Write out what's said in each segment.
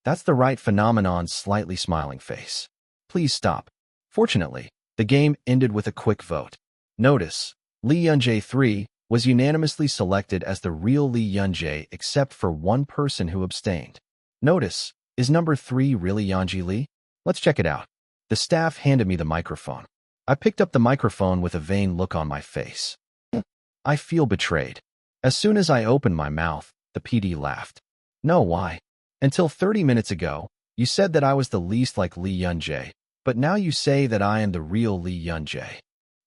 That's the right phenomenon, slightly smiling face. Please stop. Fortunately, the game ended with a quick vote. Notice, Lee Yunjae 3 was unanimously selected as the real Lee Yunjae except for one person who abstained. Notice, is number 3 really Yanji Lee? Let's check it out. The staff handed me the microphone. I picked up the microphone with a vain look on my face. I feel betrayed. As soon as I opened my mouth, the PD laughed. No, why? Until 30 minutes ago, you said that I was the least like Lee Yunjae, but now you say that I am the real Lee Yunjae.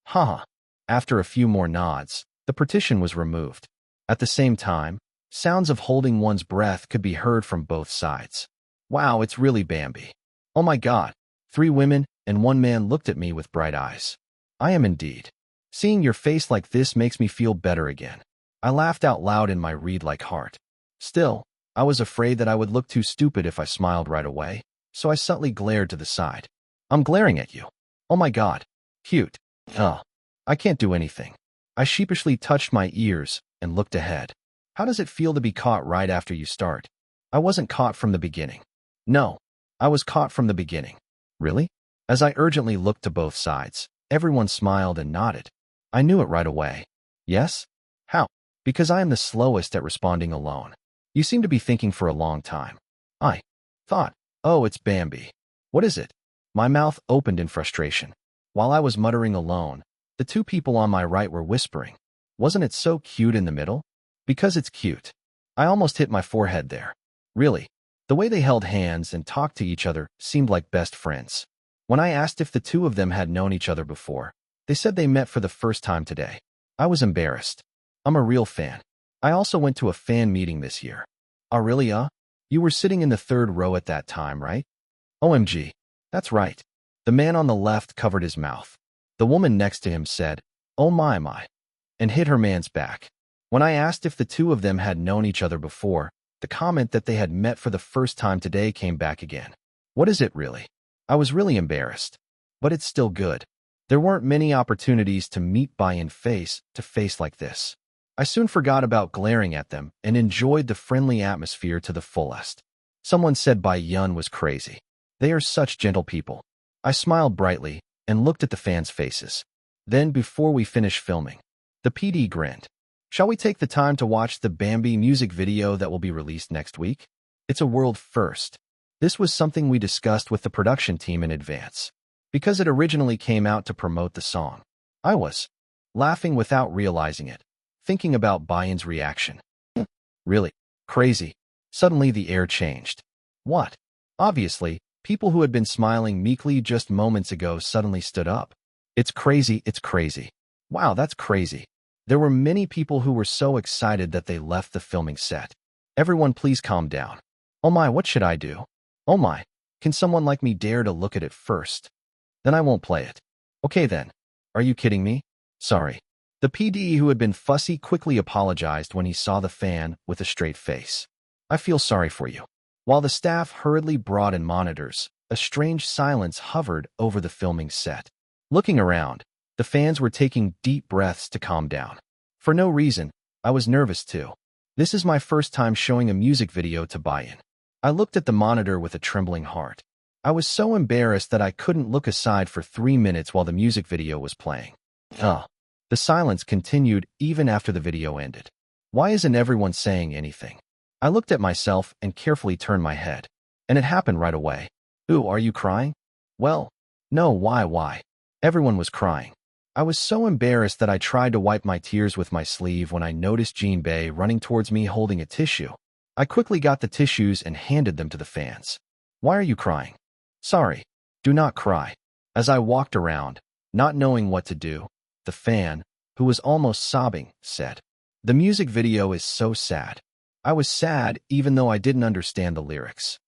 Haha. After a few more nods, the partition was removed. At the same time, sounds of holding one's breath could be heard from both sides. Wow, it's really Bambi. Oh my God. 3 women and 1 man looked at me with bright eyes. I am indeed. Seeing your face like this makes me feel better again. I laughed out loud in my reed-like heart. Still, I was afraid that I would look too stupid if I smiled right away, so I subtly glared to the side. I'm glaring at you. Oh my God. Cute. I can't do anything. I sheepishly touched my ears and looked ahead. How does it feel to be caught right after you start? I wasn't caught from the beginning. No, I was caught from the beginning. Really? As I urgently looked to both sides, everyone smiled and nodded. I knew it right away. Yes? How? Because I am the slowest at responding alone. You seem to be thinking for a long time. I thought, oh, it's Bambi. What is it? My mouth opened in frustration. While I was muttering alone, the 2 people on my right were whispering. Wasn't it so cute in the middle? Because it's cute. I almost hit my forehead there. Really. The way they held hands and talked to each other seemed like best friends. When I asked if the 2 of them had known each other before, they said they met for the first time today. I was embarrassed. I'm a real fan. I also went to a fan meeting this year. Oh, really? You were sitting in the 3rd row at that time, right? OMG. That's right. The man on the left covered his mouth. The woman next to him said, oh my, and hit her man's back. When I asked if the 2 of them had known each other before, the comment that they had met for the first time today came back again. What is it really? I was really embarrassed. But it's still good. There weren't many opportunities to meet Bayan face to face like this. I soon forgot about glaring at them and enjoyed the friendly atmosphere to the fullest. Someone said Bayan was crazy. They are such gentle people. I smiled brightly and looked at the fans' faces. Then, before we finished filming, the PD grinned. Shall we take the time to watch the Bambi music video that will be released next week? It's a world first. This was something we discussed with the production team in advance. Because it originally came out to promote the song. I was laughing without realizing it, thinking about Bayan's reaction. Really? Crazy. Suddenly the air changed. What? Obviously, people who had been smiling meekly just moments ago suddenly stood up. It's crazy, it's crazy. Wow, that's crazy. There were many people who were so excited that they left the filming set. Everyone please calm down. Oh my, what should I do? Oh my, can someone like me dare to look at it first? Then I won't play it. Okay then. Are you kidding me? Sorry. The PD who had been fussy quickly apologized when he saw the fan with a straight face. I feel sorry for you. While the staff hurriedly brought in monitors, a strange silence hovered over the filming set. Looking around, the fans were taking deep breaths to calm down. For no reason, I was nervous too. This is my first time showing a music video to Bayan. I looked at the monitor with a trembling heart. I was so embarrassed that I couldn't look aside for 3 minutes while the music video was playing. The silence continued even after the video ended. Why isn't everyone saying anything? I looked at myself and carefully turned my head. And it happened right away. Ooh, are you crying? Well, no, why? Everyone was crying. I was so embarrassed that I tried to wipe my tears with my sleeve when I noticed Jean Bei running towards me holding a tissue. I quickly got the tissues and handed them to the fans. Why are you crying? Sorry. Do not cry. As I walked around, not knowing what to do, the fan, who was almost sobbing, said, "The music video is so sad." I was sad even though I didn't understand the lyrics.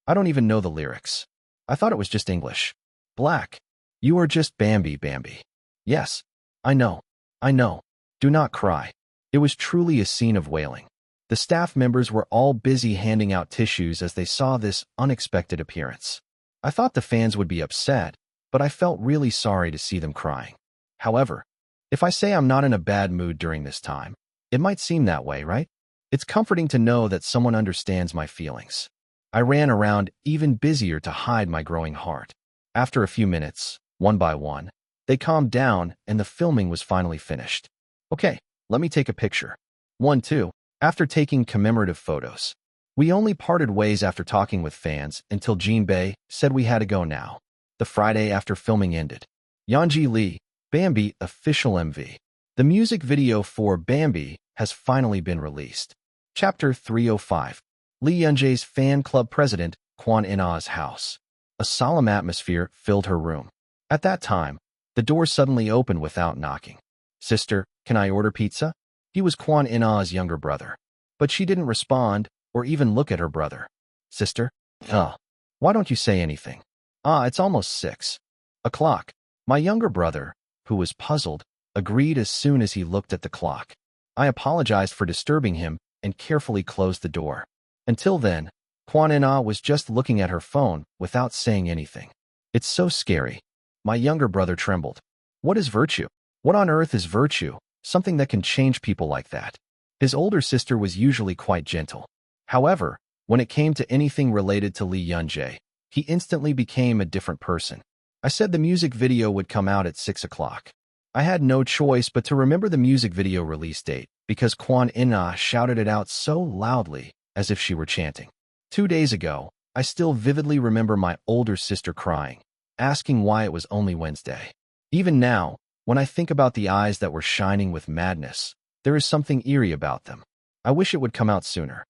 I don't even know the lyrics. I thought it was just English. Black. You are just Bambi. Yes. I know. Do not cry. It was truly a scene of wailing. The staff members were all busy handing out tissues as they saw this unexpected appearance. I thought the fans would be upset, but I felt really sorry to see them crying. However, if I say I'm not in a bad mood during this time, it might seem that way, right? It's comforting to know that someone understands my feelings. I ran around even busier to hide my growing heart. After a few minutes, one by one, they calmed down and the filming was finally finished. Okay, let me take a picture. 1, 2. After taking commemorative photos, we only parted ways after talking with fans until Jinbei said we had to go now. The Friday after filming ended. Yeonji Lee, Bambi official MV. The music video for Bambi has finally been released. Chapter 305. Lee Yeonjae's fan club president, Kwon In-ah's house. A solemn atmosphere filled her room. At that time, the door suddenly opened without knocking. "Sister, can I order pizza?" He was Kwon In-ah's younger brother. But she didn't respond or even look at her brother. "Sister? Why don't you say anything?" It's almost 6 o'clock. My younger brother, who was puzzled, agreed as soon as he looked at the clock. I apologized for disturbing him and carefully closed the door. Until then, Kwon In-ah was just looking at her phone without saying anything. "It's so scary." My younger brother trembled. "What is virtue? What on earth is virtue? Something that can change people like that." His older sister was usually quite gentle. However, when it came to anything related to Lee Yeonjae, he instantly became a different person. I said the music video would come out at 6 o'clock. I had no choice but to remember the music video release date because Kwon In-ah shouted it out so loudly as if she were chanting. 2 days ago, I still vividly remember my older sister crying, asking why it was only Wednesday. Even now, when I think about the eyes that were shining with madness, there is something eerie about them. I wish it would come out sooner.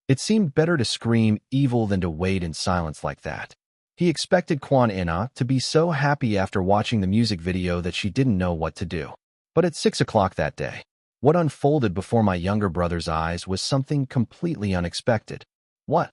It seemed better to scream evil than to wait in silence like that. He expected Kwon In-ah to be so happy after watching the music video that she didn't know what to do. But at 6 o'clock that day, what unfolded before my younger brother's eyes was something completely unexpected. "What?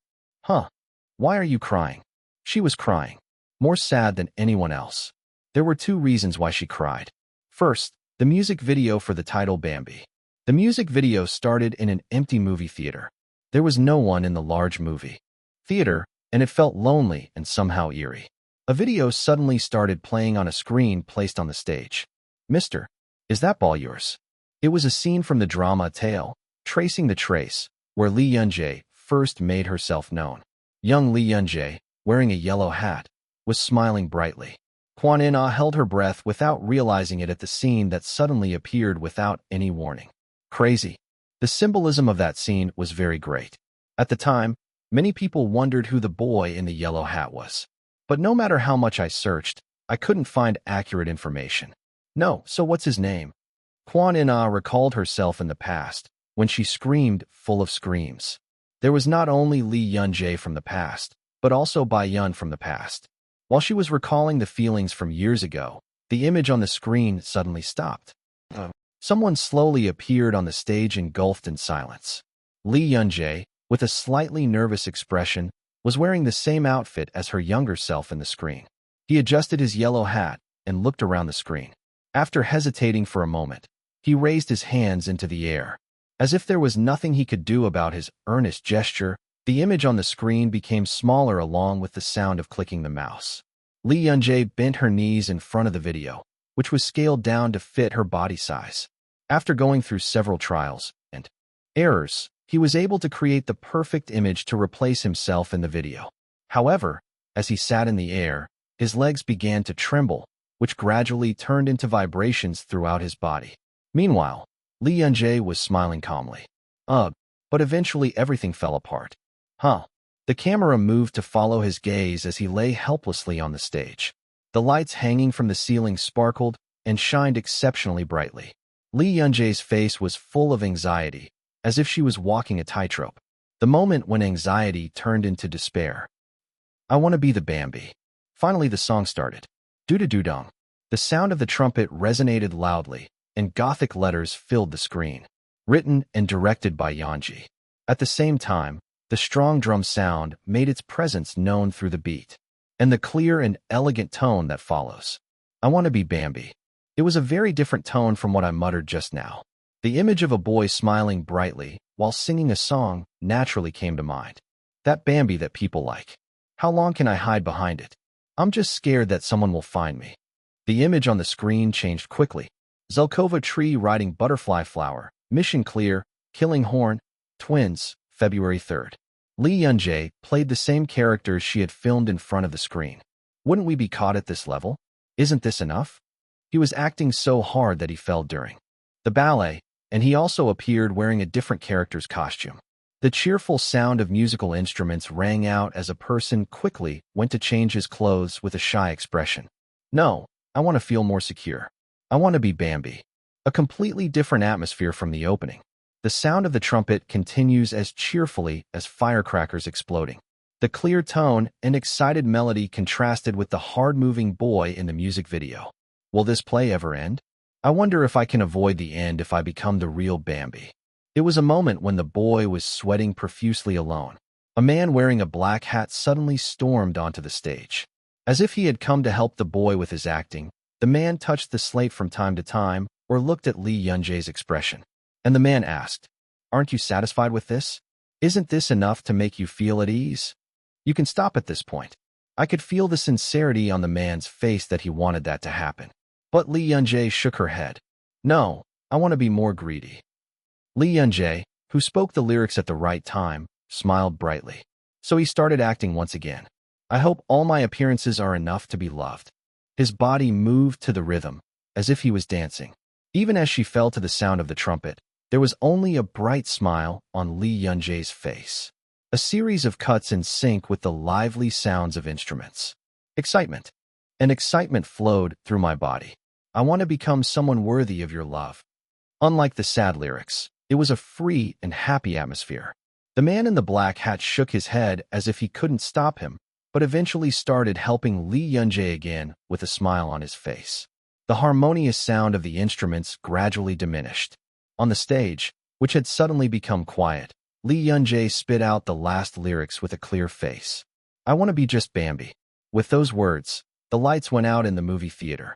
Why are you crying?" She was crying, more sad than anyone else. There were 2 reasons why she cried. First, the music video for the title Bambi. The music video started in an empty movie theater. There was no one in the large movie theater, and it felt lonely and somehow eerie. A video suddenly started playing on a screen placed on the stage. "Mister, is that ball yours?" It was a scene from the drama Tale, Tracing the Trace, where Lee Yeonjae first made herself known. Young Lee Yeonjae, wearing a yellow hat, was smiling brightly. Kwon In-ah held her breath without realizing it at the scene that suddenly appeared without any warning. Crazy. The symbolism of that scene was very great. At the time, many people wondered who the boy in the yellow hat was. But no matter how much I searched, I couldn't find accurate information. "No, so what's his name?" Kwon In-ah recalled herself in the past, when she screamed full of screams. There was not only Lee Yeonjae from the past, but also Bae-yeon from the past. While she was recalling the feelings from years ago, the image on the screen suddenly stopped. Someone slowly appeared on the stage engulfed in silence. Lee Yeonjae, with a slightly nervous expression, was wearing the same outfit as her younger self in the screen. He adjusted his yellow hat and looked around the screen. After hesitating for a moment, he raised his hands into the air. As if there was nothing he could do about his earnest gesture, the image on the screen became smaller along with the sound of clicking the mouse. Lee Yeonjae bent her knees in front of the video, which was scaled down to fit her body size. After going through several trials and errors, he was able to create the perfect image to replace himself in the video. However, as he sat in the air, his legs began to tremble, which gradually turned into vibrations throughout his body. Meanwhile, Lee Yeonjae was smiling calmly. But eventually everything fell apart. The camera moved to follow his gaze as he lay helplessly on the stage. The lights hanging from the ceiling sparkled and shined exceptionally brightly. Lee Yeonjae's face was full of anxiety, as if she was walking a tightrope. The moment when anxiety turned into despair. "I want to be the Bambi." Finally the song started. "Doo-da-doo-dong." The sound of the trumpet resonated loudly, and Gothic letters filled the screen. Written and directed by Yeonji. At the same time, the strong drum sound made its presence known through the beat, and the clear and elegant tone that follows. "I want to be Bambi." It was a very different tone from what I muttered just now. The image of a boy smiling brightly while singing a song naturally came to mind. That Bambi that people like. How long can I hide behind it? I'm just scared that someone will find me. The image on the screen changed quickly. Zelkova tree riding butterfly flower, mission clear, killing horn, twins, February 3rd. Lee Yun-jae played the same characters she had filmed in front of the screen. Wouldn't we be caught at this level? Isn't this enough? He was acting so hard that he fell during the ballet, and he also appeared wearing a different character's costume. The cheerful sound of musical instruments rang out as a person quickly went to change his clothes with a shy expression. No, I want to feel more secure. I want to be Bambi. A completely different atmosphere from the opening. The sound of the trumpet continues as cheerfully as firecrackers exploding. The clear tone and excited melody contrasted with the hard-moving boy in the music video. Will this play ever end? I wonder if I can avoid the end if I become the real Bambi. It was a moment when the boy was sweating profusely alone. A man wearing a black hat suddenly stormed onto the stage. As if he had come to help the boy with his acting, the man touched the slate from time to time or looked at Lee Yun-jae's expression. And the man asked, "Aren't you satisfied with this? Isn't this enough to make you feel at ease?" You can stop at this point. I could feel the sincerity on the man's face that he wanted that to happen. But Lee Yun-jae shook her head. No, I want to be more greedy. Lee Yun-jae, who spoke the lyrics at the right time, smiled brightly. So he started acting once again. I hope all my appearances are enough to be loved. His body moved to the rhythm, as if he was dancing. Even as she fell to the sound of the trumpet, there was only a bright smile on Lee Yun-jae's face. A series of cuts in sync with the lively sounds of instruments. Excitement. And excitement flowed through my body. I want to become someone worthy of your love. Unlike the sad lyrics, it was a free and happy atmosphere. The man in the black hat shook his head as if he couldn't stop him, but eventually started helping Lee Yun-jae again with a smile on his face. The harmonious sound of the instruments gradually diminished. On the stage, which had suddenly become quiet, Lee Yun-jae spit out the last lyrics with a clear face. I want to be just Bambi. With those words, the lights went out in the movie theater.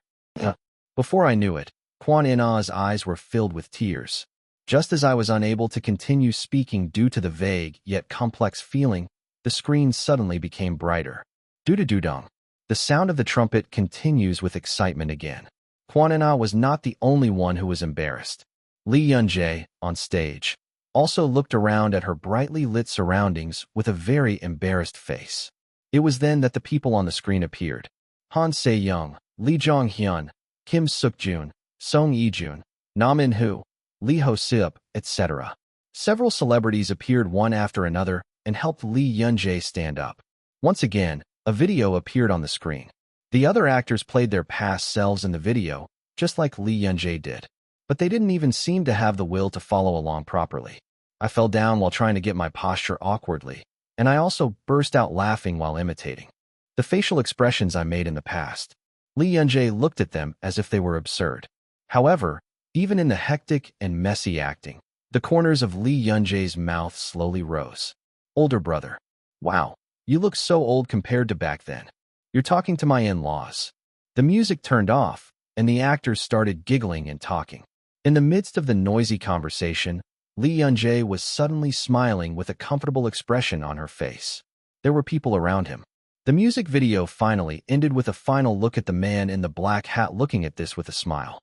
Before I knew it, Kwon In-ah's eyes were filled with tears. Just as I was unable to continue speaking due to the vague yet complex feeling, the screen suddenly became brighter. Doo-doo-doo-dong. The sound of the trumpet continues with excitement again. Kwon In-ah was not the only one who was embarrassed. Lee Yun-jae, on stage, also looked around at her brightly lit surroundings with a very embarrassed face. It was then that the people on the screen appeared. Han Se-young, Lee Jong-hyun, Kim Suk-jun, Song Yi-jun, Nam In-hoo, Lee Ho-seop, etc. Several celebrities appeared one after another and helped Lee Yun-jae stand up. Once again, a video appeared on the screen. The other actors played their past selves in the video, just like Lee Yun-jae did. But they didn't even seem to have the will to follow along properly. I fell down while trying to get my posture awkwardly, and I also burst out laughing while imitating the facial expressions I made in the past. Lee Yun-jae looked at them as if they were absurd. However, even in the hectic and messy acting, the corners of Lee Yun-jae's mouth slowly rose. Older brother. Wow, you look so old compared to back then. You're talking to my in-laws. The music turned off, and the actors started giggling and talking. In the midst of the noisy conversation, Lee Yun-jae was suddenly smiling with a comfortable expression on her face. There were people around him. The music video finally ended with a final look at the man in the black hat looking at this with a smile.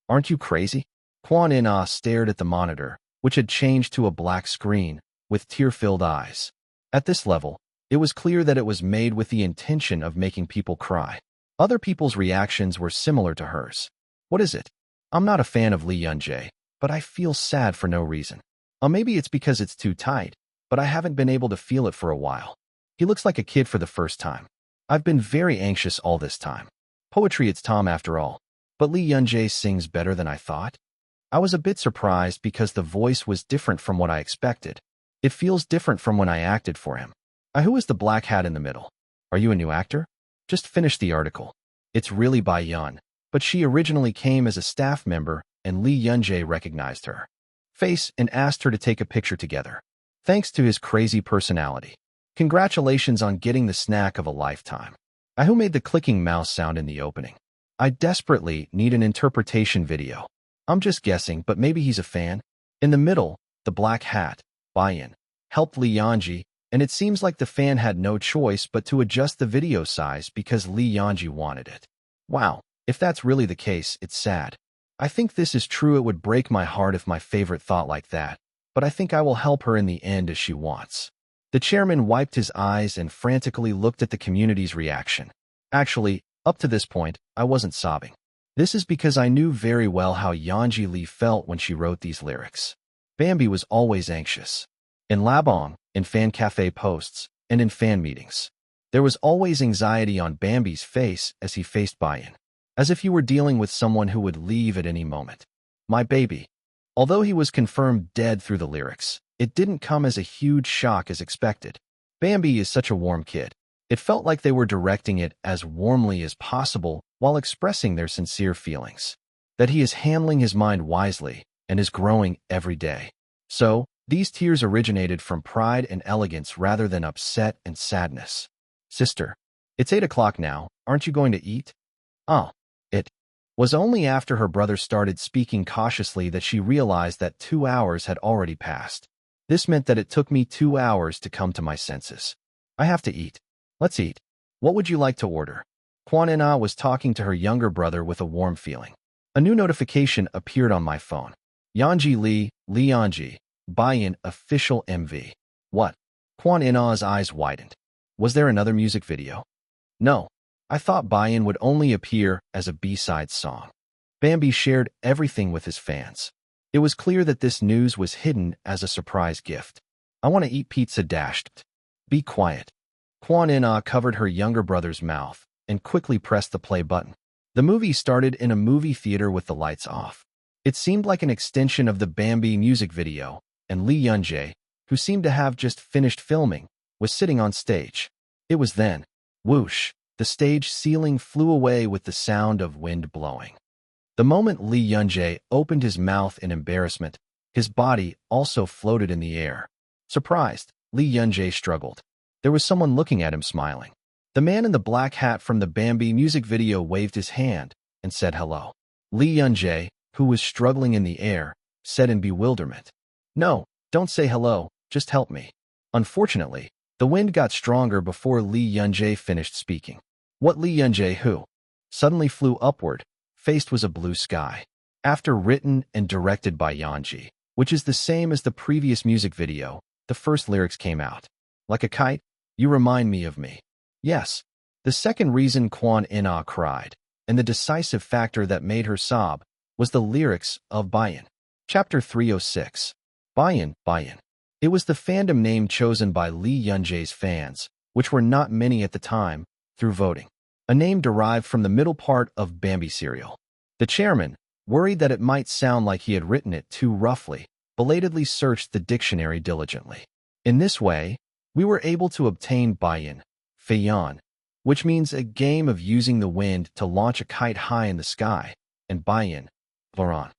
Aren't you crazy? Kwon In-ah stared at the monitor, which had changed to a black screen, with tear-filled eyes. At this level, it was clear that it was made with the intention of making people cry. Other people's reactions were similar to hers. What is it? I'm not a fan of Lee Yun-jae, but I feel sad for no reason. Maybe it's because it's too tight, but I haven't been able to feel it for a while. He looks like a kid for the first time. I've been very anxious all this time. Poetry, it's Tom after all. But Lee Yun-jae sings better than I thought. I was a bit surprised because the voice was different from what I expected. It feels different from when I acted for him. Who is the black hat in the middle? Are you a new actor? Just finished the article. It's really by Yun, but she originally came as a staff member and Lee Yun-jae recognized her face and asked her to take a picture together. Thanks to his crazy personality. Congratulations on getting the snack of a lifetime. Who made the clicking mouse sound in the opening? I desperately need an interpretation video. I'm just guessing, but maybe he's a fan. In the middle, the black hat, Bayan, helped Lee Yun-jae, and it seems like the fan had no choice but to adjust the video size because Lee Yun-jae wanted it. Wow, if that's really the case, it's sad. I think this is true. It would break my heart if my favorite thought like that, but I think I will help her in the end as she wants. The chairman wiped his eyes and frantically looked at the community's reaction. Actually, up to this point, I wasn't sobbing. This is because I knew very well how Yanji Lee felt when she wrote these lyrics. Bambi was always anxious. In Labong, in fan cafe posts, and in fan meetings. There was always anxiety on Bambi's face as he faced Bayan, as if he were dealing with someone who would leave at any moment. My baby. Although he was confirmed dead through the lyrics, it didn't come as a huge shock as expected. Bambi is such a warm kid. It felt like they were directing it as warmly as possible while expressing their sincere feelings. That he is handling his mind wisely and is growing every day. So, these tears originated from pride and elegance rather than upset and sadness. Sister, it's 8 o'clock now, aren't you going to eat? Oh, it was only after her brother started speaking cautiously that she realized that 2 hours had already passed. This meant that it took me 2 hours to come to my senses. I have to eat. Let's eat. What would you like to order? Kwan Ina was talking to her younger brother with a warm feeling. A new notification appeared on my phone. Yanji Lee, Yanji, Bayan official MV. What? Kwan Ina's eyes widened. Was there another music video? No. I thought Bayan would only appear as a B-side song. Bambi shared everything with his fans. It was clear that this news was hidden as a surprise gift. I want to eat pizza dashed. Be quiet. Kwan Ina covered her younger brother's mouth and quickly pressed the play button. The movie started in a movie theater with the lights off. It seemed like an extension of the Bambi music video, and Lee Yunjae, who seemed to have just finished filming, was sitting on stage. It was then, whoosh, the stage ceiling flew away with the sound of wind blowing. The moment Lee Yunjae opened his mouth in embarrassment, his body also floated in the air. Surprised, Lee Yunjae struggled. There was someone looking at him smiling. The man in the black hat from the Bambi music video waved his hand and said hello. Lee Yunjae, who was struggling in the air, said in bewilderment, "No, don't say hello, just help me." Unfortunately, the wind got stronger before Lee Yunjae finished speaking. What Lee Yunjae who suddenly flew upward, faced was a blue sky. After written and directed by Yanji, which is the same as the previous music video, the first lyrics came out. Like a kite, you remind me of me. Yes. The second reason Kwan Ina cried, and the decisive factor that made her sob, was the lyrics of Bayan. Chapter 306. Bayan. It was the fandom name chosen by Lee Yunjae's fans, which were not many at the time, through voting. A name derived from the middle part of Bambi cereal. The chairman, worried that it might sound like he had written it too roughly, belatedly searched the dictionary diligently. In this way, we were able to obtain Bayan, Fayan, which means a game of using the wind to launch a kite high in the sky, and Bayan, Varan,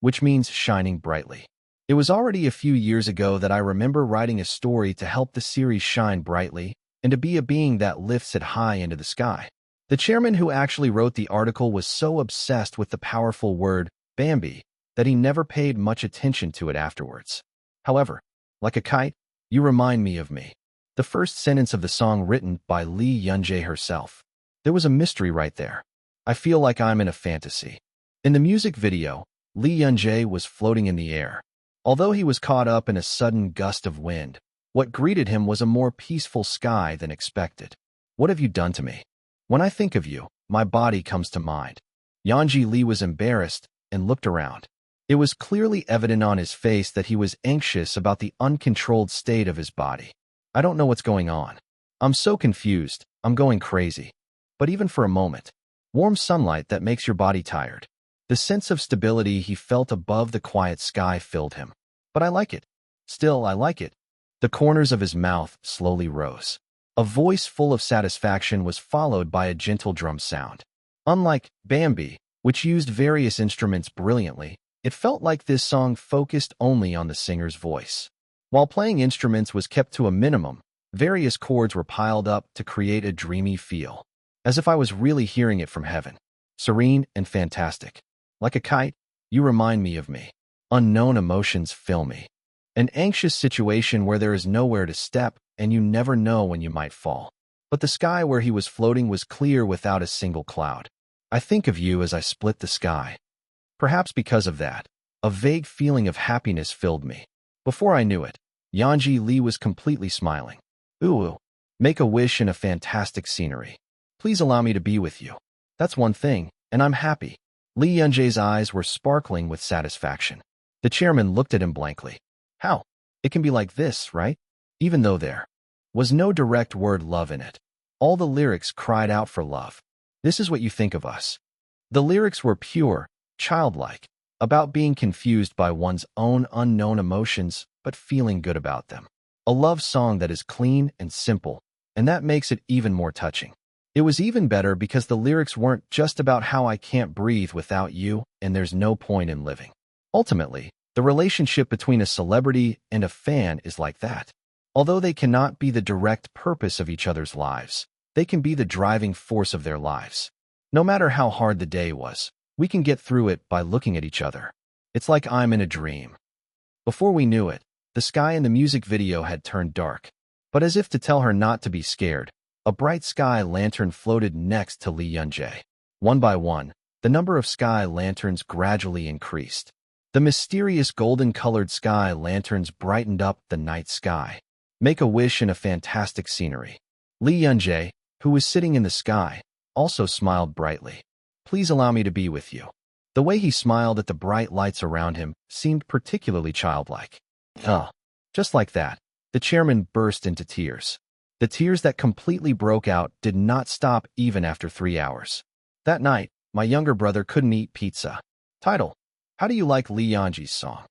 which means shining brightly. It was already a few years ago that I remember writing a story to help the series shine brightly and to be a being that lifts it high into the sky. The chairman who actually wrote the article was so obsessed with the powerful word Bambi that he never paid much attention to it afterwards. However, like a kite, you remind me of me. The first sentence of the song written by Lee Yunjae herself. There was a mystery right there. I feel like I'm in a fantasy. In the music video, Lee Yunjae was floating in the air. Although he was caught up in a sudden gust of wind, what greeted him was a more peaceful sky than expected. What have you done to me? When I think of you, my body comes to mind. Yanji Lee was embarrassed and looked around. It was clearly evident on his face that he was anxious about the uncontrolled state of his body. I don't know what's going on. I'm so confused, I'm going crazy. But even for a moment, warm sunlight that makes your body tired. The sense of stability he felt above the quiet sky filled him. But I like it. Still, I like it. The corners of his mouth slowly rose. A voice full of satisfaction was followed by a gentle drum sound. Unlike Bambi, which used various instruments brilliantly, it felt like this song focused only on the singer's voice. While playing instruments was kept to a minimum, various chords were piled up to create a dreamy feel, as if I was really hearing it from heaven. Serene and fantastic. Like a kite, you remind me of me. Unknown emotions fill me. An anxious situation where there is nowhere to step and you never know when you might fall. But the sky where he was floating was clear without a single cloud. I think of you as I split the sky. Perhaps because of that, a vague feeling of happiness filled me. Before I knew it, Yanji Lee was completely smiling. Ooh, make a wish in a fantastic scenery. Please allow me to be with you. That's one thing, and I'm happy. Lee Yunjae's eyes were sparkling with satisfaction. The chairman looked at him blankly. How? It can be like this, right? Even though there was no direct word love in it. All the lyrics cried out for love. This is what you think of us. The lyrics were pure, childlike, about being confused by one's own unknown emotions, but feeling good about them. A love song that is clean and simple, and that makes it even more touching. It was even better because the lyrics weren't just about how I can't breathe without you and there's no point in living. Ultimately, the relationship between a celebrity and a fan is like that. Although they cannot be the direct purpose of each other's lives, they can be the driving force of their lives. No matter how hard the day was, we can get through it by looking at each other. It's like I'm in a dream. Before we knew it, the sky in the music video had turned dark. But as if to tell her not to be scared, a bright sky lantern floated next to Lee Yunjae. One by one, the number of sky lanterns gradually increased. The mysterious golden-colored sky lanterns brightened up the night sky. Make a wish in a fantastic scenery. Lee Yunjae, who was sitting in the sky, also smiled brightly. Please allow me to be with you. The way he smiled at the bright lights around him seemed particularly childlike. Just like that, the chairman burst into tears. The tears that completely broke out did not stop even after 3 hours. That night, my younger brother couldn't eat pizza. Title: How do you like Lee Yunjae's song?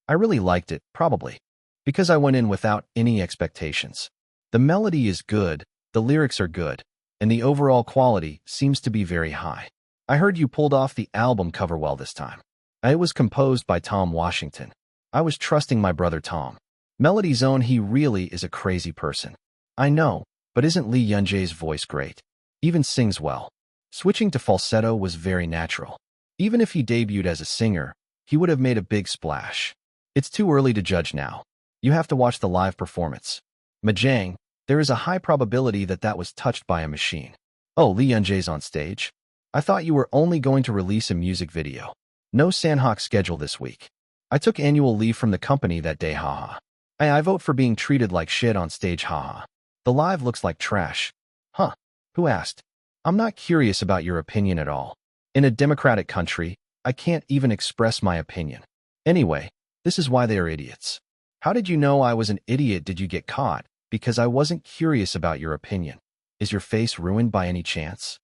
I really liked it, probably, because I went in without any expectations. The melody is good, the lyrics are good, and the overall quality seems to be very high. I heard you pulled off the album cover well this time. It was composed by Tom Washington. I was trusting my brother Tom. Melody Zone, he really is a crazy person. I know, but isn't Lee Yunjae's voice great? Even sings well. Switching to falsetto was very natural. Even if he debuted as a singer, he would have made a big splash. It's too early to judge now. You have to watch the live performance. Majang, there is a high probability that that was touched by a machine. Oh, Lee Yunjae's on stage? I thought you were only going to release a music video. No Sanhok schedule this week. I took annual leave from the company that day, haha. I vote for being treated like shit on stage, haha. The live looks like trash. Huh? Who asked? I'm not curious about your opinion at all. In a democratic country, I can't even express my opinion. Anyway, this is why they are idiots. How did you know I was an idiot? Did you get caught? Because I wasn't curious about your opinion. Is your face ruined by any chance?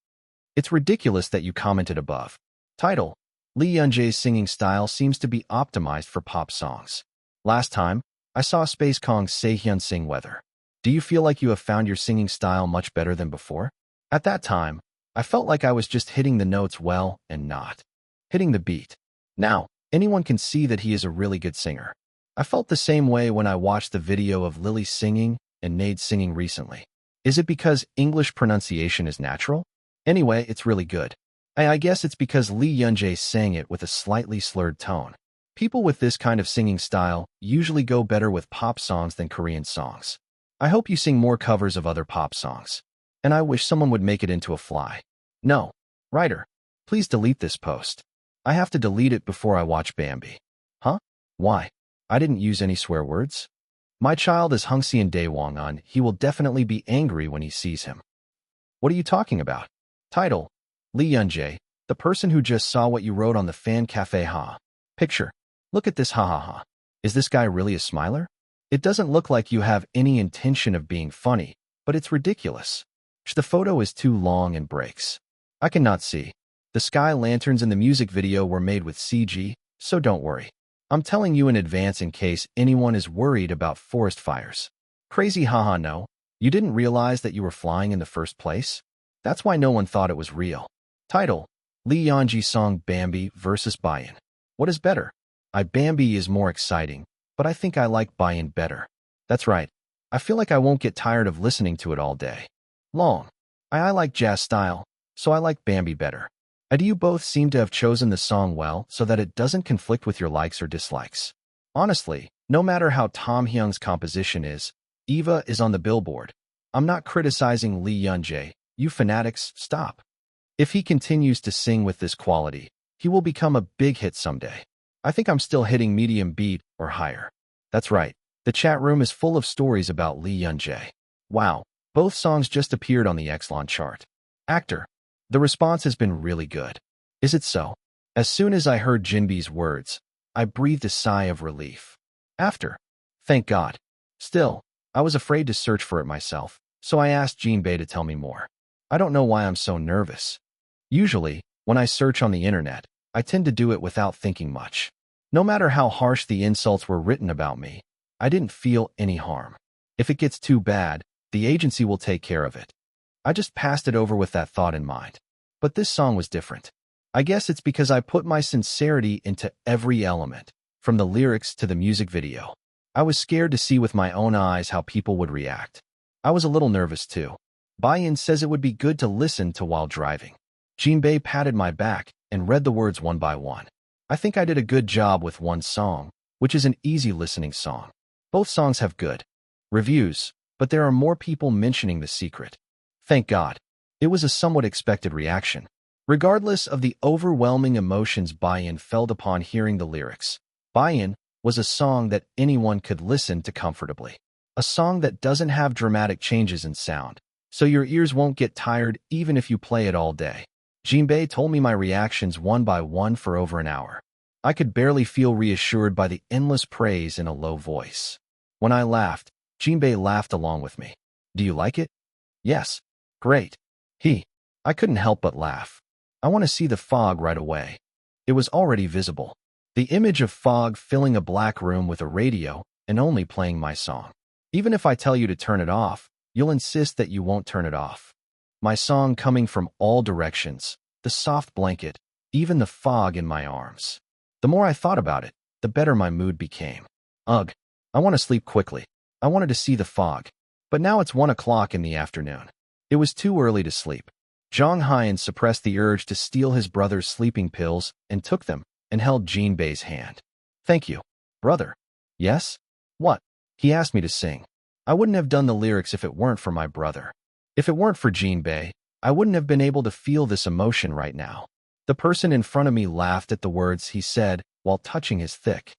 It's ridiculous that you commented above. Title: Lee Yunjae's singing style seems to be optimized for pop songs. Last time, I saw Space Kong's Sehyun sing Weather. Do you feel like you have found your singing style much better than before? At that time, I felt like I was just hitting the notes well and not hitting the beat. Now, anyone can see that he is a really good singer. I felt the same way when I watched the video of Lily singing and Nade singing recently. Is it because English pronunciation is natural? Anyway, it's really good. I guess it's because Lee Yunjae sang it with a slightly slurred tone. People with this kind of singing style usually go better with pop songs than Korean songs. I hope you sing more covers of other pop songs. And I wish someone would make it into a fly. No. Writer, please delete this post. I have to delete it before I watch Bambi. Huh? Why? I didn't use any swear words? My child is Hungseon Daewongun. He will definitely be angry when he sees him. What are you talking about? Title: Lee Yunjae, the person who just saw what you wrote on the fan cafe, ha. Picture. Look at this, ha ha ha. Is this guy really a smiler? It doesn't look like you have any intention of being funny, but it's ridiculous. The photo is too long and breaks. I cannot see. The sky lanterns in the music video were made with CG, so don't worry. I'm telling you in advance in case anyone is worried about forest fires. Crazy, haha, no. You didn't realize that you were flying in the first place? That's why no one thought it was real. Title: Lee Yunjae song Bambi vs. Bayan. What is better? Bambi is more exciting, but I think I like Bayan better. That's right. I feel like I won't get tired of listening to it all day long. I like jazz style, so I like Bambi better. Do you both seem to have chosen the song well so that it doesn't conflict with your likes or dislikes? Honestly, no matter how Tom Hyung's composition is, Eva is on the billboard. I'm not criticizing Lee Yunjae. You fanatics, stop. If he continues to sing with this quality, he will become a big hit someday. I think I'm still hitting medium beat or higher. That's right. The chat room is full of stories about Lee Yun-jae. Wow, both songs just appeared on the Exelon chart. Actor. The response has been really good. Is it so? As soon as I heard Jinbe's words, I breathed a sigh of relief. After. Thank God. Still, I was afraid to search for it myself, so I asked Jinbei to tell me more. I don't know why I'm so nervous. Usually, when I search on the internet, I tend to do it without thinking much. No matter how harsh the insults were written about me, I didn't feel any harm. If it gets too bad, the agency will take care of it. I just passed it over with that thought in mind. But this song was different. I guess it's because I put my sincerity into every element, from the lyrics to the music video. I was scared to see with my own eyes how people would react. I was a little nervous too. Bayan says it would be good to listen to while driving. Jinbei patted my back and read the words one by one. I think I did a good job with one song, which is an easy listening song. Both songs have good reviews, but there are more people mentioning The Secret. Thank God. It was a somewhat expected reaction. Regardless of the overwhelming emotions Bayan felt upon hearing the lyrics, Bayan was a song that anyone could listen to comfortably. A song that doesn't have dramatic changes in sound, so your ears won't get tired even if you play it all day. Jinbei told me my reactions one by one for over an hour. I could barely feel reassured by the endless praise in a low voice. When I laughed, Jinbei laughed along with me. Do you like it? Yes. Great. I couldn't help but laugh. I want to see the fog right away. It was already visible. The image of fog filling a black room with a radio and only playing my song. Even if I tell you to turn it off, you'll insist that you won't turn it off. My song coming from all directions, the soft blanket, even the fog in my arms. The more I thought about it, the better my mood became. Ugh, I want to sleep quickly. I wanted to see the fog. But now it's 1 o'clock in the afternoon. It was too early to sleep. Zhang Haiyan suppressed the urge to steal his brother's sleeping pills and took them and held Jinbei's hand. Thank you, brother. Yes? What? He asked me to sing. I wouldn't have done the lyrics if it weren't for my brother. If it weren't for Jinbei, I wouldn't have been able to feel this emotion right now. The person in front of me laughed at the words he said while touching his thick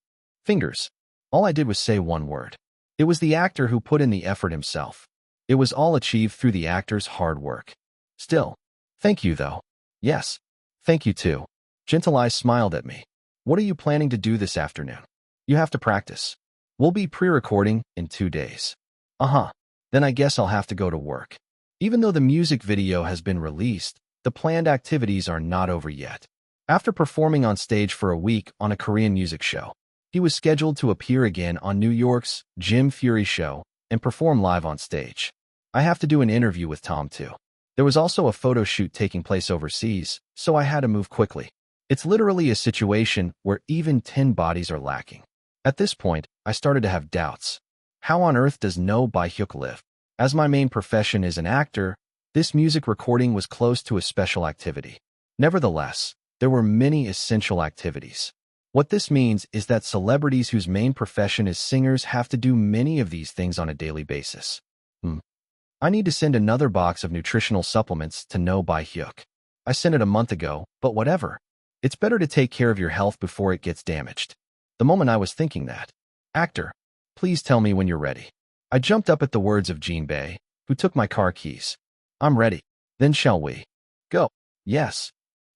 fingers. All I did was say one word. It was the actor who put in the effort himself. It was all achieved through the actor's hard work. Still, thank you though. Yes, thank you too. Gentle Eyes smiled at me. What are you planning to do this afternoon? You have to practice. We'll be pre-recording in 2 days. Then I guess I'll have to go to work. Even though the music video has been released, the planned activities are not over yet. After performing on stage for a week on a Korean music show, he was scheduled to appear again on New York's Jim Fury show and perform live on stage. I have to do an interview with Tom too. There was also a photo shoot taking place overseas, so I had to move quickly. It's literally a situation where even 10 bodies are lacking. At this point, I started to have doubts. How on earth does No Bae-hyuk live? As my main profession is an actor, this music recording was close to a special activity. Nevertheless, there were many essential activities. What this means is that celebrities whose main profession is singers have to do many of these things on a daily basis. I need to send another box of nutritional supplements to No Bae-hyuk. I sent it a month ago, but whatever. It's better to take care of your health before it gets damaged. The moment I was thinking that, actor, please tell me when you're ready. I jumped up at the words of Jinbei, who took my car keys. I'm ready. Then shall we go? Yes.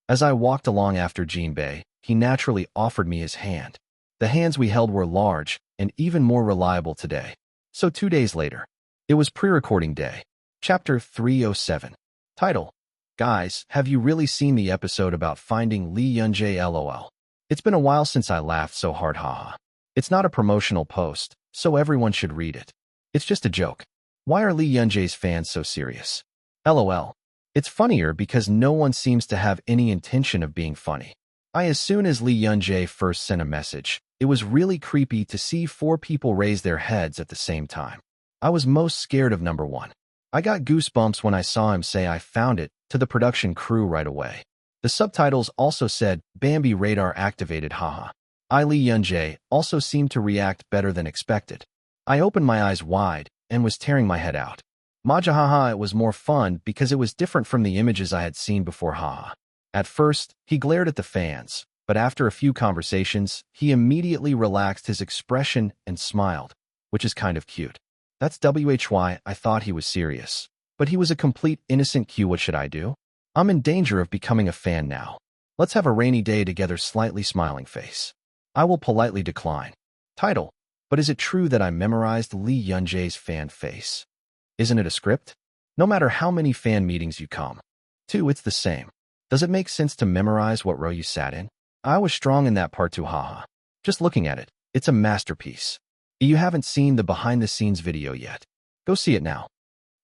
As I walked along after Jinbei, he naturally offered me his hand. The hands we held were large and even more reliable today. So 2 days later, it was pre-recording day. Chapter 307. Title: Guys, have you really seen the episode about finding Lee Yun-jae LOL? It's been a while since I laughed so hard, haha. It's not a promotional post, so everyone should read it. It's just a joke. Why are Lee Yun-jae's fans so serious? LOL. It's funnier because no one seems to have any intention of being funny. As soon as Lee Yun-jae first sent a message, it was really creepy to see 4 people raise their heads at the same time. I was most scared of number 1. I got goosebumps when I saw him say I found it to the production crew right away. The subtitles also said, Bambi radar activated, haha. Lee Yun-jae also seemed to react better than expected. I opened my eyes wide and was tearing my head out. Majahaha, it was more fun because it was different from the images I had seen before, haha. At first, he glared at the fans, but after a few conversations, he immediately relaxed his expression and smiled. which is kind of cute. That's why I thought he was serious. But he was a complete innocent Q. What should I do? I'm in danger of becoming a fan now. Let's have a rainy day together, slightly smiling face. I will politely decline. Title. But is it true that I memorized Lee Yun-jae's fan face? Isn't it a script? No matter how many fan meetings you come to, it's the same. Does it make sense to memorize what row you sat in? I was strong in that part too, haha. Just looking at it, it's a masterpiece. You haven't seen the behind-the-scenes video yet. Go see it now.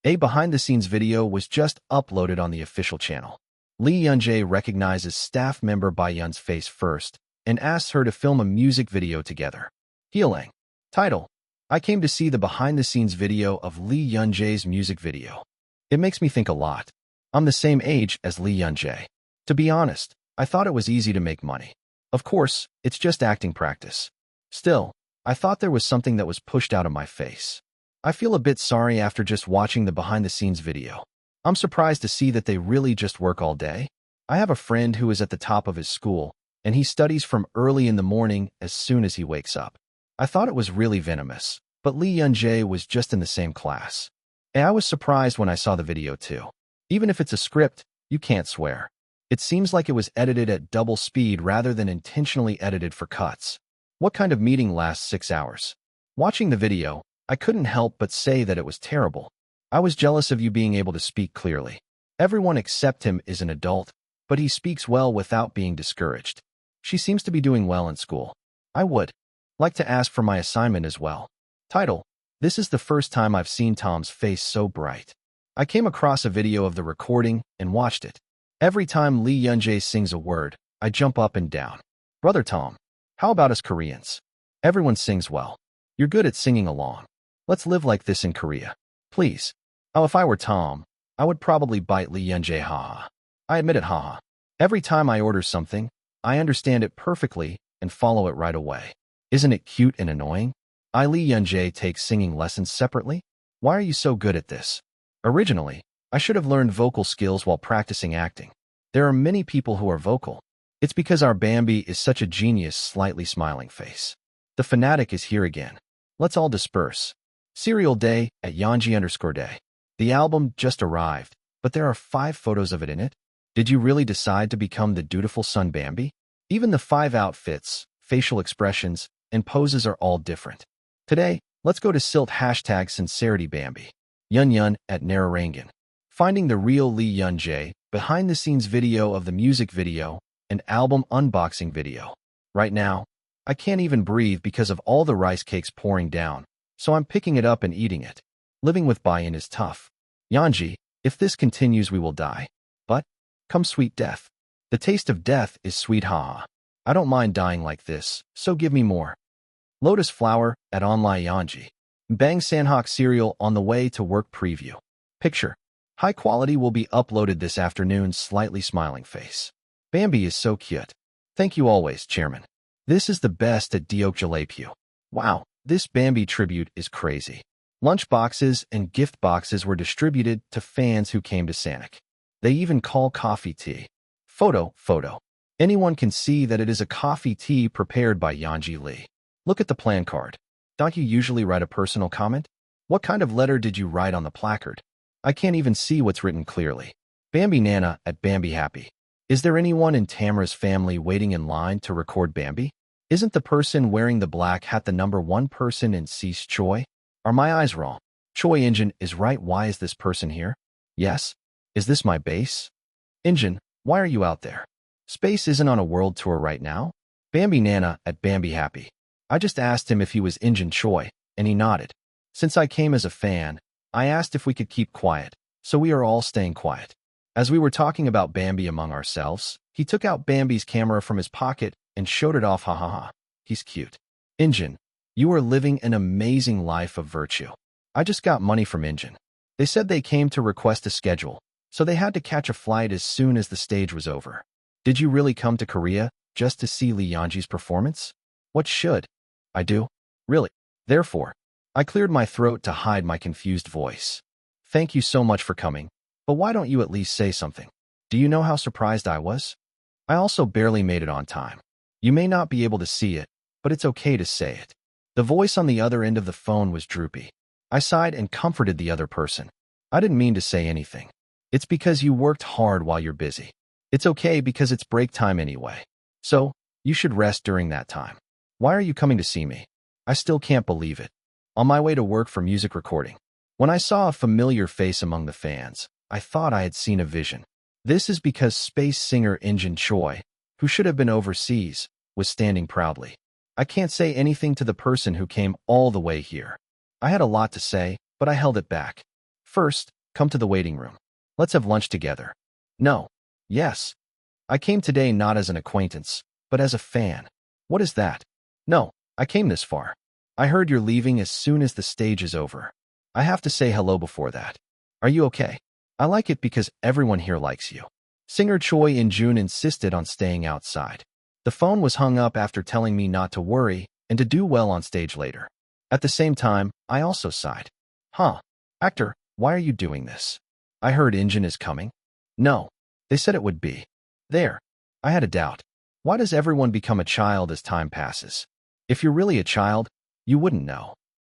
A behind-the-scenes video was just uploaded on the official channel. Lee Yun-jae recognizes staff member Bai Yun's face first and asks her to film a music video together. Healing. Title. I came to see the behind-the-scenes video of Lee Yun-jae's music video. It makes me think a lot. I'm the same age as Lee Yun-jae. To be honest, I thought it was easy to make money. Of course, it's just acting practice. Still, I thought there was something that was pushed out of my face. I feel a bit sorry after just watching the behind-the-scenes video. I'm surprised to see that they really just work all day. I have a friend who is at the top of his school, and he studies from early in the morning as soon as he wakes up. I thought it was really venomous, but Lee Yun-jae was just in the same class. And I was surprised when I saw the video too. Even if it's a script, you can't swear. It seems like it was edited at double speed rather than intentionally edited for cuts. What kind of meeting lasts 6 hours? Watching the video, I couldn't help but say that it was terrible. I was jealous of you being able to speak clearly. Everyone except him is an adult, but he speaks well without being discouraged. She seems to be doing well in school. I would like to ask for my assignment as well. Title. This is the first time I've seen Tom's face so bright. I came across a video of the recording and watched it. Every time Lee Yun-jae sings a word, I jump up and down. Brother Tom, how about us Koreans? Everyone sings well. You're good at singing along. Let's live like this in Korea. Please. Oh, if I were Tom, I would probably bite Lee Yun-jae, haha. I admit it, haha. Every time I order something, I understand it perfectly and follow it right away. Isn't it cute and annoying? Lee Yun-jae takes singing lessons separately? Why are you so good at this? Originally, I should have learned vocal skills while practicing acting. There are many people who are vocal. It's because our Bambi is such a genius, slightly smiling face. The fanatic is here again. Let's all disperse. Serial day at Yeonji_day. The album just arrived, but there are 5 photos of it in it. Did you really decide to become the dutiful son Bambi? Even the 5 outfits, facial expressions, and poses are all different. Today, let's go to Silt #Sincerity Bambi. Yun Yun at Nararangan. Finding the real Lee Yun-jae, behind-the-scenes video of the music video, and album unboxing video. Right now, I can't even breathe because of all the rice cakes pouring down, so I'm picking it up and eating it. Living with Bayan is tough. Yeonji, if this continues we will die. But, come sweet death. The taste of death is sweet, haha. I don't mind dying like this, so give me more. Lotus Flower at Online Yeonji. Bang Sanhok cereal on the way to work preview. Picture. High quality will be uploaded this afternoon, slightly smiling face. Bambi is so cute. Thank you always, Chairman. This is the best at Deokjalepu. Wow, this Bambi tribute is crazy. Lunch boxes and gift boxes were distributed to fans who came to Sanok. They even call coffee tea. Photo. Anyone can see that it is a coffee tea prepared by Yeonji Lee. Look at the plan card. Don't you usually write a personal comment? What kind of letter did you write on the placard? I can't even see what's written clearly. Bambi Nana at Bambi Happy. Is there anyone in Tamra's family waiting in line to record Bambi? Isn't the person wearing the black hat the number 1 person in Cease Choi? Are my eyes wrong? Choi Engine is right. Why is this person here? Yes. Is this my base? Engine, why are you out there? Space isn't on a world tour right now. Bambi Nana at Bambi Happy. I just asked him if he was Engine Choi, and he nodded. Since I came as a fan, I asked if we could keep quiet, so we are all staying quiet. As we were talking about Bambi among ourselves, he took out Bambi's camera from his pocket and showed it off, ha. He's cute. Engine, you are living an amazing life of virtue. I just got money from Engine. They said they came to request a schedule, so they had to catch a flight as soon as the stage was over. Did you really come to Korea just to see Lee Yeonji's performance? What should I do? Really? Therefore, I cleared my throat to hide my confused voice. Thank you so much for coming, but why don't you at least say something? Do you know how surprised I was? I also barely made it on time. You may not be able to see it, but it's okay to say it. The voice on the other end of the phone was droopy. I sighed and comforted the other person. I didn't mean to say anything. It's because you worked hard while you're busy. It's okay because it's break time anyway. So, you should rest during that time. Why are you coming to see me? I still can't believe it. On my way to work for music recording. When I saw a familiar face among the fans, I thought I had seen a vision. This is because space singer Injin Choi, who should have been overseas, was standing proudly. I can't say anything to the person who came all the way here. I had a lot to say, but I held it back. First, come to the waiting room. Let's have lunch together. No. Yes. I came today not as an acquaintance, but as a fan. What is that? No, I came this far. I heard you're leaving as soon as the stage is over. I have to say hello before that. Are you okay? I like it because everyone here likes you. Singer Choi In-jun insisted on staying outside. The phone was hung up after telling me not to worry and to do well on stage later. At the same time, I also sighed. Huh. Actor, why are you doing this? I heard Injin is coming. No. They said it would be. There. I had a doubt. Why does everyone become a child as time passes? If you're really a child, you wouldn't know.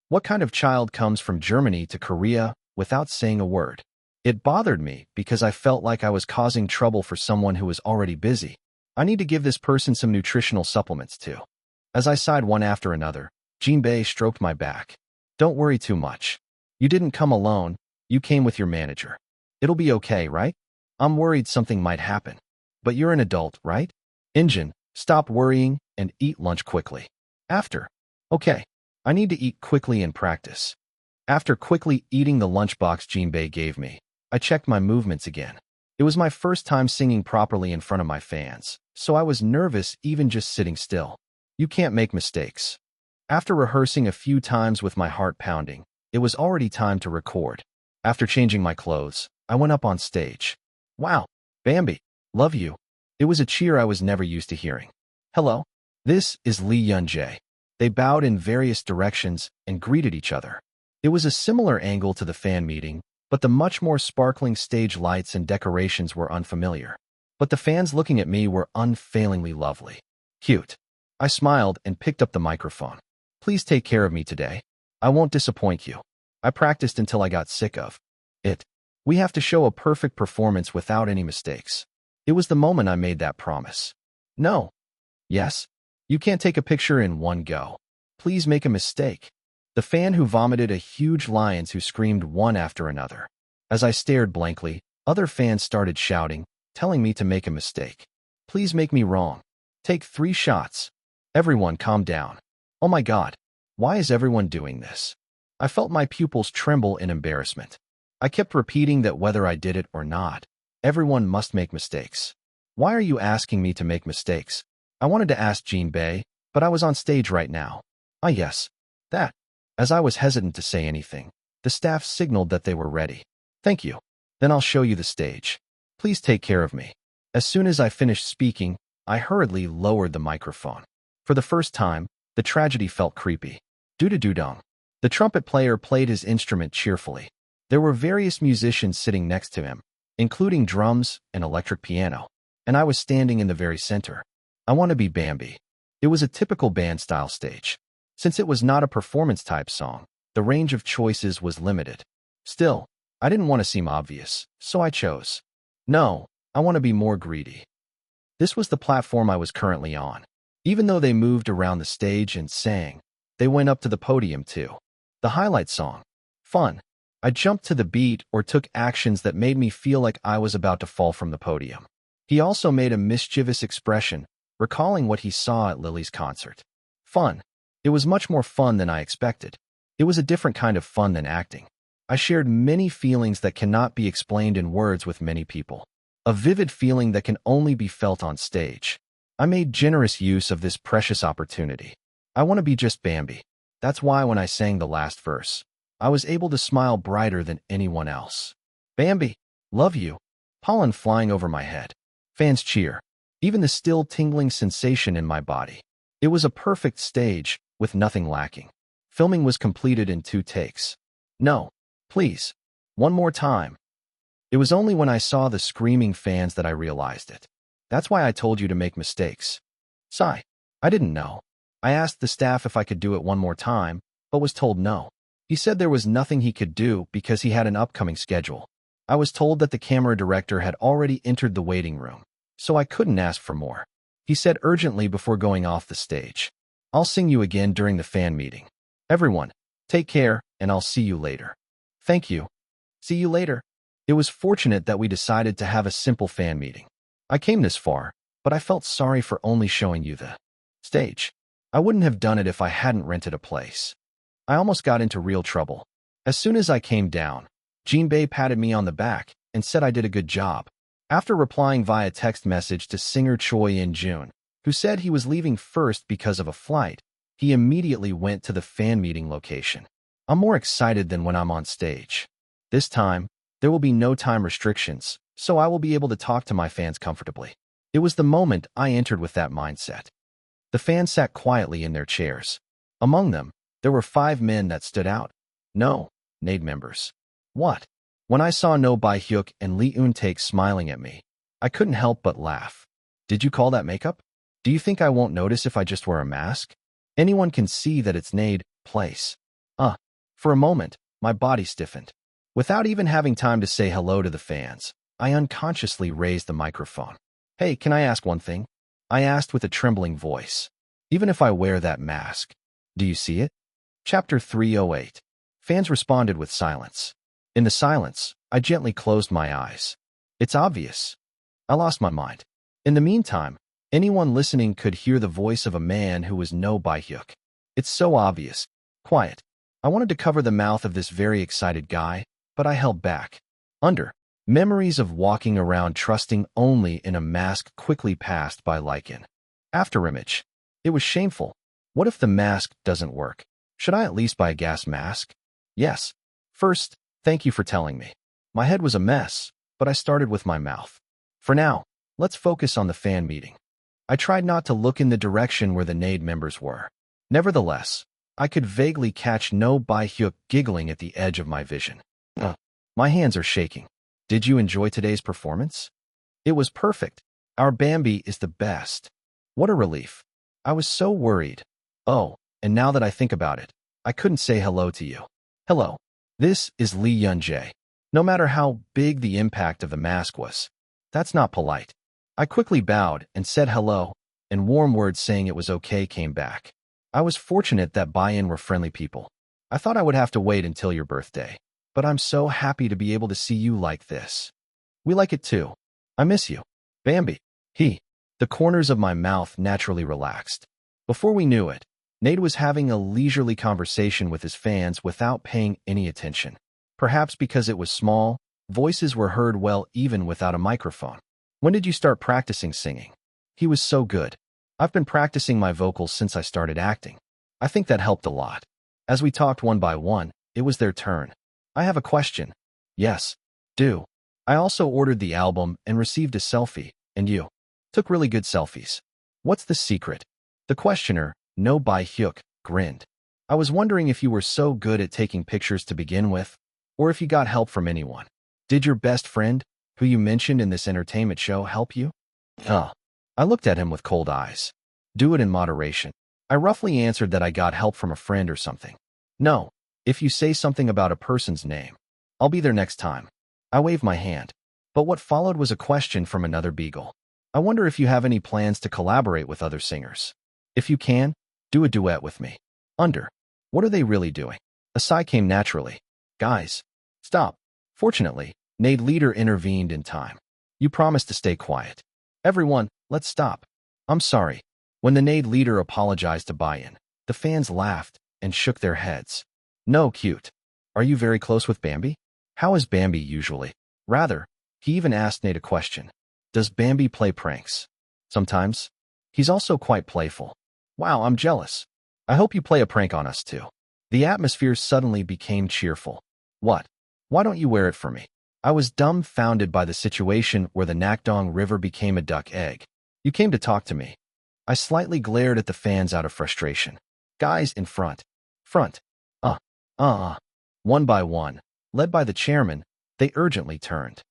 What kind of child comes from Germany to Korea without saying a word? It bothered me because I felt like I was causing trouble for someone who was already busy. I need to give this person some nutritional supplements too. As I sighed one after another, Jinbei stroked my back. Don't worry too much. You didn't come alone, you came with your manager. It'll be okay, right? I'm worried something might happen. But you're an adult, right? Injin, stop worrying and eat lunch quickly. After. Okay. I need to eat quickly and practice. After quickly eating the lunchbox Jinbei gave me, I checked my movements again. It was my first time singing properly in front of my fans, so I was nervous even just sitting still. You can't make mistakes. After rehearsing a few times with my heart pounding, it was already time to record. After changing my clothes, I went up on stage. Wow, Bambi, love you. It was a cheer I was never used to hearing. Hello, this is Lee Yun-jae. They bowed in various directions and greeted each other. It was a similar angle to the fan meeting, but the much more sparkling stage lights and decorations were unfamiliar. But the fans looking at me were unfailingly lovely. Cute. I smiled and picked up the microphone. Please take care of me today. I won't disappoint you. I practiced until I got sick of it. We have to show a perfect performance without any mistakes. It was the moment I made that promise. No. Yes. You can't take a picture in one go. Please make a mistake. The fan who vomited a huge lions who screamed one after another. As I stared blankly, other fans started shouting, telling me to make a mistake. Please make me wrong. Take 3 shots. Everyone calm down. Oh my God. Why is everyone doing this? I felt my pupils tremble in embarrassment. I kept repeating that whether I did it or not, everyone must make mistakes. Why are you asking me to make mistakes? I wanted to ask Jinbei, but I was on stage right now. Ah yes. That. As I was hesitant to say anything, the staff signaled that they were ready. Thank you. Then I'll show you the stage. Please take care of me. As soon as I finished speaking, I hurriedly lowered the microphone. For the first time, the tragedy felt creepy. Doo-doo-doo-dong. The trumpet player played his instrument cheerfully. There were various musicians sitting next to him, including drums and electric piano, and I was standing in the very center. I want to be Bambi. It was a typical band-style stage. Since it was not a performance-type song, the range of choices was limited. Still, I didn't want to seem obvious, so I chose. No, I want to be more greedy. This was the platform I was currently on. Even though they moved around the stage and sang, they went up to the podium too. The highlight song. Fun. I jumped to the beat or took actions that made me feel like I was about to fall from the podium. He also made a mischievous expression, recalling what he saw at Lily's concert. Fun. It was much more fun than I expected. It was a different kind of fun than acting. I shared many feelings that cannot be explained in words with many people. A vivid feeling that can only be felt on stage. I made generous use of this precious opportunity. I want to be just Bambi. That's why when I sang the last verse, I was able to smile brighter than anyone else. Bambi, love you. Pollen flying over my head. Fans cheer. Even the still tingling sensation in my body. It was a perfect stage, with nothing lacking. Filming was completed in 2 takes. No, please. One more time. It was only when I saw the screaming fans that I realized it. That's why I told you to make mistakes. Sigh. I didn't know. I asked the staff if I could do it one more time, but was told no. He said there was nothing he could do because he had an upcoming schedule. I was told that the camera director had already entered the waiting room, so I couldn't ask for more. He said urgently before going off the stage, "I'll sing you again during the fan meeting. Everyone, take care, and I'll see you later." Thank you. See you later. It was fortunate that we decided to have a simple fan meeting. I came this far, but I felt sorry for only showing you the stage. I wouldn't have done it if I hadn't rented a place. I almost got into real trouble. As soon as I came down, Jinbei patted me on the back and said I did a good job. After replying via text message to singer Choi In-jun, who said he was leaving first because of a flight, he immediately went to the fan meeting location. I'm more excited than when I'm on stage. This time, there will be no time restrictions, so I will be able to talk to my fans comfortably. It was the moment I entered with that mindset. The fans sat quietly in their chairs. Among them, there were 5 men that stood out. No, NAID members. What? When I saw No Bae-hyuk and Lee Eun-taek smiling at me, I couldn't help but laugh. Did you call that makeup? Do you think I won't notice if I just wear a mask? Anyone can see that it's NAID place. For a moment, my body stiffened. Without even having time to say hello to the fans, I unconsciously raised the microphone. "Hey, can I ask one thing?" I asked with a trembling voice. "Even if I wear that mask, do you see it?" Chapter 308. Fans responded with silence. In the silence, I gently closed my eyes. It's obvious. I lost my mind. In the meantime, anyone listening could hear the voice of a man who was No Bae-hyuk. It's so obvious. Quiet. I wanted to cover the mouth of this very excited guy, but I held back. Memories of walking around trusting only in a mask quickly passed by Lycan. Afterimage. It was shameful. What if the mask doesn't work? Should I at least buy a gas mask? Yes. First, thank you for telling me. My head was a mess, but I started with my mouth. For now, let's focus on the fan meeting. I tried not to look in the direction where the NAID members were. Nevertheless, I could vaguely catch No Bae-hyuk giggling at the edge of my vision. My hands are shaking. Did you enjoy today's performance? It was perfect. Our Bambi is the best. What a relief. I was so worried. Oh, and now that I think about it, I couldn't say hello to you. Hello. This is Lee Eun-jae. No matter how big the impact of the mask was, that's not polite. I quickly bowed and said hello, and warm words saying it was okay came back. I was fortunate that buy-in were friendly people. I thought I would have to wait until your birthday, but I'm so happy to be able to see you like this. We like it too. I miss you. Bambi. The corners of my mouth naturally relaxed. Before we knew it, Nate was having a leisurely conversation with his fans without paying any attention. Perhaps because it was small, voices were heard well even without a microphone. When did you start practicing singing? He was so good. I've been practicing my vocals since I started acting. I think that helped a lot. As we talked one by one, it was their turn. I have a question. Yes. Do. I also ordered the album and received a selfie, and you took really good selfies. What's the secret? The questioner, No Bae-hyuk, grinned. I was wondering if you were so good at taking pictures to begin with, or if you got help from anyone. Did your best friend, who you mentioned in this entertainment show, help you? I looked at him with cold eyes. Do it in moderation. I roughly answered that I got help from a friend or something. No, if you say something about a person's name, I'll be there next time. I waved my hand. But what followed was a question from another beagle. I wonder if you have any plans to collaborate with other singers. If you can, do a duet with me. What are they really doing? A sigh came naturally. Guys, stop. Fortunately, NAID leader intervened in time. You promised to stay quiet. Everyone, let's stop. I'm sorry. When the NAID leader apologized to buy-in, the fans laughed and shook their heads. No, cute. Are you very close with Bambi? How is Bambi usually? Rather, he even asked NAID a question. Does Bambi play pranks? Sometimes. He's also quite playful. Wow, I'm jealous. I hope you play a prank on us too. The atmosphere suddenly became cheerful. What? Why don't you wear it for me? I was dumbfounded by the situation where the Nakdong River became a duck egg. You came to talk to me. I slightly glared at the fans out of frustration. Guys in front. One by one, led by the chairman, they urgently turned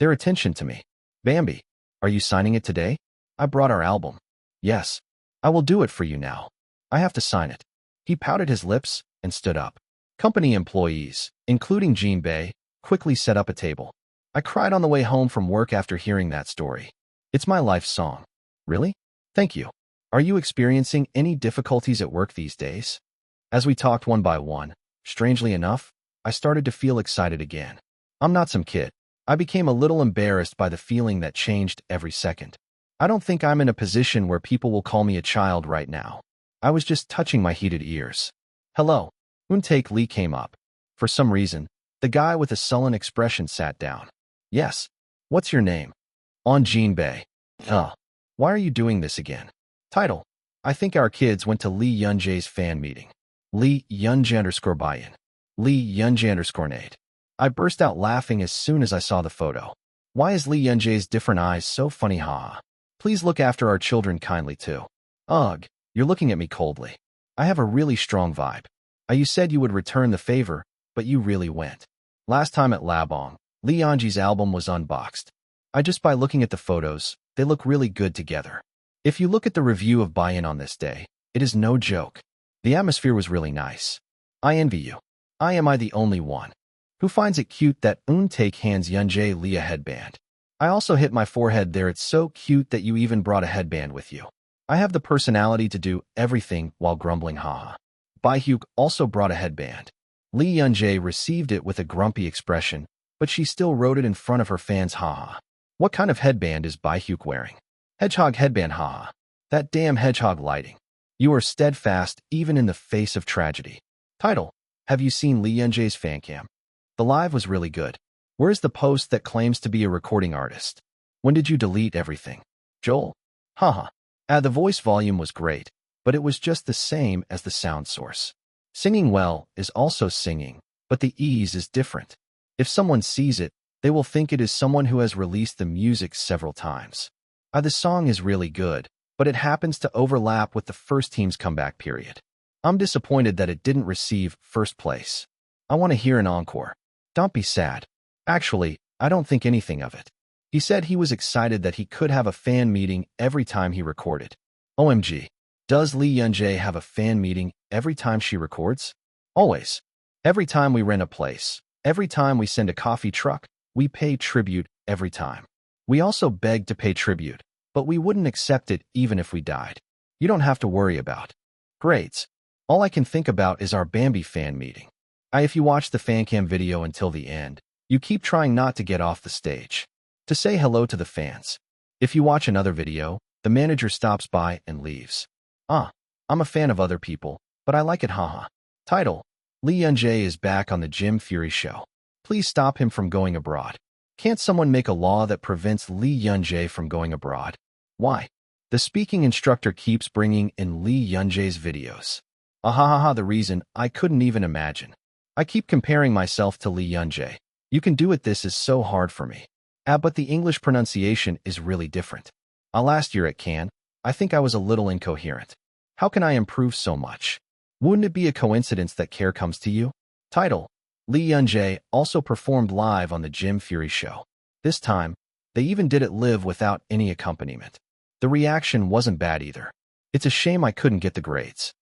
their attention to me. Bambi, are you signing it today? I brought our album. Yes. I will do it for you now. I have to sign it. He pouted his lips and stood up. Company employees, including Jinbei, quickly set up a table. I cried on the way home from work after hearing that story. It's my life song. Really? Thank you. Are you experiencing any difficulties at work these days? As we talked one by one, strangely enough, I started to feel excited again. I'm not some kid. I became a little embarrassed by the feeling that changed every second. I don't think I'm in a position where people will call me a child right now. I was just touching my heated ears. Hello. Untake Lee came up. For some reason, the guy with a sullen expression sat down. Yes. What's your name? On Jinbei. Why are you doing this again? Title. I think our kids went to Lee Yunjae's fan meeting. Lee Yunjae_Bayan. Lee Yunjae_Nate. I burst out laughing as soon as I saw the photo. Why is Lee Yunjae's different eyes so funny, haha? Please look after our children kindly too. Ugh, you're looking at me coldly. I have a really strong vibe. You said you would return the favor, but you really went. Last time at Labong, Lee Yunjae's album was unboxed. Just by looking at the photos, they look really good together. If you look at the review of Bayan on this day, it is no joke. The atmosphere was really nice. I envy you. Am I the only one who finds it cute that Untake hands Yunjae Lee a headband? I also hit my forehead there. It's so cute that you even brought a headband with you. I have the personality to do everything while grumbling, haha. Baihyuk also brought a headband. Lee Yunjae received it with a grumpy expression, but she still rode it in front of her fans, haha. What kind of headband is Baihyuk wearing? Hedgehog headband, haha. That damn hedgehog lighting. You are steadfast even in the face of tragedy. Title. Have you seen Lee Yunjae's fan cam? The live was really good. Where's the post that claims to be a recording artist? When did you delete everything? Joel. Haha. The voice volume was great, but it was just the same as the sound source. Singing well is also singing, but the ease is different. If someone sees it, they will think it is someone who has released the music several times. The song is really good, but it happens to overlap with the first team's comeback period. I'm disappointed that it didn't receive first place. I want to hear an encore. Don't be sad. Actually, I don't think anything of it. He said he was excited that he could have a fan meeting every time he recorded. OMG. Does Lee Yunjae have a fan meeting every time she records? Always. Every time we rent a place, every time we send a coffee truck, we pay tribute every time. We also begged to pay tribute, but we wouldn't accept it even if we died. You don't have to worry about grades. All I can think about is our Bambi fan meeting. If you watch the fancam video until the end, you keep trying not to get off the stage to say hello to the fans. If you watch another video, the manager stops by and leaves. I'm a fan of other people, but I like it, haha. Title. Lee Yunjae is back on the Jim Fury show. Please stop him from going abroad. Can't someone make a law that prevents Lee Yunjae from going abroad? Why? The speaking instructor keeps bringing in Lee Yunjae's videos. The reason I couldn't even imagine. I keep comparing myself to Lee Yunjae. You can do it, this is so hard for me. But the English pronunciation is really different. Last year at Cannes, I think I was a little incoherent. How can I improve so much? Wouldn't it be a coincidence that care comes to you? Title. Lee Yunjae also performed live on the Jim Fury show. This time, they even did it live without any accompaniment. The reaction wasn't bad either. It's a shame I couldn't get the grades.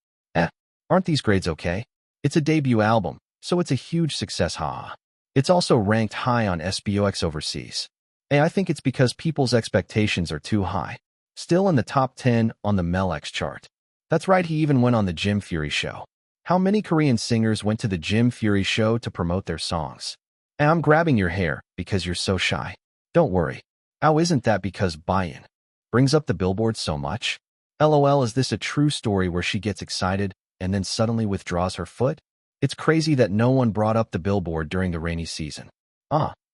Aren't these grades okay? It's a debut album, so it's a huge success, haha. It's also ranked high on SBOX overseas. I think it's because people's expectations are too high. Still in the top 10 on the Melex chart. That's right, he even went on the Jim Fury show. How many Korean singers went to the Jim Fury show to promote their songs? I'm grabbing your hair because you're so shy. Don't worry. Isn't that because Bayan brings up the billboard so much? LOL, is this a true story where she gets excited and then suddenly withdraws her foot? It's crazy that no one brought up the billboard during the rainy season.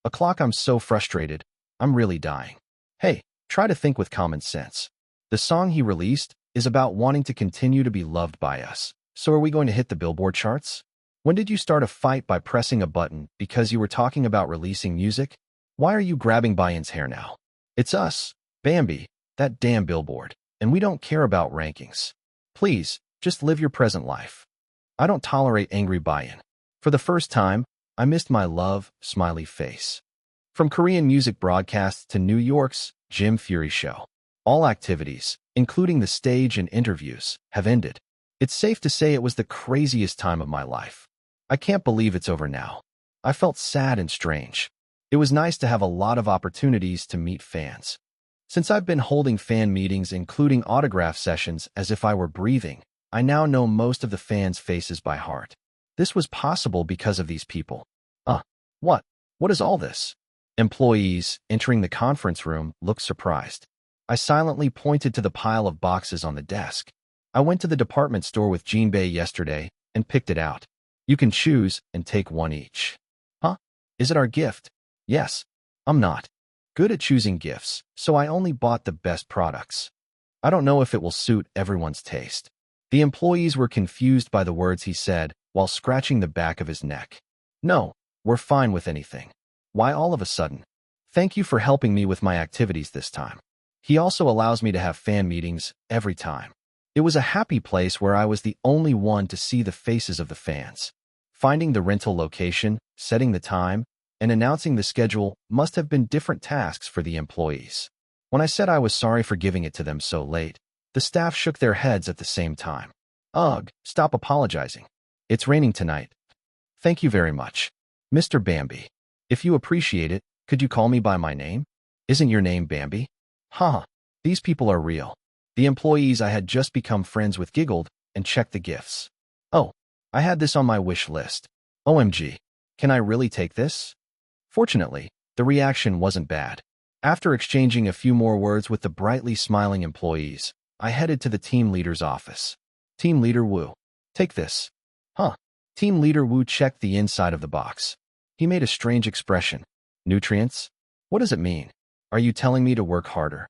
O'clock, I'm so frustrated. I'm really dying. Hey, try to think with common sense. The song he released is about wanting to continue to be loved by us. So are we going to hit the billboard charts? When did you start a fight by pressing a button because you were talking about releasing music? Why are you grabbing Bayan's hair now? It's us, Bambi, that damn billboard, and we don't care about rankings. Please, just live your present life. I don't tolerate angry Bayan. For the first time, I missed my love, smiley face. From Korean music broadcasts to New York's Jim Fury show, all activities, including the stage and interviews, have ended. It's safe to say it was the craziest time of my life. I can't believe it's over now. I felt sad and strange. It was nice to have a lot of opportunities to meet fans. Since I've been holding fan meetings, including autograph sessions, as if I were breathing, I now know most of the fans' faces by heart. This was possible because of these people. What? What is all this? Employees, entering the conference room, looked surprised. I silently pointed to the pile of boxes on the desk. I went to the department store with Jinbei yesterday and picked it out. You can choose and take one each. Huh? Is it our gift? Yes. I'm not good at choosing gifts, so I only bought the best products. I don't know if it will suit everyone's taste. The employees were confused by the words he said while scratching the back of his neck. No, we're fine with anything. Why all of a sudden? Thank you for helping me with my activities this time. He also allows me to have fan meetings every time. It was a happy place where I was the only one to see the faces of the fans. Finding the rental location, setting the time, and announcing the schedule must have been different tasks for the employees. When I said I was sorry for giving it to them so late, the staff shook their heads at the same time. Ugh, stop apologizing. It's raining tonight. Thank you very much. Mr. Bambi. If you appreciate it, could you call me by my name? Isn't your name Bambi? Haha, these people are real. The employees I had just become friends with giggled and checked the gifts. Oh, I had this on my wish list. OMG, can I really take this? Fortunately, the reaction wasn't bad. After exchanging a few more words with the brightly smiling employees, I headed to the team leader's office. Team Leader Wu. Take this. Huh. Team Leader Wu checked the inside of the box. He made a strange expression. Nutrients? What does it mean? Are you telling me to work harder?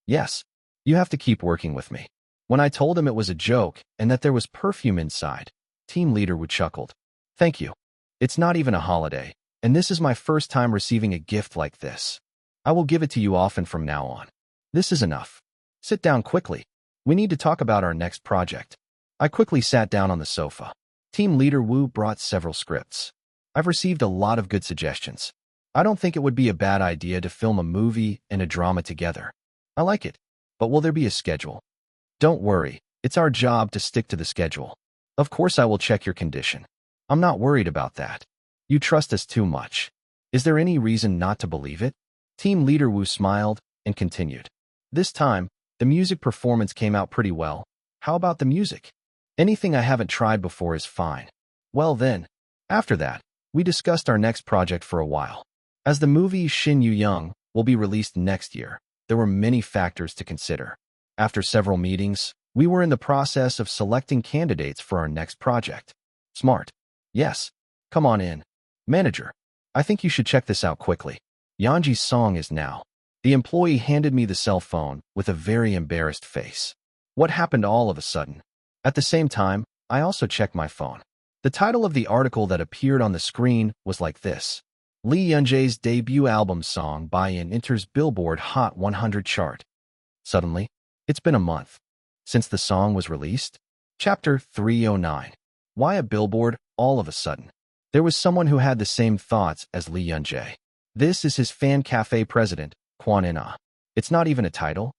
Yes. You have to keep working with me. When I told him it was a joke and that there was perfume inside, Team Leader Wu chuckled. Thank you. It's not even a holiday, and this is my first time receiving a gift like this. I will give it to you often from now on. This is enough. Sit down quickly. We need to talk about our next project. I quickly sat down on the sofa. Team Leader Wu brought several scripts. I've received a lot of good suggestions. I don't think it would be a bad idea to film a movie and a drama together. I like it, but will there be a schedule? Don't worry, it's our job to stick to the schedule. Of course I will check your condition. I'm not worried about that. You trust us too much. Is there any reason not to believe it? Team Leader Wu smiled and continued. This time, the music performance came out pretty well. How about the music? Anything I haven't tried before is fine. Well then, after that, we discussed our next project for a while. As the movie Shin Yu Young will be released next year, there were many factors to consider. After several meetings, we were in the process of selecting candidates for our next project. Smart. Yes. Come on in. Manager, I think you should check this out quickly. Yanji's song is now. The employee handed me the cell phone with a very embarrassed face. What happened all of a sudden? At the same time, I also checked my phone. The title of the article that appeared on the screen was like this. Lee Yunjae's debut album song Buy-In enters Billboard Hot 100 chart. Suddenly, it's been a month since the song was released. Chapter 309. Why a billboard all of a sudden? There was someone who had the same thoughts as Lee Yunjae. This is his fan cafe president, Kwon In-ah. It's not even a title.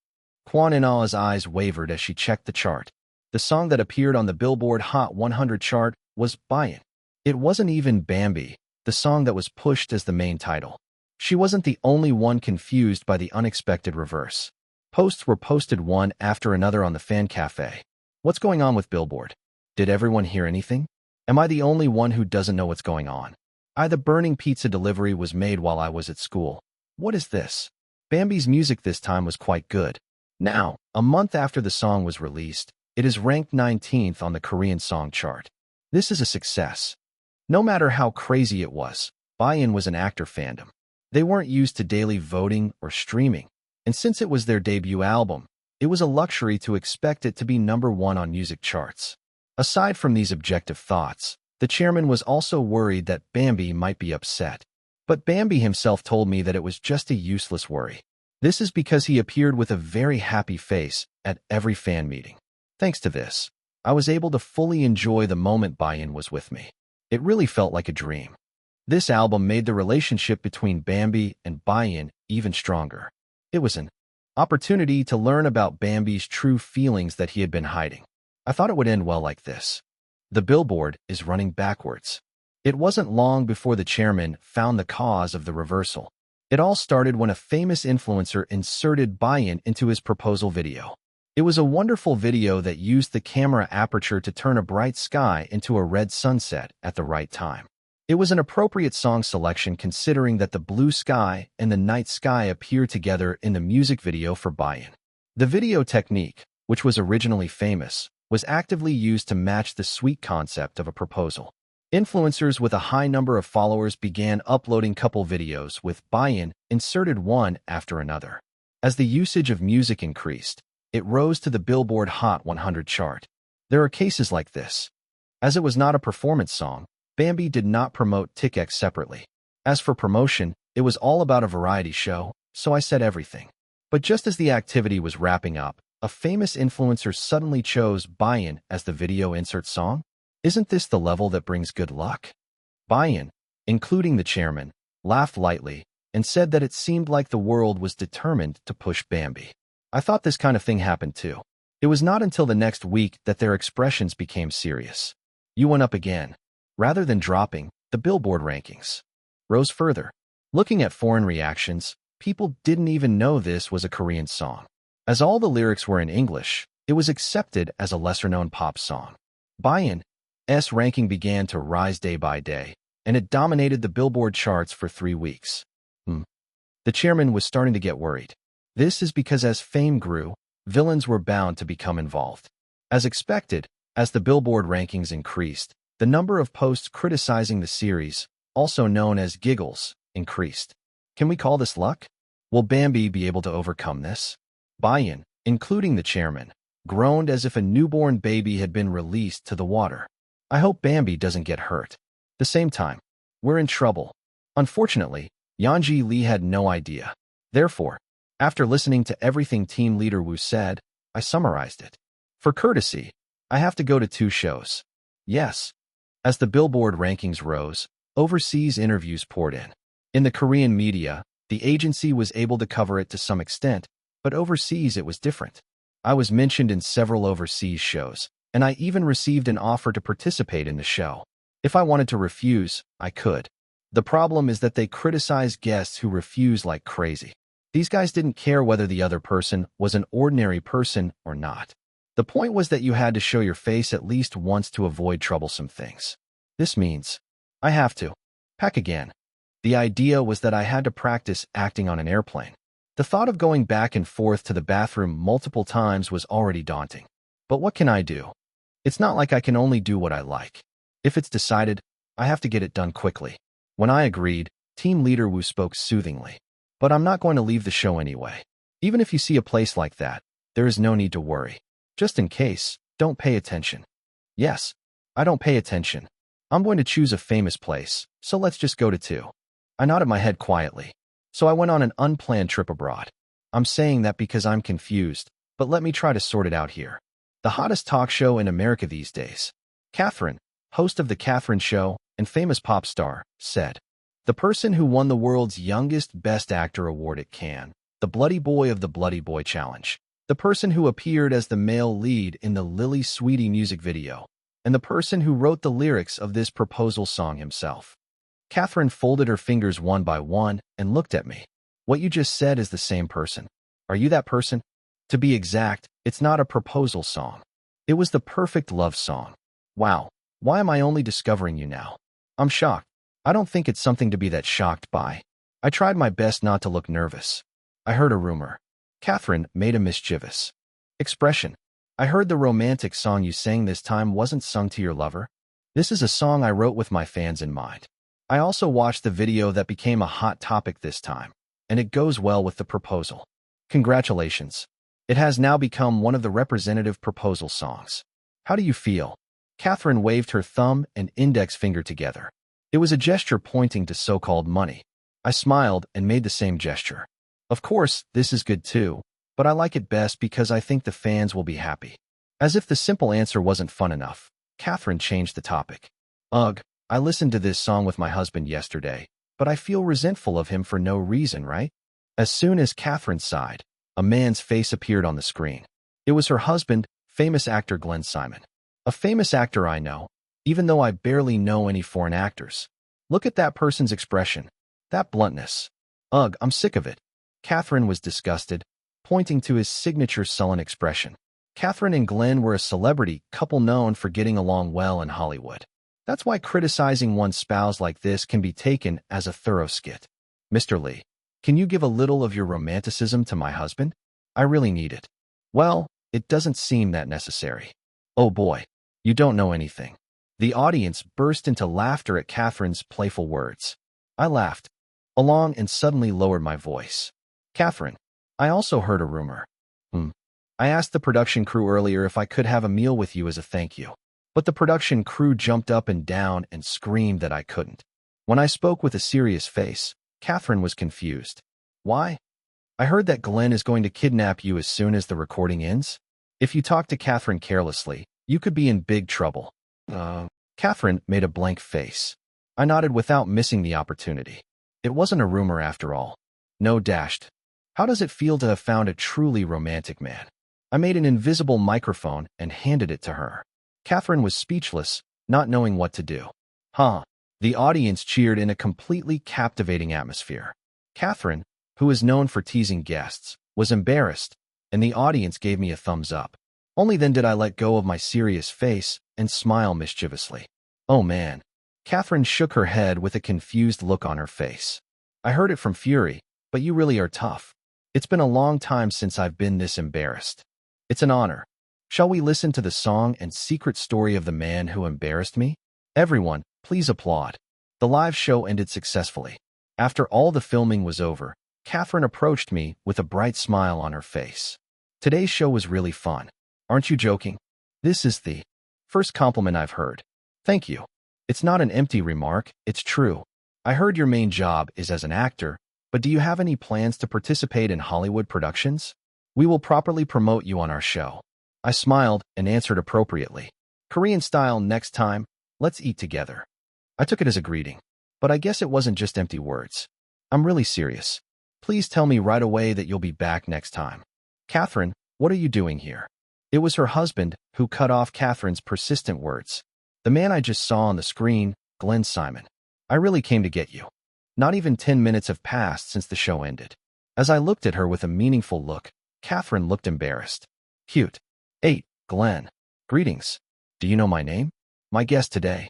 Kwon In-ah's eyes wavered as she checked the chart. The song that appeared on the Billboard Hot 100 chart was Buy-In. It wasn't even Bambi, the song that was pushed as the main title. She wasn't the only one confused by the unexpected reverse. Posts were posted one after another on the fan cafe. What's going on with Billboard? Did everyone hear anything? Am I the only one who doesn't know what's going on? The burning pizza delivery was made while I was at school. What is this? Bambi's music this time was quite good. Now, a month after the song was released, it is ranked 19th on the Korean song chart. This is a success. No matter how crazy it was, Buy-In was an actor fandom. They weren't used to daily voting or streaming, and since it was their debut album, it was a luxury to expect it to be #1 on music charts. Aside from these objective thoughts, the chairman was also worried that Bambi might be upset. But Bambi himself told me that it was just a useless worry. This is because he appeared with a very happy face at every fan meeting. Thanks to this, I was able to fully enjoy the moment Buy-In was with me. It really felt like a dream. This album made the relationship between Bambi and Buy-In even stronger. It was an opportunity to learn about Bambi's true feelings that he had been hiding. I thought it would end well like this. The billboard is running backwards. It wasn't long before the chairman found the cause of the reversal. It all started when a famous influencer inserted buy-in into his proposal video. It was a wonderful video that used the camera aperture to turn a bright sky into a red sunset at the right time. It was an appropriate song selection considering that the blue sky and the night sky appear together in the music video for buy-in. The video technique, which was originally famous, was actively used to match the sweet concept of a proposal. Influencers with a high number of followers began uploading couple videos with buy-in inserted one after another. As the usage of music increased, it rose to the Billboard Hot 100 chart. There are cases like this. As it was not a performance song, Bambi did not promote TikTok separately. As for promotion, it was all about a variety show, so I said everything. But just as the activity was wrapping up, a famous influencer suddenly chose buy-in as the video insert song. Isn't this the level that brings good luck? Buy-in, including the chairman, laughed lightly and said that it seemed like the world was determined to push Bambi. I thought this kind of thing happened too. It was not until the next week that their expressions became serious. You went up again. Rather than dropping, the Billboard rankings rose further. Looking at foreign reactions, people didn't even know this was a Korean song. As all the lyrics were in English, it was accepted as a lesser-known pop song. Buy-in's ranking began to rise day by day, and it dominated the Billboard charts for 3 weeks. The chairman was starting to get worried. This is because as fame grew, villains were bound to become involved. As expected, as the Billboard rankings increased, the number of posts criticizing the series, also known as giggles, increased. Can we call this luck? Will Bambi be able to overcome this? Buy-in, including the chairman, groaned as if a newborn baby had been released to the water. I hope Bambi doesn't get hurt. At the same time, we're in trouble. Unfortunately, Yanji Lee had no idea. Therefore, after listening to everything team leader Wu said, I summarized it. For courtesy, I have to go to 2 shows. Yes. As the Billboard rankings rose, overseas interviews poured in. In the Korean media, the agency was able to cover it to some extent, but overseas it was different. I was mentioned in several overseas shows, and I even received an offer to participate in the show. If I wanted to refuse, I could. The problem is that they criticize guests who refuse like crazy. These guys didn't care whether the other person was an ordinary person or not. The point was that you had to show your face at least once to avoid troublesome things. This means I have to pack again. The idea was that I had to practice acting on an airplane. The thought of going back and forth to the bathroom multiple times was already daunting. But what can I do? It's not like I can only do what I like. If it's decided, I have to get it done quickly. When I agreed, team leader Wu spoke soothingly. But I'm not going to leave the show anyway. Even if you see a place like that, there is no need to worry. Just in case, don't pay attention. Yes, I don't pay attention. I'm going to choose a famous place, so let's just go to 2. I nodded my head quietly. So I went on an unplanned trip abroad. I'm saying that because I'm confused, but let me try to sort it out here. The hottest talk show in America these days. Catherine, host of The Catherine Show and famous pop star, said, the person who won the world's youngest Best Actor award at Cannes, the Bloody Boy of the Bloody Boy Challenge, the person who appeared as the male lead in the Lily Sweetie music video, and the person who wrote the lyrics of this proposal song himself. Catherine folded her fingers one by one and looked at me. What you just said is the same person. Are you that person? To be exact, it's not a proposal song. It was the perfect love song. Wow, why am I only discovering you now? I'm shocked. I don't think it's something to be that shocked by. I tried my best not to look nervous. I heard a rumor. Catherine made a mischievous expression. I heard the romantic song you sang this time wasn't sung to your lover. This is a song I wrote with my fans in mind. I also watched the video that became a hot topic this time, and it goes well with the proposal. Congratulations. It has now become one of the representative proposal songs. How do you feel? Catherine waved her thumb and index finger together. It was a gesture pointing to so-called money. I smiled and made the same gesture. Of course, this is good too, but I like it best because I think the fans will be happy. As if the simple answer wasn't fun enough, Catherine changed the topic. Ugh, I listened to this song with my husband yesterday, but I feel resentful of him for no reason, right? As soon as Catherine sighed, a man's face appeared on the screen. It was her husband, Famous actor Glenn Simon. A famous actor I know, even though I barely know any foreign actors. Look at that person's expression. That bluntness. Ugh, I'm sick of it. Catherine was disgusted, pointing to his signature sullen expression. Catherine and Glenn were a celebrity couple known for getting along well in Hollywood. That's why criticizing one's spouse like this can be taken as a thorough skit. Mr. Lee, can you give a little of your romanticism to my husband? I really need it. Well, it doesn't seem that necessary. Oh boy, you don't know anything. The audience burst into laughter at Catherine's playful words. I laughed along and suddenly lowered my voice. Catherine, I also heard a rumor. I asked the production crew earlier if I could have a meal with you as a thank you. But the production crew jumped up and down and screamed that I couldn't. When I spoke with a serious face, Catherine was confused. Why? I heard that Glenn is going to kidnap you as soon as the recording ends. If you talk to Catherine carelessly, you could be in big trouble. Catherine made a blank face. I nodded without missing the opportunity. It wasn't a rumor after all. No dashed. How does it feel to have found a truly romantic man? I made an invisible microphone and handed it to her. Catherine was speechless, not knowing what to do. The audience cheered in a completely captivating atmosphere. Catherine, who is known for teasing guests, was embarrassed, and the audience gave me a thumbs up. Only then did I let go of my serious face and smile mischievously. Oh man. Catherine shook her head with a confused look on her face. I heard it from Fury, but you really are tough. It's been a long time since I've been this embarrassed. It's an honor. Shall we listen to the song and secret story of the man who embarrassed me? Everyone, please applaud. The live show ended successfully. After all the filming was over, Catherine approached me with a bright smile on her face. Today's show was really fun. Aren't you joking? This is the first compliment I've heard. Thank you. It's not an empty remark, it's true. I heard your main job is as an actor, but do you have any plans to participate in Hollywood productions? We will properly promote you on our show. I smiled and answered appropriately. Korean style next time, let's eat together. I took it as a greeting, but I guess it wasn't just empty words. I'm really serious. Please tell me right away that you'll be back next time. Catherine, what are you doing here? It was her husband who cut off Catherine's persistent words. The man I just saw on the screen, Glenn Simon. I really came to get you. Not even 10 minutes have passed since the show ended. As I looked at her with a meaningful look, Catherine looked embarrassed. Cute. 8. Glenn. Greetings. Do you know my name? My guest today.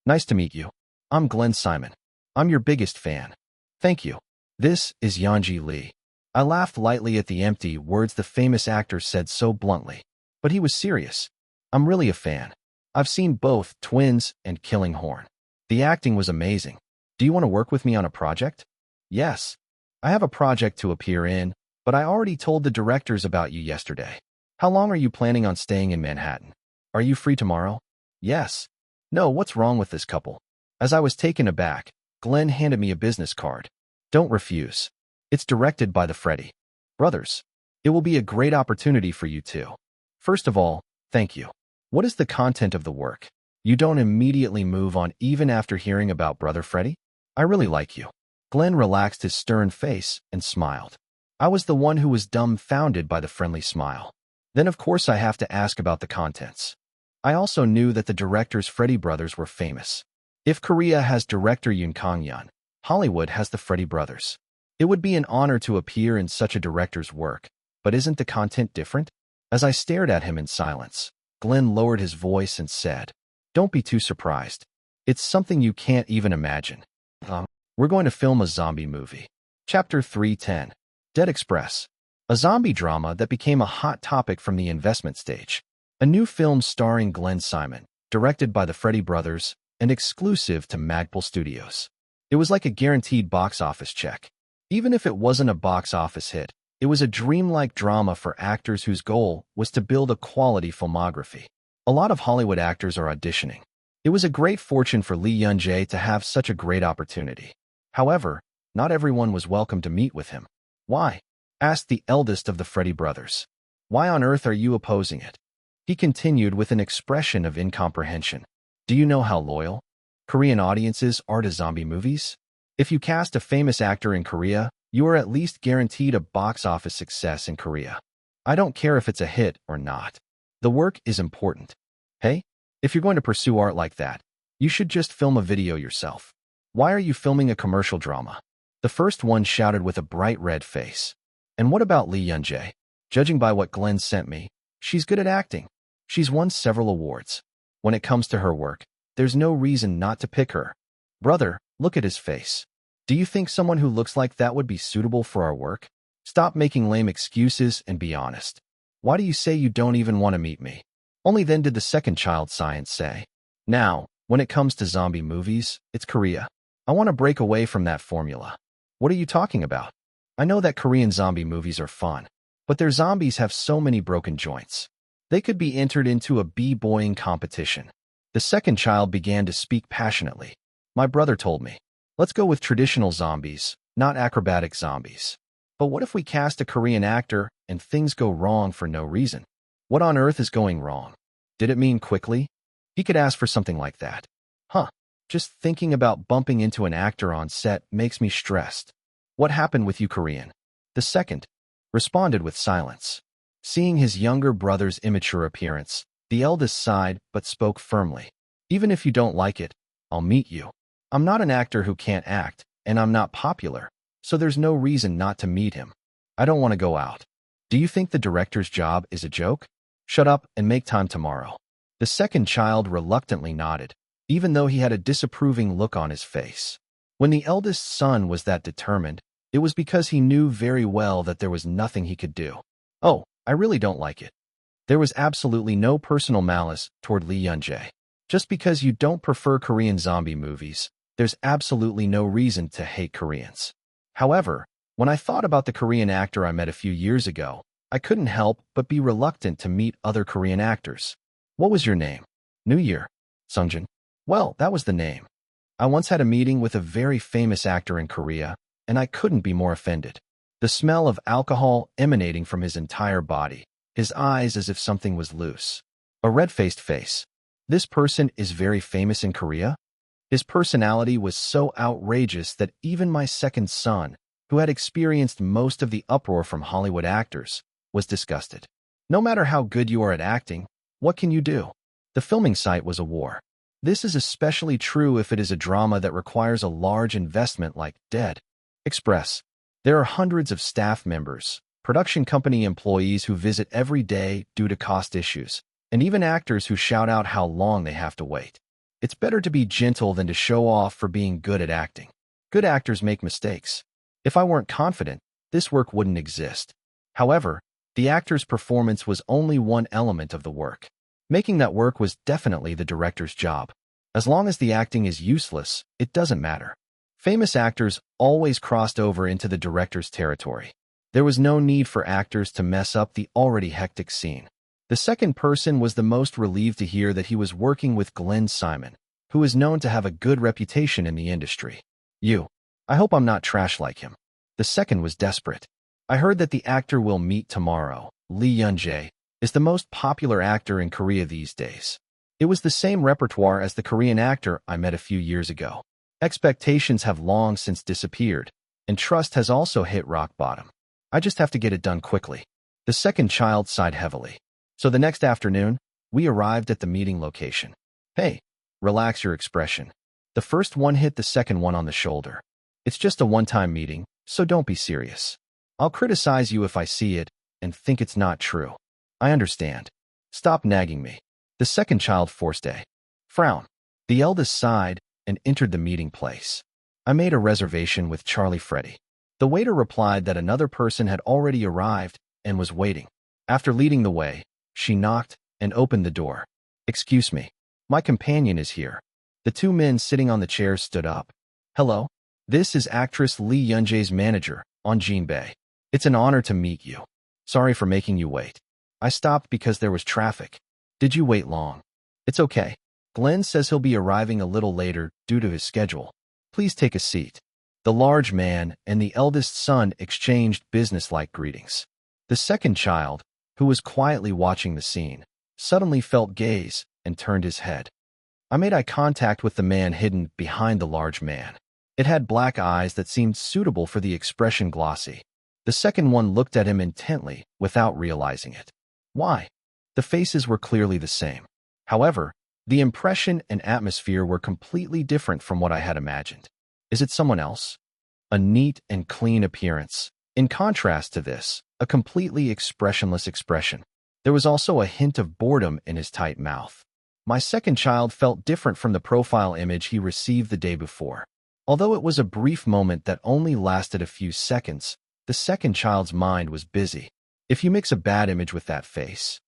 Nice to meet you. I'm Glenn Simon. I'm your biggest fan. Thank you. This is Yanji Lee. I laughed lightly at the empty words the famous actor said so bluntly. But he was serious. I'm really a fan. I've seen both Twins and Killing Horn. The acting was amazing. Do you want to work with me on a project? Yes. I have a project to appear in, but I already told the directors about you yesterday. How long are you planning on staying in Manhattan? Are you free tomorrow? Yes. No, what's wrong with this couple? As I was taken aback, Glenn handed me a business card. Don't refuse. It's directed by the Freddy brothers. It will be a great opportunity for you too. First of all, thank you. What is the content of the work? You don't immediately move on even after hearing about Brother Freddy? I really like you. Glenn relaxed his stern face and smiled. I was the one who was dumbfounded by the friendly smile. Then of course I have to ask about the contents. I also knew that the directors Freddy brothers were famous. If Korea has director Yoon Kang-yeon, Hollywood has the Freddy brothers. It would be an honor to appear in such a director's work, but isn't the content different? As I stared at him in silence, Glenn lowered his voice and said, Don't be too surprised. It's something you can't even imagine. We're going to film a zombie movie. Chapter 310. Dead Express. A zombie drama that became a hot topic from the investment stage. A new film starring Glenn Simon, directed by the Freddy brothers, and exclusive to Magpul Studios. It was like a guaranteed box office check. Even if it wasn't a box office hit, it was a dreamlike drama for actors whose goal was to build a quality filmography. A lot of Hollywood actors are auditioning. It was a great fortune for Lee Yoon-jae to have such a great opportunity. However, not everyone was welcome to meet with him. Why? Asked the eldest of the Freddy brothers. Why on earth are you opposing it? He continued with an expression of incomprehension. Do you know how loyal Korean audiences are to zombie movies? If you cast a famous actor in Korea, you are at least guaranteed a box office success in Korea. I don't care if it's a hit or not. The work is important. Hey, if you're going to pursue art like that, you should just film a video yourself. Why are you filming a commercial drama? The first one shouted with a bright red face. And what about Lee Yun-jae? Judging by what Glenn sent me, she's good at acting. She's won several awards. When it comes to her work, there's no reason not to pick her. Brother, look at his face. Do you think someone who looks like that would be suitable for our work? Stop making lame excuses and be honest. Why do you say you don't even want to meet me? Only then did the second child science say. Now, when it comes to zombie movies, it's Korea. I want to break away from that formula. What are you talking about? I know that Korean zombie movies are fun, but their zombies have so many broken joints. They could be entered into a b-boying competition. The second child began to speak passionately. My brother told me, let's go with traditional zombies, not acrobatic zombies. But what if we cast a Korean actor and things go wrong for no reason? What on earth is going wrong? Did it mean quickly? He could ask for something like that. Huh. Just thinking about bumping into an actor on set makes me stressed. What happened with you, Korean? The second responded with silence. Seeing his younger brother's immature appearance, the eldest sighed but spoke firmly. Even if you don't like it, I'll meet you. I'm not an actor who can't act, and I'm not popular, so there's no reason not to meet him. I don't want to go out. Do you think the director's job is a joke? Shut up and make time tomorrow. The second child reluctantly nodded, even though he had a disapproving look on his face. When the eldest son was that determined, it was because he knew very well that there was nothing he could do. Oh, I really don't like it. There was absolutely no personal malice toward Lee Yun-jae. Just because you don't prefer Korean zombie movies, there's absolutely no reason to hate Koreans. However, when I thought about the Korean actor I met a few years ago, I couldn't help but be reluctant to meet other Korean actors. What was your name? New Year. Sungjin. Well, that was the name. I once had a meeting with a very famous actor in Korea, and I couldn't be more offended. The smell of alcohol emanating from his entire body, his eyes as if something was loose. A red-faced face. This person is very famous in Korea? His personality was so outrageous that even my second son, who had experienced most of the uproar from Hollywood actors, was disgusted. No matter how good you are at acting, what can you do? The filming site was a war. This is especially true if it is a drama that requires a large investment like Dead Express. There are hundreds of staff members, production company employees who visit every day due to cost issues, and even actors who shout out how long they have to wait. It's better to be gentle than to show off for being good at acting. Good actors make mistakes. If I weren't confident, this work wouldn't exist. However, the actor's performance was only one element of the work. Making that work was definitely the director's job. As long as the acting is useless, it doesn't matter. Famous actors always crossed over into the director's territory. There was no need for actors to mess up the already hectic scene. The second person was the most relieved to hear that he was working with Glenn Simon, who is known to have a good reputation in the industry. I hope I'm not trash like him. The second was desperate. I heard that the actor we'll meet tomorrow, Lee Yun-jae, is the most popular actor in Korea these days. It was the same repertoire as the Korean actor I met a few years ago. Expectations have long since disappeared, and trust has also hit rock bottom. I just have to get it done quickly. The second child sighed heavily. So the next afternoon, we arrived at the meeting location. Hey, relax your expression. The first one hit the second one on the shoulder. It's just a one-time meeting, so don't be serious. I'll criticize you if I see it and think it's not true. I understand. Stop nagging me. The second child forced a frown. The eldest sighed and entered the meeting place. I made a reservation with Charlie Freddy. The waiter replied that another person had already arrived and was waiting. After leading the way, she knocked and opened the door. Excuse me. My companion is here. The two men sitting on the chairs stood up. Hello. This is actress Lee Yun-jae's manager, Jin Bae. It's an honor to meet you. Sorry for making you wait. I stopped because there was traffic. Did you wait long? It's okay. Glenn says he'll be arriving a little later due to his schedule. Please take a seat. The large man and the eldest son exchanged businesslike greetings. The second child, who was quietly watching the scene, suddenly felt gaze and turned his head. I made eye contact with the man hidden behind the large man. It had black eyes that seemed suitable for the expression glossy. The second one looked at him intently without realizing it. Why? The faces were clearly the same. However, the impression and atmosphere were completely different from what I had imagined. Is it someone else? A neat and clean appearance. In contrast to this, a completely expressionless expression. There was also a hint of boredom in his tight mouth. My second child felt different from the profile image he received the day before. Although it was a brief moment that only lasted a few seconds, the second child's mind was busy. If you mix a bad image with that face.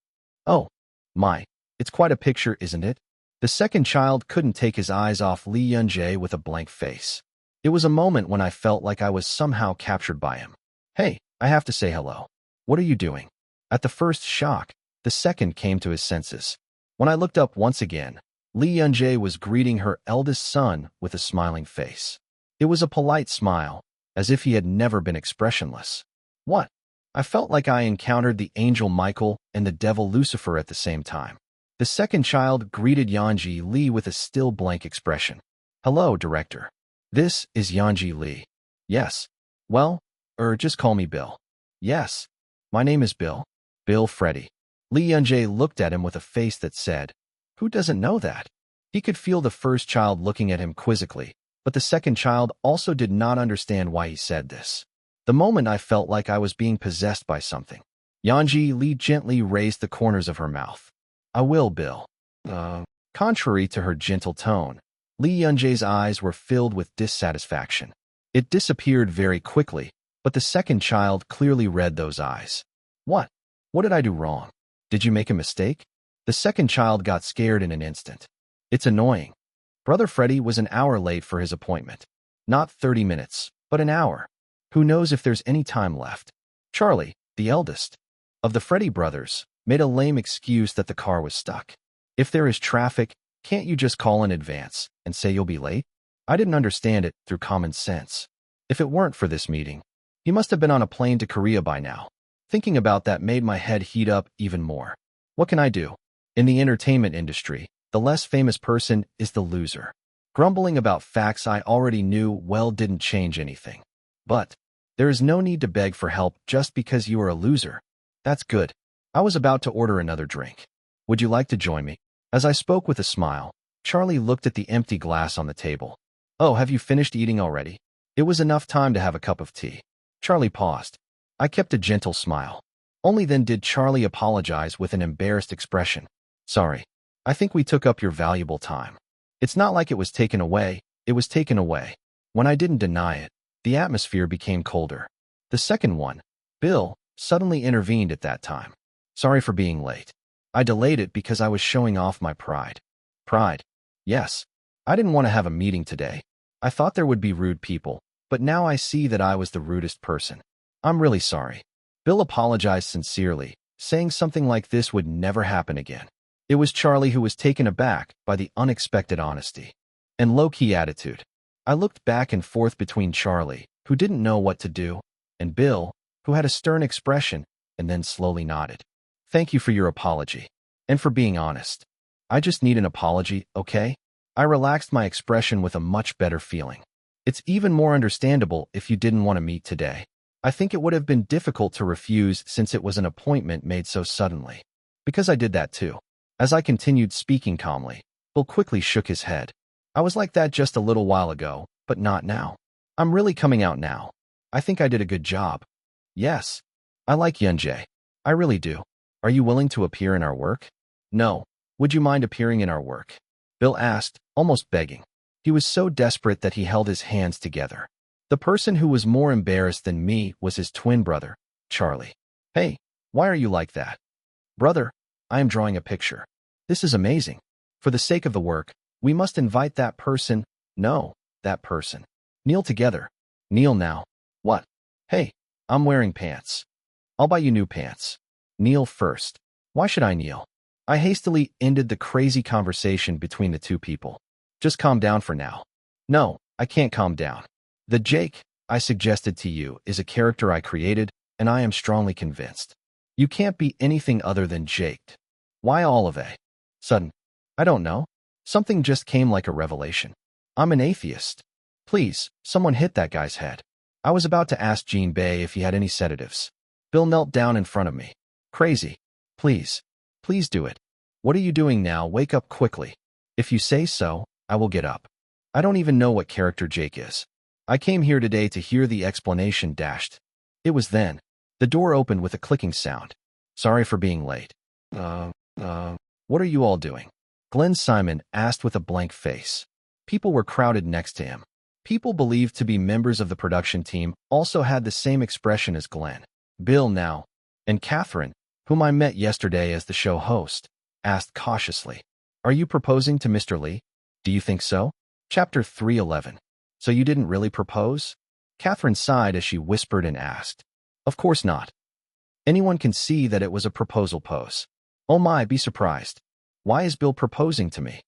Oh, my. It's quite a picture, isn't it? The second child couldn't take his eyes off Lee Yun-jae with a blank face. It was a moment when I felt like I was somehow captured by him. Hey, I have to say hello. What are you doing? At the first shock, the second came to his senses. When I looked up once again, Lee Yun-jae was greeting her eldest son with a smiling face. It was a polite smile, as if he had never been expressionless. What? I felt like I encountered the angel Michael and the devil Lucifer at the same time. The second child greeted Yanji Lee with a still blank expression. Hello, director. This is Yanji Lee. Yes. Well, just call me Bill. Yes. My name is Bill. Bill Freddy. Lee Yun-jae looked at him with a face that said, who doesn't know that? He could feel the first child looking at him quizzically, but the second child also did not understand why he said this. The moment I felt like I was being possessed by something. Yanji Lee gently raised the corners of her mouth. I will, Bill. Contrary to her gentle tone, Lee Yun-jae's eyes were filled with dissatisfaction. It disappeared very quickly, but the second child clearly read those eyes. What? What did I do wrong? Did you make a mistake? The second child got scared in an instant. It's annoying. Brother Freddy was an hour late for his appointment. Not 30 minutes, but an hour. Who knows if there's any time left? Charlie, the eldest of the Freddy brothers, made a lame excuse that the car was stuck. If there is traffic, can't you just call in advance and say you'll be late? I didn't understand it through common sense. If it weren't for this meeting, he must have been on a plane to Korea by now. Thinking about that made my head heat up even more. What can I do? In the entertainment industry, the less famous person is the loser. Grumbling about facts I already knew well didn't change anything. But there is no need to beg for help just because you are a loser. That's good. I was about to order another drink. Would you like to join me? As I spoke with a smile, Charlie looked at the empty glass on the table. Oh, have you finished eating already? It was enough time to have a cup of tea. Charlie paused. I kept a gentle smile. Only then did Charlie apologize with an embarrassed expression. Sorry. I think we took up your valuable time. It's not like it was taken away, it was taken away. When I didn't deny it, the atmosphere became colder. The second one, Bill, suddenly intervened at that time. Sorry for being late. I delayed it because I was showing off my pride. Pride? Yes. I didn't want to have a meeting today. I thought there would be rude people, but now I see that I was the rudest person. I'm really sorry. Bill apologized sincerely, saying something like this would never happen again. It was Charlie who was taken aback by the unexpected honesty and low-key attitude. I looked back and forth between Charlie, who didn't know what to do, and Bill, who had a stern expression, and then slowly nodded. Thank you for your apology. And for being honest. I just need an apology, okay? I relaxed my expression with a much better feeling. It's even more understandable if you didn't want to meet today. I think it would have been difficult to refuse since it was an appointment made so suddenly. Because I did that too. As I continued speaking calmly, Bill quickly shook his head. I was like that just a little while ago, but not now. I'm really coming out now. I think I did a good job. Yes. I like Yun-jae. I really do. Are you willing to appear in our work? No. Would you mind appearing in our work? Bill asked, almost begging. He was so desperate that he held his hands together. The person who was more embarrassed than me was his twin brother, Charlie. Hey, why are you like that? Brother, I am drawing a picture. This is amazing. For the sake of the work, we must invite that person. No, that person. Kneel together. Kneel now. What? Hey, I'm wearing pants. I'll buy you new pants. Kneel first. Why should I kneel? I hastily ended the crazy conversation between the two people. Just calm down for now. No, I can't calm down. The Jake I suggested to you is a character I created, and I am strongly convinced. You can't be anything other than Jake. Why all of a sudden? I don't know. Something just came like a revelation. I'm an atheist. Please, someone hit that guy's head. I was about to ask Jean Bay if he had any sedatives. Bill knelt down in front of me. Crazy. Please. Please do it. What are you doing now? Wake up quickly. If you say so, I will get up. I don't even know what character Jake is. I came here today to hear the explanation dashed. It was then. The door opened with a clicking sound. Sorry for being late. What are you all doing? Glenn Simon asked with a blank face. People were crowded next to him. People believed to be members of the production team also had the same expression as Glenn. Bill now, and Catherine, whom I met yesterday as the show host, asked cautiously, "Are you proposing to Mr. Lee? Do you think so?" Chapter 311. So you didn't really propose? Catherine sighed as she whispered and asked. Of course not. Anyone can see that it was a proposal pose. Oh my, be surprised. Why is Bill proposing to me?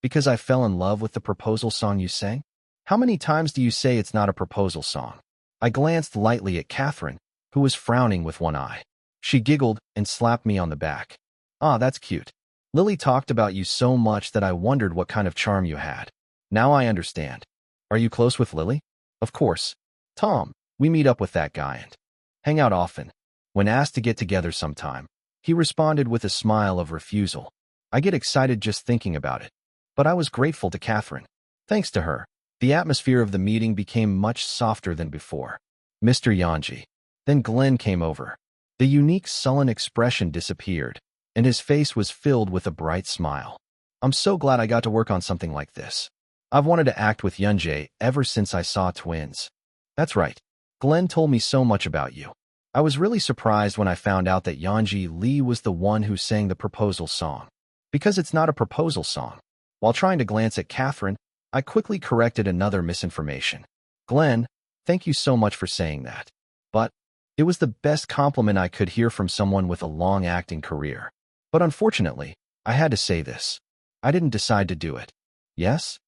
Because I fell in love with the proposal song you sang? How many times do you say it's not a proposal song? I glanced lightly at Catherine, who was frowning with one eye. She giggled and slapped me on the back. Ah, that's cute. Lily talked about you so much that I wondered what kind of charm you had. Now I understand. Are you close with Lily? Of course. Tom, we meet up with that guy and hang out often. When asked to get together sometime, he responded with a smile of refusal. I get excited just thinking about it. But I was grateful to Catherine. Thanks to her, the atmosphere of the meeting became much softer than before. Mr. Yanji. Then Glenn came over. The unique sullen expression disappeared, and his face was filled with a bright smile. I'm so glad I got to work on something like this. I've wanted to act with Yunjae ever since I saw Twins. That's right. Glenn told me so much about you. I was really surprised when I found out that Yanji Lee was the one who sang the proposal song. Because it's not a proposal song. While trying to glance at Catherine, I quickly corrected another misinformation. Glenn, thank you so much for saying that. But it was the best compliment I could hear from someone with a long acting career. But unfortunately, I had to say this. I didn't decide to do it. Yes?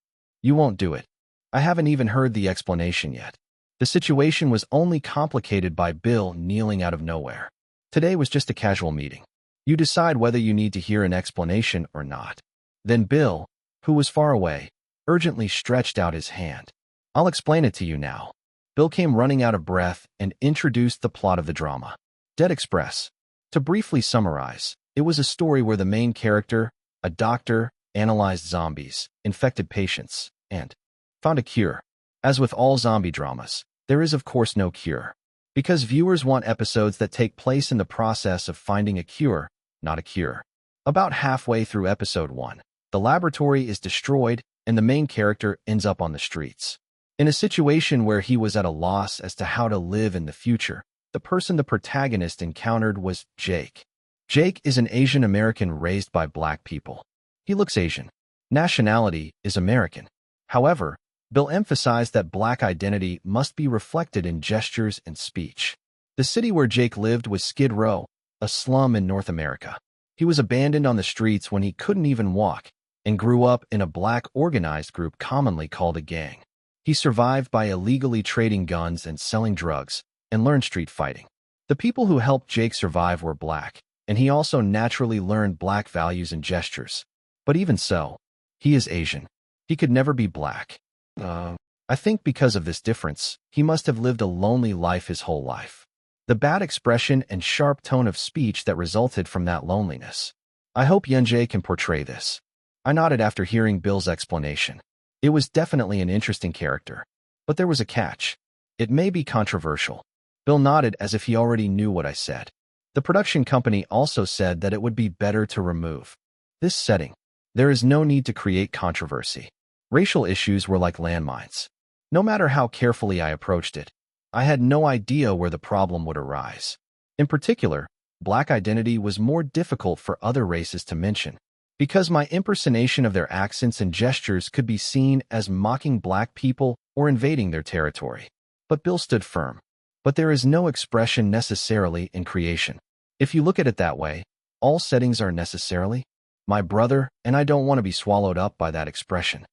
You won't do it. I haven't even heard the explanation yet. The situation was only complicated by Bill kneeling out of nowhere. Today was just a casual meeting. You decide whether you need to hear an explanation or not. Then Bill, who was far away, urgently stretched out his hand. I'll explain it to you now. Bill came running out of breath and introduced the plot of the drama. Dead Express. To briefly summarize, it was a story where the main character, a doctor, analyzed zombies, infected patients, and found a cure. As with all zombie dramas, there is of course no cure. Because viewers want episodes that take place in the process of finding a cure, not a cure. About halfway through episode 1, the laboratory is destroyed and the main character ends up on the streets. In a situation where he was at a loss as to how to live in the future, the person the protagonist encountered was Jake. Jake is an Asian American raised by black people. He looks Asian. Nationality is American. However, Bill emphasized that black identity must be reflected in gestures and speech. The city where Jake lived was Skid Row, a slum in North America. He was abandoned on the streets when he couldn't even walk, and grew up in a black organized group commonly called a gang. He survived by illegally trading guns and selling drugs, and learned street fighting. The people who helped Jake survive were black, and he also naturally learned black values and gestures. But even so, he is Asian. He could never be black. I think because of this difference, he must have lived a lonely life his whole life. The bad expression and sharp tone of speech that resulted from that loneliness. I hope Yunjae can portray this. I nodded after hearing Bill's explanation. It was definitely an interesting character. But there was a catch. It may be controversial. Bill nodded as if he already knew what I said. The production company also said that it would be better to remove this setting. There is no need to create controversy. Racial issues were like landmines. No matter how carefully I approached it, I had no idea where the problem would arise. In particular, black identity was more difficult for other races to mention, because my impersonation of their accents and gestures could be seen as mocking black people or invading their territory. But Bill stood firm. But there is no expression necessarily in creation. If you look at it that way, all settings are necessarily my brother, and I don't want to be swallowed up by that expression.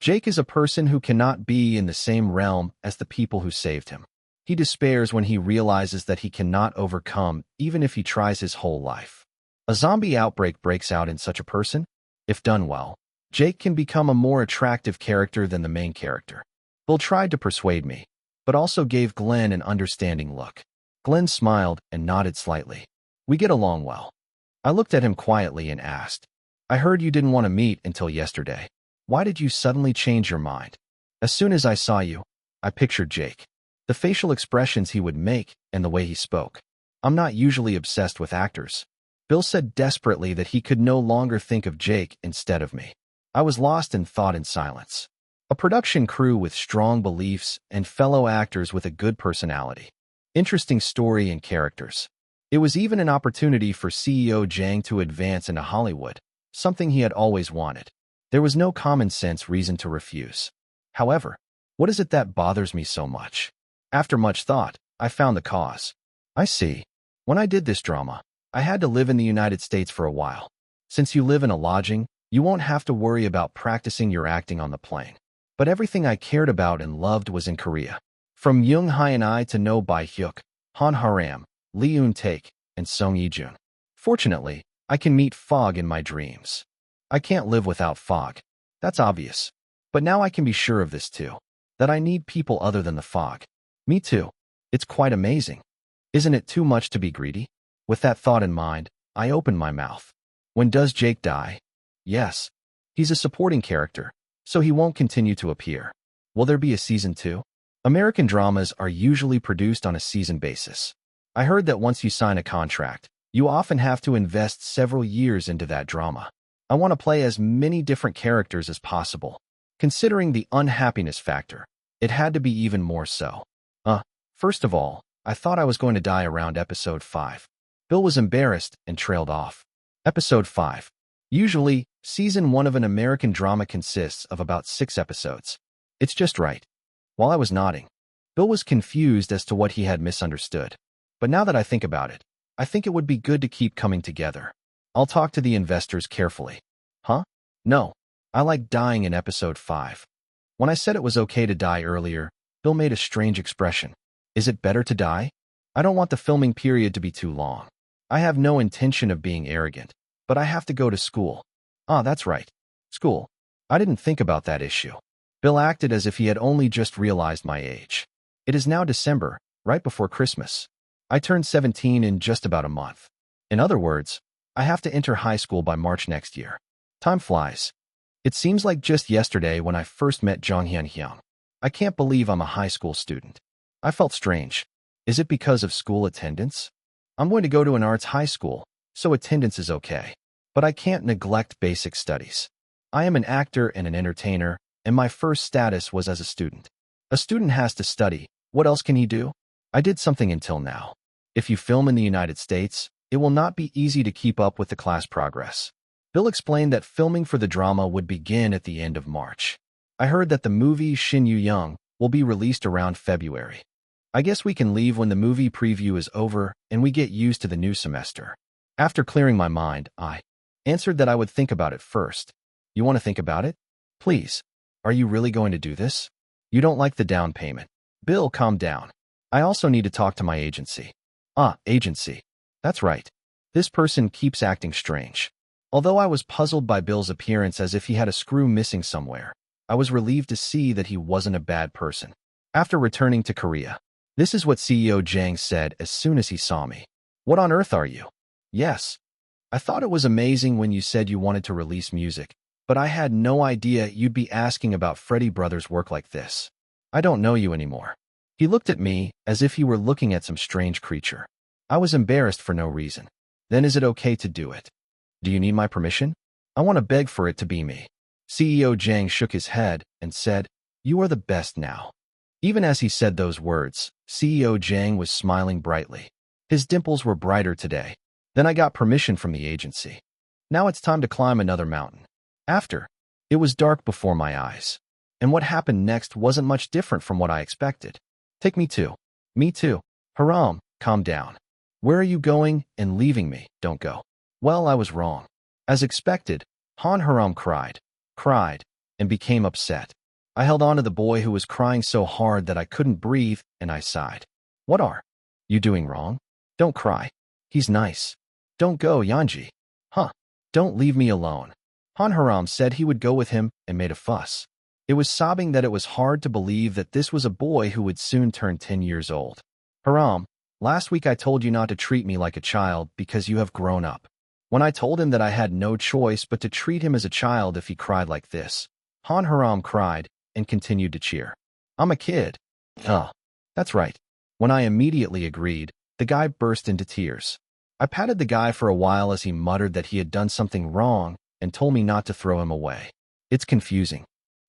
Jake is a person who cannot be in the same realm as the people who saved him. He despairs when he realizes that he cannot overcome even if he tries his whole life. A zombie outbreak breaks out in such a person. If done well, Jake can become a more attractive character than the main character. Bill tried to persuade me, but also gave Glenn an understanding look. Glenn smiled and nodded slightly. We get along well. I looked at him quietly and asked, I heard you didn't want to meet until yesterday. Why did you suddenly change your mind? As soon as I saw you, I pictured Jake. The facial expressions he would make and the way he spoke. I'm not usually obsessed with actors. Bill said desperately that he could no longer think of Jake instead of me. I was lost in thought and silence. A production crew with strong beliefs and fellow actors with a good personality. Interesting story and characters. It was even an opportunity for CEO Jang to advance into Hollywood, something he had always wanted. There was no common sense reason to refuse. However, what is it that bothers me so much? After much thought, I found the cause. I see. When I did this drama, I had to live in the United States for a while. Since you live in a lodging, you won't have to worry about practicing your acting on the plane. But everything I cared about and loved was in Korea. From Young Hyun-I to No Bae-hyuk, Han Haram, Lee Eun-taek, and Song Yi-jun. Fortunately, I can meet Fog in my dreams. I can't live without Fog. That's obvious. But now I can be sure of this too. That I need people other than the Fog. Me too. It's quite amazing. Isn't it too much to be greedy? With that thought in mind, I opened my mouth. When does Jake die? Yes. He's a supporting character, so he won't continue to appear. Will there be a season 2? American dramas are usually produced on a season basis. I heard that once you sign a contract, you often have to invest several years into that drama. I want to play as many different characters as possible. Considering the unhappiness factor, it had to be even more so. First of all, I thought I was going to die around episode 5. Bill was embarrassed and trailed off. Episode 5. Usually, season 1 of an American drama consists of about 6 episodes. It's just right. While I was nodding, Bill was confused as to what he had misunderstood. But now that I think about it, I think it would be good to keep coming together. I'll talk to the investors carefully. Huh? No. I like dying in episode 5. When I said it was okay to die earlier, Bill made a strange expression. Is it better to die? I don't want the filming period to be too long. I have no intention of being arrogant, but I have to go to school. That's right. School. I didn't think about that issue. Bill acted as if he had only just realized my age. It is now December, right before Christmas. I turned 17 in just about a month. In other words, I have to enter high school by March next year. Time flies. It seems like just yesterday when I first met Jong Hyun-hyun. I can't believe I'm a high school student. I felt strange. Is it because of school attendance? I'm going to go to an arts high school, so attendance is okay. But I can't neglect basic studies. I am an actor and an entertainer, and my first status was as a student. A student has to study. What else can he do? I did something until now. If you film in the United States, it will not be easy to keep up with the class progress. Bill explained that filming for the drama would begin at the end of March. I heard that the movie Shin Yu-young will be released around February. I guess we can leave when the movie preview is over and we get used to the new semester. After clearing my mind, I answered that I would think about it first. You want to think about it? Please. Are you really going to do this? You don't like the down payment. Bill, calm down. I also need to talk to my agency. Agency. That's right. This person keeps acting strange. Although I was puzzled by Bill's appearance as if he had a screw missing somewhere, I was relieved to see that he wasn't a bad person. After returning to Korea, this is what CEO Jang said as soon as he saw me. What on earth are you? Yes. I thought it was amazing when you said you wanted to release music, but I had no idea you'd be asking about Freddie Brothers' work like this. I don't know you anymore. He looked at me as if he were looking at some strange creature. I was embarrassed for no reason. Then is it okay to do it? Do you need my permission? I want to beg for it to be me. CEO Jang shook his head and said, You are the best now. Even as he said those words, CEO Jang was smiling brightly. His dimples were brighter today. Then I got permission from the agency. Now it's time to climb another mountain. It was dark before my eyes. And what happened next wasn't much different from what I expected. Take me too. Me too. Haram, calm down. Where are you going and leaving me? Don't go. Well, I was wrong. As expected, Han Haram cried, and became upset. I held on to the boy who was crying so hard that I couldn't breathe, and I sighed. What are you doing wrong? Don't cry. He's nice. Don't go, Yanji. Don't leave me alone. Han Haram said he would go with him and made a fuss. It was sobbing that it was hard to believe that this was a boy who would soon turn 10 years old. Haram, last week I told you not to treat me like a child because you have grown up. When I told him that I had no choice but to treat him as a child if he cried like this, Han Haram cried and continued to cheer. I'm a kid. Oh, that's right. When I immediately agreed, the guy burst into tears. I patted the guy for a while as he muttered that he had done something wrong and told me not to throw him away. It's confusing.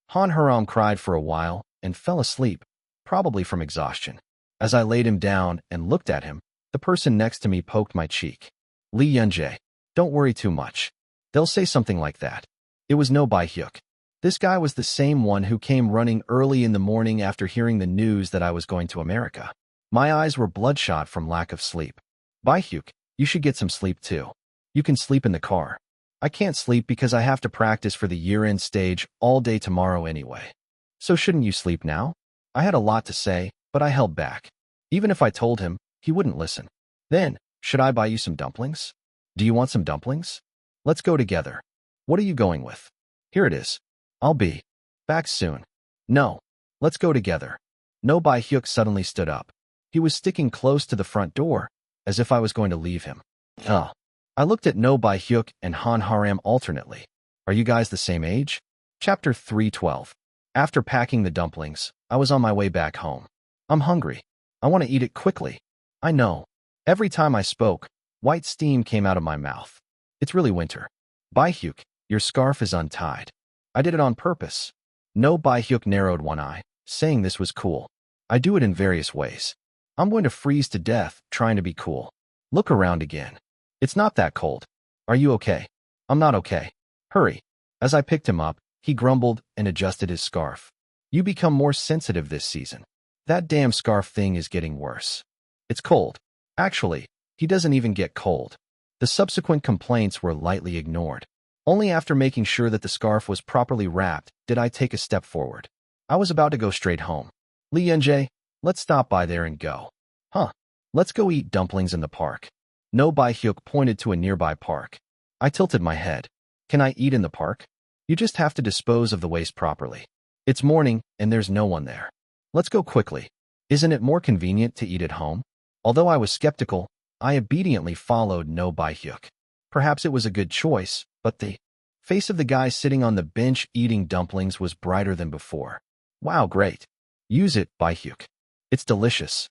Han Haram cried for a while and fell asleep, probably from exhaustion. As I laid him down and looked at him, the person next to me poked my cheek. Lee Yunjae, don't worry too much. They'll say something like that. It was no Bai Hyuk. This guy was the same one who came running early in the morning after hearing the news that I was going to America. My eyes were bloodshot from lack of sleep. Bai Hyuk, you should get some sleep too. You can sleep in the car. I can't sleep because I have to practice for the year-end stage all day tomorrow anyway. So shouldn't you sleep now? I had a lot to say, but I held back. Even if I told him, he wouldn't listen. Then, should I buy you some dumplings? Do you want some dumplings? Let's go together. What are you going with? Here it is. I'll be back soon. No. Let's go together. No Bai Hyuk suddenly stood up. He was sticking close to the front door, as if I was going to leave him. Oh. I looked at No Bai Hyuk and Han Haram alternately. Are you guys the same age? Chapter 312. After packing the dumplings, I was on my way back home. I'm hungry. I want to eat it quickly. I know. Every time I spoke, white steam came out of my mouth. It's really winter. Bai Hyuk, your scarf is untied. I did it on purpose. No Bai Hyuk narrowed one eye, saying this was cool. I do it in various ways. I'm going to freeze to death trying to be cool. Look around again. It's not that cold. Are you okay? I'm not okay. Hurry. As I picked him up, he grumbled and adjusted his scarf. You become more sensitive this season. That damn scarf thing is getting worse. It's cold. Actually, he doesn't even get cold. The subsequent complaints were lightly ignored. Only after making sure that the scarf was properly wrapped did I take a step forward. I was about to go straight home. Lee Yunjae, let's stop by there and go. Huh. Let's go eat dumplings in the park. No Bai Hyuk pointed to a nearby park. I tilted my head. Can I eat in the park? You just have to dispose of the waste properly. It's morning and there's no one there. Let's go quickly. Isn't it more convenient to eat at home? Although I was skeptical, I obediently followed No Bai Hyuk. Perhaps it was a good choice, but the face of the guy sitting on the bench eating dumplings was brighter than before. Wow, great. Use it, Bai Hyuk. It's delicious.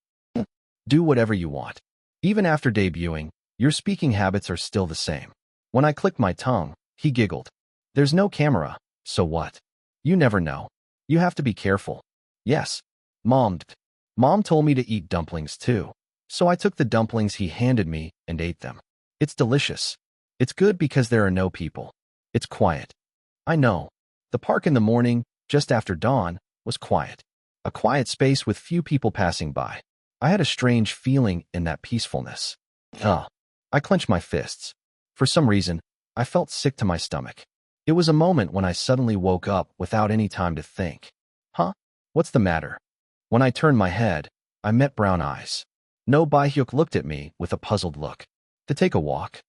Do whatever you want. Even after debuting, your speaking habits are still the same. When I clicked my tongue, he giggled. There's no camera, so what? You never know. You have to be careful. Yes. Mom told me to eat dumplings too, so I took the dumplings he handed me and ate them. It's delicious. It's good because there are no people. It's quiet. I know. The park in the morning, just after dawn, was quiet. A quiet space with few people passing by. I had a strange feeling in that peacefulness. I clenched my fists. For some reason, I felt sick to my stomach. It was a moment when I suddenly woke up without any time to think. Huh? What's the matter? When I turned my head, I met brown eyes. No Bai Hyuk looked at me with a puzzled look. To take a walk?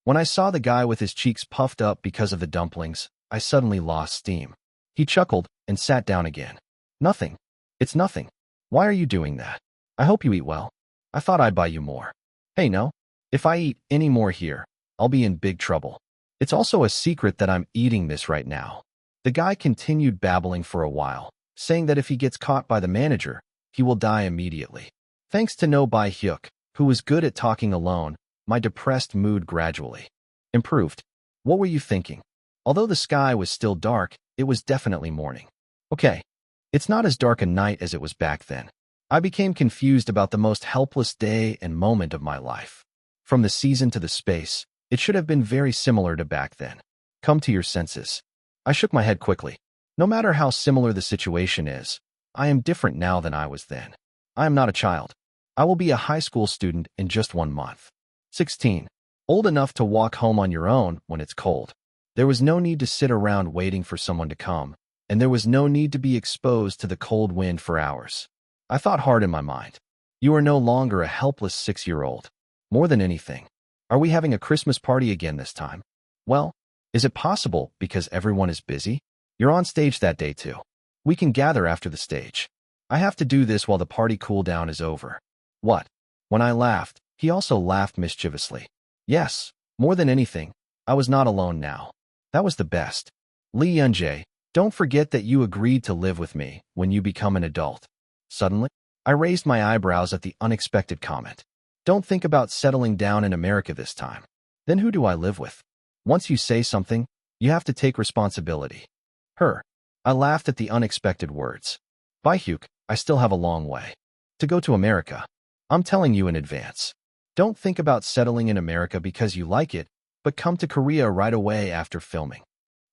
When I saw the guy with his cheeks puffed up because of the dumplings, I suddenly lost steam. He chuckled and sat down again. Nothing. It's nothing. Why are you doing that? I hope you eat well. I thought I'd buy you more. Hey, no. If I eat any more here, I'll be in big trouble. It's also a secret that I'm eating this right now. The guy continued babbling for a while, saying that if he gets caught by the manager, he will die immediately. Thanks to No Bai Hyuk, who was good at talking alone, my depressed mood gradually improved. What were you thinking? Although the sky was still dark, it was definitely morning. Okay. It's not as dark a night as it was back then. I became confused about the most helpless day and moment of my life. From the season to the space, it should have been very similar to back then. Come to your senses. I shook my head quickly. No matter how similar the situation is, I am different now than I was then. I am not a child. I will be a high school student in just 1 month. 16. Old enough to walk home on your own when it's cold. There was no need to sit around waiting for someone to come, and there was no need to be exposed to the cold wind for hours. I thought hard in my mind. You are no longer a helpless 6-year-old. More than anything, are we having a Christmas party again this time? Well, is it possible because everyone is busy? You're on stage that day too. We can gather after the stage. I have to do this while the party cool down is over. What? When I laughed, he also laughed mischievously. Yes, More than anything, I was not alone now. That was the best. Lee Yunjae, don't forget that you agreed to live with me when you become an adult. Suddenly, I raised my eyebrows at the unexpected comment. Don't think about settling down in America this time. Then who do I live with? Once you say something, you have to take responsibility. Her. I laughed at the unexpected words. Byhyuk, I still have a long way to go to America. I'm telling you in advance. Don't think about settling in America because you like it, but come to Korea right away after filming.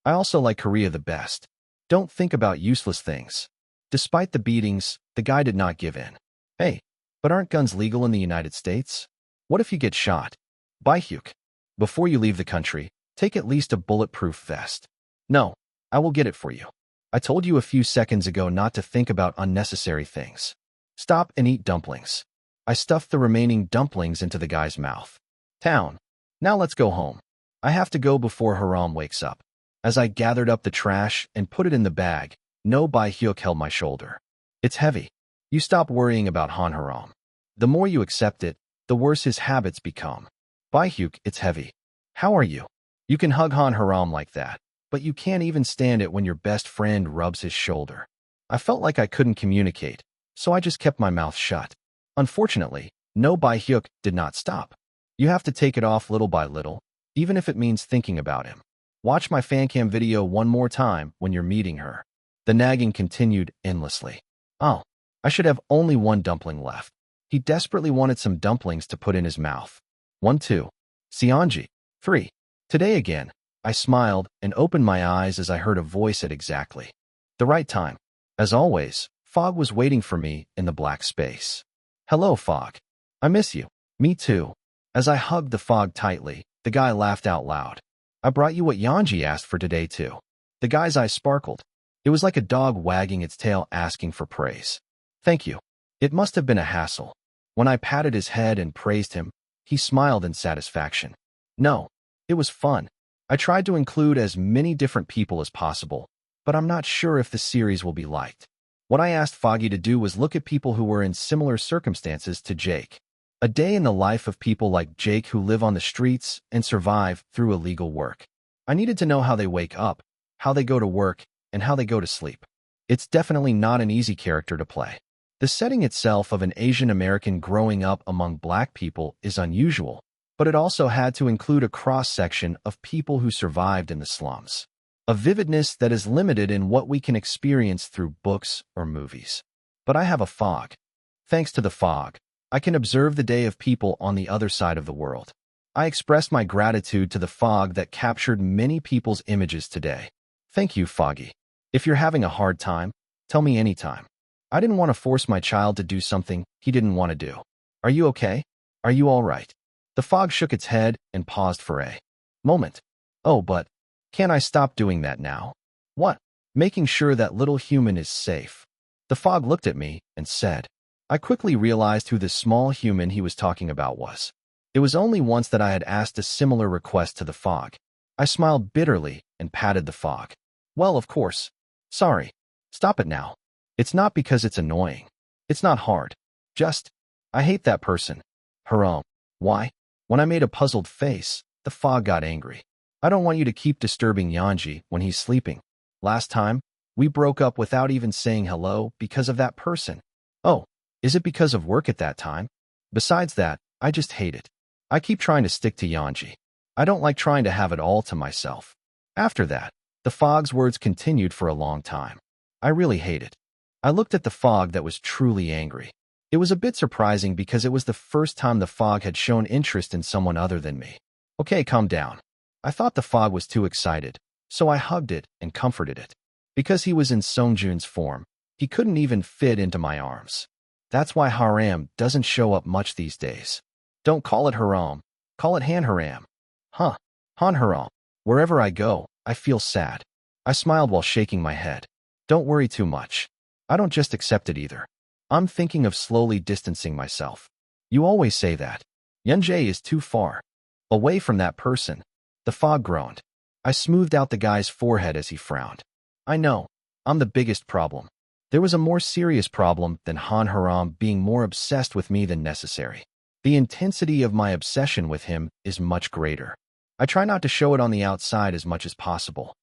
I also like Korea the best. Don't think about useless things. Despite the beatings, the guy did not give in. Hey, but aren't guns legal in the United States? What if you get shot? Byhyuk, before you leave the country, take at least a bulletproof vest. No, I will get it for you. I told you a few seconds ago not to think about unnecessary things. Stop and eat dumplings. I stuffed the remaining dumplings into the guy's mouth. Town. Now let's go home. I have to go before Haram wakes up. As I gathered up the trash and put it in the bag, No Byhyuk held my shoulder. It's heavy. You stop worrying about Han Haram. The more you accept it, the worse his habits become. Byhyuk, it's heavy. How are you? You can hug Han Haram like that, but you can't even stand it when your best friend rubs his shoulder. I felt like I couldn't communicate, so I just kept my mouth shut. Unfortunately, No Byhyuk did not stop. You have to take it off little by little, even if it means thinking about him. Watch my fancam video one more time when you're meeting her. The nagging continued endlessly. Oh, I should have only one dumpling left. He desperately wanted some dumplings to put in his mouth. 1, 2. Seonji. 3. Today again. I smiled and opened my eyes as I heard a voice at exactly the right time. As always, Fog was waiting for me in the black space. Hello, Fog. I miss you. Me too. As I hugged the Fog tightly, the guy laughed out loud. I brought you what Yanji asked for today too. The guy's eyes sparkled. It was like a dog wagging its tail asking for praise. Thank you. It must have been a hassle. When I patted his head and praised him, he smiled in satisfaction. No, it was fun. I tried to include as many different people as possible, but I'm not sure if the series will be liked. What I asked Foggy to do was look at people who were in similar circumstances to Jake. A day in the life of people like Jake who live on the streets and survive through illegal work. I needed to know how they wake up, how they go to work, and how they go to sleep. It's definitely not an easy character to play. The setting itself of an Asian American growing up among black people is unusual, but it also had to include a cross-section of people who survived in the slums. A vividness that is limited in what we can experience through books or movies. But I have a fog. Thanks to the fog, I can observe the day of people on the other side of the world. I express my gratitude to the fog that captured many people's images today. Thank you, Foggy. If you're having a hard time, tell me anytime. I didn't want to force my child to do something he didn't want to do. Are you okay? Are you all right? The fog shook its head and paused for a moment. Oh, but can't I stop doing that now? What? Making sure that little human is safe. The fog looked at me and said. I quickly realized who the small human he was talking about was. It was only once that I had asked a similar request to the fog. I smiled bitterly and patted the fog. Well, of course. Sorry. Stop it now. It's not because it's annoying. It's not hard. Just, I hate that person. Haram. Why? When I made a puzzled face, the fog got angry. I don't want you to keep disturbing Yanji when he's sleeping. Last time, we broke up without even saying hello because of that person. Oh, is it because of work at that time? Besides that, I just hate it. I keep trying to stick to Yanji. I don't like trying to have it all to myself. After that, the fog's words continued for a long time. I really hate it. I looked at the fog that was truly angry. It was a bit surprising because it was the first time the fog had shown interest in someone other than me. Okay, calm down. I thought the fog was too excited, so I hugged it and comforted it. Because he was in Songjun's form, he couldn't even fit into my arms. That's why Haram doesn't show up much these days. Don't call it Haram, call it Han Haram. Huh, Han Haram. Wherever I go, I feel sad. I smiled while shaking my head. Don't worry too much. I don't just accept it either. I'm thinking of slowly distancing myself. You always say that. Yunjae is too far away from that person. The fog groaned. I smoothed out the guy's forehead as he frowned. I know. I'm the biggest problem. There was a more serious problem than Han Haram being more obsessed with me than necessary. The intensity of my obsession with him is much greater. I try not to show it on the outside as much as possible.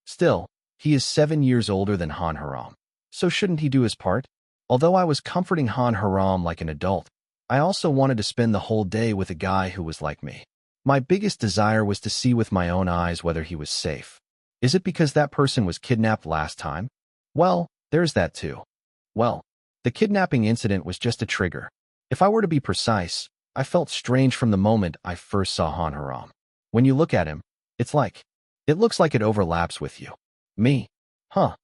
Still, he is 7 years older than Han Haram. So shouldn't he do his part? Although I was comforting Han Haram like an adult, I also wanted to spend the whole day with a guy who was like me. My biggest desire was to see with my own eyes whether he was safe. Is it because that person was kidnapped last time? Well, there's that too. Well, the kidnapping incident was just a trigger. If I were to be precise, I felt strange from the moment I first saw Han Haram. When you look at him, it looks like it overlaps with you. Me? Huh.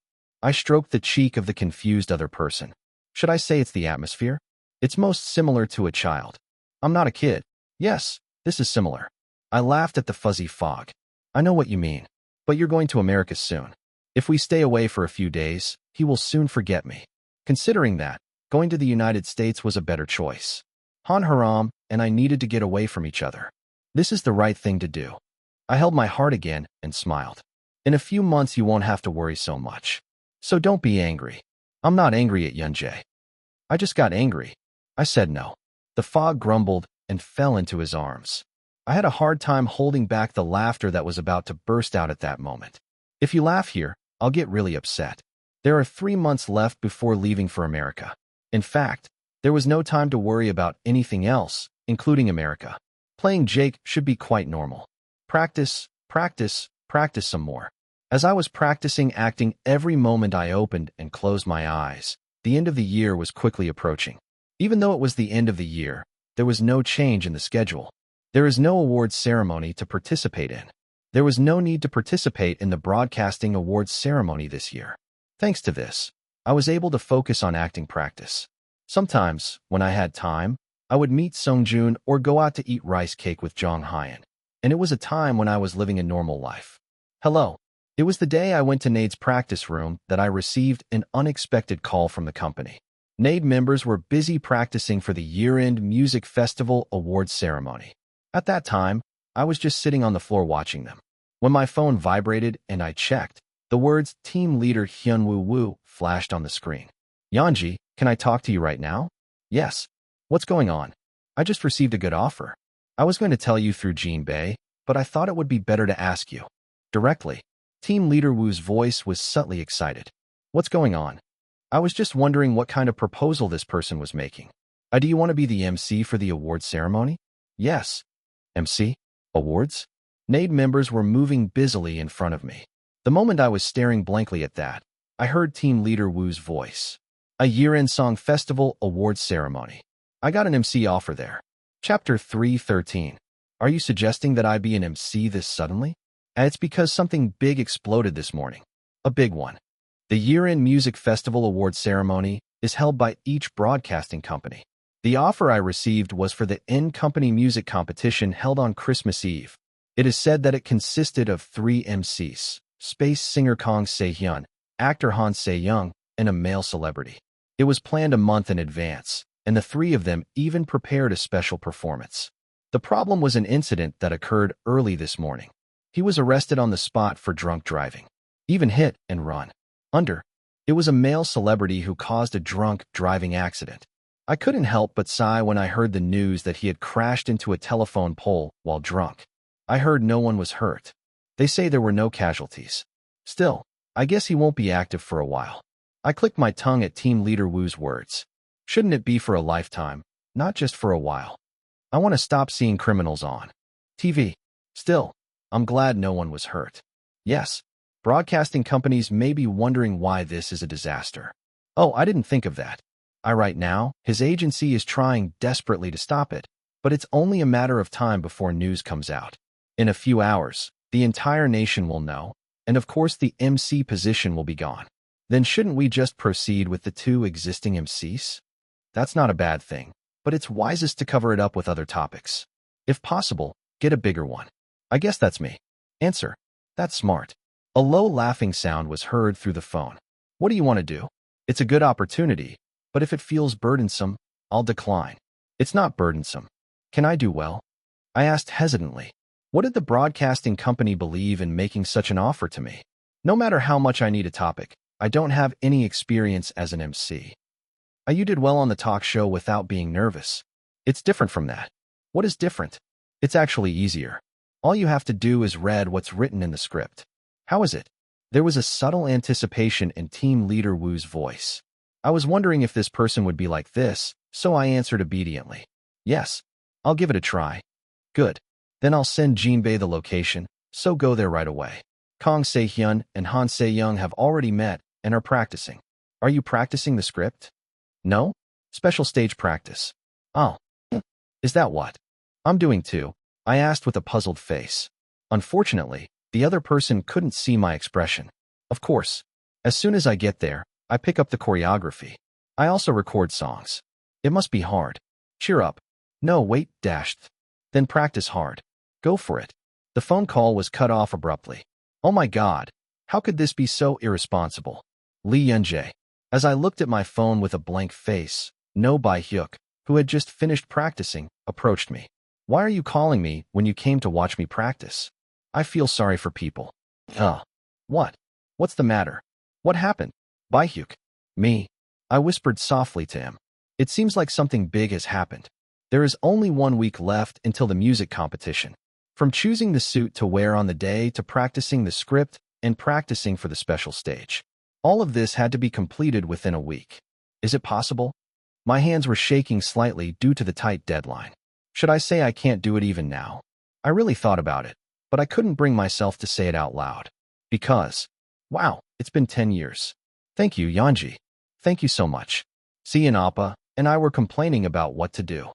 I stroked the cheek of the confused other person. Should I say it's the atmosphere? It's most similar to a child. I'm not a kid. Yes, this is similar. I laughed at the fuzzy fog. I know what you mean. But you're going to America soon. If we stay away for a few days, he will soon forget me. Considering that, going to the United States was a better choice. Han Haram and I needed to get away from each other. This is the right thing to do. I held my heart again and smiled. In a few months you won't have to worry so much. So don't be angry. I'm not angry at Yunjae. I just got angry. I said no. The fog grumbled and fell into his arms. I had a hard time holding back the laughter that was about to burst out at that moment. If you laugh here, I'll get really upset. There are 3 months left before leaving for America. In fact, there was no time to worry about anything else, including America. Playing Jake should be quite normal. Practice, practice, practice some more. As I was practicing acting every moment I opened and closed my eyes, the end of the year was quickly approaching. Even though it was the end of the year, there was no change in the schedule. There is no awards ceremony to participate in. There was no need to participate in the Broadcasting Awards ceremony this year. Thanks to this, I was able to focus on acting practice. Sometimes, when I had time, I would meet Songjun or go out to eat rice cake with Jong Hyun. And it was a time when I was living a normal life. Hello. It was the day I went to NADE's practice room that I received an unexpected call from the company. NADE members were busy practicing for the year-end music festival awards ceremony. At that time, I was just sitting on the floor watching them. When my phone vibrated and I checked, the words Team Leader Hyunwoo Woo flashed on the screen. Yeonji, can I talk to you right now? Yes. What's going on? I just received a good offer. I was going to tell you through Jean Bae, but I thought it would be better to ask you directly. Team Leader Woo's voice was subtly excited. What's going on? I was just wondering what kind of proposal this person was making. Do you want to be the MC for the awards ceremony? Yes. MC? Awards? NADE members were moving busily in front of me. The moment I was staring blankly at that, I heard Team Leader Woo's voice. A year-end song festival awards ceremony. I got an MC offer there. Chapter 313. Are you suggesting that I be an MC this suddenly? It's because something big exploded this morning. A big one. The year-end music festival awards ceremony is held by each broadcasting company. The offer I received was for the in-company music competition held on Christmas Eve. It is said that it consisted of 3 MCs, space singer Kang Se-hyun, actor Han Se-young, and a male celebrity. It was planned a month in advance, and the 3 of them even prepared a special performance. The problem was an incident that occurred early this morning. He was arrested on the spot for drunk driving. Even hit and run. It was a male celebrity who caused a drunk driving accident. I couldn't help but sigh when I heard the news that he had crashed into a telephone pole while drunk. I heard no one was hurt. They say there were no casualties. Still, I guess he won't be active for a while. I clicked my tongue at Team Leader Woo's words. Shouldn't it be for a lifetime, not just for a while? I want to stop seeing criminals on TV. Still, I'm glad no one was hurt. Yes, broadcasting companies may be wondering why this is a disaster. Oh, I didn't think of that. Right now, his agency is trying desperately to stop it, but it's only a matter of time before news comes out. In a few hours, the entire nation will know, and of course the MC position will be gone. Then shouldn't we just proceed with the 2 existing MCs? That's not a bad thing, but it's wisest to cover it up with other topics. If possible, get a bigger one. I guess that's me. Answer. That's smart. A low laughing sound was heard through the phone. What do you want to do? It's a good opportunity, but if it feels burdensome, I'll decline. It's not burdensome. Can I do well? I asked hesitantly. What did the broadcasting company believe in making such an offer to me? No matter how much I need a topic, I don't have any experience as an MC. You did well on the talk show without being nervous. It's different from that. What is different? It's actually easier. All you have to do is read what's written in the script. How is it? There was a subtle anticipation in Team Leader Wu's voice. I was wondering if this person would be like this, so I answered obediently. Yes, I'll give it a try. Good. Then I'll send Jinbei the location, so go there right away. Kang Se-hyun and Han Se-young have already met and are practicing. Are you practicing the script? No? Special stage practice. Oh. Is that what I'm doing too? I asked with a puzzled face. Unfortunately, the other person couldn't see my expression. Of course. As soon as I get there, I pick up the choreography. I also record songs. It must be hard. Cheer up. No, wait, dashed. Then practice hard. Go for it. The phone call was cut off abruptly. Oh my God. How could this be so irresponsible? Lee Yun-jae. As I looked at my phone with a blank face, No Bai-hyuk, who had just finished practicing, approached me. Why are you calling me when you came to watch me practice? I feel sorry for people. What? What's the matter? What happened? Bai-hyuk. Me. I whispered softly to him. It seems like something big has happened. There is only 1 week left until the music competition. From choosing the suit to wear on the day to practicing the script and practicing for the special stage. All of this had to be completed within a week. Is it possible? My hands were shaking slightly due to the tight deadline. Should I say I can't do it even now? I really thought about it, but I couldn't bring myself to say it out loud. Because, wow, it's been 10 years. Thank you, Yanji. Thank you so much. Si and Appa and I were complaining about what to do.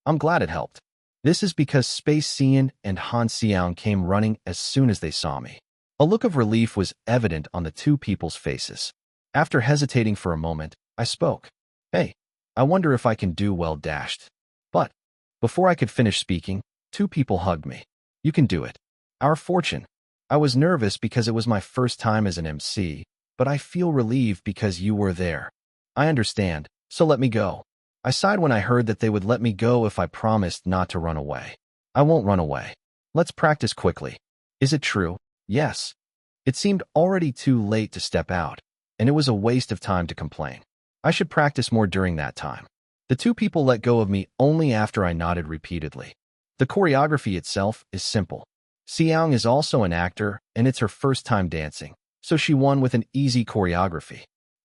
I'm glad it helped. This is because Space Cian and Han Xiang came running as soon as they saw me. A look of relief was evident on the two people's faces. After hesitating for a moment, I spoke. Hey, I wonder if I can do well dashed. But, before I could finish speaking, two people hugged me. You can do it. Our fortune. I was nervous because it was my first time as an MC, but I feel relieved because you were there. I understand, so let me go. I sighed when I heard that they would let me go if I promised not to run away. I won't run away. Let's practice quickly. Is it true? Yes. It seemed already too late to step out, and it was a waste of time to complain. I should practice more during that time. The two people let go of me only after I nodded repeatedly. The choreography itself is simple. Xiang is also an actor, and it's her first time dancing, so she won with an easy choreography.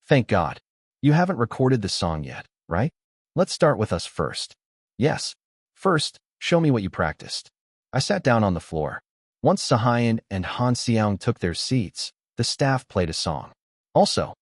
Thank God. You haven't recorded the song yet, right? Let's start with us first. Yes. First, show me what you practiced. I sat down on the floor. Once Sahayan and Han Xiang took their seats, the staff played a song. Also,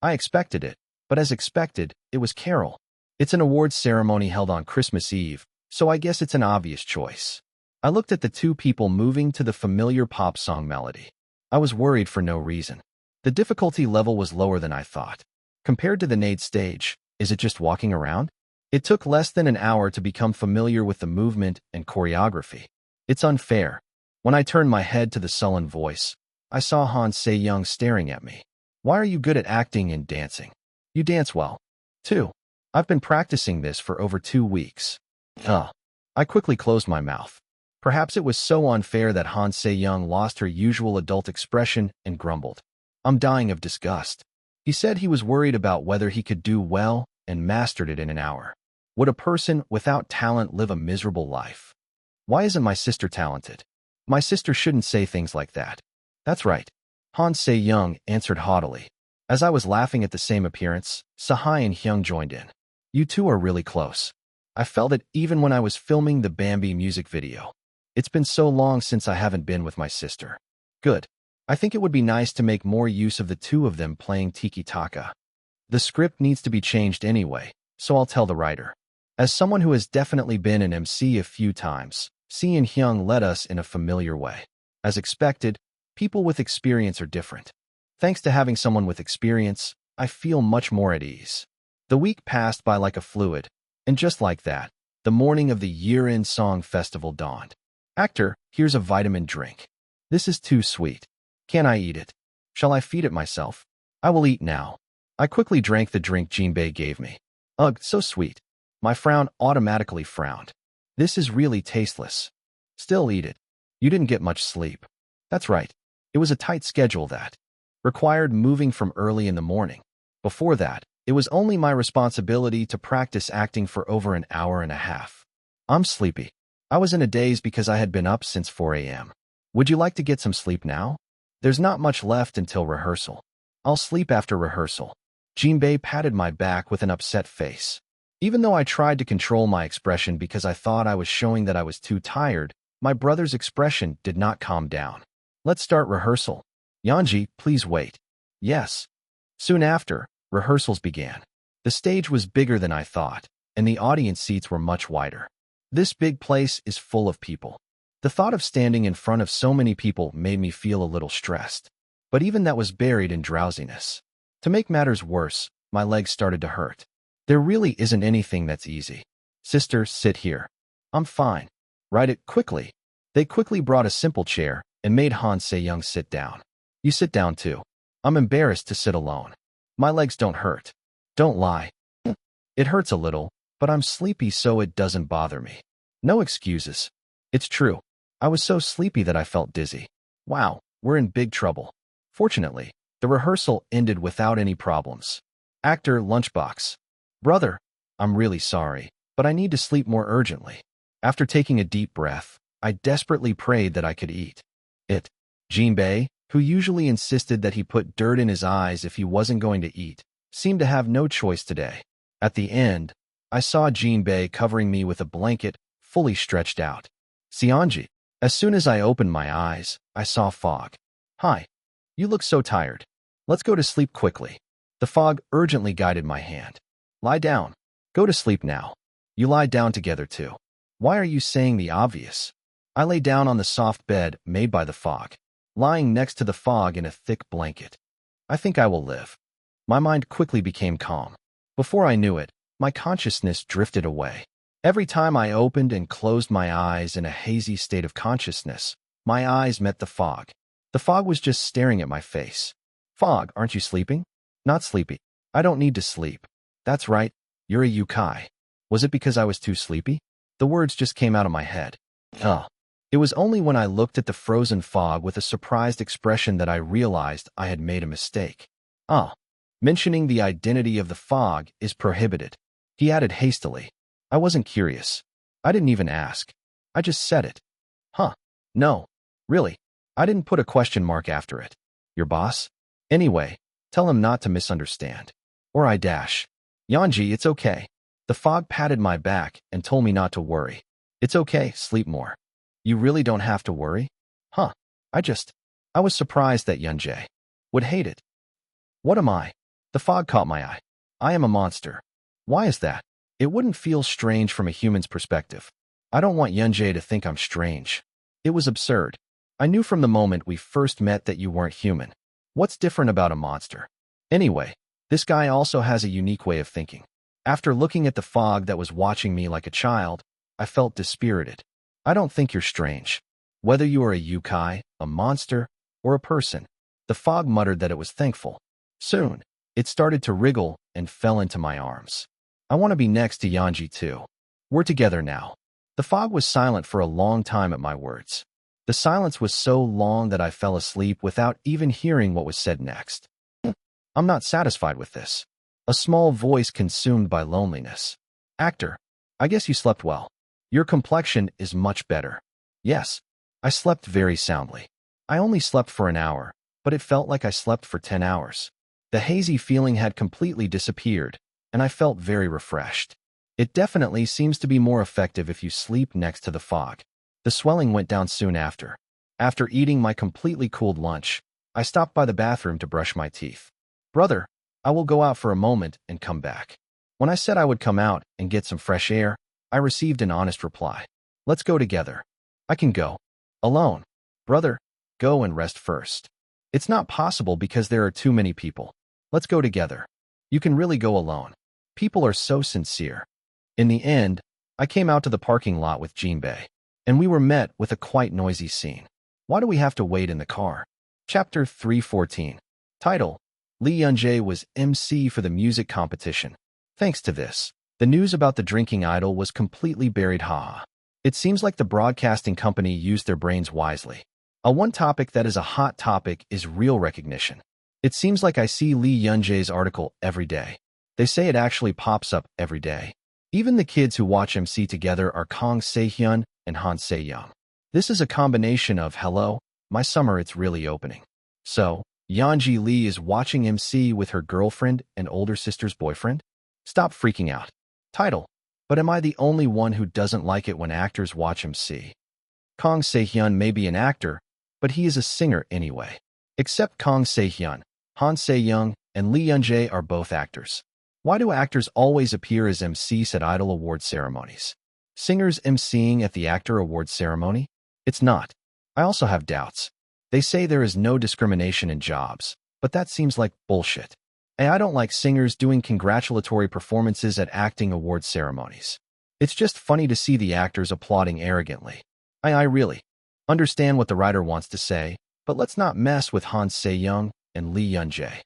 I expected it, but as expected, it was Carol. It's an awards ceremony held on Christmas Eve, so I guess it's an obvious choice. I looked at the two people moving to the familiar pop song melody. I was worried for no reason. The difficulty level was lower than I thought. Compared to the Nade stage, is it just walking around? It took less than an hour to become familiar with the movement and choreography. It's unfair. When I turned my head to the sullen voice, I saw Han Se-young staring at me. Why are you good at acting and dancing? You dance well, too. I've been practicing this for over 2 weeks. I quickly closed my mouth. Perhaps it was so unfair that Han Se-young lost her usual adult expression and grumbled. I'm dying of disgust. He said he was worried about whether he could do well and mastered it in an hour. Would a person without talent live a miserable life? Why isn't my sister talented? My sister shouldn't say things like that. That's right. Han Se-young answered haughtily. As I was laughing at the same appearance, Sahai and Hyung joined in. You two are really close. I felt it even when I was filming the Bambi music video. It's been so long since I haven't been with my sister. Good. I think it would be nice to make more use of the two of them playing tiki-taka. The script needs to be changed anyway, so I'll tell the writer. As someone who has definitely been an MC a few times, Si and Hyung led us in a familiar way. As expected, people with experience are different. Thanks to having someone with experience, I feel much more at ease. The week passed by like a fluid, and just like that, the morning of the year-end song festival dawned. Actor, here's a vitamin drink. This is too sweet. Can I eat it? Shall I feed it myself? I will eat now. I quickly drank the drink Jinbei gave me. Ugh, so sweet. My frown automatically frowned. This is really tasteless. Still eat it. You didn't get much sleep. That's right. It was a tight schedule that required moving from early in the morning. Before that, it was only my responsibility to practice acting for over an hour and a half. I'm sleepy. I was in a daze because I had been up since 4 a.m. Would you like to get some sleep now? There's not much left until rehearsal. I'll sleep after rehearsal. Jinbei patted my back with an upset face. Even though I tried to control my expression because I thought I was showing that I was too tired, my brother's expression did not calm down. Let's start rehearsal. Yanji, please wait. Yes. Soon after, rehearsals began. The stage was bigger than I thought, and the audience seats were much wider. This big place is full of people. The thought of standing in front of so many people made me feel a little stressed. But even that was buried in drowsiness. To make matters worse, my legs started to hurt. There really isn't anything that's easy. Sister, sit here. I'm fine. Write it quickly. They quickly brought a simple chair and made Han Se-young sit down. You sit down too. I'm embarrassed to sit alone. My legs don't hurt. Don't lie. It hurts a little, but I'm sleepy so it doesn't bother me. No excuses. It's true. I was so sleepy that I felt dizzy. Wow, we're in big trouble. Fortunately, the rehearsal ended without any problems. Actor Lunchbox. Brother, I'm really sorry, but I need to sleep more urgently. After taking a deep breath, I desperately prayed that I could eat. Jinbei, who usually insisted that he put dirt in his eyes if he wasn't going to eat, seemed to have no choice today. At the end, I saw Jinbei covering me with a blanket, fully stretched out. Xianji. As soon as I opened my eyes, I saw Fog. Hi. You look so tired. Let's go to sleep quickly. The Fog urgently guided my hand. Lie down. Go to sleep now. You lie down together too. Why are you saying the obvious? I lay down on the soft bed made by the Fog, lying next to the Fog in a thick blanket. I think I will live. My mind quickly became calm. Before I knew it, my consciousness drifted away. Every time I opened and closed my eyes in a hazy state of consciousness, my eyes met the Fog. The Fog was just staring at my face. Fog, aren't you sleeping? Not sleepy. I don't need to sleep. That's right, you're a yukai. Was it because I was too sleepy? The words just came out of my head. It was only when I looked at the frozen Fog with a surprised expression that I realized I had made a mistake. Mentioning the identity of the Fog is prohibited. He added hastily. I wasn't curious. I didn't even ask. I just said it. No. Really. I didn't put a question mark after it. Your boss? Anyway, tell him not to misunderstand. Or I dash. Yanji, it's okay. The Fog patted my back and told me not to worry. It's okay, sleep more. You really don't have to worry? I was surprised that Yunjae would hate it. What am I? The Fog caught my eye. I am a monster. Why is that? It wouldn't feel strange from a human's perspective. I don't want Yunjae to think I'm strange. It was absurd. I knew from the moment we first met that you weren't human. What's different about a monster? Anyway, this guy also has a unique way of thinking. After looking at the Fog that was watching me like a child, I felt dispirited. I don't think you're strange. Whether you are a yukai, a monster, or a person, the Fog muttered that it was thankful. Soon, it started to wriggle and fell into my arms. I want to be next to Yanji too. We're together now. The Fog was silent for a long time at my words. The silence was so long that I fell asleep without even hearing what was said next. I'm not satisfied with this. A small voice consumed by loneliness. Actor, I guess you slept well. Your complexion is much better. Yes, I slept very soundly. I only slept for an hour, but it felt like I slept for 10 hours. The hazy feeling had completely disappeared, and I felt very refreshed. It definitely seems to be more effective if you sleep next to the Fog. The swelling went down soon after. After eating my completely cooled lunch, I stopped by the bathroom to brush my teeth. Brother, I will go out for a moment and come back. When I said I would come out and get some fresh air, I received an honest reply. Let's go together. I can go. Alone. Brother, go and rest first. It's not possible because there are too many people. Let's go together. You can really go alone. People are so sincere. In the end, I came out to the parking lot with Jinbei, and we were met with a quite noisy scene. Why do we have to wait in the car? Chapter 314. Title: Lee Yunjae was MC for the music competition. Thanks to this, the news about the drinking idol was completely buried. Haha. It seems like the broadcasting company used their brains wisely. One topic that is a hot topic is real recognition. It seems like I see Lee Yunjae's article every day. They say it actually pops up every day. Even the kids who watch MC together are Kang Se-hyun and Han Se-young. This is a combination of hello, my summer it's really opening. So, Yanji Lee is watching MC with her girlfriend and older sister's boyfriend? Stop freaking out. Title. But am I the only one who doesn't like it when actors watch MC? Kang Se-hyun may be an actor, but he is a singer anyway. Except Kang Se-hyun, Han Se-young, and Lee Young-jae are both actors. Why do actors always appear as MCs at idol award ceremonies? Singers MCing at the actor award ceremony? It's not. I also have doubts. They say there is no discrimination in jobs, but that seems like bullshit. And I don't like singers doing congratulatory performances at acting award ceremonies. It's just funny to see the actors applauding arrogantly. I really understand what the writer wants to say, but let's not mess with Han Se-young and Lee Young-jae.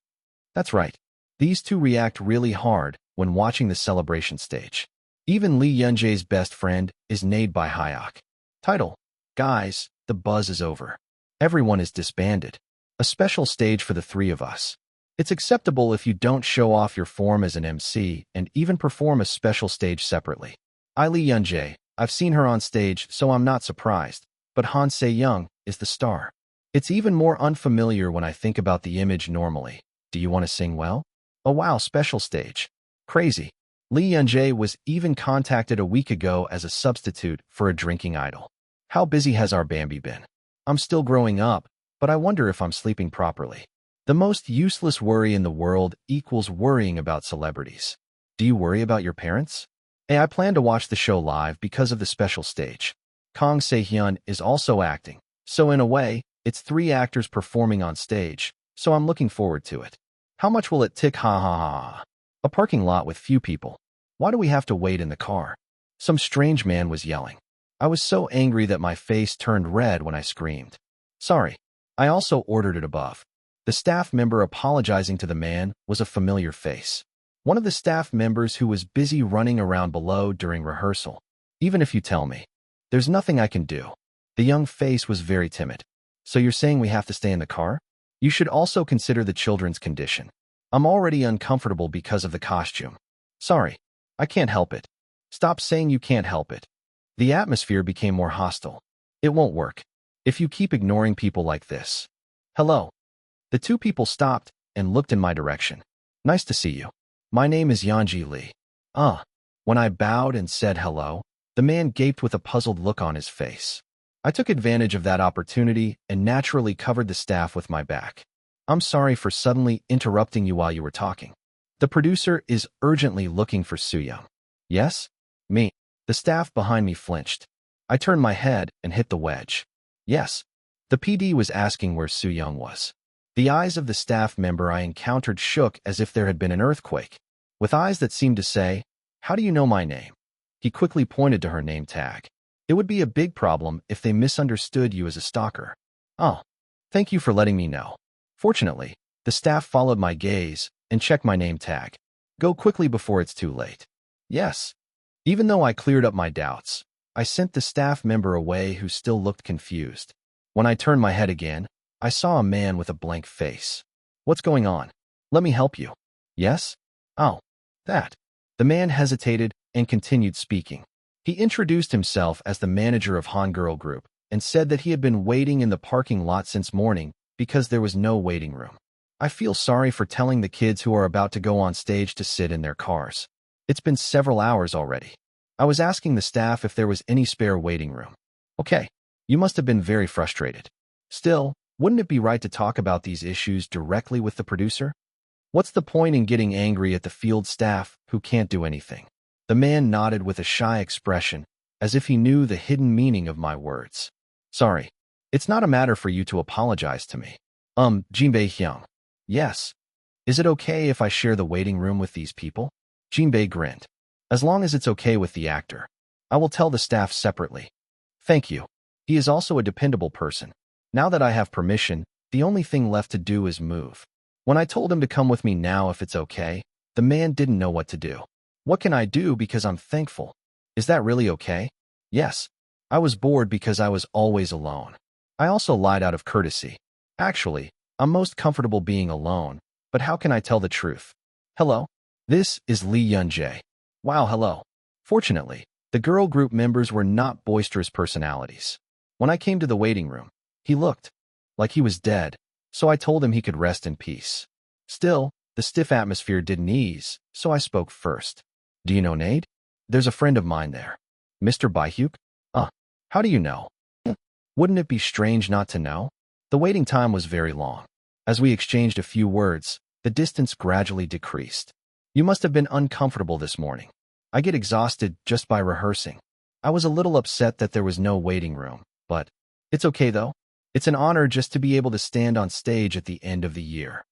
That's right. These two react really hard when watching the celebration stage. Even Lee Young-jae's best friend is nayed by Hyuk. Title. Guys, the buzz is over. Everyone is disbanded. A special stage for the three of us. It's acceptable if you don't show off your form as an MC and even perform a special stage separately. Lee Young-jae, I've seen her on stage, so I'm not surprised, but Han Se-young is the star. It's even more unfamiliar when I think about the image normally. Do you want to sing well? Oh wow, special stage. Crazy. Lee Young-jae was even contacted a week ago as a substitute for a drinking idol. How busy has our Bambi been? I'm still growing up, but I wonder if I'm sleeping properly. The most useless worry in the world equals worrying about celebrities. Do you worry about your parents? Hey, I plan to watch the show live because of the special stage. Kang Se-hyun is also acting, so in a way, it's three actors performing on stage, so I'm looking forward to it. How much will it take? Ha ha ha. A parking lot with few people. Why do we have to wait in the car? Some strange man was yelling. I was so angry that my face turned red when I screamed. Sorry. I also ordered it above. The staff member apologizing to the man was a familiar face. One of the staff members who was busy running around below during rehearsal. Even if you tell me. There's nothing I can do. The young face was very timid. So you're saying we have to stay in the car? You should also consider the children's condition. I'm already uncomfortable because of the costume. Sorry. I can't help it. Stop saying you can't help it. The atmosphere became more hostile. It won't work. If you keep ignoring people like this. Hello. The two people stopped and looked in my direction. Nice to see you. My name is Yanji Lee. When I bowed and said hello, the man gaped with a puzzled look on his face. I took advantage of that opportunity and naturally covered the staff with my back. I'm sorry for suddenly interrupting you while you were talking. The producer is urgently looking for Soo-young. Yes? Me. The staff behind me flinched. I turned my head and hit the wedge. Yes. The PD was asking where Soo-young was. The eyes of the staff member I encountered shook as if there had been an earthquake, with eyes that seemed to say, "How do you know my name?" He quickly pointed to her name tag. It would be a big problem if they misunderstood you as a stalker. Oh, thank you for letting me know. Fortunately, the staff followed my gaze and checked my name tag. Go quickly before it's too late. Yes. Even though I cleared up my doubts, I sent the staff member away who still looked confused. When I turned my head again, I saw a man with a blank face. What's going on? Let me help you. Yes? Oh, that. The man hesitated and continued speaking. He introduced himself as the manager of Han Girl Group and said that he had been waiting in the parking lot since morning because there was no waiting room. I feel sorry for telling the kids who are about to go on stage to sit in their cars. It's been several hours already. I was asking the staff if there was any spare waiting room. Okay, you must have been very frustrated. Still, wouldn't it be right to talk about these issues directly with the producer? What's the point in getting angry at the field staff who can't do anything? The man nodded with a shy expression, as if he knew the hidden meaning of my words. Sorry, it's not a matter for you to apologize to me. Jinbei Hyung. Yes. Is it okay if I share the waiting room with these people? Jinbei grinned. As long as it's okay with the actor. I will tell the staff separately. Thank you. He is also a dependable person. Now that I have permission, the only thing left to do is move. When I told him to come with me now if it's okay, the man didn't know what to do. What can I do because I'm thankful? Is that really okay? Yes. I was bored because I was always alone. I also lied out of courtesy. Actually, I'm most comfortable being alone, but how can I tell the truth? Hello? This is Lee Young-jae. Wow, hello. Fortunately, The girl group members were not boisterous personalities. When I came to the waiting room, he looked like he was dead, so I told him he could rest in peace. Still, the stiff atmosphere didn't ease, so I spoke first. Do you know Nate? There's a friend of mine there. Mr. Byhuk? How do you know? Wouldn't it be strange not to know? The waiting time was very long. As we exchanged a few words, the distance gradually decreased. You must have been uncomfortable this morning. I get exhausted just by rehearsing. I was a little upset that there was no waiting room, but it's okay though. It's an honor just to be able to stand on stage at the end of the year.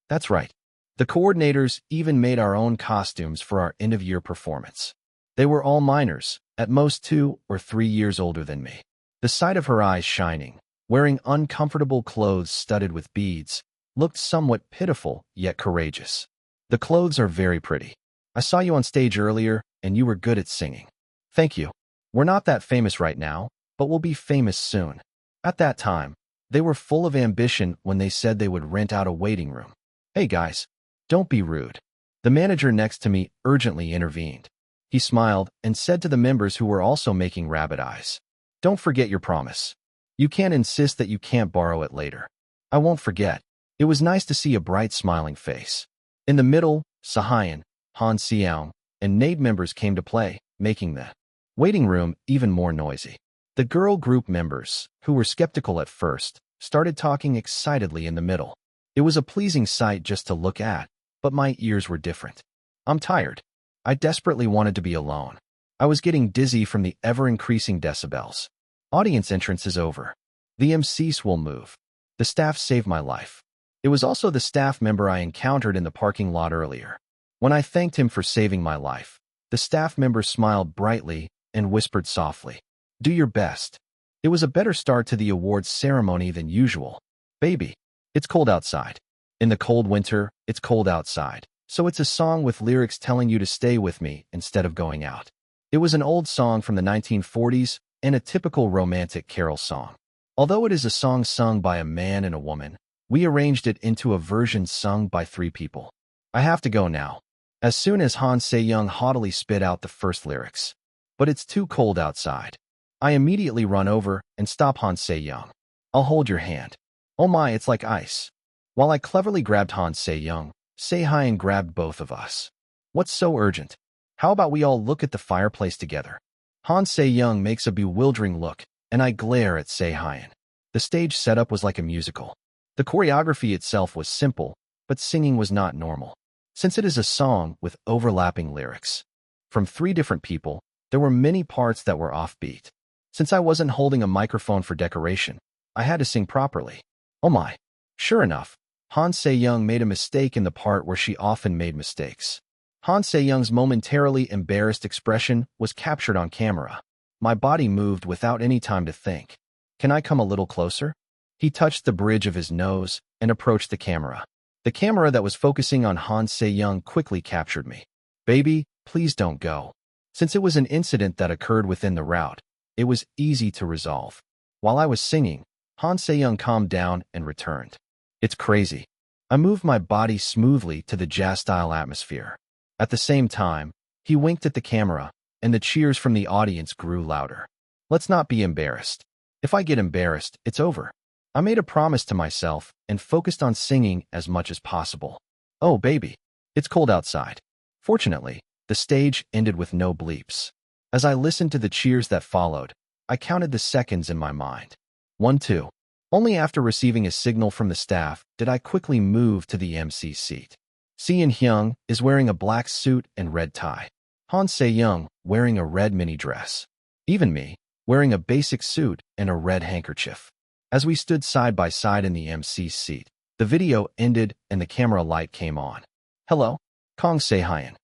That's right. The coordinators even made our own costumes for our end-of-year performance. They were all minors, at most 2 or 3 years older than me. The sight of her eyes shining, wearing uncomfortable clothes studded with beads, looked somewhat pitiful yet courageous. The clothes are very pretty. I saw you on stage earlier, and you were good at singing. Thank you. We're not that famous right now, but we'll be famous soon. At that time, they were full of ambition when they said they would rent out a waiting room. Hey guys, don't be rude. The manager next to me urgently intervened. He smiled and said to the members who were also making rabbit eyes, "Don't forget your promise. You can't insist that you can't borrow it later." I won't forget. It was nice to see a bright smiling face. In the middle, Sahayan, Han Seong, and Nate members came to play, making the waiting room even more noisy. The girl group members, who were skeptical at first, started talking excitedly in the middle. It was a pleasing sight just to look at, but my ears were different. I'm tired. I desperately wanted to be alone. I was getting dizzy from the ever-increasing decibels. Audience entrance is over. The MCs will move. The staff saved my life. It was also the staff member I encountered in the parking lot earlier. When I thanked him for saving my life, the staff member smiled brightly and whispered softly, "Do your best." It was a better start to the awards ceremony than usual. Baby, it's cold outside. In the cold winter, it's cold outside. So it's a song with lyrics telling you to stay with me instead of going out. It was an old song from the 1940s and a typical romantic carol song. Although it is a song sung by a man and a woman, we arranged it into a version sung by 3 people. I have to go now. As soon as Han Se-young haughtily spit out the first lyrics. But it's too cold outside. I immediately run over and stop Han Se-young. I'll hold your hand. Oh my, it's like ice. While I cleverly grabbed Han Se-young, Se-hyun grabbed both of us. What's so urgent? How about we all look at the fireplace together? Han Se-young makes a bewildering look, and I glare at Se-hyun. The stage setup was like a musical. The choreography itself was simple, but singing was not normal. Since it is a song with overlapping lyrics from 3 different people, there were many parts that were offbeat. Since I wasn't holding a microphone for decoration, I had to sing properly. Oh my. Sure enough, Han Se-young made a mistake in the part where she often made mistakes. Han Se-young's momentarily embarrassed expression was captured on camera. My body moved without any time to think. Can I come a little closer? He touched the bridge of his nose and approached the camera. The camera that was focusing on Han Se-young quickly captured me. Baby, please don't go. Since it was an incident that occurred within the route, it was easy to resolve. While I was singing, Han Se-young calmed down and returned. It's crazy. I moved my body smoothly to the jazz-style atmosphere. At the same time, he winked at the camera, and the cheers from the audience grew louder. Let's not be embarrassed. If I get embarrassed, it's over. I made a promise to myself and focused on singing as much as possible. Oh, baby. It's cold outside. Fortunately, the stage ended with no bleeps. As I listened to the cheers that followed, I counted the seconds in my mind. 1, 2. Only after receiving a signal from the staff did I quickly move to the MC seat. Se-hyun is wearing a black suit and red tie. Han Se-young wearing a red mini dress. Even me, wearing a basic suit and a red handkerchief. As we stood side by side in the MC seat, the video ended and the camera light came on. Hello, Kang Se-hyun,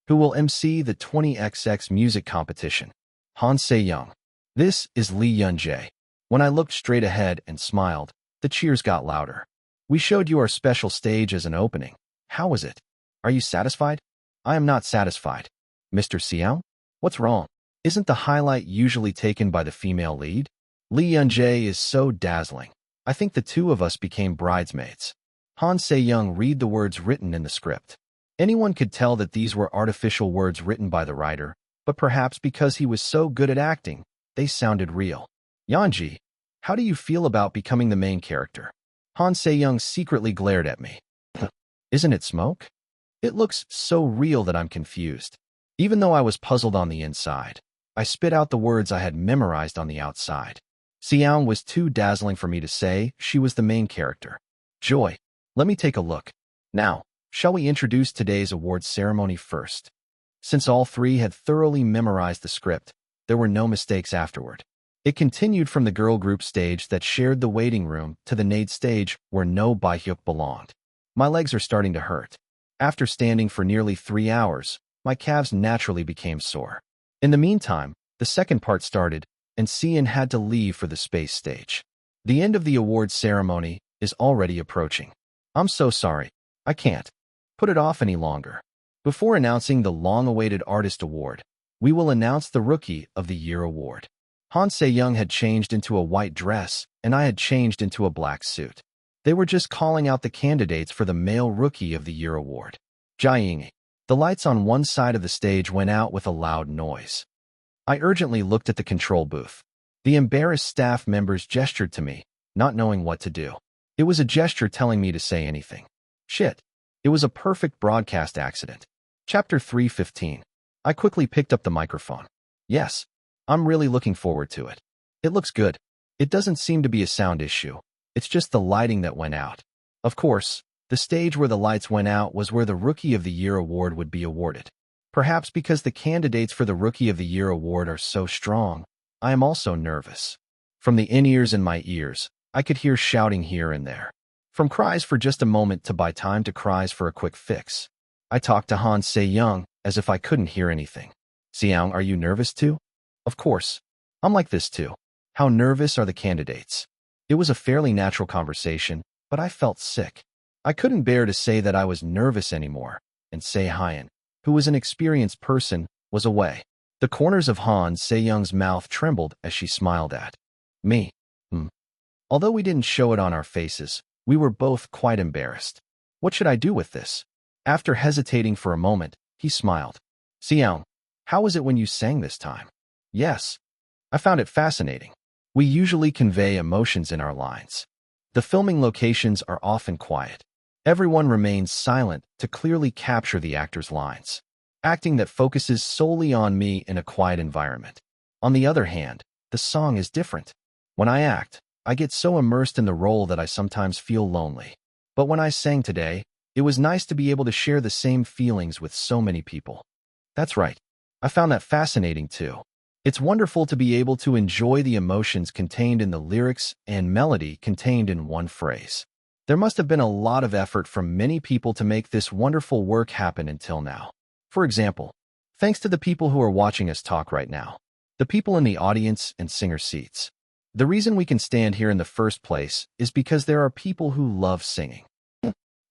who will MC the 20XX music competition. Han Se-young. This is Lee Yun-jae. When I looked straight ahead and smiled, the cheers got louder. We showed you our special stage as an opening. How was it? Are you satisfied? I am not satisfied. Mr. Seong? What's wrong? Isn't the highlight usually taken by the female lead? Lee Yun-jae is so dazzling. I think the 2 of us became bridesmaids. Han Se-young read the words written in the script. Anyone could tell that these were artificial words written by the writer, but perhaps because he was so good at acting, they sounded real. Yanji, how do you feel about becoming the main character? Han Se-young secretly glared at me. Isn't it smoke? It looks so real that I'm confused. Even though I was puzzled on the inside, I spit out the words I had memorized on the outside. Xiang was too dazzling for me to say she was the main character. Joy, let me take a look. Now, shall we introduce today's awards ceremony first? Since all three had thoroughly memorized the script, there were no mistakes afterward. It continued from the girl group stage that shared the waiting room to the maid stage where no Baihyuk belonged. My legs are starting to hurt. After standing for nearly 3 hours, my calves naturally became sore. In the meantime, the second part started, and Cian had to leave for the space stage. The end of the awards ceremony is already approaching. I'm so sorry. I can't put it off any longer. Before announcing the long-awaited Artist Award, we will announce the Rookie of the Year Award. Han Se-young had changed into a white dress, and I had changed into a black suit. They were just calling out the candidates for the Male Rookie of the Year Award. Jiaying. The lights on one side of the stage went out with a loud noise. I urgently looked at the control booth. The embarrassed staff members gestured to me, not knowing what to do. It was a gesture telling me to say anything. Shit. It was a perfect broadcast accident. Chapter 315. I quickly picked up the microphone. Yes, I'm really looking forward to it. It looks good. It doesn't seem to be a sound issue. It's just the lighting that went out. Of course, the stage where the lights went out was where the Rookie of the Year award would be awarded. Perhaps because the candidates for the Rookie of the Year award are so strong, I am also nervous. From the in-ears in my ears, I could hear shouting here and there. From cries for just a moment to buy time to cries for a quick fix. I talked to Han Se-young as if I couldn't hear anything. Xiang, are you nervous too? Of course. I'm like this too. How nervous are the candidates? It was a fairly natural conversation, but I felt sick. I couldn't bear to say that I was nervous anymore, and Se-hyun, who was an experienced person, was away. The corners of Han Se-young's mouth trembled as she smiled at me. Although we didn't show it on our faces, we were both quite embarrassed. What should I do with this? After hesitating for a moment, he smiled. Xiang, how was it when you sang this time? Yes. I found it fascinating. We usually convey emotions in our lines. The filming locations are often quiet. Everyone remains silent to clearly capture the actor's lines. Acting that focuses solely on me in a quiet environment. On the other hand, the song is different. When I act, I get so immersed in the role that I sometimes feel lonely. But when I sang today, it was nice to be able to share the same feelings with so many people. That's right. I found that fascinating too. It's wonderful to be able to enjoy the emotions contained in the lyrics and melody contained in one phrase. There must have been a lot of effort from many people to make this wonderful work happen until now. For example, thanks to the people who are watching us talk right now, the people in the audience and singer seats. The reason we can stand here in the first place is because there are people who love singing.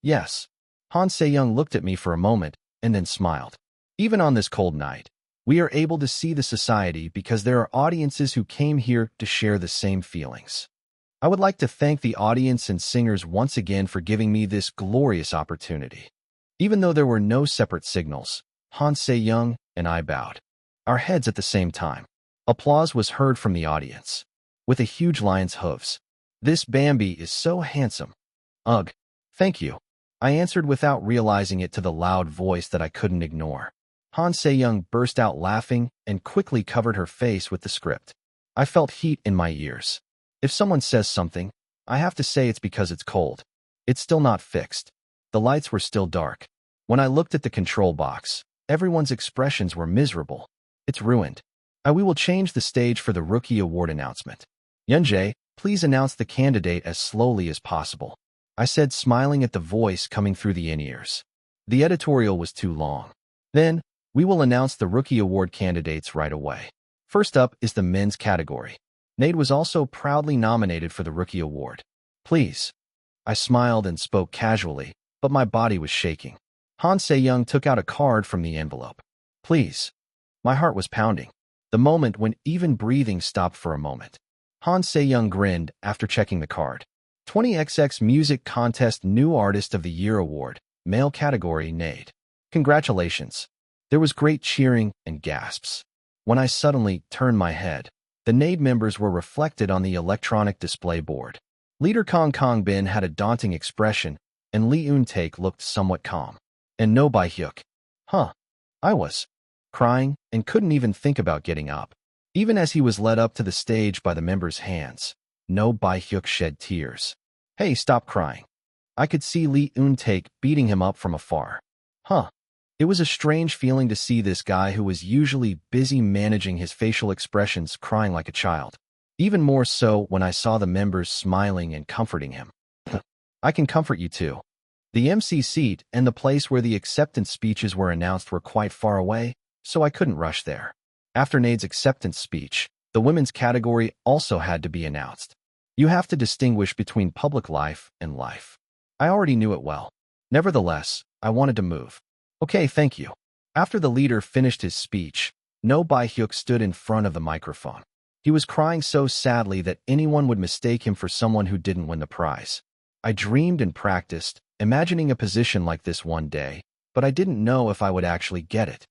Yes. Han Se-young looked at me for a moment and then smiled. Even on this cold night, we are able to see the society because there are audiences who came here to share the same feelings. I would like to thank the audience and singers once again for giving me this glorious opportunity. Even though there were no separate signals, Han Se-young and I bowed our heads at the same time. Applause was heard from the audience. With a huge lion's hooves. This Bambi is so handsome. Ugh. Thank you. I answered without realizing it to the loud voice that I couldn't ignore. Han Se-young burst out laughing and quickly covered her face with the script. I felt heat in my ears. If someone says something, I have to say it's because it's cold. It's still not fixed. The lights were still dark. When I looked at the control box, everyone's expressions were miserable. It's ruined. We will change the stage for the Rookie Award announcement. Yunjae, please announce the candidate as slowly as possible. I said, smiling at the voice coming through the in-ears. The editorial was too long. Then, we will announce the Rookie Award candidates right away. First up is the men's category. Nate was also proudly nominated for the Rookie Award. Please. I smiled and spoke casually, but my body was shaking. Han Se-young took out a card from the envelope. Please. My heart was pounding. The moment when even breathing stopped for a moment. Han Se-young grinned after checking the card. 20XX Music Contest New Artist of the Year Award, Male Category Nate. Congratulations. There was great cheering and gasps. When I suddenly turned my head, the NAID members were reflected on the electronic display board. Leader Kong Kong Bin had a daunting expression, and Lee Eun-taek looked somewhat calm. And No Bai-hyuk. I was crying and couldn't even think about getting up. Even as he was led up to the stage by the members' hands, No Bai-hyuk shed tears. Hey, stop crying. I could see Lee Eun-taek beating him up from afar. It was a strange feeling to see this guy who was usually busy managing his facial expressions crying like a child. Even more so when I saw the members smiling and comforting him. I can comfort you too. The MC seat and the place where the acceptance speeches were announced were quite far away, so I couldn't rush there. After NAID's acceptance speech, the women's category also had to be announced. You have to distinguish between public life and life. I already knew it well. Nevertheless, I wanted to move. Okay, thank you. After the leader finished his speech, No Bai-hyuk stood in front of the microphone. He was crying so sadly that anyone would mistake him for someone who didn't win the prize. I dreamed and practiced, imagining a position like this one day, but I didn't know if I would actually get it.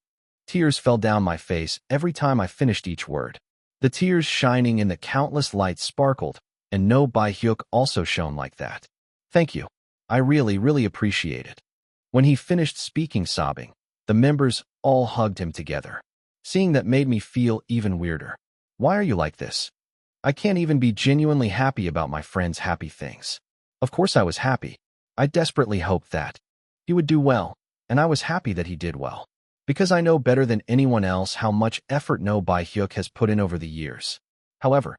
Tears fell down my face every time I finished each word. The tears shining in the countless lights sparkled, and No Bai-hyuk also shone like that. Thank you. I really appreciate it. When he finished speaking sobbing, the members all hugged him together. Seeing that made me feel even weirder. Why are you like this? I can't even be genuinely happy about my friend's happy things. Of course I was happy. I desperately hoped that he would do well, and I was happy that he did well. Because I know better than anyone else how much effort No Bai-hyuk has put in over the years. However,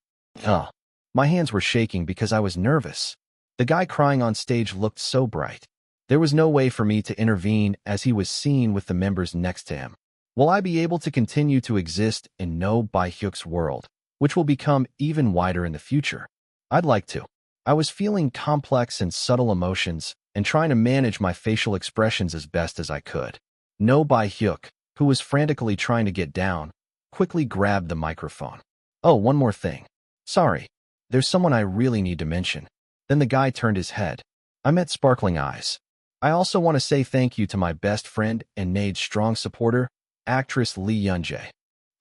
my hands were shaking because I was nervous. The guy crying on stage looked so bright. There was no way for me to intervene as he was seen with the members next to him. Will I be able to continue to exist in No Bai-hyuk's world, which will become even wider in the future? I'd like to. I was feeling complex and subtle emotions and trying to manage my facial expressions as best as I could. No Bai-hyuk, who was frantically trying to get down, quickly grabbed the microphone. Oh, one more thing. Sorry. There's someone I really need to mention. Then the guy turned his head. I met sparkling eyes. I also want to say thank you to my best friend and NAID's strong supporter, actress Lee Eun-jae.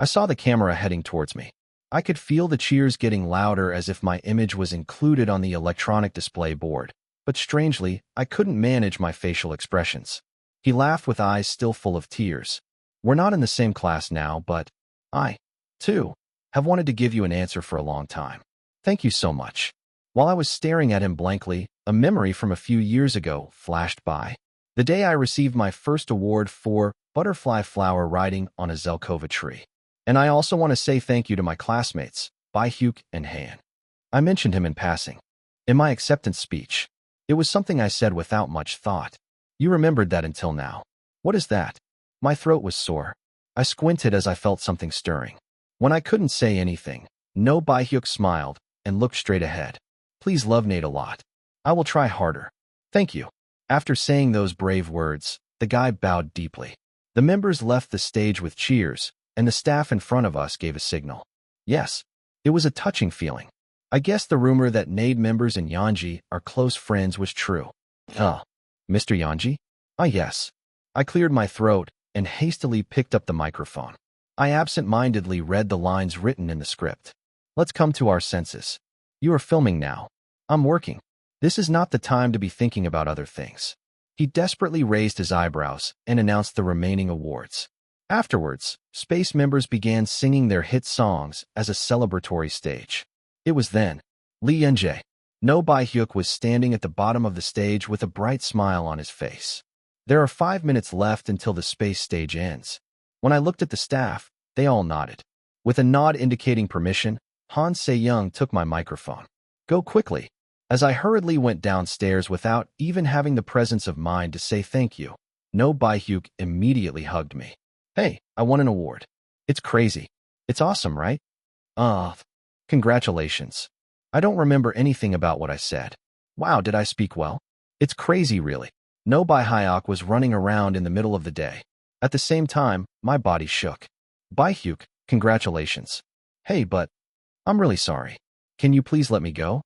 I saw the camera heading towards me. I could feel the cheers getting louder as if my image was included on the electronic display board, but strangely, I couldn't manage my facial expressions. He laughed with eyes still full of tears. We're not in the same class now, but I, too, have wanted to give you an answer for a long time. Thank you so much. While I was staring at him blankly, a memory from a few years ago flashed by. The day I received my first award for butterfly flower riding on a Zelkova tree. And I also want to say thank you to my classmates, Bai-hyuk and Han. I mentioned him in passing. In my acceptance speech, it was something I said without much thought. You remembered that until now. What is that? My throat was sore. I squinted as I felt something stirring. When I couldn't say anything, No Bai-hyuk smiled and looked straight ahead. Please love NAID a lot. I will try harder. Thank you. After saying those brave words, the guy bowed deeply. The members left the stage with cheers, and the staff in front of us gave a signal. Yes, it was a touching feeling. I guess the rumor that NAID members and Yeonji are close friends was true. Mr. Yeonji? Yes. I cleared my throat and hastily picked up the microphone. I absent-mindedly read the lines written in the script. Let's come to our senses. You are filming now. I'm working. This is not the time to be thinking about other things. He desperately raised his eyebrows and announced the remaining awards. Afterwards, Space members began singing their hit songs as a celebratory stage. It was then. Lee Eun-jae. No Bai-hyuk was standing at the bottom of the stage with a bright smile on his face. There are 5 minutes left until the space stage ends. When I looked at the staff, they all nodded. With a nod indicating permission, Han Se-young took my microphone. Go quickly. As I hurriedly went downstairs without even having the presence of mind to say thank you, No Bai-hyuk immediately hugged me. Hey, I won an award. It's crazy. It's awesome, right? Congratulations. I don't remember anything about what I said. Wow, did I speak well? It's crazy, really. No Bai-hyuk was running around in the middle of the day. At the same time, my body shook. Bai-hyuk, congratulations. Hey, but I'm really sorry. Can you please let me go?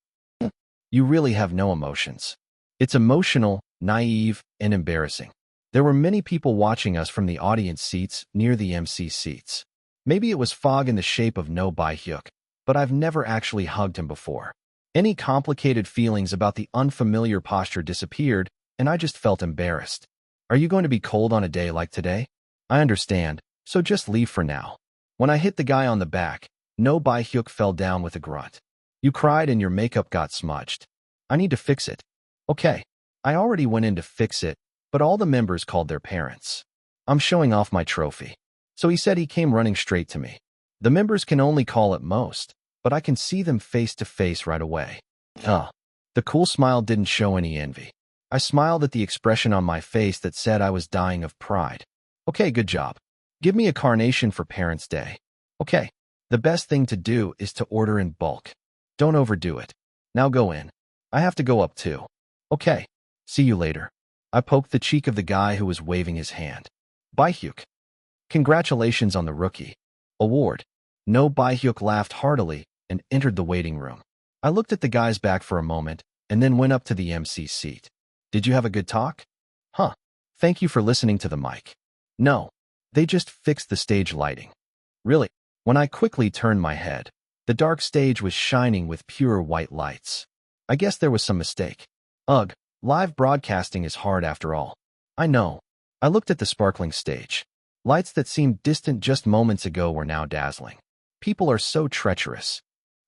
You really have no emotions. It's emotional, naive, and embarrassing. There were many people watching us from the audience seats near the MC seats. Maybe it was fog in the shape of No Hyuk, but I've never actually hugged him before. Any complicated feelings about the unfamiliar posture disappeared, and I just felt embarrassed. Are you going to be cold on a day like today? I understand, so just leave for now. When I hit the guy on the back, No Hyuk fell down with a grunt. You cried and your makeup got smudged. I need to fix it. Okay. I already went in to fix it, but all the members called their parents. I'm showing off my trophy. So he said he came running straight to me. The members can only call at most, but I can see them face to face right away. The cool smile didn't show any envy. I smiled at the expression on my face that said I was dying of pride. Okay, good job. Give me a carnation for Parents' Day. Okay. The best thing to do is to order in bulk. Don't overdo it. Now go in. I have to go up too. Okay. See you later. I poked the cheek of the guy who was waving his hand. Hyuk. Congratulations on the rookie award. No Hyuk laughed heartily and entered the waiting room. I looked at the guy's back for a moment and then went up to the MC seat. Did you have a good talk? Huh. Thank you for listening to the mic. No. They just fixed the stage lighting. Really? When I quickly turned my head, the dark stage was shining with pure white lights. I guess there was some mistake. Ugh, live broadcasting is hard after all. I know. I looked at the sparkling stage. Lights that seemed distant just moments ago were now dazzling. People are so treacherous.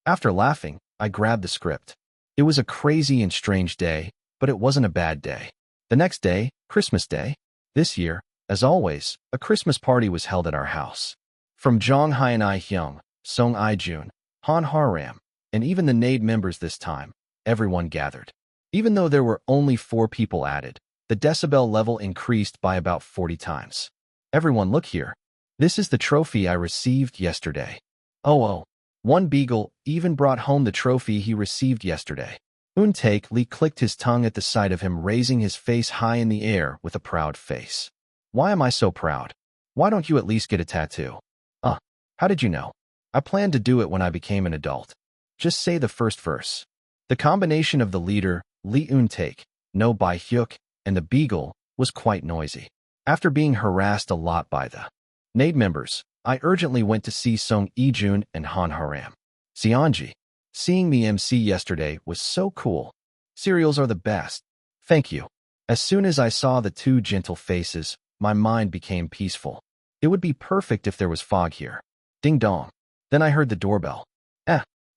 After laughing, I grabbed the script. It was a crazy and strange day, but it wasn't a bad day. The next day, Christmas Day. This year, as always, a Christmas party was held at our house. From Jong Hyun I Hyung, Song I Jun, Han Haram, and even the NAID members this time, everyone gathered. Even though there were only 4 people added, the decibel level increased by about 40 times. Everyone look here. This is the trophy I received yesterday. Oh. One beagle even brought home the trophy he received yesterday. Taek Lee clicked his tongue at the sight of him raising his face high in the air with a proud face. Why am I so proud? Why don't you at least get a tattoo? How did you know? I planned to do it when I became an adult. Just say the first verse. The combination of the leader, Lee Taek, No Hyuk, and the beagle was quite noisy. After being harassed a lot by the NAID members, I urgently went to see Song Ijun and Han Haram. Seonji. Seeing the MC yesterday was so cool. Cereals are the best. Thank you. As soon as I saw the 2 gentle faces, my mind became peaceful. It would be perfect if there was fog here. Ding dong. Then I heard the doorbell.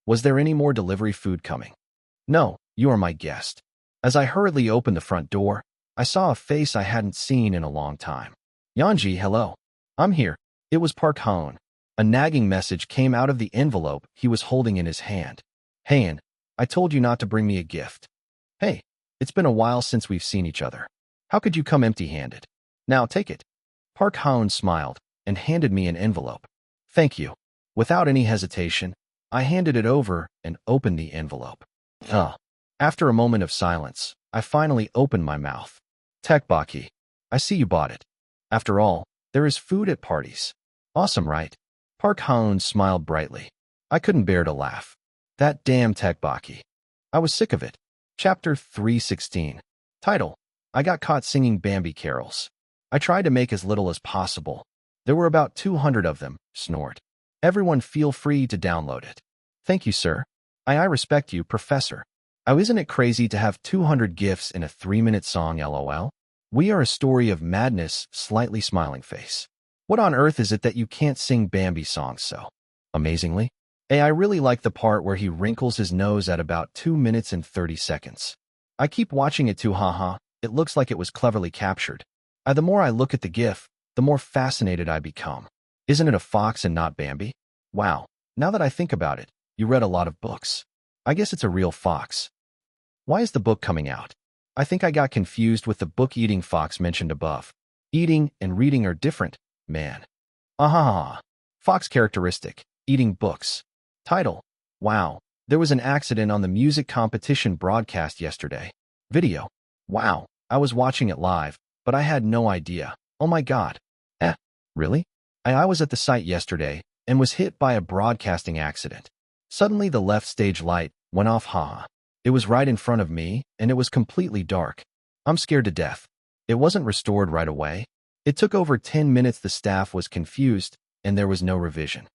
Was there any more delivery food coming? No, you are my guest. As I hurriedly opened the front door, I saw a face I hadn't seen in a long time. Yeonji, hello. I'm here. It was Park Hoon. A nagging message came out of the envelope he was holding in his hand. Haein, I told you not to bring me a gift. Hey, it's been a while since we've seen each other. How could you come empty-handed? Now take it. Park Hoon smiled and handed me an envelope. Thank you. Without any hesitation, I handed it over and opened the envelope. After a moment of silence, I finally opened my mouth. Tekbaki, I see you bought it. After all, there is food at parties. Awesome, right? Park Hoon smiled brightly. I couldn't bear to laugh. That damn Tekbaki. I was sick of it. Chapter 316. Title: I got caught singing Bambi carols. I tried to make as little as possible. There were about 200 of them. Snort. Everyone feel free to download it. Thank you, sir. I respect you, Professor. Isn't it crazy to have 200 GIFs in a 3-minute song, lol? We are a story of madness, slightly smiling face. What on earth is it that you can't sing Bambi songs so amazingly? I really like the part where he wrinkles his nose at about 2 minutes and 30 seconds. I keep watching it too, haha. It looks like it was cleverly captured. The more I look at the GIF, the more fascinated I become. Isn't it a fox and not Bambi? Wow, now that I think about it, you read a lot of books. I guess it's a real fox. Why is the book coming out? I think I got confused with the book-eating fox mentioned above. Eating and reading are different, man. Fox characteristic, eating books. Title: Wow, there was an accident on the music competition broadcast yesterday. Video: Wow, I was watching it live, but I had no idea. Oh my god. Really? I was at the site yesterday and was hit by a broadcasting accident. Suddenly the left stage light went off, haha. It was right in front of me and it was completely dark. I'm scared to death. It wasn't restored right away. It took over 10 minutes. The staff was confused, and there was no revision.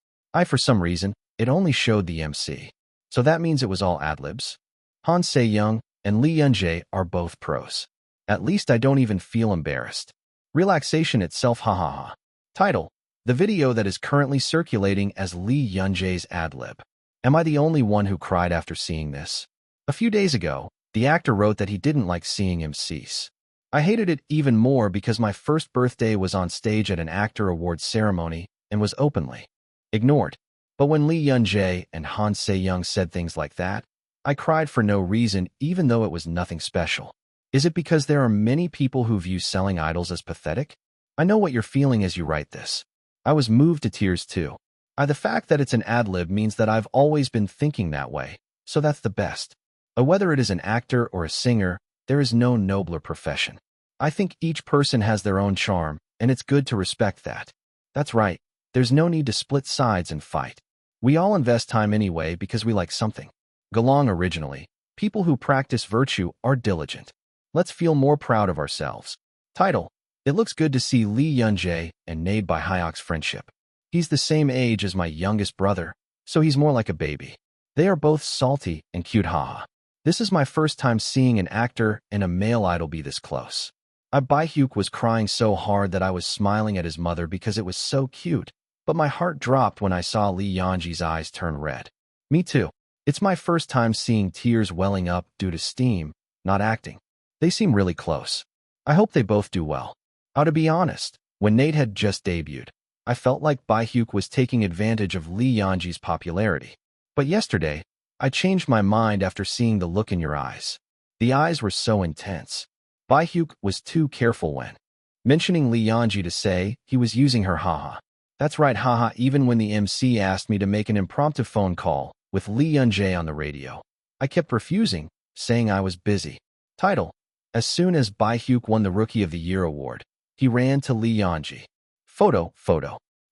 For some reason, it only showed the MC. So that means it was all ad-libs. Han Se-young and Lee Yun-jae are both pros. At least I don't even feel embarrassed. Relaxation itself, ha ha ha. Title: the video that is currently circulating as Lee Yun-jae's ad-lib. Am I the only one who cried after seeing this? A few days ago, the actor wrote that he didn't like seeing MCs. I hated it even more because my first birthday was on stage at an actor awards ceremony and was openly ignored. But when Lee Yun-jae and Han Se-young said things like that, I cried for no reason, even though it was nothing special. Is it because there are many people who view selling idols as pathetic? I know what you're feeling as you write this. I was moved to tears too. The fact that it's an ad-lib means that I've always been thinking that way, so that's the best. Whether it is an actor or a singer, there is no nobler profession. I think each person has their own charm, and it's good to respect that. That's right, there's no need to split sides and fight. We all invest time anyway because we like something. Galong originally, people who practice virtue are diligent. Let's feel more proud of ourselves. Title: it looks good to see Lee Yun-jae and Nade by Hyok's friendship. He's the same age as my youngest brother, so he's more like a baby. They are both salty and cute, haha. This is my first time seeing an actor and a male idol be this close. Bae-hyuk was crying so hard that I was smiling at his mother because it was so cute, but my heart dropped when I saw Lee Yun-jae's eyes turn red. Me too. It's my first time seeing tears welling up due to steam, not acting. They seem really close. I hope they both do well. To be honest, when Nate had just debuted, I felt like Bae-hyuk was taking advantage of Lee Yun-jae's popularity. But yesterday, I changed my mind after seeing the look in your eyes. The eyes were so intense. Bae-hyuk was too careful when mentioning Lee Yun-jae to say he was using her, haha. That's right, haha. Even when the MC asked me to make an impromptu phone call with Lee Yun-jae on the radio, I kept refusing, saying I was busy. Title: as soon as Bae-hyuk won the Rookie of the Year award, he ran to Lee Yun-jae. Photo.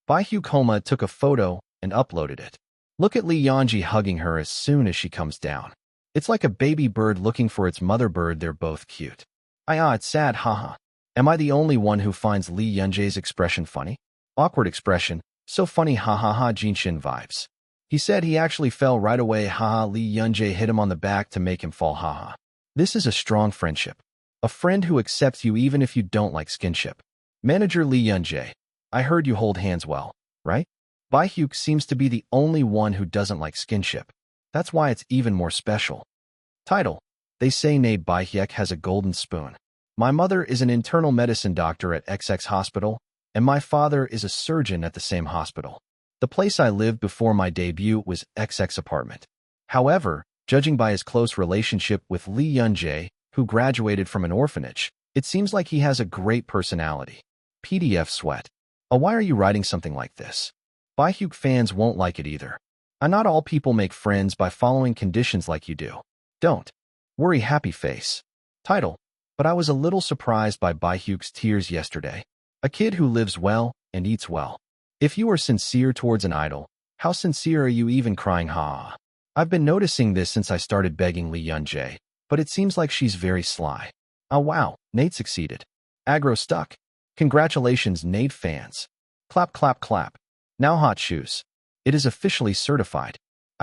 Bae-hyuk Homa took a photo and uploaded it. Look at Lee Yun-jae hugging her as soon as she comes down. It's like a baby bird looking for its mother bird. They're both cute. It's sad, haha. Am I the only one who finds Lee Yun-jae's expression funny? Awkward expression, so funny, ha Jinshin vibes. He said he actually fell right away, haha. Lee Yun-jae hit him on the back to make him fall, haha. This is a strong friendship. A friend who accepts you even if you don't like skinship. Manager Lee Yun-jae, I heard you hold hands well, right? Bae-hyuk seems to be the only one who doesn't like skinship. That's why it's even more special. Title: they say Nade Bae-hyuk has a golden spoon. My mother is an internal medicine doctor at XX hospital, and my father is a surgeon at the same hospital. The place I lived before my debut was XX apartment. However, judging by his close relationship with Lee Yun-jae, who graduated from an orphanage, it seems like he has a great personality. PDF sweat. Why are you writing something like this? Bae-hyuk fans won't like it either. Not all people make friends by following conditions like you do. Don't worry, happy face. Title: but I was a little surprised by Bae-hyuk's tears yesterday. A kid who lives well and eats well. If you are sincere towards an idol, how sincere are you even crying, ha? I've been noticing this since I started begging Lee Yun-jae, but it seems like she's very sly. Wow, Nate succeeded. Aggro stuck. Congratulations, Nate fans. Clap, clap, clap. Now hot shoes. It is officially certified.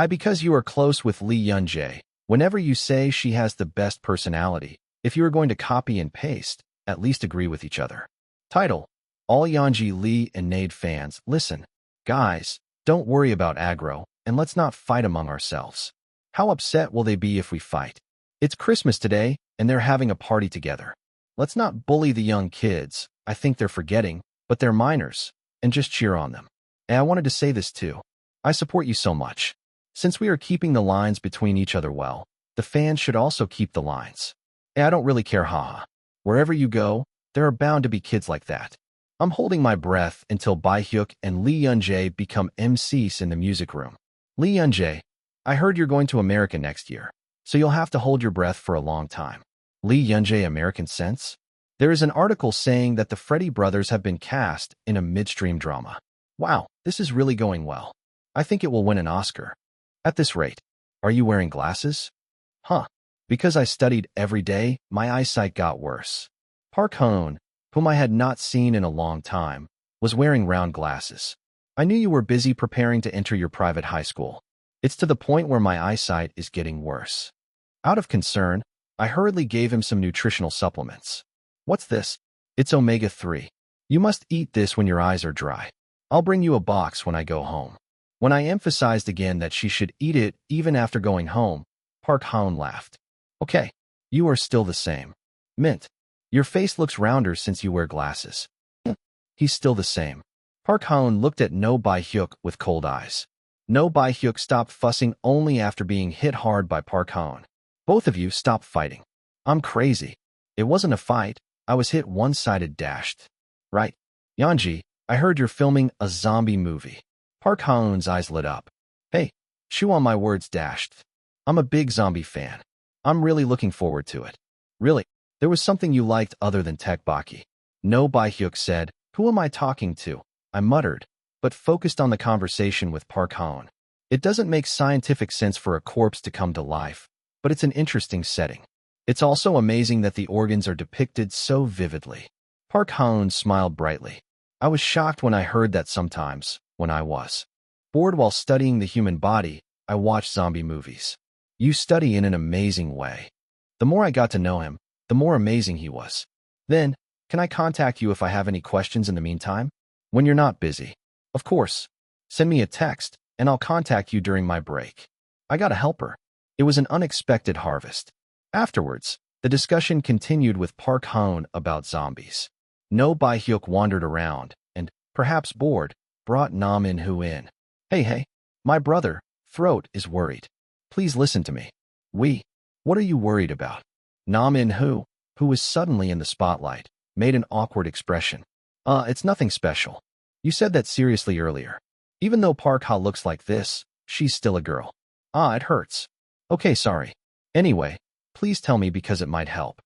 Because you are close with Lee Yun-jae, whenever you say she has the best personality, if you are going to copy and paste, at least agree with each other. Title: all Yun-jae, Lee, and Nade fans, listen. Guys, don't worry about aggro, and let's not fight among ourselves. How upset will they be if we fight? It's Christmas today, and they're having a party together. Let's not bully the young kids. I think they're forgetting, but they're minors, and just cheer on them. And I wanted to say this too. I support you so much. Since we are keeping the lines between each other well, the fans should also keep the lines. I don't really care, haha. Wherever you go, there are bound to be kids like that. I'm holding my breath until Bae-hyuk and Lee Yun-jae become MCs in the music room. Lee Yun-jae, I heard you're going to America next year, so you'll have to hold your breath for a long time. Lee Yun-jae, American Sense? There is an article saying that the Freddie brothers have been cast in a midstream drama. Wow, this is really going well. I think it will win an Oscar. At this rate, are you wearing glasses? Because I studied every day, my eyesight got worse. Park Hoon, whom I had not seen in a long time, was wearing round glasses. I knew you were busy preparing to enter your private high school. It's to the point where my eyesight is getting worse. Out of concern, I hurriedly gave him some nutritional supplements. What's this? It's omega-3. You must eat this when your eyes are dry. I'll bring you a box when I go home. When I emphasized again that she should eat it even after going home, Park Hoon laughed. Okay, you are still the same. Mint. Your face looks rounder since you wear glasses. He's still the same. Park Hoon looked at No Bi-hyuk with cold eyes. No Bi-hyuk stopped fussing only after being hit hard by Park Hoon. Both of you stop fighting. I'm crazy. It wasn't a fight. I was hit one-sided dashed. Right. Yeonji, I heard you're filming a zombie movie. Park Hoon's eyes lit up. Hey, chew on my words dashed. I'm a big zombie fan. I'm really looking forward to it. Really? There was something you liked other than tteokbokki. No Bi-hyuk said. Who am I talking to? I muttered, but focused on the conversation with Park Hoon. It doesn't make scientific sense for a corpse to come to life, but it's an interesting setting. It's also amazing that the organs are depicted so vividly. Park Hoon smiled brightly. I was shocked when I heard that sometimes, when I was bored while studying the human body, I watched zombie movies. You study in an amazing way. The more I got to know him, the more amazing he was. Then, can I contact you if I have any questions in the meantime? When you're not busy. Of course. Send me a text, and I'll contact you during my break. I got a helper. It was an unexpected harvest. Afterwards, the discussion continued with Park Hoon about zombies. No Bi-hyuk wandered around, and, perhaps bored, brought Nam In-hoo in. Hey, my brother, Throat, is worried. Please listen to me. What are you worried about? Nam In-hoo, who was suddenly in the spotlight, made an awkward expression. It's nothing special. You said that seriously earlier. Even though Park Ha looks like this, she's still a girl. It hurts. Okay, sorry. Anyway, please tell me because it might help.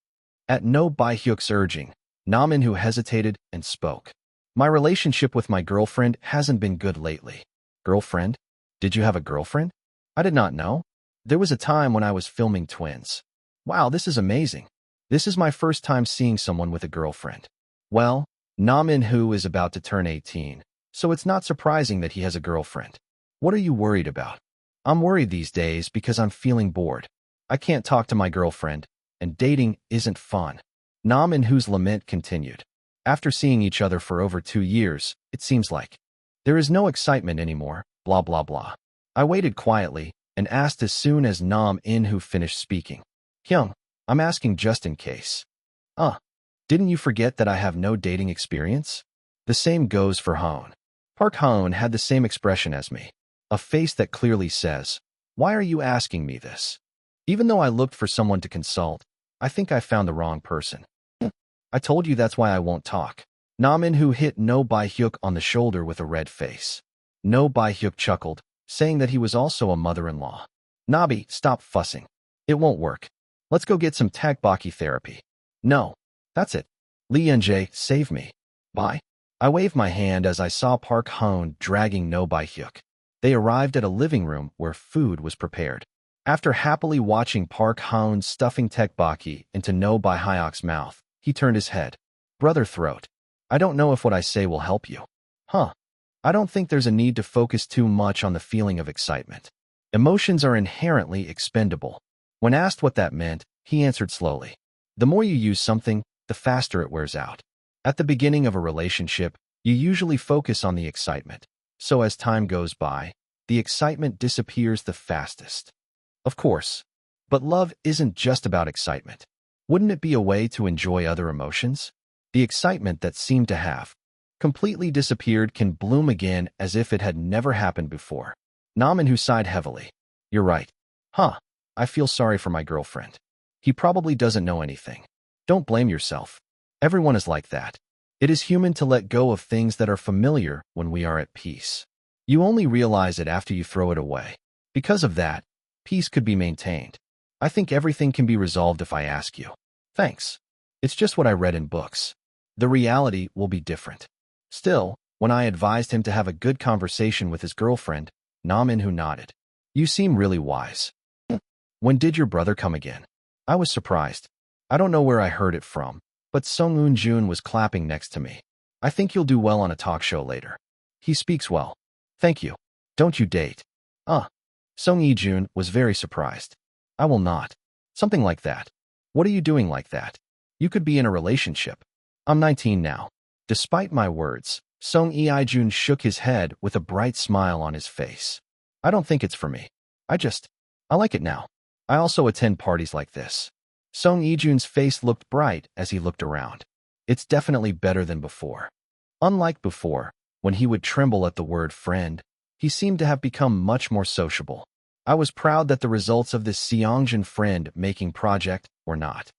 At No Bi-hyuk's urging, Nam In-hoo hesitated and spoke. My relationship with my girlfriend hasn't been good lately. Girlfriend? Did you have a girlfriend? I did not know. There was a time when I was filming twins. Wow, this is amazing. This is my first time seeing someone with a girlfriend. Well, Nam In-hoo is about to turn 18, so it's not surprising that he has a girlfriend. What are you worried about? I'm worried these days because I'm feeling bored. I can't talk to my girlfriend, and dating isn't fun. Nam In-hoo's lament continued. After seeing each other for over 2 years, it seems like there is no excitement anymore, blah blah blah. I waited quietly and asked as soon as Nam In-hoo finished speaking. Hyung, I'm asking just in case. Didn't you forget that I have no dating experience? The same goes for Hoon. Park Hoon had the same expression as me. A face that clearly says, why are you asking me this? Even though I looked for someone to consult, I think I found the wrong person. I told you that's why I won't talk. Nam In-hoo hit No Bi-hyuk on the shoulder with a red face. No Bi-hyuk chuckled, saying that he was also a mother-in-law. Nabi, stop fussing. It won't work. Let's go get some tteokbokki therapy. No. That's it. Lee Yeonjae, save me. Bye. I waved my hand as I saw Park Hoon dragging No Bi-hyuk. They arrived at a living room where food was prepared. After happily watching Park Hoon stuffing tteokbokki into No Bi-hyuk's mouth, he turned his head. Brother Throat, I don't know if what I say will help you. I don't think there's a need to focus too much on the feeling of excitement. Emotions are inherently expendable. When asked what that meant, he answered slowly. The more you use something, the faster it wears out. At the beginning of a relationship, you usually focus on the excitement. So as time goes by, the excitement disappears the fastest. Of course. But love isn't just about excitement. Wouldn't it be a way to enjoy other emotions? The excitement that seemed to have completely disappeared can bloom again as if it had never happened before. Nam In-hoo sighed heavily. You're right. I feel sorry for my girlfriend. He probably doesn't know anything. Don't blame yourself. Everyone is like that. It is human to let go of things that are familiar when we are at peace. You only realize it after you throw it away. Because of that, peace could be maintained. I think everything can be resolved if I ask you. Thanks. It's just what I read in books. The reality will be different. Still, when I advised him to have a good conversation with his girlfriend, Nam In-hoo nodded. You seem really wise. When did your brother come again? I was surprised. I don't know where I heard it from, but Sung Eun-jun was clapping next to me. I think you'll do well on a talk show later. He speaks well. Thank you. Don't you date? Sung Yi-jun was very surprised. I will not. Something like that. What are you doing like that? You could be in a relationship. I'm 19 now. Despite my words, Sung Yi-jun shook his head with a bright smile on his face. I don't think it's for me. I like it now. I also attend parties like this. Sung Yi-jun's face looked bright as he looked around. It's definitely better than before. Unlike before, when he would tremble at the word friend, he seemed to have become much more sociable. I was proud that the results of this Seongjin friend-making project were not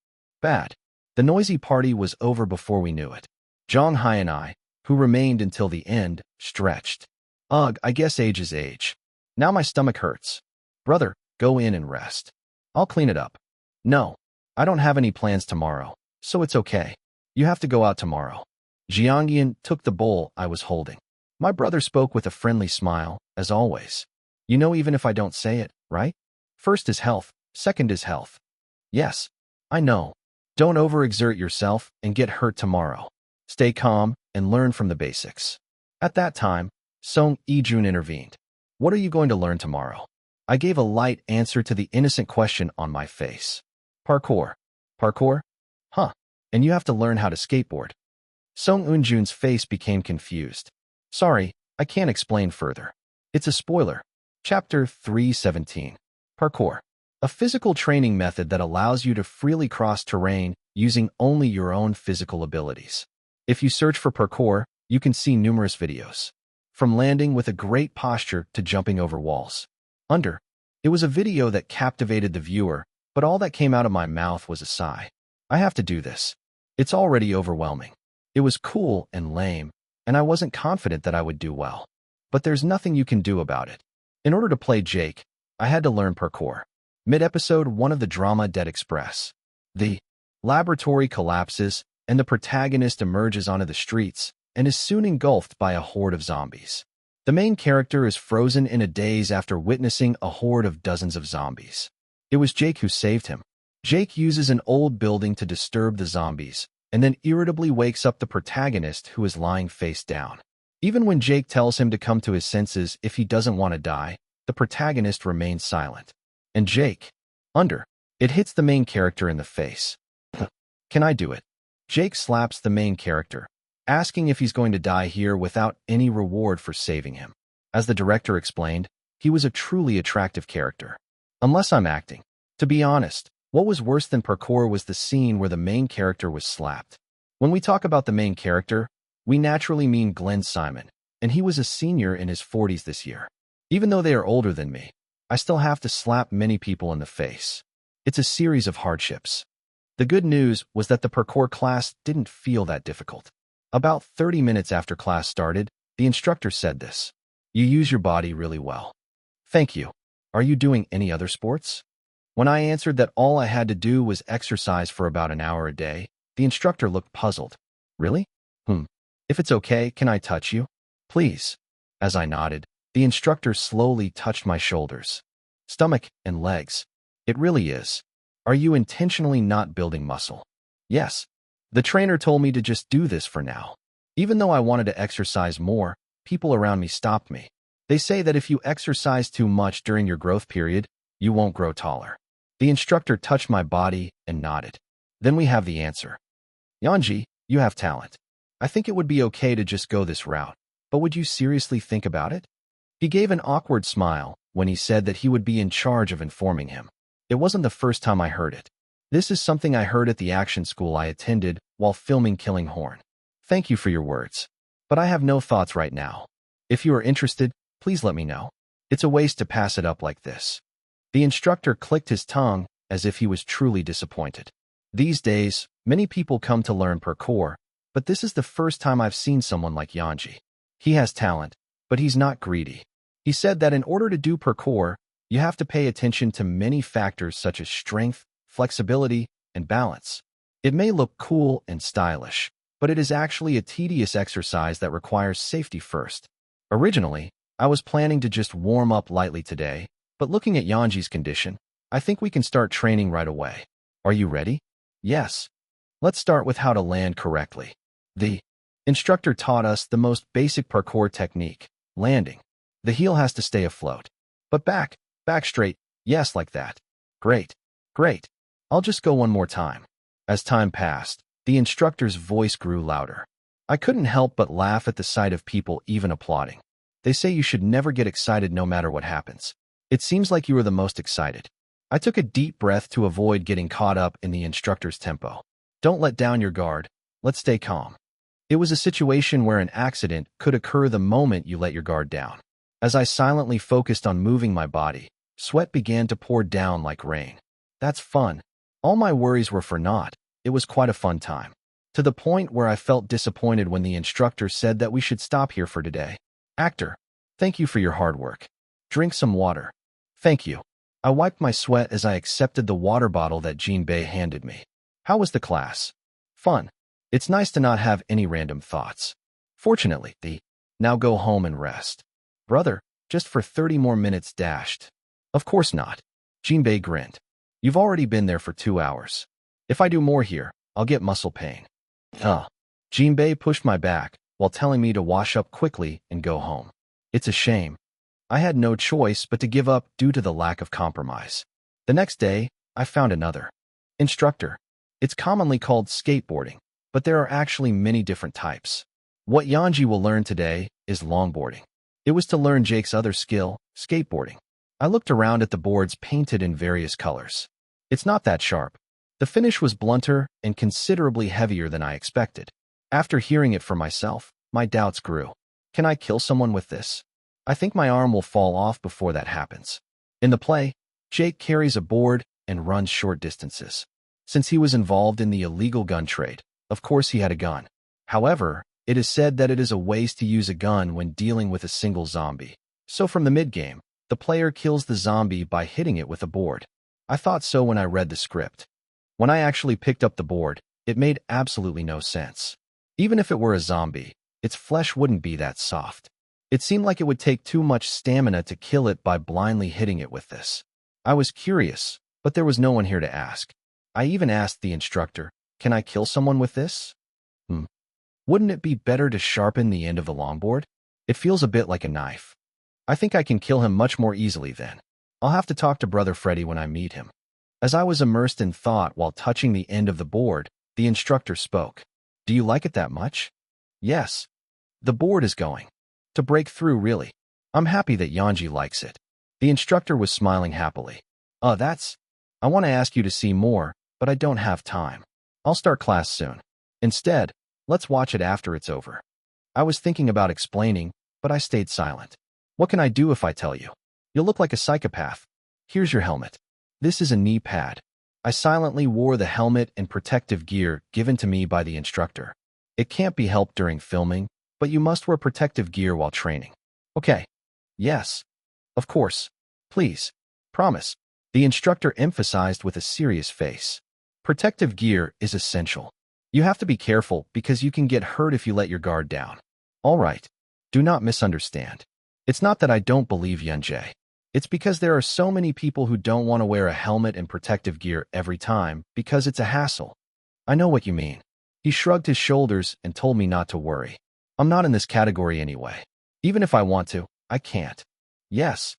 bad. The noisy party was over before we knew it. Jong Hai and I, who remained until the end, stretched. Ugh, I guess age is age. Now my stomach hurts. Brother, go in and rest. I'll clean it up. No, I don't have any plans tomorrow, so it's okay. You have to go out tomorrow. Jiangyan took the bowl I was holding. My brother spoke with a friendly smile, as always. You know, even if I don't say it, right? First is health, second is health. Yes, I know. Don't overexert yourself and get hurt tomorrow. Stay calm and learn from the basics. At that time, Sung Yi-jun intervened. What are you going to learn tomorrow? I gave a light answer to the innocent question on my face. Parkour. Parkour? Huh. And you have to learn how to skateboard. Sung Eun-jun's face became confused. Sorry, I can't explain further. It's a spoiler. Chapter 317. Parkour. A physical training method that allows you to freely cross terrain using only your own physical abilities. If you search for parkour, you can see numerous videos. From landing with a great posture to jumping over walls. It was a video that captivated the viewer, but all that came out of my mouth was a sigh. I have to do this. It's already overwhelming. It was cool and lame, and I wasn't confident that I would do well. But there's nothing you can do about it. In order to play Jake, I had to learn parkour. Mid-episode 1 of the drama Dead Express. The laboratory collapses, and the protagonist emerges onto the streets and is soon engulfed by a horde of zombies. The main character is frozen in a daze after witnessing a horde of dozens of zombies. It was Jake who saved him. Jake uses an old building to disturb the zombies, and then irritably wakes up the protagonist who is lying face down. Even when Jake tells him to come to his senses if he doesn't want to die, the protagonist remains silent. And Jake, it hits the main character in the face. Can I do it? Jake slaps the main character, asking if he's going to die here without any reward for saving him. As the director explained, he was a truly attractive character. Unless I'm acting. To be honest, what was worse than parkour was the scene where the main character was slapped. When we talk about the main character, we naturally mean Glenn Simon, and he was a senior in his 40s this year. Even though they are older than me, I still have to slap many people in the face. It's a series of hardships. The good news was that the parkour class didn't feel that difficult. About 30 minutes after class started, the instructor said this. You use your body really well. Thank you. Are you doing any other sports? When I answered that all I had to do was exercise for about an hour a day, the instructor looked puzzled. Really? If it's okay, can I touch you? Please. As I nodded, the instructor slowly touched my shoulders, stomach, and legs. It really is. Are you intentionally not building muscle? Yes. The trainer told me to just do this for now. Even though I wanted to exercise more, people around me stopped me. They say that if you exercise too much during your growth period, you won't grow taller. The instructor touched my body and nodded. Then we have the answer. Yeonji, you have talent. I think it would be okay to just go this route, but would you seriously think about it? He gave an awkward smile when he said that he would be in charge of informing him. It wasn't the first time I heard it. This is something I heard at the action school I attended while filming Killing Horn. Thank you for your words. But I have no thoughts right now. If you are interested, please let me know. It's a waste to pass it up like this. The instructor clicked his tongue as if he was truly disappointed. These days, many people come to learn parkour, but this is the first time I've seen someone like Yeonji. He has talent, but he's not greedy. He said that in order to do parkour, you have to pay attention to many factors such as strength, flexibility, and balance. It may look cool and stylish, but it is actually a tedious exercise that requires safety first. Originally, I was planning to just warm up lightly today, but looking at Yeonji's condition, I think we can start training right away. Are you ready? Yes. Let's start with how to land correctly. The instructor taught us the most basic parkour technique, landing. The heel has to stay afloat. But back straight, yes, like that. Great, great. I'll just go one more time. As time passed, the instructor's voice grew louder. I couldn't help but laugh at the sight of people even applauding. They say you should never get excited no matter what happens. It seems like you were the most excited. I took a deep breath to avoid getting caught up in the instructor's tempo. Don't let down your guard. Let's stay calm. It was a situation where an accident could occur the moment you let your guard down. As I silently focused on moving my body, sweat began to pour down like rain. That's fun. All my worries were for naught. It was quite a fun time. To the point where I felt disappointed when the instructor said that we should stop here for today. Actor, thank you for your hard work. Drink some water. Thank you. I wiped my sweat as I accepted the water bottle that Jinbei handed me. How was the class? Fun. It's nice to not have any random thoughts. Fortunately, now go home and rest. Brother, just for 30 more minutes dashed. Of course not. Jinbei grinned. You've already been there for 2 hours. If I do more here, I'll get muscle pain. Jinbei pushed my back while telling me to wash up quickly and go home. It's a shame. I had no choice but to give up due to the lack of compromise. The next day, I found another instructor. It's commonly called skateboarding, but there are actually many different types. What Yanji will learn today is longboarding. It was to learn Jake's other skill, skateboarding. I looked around at the boards painted in various colors. It's not that sharp. The finish was blunter and considerably heavier than I expected. After hearing it for myself, my doubts grew. Can I kill someone with this? I think my arm will fall off before that happens. In the play, Jake carries a board and runs short distances. Since he was involved in the illegal gun trade, of course he had a gun. However, it is said that it is a waste to use a gun when dealing with a single zombie. So from the mid-game, the player kills the zombie by hitting it with a board. I thought so when I read the script. When I actually picked up the board, it made absolutely no sense. Even if it were a zombie, its flesh wouldn't be that soft. It seemed like it would take too much stamina to kill it by blindly hitting it with this. I was curious, but there was no one here to ask. I even asked the instructor, can I kill someone with this? Wouldn't it be better to sharpen the end of the longboard? It feels a bit like a knife. I think I can kill him much more easily then. I'll have to talk to Brother Freddy when I meet him. As I was immersed in thought while touching the end of the board, the instructor spoke. Do you like it that much? Yes. The board is going to break through, really. I'm happy that Yanji likes it. The instructor was smiling happily. I want to ask you to see more, but I don't have time. I'll start class soon. Instead, let's watch it after it's over. I was thinking about explaining, but I stayed silent. What can I do if I tell you? You'll look like a psychopath. Here's your helmet. This is a knee pad. I silently wore the helmet and protective gear given to me by the instructor. It can't be helped during filming, but you must wear protective gear while training. Okay. Yes. Of course. Please. Promise. The instructor emphasized with a serious face. Protective gear is essential. You have to be careful because you can get hurt if you let your guard down. All right. Do not misunderstand. It's not that I don't believe Yunjie. It's because there are so many people who don't want to wear a helmet and protective gear every time because it's a hassle. I know what you mean. He shrugged his shoulders and told me not to worry. I'm not in this category anyway. Even if I want to, I can't. Yes.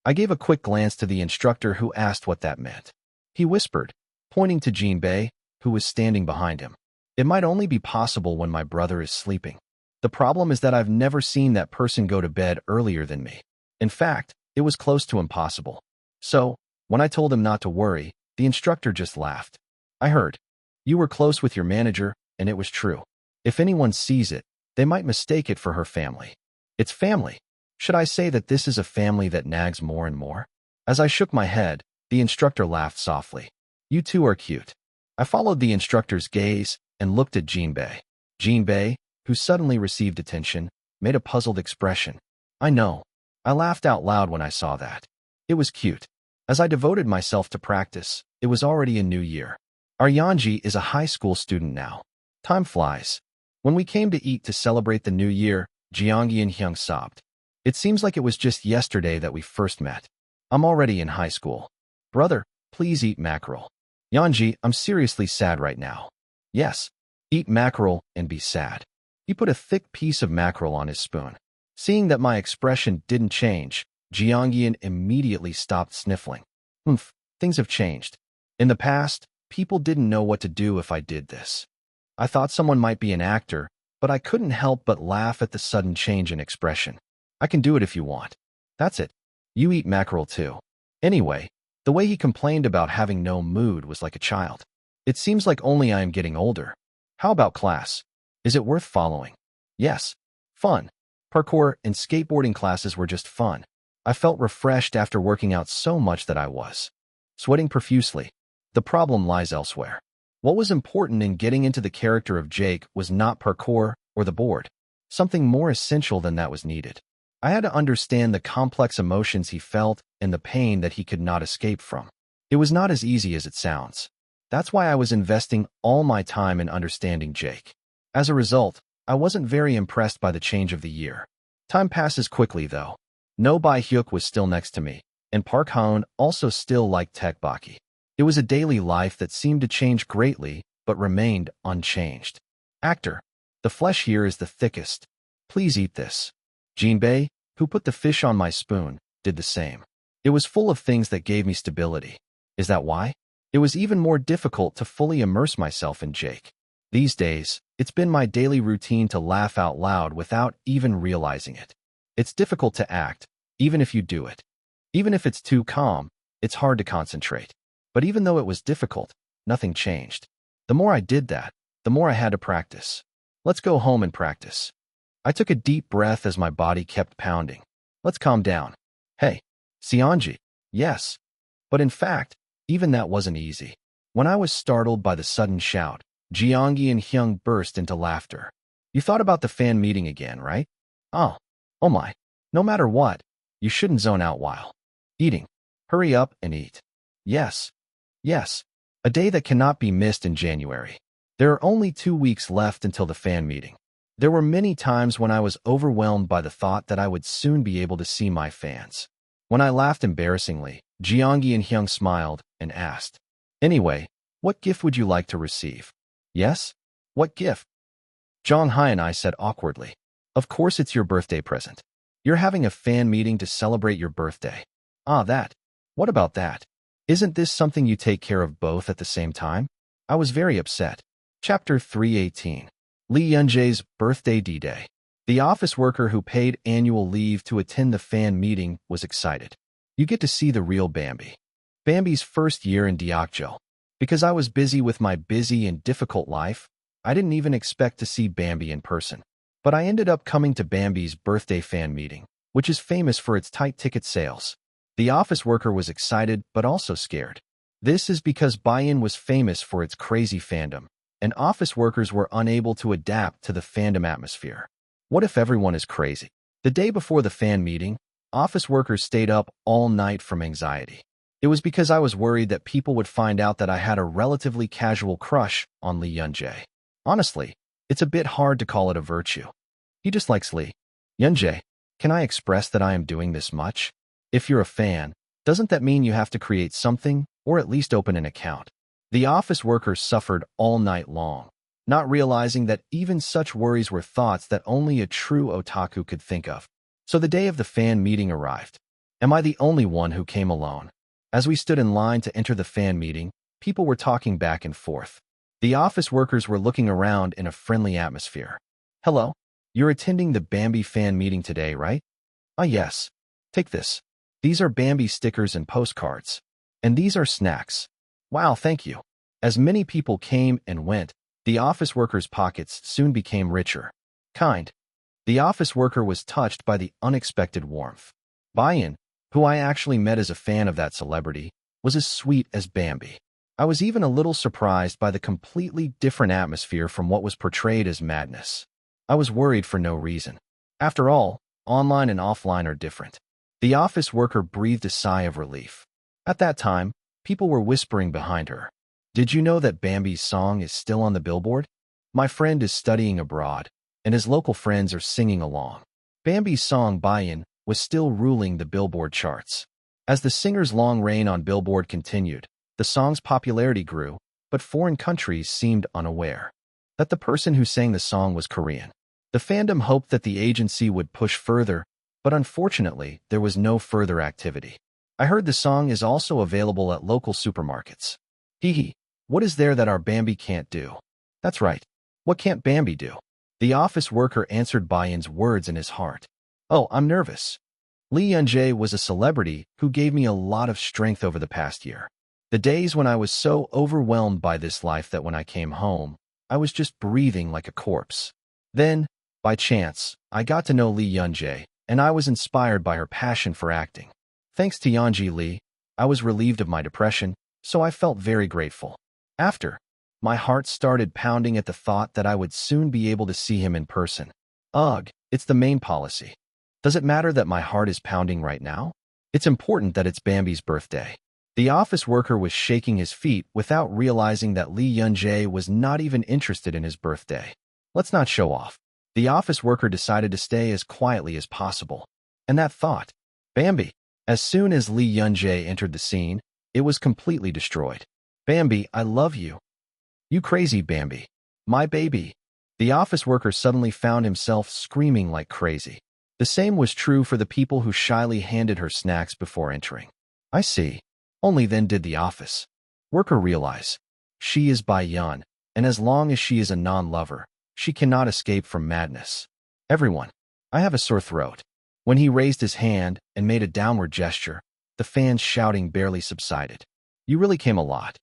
I gave a quick glance to the instructor who asked what that meant. He whispered, pointing to Jinbei, who was standing behind him. It might only be possible when my brother is sleeping. The problem is that I've never seen that person go to bed earlier than me. In fact, it was close to impossible. So, when I told him not to worry, the instructor just laughed. I heard. You were close with your manager, and it was true. If anyone sees it, they might mistake it for her family. It's family. Should I say that this is a family that nags more and more? As I shook my head, the instructor laughed softly. You two are cute. I followed the instructor's gaze and looked at Jinbei. Jinbei, who suddenly received attention, made a puzzled expression. I know. I laughed out loud when I saw that. It was cute. As I devoted myself to practice, it was already a new year. Our Yanji is a high school student now. Time flies. When we came to eat to celebrate the new year, Jiangyi and Hyung sobbed. It seems like it was just yesterday that we first met. I'm already in high school. Brother, please eat mackerel. Yanji, I'm seriously sad right now. Yes, eat mackerel and be sad. He put a thick piece of mackerel on his spoon. Seeing that my expression didn't change, Jiangyan immediately stopped sniffling. Things have changed. In the past, people didn't know what to do if I did this. I thought someone might be an actor, but I couldn't help but laugh at the sudden change in expression. I can do it if you want. That's it. You eat mackerel too. Anyway, the way he complained about having no mood was like a child. It seems like only I am getting older. How about class? Is it worth following? Yes. Fun. Parkour and skateboarding classes were just fun. I felt refreshed after working out so much that I was sweating profusely. The problem lies elsewhere. What was important in getting into the character of Jake was not parkour or the board. Something more essential than that was needed. I had to understand the complex emotions he felt and the pain that he could not escape from. It was not as easy as it sounds. That's why I was investing all my time in understanding Jake. As a result, I wasn't very impressed by the change of the year. Time passes quickly, though. No Bai Hyuk was still next to me, and Park Hoon also still liked Tekbaki. It was a daily life that seemed to change greatly, but remained unchanged. Actor, the flesh here is the thickest. Please eat this. Jinbei, who put the fish on my spoon, did the same. It was full of things that gave me stability. Is that why? It was even more difficult to fully immerse myself in Jake. These days, it's been my daily routine to laugh out loud without even realizing it. It's difficult to act, even if you do it. Even if it's too calm, it's hard to concentrate. But even though it was difficult, nothing changed. The more I did that, the more I had to practice. Let's go home and practice. I took a deep breath as my body kept pounding. Let's calm down. Hey, Seonji. Yes. But in fact, even that wasn't easy. When I was startled by the sudden shout, Jiangyi and Hyung burst into laughter. You thought about the fan meeting again, right? Oh my. No matter what, you shouldn't zone out while eating. Hurry up and eat. Yes. A day that cannot be missed in January. There are only 2 weeks left until the fan meeting. There were many times when I was overwhelmed by the thought that I would soon be able to see my fans. When I laughed embarrassingly, Jiangyi and Hyung smiled and asked, "Anyway, what gift would you like to receive?" Yes? What gift? Zhonghai and I said awkwardly. Of course it's your birthday present. You're having a fan meeting to celebrate your birthday. That. What about that? Isn't this something you take care of both at the same time? I was very upset. Chapter 318. Lee Yunjae's birthday D-Day. The office worker who paid annual leave to attend the fan meeting was excited. You get to see the real Bambi. Bambi's first year in Deokjo. Because I was busy with my busy and difficult life, I didn't even expect to see Bambi in person. But I ended up coming to Bambi's birthday fan meeting, which is famous for its tight ticket sales. The office worker was excited but also scared. This is because Bayan was famous for its crazy fandom, and office workers were unable to adapt to the fandom atmosphere. What if everyone is crazy? The day before the fan meeting, office workers stayed up all night from anxiety. It was because I was worried that people would find out that I had a relatively casual crush on Lee Yunjae. Honestly, it's a bit hard to call it a virtue. He just likes Lee. Yunjae, can I express that I am doing this much? If you're a fan, doesn't that mean you have to create something, or at least open an account? The office workers suffered all night long, not realizing that even such worries were thoughts that only a true otaku could think of. So the day of the fan meeting arrived. Am I the only one who came alone? As we stood in line to enter the fan meeting, people were talking back and forth. The office workers were looking around in a friendly atmosphere. Hello? You're attending the Bambi fan meeting today, right? Yes. Take this. These are Bambi stickers and postcards. And these are snacks. Wow, thank you. As many people came and went, the office workers' pockets soon became richer. Kind. The office worker was touched by the unexpected warmth. Bayan, who I actually met as a fan of that celebrity, was as sweet as Bambi. I was even a little surprised by the completely different atmosphere from what was portrayed as madness. I was worried for no reason. After all, online and offline are different. The office worker breathed a sigh of relief. At that time, people were whispering behind her. Did you know that Bambi's song is still on the billboard? My friend is studying abroad, and his local friends are singing along. Bambi's song Bayan was still ruling the Billboard charts. As the singer's long reign on Billboard continued, the song's popularity grew, but foreign countries seemed unaware that the person who sang the song was Korean. The fandom hoped that the agency would push further, but unfortunately, there was no further activity. I heard the song is also available at local supermarkets. Hee hee. What is there that our Bambi can't do? That's right. What can't Bambi do? The office worker answered Bayan's words in his heart. Oh, I'm nervous. Lee Yun-jae was a celebrity who gave me a lot of strength over the past year. The days when I was so overwhelmed by this life that when I came home, I was just breathing like a corpse. Then, by chance, I got to know Lee Yun-jae, and I was inspired by her passion for acting. Thanks to Yeonji Lee, I was relieved of my depression, so I felt very grateful. After, my heart started pounding at the thought that I would soon be able to see him in person. Ugh, it's the main policy. Does it matter that my heart is pounding right now? It's important that it's Bambi's birthday. The office worker was shaking his feet without realizing that Lee Yun-jae was not even interested in his birthday. Let's not show off. The office worker decided to stay as quietly as possible. And that thought, Bambi. As soon as Lee Yun-jae entered the scene, it was completely destroyed. Bambi, I love you. You crazy Bambi. My baby. The office worker suddenly found himself screaming like crazy. The same was true for the people who shyly handed her snacks before entering. I see. Only then did the office worker realize. She is Bai Yun, and as long as she is a non-lover, she cannot escape from madness. Everyone, I have a sore throat. When he raised his hand and made a downward gesture, the fans' shouting barely subsided. You really came a lot.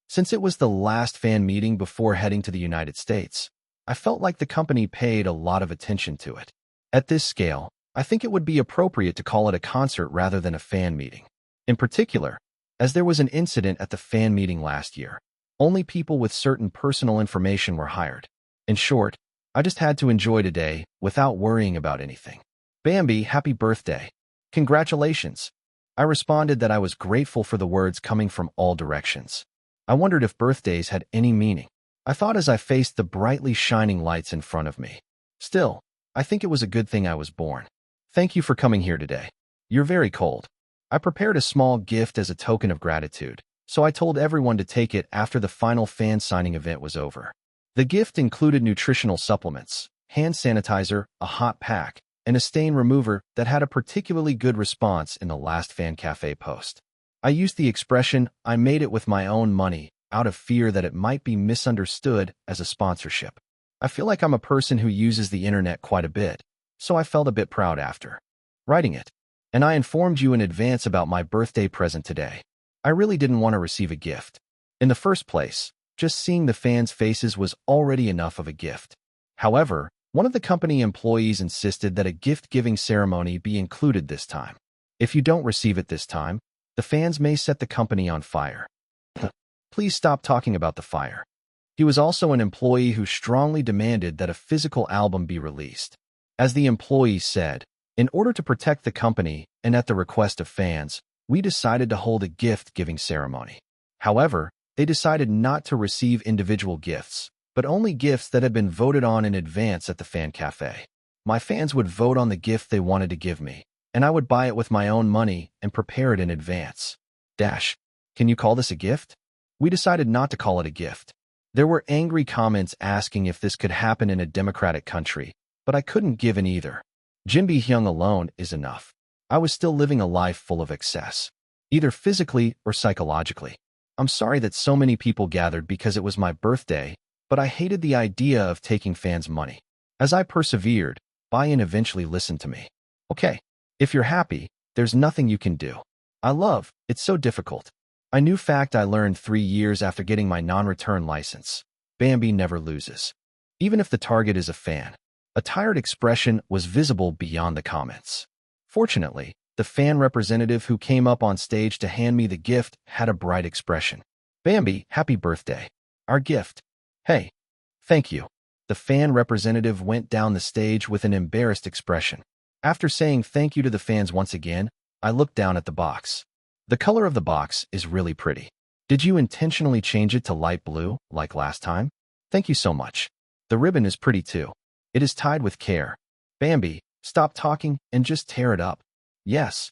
Since it was the last fan meeting before heading to the United States, I felt like the company paid a lot of attention to it. At this scale, I think it would be appropriate to call it a concert rather than a fan meeting. In particular, as there was an incident at the fan meeting last year, only people with certain personal information were hired. In short, I just had to enjoy today without worrying about anything. Bambi, happy birthday. Congratulations. I responded that I was grateful for the words coming from all directions. I wondered if birthdays had any meaning. I thought as I faced the brightly shining lights in front of me. Still, I think it was a good thing I was born. Thank you for coming here today. You're very cold. I prepared a small gift as a token of gratitude, so I told everyone to take it after the final fan signing event was over. The gift included nutritional supplements, hand sanitizer, a hot pack, and a stain remover that had a particularly good response in the last fan cafe post. I used the expression, I made it with my own money, out of fear that it might be misunderstood as a sponsorship. I feel like I'm a person who uses the internet quite a bit, so I felt a bit proud after writing it. And I informed you in advance about my birthday present today. I really didn't want to receive a gift. In the first place, just seeing the fans' faces was already enough of a gift. However, one of the company employees insisted that a gift-giving ceremony be included this time. If you don't receive it this time, the fans may set the company on fire. Please stop talking about the fire. He was also an employee who strongly demanded that a physical album be released. As the employee said, in order to protect the company and at the request of fans, we decided to hold a gift-giving ceremony. However, they decided not to receive individual gifts, but only gifts that had been voted on in advance at the fan cafe. My fans would vote on the gift they wanted to give me, and I would buy it with my own money and prepare it in advance. Can you call this a gift? We decided not to call it a gift. There were angry comments asking if this could happen in a democratic country, but I couldn't give in either. Jinbi Hyung alone is enough. I was still living a life full of excess, either physically or psychologically. I'm sorry that so many people gathered because it was my birthday, but I hated the idea of taking fans' money. As I persevered, Bayan eventually listened to me. Okay, if you're happy, there's nothing you can do. It's so difficult. A new fact I learned 3 years after getting my non-return license. Bambi never loses. Even if the target is a fan. A tired expression was visible beyond the comments. Fortunately, the fan representative who came up on stage to hand me the gift had a bright expression. Bambi, happy birthday. Our gift. Hey. Thank you. The fan representative went down the stage with an embarrassed expression. After saying thank you to the fans once again, I looked down at the box. The color of the box is really pretty. Did you intentionally change it to light blue, like last time? Thank you so much. The ribbon is pretty too. It is tied with care. Bambi, stop talking and just tear it up. Yes.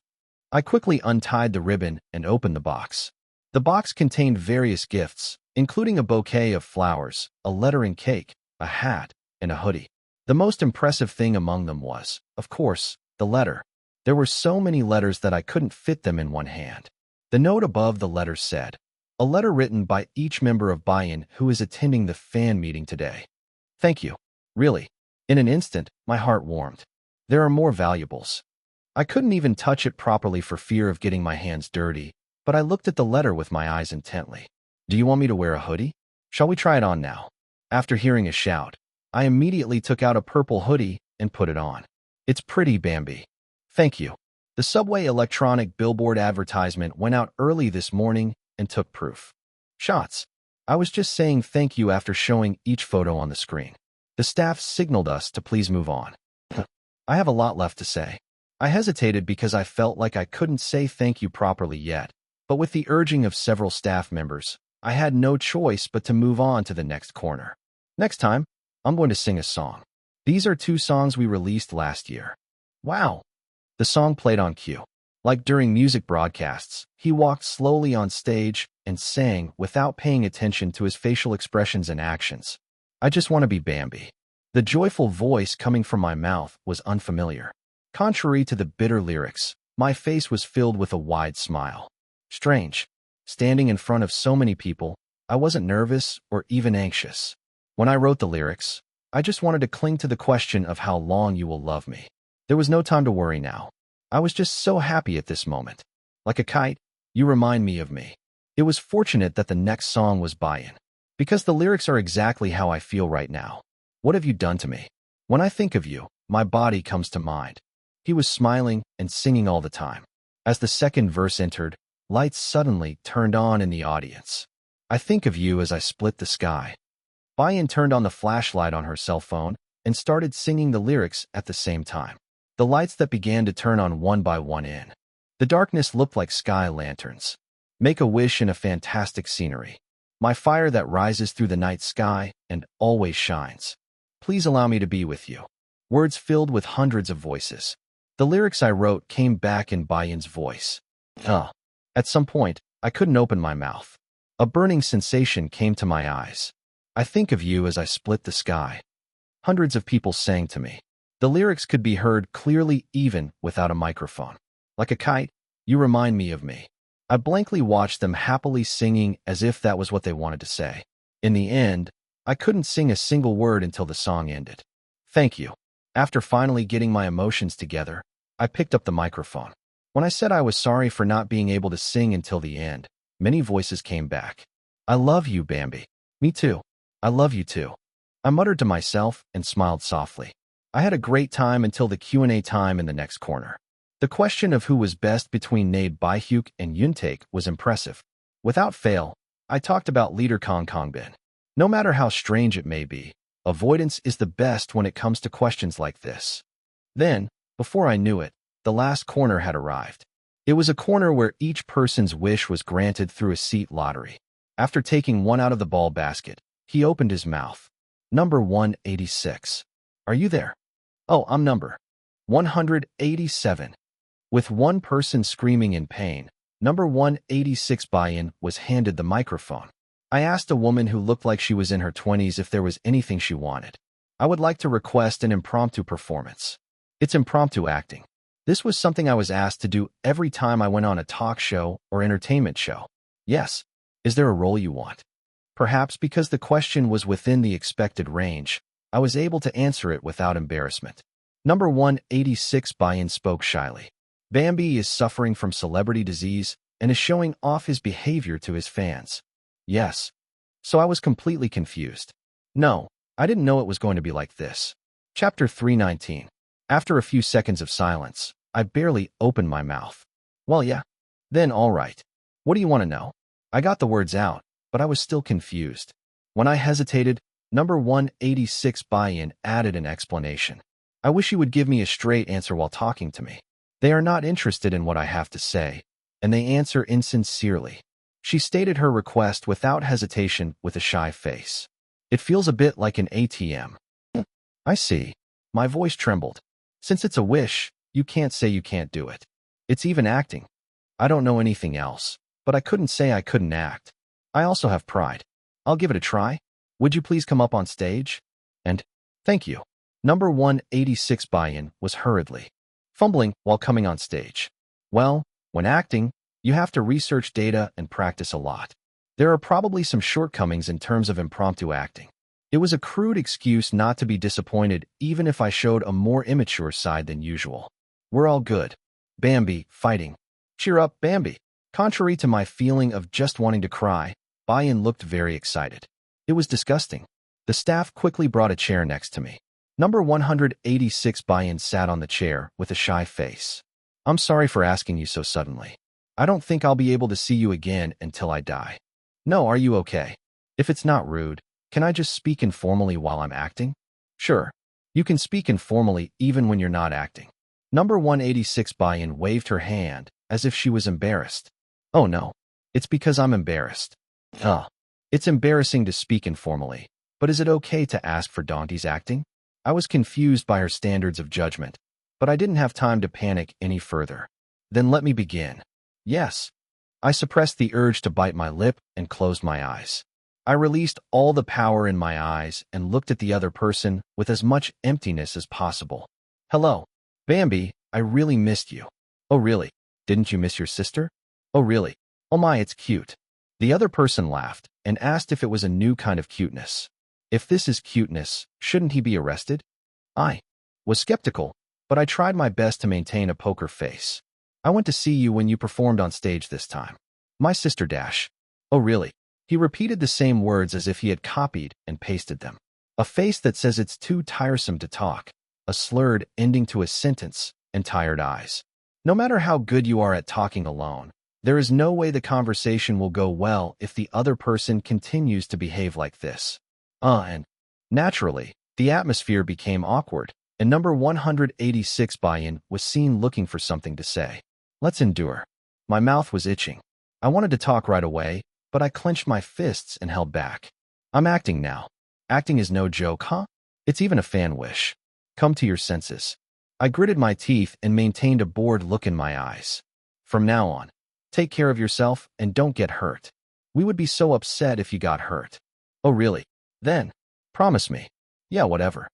I quickly untied the ribbon and opened the box. The box contained various gifts, including a bouquet of flowers, a lettering cake, a hat, and a hoodie. The most impressive thing among them was, of course, the letter. There were so many letters that I couldn't fit them in one hand. The note above the letter said, "A letter written by each member of Buy-in who is attending the fan meeting today." Thank you. Really. In an instant, my heart warmed. There are more valuables. I couldn't even touch it properly for fear of getting my hands dirty, but I looked at the letter with my eyes intently. "Do you want me to wear a hoodie? Shall we try it on now?" After hearing a shout, I immediately took out a purple hoodie and put it on. "It's pretty, Bambi." "Thank you." The Subway electronic billboard advertisement went out early this morning and took proof. Shots. I was just saying thank you after showing each photo on the screen. The staff signaled us to please move on. I have a lot left to say. I hesitated because I felt like I couldn't say thank you properly yet, but with the urging of several staff members, I had no choice but to move on to the next corner. Next time, I'm going to sing a song. These are 2 songs we released last year. Wow! The song played on cue. Like during music broadcasts, he walked slowly on stage and sang without paying attention to his facial expressions and actions. "I just want to be Bambi." The joyful voice coming from my mouth was unfamiliar. Contrary to the bitter lyrics, my face was filled with a wide smile. Strange. Standing in front of so many people, I wasn't nervous or even anxious. When I wrote the lyrics, I just wanted to cling to the question of how long you will love me. There was no time to worry now. I was just so happy at this moment. Like a kite, you remind me of me. It was fortunate that the next song was Buy-in, because the lyrics are exactly how I feel right now. What have you done to me? When I think of you, my body comes to mind. He was smiling and singing all the time. As the second verse entered, lights suddenly turned on in the audience. I think of you as I split the sky. Buy-in turned on the flashlight on her cell phone and started singing the lyrics at the same time. The lights that began to turn on one by one in. The darkness looked like sky lanterns. Make a wish in a fantastic scenery. My fire that rises through the night sky and always shines. Please allow me to be with you. Words filled with hundreds of voices. The lyrics I wrote came back in Buy-in's voice. At some point, I couldn't open my mouth. A burning sensation came to my eyes. I think of you as I split the sky. Hundreds of people sang to me. The lyrics could be heard clearly even without a microphone. Like a kite, you remind me of me. I blankly watched them happily singing as if that was what they wanted to say. In the end, I couldn't sing a single word until the song ended. Thank you. After finally getting my emotions together, I picked up the microphone. When I said I was sorry for not being able to sing until the end, many voices came back. "I love you, Bambi." "Me too. I love you too." I muttered to myself and smiled softly. I had a great time until the Q&A time in the next corner. The question of who was best between Nade Baihyuk and Yoontaek was impressive. Without fail, I talked about leader Kang Kangbin. No matter how strange it may be, avoidance is the best when it comes to questions like this. Then, before I knew it, the last corner had arrived. It was a corner where each person's wish was granted through a seat lottery. After taking one out of the ball basket, he opened his mouth. "Number 186. Are you there?" "Oh, I'm number 187. With one person screaming in pain, number 186 Buy-in was handed the microphone. I asked a woman who looked like she was in her 20s if there was anything she wanted. "I would like to request an impromptu performance." It's impromptu acting. This was something I was asked to do every time I went on a talk show or entertainment show. "Yes. Is there a role you want?" Perhaps because the question was within the expected range, I was able to answer it without embarrassment. Number 186 Buy-in spoke shyly. Bambi is suffering from celebrity disease and is showing off his behavior to his fans. Yes. So I was completely confused. No, I didn't know it was going to be like this. Chapter 319. After a few seconds of silence, I barely opened my mouth. "Well, yeah. Then all right. What do you want to know?" I got the words out, but I was still confused. When I hesitated, number 186 Buy-in added an explanation. "I wish you would give me a straight answer while talking to me. They are not interested in what I have to say, and they answer insincerely." She stated her request without hesitation with a shy face. "It feels a bit like an ATM. "I see." My voice trembled. "Since it's a wish, you can't say you can't do it. It's even acting. I don't know anything else, but I couldn't say I couldn't act. I also have pride. I'll give it a try. Would you please come up on stage? And thank you. Number 186 buy-in was hurriedly fumbling while coming on stage. Well, when acting, you have to research data and practice a lot. There are probably some shortcomings in terms of impromptu acting. It was a crude excuse not to be disappointed even if I showed a more immature side than usual. We're all good. Bambi, fighting. Cheer up, Bambi. Contrary to my feeling of just wanting to cry, buy-in looked very excited. It was disgusting. The staff quickly brought a chair next to me. Number 186 buy-in sat on the chair with a shy face. I'm sorry for asking you so suddenly. I don't think I'll be able to see you again until I die. No, are you okay? If it's not rude, can I just speak informally while I'm acting? Sure. You can speak informally even when you're not acting. Number 186 buy-in waved her hand as if she was embarrassed. Oh no. It's because I'm embarrassed. It's embarrassing to speak informally, but is it okay to ask for Dante's acting? I was confused by her standards of judgment, but I didn't have time to panic any further. Then let me begin. Yes. I suppressed the urge to bite my lip and closed my eyes. I released all the power in my eyes and looked at the other person with as much emptiness as possible. Hello. Bambi, I really missed you. Oh really? Didn't you miss your sister? Oh really? Oh my, it's cute. The other person laughed and asked if it was a new kind of cuteness. If this is cuteness, shouldn't he be arrested? I was skeptical, but I tried my best to maintain a poker face. I went to see you when you performed on stage this time. My sister Dash. Oh really? He repeated the same words as if he had copied and pasted them. A face that says it's too tiresome to talk, a slurred ending to a sentence, and tired eyes. No matter how good you are at talking alone, there is no way the conversation will go well if the other person continues to behave like this. And naturally, the atmosphere became awkward, and number 186 buy-in was seen looking for something to say. Let's endure. My mouth was itching. I wanted to talk right away, but I clenched my fists and held back. I'm acting now. Acting is no joke, huh? It's even a fan wish. Come to your senses. I gritted my teeth and maintained a bored look in my eyes. From now on, take care of yourself and don't get hurt. We would be so upset if you got hurt. Oh really? Then, promise me. Yeah, whatever.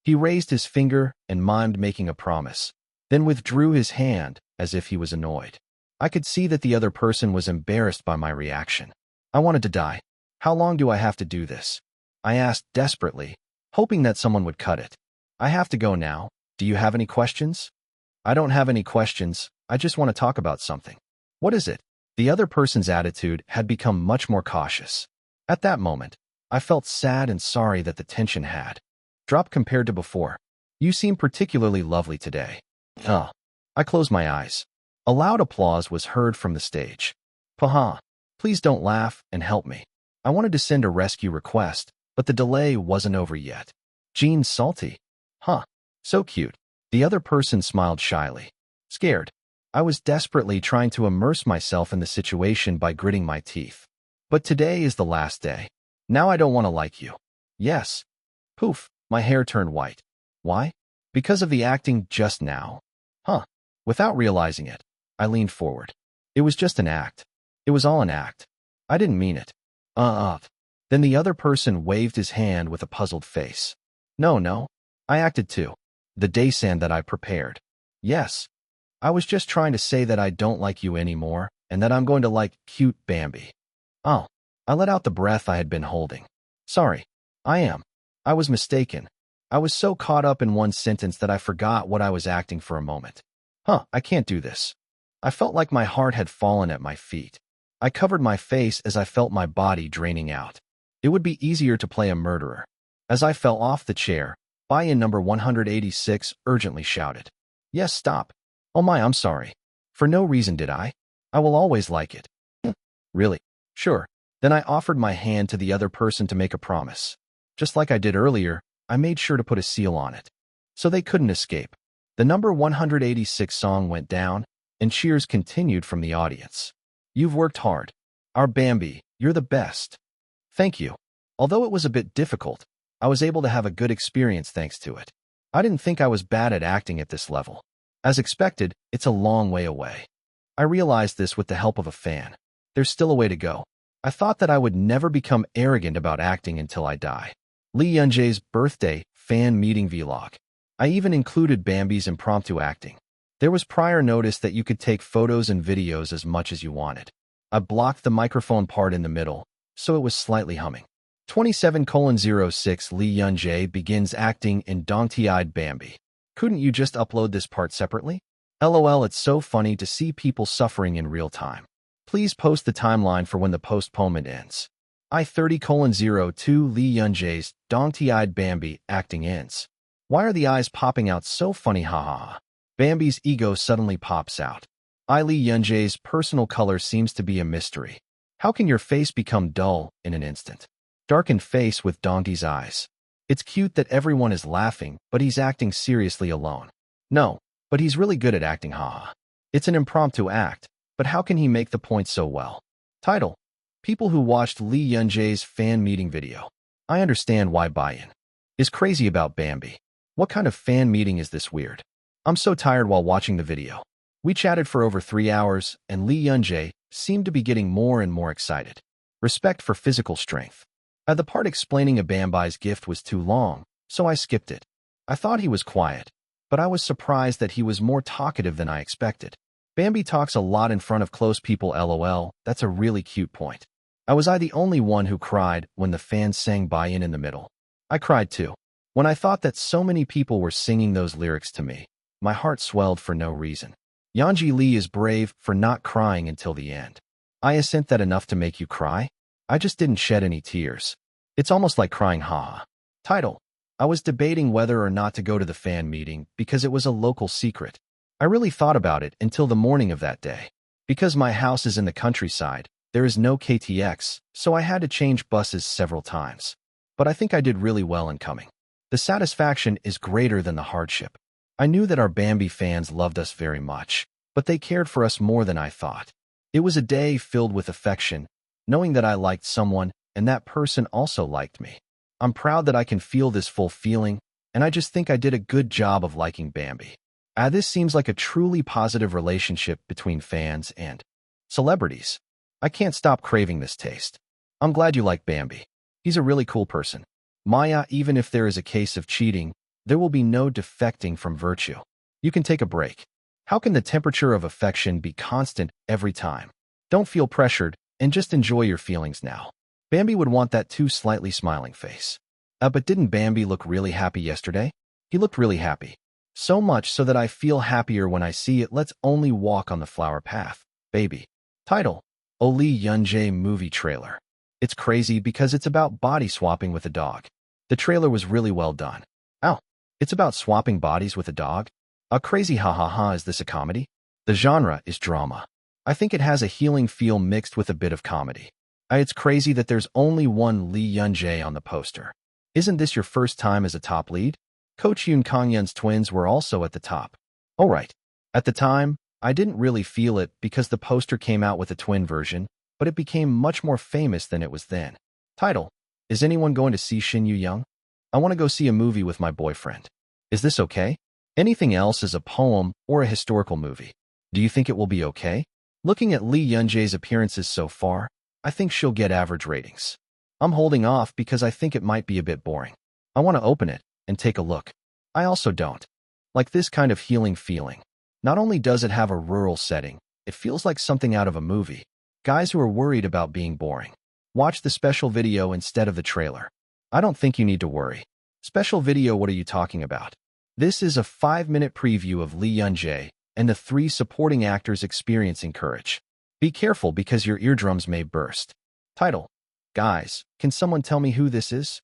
He raised his finger and mimed making a promise, then withdrew his hand as if he was annoyed. I could see that the other person was embarrassed by my reaction. I wanted to die. How long do I have to do this? I asked desperately, hoping that someone would cut it. I have to go now. Do you have any questions? I don't have any questions. I just want to talk about something. What is it? The other person's attitude had become much more cautious. At that moment, I felt sad and sorry that the tension had dropped compared to before. You seem particularly lovely today. I closed my eyes. A loud applause was heard from the stage. Paha, please don't laugh and help me. I wanted to send a rescue request, but the delay wasn't over yet. Jean's salty. So cute. The other person smiled shyly. Scared. I was desperately trying to immerse myself in the situation by gritting my teeth. But today is the last day. Now I don't want to like you. Yes. Poof, my hair turned white. Why? Because of the acting just now. Without realizing it, I leaned forward. It was just an act. It was all an act. I didn't mean it. Then the other person waved his hand with a puzzled face. No, I acted too. The daysand that I prepared. Yes. I was just trying to say that I don't like you anymore, and that I'm going to like cute Bambi. I let out the breath I had been holding. Sorry. I was mistaken. I was so caught up in one sentence that I forgot what I was acting for a moment. I can't do this. I felt like my heart had fallen at my feet. I covered my face as I felt my body draining out. It would be easier to play a murderer. As I fell off the chair, buy-in number 186 urgently shouted. Yes, stop. Oh my, I'm sorry. For no reason did I? I will always like it. Really? Sure. Then I offered my hand to the other person to make a promise. Just like I did earlier, I made sure to put a seal on it. So they couldn't escape. The number 186 song went down, and cheers continued from the audience. You've worked hard. Our Bambi, you're the best. Thank you. Although it was a bit difficult, I was able to have a good experience thanks to it. I didn't think I was bad at acting at this level. As expected, it's a long way away. I realized this with the help of a fan. There's still a way to go. I thought that I would never become arrogant about acting until I die. Lee Yun-jae's birthday fan meeting vlog. I even included Bambi's impromptu acting. There was prior notice that you could take photos and videos as much as you wanted. I blocked the microphone part in the middle, so it was slightly humming. 27:06 Lee Yun-jae begins acting in Dong-Ti-eyed Bambi. Couldn't you just upload this part separately? LOL, it's so funny to see people suffering in real time. Please post the timeline for when the postponement ends. I30:02 Lee Yun-jae's Dong-Ti-eyed Bambi acting ends. Why are the eyes popping out so funny, haha? Bambi's ego suddenly pops out. Lee Yun-jae's personal color seems to be a mystery. How can your face become dull in an instant? Darkened face with donkey's eyes. It's cute that everyone is laughing, but he's acting seriously alone. No, but he's really good at acting, haha. It's an impromptu act, but how can he make the point so well? Title: People who watched Lee Yun-jae's fan meeting video. I understand why buy-in is crazy about Bambi. What kind of fan meeting is this weird? I'm so tired while watching the video. We chatted for over 3 hours, and Lee Yun-jae seemed to be getting more and more excited. Respect for physical strength. The part explaining a Bambi's gift was too long, so I skipped it. I thought he was quiet, but I was surprised that he was more talkative than I expected. Bambi talks a lot in front of close people, lol, that's a really cute point. Was I the only one who cried when the fans sang buy-in in the middle? I cried too. When I thought that so many people were singing those lyrics to me, my heart swelled for no reason. Yeonji Lee is brave for not crying until the end. Isn't that enough to make you cry? I just didn't shed any tears. It's almost like crying, haha. Title: I was debating whether or not to go to the fan meeting because it was a local secret. I really thought about it until the morning of that day. Because my house is in the countryside, there is no KTX, so I had to change buses several times. But I think I did really well in coming. The satisfaction is greater than the hardship. I knew that our Bambi fans loved us very much, but they cared for us more than I thought. It was a day filled with affection, knowing that I liked someone and that person also liked me. I'm proud that I can feel this full feeling, and I just think I did a good job of liking Bambi. This seems like a truly positive relationship between fans and celebrities. I can't stop craving this taste. I'm glad you like Bambi. He's a really cool person. Maya, even if there is a case of cheating, there will be no defecting from virtue. You can take a break. How can the temperature of affection be constant every time? Don't feel pressured, and just enjoy your feelings now. Bambi would want that too, slightly smiling face. But didn't Bambi look really happy yesterday? He looked really happy. So much so that I feel happier when I see it. Let's only walk on the flower path, baby. Title: Lee Yun-jae movie trailer. It's crazy because it's about body swapping with a dog. The trailer was really well done. Ow. It's about swapping bodies with a dog? Crazy, ha ha ha. Is this a comedy? The genre is drama. I think it has a healing feel mixed with a bit of comedy. It's crazy that there's only one Lee Yun-jae on the poster. Isn't this your first time as a top lead? Coach Yoon Kang-yeon's twins were also at the top. Alright. At the time, I didn't really feel it because the poster came out with a twin version, but it became much more famous than it was then. Title: Is anyone going to see Shin Yu-young? I want to go see a movie with my boyfriend. Is this okay? Anything else is a poem or a historical movie. Do you think it will be okay? Looking at Lee Yun-jae's appearances so far, I think she'll get average ratings. I'm holding off because I think it might be a bit boring. I want to open it and take a look. I also don't like this kind of healing feeling. Not only does it have a rural setting, it feels like something out of a movie. Guys who are worried about being boring, watch the special video instead of the trailer. I don't think you need to worry. Special video, what are you talking about? This is a 5-minute preview of Lee Yun-jae and the 3 supporting actors experiencing courage. Be careful because your eardrums may burst. Title: Guys, can someone tell me who this is?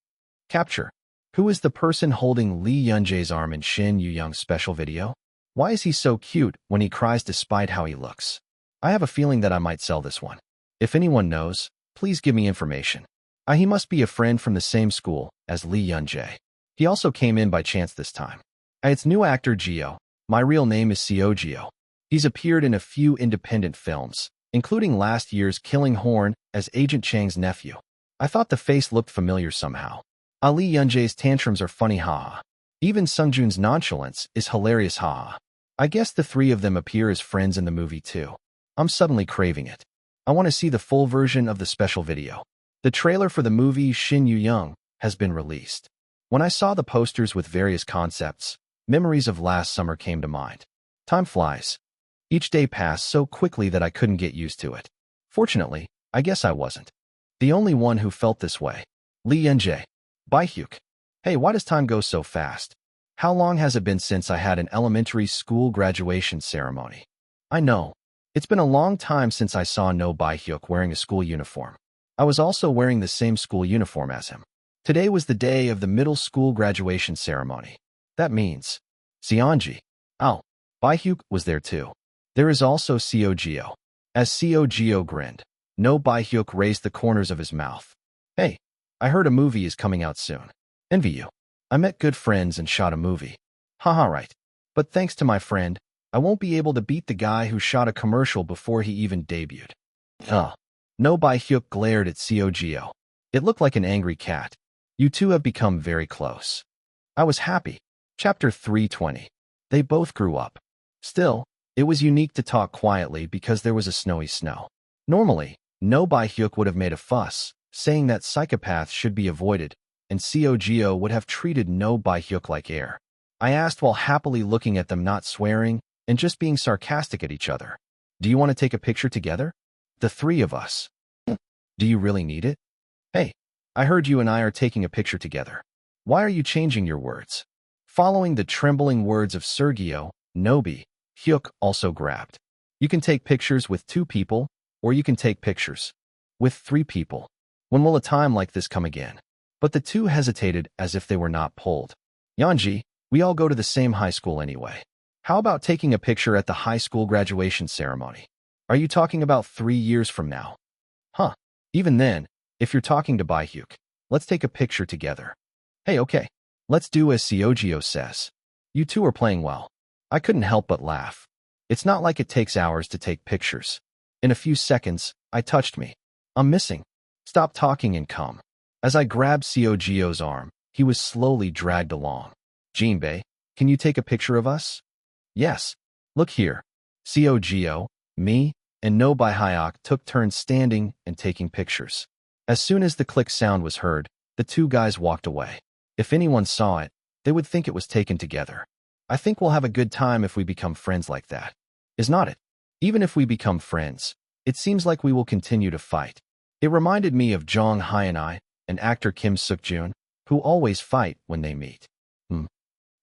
Capture: Who is the person holding Lee Yun-jae's arm in Shin Yu-young's special video? Why is he so cute when he cries despite how he looks? I have a feeling that I might sell this one. If anyone knows, please give me information. He must be a friend from the same school as Lee Yun-jae. He also came in by chance this time. It's new actor Gio. My real name is Seo Gio. He's appeared in a few independent films, including last year's Killing Horn as Agent Chang's nephew. I thought the face looked familiar somehow. Lee Yun-jae's tantrums are funny, haha. Even Sungjoon's nonchalance is hilarious, haha. I guess the 3 of them appear as friends in the movie too. I'm suddenly craving it. I want to see the full version of the special video. The trailer for the movie Shin Yu Young has been released. When I saw the posters with various concepts, memories of last summer came to mind. Time flies. Each day passed so quickly that I couldn't get used to it. Fortunately, I guess I wasn't the only one who felt this way. Lee Yunjae. Baihyuk. Hey, why does time go so fast? How long has it been since I had an elementary school graduation ceremony? I know. It's been a long time since I saw No Baihyuk wearing a school uniform. I was also wearing the same school uniform as him. Today was the day of the middle school graduation ceremony. That means Seonji. Oh, Baihyuk was there too. There is also Seo Gio. As Seo Gio grinned, No Baihyuk raised the corners of his mouth. Hey, I heard a movie is coming out soon. Envy you. I met good friends and shot a movie. Haha, right. But thanks to my friend, I won't be able to beat the guy who shot a commercial before he even debuted. No Baihyuk glared at Seo Gio. It looked like an angry cat. You two have become very close. I was happy. Chapter 320. They both grew up. Still, it was unique to talk quietly because there was a snowy snow. Normally, No Baihyuk would have made a fuss, saying that psychopaths should be avoided, and Seo Gio would have treated No Baihyuk like air. I asked while happily looking at them not swearing and just being sarcastic at each other. Do you want to take a picture together? The three of us. Do you really need it? Hey, I heard you and I are taking a picture together. Why are you changing your words? Following the trembling words of Sergio, Nobi, Hyuk also grabbed. You can take pictures with 2 people, or you can take pictures with 3 people. When will a time like this come again? But the two hesitated as if they were not pulled. Yanji, we all go to the same high school anyway. How about taking a picture at the high school graduation ceremony? Are you talking about 3 years from now? Huh. Even then, if you're talking to Baihyuk, let's take a picture together. Hey, okay. Let's do as Seogio says. You two are playing well. I couldn't help but laugh. It's not like it takes hours to take pictures. In a few seconds, I touched me. I'm missing. Stop talking and come. As I grabbed Seogio's arm, he was slowly dragged along. Jinbei, can you take a picture of us? Yes. Look here. Seogio, me, and No Baihyuk took turns standing and taking pictures. As soon as the click sound was heard, the 2 guys walked away. If anyone saw it, they would think it was taken together. I think we'll have a good time if we become friends like that. Is not it? Even if we become friends, it seems like we will continue to fight. It reminded me of Jong Hyun-I and actor Kim Suk-joon, who always fight when they meet.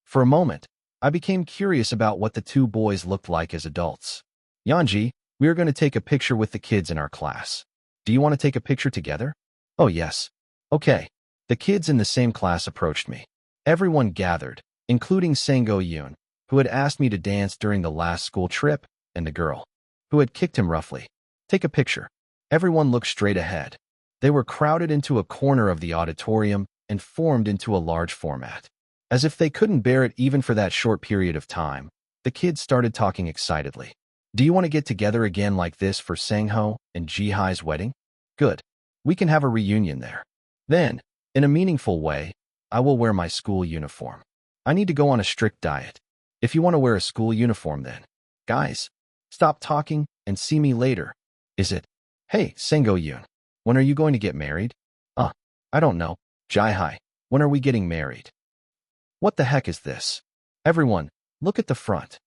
For a moment, I became curious about what the 2 boys looked like as adults. Yanji, we are going to take a picture with the kids in our class. Do you want to take a picture together? Oh yes. Okay. The kids in the same class approached me. Everyone gathered, including Sango Yoon, who had asked me to dance during the last school trip, and the girl, who had kicked him roughly. Take a picture. Everyone looked straight ahead. They were crowded into a corner of the auditorium and formed into a large format. As if they couldn't bear it even for that short period of time, the kids started talking excitedly. Do you want to get together again like this for Sangho and Jihai's wedding? Good. We can have a reunion there. Then, in a meaningful way, I will wear my school uniform. I need to go on a strict diet. If you want to wear a school uniform then. Guys, stop talking and see me later. Is it? Hey, Sango Yoon, when are you going to get married? I don't know. Jihai, when are we getting married? What the heck is this? Everyone, look at the front.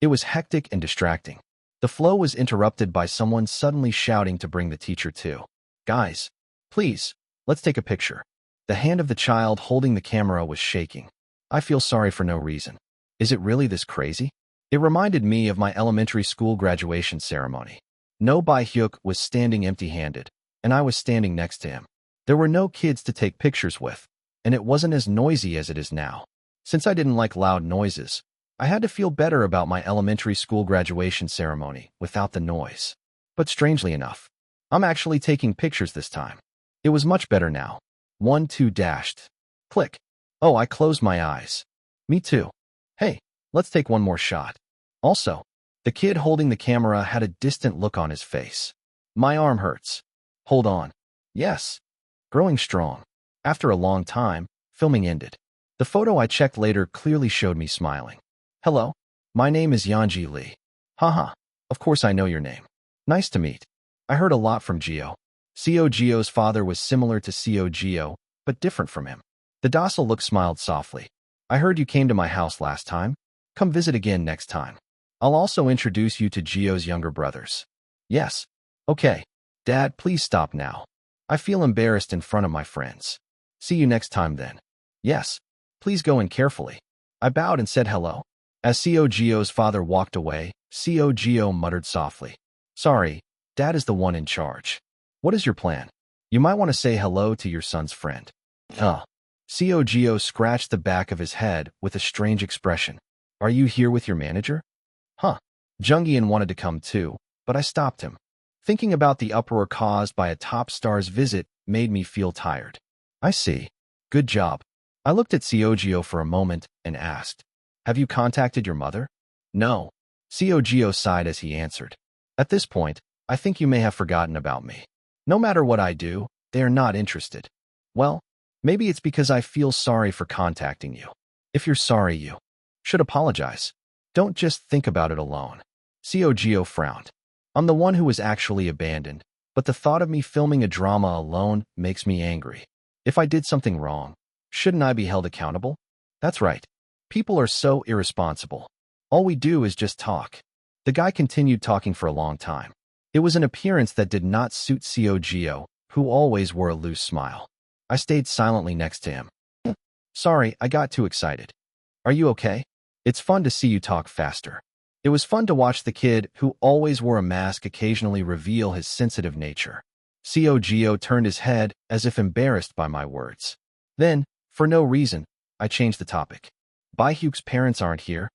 It was hectic and distracting. The flow was interrupted by someone suddenly shouting to bring the teacher too. Guys, please, let's take a picture. The hand of the child holding the camera was shaking. I feel sorry for no reason. Is it really this crazy? It reminded me of my elementary school graduation ceremony. No Baihyuk was standing empty-handed, and I was standing next to him. There were no kids to take pictures with, and it wasn't as noisy as it is now. Since I didn't like loud noises, I had to feel better about my elementary school graduation ceremony without the noise. But strangely enough, I'm actually taking pictures this time. It was much better now. 1, 2 dashed. Click. Oh, I closed my eyes. Me too. Hey, let's take one more shot. Also, the kid holding the camera had a distant look on his face. My arm hurts. Hold on. Yes. Growing strong. After a long time, filming ended. The photo I checked later clearly showed me smiling. Hello, my name is Yanji Lee. Haha, of course I know your name. Nice to meet. I heard a lot from Gio. Gio's father was similar to Gio, but different from him. The docile look smiled softly. I heard you came to my house last time. Come visit again next time. I'll also introduce you to Gio's younger brothers. Yes. Okay. Dad, please stop now. I feel embarrassed in front of my friends. See you next time then. Yes. Please go in carefully. I bowed and said hello. As Gio's father walked away, Gio muttered softly. Sorry, Dad is the one in charge. What is your plan? You might want to say hello to your son's friend. Gio scratched the back of his head with a strange expression. Are you here with your manager? Jungyeon wanted to come too, but I stopped him. Thinking about the uproar caused by a top star's visit made me feel tired. I see. Good job. I looked at Gio for a moment and asked, have you contacted your mother? No. Gio sighed as he answered. At this point, I think you may have forgotten about me. No matter what I do, they are not interested. Well, maybe it's because I feel sorry for contacting you. If you're sorry, you should apologize. Don't just think about it alone. Gio frowned. I'm the one who was actually abandoned, but the thought of me filming a drama alone makes me angry. If I did something wrong, shouldn't I be held accountable? That's right. People are so irresponsible. All we do is just talk. The guy continued talking for a long time. It was an appearance that did not suit Gio, who always wore a loose smile. I stayed silently next to him. Sorry, I got too excited. Are you okay? It's fun to see you talk faster. It was fun to watch the kid who always wore a mask occasionally reveal his sensitive nature. Gio turned his head as if embarrassed by my words. Then, for no reason, I changed the topic. Baihyuk's parents aren't here.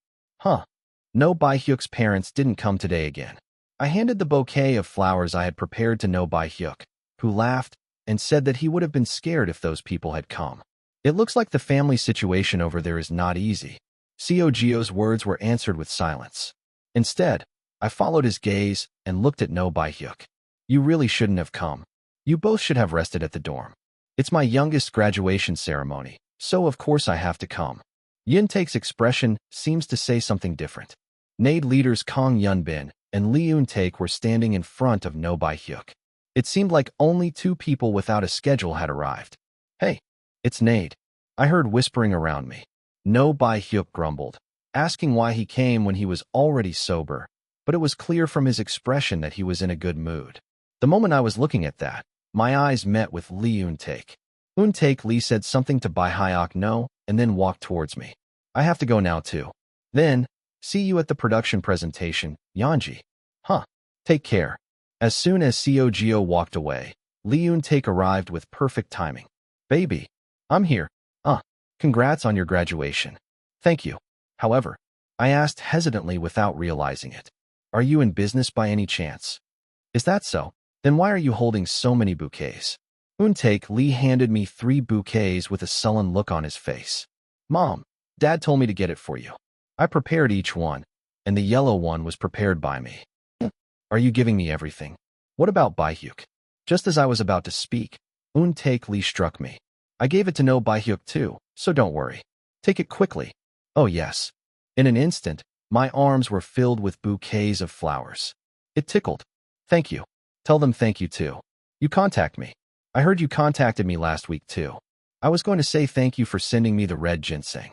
No, Baihyuk's parents didn't come today again. I handed the bouquet of flowers I had prepared to No Baihyuk, who laughed and said that he would have been scared if those people had come. It looks like the family situation over there is not easy. Gio's words were answered with silence. Instead, I followed his gaze and looked at No Baihyuk. You really shouldn't have come. You both should have rested at the dorm. It's my youngest graduation ceremony, so of course I have to come. Yuntake's expression seems to say something different. NAID leaders Kang Yunbin and Lee Yun-take were standing in front of No Baihyuk. It seemed like only two people without a schedule had arrived. Hey, it's NAID. I heard whispering around me. No Baihyuk grumbled, asking why he came when he was already sober, but it was clear from his expression that he was in a good mood. The moment I was looking at that, my eyes met with Lee Yun-take. Yun-take Lee said something to Baihyuk no, and then walked towards me. I have to go now too. Then, see you at the production presentation, Yanji. Take care. As soon as Gio walked away, Lee Yun-take arrived with perfect timing. Baby, I'm here. Congrats on your graduation. Thank you. However, I asked hesitantly without realizing it. Are you in business by any chance? Is that so? Then why are you holding so many bouquets? Yun-take Lee handed me 3 bouquets with a sullen look on his face. Mom, Dad told me to get it for you. I prepared each one, and the yellow one was prepared by me. Are you giving me everything? What about Baihyuk? Just as I was about to speak, Yun-take Lee struck me. I gave it to No Baihyuk too, so don't worry. Take it quickly. Oh yes. In an instant, my arms were filled with bouquets of flowers. It tickled. Thank you. Tell them thank you too. You contact me. I heard you contacted me last week too. I was going to say thank you for sending me the red ginseng.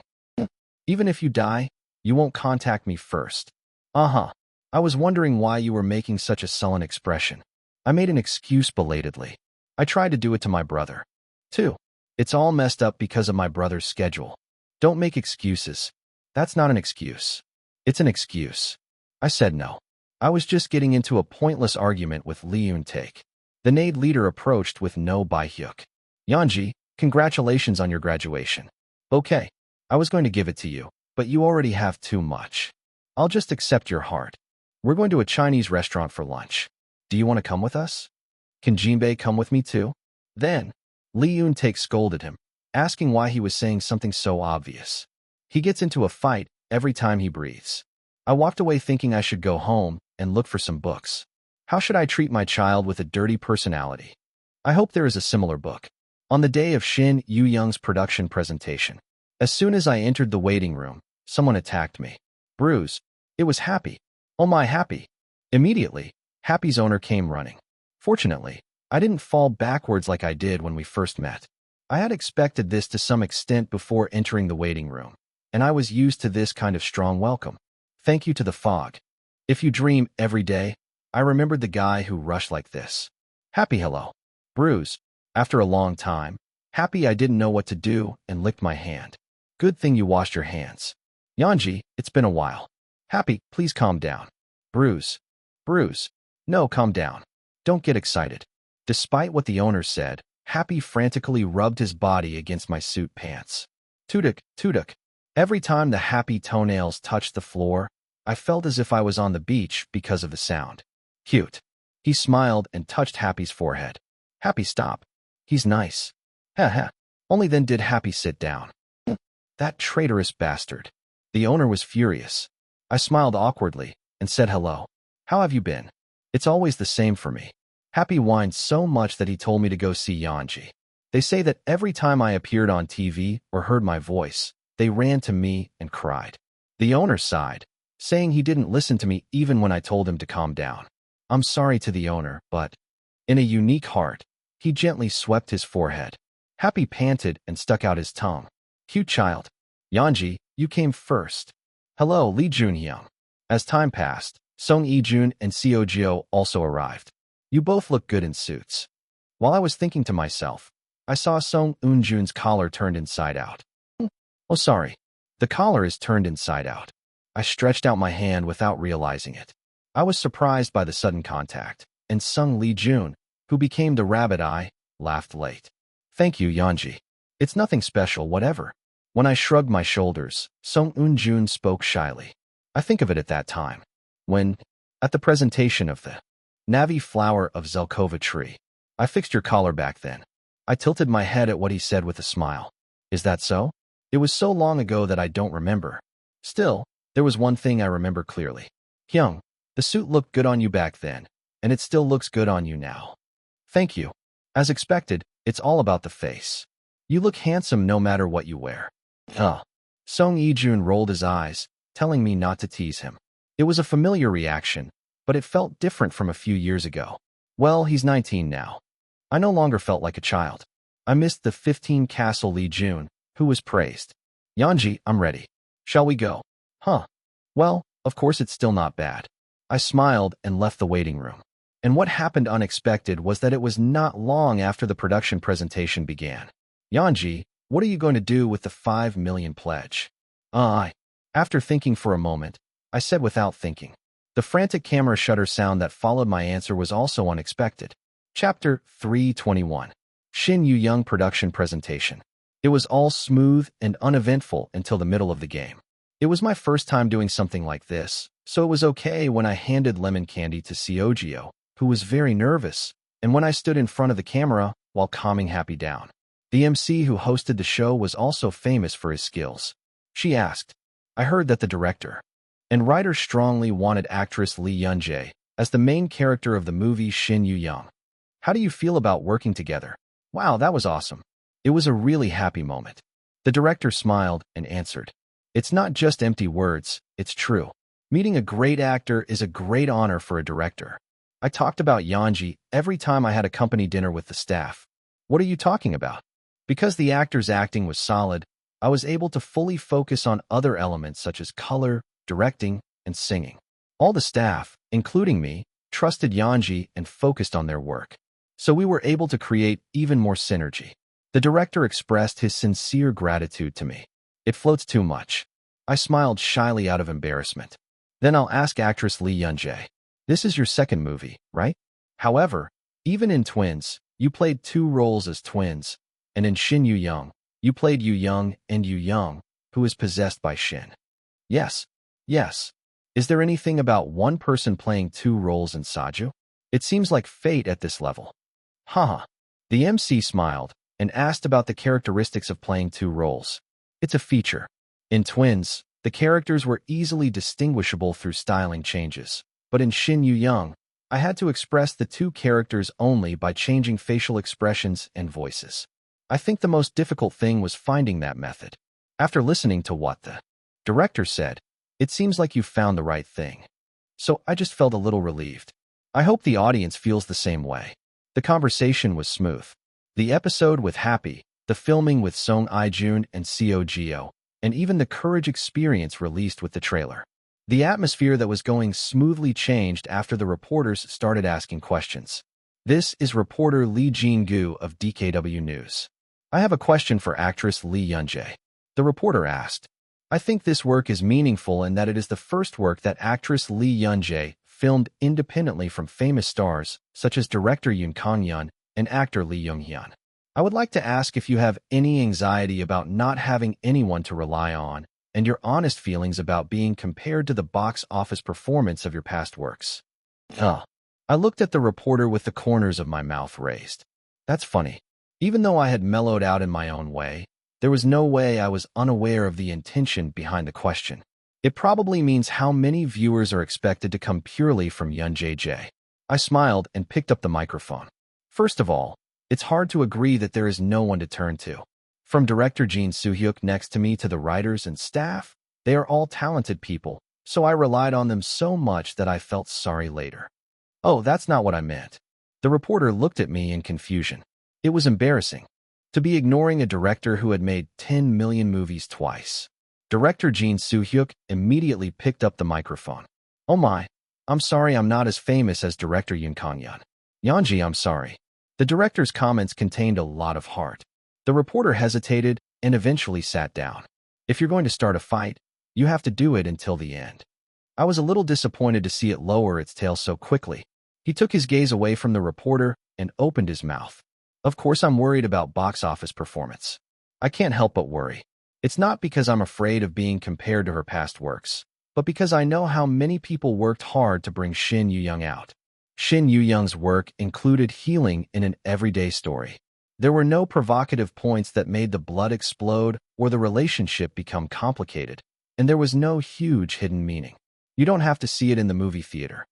Even if you die, you won't contact me first. I was wondering why you were making such a sullen expression. I made an excuse belatedly. I tried to do it to my brother, too. It's all messed up because of my brother's schedule. Don't make excuses. That's not an excuse. It's an excuse. I said no. I was just getting into a pointless argument with Lee Yun-take. The NAID leader approached with No Baihyuk. Yanji, congratulations on your graduation. Okay. I was going to give it to you, but you already have too much. I'll just accept your heart. We're going to a Chinese restaurant for lunch. Do you want to come with us? Can Jinbei come with me too? Then, Lee Yun-take scolded him, asking why he was saying something so obvious. He gets into a fight every time he breathes. I walked away thinking I should go home and look for some books. How should I treat my child with a dirty personality? I hope there is a similar book. On the day of Shin Yu-young's production presentation, as soon as I entered the waiting room, someone attacked me. Bruise. It was Happy. Oh my Happy. Immediately, Happy's owner came running. Fortunately, I didn't fall backwards like I did when we first met. I had expected this to some extent before entering the waiting room, and I was used to this kind of strong welcome. Thank you to the fog. If you dream every day, I remembered the guy who rushed like this. Happy hello. Bruise. After a long time, happy I didn't know what to do and licked my hand. Good thing you washed your hands. Yanji, it's been a while. Happy, please calm down. Bruise. Bruise. No, calm down. Don't get excited. Despite what the owner said, Happy frantically rubbed his body against my suit pants. Tuduk, tuduk. Every time the Happy toenails touched the floor, I felt as if I was on the beach because of the sound. Cute. He smiled and touched Happy's forehead. Happy, stop. He's nice. Heh. Only then did Happy sit down. That traitorous bastard. The owner was furious. I smiled awkwardly and said hello. How have you been? It's always the same for me. Happy whined so much that he told me to go see Yanji. They say that every time I appeared on TV or heard my voice, they ran to me and cried. The owner sighed, saying he didn't listen to me even when I told him to calm down. I'm sorry to the owner, but in a unique heart, he gently swept his forehead. Happy panted and stuck out his tongue. Cute child. Yanji, you came first. Hello, Lee Junhyung. As time passed, Song Ijun and Seo Jio also arrived. You both look good in suits. While I was thinking to myself, I saw Song Eunjun's collar turned inside out. Oh, sorry. The collar is turned inside out. I stretched out my hand without realizing it. I was surprised by the sudden contact, and Sung Lee Jun, who became the rabbit eye, laughed late. Thank you, Yanji. It's nothing special, whatever. When I shrugged my shoulders, Song Eunjun spoke shyly. I think of it at that time. When, at the presentation of the Navi flower of Zelkova tree, I fixed your collar back then. I tilted my head at what he said with a smile. Is that so? It was so long ago that I don't remember. Still, there was one thing I remember clearly. Hyung, the suit looked good on you back then, and it still looks good on you now. Thank you. As expected, it's all about the face. You look handsome no matter what you wear. Song Ijun rolled his eyes, telling me not to tease him. It was a familiar reaction, but it felt different from a few years ago. Well, he's 19 now. I no longer felt like a child. I missed the 15 Castle Lee Jun, who was praised. Yanji, I'm ready. Shall we go? Well, of course it's still not bad. I smiled and left the waiting room. And what happened unexpected was that it was not long after the production presentation began. Yanji, what are you going to do with the 5 million pledge? After thinking for a moment, I said without thinking. The frantic camera shutter sound that followed my answer was also unexpected. Chapter 321. Shin Yu-young production presentation. It was all smooth and uneventful until the middle of the game. It was my first time doing something like this, so it was okay when I handed lemon candy to Seogyo, who was very nervous, and when I stood in front of the camera while calming Happy down. The MC who hosted the show was also famous for his skills. She asked, I heard that the director and writer strongly wanted actress Lee Yun-jae as the main character of the movie Shin Yu-young. How do you feel about working together? Wow, that was awesome. It was a really happy moment. The director smiled and answered, it's not just empty words, it's true. Meeting a great actor is a great honor for a director. I talked about Yanji every time I had a company dinner with the staff. What are you talking about? Because the actor's acting was solid, I was able to fully focus on other elements such as color, directing, and singing. All the staff, including me, trusted Yanji and focused on their work. So we were able to create even more synergy. The director expressed his sincere gratitude to me. It floats too much. I smiled shyly out of embarrassment. Then I'll ask actress Lee Yun-jae. This is your second movie, right? However, even in Twins, you played 2 roles as twins, and in Shin Yu-young, you played Yu-young and Yu-young, who is possessed by Shin. Yes. Is there anything about one person playing 2 roles in Saju? It seems like fate at this level. The MC smiled and asked about the characteristics of playing 2 roles. It's a feature. In Twins, the characters were easily distinguishable through styling changes, but in Shin Yu-young, I had to express the 2 characters only by changing facial expressions and voices. I think the most difficult thing was finding that method. After listening to what the director said, it seems like you found the right thing. So I just felt a little relieved. I hope the audience feels the same way. The conversation was smooth. The episode with Happy, the filming with Song Ijun and Seo Gio, and even the Courage experience released with the trailer. The atmosphere that was going smoothly changed after the reporters started asking questions. This is reporter Lee Jin-gu of DKW News. I have a question for actress Lee Yun-jae. The reporter asked. I think this work is meaningful in that it is the first work that actress Lee Yun-jae filmed independently from famous stars such as director Yoon Kang-yeon and actor Lee Young-hyun. I would like to ask if you have any anxiety about not having anyone to rely on and your honest feelings about being compared to the box office performance of your past works. I looked at the reporter with the corners of my mouth raised. That's funny. Even though I had mellowed out in my own way, there was no way I was unaware of the intention behind the question. It probably means how many viewers are expected to come purely from Yun-jae. I smiled and picked up the microphone. First of all, it's hard to agree that there is no one to turn to. From director Jin Soo-hyuk next to me to the writers and staff, they are all talented people, so I relied on them so much that I felt sorry later. Oh, that's not what I meant. The reporter looked at me in confusion. It was embarrassing to be ignoring a director who had made 10 million movies twice. Director Jin Soo-hyuk immediately picked up the microphone. Oh my, I'm sorry I'm not as famous as director Yoon Kang-yeon. Yeonji, I'm sorry. The director's comments contained a lot of heart. The reporter hesitated and eventually sat down. If you're going to start a fight, you have to do it until the end. I was a little disappointed to see it lower its tail so quickly. He took his gaze away from the reporter and opened his mouth. Of course, I'm worried about box office performance. I can't help but worry. It's not because I'm afraid of being compared to her past works, but because I know how many people worked hard to bring Shin Yu-young out. Shin Yu-young's work included healing in an everyday story. There were no provocative points that made the blood explode or the relationship become complicated, and there was no huge hidden meaning. You don't have to see it in the movie theater.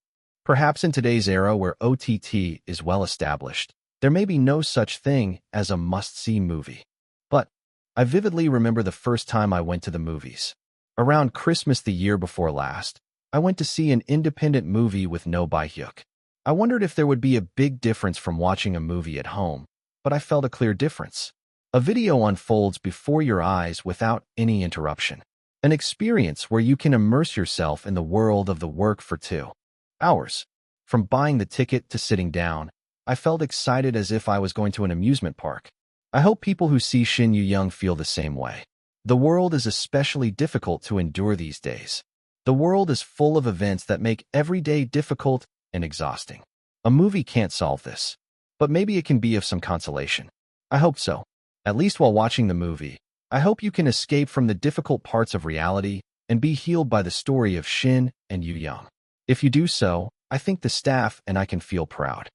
Perhaps in today's era where OTT is well established, there may be no such thing as a must-see movie. But I vividly remember the first time I went to the movies. Around Christmas the year before last, I went to see an independent movie with no Bae-hyuk. I wondered if there would be a big difference from watching a movie at home, but I felt a clear difference. A video unfolds before your eyes without any interruption. An experience where you can immerse yourself in the world of the work for 2 hours. From buying the ticket to sitting down, I felt excited as if I was going to an amusement park. I hope people who see Shin Yu-young feel the same way. The world is especially difficult to endure these days. The world is full of events that make every day difficult and exhausting. A movie can't solve this, but maybe it can be of some consolation. I hope so. At least while watching the movie, I hope you can escape from the difficult parts of reality and be healed by the story of Shin and Yu-young. If you do so, I think the staff and I can feel proud.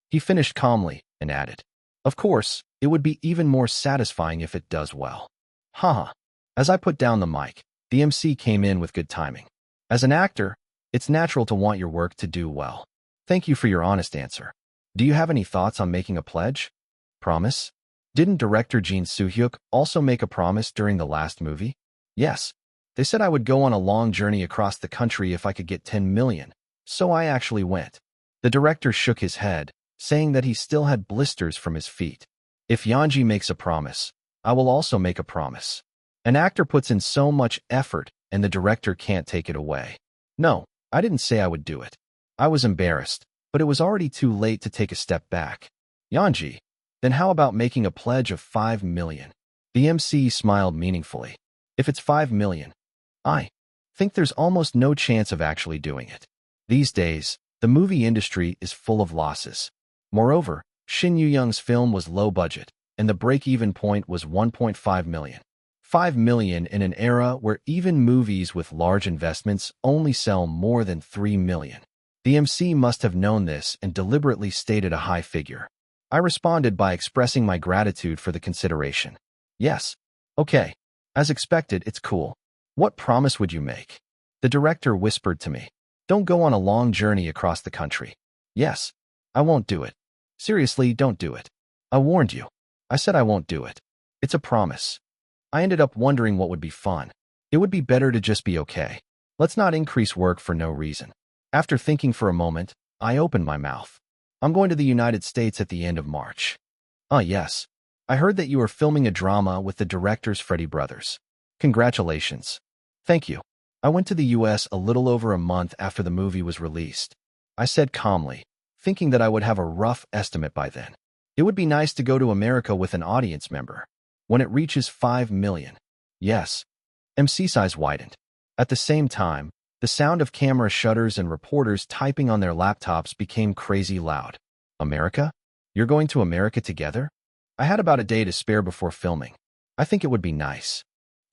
He finished calmly and added, of course, it would be even more satisfying if it does well. Haha. As I put down the mic, the MC came in with good timing. As an actor, it's natural to want your work to do well. Thank you for your honest answer. Do you have any thoughts on making a pledge? Promise? Didn't director Jin Soo-hyuk also make a promise during the last movie? Yes. They said I would go on a long journey across the country if I could get 10 million, so I actually went. The director shook his head, saying that he still had blisters from his feet. If Yeonji makes a promise, I will also make a promise. An actor puts in so much effort and the director can't take it away. No, I didn't say I would do it. I was embarrassed, but it was already too late to take a step back. Yeonji, then how about making a pledge of 5 million? The MC smiled meaningfully. If it's 5 million, I think there's almost no chance of actually doing it. These days, the movie industry is full of losses. Moreover, Shin Yu-young's film was low budget, and the break-even point was 1.5 million. 5 million in an era where even movies with large investments only sell more than 3 million. The MC must have known this and deliberately stated a high figure. I responded by expressing my gratitude for the consideration. Yes. Okay. As expected, it's cool. What promise would you make? The director whispered to me. Don't go on a long journey across the country. Yes. I won't do it. Seriously, don't do it. I warned you. I said I won't do it. It's a promise. I ended up wondering what would be fun. It would be better to just be okay. Let's not increase work for no reason. After thinking for a moment, I opened my mouth. I'm going to the United States at the end of March. Yes. I heard that you are filming a drama with the directors Freddie Brothers. Congratulations. Thank you. I went to the US a little over a month after the movie was released. I said calmly, thinking that I would have a rough estimate by then. It would be nice to go to America with an audience member. When it reaches 5 million. Yes. MC's eyes widened. At the same time, the sound of camera shutters and reporters typing on their laptops became crazy loud. America? You're going to America together? I had about a day to spare before filming. I think it would be nice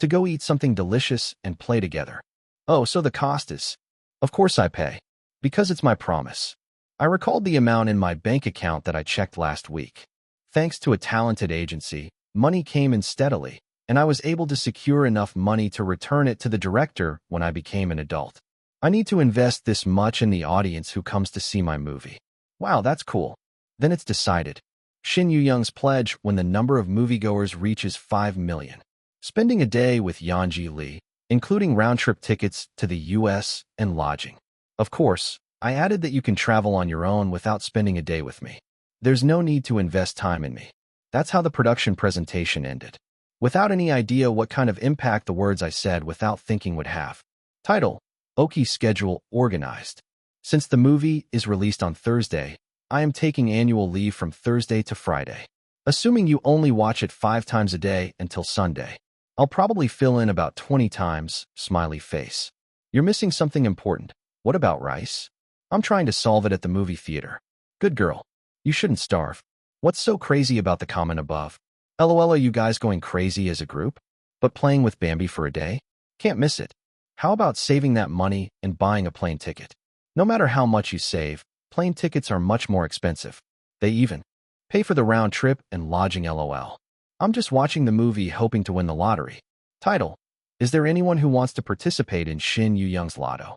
to go eat something delicious and play together. Oh, so the cost is? Of course I pay. Because it's my promise. I recalled the amount in my bank account that I checked last week. Thanks to a talented agency, money came in steadily, and I was able to secure enough money to return it to the director when I became an adult. I need to invest this much in the audience who comes to see my movie. Wow, that's cool. Then it's decided. Shin Yu-young's pledge when the number of moviegoers reaches 5 million. Spending a day with Yanji Lee, including round-trip tickets to the US and lodging. Of course, I added that you can travel on your own without spending a day with me. There's no need to invest time in me. That's how the production presentation ended. Without any idea what kind of impact the words I said without thinking would have. Title: Oki's schedule organized. Since the movie is released on Thursday, I am taking annual leave from Thursday to Friday. Assuming you only watch it 5 times a day until Sunday. I'll probably fill in about 20 times, smiley face. You're missing something important. What about rice? I'm trying to solve it at the movie theater. Good girl. You shouldn't starve. What's so crazy about the comment above? LOL, are you guys going crazy as a group? But playing with Bambi for a day? Can't miss it. How about saving that money and buying a plane ticket? No matter how much you save, plane tickets are much more expensive. They even pay for the round trip and lodging. LOL. I'm just watching the movie hoping to win the lottery. Title: Is there anyone who wants to participate in Shin Yu-young's lotto?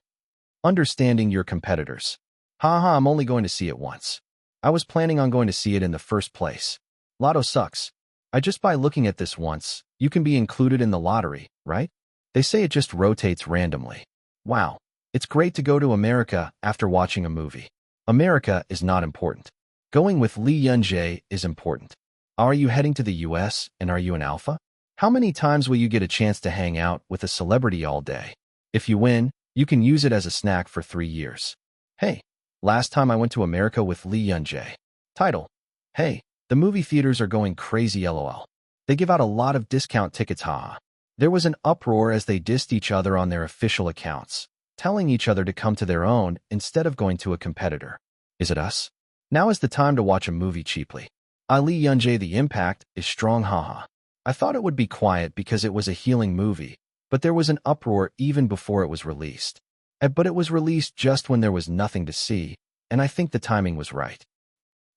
Understanding your competitors. Haha, I'm only going to see it once. I was planning on going to see it in the first place. Lotto sucks. Just by looking at this once, you can be included in the lottery, right? They say it just rotates randomly. Wow. It's great to go to America after watching a movie. America is not important. Going with Lee Yun-jae is important. Are you heading to the US and are you an alpha? How many times will you get a chance to hang out with a celebrity all day? If you win, you can use it as a snack for 3 years. Hey, last time I went to America with Lee Yun-jae. Title: Hey, the movie theaters are going crazy. LOL. They give out a lot of discount tickets. Haha. There was an uproar as they dissed each other on their official accounts, telling each other to come to their own instead of going to a competitor. Is it us? Now is the time to watch a movie cheaply. Lee Yun-jae, the impact is strong. Haha. I thought it would be quiet because it was a healing movie, but there was an uproar even before it was released. But it was released just when there was nothing to see, and I think the timing was right.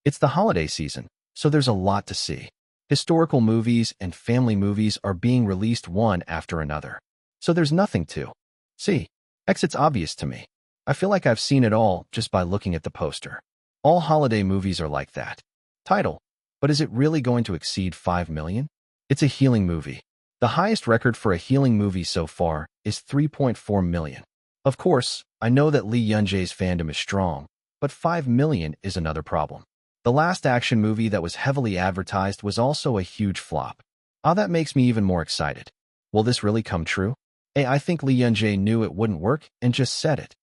It's the holiday season, so there's a lot to see. Historical movies and family movies are being released one after another. So there's nothing to see. It's obvious to me. I feel like I've seen it all just by looking at the poster. All holiday movies are like that. Title: But is it really going to exceed 5 million? It's a healing movie. The highest record for a healing movie so far is 3.4 million. Of course, I know that Lee Yun-jae's fandom is strong, but 5 million is another problem. The last action movie that was heavily advertised was also a huge flop. That makes me even more excited. Will this really come true? I think Lee Yun-jae knew it wouldn't work and just said it.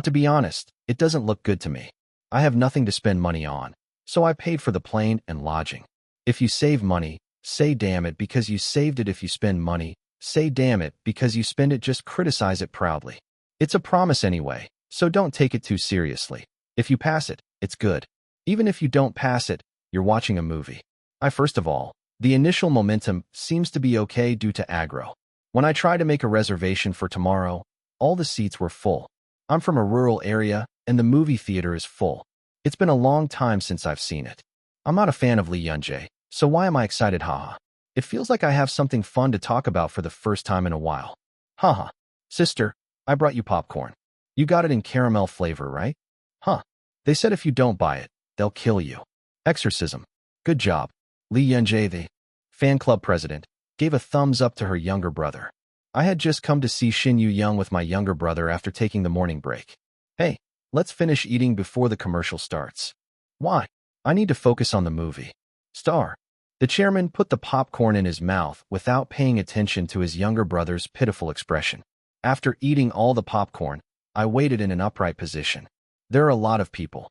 To be honest, it doesn't look good to me. I have nothing to spend money on, so I paid for the plane and lodging. If you save money, say damn it because you saved it. If you spend money, say damn it because you spend it. Just criticize it proudly. It's a promise anyway, so don't take it too seriously. If you pass it, it's good. Even if you don't pass it, you're watching a movie. First of all, the initial momentum seems to be okay due to aggro. When I try to make a reservation for tomorrow, all the seats were full. I'm from a rural area, and the movie theater is full. It's been a long time since I've seen it. I'm not a fan of Lee Yun-jae, so why am I excited? Haha. It feels like I have something fun to talk about for the first time in a while. Haha. Sister, I brought you popcorn. You got it in caramel flavor, right? Huh. They said if you don't buy it, they'll kill you. Exorcism. Good job. Lee Yun-jae, the fan club president, gave a thumbs up to her younger brother. I had just come to see Shin Yu-young with my younger brother after taking the morning break. Hey, Let's finish eating before the commercial starts. Why? I need to focus on the movie. Star. The chairman put the popcorn in his mouth without paying attention to his younger brother's pitiful expression. After eating all the popcorn, I waited in an upright position. There are a lot of people.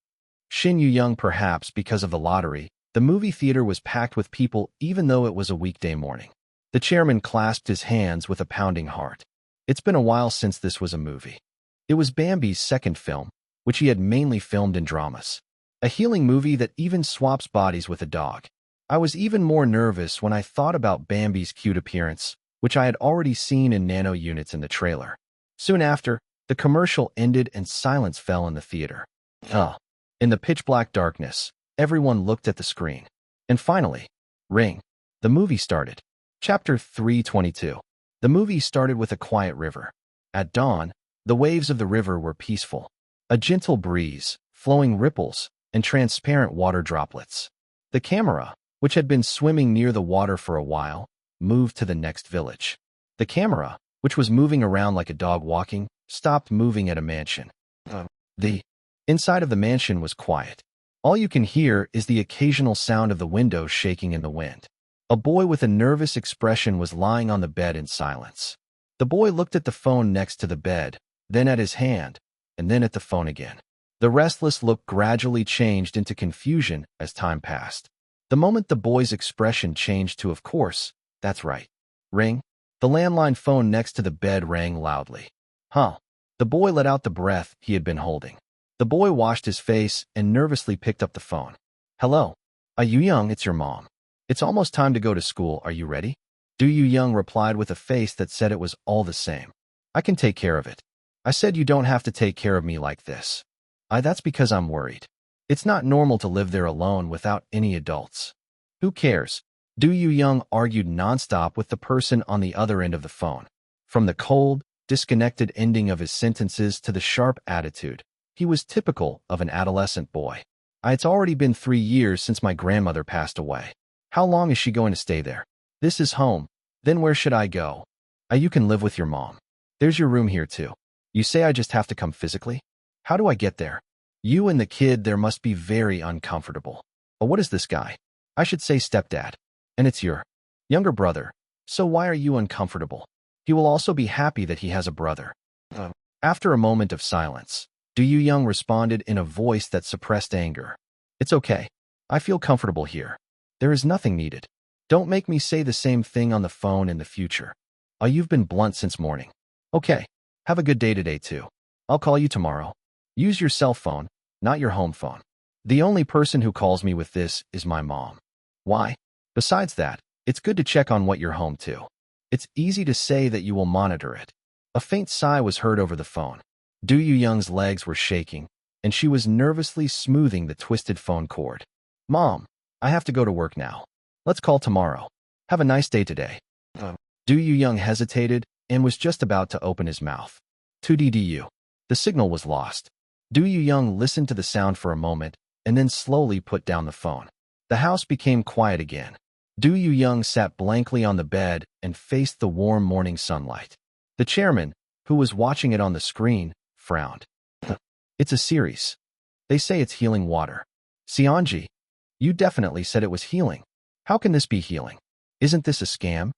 Shin Yu-young, perhaps because of the lottery, the movie theater was packed with people even though it was a weekday morning. The chairman clasped his hands with a pounding heart. It's been a while since this was a movie. It was Bambi's second film, which he had mainly filmed in dramas. A healing movie that even swaps bodies with a dog. I was even more nervous when I thought about Bambi's cute appearance, which I had already seen in nano units in the trailer. Soon after, the commercial ended and silence fell in the theater. In the pitch-black darkness, everyone looked at the screen. And finally, Ring. The movie started. Chapter 322. The movie started with a quiet river. At dawn, the waves of the river were peaceful. A gentle breeze, flowing ripples, and transparent water droplets. The camera, which had been swimming near the water for a while, moved to the next village. The camera, which was moving around like a dog walking, stopped moving at a mansion. The inside of the mansion was quiet. All you can hear is the occasional sound of the windows shaking in the wind. A boy with a nervous expression was lying on the bed in silence. The boy looked at the phone next to the bed, then at his hand, and then at the phone again. The restless look gradually changed into confusion as time passed. The moment the boy's expression changed to, of course, that's right. Ring. The landline phone next to the bed rang loudly. The boy let out the breath he had been holding. The boy washed his face and nervously picked up the phone. Hello. Are you young? It's your mom. It's almost time to go to school. Are you ready? Du Yu-young replied with a face that said it was all the same. I can take care of it. I said you don't have to take care of me like this. That's because I'm worried. It's not normal to live there alone without any adults. Who cares? Du Yu-young argued nonstop with the person on the other end of the phone. From the cold, disconnected ending of his sentences to the sharp attitude, he was typical of an adolescent boy. It's already been 3 years since my grandmother passed away. How long is she going to stay there? This is home. Then where should I go? You can live with your mom. There's your room here too. You say I just have to come physically? How do I get there? You and the kid there must be very uncomfortable. What is this guy? I should say stepdad. And it's your younger brother. So why are you uncomfortable? He will also be happy that he has a brother. After a moment of silence, Du Yu-young responded in a voice that suppressed anger. It's okay. I feel comfortable here. There is nothing needed. Don't make me say the same thing on the phone in the future. You've been blunt since morning. Okay. Have a good day today too. I'll call you tomorrow. Use your cell phone, not your home phone. The only person who calls me with this is my mom. Why? Besides that, it's good to check on what you're home to. It's easy to say that you will monitor it. A faint sigh was heard over the phone. Du Yu-young's legs were shaking, and she was nervously smoothing the twisted phone cord. Mom, I have to go to work now. Let's call tomorrow. Have a nice day today. Du Yu-young hesitated and was just about to open his mouth. 2DDU. The signal was lost. Du Yu-young listened to the sound for a moment and then slowly put down the phone. The house became quiet again. Du Yu-young sat blankly on the bed and faced the warm morning sunlight. The chairman, who was watching it on the screen, frowned. It's a series. They say it's healing water. Seonji, you definitely said it was healing. How can this be healing? Isn't this a scam?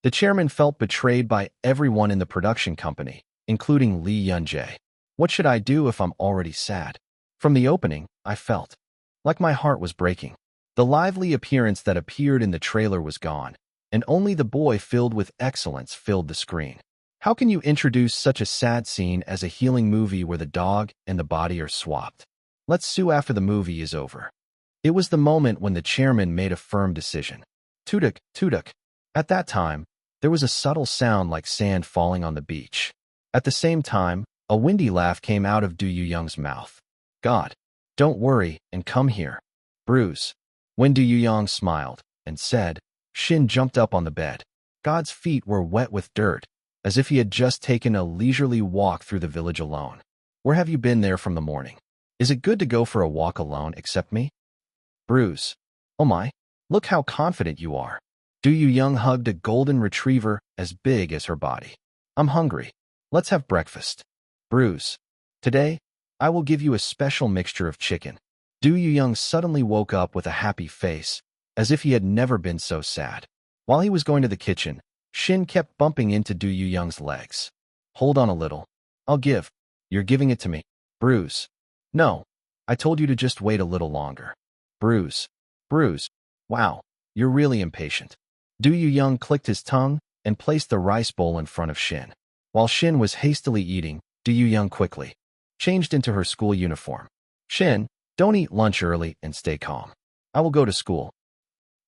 The chairman felt betrayed by everyone in the production company, including Lee Yun-jae. What should I do if I'm already sad? From the opening, I felt like my heart was breaking. The lively appearance that appeared in the trailer was gone, and only the boy filled with excellence filled the screen. How can you introduce such a sad scene as a healing movie where the dog and the body are swapped? Let's sue after the movie is over. It was the moment when the chairman made a firm decision. Tuduk, tuduk. At that time, there was a subtle sound like sand falling on the beach. At the same time, a windy laugh came out of Du Yu-young's mouth. God, don't worry and come here. Bruise. When Du Yu-young smiled and said, Shin jumped up on the bed. God's feet were wet with dirt, as if he had just taken a leisurely walk through the village alone. Where have you been there from the morning? Is it good to go for a walk alone except me? Bruise. Oh my, look how confident you are. Du Yu-young hugged a golden retriever as big as her body. I'm hungry. Let's have breakfast. Bruise. Today, I will give you a special mixture of chicken. Du Young suddenly woke up with a happy face, as if he had never been so sad. While he was going to the kitchen, Shin kept bumping into Du Young's legs. Hold on a little. I'll give. You're giving it to me. Bruise. No. I told you to just wait a little longer. Bruise. Bruise. Wow. You're really impatient. Du Young clicked his tongue and placed the rice bowl in front of Shin. While Shin was hastily eating, Du Young quickly changed into her school uniform. Shin, don't eat lunch early and stay calm. I will go to school.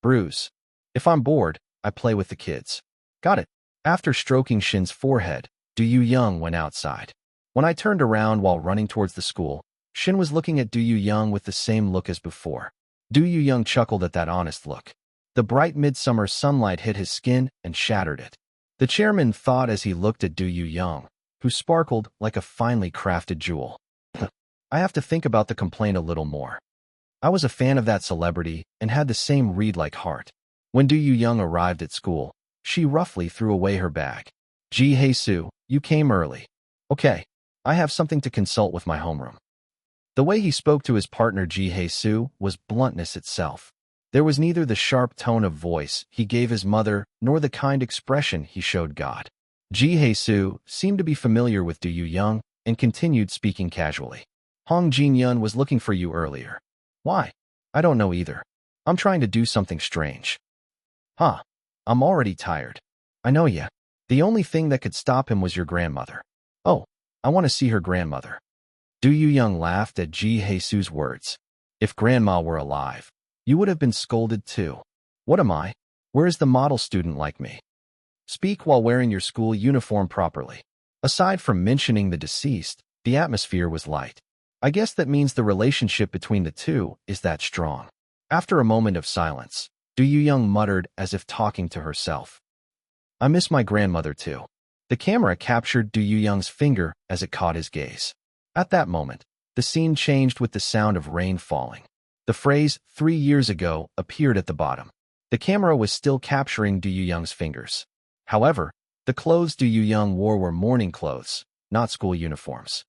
Bruise. If I'm bored, I play with the kids. Got it. After stroking Shin's forehead, Du Young went outside. When I turned around while running towards the school, Shin was looking at Du Young with the same look as before. Du Young chuckled at that honest look. The bright midsummer sunlight hit his skin and shattered it. The chairman thought as he looked at Du Young, who sparkled like a finely crafted jewel. I have to think about the complaint a little more. I was a fan of that celebrity and had the same read-like heart. When Du Young arrived at school, she roughly threw away her bag. Ji Hae-soo, you came early. Okay, I have something to consult with my homeroom. The way he spoke to his partner Ji Hae-soo was bluntness itself. There was neither the sharp tone of voice he gave his mother nor the kind expression he showed God. Ji Hae-soo seemed to be familiar with Du Young and continued speaking casually. Hong Jin-yun was looking for you earlier. Why? I don't know either. I'm trying to do something strange. Huh. I'm already tired. I know ya. The only thing that could stop him was your grandmother. Oh, I want to see her grandmother. Du Young laughed at Ji Hae-soo's words. If Grandma were alive, you would have been scolded too. What am I? Where is the model student like me? Speak while wearing your school uniform properly. Aside from mentioning the deceased, the atmosphere was light. I guess that means the relationship between the two is that strong. After a moment of silence, Du Young muttered as if talking to herself. I miss my grandmother too. The camera captured Du Young's finger as it caught his gaze. At that moment, the scene changed with the sound of rain falling. The phrase 3 years ago appeared at the bottom. The camera was still capturing Du Young's fingers. However, the clothes Du Young wore were morning clothes, not school uniforms.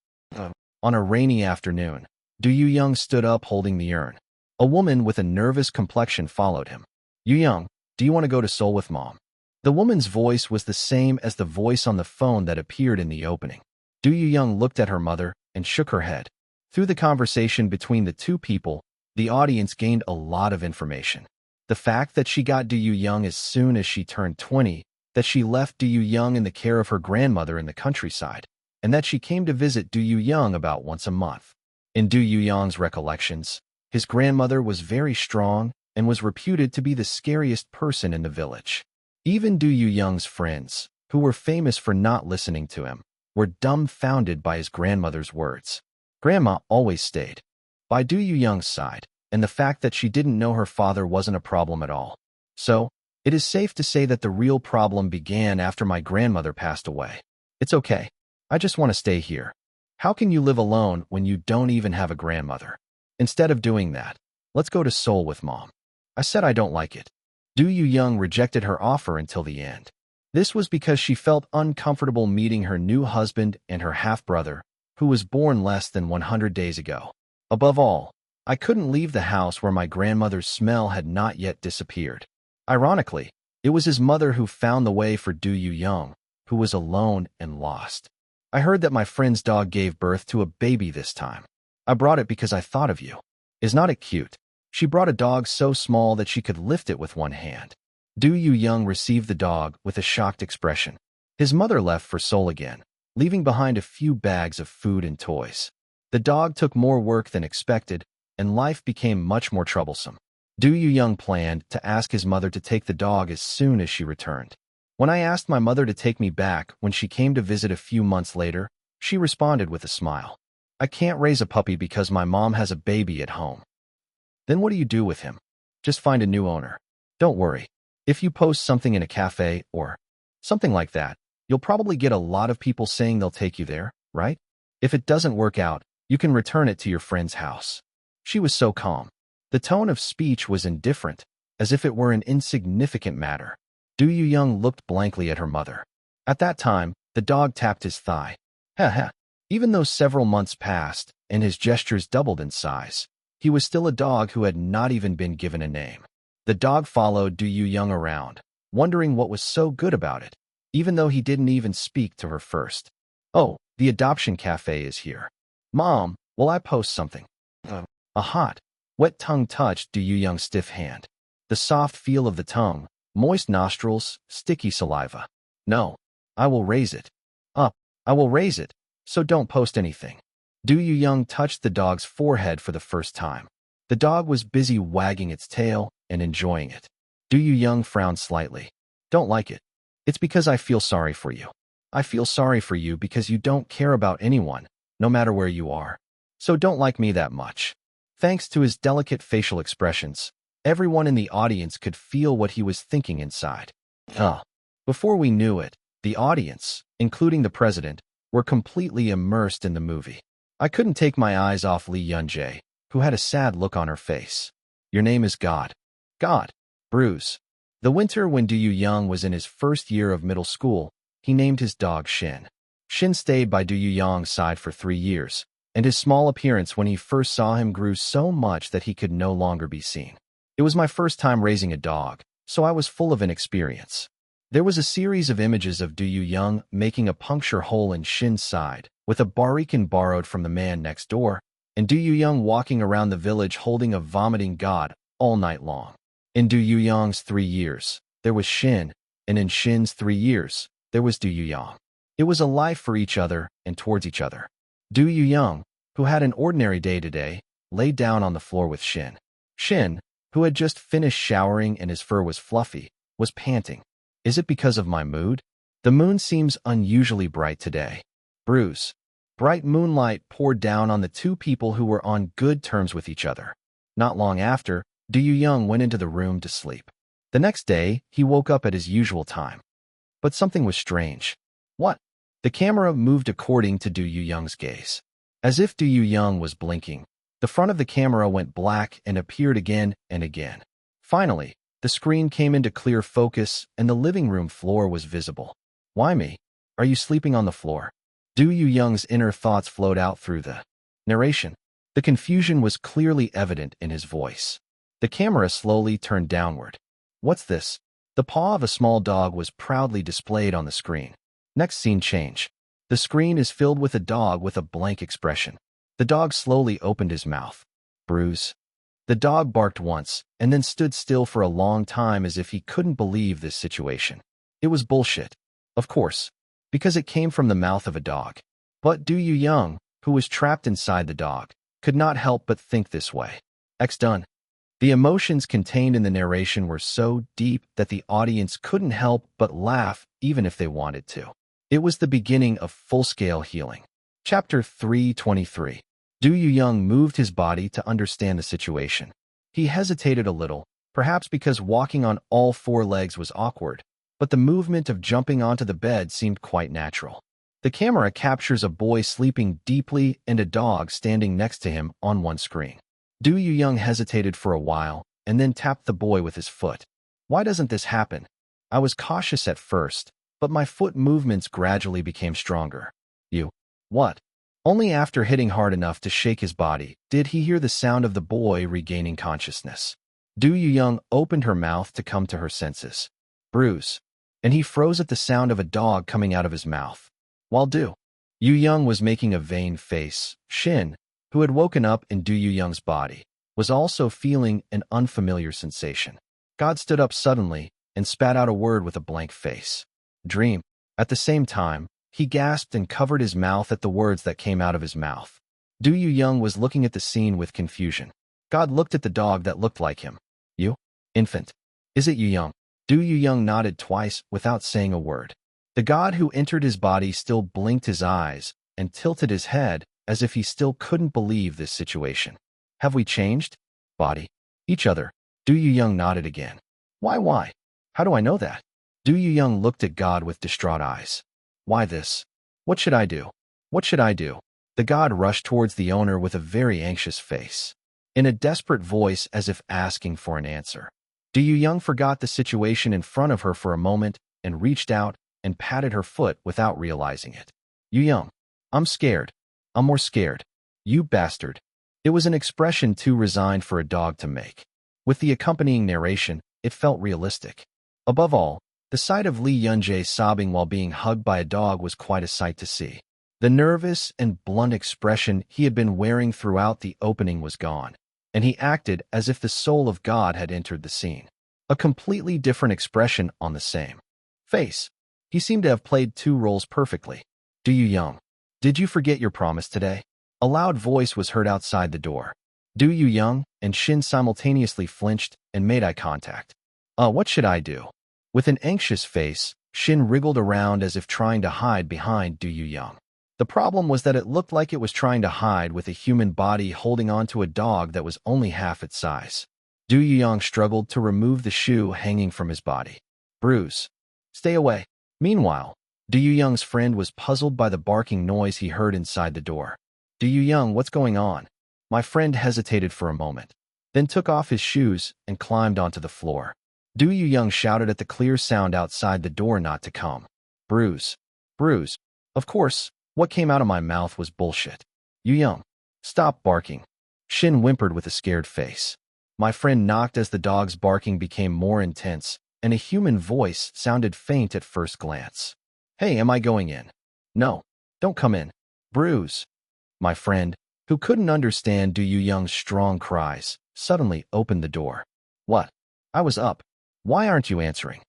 On a rainy afternoon, Du Young stood up holding the urn. A woman with a nervous complexion followed him. Young, do you want to go to Seoul with Mom? The woman's voice was the same as the voice on the phone that appeared in the opening. Du Young looked at her mother and shook her head. Through the conversation between the two people, the audience gained a lot of information. The fact that she got Du Young as soon as she turned 20, that she left Du Young in the care of her grandmother in the countryside, and that she came to visit Du Young about once a month. In Du Young's recollections, his grandmother was very strong and was reputed to be the scariest person in the village. Even Du Young's friends, who were famous for not listening to him, were dumbfounded by his grandmother's words. Grandma always stayed by Du Young's side, and the fact that she didn't know her father wasn't a problem at all. So, it is safe to say that the real problem began after my grandmother passed away. It's okay. I just want to stay here. How can you live alone when you don't even have a grandmother? Instead of doing that, let's go to Seoul with Mom. I said I don't like it. Du Young rejected her offer until the end. This was because she felt uncomfortable meeting her new husband and her half-brother, who was born less than 100 days ago. Above all, I couldn't leave the house where my grandmother's smell had not yet disappeared. Ironically, it was his mother who found the way for Du Young, who was alone and lost. I heard that my friend's dog gave birth to a baby this time. I brought it because I thought of you. Is not it cute? She brought a dog so small that she could lift it with one hand. Du Young received the dog with a shocked expression. His mother left for Seoul again, leaving behind a few bags of food and toys. The dog took more work than expected, and life became much more troublesome. Du Young planned to ask his mother to take the dog as soon as she returned. When I asked my mother to take me back when she came to visit a few months later, she responded with a smile. I can't raise a puppy because my mom has a baby at home. Then what do you do with him? Just find a new owner. Don't worry. If you post something in a cafe or something like that, you'll probably get a lot of people saying they'll take you there, right? If it doesn't work out, you can return it to your friend's house. She was so calm. The tone of speech was indifferent, as if it were an insignificant matter. Du Young looked blankly at her mother. At that time, the dog tapped his thigh. Ha ha. Even though several months passed, and his gestures doubled in size. He was still a dog who had not even been given a name. The dog followed Du Young around, wondering what was so good about it, even though he didn't even speak to her first. "Oh, the adoption cafe is here. Mom, will I post something?" A hot, wet tongue touched Du Young's stiff hand. The soft feel of the tongue, moist nostrils, sticky saliva. "No, I will raise it. Up, I will raise it, so don't post anything." Du Young touched the dog's forehead for the first time. The dog was busy wagging its tail and enjoying it. Du Young frowned slightly. "Don't like it. It's because I feel sorry for you. I feel sorry for you because you don't care about anyone, no matter where you are. So don't like me that much." Thanks to his delicate facial expressions, everyone in the audience could feel what he was thinking inside. Before we knew it, the audience, including the president, were completely immersed in the movie. I couldn't take my eyes off Lee Yun-jae, who had a sad look on her face. "Your name is God." "God." Bruce. The winter when Du Young was in his first year of middle school, he named his dog Shin. Shin stayed by Du Young's side for 3 years, and his small appearance when he first saw him grew so much that he could no longer be seen. It was my first time raising a dog, so I was full of inexperience. There was a series of images of Du Young making a puncture hole in Shin's side, with a barikan borrowed from the man next door, and Du Young walking around the village holding a vomiting god all night long. In Du Young's 3 years, there was Shin, and in Shin's 3 years, there was Du Young. It was a life for each other and towards each other. Du Young, who had an ordinary day today, lay down on the floor with Shin. Shin, who had just finished showering and his fur was fluffy, was panting. "Is it because of my mood? The moon seems unusually bright today." Bruce. Bright moonlight poured down on the two people who were on good terms with each other. Not long after, Du Young went into the room to sleep. The next day, he woke up at his usual time. But something was strange. What? The camera moved according to Du Young's gaze. As if Du Young was blinking, the front of the camera went black and appeared again and again. Finally, the screen came into clear focus and the living room floor was visible. "Why me? Are you sleeping on the floor?" Du Young's inner thoughts flowed out through the narration. The confusion was clearly evident in his voice. The camera slowly turned downward. "What's this?" The paw of a small dog was proudly displayed on the screen. Next scene change. The screen is filled with a dog with a blank expression. The dog slowly opened his mouth. "Bruce." The dog barked once, and then stood still for a long time as if he couldn't believe this situation. It was bullshit. Of course, because it came from the mouth of a dog. But Du Young, who was trapped inside the dog, could not help but think this way. Done. The emotions contained in the narration were so deep that the audience couldn't help but laugh even if they wanted to. It was the beginning of full-scale healing. Chapter 323. Du Young moved his body to understand the situation. He hesitated a little, perhaps because walking on all 4 legs was awkward, but the movement of jumping onto the bed seemed quite natural. The camera captures a boy sleeping deeply and a dog standing next to him on one screen. Du Young hesitated for a while and then tapped the boy with his foot. "Why doesn't this happen? I was cautious at first, but my foot movements gradually became stronger." "You." "What?" Only after hitting hard enough to shake his body did he hear the sound of the boy regaining consciousness. Du Young opened her mouth to come to her senses. "Bruce." And he froze at the sound of a dog coming out of his mouth. While Du Young was making a vain face, Shin, who had woken up in Du Young's body, was also feeling an unfamiliar sensation. God stood up suddenly and spat out a word with a blank face. "Dream." At the same time, he gasped and covered his mouth at the words that came out of his mouth. Du Young was looking at the scene with confusion. God looked at the dog that looked like him. "You? Infant. Is it Young?" Du Young nodded twice without saying a word. The god who entered his body still blinked his eyes and tilted his head as if he still couldn't believe this situation. "Have we changed?" "Body. Each other." Du Young nodded again. Why? How do I know that?" Du Young looked at God with distraught eyes. "Why this? What should I do? What should I do?" The god rushed towards the owner with a very anxious face. In a desperate voice as if asking for an answer. Du Young forgot the situation in front of her for a moment and reached out and patted her foot without realizing it. "Young. I'm scared. I'm more scared." You bastard. It was an expression too resigned for a dog to make. With the accompanying narration, it felt realistic. Above all, the sight of Lee Yunjae sobbing while being hugged by a dog was quite a sight to see. The nervous and blunt expression he had been wearing throughout the opening was gone, and he acted as if the soul of God had entered the scene. A completely different expression on the same face. He seemed to have played two roles perfectly. Du Young, did you forget your promise today? A loud voice was heard outside the door. Du Young and Shin simultaneously flinched and made eye contact. What should I do? With an anxious face, Shin wriggled around as if trying to hide behind Du Young. The problem was that it looked like it was trying to hide with a human body holding onto a dog that was only half its size. Du Young struggled to remove the shoe hanging from his body. Bruise. Stay away. Meanwhile, Du Young's friend was puzzled by the barking noise he heard inside the door. Du Young, what's going on? My friend hesitated for a moment, then took off his shoes and climbed onto the floor. Du Young shouted at the clear sound outside the door not to come. Bruise. Bruise. Of course, what came out of my mouth was bullshit. Young, stop barking. Shin whimpered with a scared face. My friend knocked as the dog's barking became more intense, and a human voice sounded faint at first glance. Hey, am I going in? No, don't come in. Bruise. My friend, who couldn't understand Du Young's strong cries, suddenly opened the door. What? I was up. Why aren't you answering?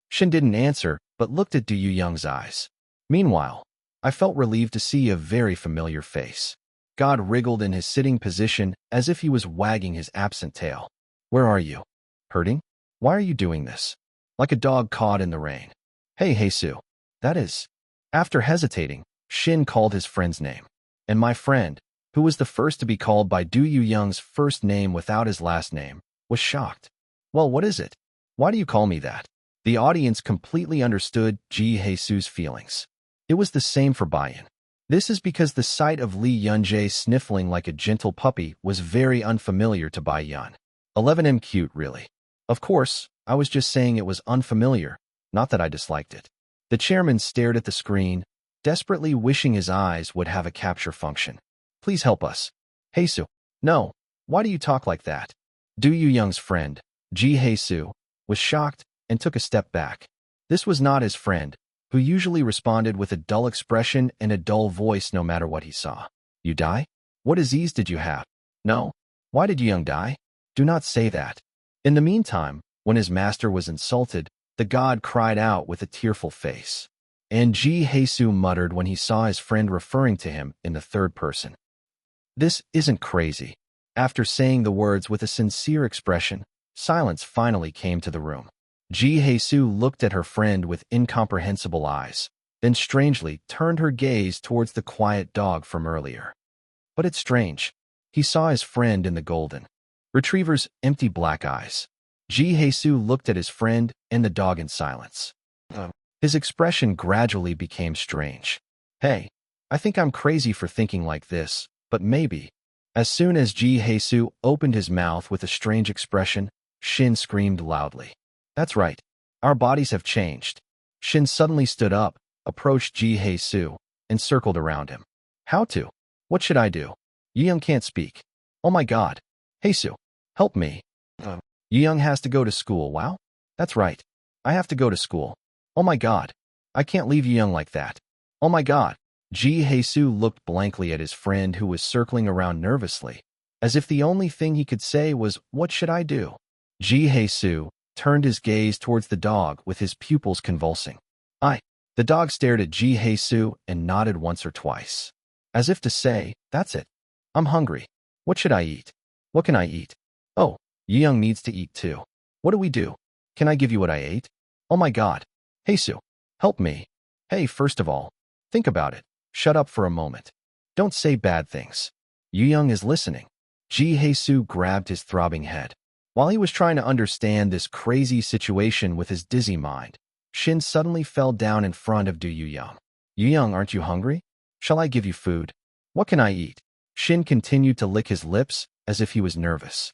Shin didn't answer, but looked at Du Young's eyes. Meanwhile, I felt relieved to see a very familiar face. God wriggled in his sitting position as if he was wagging his absent tail. Where are you? Hurting? Why are you doing this? Like a dog caught in the rain. Hey, Heisu. That is. After hesitating, Shin called his friend's name. And my friend, who was the first to be called by Du Young's first name without his last name, was shocked. Well, what is it? Why do you call me that? The audience completely understood Ji Heisu's feelings. It was the same for Bayan. This is because the sight of Lee Yunjae sniffling like a gentle puppy was very unfamiliar to Bayan. 11M cute, really. Of course, I was just saying it was unfamiliar, not that I disliked it. The chairman stared at the screen, desperately wishing his eyes would have a capture function. Please help us. Heisu. No, why do you talk like that? Du Young's friend, Ji Heisu, was shocked and took a step back. This was not his friend, who usually responded with a dull expression and a dull voice no matter what he saw. You die? What disease did you have? No. Why did Young die? Do not say that. In the meantime, when his master was insulted, the god cried out with a tearful face. And Ji Heisu muttered when he saw his friend referring to him in the third person. This isn't crazy. After saying the words with a sincere expression, silence finally came to the room. Ji Heisu looked at her friend with incomprehensible eyes, then strangely turned her gaze towards the quiet dog from earlier. But it's strange. He saw his friend in the golden retriever's empty black eyes. Ji Heisu looked at his friend and the dog in silence. His expression gradually became strange. Hey, I think I'm crazy for thinking like this, but maybe. As soon as Ji Heisu opened his mouth with a strange expression, Shin screamed loudly. That's right. Our bodies have changed. Shin suddenly stood up, approached Ji Heisu, and circled around him. How to? What should I do? Young can't speak. Oh my god. Heisu, help me. Young has to go to school, wow? That's right. I have to go to school. Oh my god. I can't leave Young like that. Oh my god. Ji Heisu looked blankly at his friend who was circling around nervously, as if the only thing he could say was, what should I do? Ji Heisu turned his gaze towards the dog with his pupils convulsing. The dog stared at Ji Heisu and nodded once or twice, as if to say, that's it. I'm hungry. What should I eat? What can I eat? Oh, Young needs to eat too. What do we do? Can I give you what I ate? Oh my god. Heisu, help me. Hey, first of all, think about it. Shut up for a moment. Don't say bad things. Young is listening. Ji Heisu grabbed his throbbing head. While he was trying to understand this crazy situation with his dizzy mind, Shin suddenly fell down in front of Du Young. Young, aren't you hungry? Shall I give you food? What can I eat? Shin continued to lick his lips as if he was nervous.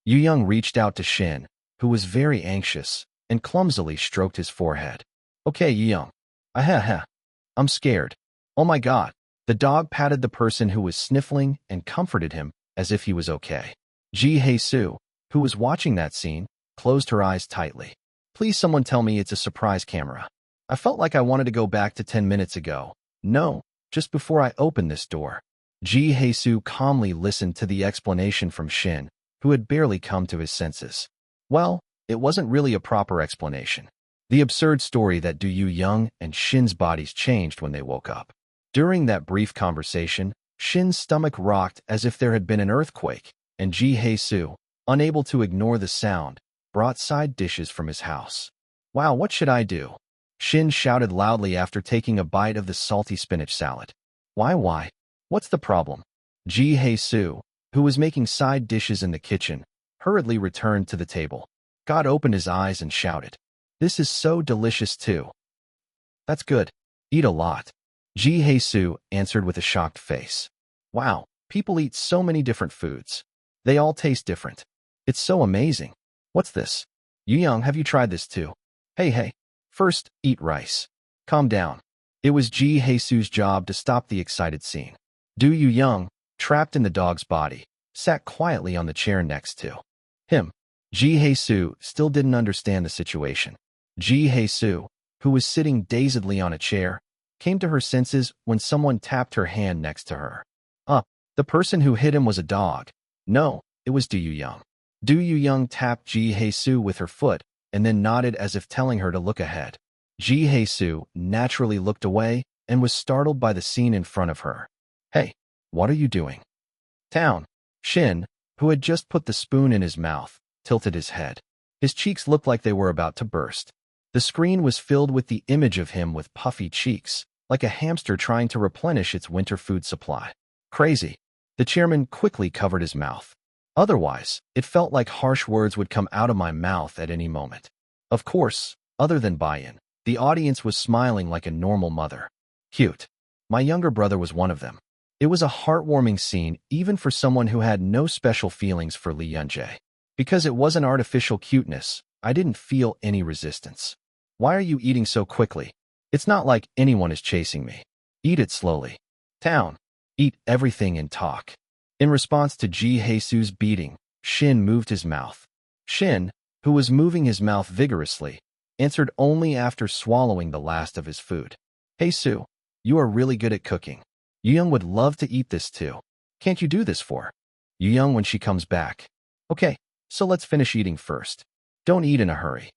Young reached out to Shin, who was very anxious, and clumsily stroked his forehead. Okay, Young. I'm scared. Oh my god. The dog patted the person who was sniffling and comforted him as if he was okay. Ji Hye-soo, who was watching that scene, closed her eyes tightly. Please someone tell me it's a surprise camera. I felt like I wanted to go back to 10 minutes ago. No, just before I opened this door. Ji Hye-soo calmly listened to the explanation from Shin, who had barely come to his senses. Well, it wasn't really a proper explanation. The absurd story that Do Young and Shin's bodies changed when they woke up. During that brief conversation, Shin's stomach rocked as if there had been an earthquake, and Ji Hye-soo, unable to ignore the sound, brought side dishes from his house. Wow, what should I do? Shin shouted loudly after taking a bite of the salty spinach salad. Why? What's the problem? Ji Hye-soo, who was making side dishes in the kitchen, hurriedly returned to the table. God opened his eyes and shouted, "This is so delicious too." That's good. Eat a lot. Ji Hye-soo answered with a shocked face. Wow, people eat so many different foods. They all taste different. It's so amazing. What's this? Young, have you tried this too? Hey. First, eat rice. Calm down. It was Ji Hye-soo's job to stop the excited scene. Do Young, trapped in the dog's body, sat quietly on the chair next to him. Ji Hye-soo still didn't understand the situation. Ji Hye-soo, who was sitting dazedly on a chair, came to her senses when someone tapped her hand next to her. The person who hit him was a dog. No, it was Do Young. Do Young tapped Ji Hye-soo with her foot and then nodded as if telling her to look ahead. Ji Hye-soo naturally looked away and was startled by the scene in front of her. Hey, what are you doing? Shin, who had just put the spoon in his mouth, tilted his head. His cheeks looked like they were about to burst. The screen was filled with the image of him with puffy cheeks, like a hamster trying to replenish its winter food supply. Crazy. The chairman quickly covered his mouth. Otherwise, it felt like harsh words would come out of my mouth at any moment. Of course, other than buy-in, the audience was smiling like a normal mother. Cute. My younger brother was one of them. It was a heartwarming scene even for someone who had no special feelings for Lee Young-jae. Because it wasn't artificial cuteness, I didn't feel any resistance. Why are you eating so quickly? It's not like anyone is chasing me. Eat it slowly. Eat everything and talk. In response to Ji Hye-soo's beating, Shin moved his mouth. Shin, who was moving his mouth vigorously, answered only after swallowing the last of his food. Hey Soo, you are really good at cooking. Young would love to eat this too. Can't you do this for Young when she comes back? Okay, so let's finish eating first. Don't eat in a hurry.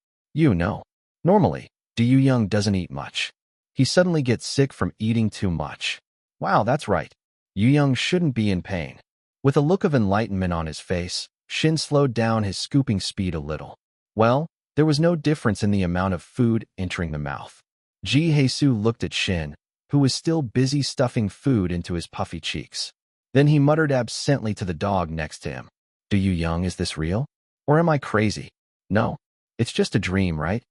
Normally, Young doesn't eat much. He suddenly gets sick from eating too much. Wow, that's right. Young shouldn't be in pain. With a look of enlightenment on his face, Shin slowed down his scooping speed a little. Well, there was no difference in the amount of food entering the mouth. Ji Hye-soo looked at Shin, who was still busy stuffing food into his puffy cheeks. Then he muttered absently to the dog next to him. Do Young, is this real? Or am I crazy? No, it's just a dream, right?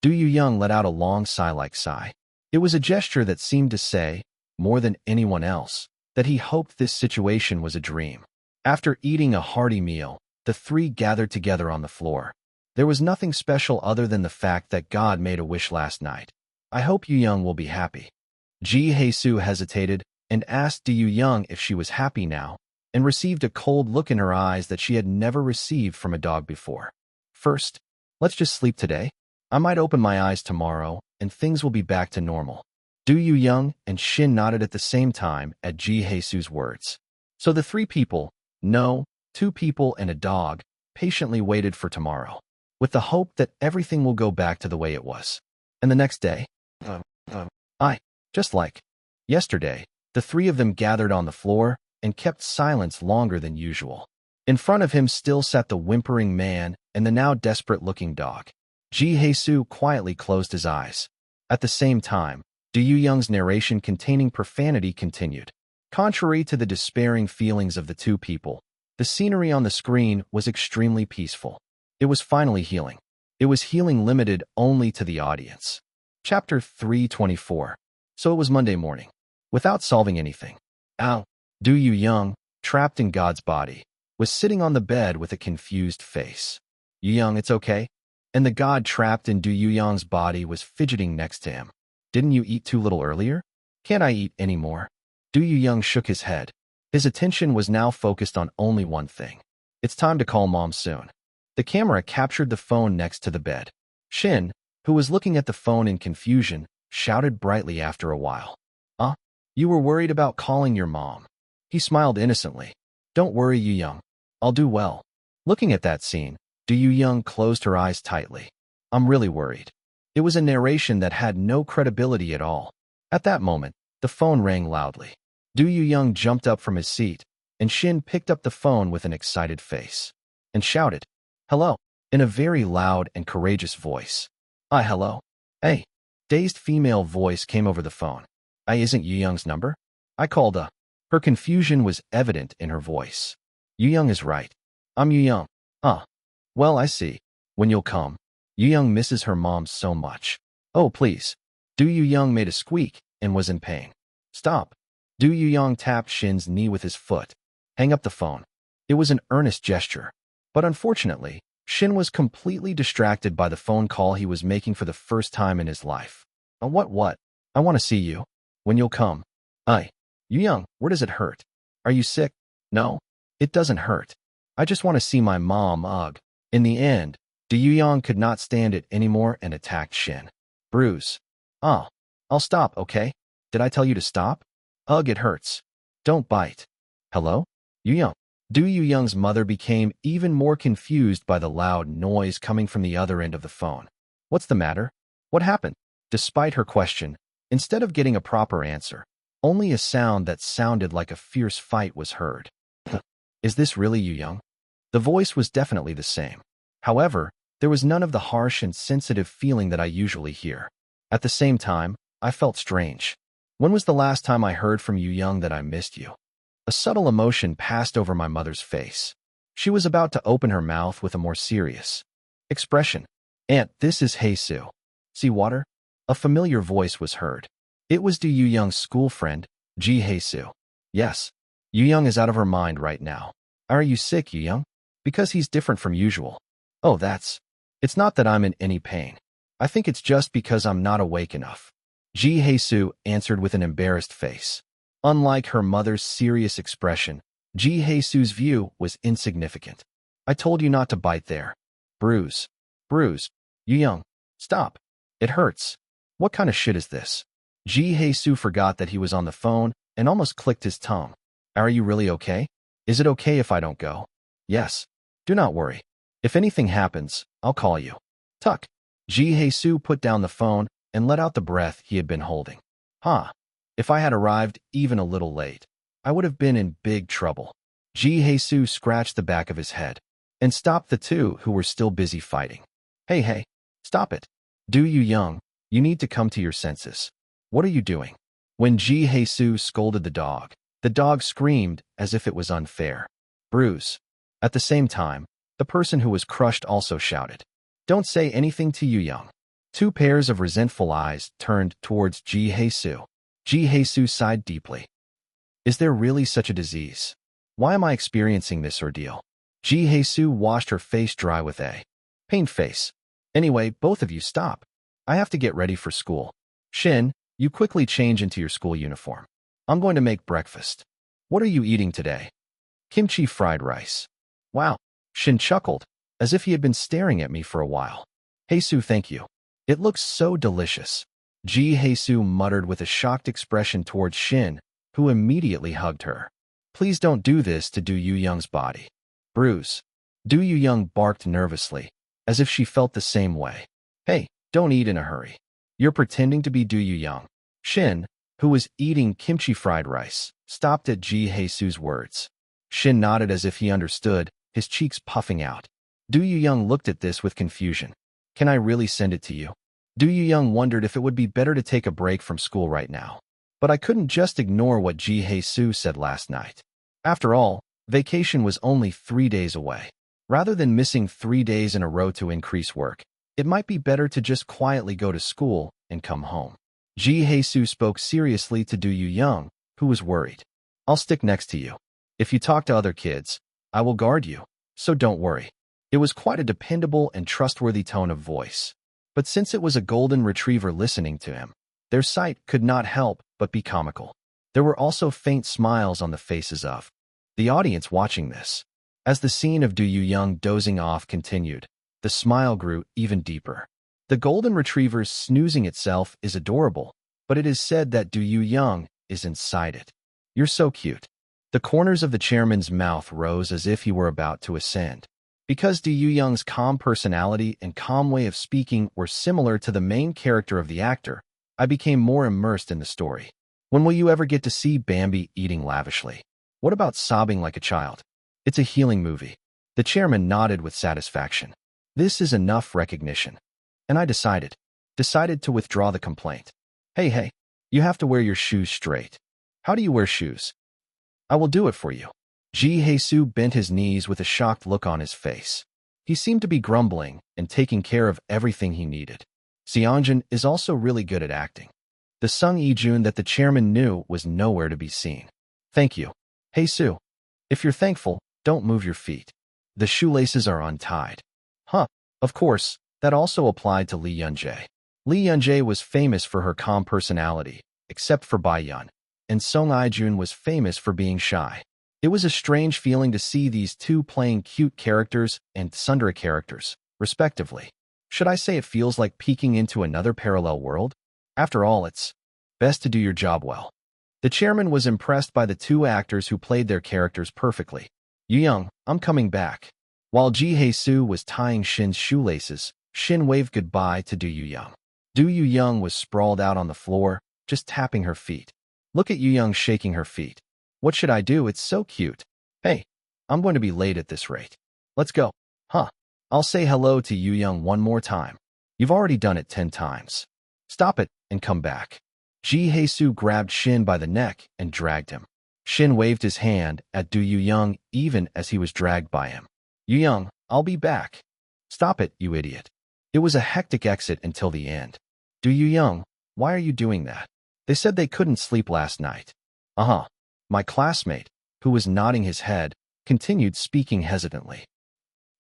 Do Young let out a long sigh-like sigh. It was a gesture that seemed to say, more than anyone else, that he hoped this situation was a dream. After eating a hearty meal, the three gathered together on the floor. There was nothing special other than the fact that God made a wish last night. I hope Young will be happy. Ji Hye-soo hesitated and asked Young if she was happy now, and received a cold look in her eyes that she had never received from a dog before. First, let's just sleep today. I might open my eyes tomorrow, and things will be back to normal. Do Young and Shin nodded at the same time at Ji Hye-soo's words. So the three people, no, two people and a dog, patiently waited for tomorrow, with the hope that everything will go back to the way it was. And the next day, just like yesterday, the three of them gathered on the floor and kept silence longer than usual. In front of him still sat the whimpering man and the now desperate-looking dog. Ji Hye-soo quietly closed his eyes. At the same time, Do Young's narration containing profanity continued. Contrary to the despairing feelings of the two people, the scenery on the screen was extremely peaceful. It was finally healing. It was healing limited only to the audience. Chapter 324. So it was Monday morning. Without solving anything, Do Young, trapped in God's body, was sitting on the bed with a confused face. Young, it's okay? And the God trapped in Do Young's body was fidgeting next to him. Didn't you eat too little earlier? Can't I eat anymore? Du Young shook his head. His attention was now focused on only one thing. It's time to call Mom soon. The camera captured the phone next to the bed. Shin, who was looking at the phone in confusion, shouted brightly after a while. You were worried about calling your mom. He smiled innocently. Don't worry, Young. I'll do well. Looking at that scene, Du Young closed her eyes tightly. I'm really worried. It was a narration that had no credibility at all. At that moment, the phone rang loudly. Du Young jumped up from his seat, and Shin picked up the phone with an excited face and shouted, "Hello," in a very loud and courageous voice. Hello. Hey. Dazed female voice came over the phone. Isn't Yu Young's number? I called Her confusion was evident in her voice. Yu Young is right. I'm Yu Young. Well, I see. When you'll come. Yu Young misses her mom so much. Oh, please. Du Young made a squeak and was in pain. Stop. Du Young tapped Shin's knee with his foot. Hang up the phone. It was an earnest gesture. But unfortunately, Shin was completely distracted by the phone call he was making for the first time in his life. What? I want to see you. When you'll come. Yu Young, where does it hurt? Are you sick? No, it doesn't hurt. I just want to see my mom, ugh. In the end, Du Young could not stand it anymore and attacked Shin. Bruise. I'll stop, okay? Did I tell you to stop? Ugh, it hurts. Don't bite. Hello? Yu Young. Du Young's mother became even more confused by the loud noise coming from the other end of the phone. What's the matter? What happened? Despite her question, instead of getting a proper answer, only a sound that sounded like a fierce fight was heard. Is this really Yu Young? The voice was definitely the same. However, there was none of the harsh and sensitive feeling that I usually hear. At the same time, I felt strange. When was the last time I heard from Yu Young that I missed you? A subtle emotion passed over my mother's face. She was about to open her mouth with a more serious expression. Aunt, this is Su. See water? A familiar voice was heard. It was Du Young's school friend, Su. Yes. Yu Young is out of her mind right now. Are you sick, Yu Young? Because he's different from usual. Oh, it's not that I'm in any pain. I think it's just because I'm not awake enough. Su answered with an embarrassed face. Unlike her mother's serious expression, Su's view was insignificant. I told you not to bite there. Bruise. Yu Young, stop. It hurts. What kind of shit is this? Su forgot that he was on the phone and almost clicked his tongue. Are you really okay? Is it okay if I don't go? Yes. Do not worry. If anything happens, I'll call you. Tuck. Su put down the phone and let out the breath he had been holding. If I had arrived even a little late, I would have been in big trouble. Su scratched the back of his head and stopped the two who were still busy fighting. Hey, stop it. Du Young, you need to come to your senses. What are you doing? When Su scolded the dog screamed as if it was unfair. Bruise. At the same time, the person who was crushed also shouted. Don't say anything to Yu Young. Two pairs of resentful eyes turned towards Su. Su sighed deeply. Is there really such a disease? Why am I experiencing this ordeal? Su washed her face dry with a pained face. Anyway, both of you stop. I have to get ready for school. Shin, you quickly change into your school uniform. I'm going to make breakfast. What are you eating today? Kimchi fried rice. Wow. Shin chuckled, as if he had been staring at me for a while. Su, thank you. It looks so delicious. Su muttered with a shocked expression towards Shin, who immediately hugged her. Please don't do this to Du Young's body. Bruise. Du Young barked nervously, as if she felt the same way. Hey, don't eat in a hurry. You're pretending to be Du Young. Shin, who was eating kimchi fried rice, stopped at Su's words. Shin nodded as if he understood, his cheeks puffing out. Du Young looked at this with confusion. Can I really send it to you? Du Young wondered if it would be better to take a break from school right now. But I couldn't just ignore what Su said last night. After all, vacation was only 3 days away. Rather than missing 3 days in a row to increase work, it might be better to just quietly go to school and come home. Su spoke seriously to Du Young, who was worried. I'll stick next to you. If you talk to other kids, I will guard you, so don't worry. It was quite a dependable and trustworthy tone of voice. But since it was a golden retriever listening to him, Their sight could not help but be comical. There were also faint smiles on the faces of the audience watching this. As the scene of Du Young dozing off continued, the smile grew even deeper. The golden retriever's snoozing itself is adorable, but it is said that Du Young is inside it. You're so cute. The corners of the chairman's mouth rose as if he were about to ascend. Because Du Young's calm personality and calm way of speaking were similar to the main character of the actor, I became more immersed in the story. When will you ever get to see Bambi eating lavishly? What about sobbing like a child? It's a healing movie. The chairman nodded with satisfaction. This is enough recognition. And I decided to withdraw the complaint. Hey, you have to wear your shoes straight. How do you wear shoes? I will do it for you. Ji Hee-soo bent his knees with a shocked look on his face. He seemed to be grumbling and taking care of everything he needed. Seongjin is also really good at acting. The Sung Ijun that the chairman knew was nowhere to be seen. Thank you. Hee-soo. If you're thankful, don't move your feet. The shoelaces are untied. Huh. Of course, that also applied to Lee Yun-jae. Lee Yun-jae was famous for her calm personality, except for Bai-yun, and Sung Ijun was famous for being shy. It was a strange feeling to see these two playing cute characters and tsundere characters, respectively. Should I say it feels like peeking into another parallel world? After all, it's best to do your job well. The chairman was impressed by the two actors who played their characters perfectly. Young, I'm coming back. While Ji Hee-soo was tying Shin's shoelaces, Shin waved goodbye to Du Young. Du Young was sprawled out on the floor, just tapping her feet. Look at Young shaking her feet. What should I do? It's so cute. Hey, I'm going to be late at this rate. Let's go. Huh. I'll say hello to Young one more time. You've already done it 10 times. Stop it and come back. Ji Hee-soo grabbed Shin by the neck and dragged him. Shin waved his hand at Du Young even as he was dragged by him. Young, I'll be back. Stop it, you idiot. It was a hectic exit until the end. Du Young, why are you doing that? They said they couldn't sleep last night. Uh-huh. My classmate, who was nodding his head, continued speaking hesitantly.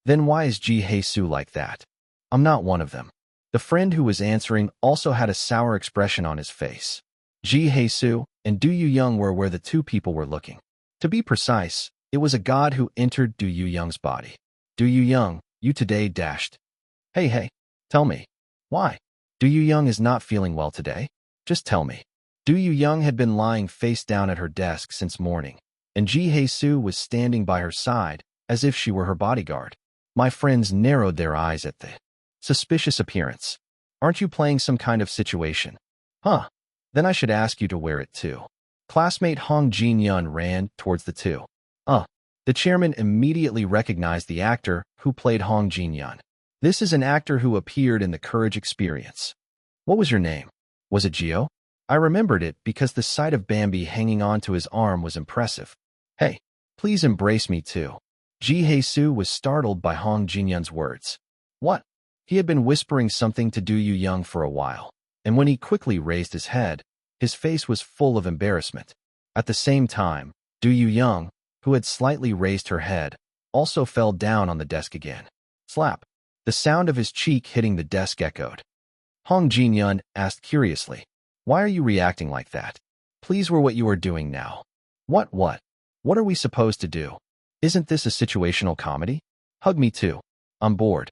Then why is Ji Hee-soo like that? I'm not one of them. The friend who was answering also had a sour expression on his face. Ji Hee-soo and Du Young were where the two people were looking. To be precise, it was a god who entered Du Young's body. Du Young, you today dashed. Hey, tell me. Why? Du Young is not feeling well today? Just tell me. Du Young had been lying face down at her desk since morning, and Ji Hee-soo was standing by her side as if she were her bodyguard. My friends narrowed their eyes at the suspicious appearance. Aren't you playing some kind of situation? Huh. Then I should ask you to wear it too. Classmate Hong Jin-yun ran towards the two. The chairman immediately recognized the actor who played Hong Jin-yun. This is an actor who appeared in the Courage Experience. What was your name? Was it Gio? I remembered it because the sight of Bambi hanging onto his arm was impressive. Hey, please embrace me too. Ji Hee-soo was startled by Hong Jin-yun's words. What? He had been whispering something to Du Young for a while, and when he quickly raised his head, his face was full of embarrassment. At the same time, Du Young, who had slightly raised her head, also fell down on the desk again. Slap. The sound of his cheek hitting the desk echoed. Hong Jin-yun asked curiously, why are you reacting like that? Please wear what you are doing now. What? What are we supposed to do? Isn't this a situational comedy? Hug me too. I'm bored.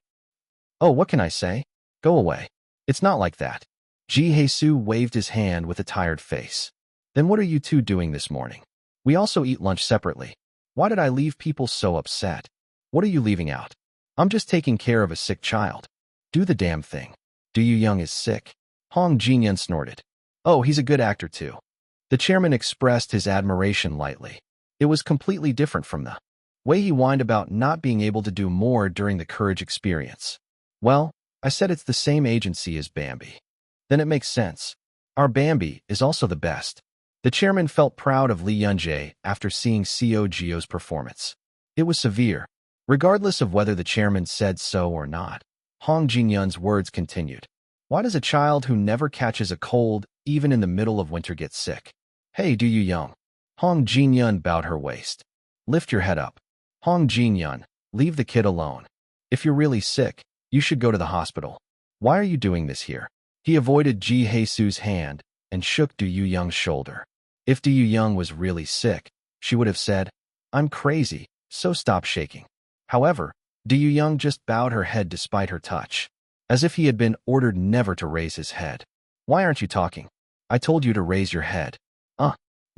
Oh, what can I say? Go away. It's not like that. Ji Hee-soo waved his hand with a tired face. Then what are you two doing this morning? We also eat lunch separately. Why did I leave people so upset? What are you leaving out? I'm just taking care of a sick child. Do the damn thing. Du Young is sick. Hong Jin-yun snorted. Oh, he's a good actor too. The chairman expressed his admiration lightly. It was completely different from the way he whined about not being able to do more during the Courage Experience. Well, I said it's the same agency as Bambi. Then it makes sense. Our Bambi is also the best. The chairman felt proud of Lee Yun-jae after seeing Co. Gio's performance. It was severe. Regardless of whether the chairman said so or not, Hong Jin-yun's words continued. Why does a child who never catches a cold, even in the middle of winter, get sick? Hey, Du Young. Hong Jin-yun bowed her waist. Lift your head up. Hong Jin-yun, leave the kid alone. If you're really sick, you should go to the hospital. Why are you doing this here? He avoided Ji Hee-soo's hand and shook Du Young's shoulder. If Du Young was really sick, she would have said, "I'm crazy, so stop shaking." However, Du Young just bowed her head despite her touch, as if he had been ordered never to raise his head. "Why aren't you talking? I told you to raise your head."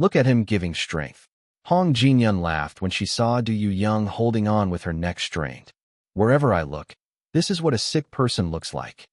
Look at him giving strength. Hong Jinyun laughed when she saw Du Young holding on with her neck strained. "Wherever I look, this is what a sick person looks like."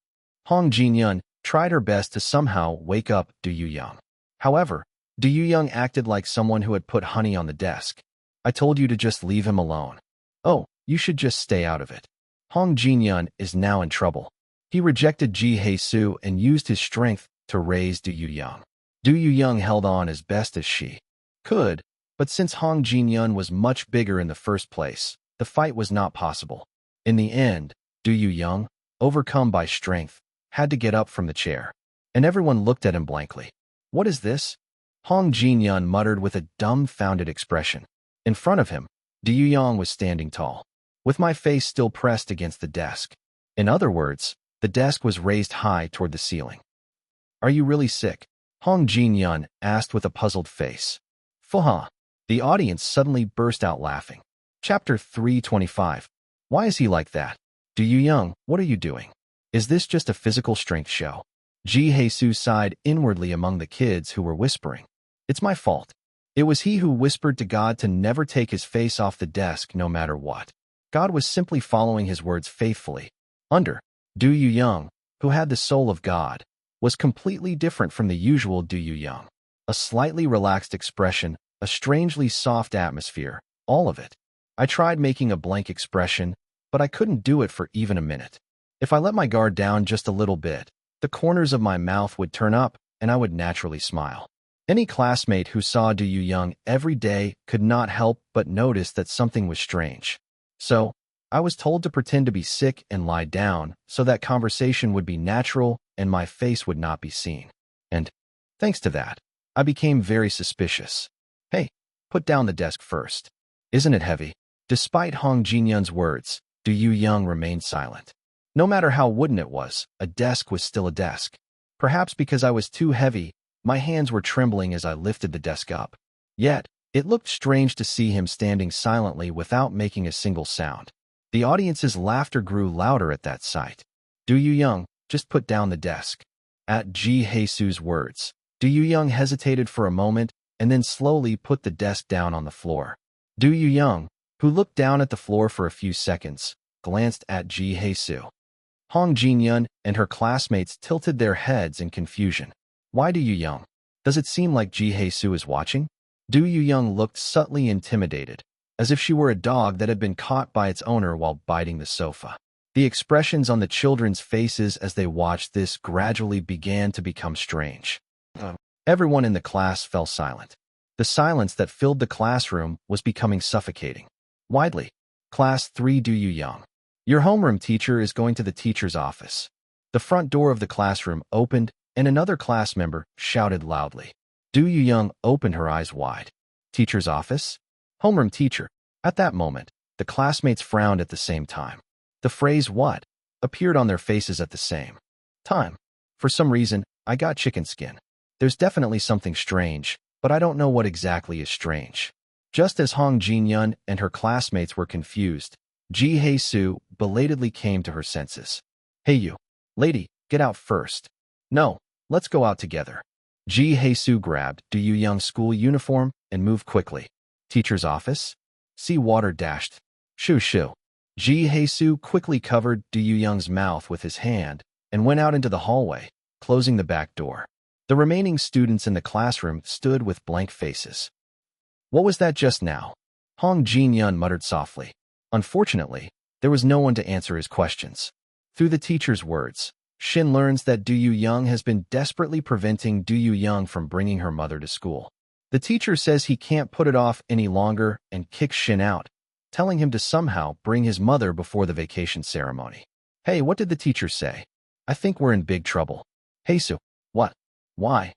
Hong Jinyun tried her best to somehow wake up Du Young. However, Du Young acted like someone who had put honey on the desk. "I told you to just leave him alone." "Oh, you should just stay out of it." Hong Jinyun is now in trouble. He rejected Ji Hae-soo and used his strength to raise Du Young. Du Young held on as best as she could, but since Hong Jinyun was much bigger in the first place, the fight was not possible. In the end, Du Young, overcome by strength, had to get up from the chair, and everyone looked at him blankly. "What is this?" Hong Jinyun muttered with a dumbfounded expression. In front of him, Du Young was standing tall, with my face still pressed against the desk. In other words, the desk was raised high toward the ceiling. "Are you really sick?" Hong Jinyun asked with a puzzled face. "Fuh." The audience suddenly burst out laughing. Chapter 325. Why is he like that? Du Young, what are you doing? Is this just a physical strength show? Ji Hae-soo sighed inwardly among the kids who were whispering. "It's my fault." It was he who whispered to God to never take his face off the desk no matter what. God was simply following his words faithfully. Du Young, who had the soul of God, was completely different from the usual Du Young. A slightly relaxed expression, a strangely soft atmosphere, all of it. I tried making a blank expression, but I couldn't do it for even a minute. If I let my guard down just a little bit, the corners of my mouth would turn up and I would naturally smile. Any classmate who saw Du Young every day could not help but notice that something was strange. So, I was told to pretend to be sick and lie down so that conversation would be natural and my face would not be seen. And, thanks to that, I became very suspicious. "Hey, put down the desk first. Isn't it heavy?" Despite Hong Jinyun's words, Du Young remained silent. No matter how wooden it was, a desk was still a desk. Perhaps because I was too heavy, my hands were trembling as I lifted the desk up. Yet, it looked strange to see him standing silently without making a single sound. The audience's laughter grew louder at that sight. "Du Young, just put down the desk." At Ji Hae-soo's words, Du Young hesitated for a moment and then slowly put the desk down on the floor. Du Young, who looked down at the floor for a few seconds, glanced at Ji Hae-soo. Hong Jinyun and her classmates tilted their heads in confusion. "Why Du Young? Does it seem like Ji Hae-soo is watching?" Du Young looked subtly intimidated, as if she were a dog that had been caught by its owner while biting the sofa. The expressions on the children's faces as they watched this gradually began to become strange. Everyone in the class fell silent. The silence that filled the classroom was becoming suffocating. Widely. Class 3 Du Young. Your homeroom teacher is going to the teacher's office. The front door of the classroom opened, and another class member shouted loudly. Du Young opened her eyes wide. Teacher's office? Homeroom teacher. At that moment, the classmates frowned at the same time. The phrase "what" appeared on their faces at the same time. For some reason, I got chicken skin. There's definitely something strange, but I don't know what exactly is strange. Just as Hong Jinyun and her classmates were confused, Ji Hae-soo belatedly came to her senses. "Hey you, lady, get out first." "No, let's go out together." Ji Hae-soo grabbed Du Young's school uniform and moved quickly. "Teacher's office?" "See water dashed." "Shoo shoo." Ji Hae-soo quickly covered Du Young's mouth with his hand and went out into the hallway, closing the back door. The remaining students in the classroom stood with blank faces. "What was that just now?" Hong Jinyun muttered softly. Unfortunately, there was no one to answer his questions. Through the teacher's words, Shin learns that Du Young has been desperately preventing Du Young from bringing her mother to school. The teacher says he can't put it off any longer and kicks Shin out, telling him to somehow bring his mother before the vacation ceremony. "Hey, what did the teacher say? I think we're in big trouble." "Hae-soo, what? Why?"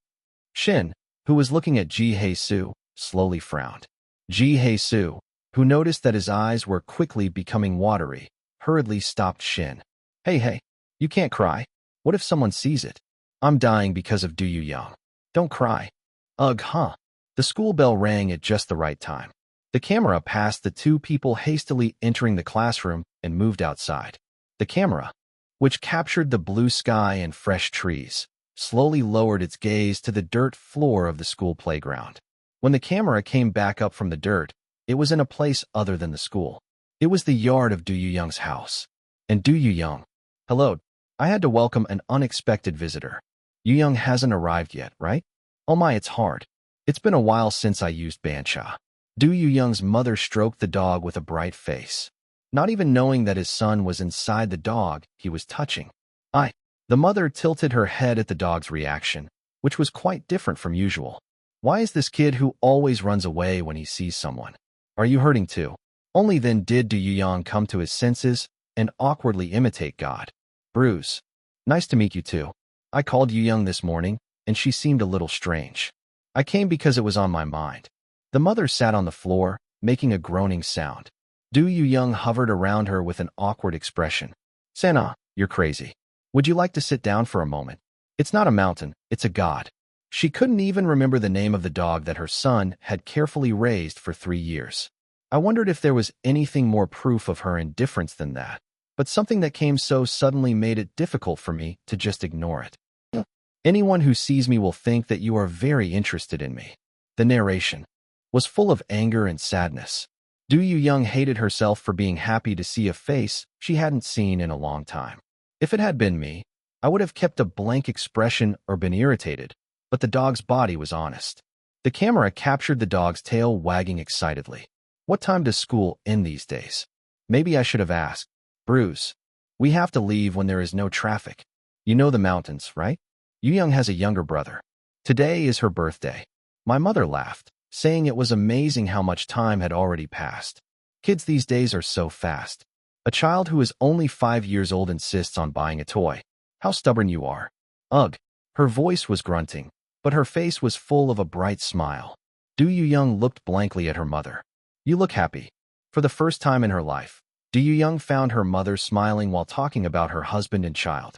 Shin, who was looking at Ji Hae-soo, slowly frowned. Ji Hae-soo, who noticed that his eyes were quickly becoming watery, hurriedly stopped Shin. Hey, you can't cry. What if someone sees it? I'm dying because of Du Young." Don't cry. Ugh, huh. The school bell rang at just the right time. The camera passed the two people hastily entering the classroom and moved outside. The camera, which captured the blue sky and fresh trees, slowly lowered its gaze to the dirt floor of the school playground. When the camera came back up from the dirt, it was in a place other than the school. It was the yard of Du Young's house. And Du Young. Hello. I had to welcome an unexpected visitor. Young hasn't arrived yet, right? Oh my, it's hard. It's been a while since I used Bancha. Du Young's mother stroked the dog with a bright face. Not even knowing that his son was inside the dog he was touching. The mother tilted her head at the dog's reaction, which was quite different from usual. Why is this kid who always runs away when he sees someone? Are you hurting too? Only then did Du Young come to his senses and awkwardly imitate God. Bruce. Nice to meet you too. I called Young this morning, and she seemed a little strange. I came because it was on my mind. The mother sat on the floor, making a groaning sound. Du Young hovered around her with an awkward expression. Sana, you're crazy. Would you like to sit down for a moment? It's not a mountain, it's a god. She couldn't even remember the name of the dog that her son had carefully raised for 3 years. I wondered if there was anything more proof of her indifference than that, but something that came so suddenly made it difficult for me to just ignore it. Anyone who sees me will think that you are very interested in me. The narration was full of anger and sadness. Du Young hated herself for being happy to see a face she hadn't seen in a long time. If it had been me, I would have kept a blank expression or been irritated, but the dog's body was honest. The camera captured the dog's tail wagging excitedly. What time does school end these days? Maybe I should have asked. Bruce, we have to leave when there is no traffic. You know the mountains, right? Young has a younger brother. Today is her birthday. My mother laughed, saying it was amazing how much time had already passed. Kids these days are so fast. A child who is only 5 years old insists on buying a toy. How stubborn you are. Ugh. Her voice was grunting, but her face was full of a bright smile. Du Young looked blankly at her mother. You look happy. For the first time in her life, Du Young found her mother smiling while talking about her husband and child.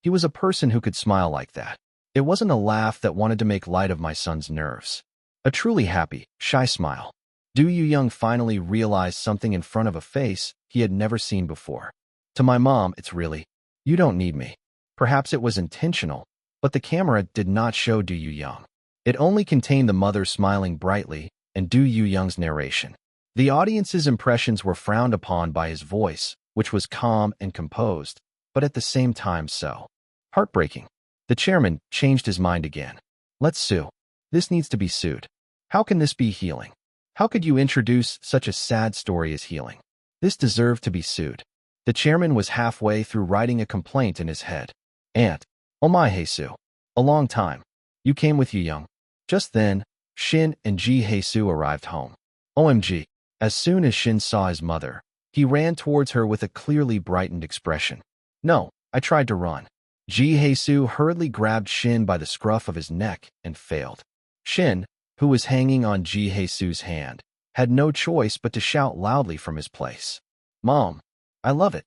He was a person who could smile like that. It wasn't a laugh that wanted to make light of my son's nerves. A truly happy, shy smile. Du Young finally realized something in front of a face he had never seen before. To my mom, it's really, you don't need me. Perhaps it was intentional, but the camera did not show Du Young. It only contained the mother smiling brightly and Du Young's narration. The audience's impressions were frowned upon by his voice, which was calm and composed, but at the same time so heartbreaking. The chairman changed his mind again. Let's sue. This needs to be sued. How can this be healing? How could you introduce such a sad story as healing? This deserved to be sued. The chairman was halfway through writing a complaint in his head. Aunt, oh my Jesus, a long time. You came with Young. Just then, Shin and Ji Jesus arrived home. OMG. As soon as Shin saw his mother, he ran towards her with a clearly brightened expression. No, I tried to run. Ji Jesus hurriedly grabbed Shin by the scruff of his neck and failed. Shin, who was hanging on Ji Jesus' hand, had no choice but to shout loudly from his place. Mom, I love it.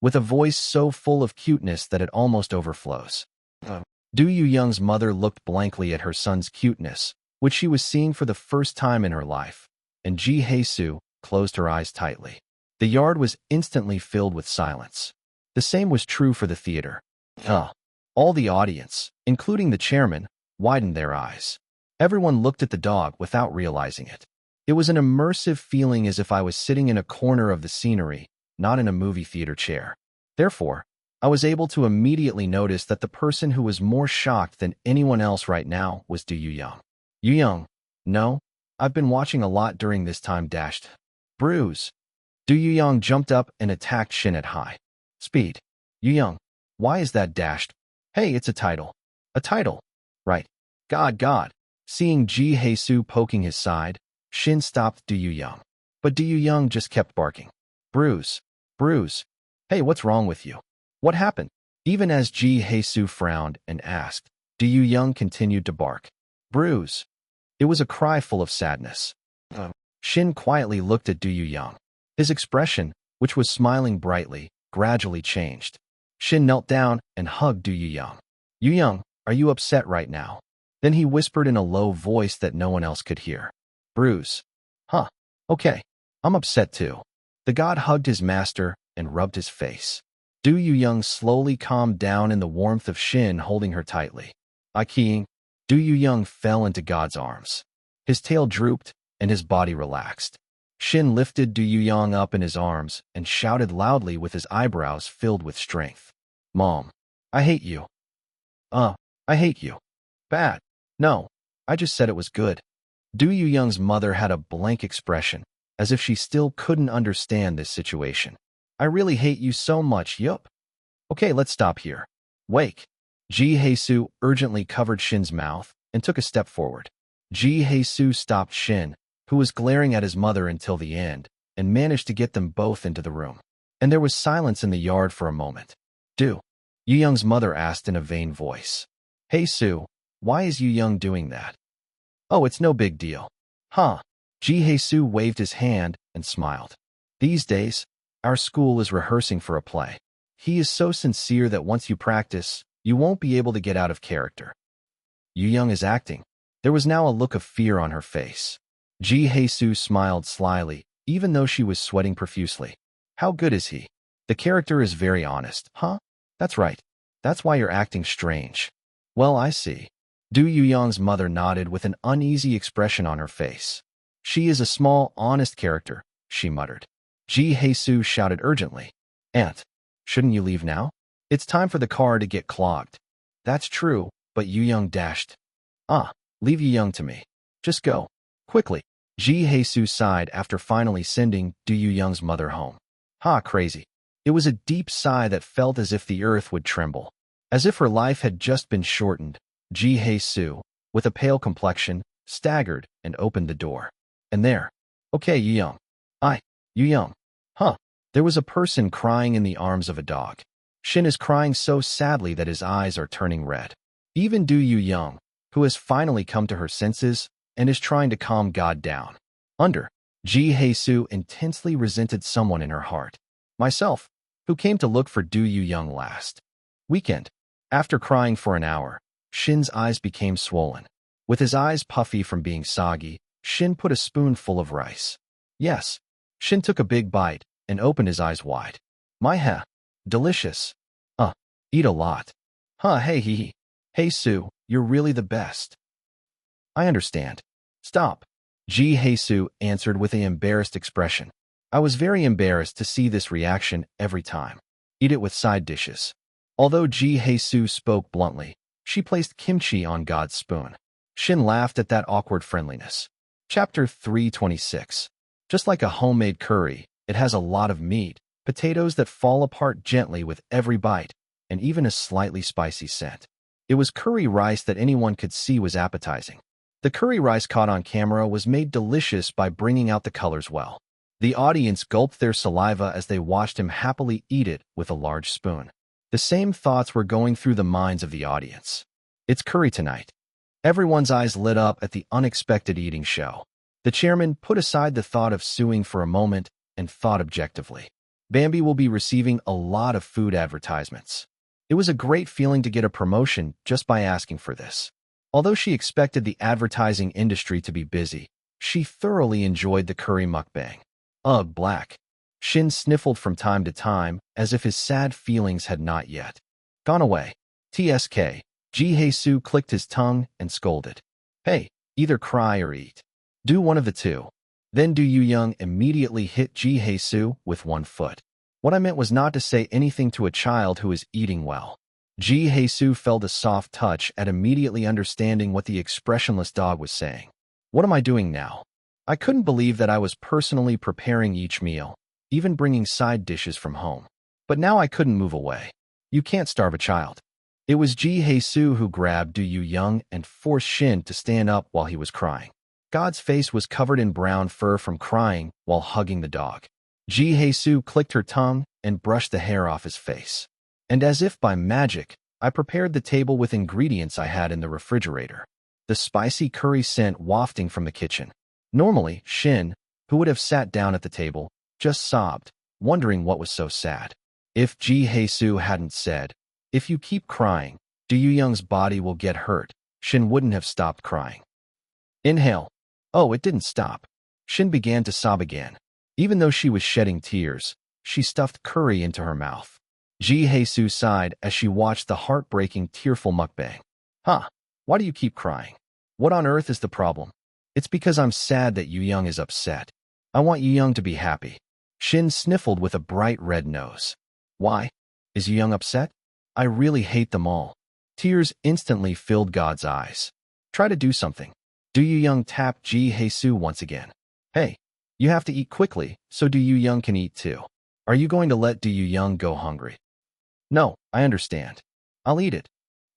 With a voice so full of cuteness that it almost overflows. Du Young's mother looked blankly at her son's cuteness, which she was seeing for the first time in her life, and Ji Jesus closed her eyes tightly. The yard was instantly filled with silence. The same was true for the theater. All the audience, including the chairman, widened their eyes. Everyone looked at the dog without realizing it. It was an immersive feeling as if I was sitting in a corner of the scenery, not in a movie theater chair. Therefore, I was able to immediately notice that the person who was more shocked than anyone else right now was Du Young. Young, no, I've been watching a lot during this time dashed. Bruise. Du Young jumped up and attacked Shin at high speed. Young, why is that dashed? Hey, it's a title. A title. Right. God. Seeing Ji Jesus poking his side, Shin stopped Du Young. But Du Young just kept barking. Bruise. Hey, what's wrong with you? What happened? Even as Ji Jesus frowned and asked, Du Young continued to bark. Bruise. It was a cry full of sadness. Shin quietly looked at Du Young. His expression, which was smiling brightly, gradually changed. Shin knelt down and hugged Du Young. Young, are you upset right now? Then he whispered in a low voice that no one else could hear. Bruise. Huh. Okay. I'm upset too. The god hugged his master and rubbed his face. Du Young slowly calmed down in the warmth of Shin holding her tightly. Keying, Du Young fell into God's arms. His tail drooped and his body relaxed. Shin lifted Du Young up in his arms and shouted loudly with his eyebrows filled with strength. Mom, I hate you. I hate you. Bad. No, I just said it was good. Du Young's mother had a blank expression, as if she still couldn't understand this situation. I really hate you so much, yup. Okay, let's stop here. Wake. Ji Hae-soo urgently covered Shin's mouth and took a step forward. Ji Hae-soo stopped Shin, who was glaring at his mother until the end, and managed to get them both into the room. And there was silence in the yard for a moment. Du Young's mother asked in a vain voice. Hae-soo, why is Young doing that? Oh, it's no big deal. Huh. Ji Hae-soo waved his hand and smiled. These days, our school is rehearsing for a play. He is so sincere that once you practice, you won't be able to get out of character. Young is acting. There was now a look of fear on her face. Ji Hae-soo smiled slyly, even though she was sweating profusely. How good is he? The character is very honest, huh? That's right. That's why you're acting strange. Well, I see. Du Young's mother nodded with an uneasy expression on her face. She is a small, honest character, she muttered. Ji Hae-soo shouted urgently. Aunt, shouldn't you leave now? It's time for the car to get clogged. That's true, but Young dashed. Leave Young to me. Just go. Quickly. Ji Hae-soo sighed after finally sending Du Young's mother home. Crazy. It was a deep sigh that felt as if the earth would tremble. As if her life had just been shortened, Ji Hae-soo, with a pale complexion, staggered and opened the door. And there. Okay, Young. Young. There was a person crying in the arms of a dog. Shin is crying so sadly that his eyes are turning red. Even Du Young, who has finally come to her senses and is trying to calm God down. Ji Hae-soo intensely resented someone in her heart. Myself, who came to look for Du Young last weekend. After crying for an hour, Shin's eyes became swollen. With his eyes puffy from being soggy, Shin put a spoonful of rice. Yes. Shin took a big bite and opened his eyes wide. Delicious. Eat a lot. Hey Hae-soo, you're really the best. I understand. Stop. Ji Hae-soo answered with an embarrassed expression. I was very embarrassed to see this reaction every time. Eat it with side dishes. Although Ji Hae-soo spoke bluntly, she placed kimchi on God's spoon. Shin laughed at that awkward friendliness. Chapter 326. Just like a homemade curry, it has a lot of meat, potatoes that fall apart gently with every bite, and even a slightly spicy scent. It was curry rice that anyone could see was appetizing. The curry rice caught on camera was made delicious by bringing out the colors well. The audience gulped their saliva as they watched him happily eat it with a large spoon. The same thoughts were going through the minds of the audience. It's curry tonight. Everyone's eyes lit up at the unexpected eating show. The chairman put aside the thought of suing for a moment and thought objectively. Bambi will be receiving a lot of food advertisements. It was a great feeling to get a promotion just by asking for this. Although she expected the advertising industry to be busy, she thoroughly enjoyed the curry mukbang. Ugh, black. Shin sniffled from time to time as if his sad feelings had not yet gone away. TSK. Ji Hae-soo clicked his tongue and scolded. Hey, either cry or eat. Do one of the two. Then Du Young immediately hit Ji Hae-soo with one foot. What I meant was not to say anything to a child who is eating well. Ji Hae-soo felt a soft touch at immediately understanding what the expressionless dog was saying. What am I doing now? I couldn't believe that I was personally preparing each meal, even bringing side dishes from home. But now I couldn't move away. You can't starve a child. It was Ji Hae-soo who grabbed Du Young and forced Shin to stand up while he was crying. God's face was covered in brown fur from crying while hugging the dog. Ji Hae-soo clicked her tongue and brushed the hair off his face. And as if by magic, I prepared the table with ingredients I had in the refrigerator. The spicy curry scent wafting from the kitchen. Normally, Shin, who would have sat down at the table, just sobbed, wondering what was so sad. If Ji Hae-soo hadn't said, "If you keep crying, Du Young's body will get hurt," Shin wouldn't have stopped crying. Inhale. Oh, it didn't stop. Shin began to sob again. Even though she was shedding tears, she stuffed curry into her mouth. Ji Hee-soo sighed as she watched the heartbreaking, tearful mukbang. Huh, why do you keep crying? What on earth is the problem? It's because I'm sad that Yu Young is upset. I want Yu Young to be happy. Shin sniffled with a bright red nose. Why? Is Yu Young upset? I really hate them all. Tears instantly filled God's eyes. Try to do something. Du Yu Young tapped Ji Hee-soo once again. Hey, you have to eat quickly, so Du Yu Young can eat too. Are you going to let Du Yu Young go hungry? No, I understand. I'll eat it.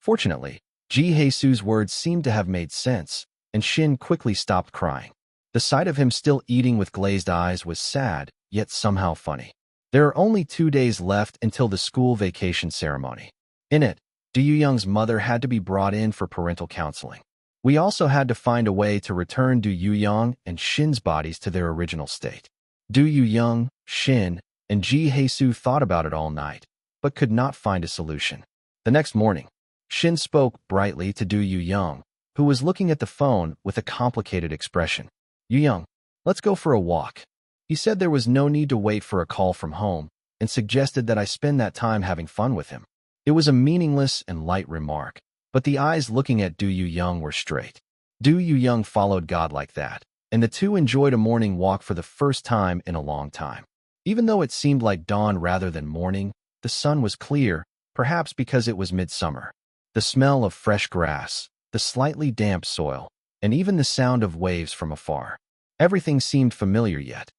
Fortunately, Ji Hee-soo's words seemed to have made sense, and Shin quickly stopped crying. The sight of him still eating with glazed eyes was sad, yet somehow funny. There are only 2 days left until the school vacation ceremony. In it, Du Yu Young's mother had to be brought in for parental counseling. We also had to find a way to return Du Yu Young and Shin's bodies to their original state. Du Yu Young, Shin, and Ji Hee-soo thought about it all night, but could not find a solution. The next morning, Shin spoke brightly to Du Yu Young, who was looking at the phone with a complicated expression. Yu Young, let's go for a walk. He said there was no need to wait for a call from home and suggested that I spend that time having fun with him. It was a meaningless and light remark, but the eyes looking at Du Yu Young were straight. Du Yu Young followed God like that, and the two enjoyed a morning walk for the first time in a long time. Even though it seemed like dawn rather than morning, the sun was clear, perhaps because it was midsummer. The smell of fresh grass, the slightly damp soil, and even the sound of waves from afar. Everything seemed familiar yet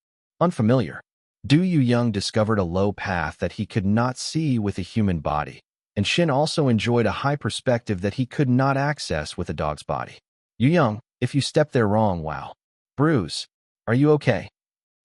unfamiliar. Du Yu Young discovered a low path that he could not see with a human body, and Shin also enjoyed a high perspective that he could not access with a dog's body. Yu Young, if you step there wrong, wow. Bruise. Are you okay?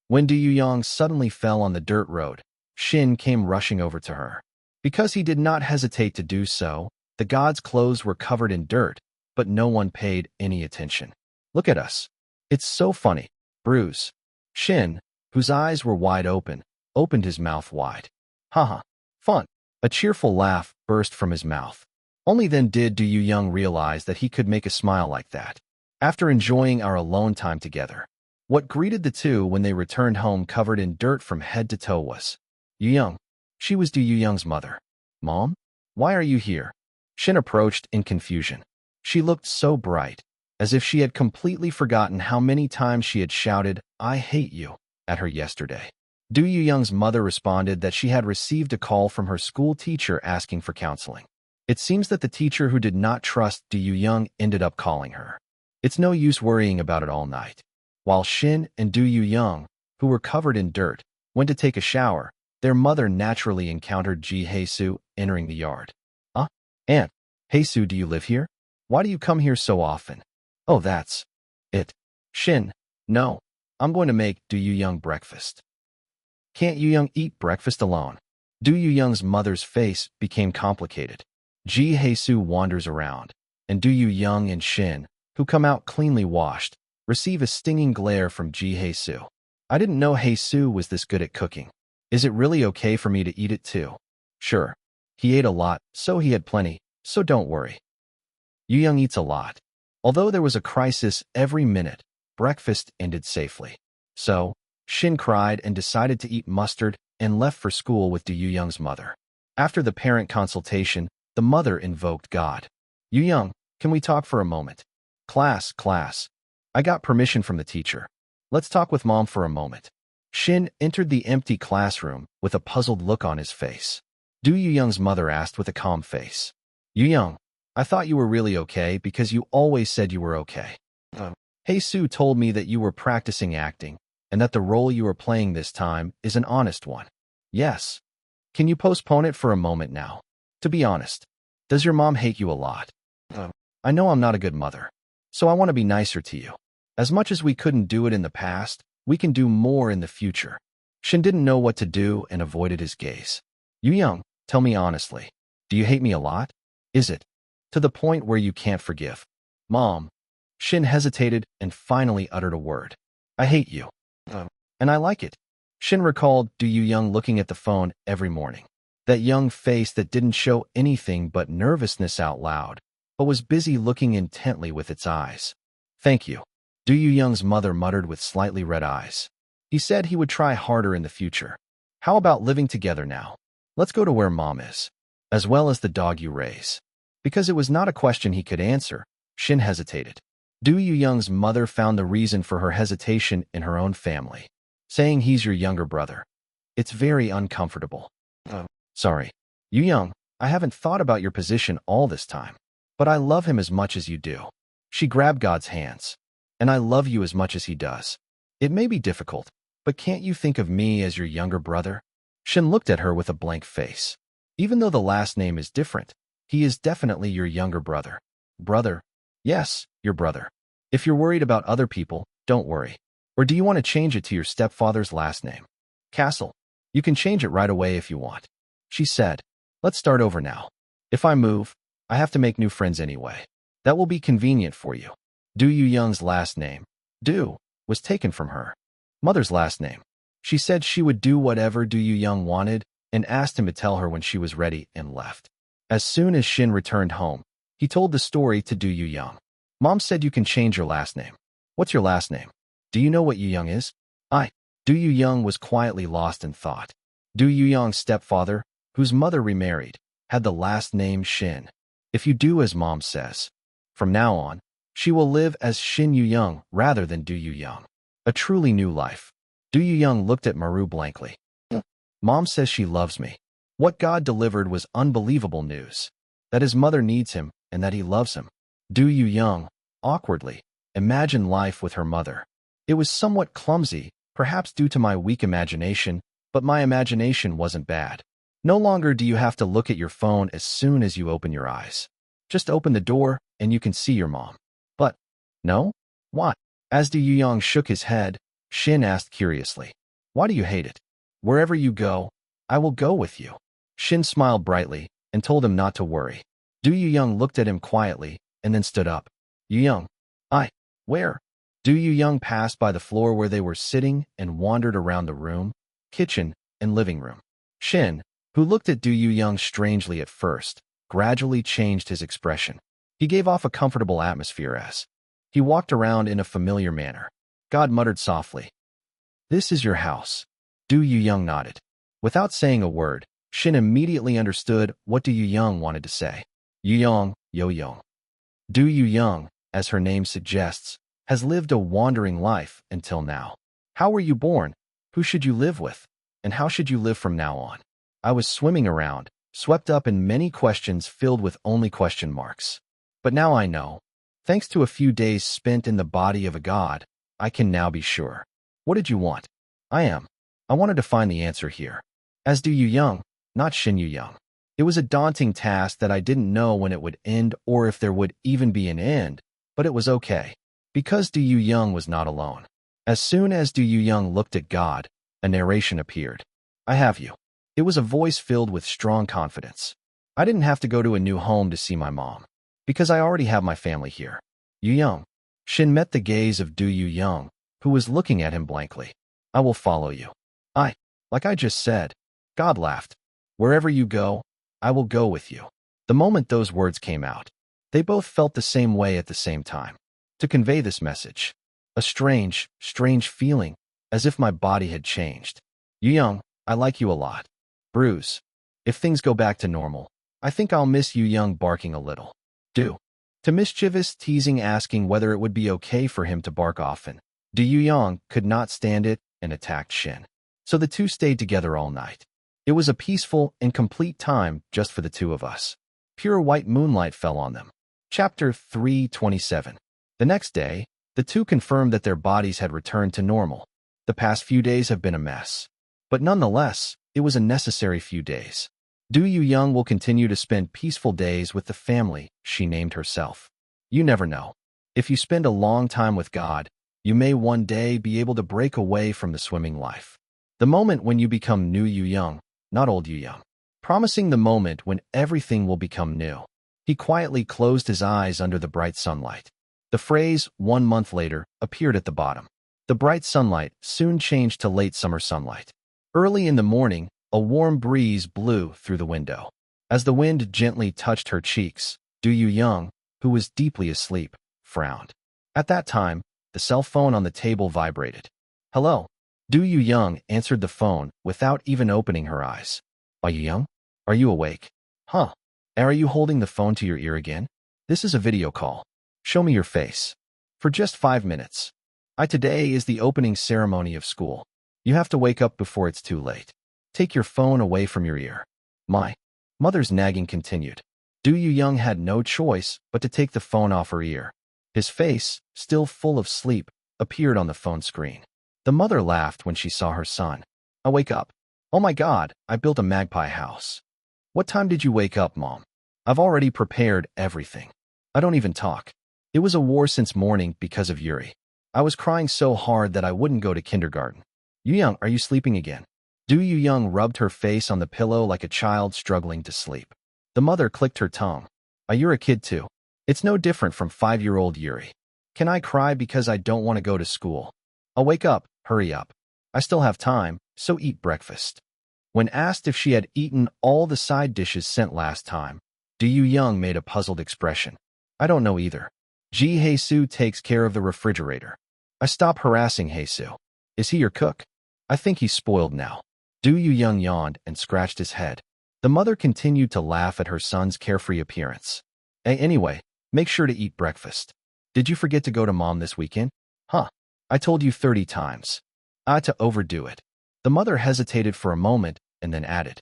When Du Yu Young suddenly fell on the dirt road, Shin came rushing over to her. Because he did not hesitate to do so, the god's clothes were covered in dirt, but no one paid any attention. Look at us. It's so funny. Bruise. Shin, whose eyes were wide open, opened his mouth wide. Haha. Fun. A cheerful laugh burst from his mouth. Only then did Du Yu Young realize that he could make a smile like that. After enjoying our alone time together, what greeted the two when they returned home covered in dirt from head to toe was Yu Young. She was Du Yu Young's mother. Mom? Why are you here? Shin approached in confusion. She looked so bright, as if she had completely forgotten how many times she had shouted, I hate you, at her yesterday. Du Yu Young's mother responded that she had received a call from her school teacher asking for counseling. It seems that the teacher who did not trust Du Yu Young ended up calling her. It's no use worrying about it all night. While Shin and Du Yu Young, who were covered in dirt, went to take a shower, their mother naturally encountered Ji Hee-soo entering the yard. Aunt, Hee-soo, do you live here? Why do you come here so often? Oh, that's it. Shin, no. I'm going to make Du Yu Young breakfast. Can't Yu Young eat breakfast alone? Du Yu Young's mother's face became complicated. Ji Hee-soo wanders around, and Du Yu Young and Shin, who come out cleanly washed, receive a stinging glare from Ji Hee-soo. I didn't know Hee-soo was this good at cooking. Is it really okay for me to eat it too? Sure. He ate a lot, so he had plenty, so don't worry. Yu Young eats a lot. Although there was a crisis every minute, breakfast ended safely. So, Shin cried and decided to eat mustard and left for school with Du Yu Young's mother. After the parent consultation, the mother invoked God. Yu Young, can we talk for a moment? Class. I got permission from the teacher. Let's talk with Mom for a moment. Shin entered the empty classroom with a puzzled look on his face. Du Yu Young's mother asked with a calm face. Yu Young, I thought you were really okay because you always said you were okay. Hee-soo told me that you were practicing acting and that the role you are playing this time is an honest one. Yes. Can you postpone it for a moment now? To be honest, does your mom hate you a lot? I know I'm not a good mother, so I want to be nicer to you. As much as we couldn't do it in the past, we can do more in the future. Shin didn't know what to do and avoided his gaze. Yu Young, tell me honestly, do you hate me a lot? Is it to the point where you can't forgive? Mom. Shin hesitated and finally uttered a word. I hate you. And I like it. Shin recalled Du Yu Young looking at the phone every morning. That young face that didn't show anything but nervousness out loud, but was busy looking intently with its eyes. Thank you, Du Young's mother muttered with slightly red eyes. He said he would try harder in the future. How about living together now? Let's go to where Mom is, as well as the dog you raise. Because it was not a question he could answer, Shin hesitated. Du Young's mother found the reason for her hesitation in her own family, saying he's your younger brother. It's very uncomfortable. Sorry. Yu Young, I haven't thought about your position all this time, but I love him as much as you do. She grabbed God's hands. And I love you as much as he does. It may be difficult, but can't you think of me as your younger brother? Shin looked at her with a blank face. Even though the last name is different, he is definitely your younger brother. Brother? Yes, your brother. If you're worried about other people, don't worry. Or do you want to change it to your stepfather's last name? Castle. You can change it right away if you want. She said, let's start over now. If I move, I have to make new friends anyway. That will be convenient for you. Du Young's last name, Du, was taken from her mother's last name. She said she would do whatever Du Young wanted and asked him to tell her when she was ready and left. As soon as Shin returned home, he told the story to Du Young. Mom said you can change your last name. What's your last name? Do you know what Yu Young is? Du Young was quietly lost in thought. Du Young's stepfather, whose mother remarried, had the last name Shin. If you do as Mom says, from now on, she will live as Shin Yu Young rather than Du Young. A truly new life. Du Young looked at Maru blankly. Mom says she loves me. What God delivered was unbelievable news. That his mother needs him and that he loves him. Du Young, awkwardly, imagined life with her mother. It was somewhat clumsy, perhaps due to my weak imagination, but my imagination wasn't bad. No longer do you have to look at your phone as soon as you open your eyes. Just open the door and you can see your mom. But, no? Why? As Du Young shook his head, Shin asked curiously, why do you hate it? Wherever you go, I will go with you. Shin smiled brightly and told him not to worry. Du Young looked at him quietly and then stood up. Yu Young, where? Du Young passed by the floor where they were sitting and wandered around the room, kitchen, and living room. Shin, who looked at Du Young strangely at first, gradually changed his expression. He gave off a comfortable atmosphere as he walked around in a familiar manner. God muttered softly, this is your house. Du Young nodded. Without saying a word, Shin immediately understood what Du Young wanted to say. Yu Young, Yo Young. Du Young, as her name suggests, has lived a wandering life until now. How were you born? Who should you live with? And how should you live from now on? I was swimming around, swept up in many questions filled with only question marks. But now I know. Thanks to a few days spent in the body of a god, I can now be sure. What did you want? I wanted to find the answer here. As Du Young, not Shin Yu Young. It was a daunting task that I didn't know when it would end or if there would even be an end, but it was okay. Because Du Young was not alone. As soon as Du Young looked at God, a narration appeared. I have you. It was a voice filled with strong confidence. I didn't have to go to a new home to see my mom, because I already have my family here. Yu Young. Shin met the gaze of Du Young, who was looking at him blankly. I will follow you. Like I just said. God laughed. Wherever you go, I will go with you. The moment those words came out, they both felt the same way at the same time. To convey this message, a strange feeling, as if my body had changed. Yu Young, I like you a lot. Bruce. If things go back to normal, I think I'll miss Yu Young barking a little. To mischievous teasing asking whether it would be okay for him to bark often. Du Young could not stand it and attacked Shin. So the two stayed together all night. It was a peaceful and complete time just for the two of us. Pure white moonlight fell on them. Chapter 327. The next day, the two confirmed that their bodies had returned to normal. The past few days have been a mess. But nonetheless, it was a necessary few days. Du Young will continue to spend peaceful days with the family she named herself. You never know. If you spend a long time with God, you may one day be able to break away from the swimming life. The moment when you become new Yu Young, not old Yu Young. Promising the moment when everything will become new. He quietly closed his eyes under the bright sunlight. The phrase, 1 month later, appeared at the bottom. The bright sunlight soon changed to late summer sunlight. Early in the morning, a warm breeze blew through the window. As the wind gently touched her cheeks, Du Young, who was deeply asleep, frowned. At that time, the cell phone on the table vibrated. Hello? Du Young answered the phone without even opening her eyes. Are you young? Are you awake? Huh? Are you holding the phone to your ear again? This is a video call. Show me your face. For just 5 minutes. Today is the opening ceremony of school. You have to wake up before it's too late. Take your phone away from your ear. My mother's nagging continued. Du Young had no choice but to take the phone off her ear. His face, still full of sleep, appeared on the phone screen. The mother laughed when she saw her son. I wake up. Oh my God, I built a magpie house. What time did you wake up, Mom? I've already prepared everything. I don't even talk. It was a war since morning because of Yuri. I was crying so hard that I wouldn't go to kindergarten. Young, are you sleeping again? Du Young rubbed her face on the pillow like a child struggling to sleep. The mother clicked her tongue. You're a kid too. It's no different from 5-year-old Yuri. Can I cry because I don't want to go to school? I'll wake up, hurry up. I still have time, so eat breakfast. When asked if she had eaten all the side dishes sent last time, Du Young made a puzzled expression. I don't know either. Jesus takes care of the refrigerator. I stop harassing Jesus. Is he your cook? I think he's spoiled now. Du Young yawned and scratched his head. The mother continued to laugh at her son's carefree appearance. Anyway, make sure to eat breakfast. Did you forget to go to Mom this weekend? Huh. I told you 30 times. To overdo it. The mother hesitated for a moment and then added,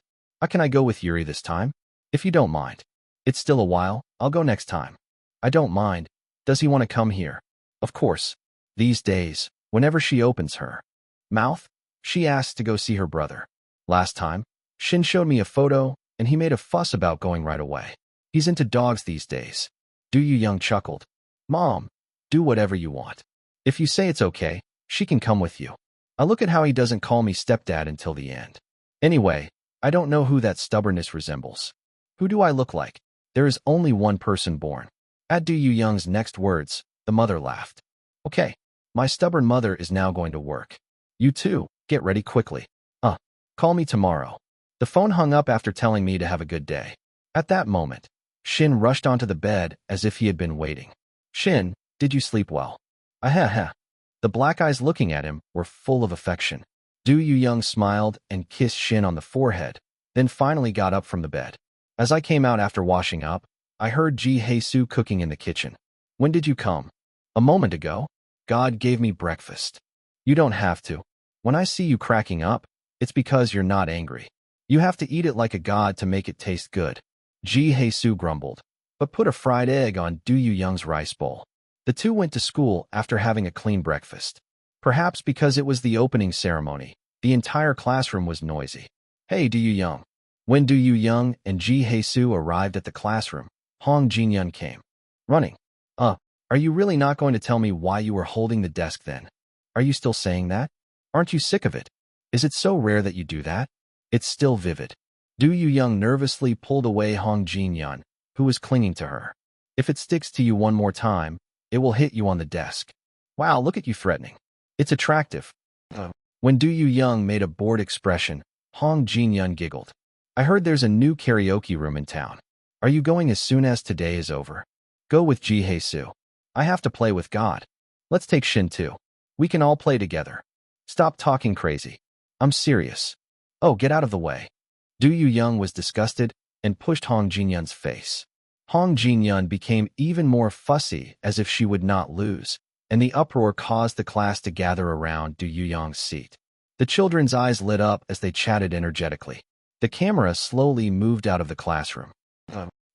can I go with Yuri this time? If you don't mind. It's still a while, I'll go next time. I don't mind. Does he want to come here? Of course. These days, whenever she opens her mouth, she asks to go see her brother. Last time, Shin showed me a photo, and he made a fuss about going right away. He's into dogs these days. Du Young chuckled. Mom, do whatever you want. If you say it's okay, she can come with you. I look at how he doesn't call me stepdad until the end. Anyway, I don't know who that stubbornness resembles. Who do I look like? There is only one person born. At Du Young's next words, the mother laughed. Okay, my stubborn mother is now going to work. You too, get ready quickly. Call me tomorrow. The phone hung up after telling me to have a good day. At that moment, Shin rushed onto the bed as if he had been waiting. Shin, did you sleep well? The black eyes looking at him were full of affection. Du Young smiled and kissed Shin on the forehead, then finally got up from the bed. As I came out after washing up, I heard Jesus cooking in the kitchen. When did you come? A moment ago. God gave me breakfast. You don't have to. When I see you cracking up, it's because you're not angry. You have to eat it like a god to make it taste good. Jesus grumbled, but put a fried egg on Du Young's rice bowl. The two went to school after having a clean breakfast. Perhaps because it was the opening ceremony, the entire classroom was noisy. Hey, Du Young. When Du Young and Jesus arrived at the classroom, Hong Jinyun came. Running. Are you really not going to tell me why you were holding the desk then? Are you still saying that? Aren't you sick of it? Is it so rare that you do that? It's still vivid. Du Young nervously pulled away Hong Jinyun, who was clinging to her. If it sticks to you one more time, it will hit you on the desk. Wow, look at you threatening. It's attractive. When Du Young made a bored expression, Hong Jinyun giggled. I heard there's a new karaoke room in town. Are you going as soon as today is over? Go with Jesus. I have to play with God. Let's take Shin too. We can all play together. Stop talking crazy. I'm serious. Oh, get out of the way. Du Young was disgusted and pushed Hong Jinyun's face. Hong Jinyun became even more fussy as if she would not lose, and the uproar caused the class to gather around Du Young's seat. The children's eyes lit up as they chatted energetically. The camera slowly moved out of the classroom.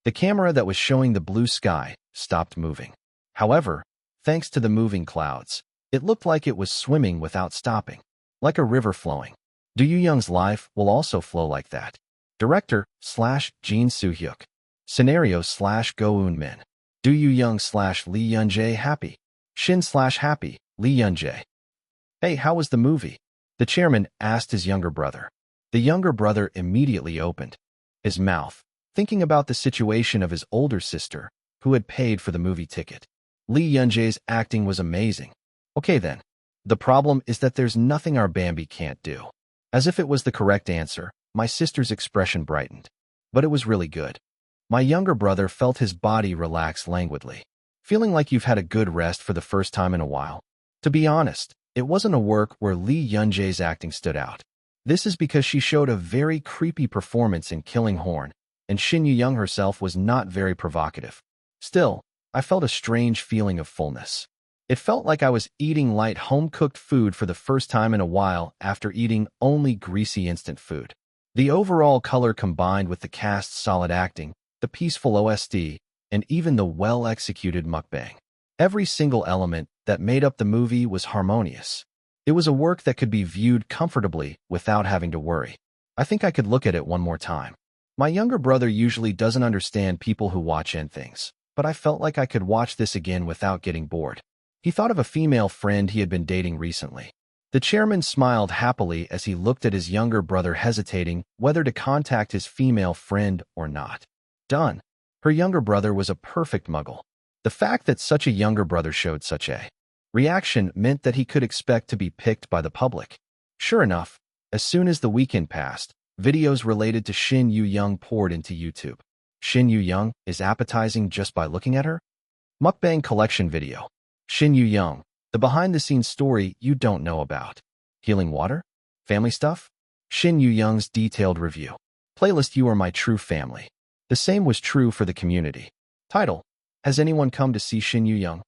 The camera that was showing the blue sky stopped moving. However, thanks to the moving clouds, it looked like it was swimming without stopping, like a river flowing. Du Young's life will also flow like that. Director/Jin Soo-hyuk. Scenario/Go Eun-min. Du Young/Lee Yun-jae happy. Shin/happy, Lee Yun-jae. Hey, how was the movie? The chairman asked his younger brother. The younger brother immediately opened his mouth, thinking about the situation of his older sister, who had paid for the movie ticket. Lee Yun-jae's acting was amazing. Okay then. The problem is that there's nothing our Bambi can't do. As if it was the correct answer, my sister's expression brightened. But it was really good. My younger brother felt his body relax languidly. Feeling like you've had a good rest for the first time in a while? To be honest, it wasn't a work where Lee Yun-jae's acting stood out. This is because she showed a very creepy performance in Killing Horn, and Shin Yu-young herself was not very provocative. Still, I felt a strange feeling of fullness. It felt like I was eating light home-cooked food for the first time in a while after eating only greasy instant food. The overall color combined with the cast's solid acting, the peaceful OST, and even the well-executed mukbang. Every single element that made up the movie was harmonious. It was a work that could be viewed comfortably without having to worry. I think I could look at it one more time. My younger brother usually doesn't understand people who watch end things, but I felt like I could watch this again without getting bored. He thought of a female friend he had been dating recently. The chairman smiled happily as he looked at his younger brother, hesitating whether to contact his female friend or not. Done. Her younger brother was a perfect muggle. The fact that such a younger brother showed such a reaction meant that he could expect to be picked by the public. Sure enough, as soon as the weekend passed, videos related to Shin Yu-young poured into YouTube. Shin Yu-young is appetizing just by looking at her? Mukbang collection video. Shin Yu-young, the behind-the-scenes story you don't know about. Healing water? Family stuff? Shin Yu-young's detailed review. Playlist You Are My True Family. The same was true for the community. Title: Has anyone come to see Shin Yu-young?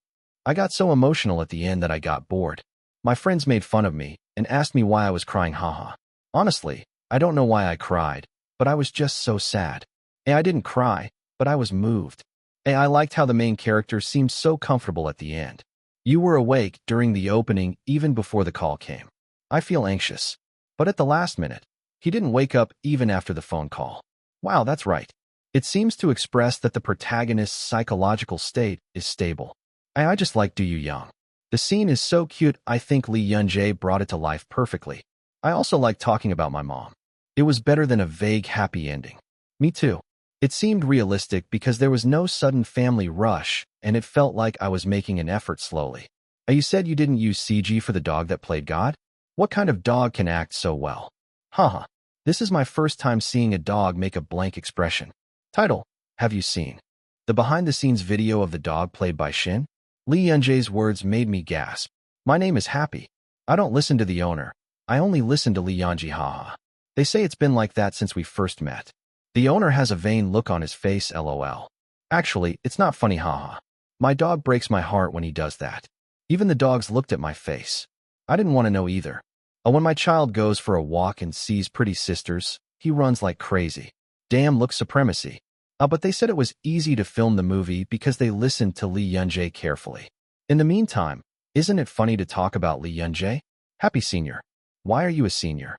I got so emotional at the end that I got bored. My friends made fun of me and asked me why I was crying, haha. Honestly, I don't know why I cried, but I was just so sad. I didn't cry, but I was moved. I liked how the main character seemed so comfortable at the end. You were awake during the opening even before the call came. I feel anxious. But at the last minute, he didn't wake up even after the phone call. Wow, that's right. It seems to express that the protagonist's psychological state is stable. I just like Do You Young. The scene is so cute. I think Lee Yun-jae brought it to life perfectly. I also like talking about my mom. It was better than a vague happy ending. Me too. It seemed realistic because there was no sudden family rush, and it felt like I was making an effort slowly. You said you didn't use CG for the dog that played God? What kind of dog can act so well? Haha. This is my first time seeing a dog make a blank expression. Title: Have you seen the behind-the-scenes video of the dog played by Shin? Lee Yun-jae's words made me gasp. My name is Happy. I don't listen to the owner. I only listen to Lee Yun-jae, haha. They say it's been like that since we first met. The owner has a vain look on his face, lol. Actually, it's not funny, haha. My dog breaks my heart when he does that. Even the dogs looked at my face. I didn't want to know either. When my child goes for a walk and sees pretty sisters, he runs like crazy. Damn, look supremacy. But they said it was easy to film the movie because they listened to Lee Yun-jae carefully. In the meantime, isn't it funny to talk about Lee Yun-jae? Happy Senior. Why are you a senior?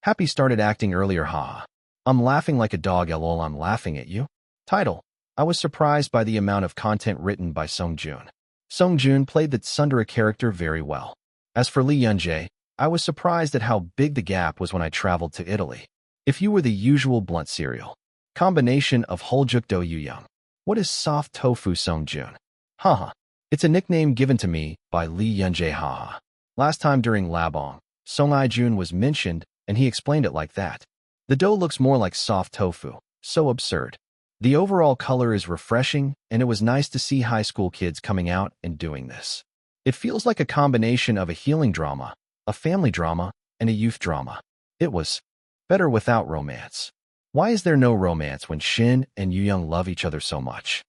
Happy started acting earlier, haha. I'm laughing like a dog, lol. I'm laughing at you. Title: I was surprised by the amount of content written by Sung-joon. Sung-joon played the tsundere character very well. As for Lee Yun-jae, I was surprised at how big the gap was when I traveled to Italy. If you were the usual blunt cereal combination of Holjuk Do Yu-young. What is soft tofu, Sung-joon? Haha. It's a nickname given to me by Lee Yun-jae, haha. Last time during Labong, Sung-joon was mentioned, and he explained it like that. The dough looks more like soft tofu. So absurd. The overall color is refreshing, and it was nice to see high school kids coming out and doing this. It feels like a combination of a healing drama, a family drama, and a youth drama. It was better without romance. Why is there no romance when Shin and Yu-young love each other so much?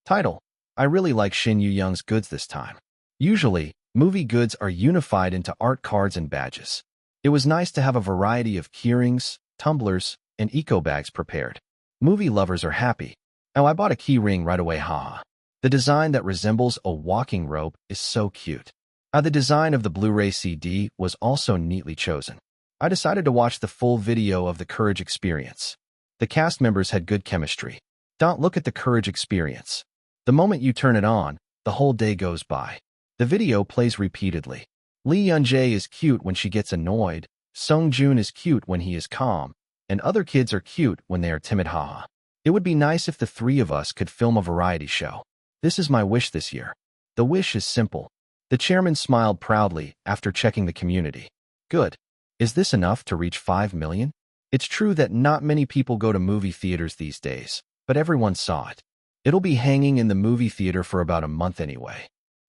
Title: I really like Shin Yu-young's goods this time. Usually, movie goods are unified into art cards and badges. It was nice to have a variety of keyrings, tumblers, and eco bags prepared. Movie lovers are happy. I bought a key ring right away, haha. The design that resembles a walking rope is so cute. The design of the Blu-ray CD was also neatly chosen. I decided to watch the full video of the Courage Experience. The cast members had good chemistry. Don't look at the Courage Experience. The moment you turn it on, the whole day goes by. The video plays repeatedly. Lee Yun-jae is cute when she gets annoyed, Sung-joon is cute when he is calm, and other kids are cute when they are timid, haha. It would be nice if the three of us could film a variety show. This is my wish this year. The wish is simple. The chairman smiled proudly after checking the community. Good. Is this enough to reach 5 million? It's true that not many people go to movie theaters these days, but everyone saw it. It'll be hanging in the movie theater for about a month anyway.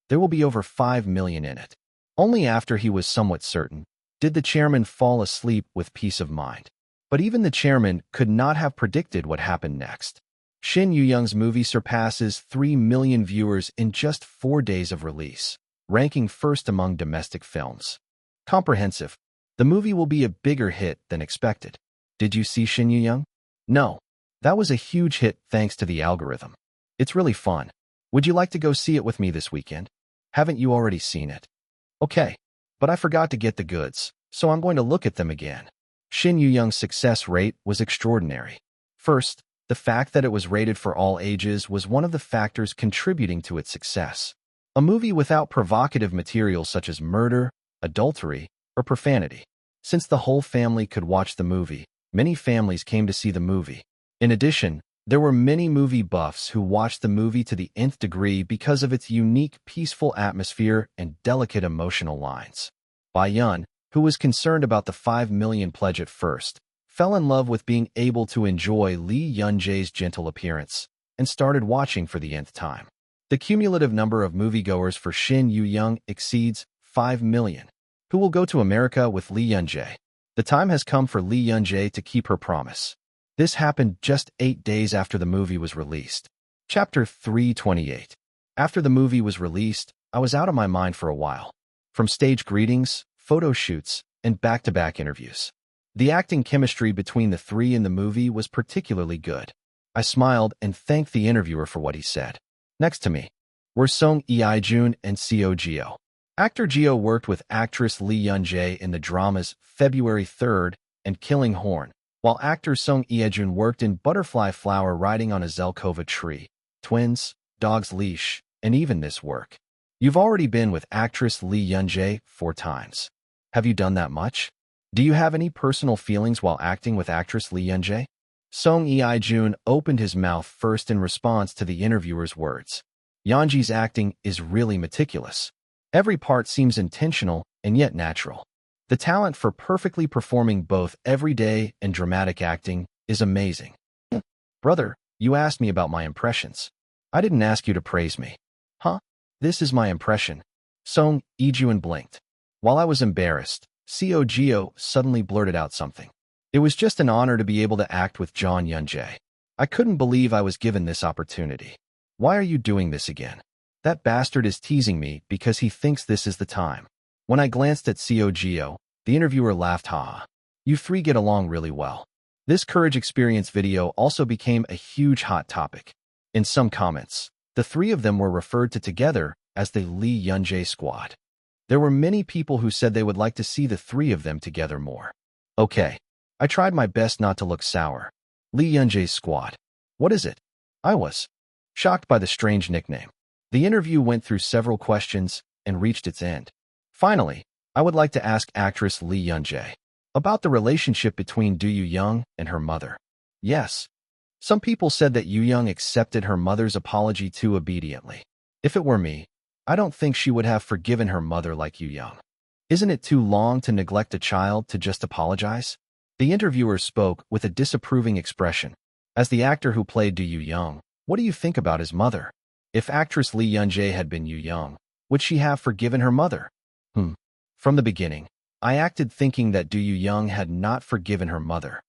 There will be over 5 million in it. Only after he was somewhat certain did the chairman fall asleep with peace of mind. But even the chairman could not have predicted what happened next. Shin Yu-young's movie surpasses 3 million viewers in just 4 days of release, ranking first among domestic films. Comprehensive. The movie will be a bigger hit than expected. Did you see Shin Yu-young? No. That was a huge hit thanks to the algorithm. It's really fun. Would you like to go see it with me this weekend? Haven't you already seen it? Okay. But I forgot to get the goods, so I'm going to look at them again. Shin Yu-young's success rate was extraordinary. First, the fact that it was rated for all ages was one of the factors contributing to its success. A movie without provocative material such as murder, adultery, or profanity. Since the whole family could watch the movie, many families came to see the movie. In addition, there were many movie buffs who watched the movie to the nth degree because of its unique, peaceful atmosphere and delicate emotional lines. Bai Yun, who was concerned about the 5 million pledge at first, fell in love with being able to enjoy Lee Yun-jae's gentle appearance and started watching for the nth time. The cumulative number of moviegoers for Shin Yu-young exceeds 5 million, who will go to America with Lee Yun-jae. The time has come for Lee Yun-jae to keep her promise. This happened just 8 days after the movie was released. Chapter 328. After the movie was released, I was out of my mind for a while. From stage greetings, photo shoots, and back-to-back interviews. The acting chemistry between the three in the movie was particularly good. I smiled and thanked the interviewer for what he said. Next to me were Song Ye-jun and Seo Gio. Actor Gio worked with actress Lee Yun-jae in the dramas February 3rd and Killing Horn, while actor Song Ye-jun worked in Butterfly Flower Riding on a Zelkova Tree, Twins, Dog's Leash, and even this work. You've already been with actress Lee Yun-jae 4 times. Have you done that much? Do you have any personal feelings while acting with actress Lee Yun-jae? Song Ye-jun opened his mouth first in response to the interviewer's words. Yeonji's acting is really meticulous. Every part seems intentional and yet natural. The talent for perfectly performing both everyday and dramatic acting is amazing. Brother, you asked me about my impressions. I didn't ask you to praise me. Huh? This is my impression. Song Ye-jun blinked. While I was embarrassed, Seo Gio suddenly blurted out something. It was just an honor to be able to act with John Yun-jae. I couldn't believe I was given this opportunity. Why are you doing this again? That bastard is teasing me because he thinks this is the time. When I glanced at Seo Gio, the interviewer laughed, haha. You three get along really well. This courage experience video also became a huge hot topic. In some comments, the three of them were referred to together as the Lee Yun-jae squad. There were many people who said they would like to see the three of them together more. Okay. I tried my best not to look sour. Lee Yun-jae's squad. What is it? I was shocked by the strange nickname. The interview went through several questions and reached its end. Finally, I would like to ask actress Lee Yun-jae about the relationship between Do Yu-young and her mother. Yes. Some people said that Yu-young accepted her mother's apology too obediently. If it were me, I don't think she would have forgiven her mother like Yu-young. Isn't it too long to neglect a child to just apologize? The interviewer spoke with a disapproving expression. As the actor who played Do Yu-young, what do you think about his mother? If actress Lee Yun-jae had been Yu-young, would she have forgiven her mother? From the beginning, I acted thinking that Do Yu-young had not forgiven her mother.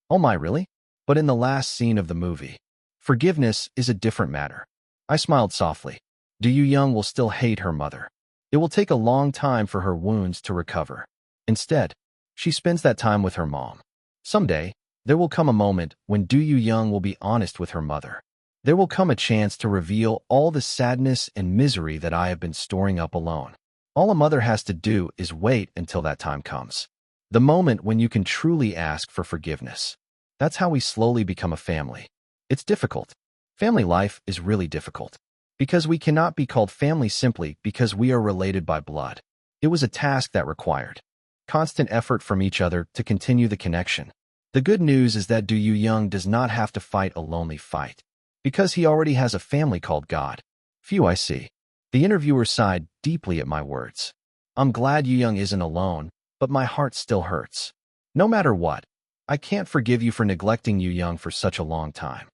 Oh my, really? But in the last scene of the movie, forgiveness is a different matter. I smiled softly. Do Yu-young will still hate her mother. It will take a long time for her wounds to recover. Instead, she spends that time with her mom. Someday, there will come a moment when Do Yu-young will be honest with her mother. There will come a chance to reveal all the sadness and misery that I have been storing up alone. All a mother has to do is wait until that time comes. The moment when you can truly ask for forgiveness. That's how we slowly become a family. It's difficult. Family life is really difficult. Because we cannot be called family simply because we are related by blood. It was a task that required constant effort from each other to continue the connection. The good news is that Do Yu-young does not have to fight a lonely fight. Because he already has a family called God. Phew, I see. The interviewer sighed deeply at my words. I'm glad Yu-young isn't alone, but my heart still hurts. No matter what, I can't forgive you for neglecting Yu-young for such a long time.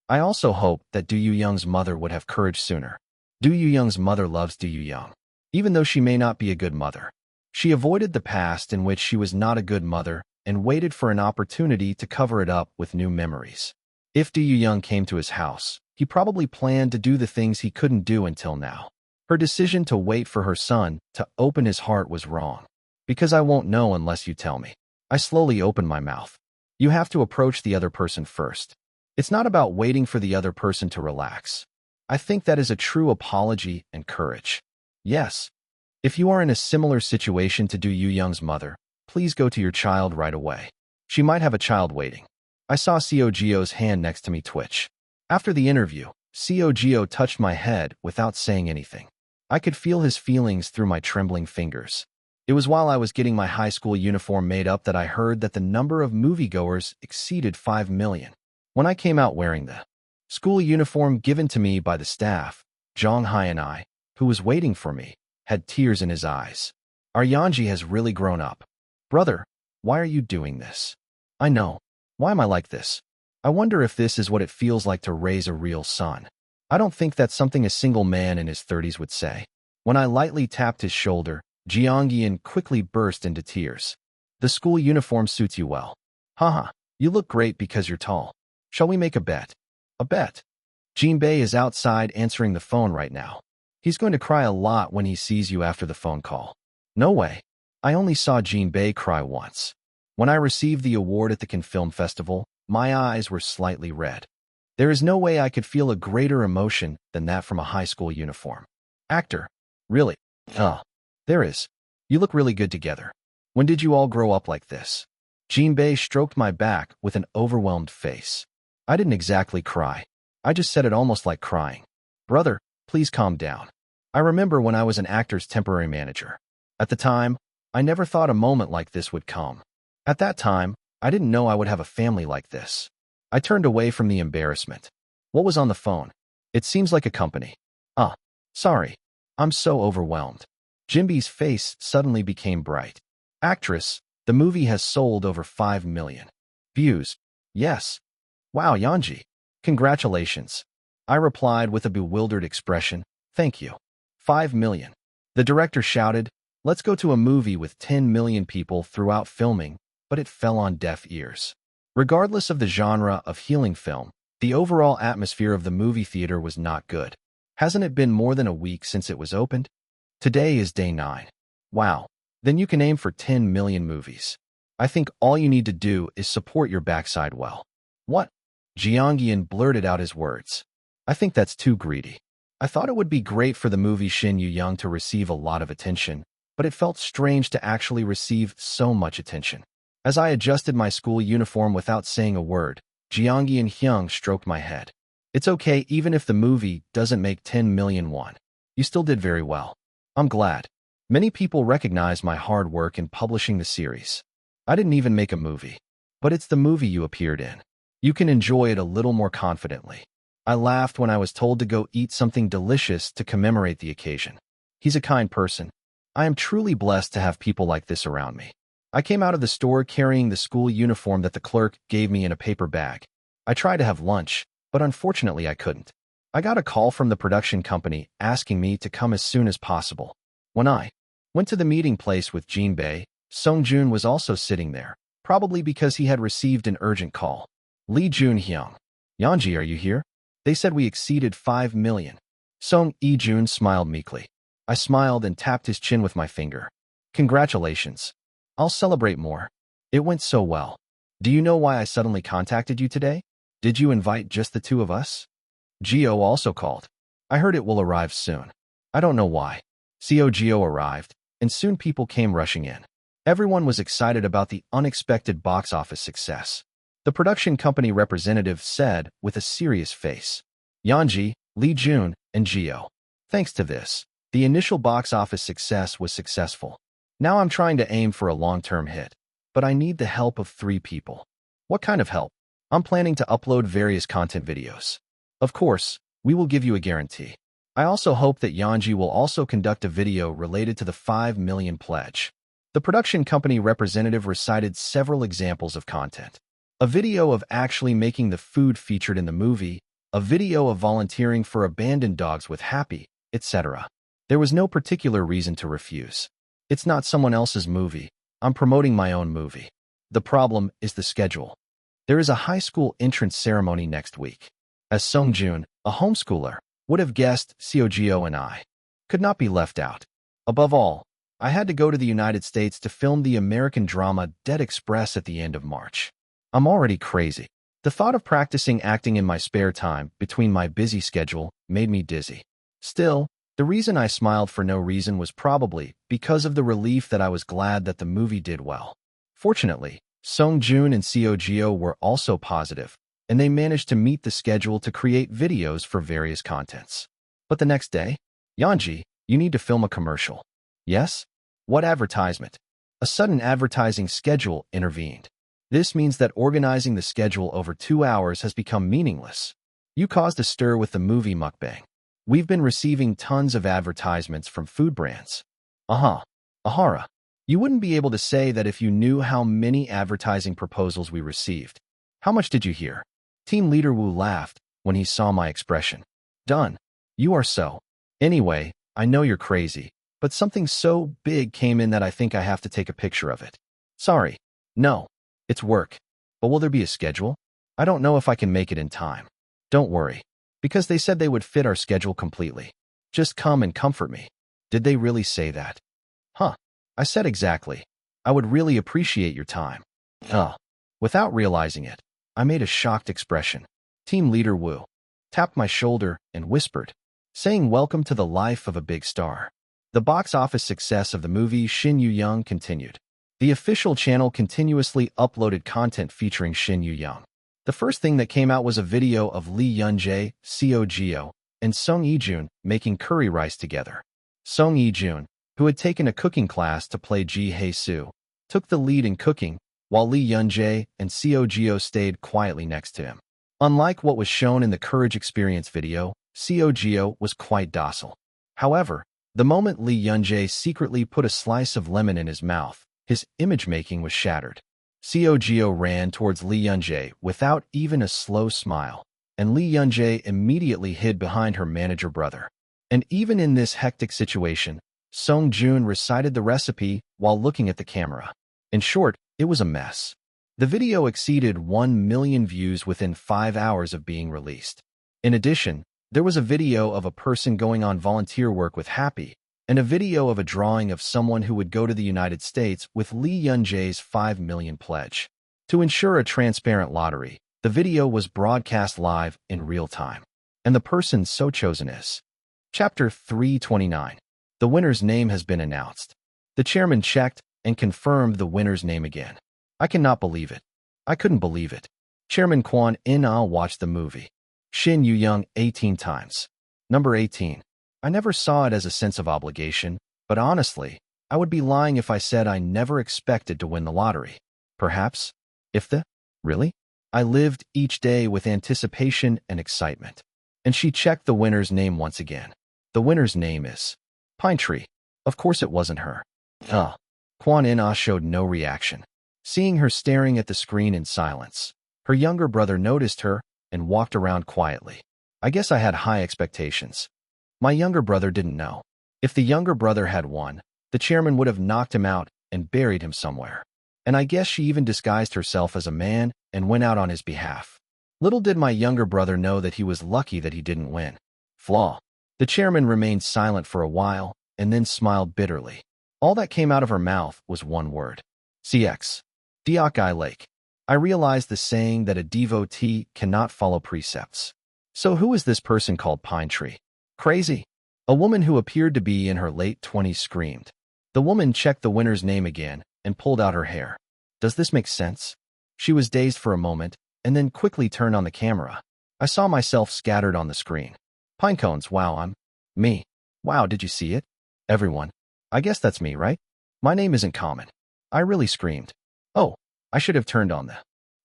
I also hope that Du Young's mother would have courage sooner. Du Young's mother loves Du Young, even though she may not be a good mother. She avoided the past in which she was not a good mother and waited for an opportunity to cover it up with new memories. If Du Young came to his house, he probably planned to do the things he couldn't do until now. Her decision to wait for her son to open his heart was wrong. Because I won't know unless you tell me. I slowly opened my mouth. You have to approach the other person first. It's not about waiting for the other person to relax. I think that is a true apology and courage. Yes. If you are in a similar situation to Du Young's mother, please go to your child right away. She might have a child waiting. I saw Gio's hand next to me twitch. After the interview, Gio touched my head without saying anything. I could feel his feelings through my trembling fingers. It was while I was getting my high school uniform made up that I heard that the number of moviegoers exceeded 5 million. When I came out wearing the school uniform given to me by the staff, Zhang Hai and I, who was waiting for me, had tears in his eyes. Our Yanji has really grown up. Brother, why are you doing this? I know. Why am I like this? I wonder if this is what it feels like to raise a real son. I don't think that's something a single man in his 30s would say. When I lightly tapped his shoulder, Jiangyan quickly burst into tears. The school uniform suits you well. Haha, you look great because you're tall. Shall we make a bet? A bet? Jinbei is outside answering the phone right now. He's going to cry a lot when he sees you after the phone call. No way. I only saw Jinbei cry once. When I received the award at the Cannes Film Festival, my eyes were slightly red. There is no way I could feel a greater emotion than that from a high school uniform. Actor. Really? There is. You look really good together. When did you all grow up like this? Jinbei stroked my back with an overwhelmed face. I didn't exactly cry. I just said it almost like crying. Brother, please calm down. I remember when I was an actor's temporary manager. At the time, I never thought a moment like this would come. At that time, I didn't know I would have a family like this. I turned away from the embarrassment. What was on the phone? It seems like a company. Sorry. I'm so overwhelmed. Jinbei's face suddenly became bright. Actress, the movie has sold over 5 million views. Yes. Wow, Yanji. Congratulations. I replied with a bewildered expression. Thank you. 5 million. The director shouted, let's go to a movie with 10 million people throughout filming, but it fell on deaf ears. Regardless of the genre of healing film, the overall atmosphere of the movie theater was not good. Hasn't it been more than a week since it was opened? Today is day 9. Wow. Then you can aim for 10 million movies. I think all you need to do is support your backside well. What? Jiangyan blurted out his words. I think that's too greedy. I thought it would be great for the movie Shin Yu Young to receive a lot of attention, but it felt strange to actually receive so much attention. As I adjusted my school uniform without saying a word, Jiangyan Hyung stroked my head. It's okay even if the movie doesn't make 10 million won. You still did very well. I'm glad. Many people recognize my hard work in publishing the series. I didn't even make a movie. But it's the movie you appeared in. You can enjoy it a little more confidently. I laughed when I was told to go eat something delicious to commemorate the occasion. He's a kind person. I am truly blessed to have people like this around me. I came out of the store carrying the school uniform that the clerk gave me in a paper bag. I tried to have lunch, but unfortunately I couldn't. I got a call from the production company asking me to come as soon as possible. When I went to the meeting place with Jinbei, Songjun was also sitting there, probably because he had received an urgent call. Lee Junhyung. Yanji, are you here? They said we exceeded 5 million. Song Yi-jun smiled meekly. I smiled and tapped his chin with my finger. Congratulations. I'll celebrate more. It went so well. Do you know why I suddenly contacted you today? Did you invite just the two of us? Gio also called. I heard it will arrive soon. I don't know why. Gio arrived, and soon people came rushing in. Everyone was excited about the unexpected box office success. The production company representative said with a serious face, Yanji, Lee Jun, and Gio. Thanks to this, the initial box office success was successful. Now I'm trying to aim for a long-term hit, but I need the help of 3 people. What kind of help? I'm planning to upload various content videos. Of course, we will give you a guarantee. I also hope that Yanji will also conduct a video related to the 5 million pledge. The production company representative recited several examples of content. A video of actually making the food featured in the movie, a video of volunteering for abandoned dogs with Happy, etc. There was no particular reason to refuse. It's not someone else's movie. I'm promoting my own movie. The problem is the schedule. There is a high school entrance ceremony next week. As Sung-joon, a homeschooler, would have guessed, Seo and I could not be left out. Above all, I had to go to the United States to film the American drama Dead Express at the end of March. I'm already crazy. The thought of practicing acting in my spare time between my busy schedule made me dizzy. Still, the reason I smiled for no reason was probably because of the relief that I was glad that the movie did well. Fortunately, Sung-joon and Seo were also positive, and they managed to meet the schedule to create videos for various contents. But the next day, Yeonji, you need to film a commercial. Yes? What advertisement? A sudden advertising schedule intervened. This means that organizing the schedule over 2 hours has become meaningless. You caused a stir with the movie mukbang. We've been receiving tons of advertisements from food brands. Ahara. You wouldn't be able to say that if you knew how many advertising proposals we received. How much did you hear? Team leader Wu laughed when he saw my expression. Done. You are so. Anyway, I know you're crazy, but something so big came in that I think I have to take a picture of it. Sorry. No. It's work. But will there be a schedule? I don't know if I can make it in time. Don't worry. Because they said they would fit our schedule completely. Just come and comfort me. Did they really say that? I said exactly. I would really appreciate your time. Without realizing it, I made a shocked expression. Team leader Wu tapped my shoulder and whispered, saying welcome to the life of a big star. The box office success of the movie Shin Yu-young continued. The official channel continuously uploaded content featuring Shin Yu-young. The first thing that came out was a video of Lee Yeon-jae, Seo, and Sung Ijun making curry rice together. Sung Ijun, who had taken a cooking class to play Ji Hae-soo, took the lead in cooking, while Lee Yeon-jae and Seo stayed quietly next to him. Unlike what was shown in the Courage Experience video, Seo was quite docile. However, the moment Lee Yeon-jae secretly put a slice of lemon in his mouth, his image-making was shattered. Seo ran towards Lee Yeon-jae without even a slow smile, and Lee Yeon-jae immediately hid behind her manager brother. And even in this hectic situation, Sung-joon recited the recipe while looking at the camera. In short, it was a mess. The video exceeded 1 million views within 5 hours of being released. In addition, there was a video of a person going on volunteer work with Happy, and a video of a drawing of someone who would go to the United States with Lee Yeon-jae's 5 million pledge. To ensure a transparent lottery, the video was broadcast live in real time, and the person so chosen is. Chapter 329. The winner's name has been announced. The chairman checked and confirmed the winner's name again. I cannot believe it. I couldn't believe it. Chairman Kwon In-ah watched the movie. Shin Yu-young 18 times. Number 18. I never saw it as a sense of obligation, but honestly, I would be lying if I said I never expected to win the lottery. Perhaps? Really? I lived each day with anticipation and excitement. And she checked the winner's name once again. The winner's name is Pine Tree. Of course it wasn't her. Kwon In-ah showed no reaction, seeing her staring at the screen in silence. Her younger brother noticed her and walked around quietly. I guess I had high expectations. My younger brother didn't know. If the younger brother had won, the chairman would have knocked him out and buried him somewhere. And I guess she even disguised herself as a man and went out on his behalf. Little did my younger brother know that he was lucky that he didn't win. Flaw. The chairman remained silent for a while and then smiled bitterly. All that came out of her mouth was one word. CX. Deok Lake. I realized the saying that a devotee cannot follow precepts. So who is this person called Pine Tree? Crazy. A woman who appeared to be in her late 20s screamed. The woman checked the winner's name again and pulled out her hair. Does this make sense? She was dazed for a moment and then quickly turned on the camera. I saw myself scattered on the screen. Pinecones, wow, I'm me. Wow, did you see it? Everyone. I guess that's me, right? My name isn't common. I really screamed. Oh, I should have turned on the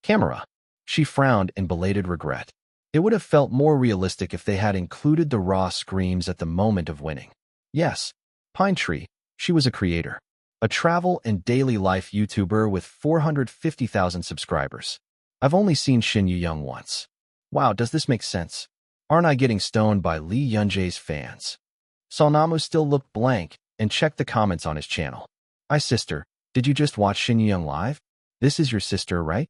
camera. She frowned in belated regret. It would have felt more realistic if they had included the raw screams at the moment of winning. Yes, Pine Tree, she was a creator. A travel and daily life YouTuber with 450,000 subscribers. I've only seen Shin Yu-young once. Wow, does this make sense? Aren't I getting stoned by Lee Yunjae's fans? Salnamu still looked blank and checked the comments on his channel. Hi sister, did you just watch Shin Young live? This is your sister, right?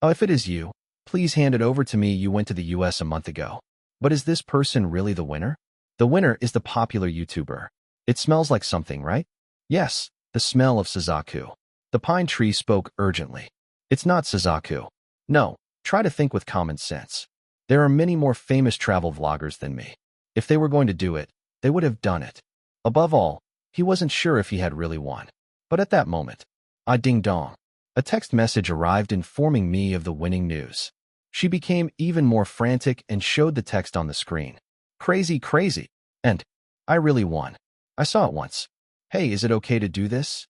Oh, if it is you, please hand it over to me. You went to the US a month ago. But is this person really the winner? The winner is the popular YouTuber. It smells like something, right? Yes, the smell of Suzaku. The pine tree spoke urgently. It's not Suzaku. No, try to think with common sense. There are many more famous travel vloggers than me. If they were going to do it, they would have done it. Above all, he wasn't sure if he had really won. But at that moment, ding dong. A text message arrived informing me of the winning news. She became even more frantic and showed the text on the screen. Crazy, crazy. And I really won. I saw it once. Hey, is it okay to do this?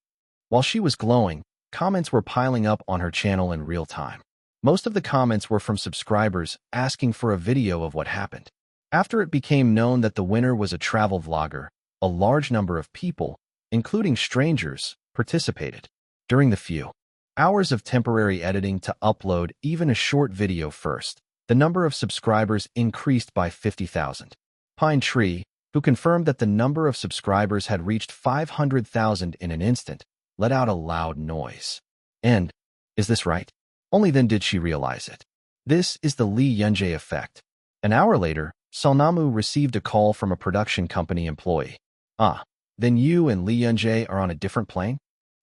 While she was glowing, comments were piling up on her channel in real time. Most of the comments were from subscribers asking for a video of what happened. After it became known that the winner was a travel vlogger, a large number of people, including strangers, participated. During the few hours of temporary editing to upload even a short video first, the number of subscribers increased by 50,000. Pine Tree, who confirmed that the number of subscribers had reached 500,000 in an instant, let out a loud noise. And, is this right? Only then did she realize it. This is the Lee Yunjae effect. An hour later, Salnamu received a call from a production company employee. Then you and Lee Yunjae are on a different plane?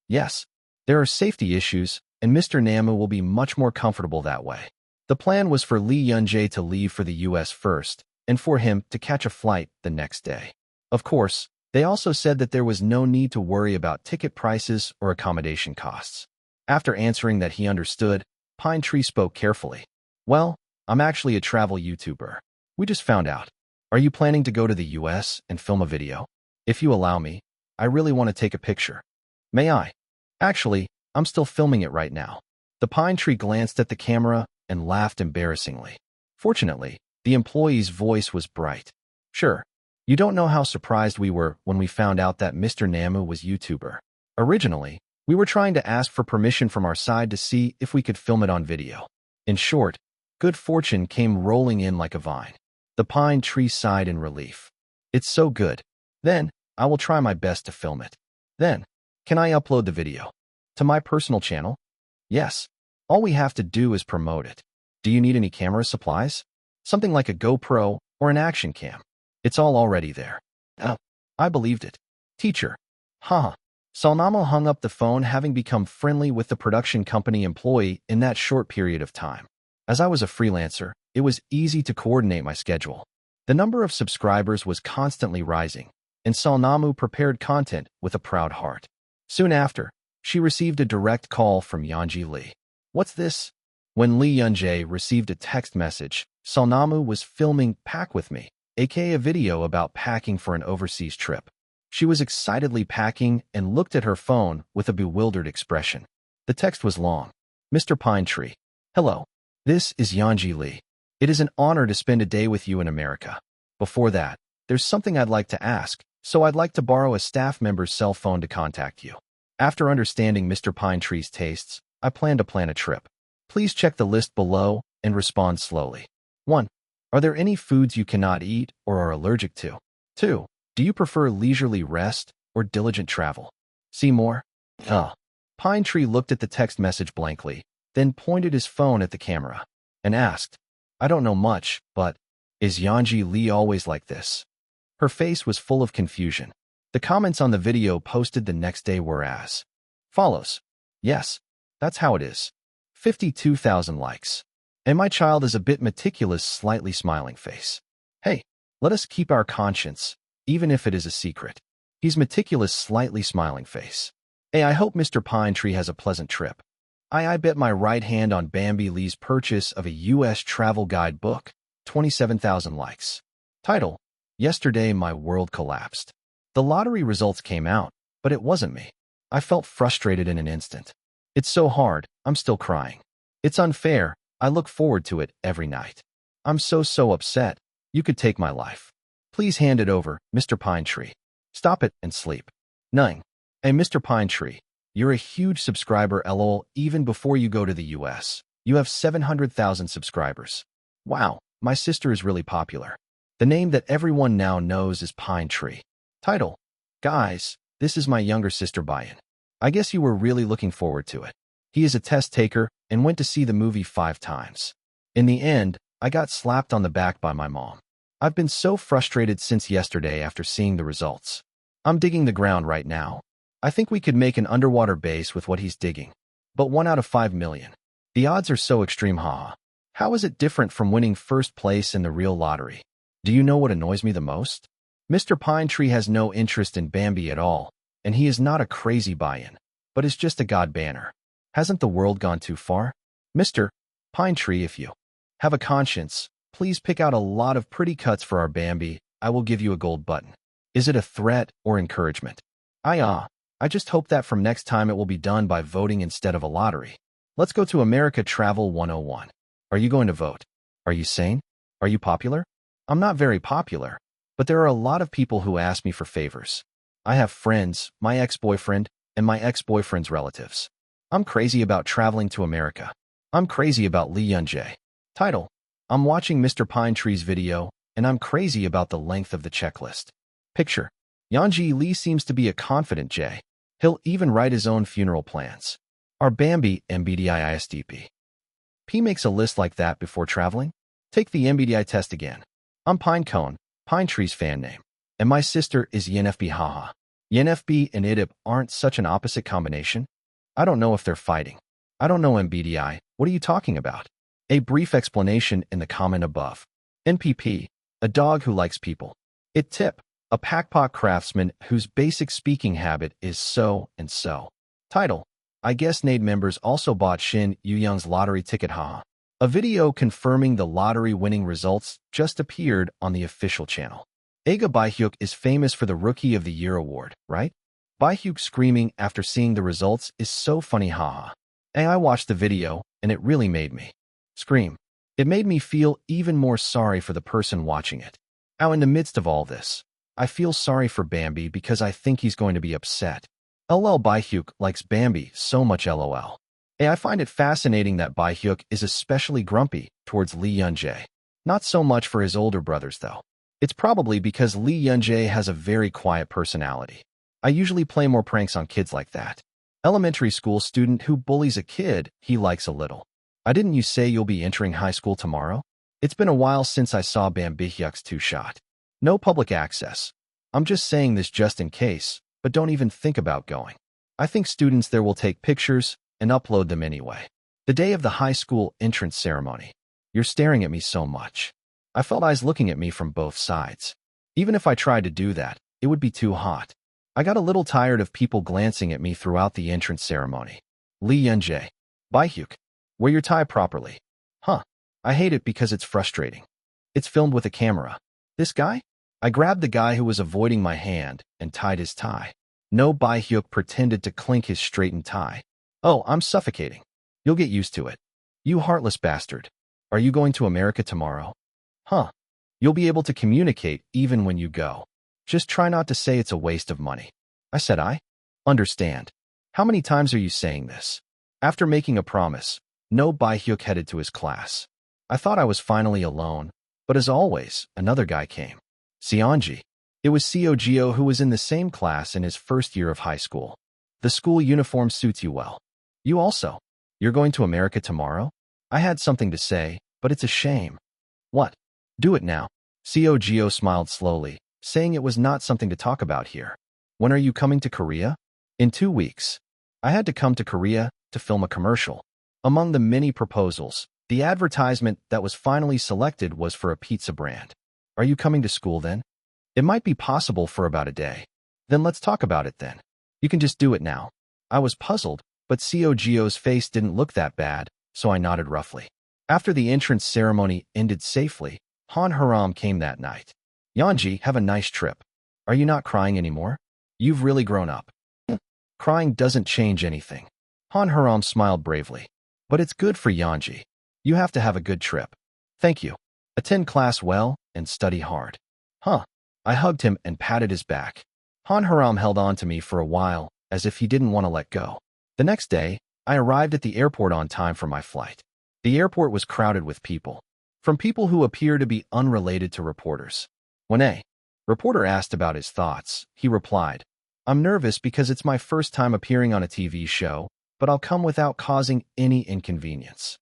Yes. There are safety issues, and Mr. Namu will be much more comfortable that way. The plan was for Lee Yunjae to leave for the US first, and for him to catch a flight the next day. Of course, they also said that there was no need to worry about ticket prices or accommodation costs. After answering that he understood, Pine Tree spoke carefully. Well, I'm actually a travel YouTuber. We just found out. Are you planning to go to the US and film a video? If you allow me, I really want to take a picture. May I? Actually, I'm still filming it right now. The pine tree glanced at the camera and laughed embarrassingly. Fortunately, the employee's voice was bright. Sure. You don't know how surprised we were when we found out that Mr. Namu was YouTuber. Originally, we were trying to ask for permission from our side to see if we could film it on video. In short, good fortune came rolling in like a vine. The pine tree sighed in relief. It's so good. Then, I will try my best to film it. Then, can I upload the video? To my personal channel? Yes. All we have to do is promote it. Do you need any camera supplies? Something like a GoPro or an action cam. It's all already there. I believed it. Teacher. Salnamo hung up the phone, having become friendly with the production company employee in that short period of time. As I was a freelancer, it was easy to coordinate my schedule. The number of subscribers was constantly rising, and Salnamu prepared content with a proud heart. Soon after, she received a direct call from Yunji Lee. What's this? When Lee Yunjae received a text message, Salnamu was filming Pack With Me, aka a video about packing for an overseas trip. She was excitedly packing and looked at her phone with a bewildered expression. The text was long. Mr. Pine Tree. Hello. This is Yunji Lee. It is an honor to spend a day with you in America. Before that, there's something I'd like to ask, so I'd like to borrow a staff member's cell phone to contact you. After understanding Mr. Pine Tree's tastes, I plan to plan a trip. Please check the list below and respond slowly. 1. Are there any foods you cannot eat or are allergic to? 2. Do you prefer leisurely rest or diligent travel? See more? Pine Tree looked at the text message blankly, then pointed his phone at the camera and asked, I don't know much, but is Yunji Lee always like this? Her face was full of confusion. The comments on the video posted the next day were as follows. Yes, that's how it is. 52,000 likes. And my child is a bit meticulous, slightly smiling face. Hey, let us keep our conscience, even if it is a secret. He's meticulous, slightly smiling face. Hey, I hope Mr. Pine Tree has a pleasant trip. I bet my right hand on Bambi Lee's purchase of a U.S. travel guide book. 27,000 likes. Title: Yesterday my world collapsed. The lottery results came out, but it wasn't me. I felt frustrated in an instant. It's so hard, I'm still crying. It's unfair, I look forward to it every night. I'm so upset, you could take my life. Please hand it over, Mr. Pine Tree. Stop it and sleep. 9. Hey, Mr. Pine Tree, you're a huge subscriber, lol, even before you go to the US. You have 700,000 subscribers. Wow, my sister is really popular. The name that everyone now knows is Pine Tree. Title: Guys, this is my younger sister Bayan. I guess you were really looking forward to it. He is a test taker and went to see the movie 5 times. In the end, I got slapped on the back by my mom. I've been so frustrated since yesterday after seeing the results. I'm digging the ground right now. I think we could make an underwater base with what he's digging. But 1 out of 5 million. The odds are so extreme, haha. How is it different from winning first place in the real lottery? Do you know what annoys me the most? Mr. Pine Tree has no interest in Bambi at all, and he is not a crazy buy-in, but is just a god banner. Hasn't the world gone too far? Mr. Pine Tree, if you have a conscience, please pick out a lot of pretty cuts for our Bambi. I will give you a gold button. Is it a threat or encouragement? I just hope that from next time it will be done by voting instead of a lottery. Let's go to America Travel 101. Are you going to vote? Are you sane? Are you popular? I'm not very popular, but there are a lot of people who ask me for favors. I have friends, my ex-boyfriend, and my ex-boyfriend's relatives. I'm crazy about traveling to America. I'm crazy about Lee Young-jae. Title: I'm watching Mr. Pine Tree's video, and I'm crazy about the length of the checklist. Picture: Young-jae Lee seems to be a confident J. He'll even write his own funeral plans. Our Bambi MBTI P makes a list like that before traveling? Take the MBTI test again. I'm Pinecone, Pine Tree's fan name. And my sister is YNFB, haha. YNFB and IDIP aren't such an opposite combination? I don't know if they're fighting. I don't know MBTI. What are you talking about? A brief explanation in the comment above. NPP, a dog who likes people. IT tip, a packpot craftsman whose basic speaking habit is so and so. Title: I guess NAID members also bought Shin Yu-young's lottery ticket, haha. A video confirming the lottery winning results just appeared on the official channel. Aga Baehyuk is famous for the Rookie of the Year award, right? Baehyuk screaming after seeing the results is so funny, haha. And I watched the video, and it really made me scream. It made me feel even more sorry for the person watching it. Now, in the midst of all this, I feel sorry for Bambi because I think he's going to be upset. LL Baehyuk likes Bambi so much, lol. And I find it fascinating that Baehyuk is especially grumpy towards Lee Young-jae. Not so much for his older brothers, though. It's probably because Lee Young-jae has a very quiet personality. I usually play more pranks on kids like that. Elementary school student who bullies a kid he likes a little. Didn't you say you'll be entering high school tomorrow? It's been a while since I saw Bambihyuk's 2-shot. No public access. I'm just saying this just in case, but don't even think about going. I think students there will take pictures and upload them anyway. The day of the high school entrance ceremony. You're staring at me so much. I felt eyes looking at me from both sides. Even if I tried to do that, it would be too hot. I got a little tired of people glancing at me throughout the entrance ceremony. Lee Young-jae. Baehyuk. Wear your tie properly. Huh. I hate it because it's frustrating. It's filmed with a camera. This guy? I grabbed the guy who was avoiding my hand and tied his tie. No, Baehyuk pretended to clink his straightened tie. Oh, I'm suffocating. You'll get used to it. You heartless bastard. Are you going to America tomorrow? Huh. You'll be able to communicate even when you go. Just try not to say it's a waste of money. I said I understand. How many times are you saying this? After making a promise, No Baehyuk headed to his class. I thought I was finally alone, but as always, another guy came. Seonji. It was Seo who was in the same class in his first year of high school. The school uniform suits you well. You also. You're going to America tomorrow? I had something to say, but it's a shame. What? Do it now. Seo smiled slowly, saying it was not something to talk about here. When are you coming to Korea? In 2 weeks. I had to come to Korea to film a commercial. Among the many proposals, the advertisement that was finally selected was for a pizza brand. Are you coming to school then? It might be possible for about a day. Then let's talk about it then. You can just do it now. I was puzzled, but Seo's face didn't look that bad, so I nodded roughly. After the entrance ceremony ended safely, Han Haram came that night. Yeonji, have a nice trip. Are you not crying anymore? You've really grown up. Crying doesn't change anything. Han Haram smiled bravely. But it's good for Yeonji. You have to have a good trip. Thank you. Attend class well and study hard. Huh. I hugged him and patted his back. Han Haram held on to me for a while, as if he didn't want to let go. The next day, I arrived at the airport on time for my flight. The airport was crowded with people. from people who appear to be unrelated to reporters. When a reporter asked about his thoughts, he replied, "I'm nervous because it's my first time appearing on a TV show, but I'll come without causing any inconvenience."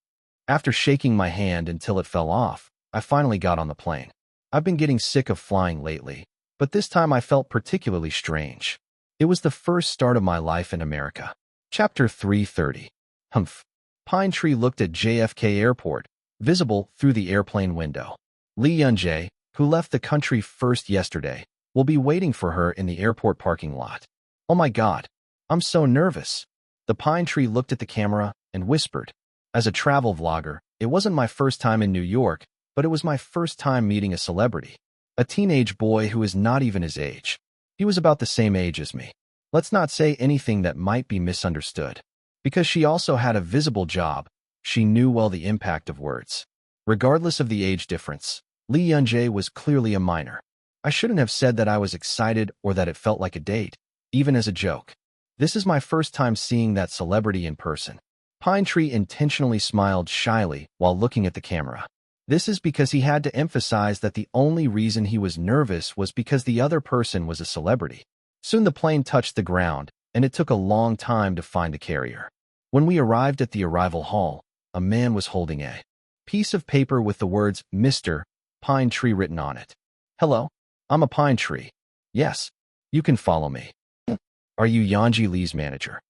After shaking my hand until it fell off, I finally got on the plane. I've been getting sick of flying lately, but this time I felt particularly strange. It was the first start of my life in America. Chapter 330. Humph. Pine Tree looked at JFK Airport, visible through the airplane window. Lee Yun-jae, who left the country first yesterday, will be waiting for her in the airport parking lot. "Oh my God, I'm so nervous." The Pine Tree looked at the camera and whispered, "As a travel vlogger, it wasn't my first time in New York, but it was my first time meeting a celebrity. A teenage boy who is not even his age. He was about the same age as me. Let's not say anything that might be misunderstood." Because she also had a visible job, she knew well the impact of words. Regardless of the age difference, Lee Yun-jae was clearly a minor. I shouldn't have said that I was excited or that it felt like a date, even as a joke. This is my first time seeing that celebrity in person. Pine Tree intentionally smiled shyly while looking at the camera. This is because he had to emphasize that the only reason he was nervous was because the other person was a celebrity. Soon the plane touched the ground, and it took a long time to find the carrier. When we arrived at the arrival hall, a man was holding a piece of paper with the words Mr. Pine Tree written on it. "Hello, I'm a Pine Tree. Yes, you can follow me." "Are you Yeonji Lee's manager?"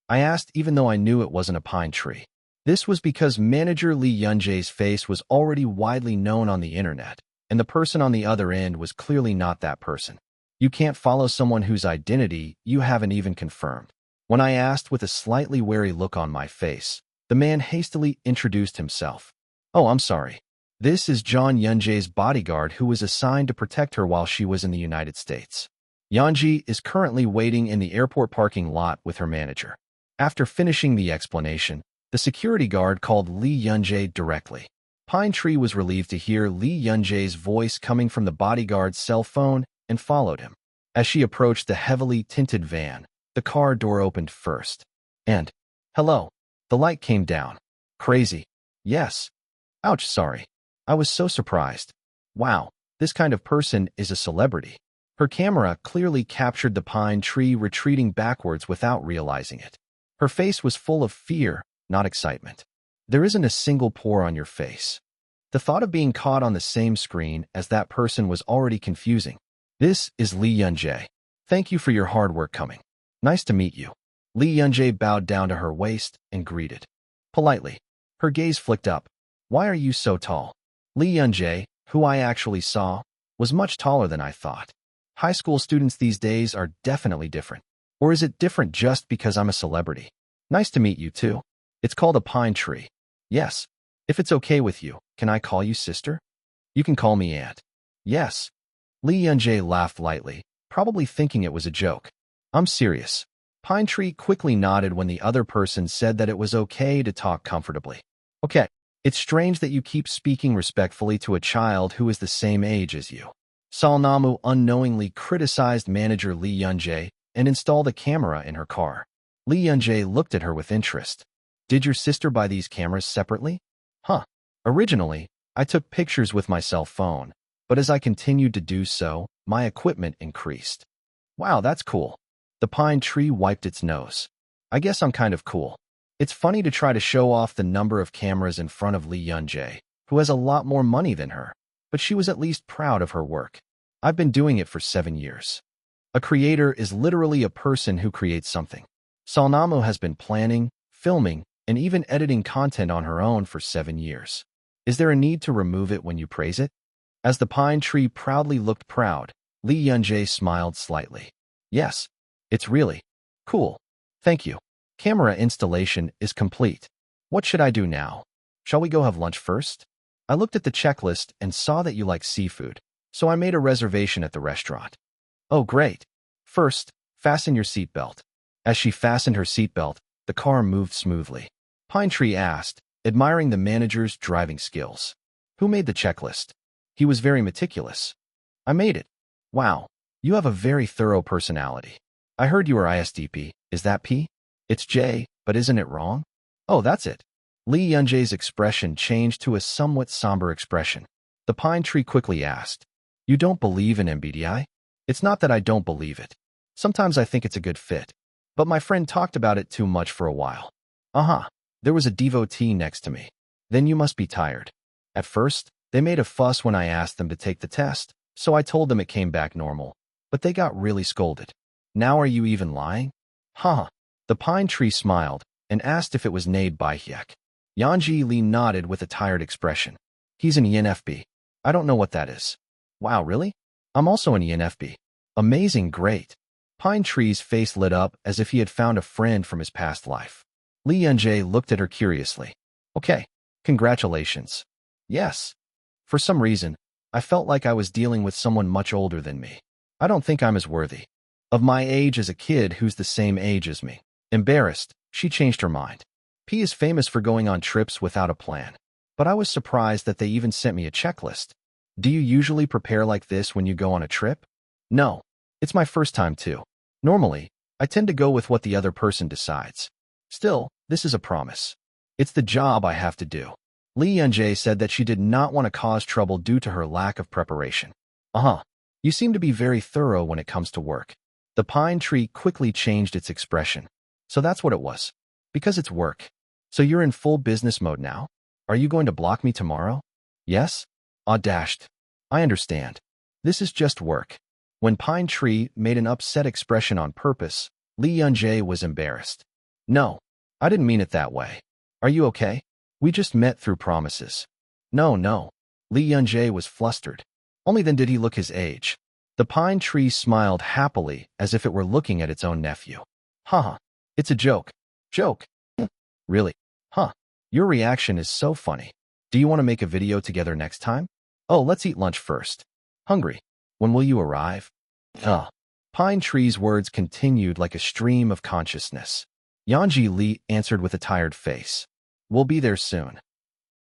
I asked, even though I knew it wasn't a Pine Tree. This was because manager Lee Yun-jae's face was already widely known on the internet, and the person on the other end was clearly not that person. You can't follow someone whose identity you haven't even confirmed. When I asked with a slightly wary look on my face, the man hastily introduced himself. "Oh, I'm sorry. This is John Yun-jae's bodyguard who was assigned to protect her while she was in the United States. Yeonji is currently waiting in the airport parking lot with her manager." After finishing the explanation, the security guard called Lee Yun-jae directly. Pine Tree was relieved to hear Lee Yun-jae's voice coming from the bodyguard's cell phone and followed him. As she approached the heavily tinted van, the car door opened first. And, "Hello." The light came down. "Crazy." "Yes." "Ouch, sorry. I was so surprised. Wow, this kind of person is a celebrity." Her camera clearly captured the Pine Tree retreating backwards without realizing it. Her face was full of fear, not excitement. There isn't a single pore on your face. The thought of being caught on the same screen as that person was already confusing. "This is Lee Yun-jae. Thank you for your hard work coming. Nice to meet you." Lee Yun-jae bowed down to her waist and greeted politely. Her gaze flicked up. "Why are you so tall?" Lee Yun-jae, who I actually saw, was much taller than I thought. High school students these days are definitely different. Or is it different just because I'm a celebrity? "Nice to meet you too. It's called a Pine Tree." "Yes. If it's okay with you, can I call you sister?" "You can call me aunt." "Yes." Lee Yun-jae laughed lightly, probably thinking it was a joke. "I'm serious." Pine Tree quickly nodded when the other person said that it was okay to talk comfortably. "Okay. It's strange that you keep speaking respectfully to a child who is the same age as you." Salnamu unknowingly criticized manager Lee Yun-jae and installed a camera in her car. Lee Yun-jae looked at her with interest. "Did your sister buy these cameras separately?" "Huh. Originally, I took pictures with my cell phone, but as I continued to do so, my equipment increased." "Wow, that's cool." The Pine Tree wiped its nose. "I guess I'm kind of cool." It's funny to try to show off the number of cameras in front of Lee Yun-jae, who has a lot more money than her, but she was at least proud of her work. "I've been doing it for 7 years. A creator is literally a person who creates something. Salnamo has been planning, filming, and even editing content on her own for 7 years. Is there a need to remove it when you praise it?" As the Pine Tree proudly looked proud, Lee Yun-jae smiled slightly. "Yes, it's really cool. Thank you. Camera installation is complete. What should I do now? Shall we go have lunch first? I looked at the checklist and saw that you like seafood, so I made a reservation at the restaurant." "Oh, great. First, fasten your seatbelt." As she fastened her seatbelt, the car moved smoothly. Pine Tree asked, admiring the manager's driving skills. "Who made the checklist?" "He was very meticulous." "I made it." "Wow, you have a very thorough personality. I heard you are ISTP. Is that P?" "It's J, but isn't it wrong?" "Oh, that's it." Li Yunjae's expression changed to a somewhat somber expression. The pine tree quickly asked, "You don't believe in MBTI? It's not that I don't believe it. Sometimes I think it's a good fit. But my friend talked about it too much for a while." There was a devotee next to me. "Then you must be tired." At first, they made a fuss when I asked them to take the test, so I told them it came back normal. But they got really scolded. "Now are you even lying?" The pine tree smiled and asked if it was Nade Baihyek. Yanji Li nodded with a tired expression. "He's an ENFP. I don't know what that is." "Wow, really? I'm also an ENFP." "Amazing, great." Pine tree's face lit up as if he had found a friend from his past life. Li Yunjae looked at her curiously. "Okay, congratulations." "Yes." For some reason, I felt like I was dealing with someone much older than me. I don't think I'm as worthy of my age as a kid who's the same age as me. Embarrassed, she changed her mind. P is famous for going on trips without a plan. But I was surprised that they even sent me a checklist. "Do you usually prepare like this when you go on a trip?" "No. It's my first time too. Normally, I tend to go with what the other person decides. Still, this is a promise. It's the job I have to do." Li Yunjae said that she did not want to cause trouble due to her lack of preparation. You seem to be very thorough when it comes to work." The pine tree quickly changed its expression. "So that's what it was. Because it's work. So you're in full business mode now? Are you going to block me tomorrow?" "Yes." Dashed. "I understand. This is just work." When Pine Tree made an upset expression on purpose, Li Yunjae was embarrassed. "No, I didn't mean it that way. Are you okay? We just met through promises." No. Li Yunjae was flustered. Only then did he look his age. The pine tree smiled happily as if it were looking at its own nephew. It's a joke." "Joke? Really? Your reaction is so funny. Do you want to make a video together next time?" "Oh, let's eat lunch first." "Hungry. When will you arrive?" Pine Tree's words continued like a stream of consciousness. Yanji Li answered with a tired face. "We'll be there soon."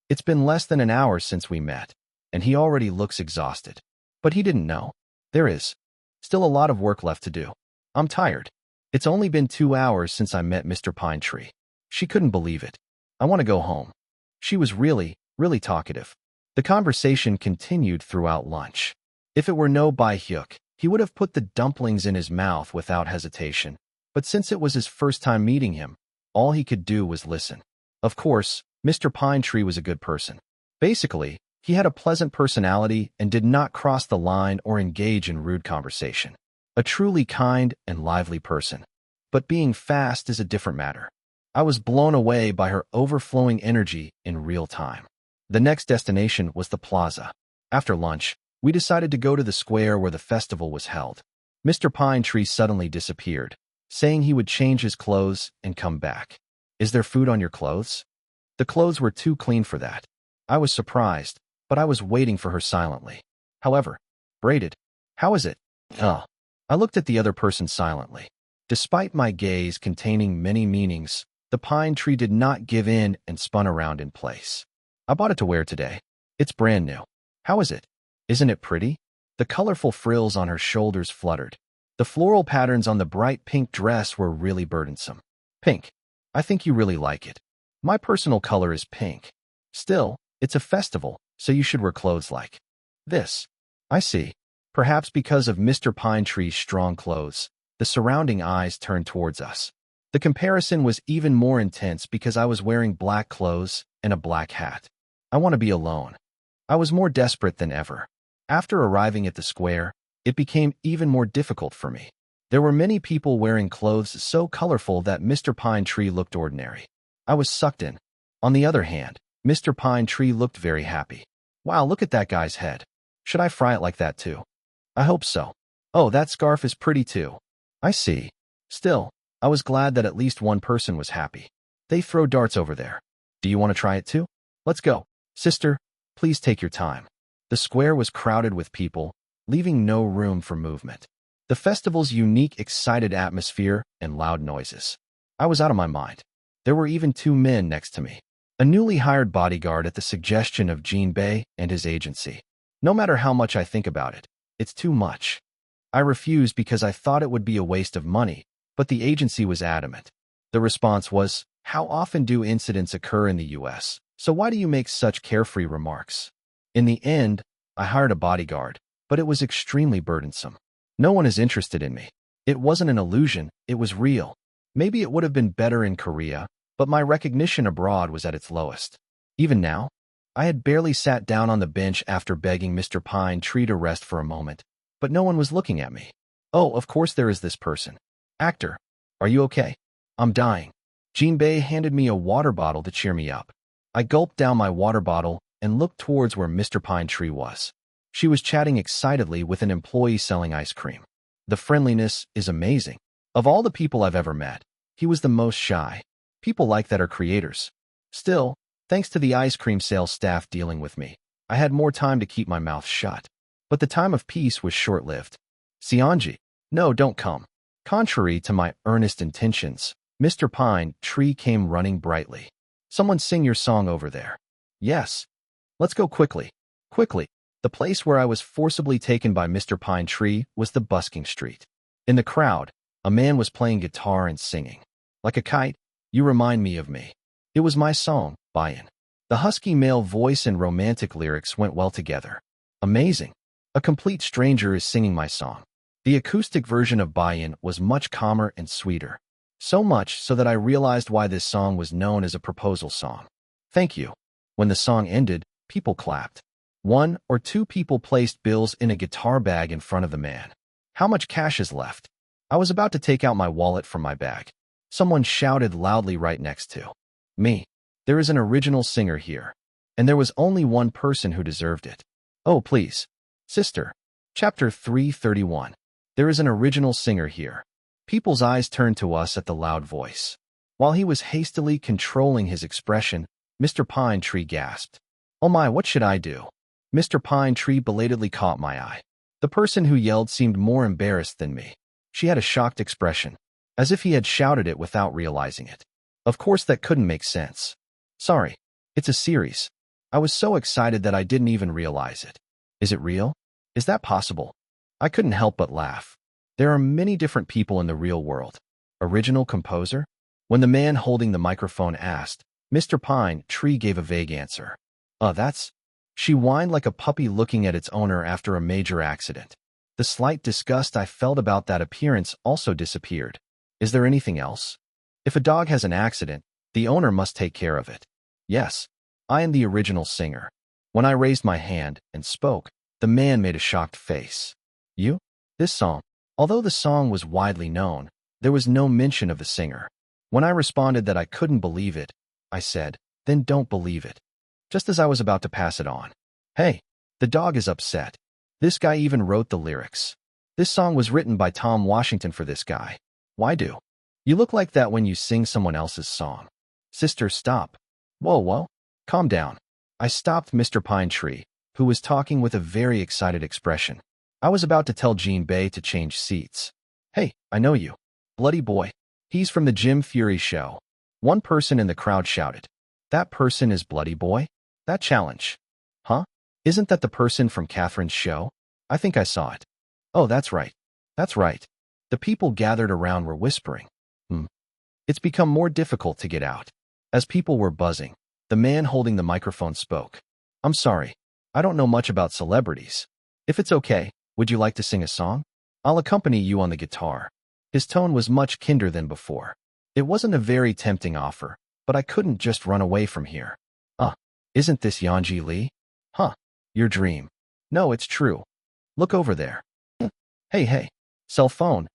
It's been less than an hour since we met, and he already looks exhausted. But he didn't know. There is still a lot of work left to do. "I'm tired. It's only been 2 hours since I met Mr. Pine Tree." She couldn't believe it. "I want to go home." She was really talkative. The conversation continued throughout lunch. If it were no Baihyuk, he would have put the dumplings in his mouth without hesitation. But since it was his first time meeting him, all he could do was listen. Of course, Mr. Pine Tree was a good person. Basically, he had a pleasant personality and did not cross the line or engage in rude conversation. A truly kind and lively person. But being fast is a different matter. I was blown away by her overflowing energy in real time. The next destination was the plaza. After lunch, we decided to go to the square where the festival was held. Mr. Pine Tree suddenly disappeared, saying he would change his clothes and come back. "Is there food on your clothes?" The clothes were too clean for that. I was surprised, but I was waiting for her silently. "However, braided. How is it?" I looked at the other person silently. Despite my gaze containing many meanings, the pine tree did not give in and spun around in place. "I bought it to wear today. It's brand new. How is it? Isn't it pretty?" The colorful frills on her shoulders fluttered. The floral patterns on the bright pink dress were really burdensome. "Pink. I think you really like it. My personal color is pink. Still, it's a festival, so you should wear clothes like this." "I see." Perhaps because of Mr. Pine Tree's strong clothes, the surrounding eyes turned towards us. The comparison was even more intense because I was wearing black clothes and a black hat. I want to be alone. I was more desperate than ever. After arriving at the square, it became even more difficult for me. There were many people wearing clothes so colorful that Mr. Pine Tree looked ordinary. I was sucked in. On the other hand, Mr. Pine Tree looked very happy. "Wow, look at that guy's head. Should I fry it like that too?" "I hope so." "Oh, that scarf is pretty too." "I see." Still, I was glad that at least one person was happy. "They throw darts over there. Do you want to try it too?" "Let's go." "Sister, please take your time." The square was crowded with people, leaving no room for movement. The festival's unique, excited atmosphere and loud noises. I was out of my mind. There were even 2 men next to me. A newly hired bodyguard at the suggestion of Jean Bei and his agency. No matter how much I think about it, it's too much. I refused because I thought it would be a waste of money, but the agency was adamant. The response was, How often do incidents occur in the US? So why do you make such carefree remarks? In the end, I hired a bodyguard, but it was extremely burdensome. No one is interested in me. It wasn't an illusion, it was real. Maybe it would have been better in Korea, but my recognition abroad was at its lowest. Even now, I had barely sat down on the bench after begging Mr. Pine Tree to rest for a moment, but no one was looking at me. Oh, of course there is this person. Actor, are you okay? I'm dying. Jinbei handed me a water bottle to cheer me up. I gulped down my water bottle and looked towards where Mr. Pine Tree was. She was chatting excitedly with an employee selling ice cream. The friendliness is amazing. Of all the people I've ever met, he was the most shy. People like that are creators. Still, thanks to the ice cream sales staff dealing with me, I had more time to keep my mouth shut. But the time of peace was short-lived. Seonji, no, don't come. Contrary to my earnest intentions, Mr. Pine Tree came running brightly. Someone sing your song over there. Yes. Let's go quickly. Quickly. The place where I was forcibly taken by Mr. Pine Tree was the busking street. In the crowd, a man was playing guitar and singing. Like a kite, you remind me of me. It was my song, Buy-in. The husky male voice and romantic lyrics went well together. Amazing. A complete stranger is singing my song. The acoustic version of Buy-in was much calmer and sweeter. So much so that I realized why this song was known as a proposal song. Thank you. When the song ended, people clapped. One or two people placed bills in a guitar bag in front of the man. How much cash is left? I was about to take out my wallet from my bag. Someone shouted loudly right next to me. There is an original singer here. And there was only one person who deserved it. Oh, please. Sister. Chapter 331. There is an original singer here. People's eyes turned to us at the loud voice. While he was hastily controlling his expression, Mr. Pine Tree gasped. Oh my, what should I do? Mr. Pine Tree belatedly caught my eye. The person who yelled seemed more embarrassed than me. She had a shocked expression, as if he had shouted it without realizing it. Of course that couldn't make sense. Sorry, it's a series. I was so excited that I didn't even realize it. Is it real? Is that possible? I couldn't help but laugh. There are many different people in the real world. Original composer? When the man holding the microphone asked, Mr. Pine Tree gave a vague answer. That's... She whined like a puppy looking at its owner after a major accident. The slight disgust I felt about that appearance also disappeared. Is there anything else? If a dog has an accident, the owner must take care of it. Yes, I am the original singer. When I raised my hand and spoke, the man made a shocked face. You? This song? Although the song was widely known, there was no mention of the singer. When I responded that I couldn't believe it, I said, then don't believe it. Just as I was about to pass it on. Hey, the dog is upset. This guy even wrote the lyrics. This song was written by Tom Washington for this guy. Why do you look like that when you sing someone else's song? Sister, stop. Whoa. Calm down. I stopped Mr. Pine Tree, who was talking with a very excited expression. I was about to tell Jinbei to change seats. Hey, I know you. Bloody boy. He's from the Jim Fury show. One person in the crowd shouted. That person is Bloody Boy? That challenge. Huh? Isn't that the person from Catherine's show? I think I saw it. Oh, that's right. That's right. The people gathered around were whispering. It's become more difficult to get out. As people were buzzing, the man holding the microphone spoke. I'm sorry. I don't know much about celebrities. If it's okay, would you like to sing a song? I'll accompany you on the guitar. His tone was much kinder than before. It wasn't a very tempting offer, but I couldn't just run away from here. Isn't this Yanji Lee? Huh. Your dream. No, it's true. Look over there. Hey. Cell phone.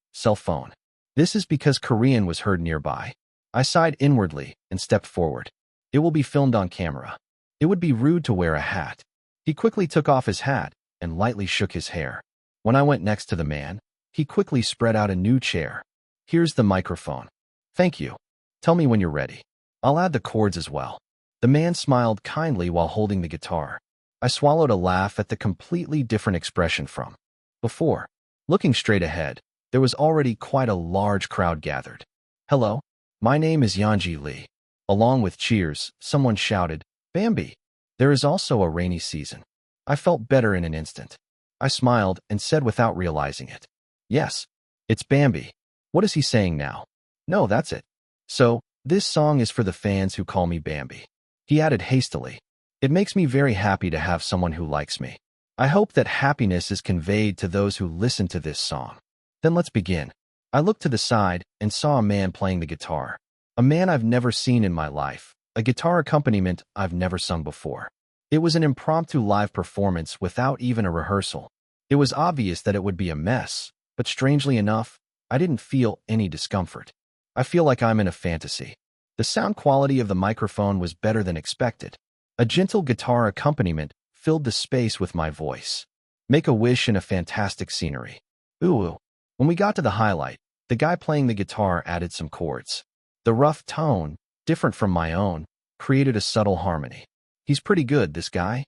This is because Korean was heard nearby. I sighed inwardly and stepped forward. It will be filmed on camera. It would be rude to wear a hat. He quickly took off his hat and lightly shook his hair. When I went next to the man, he quickly spread out a new chair. Here's the microphone. Thank you. Tell me when you're ready. I'll add the chords as well. The man smiled kindly while holding the guitar. I swallowed a laugh at the completely different expression from before. Looking straight ahead, there was already quite a large crowd gathered. Hello, my name is Yanji Lee. Along with cheers, someone shouted, Bambi. There is also a rainy season. I felt better in an instant. I smiled and said without realizing it. Yes, it's Bambi. What is he saying now? No, that's it. So, This song is for the fans who call me Bambi. He added hastily. It makes me very happy to have someone who likes me. I hope that happiness is conveyed to those who listen to this song. Then let's begin. I looked to the side and saw a man playing the guitar. A man I've never seen in my life. A guitar accompaniment I've never sung before. It was an impromptu live performance without even a rehearsal. It was obvious that it would be a mess, but strangely enough, I didn't feel any discomfort. I feel like I'm in a fantasy. The sound quality of the microphone was better than expected. A gentle guitar accompaniment filled the space with my voice. Make a wish in a fantastic scenery. Ooh. When we got to the highlight, the guy playing the guitar added some chords. The rough tone, different from my own, created a subtle harmony. He's pretty good, this guy.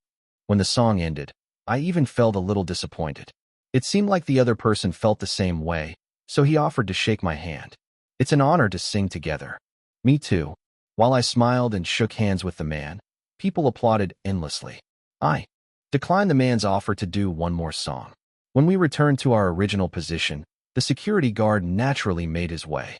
When the song ended, I even felt a little disappointed. It seemed like the other person felt the same way, so he offered to shake my hand. It's an honor to sing together. Me too. While I smiled and shook hands with the man, people applauded endlessly. I declined the man's offer to do one more song. When we returned to our original position, the security guard naturally made his way.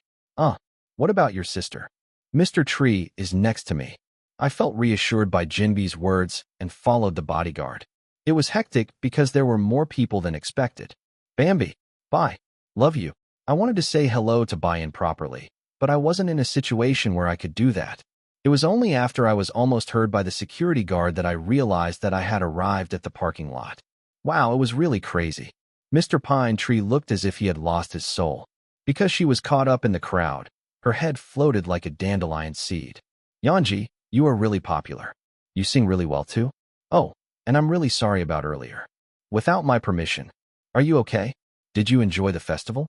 What about your sister? Mr. Tree is next to me. I felt reassured by Jinbi's words and followed the bodyguard. It was hectic because there were more people than expected. Bambi, bye. Love you. I wanted to say hello to Bayan properly, but I wasn't in a situation where I could do that. It was only after I was almost heard by the security guard that I realized that I had arrived at the parking lot. Wow, it was really crazy. Mr. Pine Tree looked as if he had lost his soul. Because she was caught up in the crowd, her head floated like a dandelion seed. Yanji, you are really popular. You sing really well too? Oh, and I'm really sorry about earlier. Without my permission. Are you okay? Did you enjoy the festival?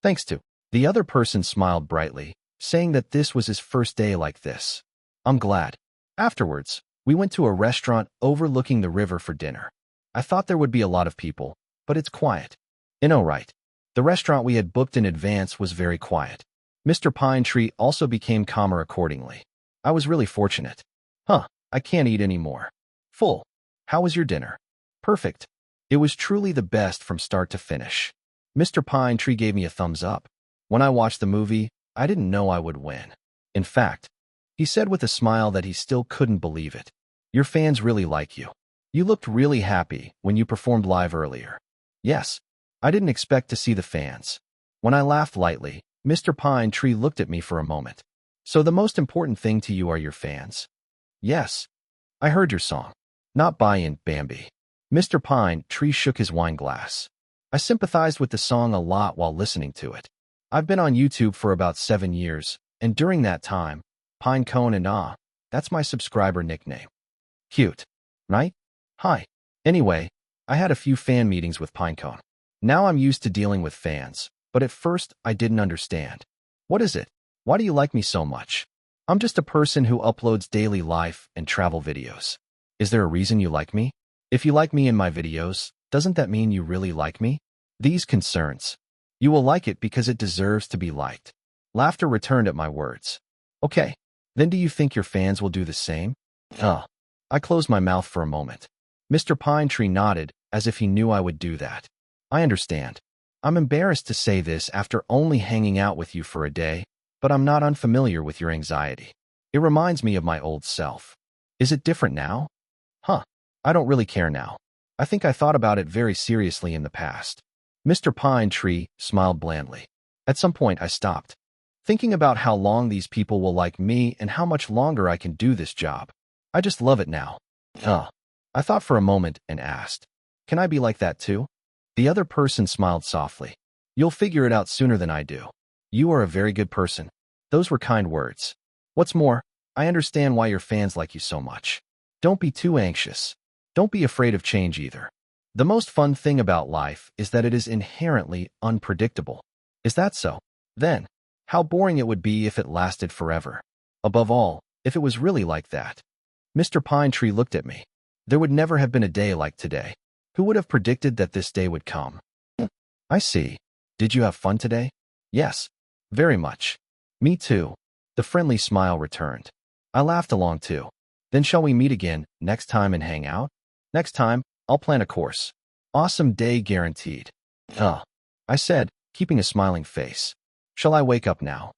Thanks to. The other person smiled brightly, saying that this was his first day like this. I'm glad. Afterwards, we went to a restaurant overlooking the river for dinner. I thought there would be a lot of people, but it's quiet. Right. The restaurant we had booked in advance was very quiet. Mr. Pine Tree also became calmer accordingly. I was really fortunate. I can't eat anymore. Full. How was your dinner? Perfect. It was truly the best from start to finish. Mr. Pine Tree gave me a thumbs up. When I watched the movie, I didn't know I would win. In fact, he said with a smile that he still couldn't believe it. Your fans really like you. You looked really happy when you performed live earlier. Yes, I didn't expect to see the fans. When I laughed lightly, Mr. Pine Tree looked at me for a moment. So the most important thing to you are your fans? Yes. I heard your song. Not Bayan, Bambi. Mr. Pine Tree shook his wine glass. I sympathized with the song a lot while listening to it. I've been on YouTube for about 7 years, and during that time, Pinecone and that's my subscriber nickname. Cute, right? Hi. Anyway, I had a few fan meetings with Pinecone. Now I'm used to dealing with fans, but at first I didn't understand. What is it? Why do you like me so much? I'm just a person who uploads daily life and travel videos. Is there a reason you like me? If you like me in my videos, doesn't that mean you really like me? These concerns. You will like it because it deserves to be liked. Laughter returned at my words. Okay, then do you think your fans will do the same? I closed my mouth for a moment. Mr. Pine Tree nodded as if he knew I would do that. I understand. I'm embarrassed to say this after only hanging out with you for a day, but I'm not unfamiliar with your anxiety. It reminds me of my old self. Is it different now? I don't really care now. I think I thought about it very seriously in the past. Mr. Pine Tree smiled blandly. At some point I stopped, thinking about how long these people will like me and how much longer I can do this job. I just love it now. I thought for a moment and asked, can I be like that too? The other person smiled softly. You'll figure it out sooner than I do. You are a very good person. Those were kind words. What's more, I understand why your fans like you so much. Don't be too anxious. Don't be afraid of change either. The most fun thing about life is that it is inherently unpredictable. Is that so? Then, how boring it would be if it lasted forever. Above all, if it was really like that. Mr. Pine Tree looked at me. There would never have been a day like today. Who would have predicted that this day would come? I see. Did you have fun today? Yes, very much. Me too. The friendly smile returned. I laughed along too. Then shall we meet again next time and hang out? Next time, I'll plan a course. Awesome day guaranteed. I said, keeping a smiling face. Shall I wake up now?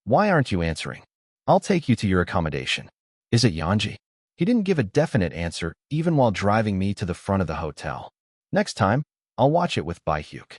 Why aren't you answering? I'll take you to your accommodation. Is it Yanji? He didn't give a definite answer, even while driving me to the front of the hotel. Next time, I'll watch it with Baihyuk.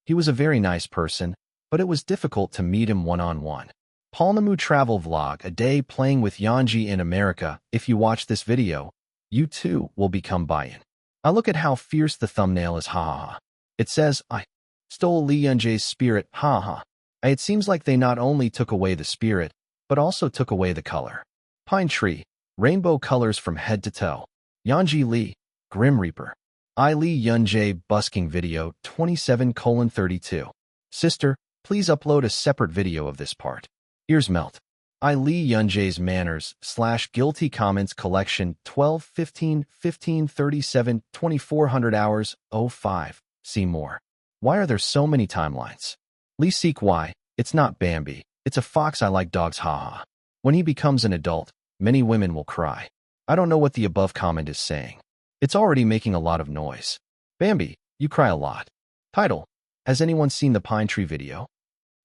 He was a very nice person, but it was difficult to meet him one-on-one. Palnamu travel vlog, a day playing with Yanji in America. If you watch this video, you too will become Bayan. I look at how fierce the thumbnail is, ha ha ha. It says, I stole Lee Yunjae's spirit, ha ha. It seems like they not only took away the spirit, but also took away the color. Pine tree, rainbow colors from head to toe. Yanji Lee, Grim Reaper. I Lee Yunjae busking video 27:32. Sister, please upload a separate video of this part. Ears melt. I Lee Yunjae's manners / guilty comments collection 12/15/15/37 2400 hours 05. See more. Why are there so many timelines? Lee seek why. It's not Bambi. It's a fox. I like dogs, haha. When he becomes an adult, many women will cry. I don't know what the above comment is saying. It's already making a lot of noise. Bambi, you cry a lot. Title: Has anyone seen the pine tree video?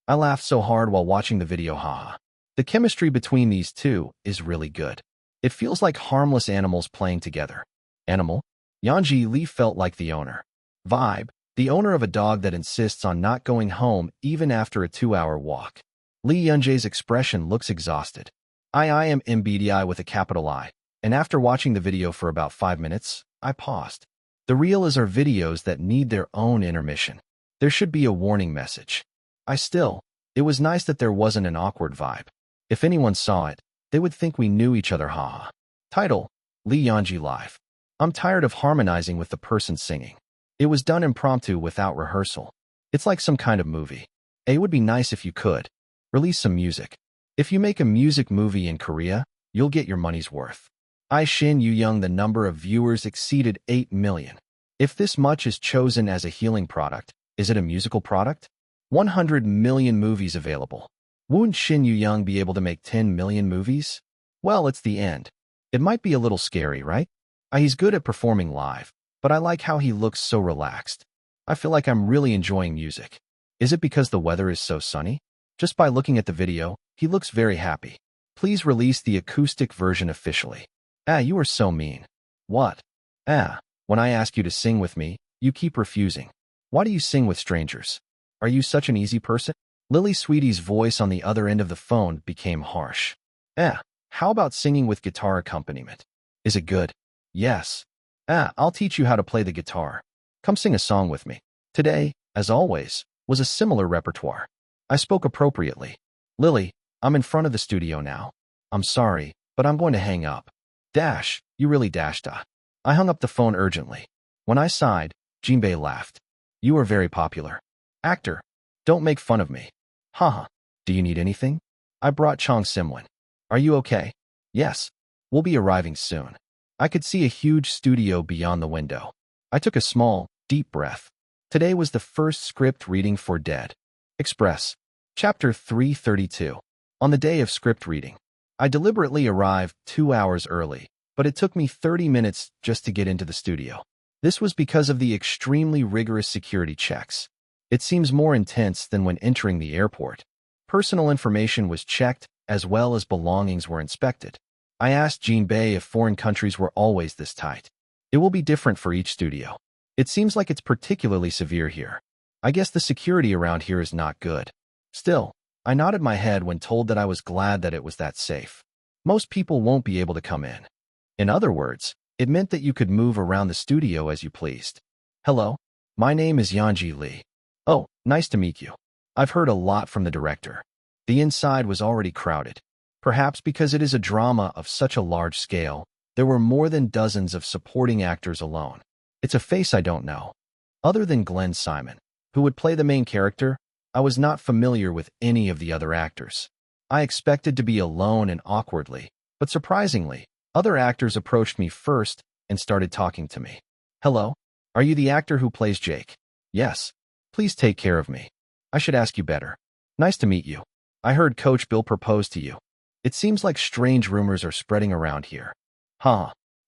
I laughed so hard while watching the video, haha. The chemistry between these two is really good. It feels like harmless animals playing together. Animal? Yanji Lee felt like the owner. Vibe: the owner of a dog that insists on not going home even after a 2-hour walk. Lee Yunjae's expression looks exhausted. I am MBDI with a capital I, and after watching the video for about 5 minutes, I paused. The reels are videos that need their own intermission. There should be a warning message. It was nice that there wasn't an awkward vibe. If anyone saw it, they would think we knew each other, haha. Title: Lee Yanji Live. I'm tired of harmonizing with the person singing. It was done impromptu without rehearsal. It's like some kind of movie. It would be nice if you could release some music. If you make a music movie in Korea, you'll get your money's worth. I Shin Yu Young, the number of viewers exceeded 8 million. If this much is chosen as a healing product, is it a musical product? 100 million movies available. Won't Shin Yu Young be able to make 10 million movies? Well, it's the end. It might be a little scary, right? He's good at performing live, but I like how he looks so relaxed. I feel like I'm really enjoying music. Is it because the weather is so sunny? Just by looking at the video, he looks very happy. Please release the acoustic version officially. You are so mean. What? When I ask you to sing with me, you keep refusing. Why do you sing with strangers? Are you such an easy person? Lily Sweetie's voice on the other end of the phone became harsh. How about singing with guitar accompaniment? Is it good? Yes. I'll teach you how to play the guitar. Come sing a song with me. Today, as always, was a similar repertoire. I spoke appropriately. Lily, I'm in front of the studio now. I'm sorry, but I'm going to hang up. You really dashed. I hung up the phone urgently. When I sighed, Jinbei laughed. You are very popular. Actor, don't make fun of me. Haha. Do you need anything? I brought Chong Simwon. Are you okay? Yes. We'll be arriving soon. I could see a huge studio beyond the window. I took a small, deep breath. Today was the first script reading for Dead Express. Chapter 332. On the day of script reading, I deliberately arrived 2 hours early, but it took me 30 minutes just to get into the studio. This was because of the extremely rigorous security checks. It seems more intense than when entering the airport. Personal information was checked, as well as belongings were inspected. I asked Jinbei if foreign countries were always this tight. It will be different for each studio. It seems like it's particularly severe here. I guess the security around here is not good. Still, I nodded my head when told that I was glad that it was that safe. Most people won't be able to come in. In other words, it meant that you could move around the studio as you pleased. Hello, my name is Yanji Lee. Oh, nice to meet you. I've heard a lot from the director. The inside was already crowded. Perhaps because it is a drama of such a large scale, there were more than dozens of supporting actors alone. It's a face I don't know. Other than Glenn Simon, who would play the main character, I was not familiar with any of the other actors. I expected to be alone and awkwardly, but surprisingly, other actors approached me first and started talking to me. Hello, are you the actor who plays Jake? Yes. Please take care of me. I should ask you better. Nice to meet you. I heard Coach Bill propose to you. It seems like strange rumors are spreading around here.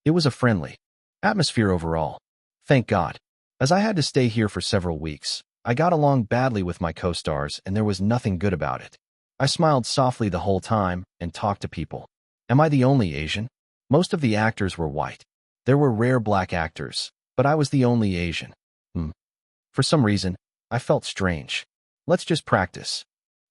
It was a friendly atmosphere overall. Thank God. As I had to stay here for several weeks, I got along badly with my co-stars and there was nothing good about it. I smiled softly the whole time and talked to people. Am I the only Asian? Most of the actors were white. There were rare black actors, but I was the only Asian. For some reason, I felt strange. Let's just practice.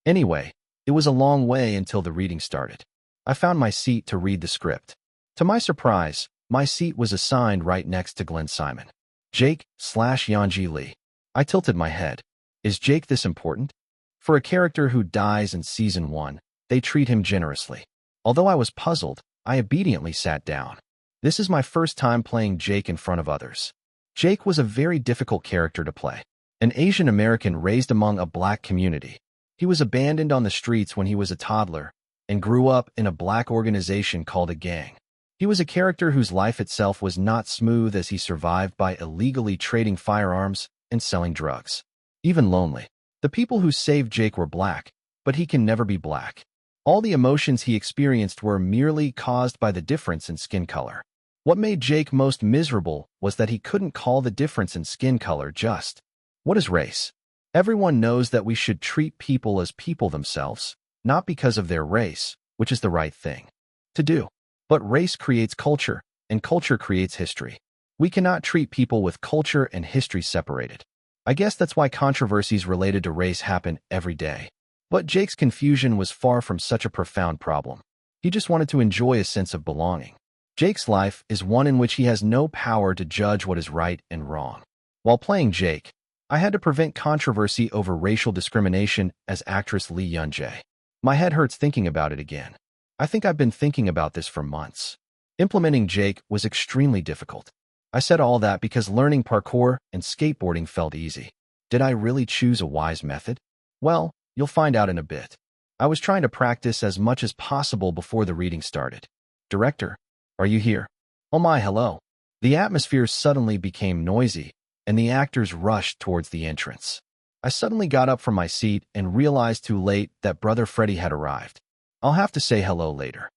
Anyway, it was a long way until the reading started. I found my seat to read the script. To my surprise, my seat was assigned right next to Glenn Simon. Jake/Yanji Lee. I tilted my head. Is Jake this important? For a character who dies in Season 1, they treat him generously. Although I was puzzled, I obediently sat down. This is my first time playing Jake in front of others. Jake was a very difficult character to play. An Asian American raised among a black community. He was abandoned on the streets when he was a toddler and grew up in a black organization called a gang. He was a character whose life itself was not smooth as he survived by illegally trading firearms and selling drugs. Even lonely. The people who saved Jake were black, but he can never be black. All the emotions he experienced were merely caused by the difference in skin color. What made Jake most miserable was that he couldn't call the difference in skin color just. What is race? Everyone knows that we should treat people as people themselves, not because of their race, which is the right thing to do. But race creates culture, and culture creates history. We cannot treat people with culture and history separated. I guess that's why controversies related to race happen every day. But Jake's confusion was far from such a profound problem. He just wanted to enjoy a sense of belonging. Jake's life is one in which he has no power to judge what is right and wrong. While playing Jake, I had to prevent controversy over racial discrimination as actress Lee Yun-jae. My head hurts thinking about it again. I think I've been thinking about this for months. Implementing Jake was extremely difficult. I said all that because learning parkour and skateboarding felt easy. Did I really choose a wise method? Well, you'll find out in a bit. I was trying to practice as much as possible before the reading started. Director, are you here? Oh my, hello. The atmosphere suddenly became noisy, and the actors rushed towards the entrance. I suddenly got up from my seat and realized too late that Brother Freddy had arrived. I'll have to say hello later.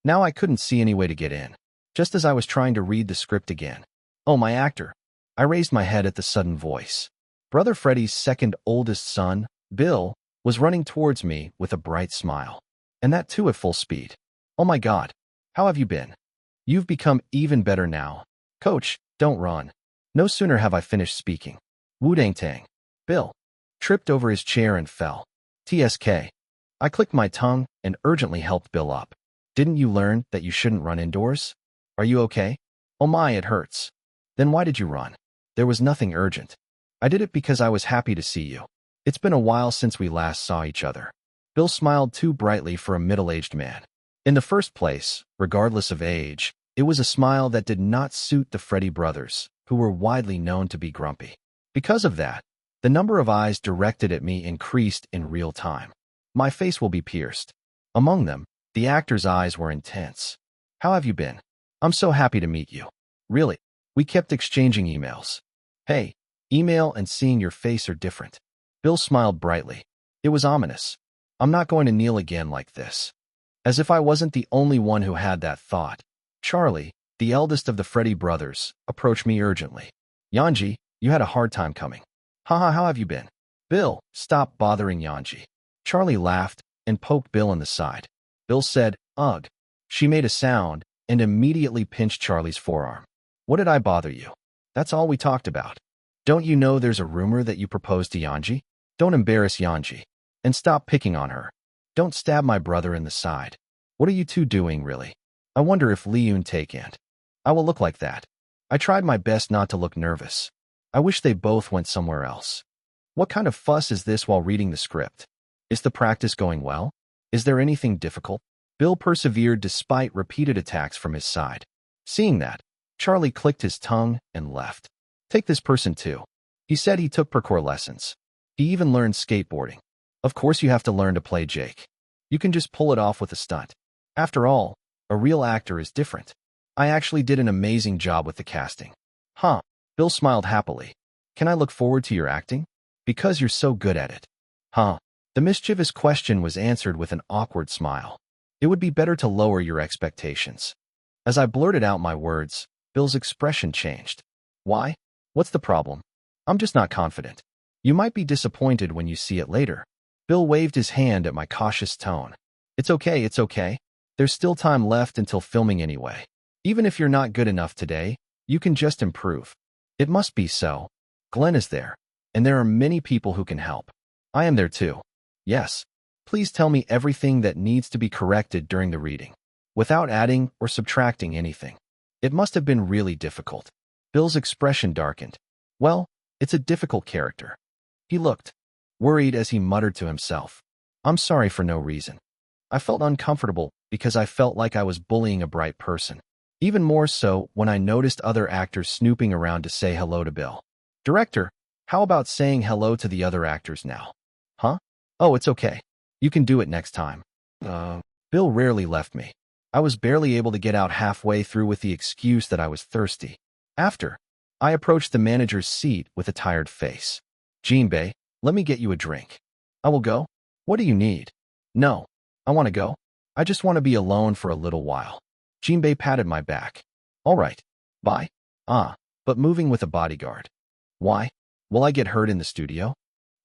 Now I couldn't see any way to get in, just as I was trying to read the script again. Oh, my actor. I raised my head at the sudden voice. Brother Freddy's second oldest son, Bill, was running towards me with a bright smile. And that too at full speed. Oh my God. How have you been? You've become even better now. Coach, don't run. No sooner have I finished speaking. Wu-dang-tang. Bill tripped over his chair and fell. TSK. I clicked my tongue and urgently helped Bill up. Didn't you learn that you shouldn't run indoors? Are you okay? Oh my, it hurts. Then why did you run? There was nothing urgent. I did it because I was happy to see you. It's been a while since we last saw each other. Bill smiled too brightly for a middle-aged man. In the first place, regardless of age, it was a smile that did not suit the Freddy brothers, who were widely known to be grumpy. Because of that, the number of eyes directed at me increased in real time. My face will be pierced. Among them, the actors' eyes were intense. How have you been? I'm so happy to meet you. Really? We kept exchanging emails. Hey, email and seeing your face are different. Bill smiled brightly. It was ominous. I'm not going to kneel again like this. As if I wasn't the only one who had that thought. Charlie, the eldest of the Freddy brothers, approached me urgently. Yanji, you had a hard time coming. Haha, how have you been? Bill, stop bothering Yanji. Charlie laughed and poked Bill in the side. Bill said, ugh. She made a sound and immediately pinched Charlie's forearm. What did I bother you? That's all we talked about. Don't you know there's a rumor that you proposed to Yanji? Don't embarrass Yanji. And stop picking on her. Don't stab my brother in the side. What are you two doing, really? I wonder if Lee Yun-tae can't. I will look like that. I tried my best not to look nervous. I wish they both went somewhere else. What kind of fuss is this while reading the script? Is the practice going well? Is there anything difficult? Bill persevered despite repeated attacks from his side. Seeing that, Charlie clicked his tongue and left. Take this person too. He said he took parkour lessons. He even learned skateboarding. Of course you have to learn to play Jake. You can just pull it off with a stunt. After all, a real actor is different. I actually did an amazing job with the casting. Huh? Bill smiled happily. Can I look forward to your acting? Because you're so good at it. Huh? The mischievous question was answered with an awkward smile. It would be better to lower your expectations. As I blurted out my words, Bill's expression changed. Why? What's the problem? I'm just not confident. You might be disappointed when you see it later. Bill waved his hand at my cautious tone. It's okay, it's okay. There's still time left until filming anyway. Even if you're not good enough today, you can just improve. It must be so. Glenn is there, and there are many people who can help. I am there too. Yes. Please tell me everything that needs to be corrected during the reading, without adding or subtracting anything. It must have been really difficult. Bill's expression darkened. Well, it's a difficult character. He looked worried as he muttered to himself. I'm sorry for no reason. I felt uncomfortable because I felt like I was bullying a bright person. Even more so when I noticed other actors snooping around to say hello to Bill. Director, how about saying hello to the other actors now? Huh? Oh, it's okay. You can do it next time. Bill rarely left me. I was barely able to get out halfway through with the excuse that I was thirsty. After, I approached the manager's seat with a tired face. Jinbei, let me get you a drink. I will go. What do you need? No, I want to go. I just want to be alone for a little while. Jinbei patted my back. All right. Bye. But moving with a bodyguard. Why? Will I get hurt in the studio?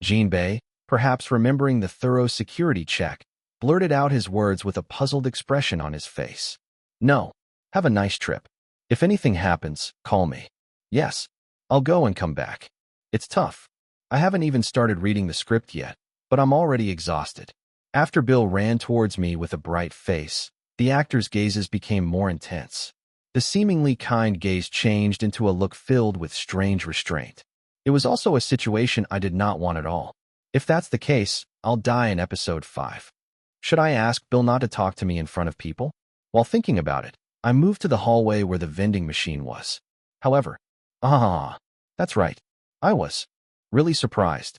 Jinbei, perhaps remembering the thorough security check, blurted out his words with a puzzled expression on his face. No. Have a nice trip. If anything happens, call me. Yes. I'll go and come back. It's tough. I haven't even started reading the script yet, but I'm already exhausted. After Bill ran towards me with a bright face, the actors' gazes became more intense. The seemingly kind gaze changed into a look filled with strange restraint. It was also a situation I did not want at all. If that's the case, I'll die in episode 5. Should I ask Bill not to talk to me in front of people? While thinking about it, I moved to the hallway where the vending machine was. However, that's right. I was really surprised.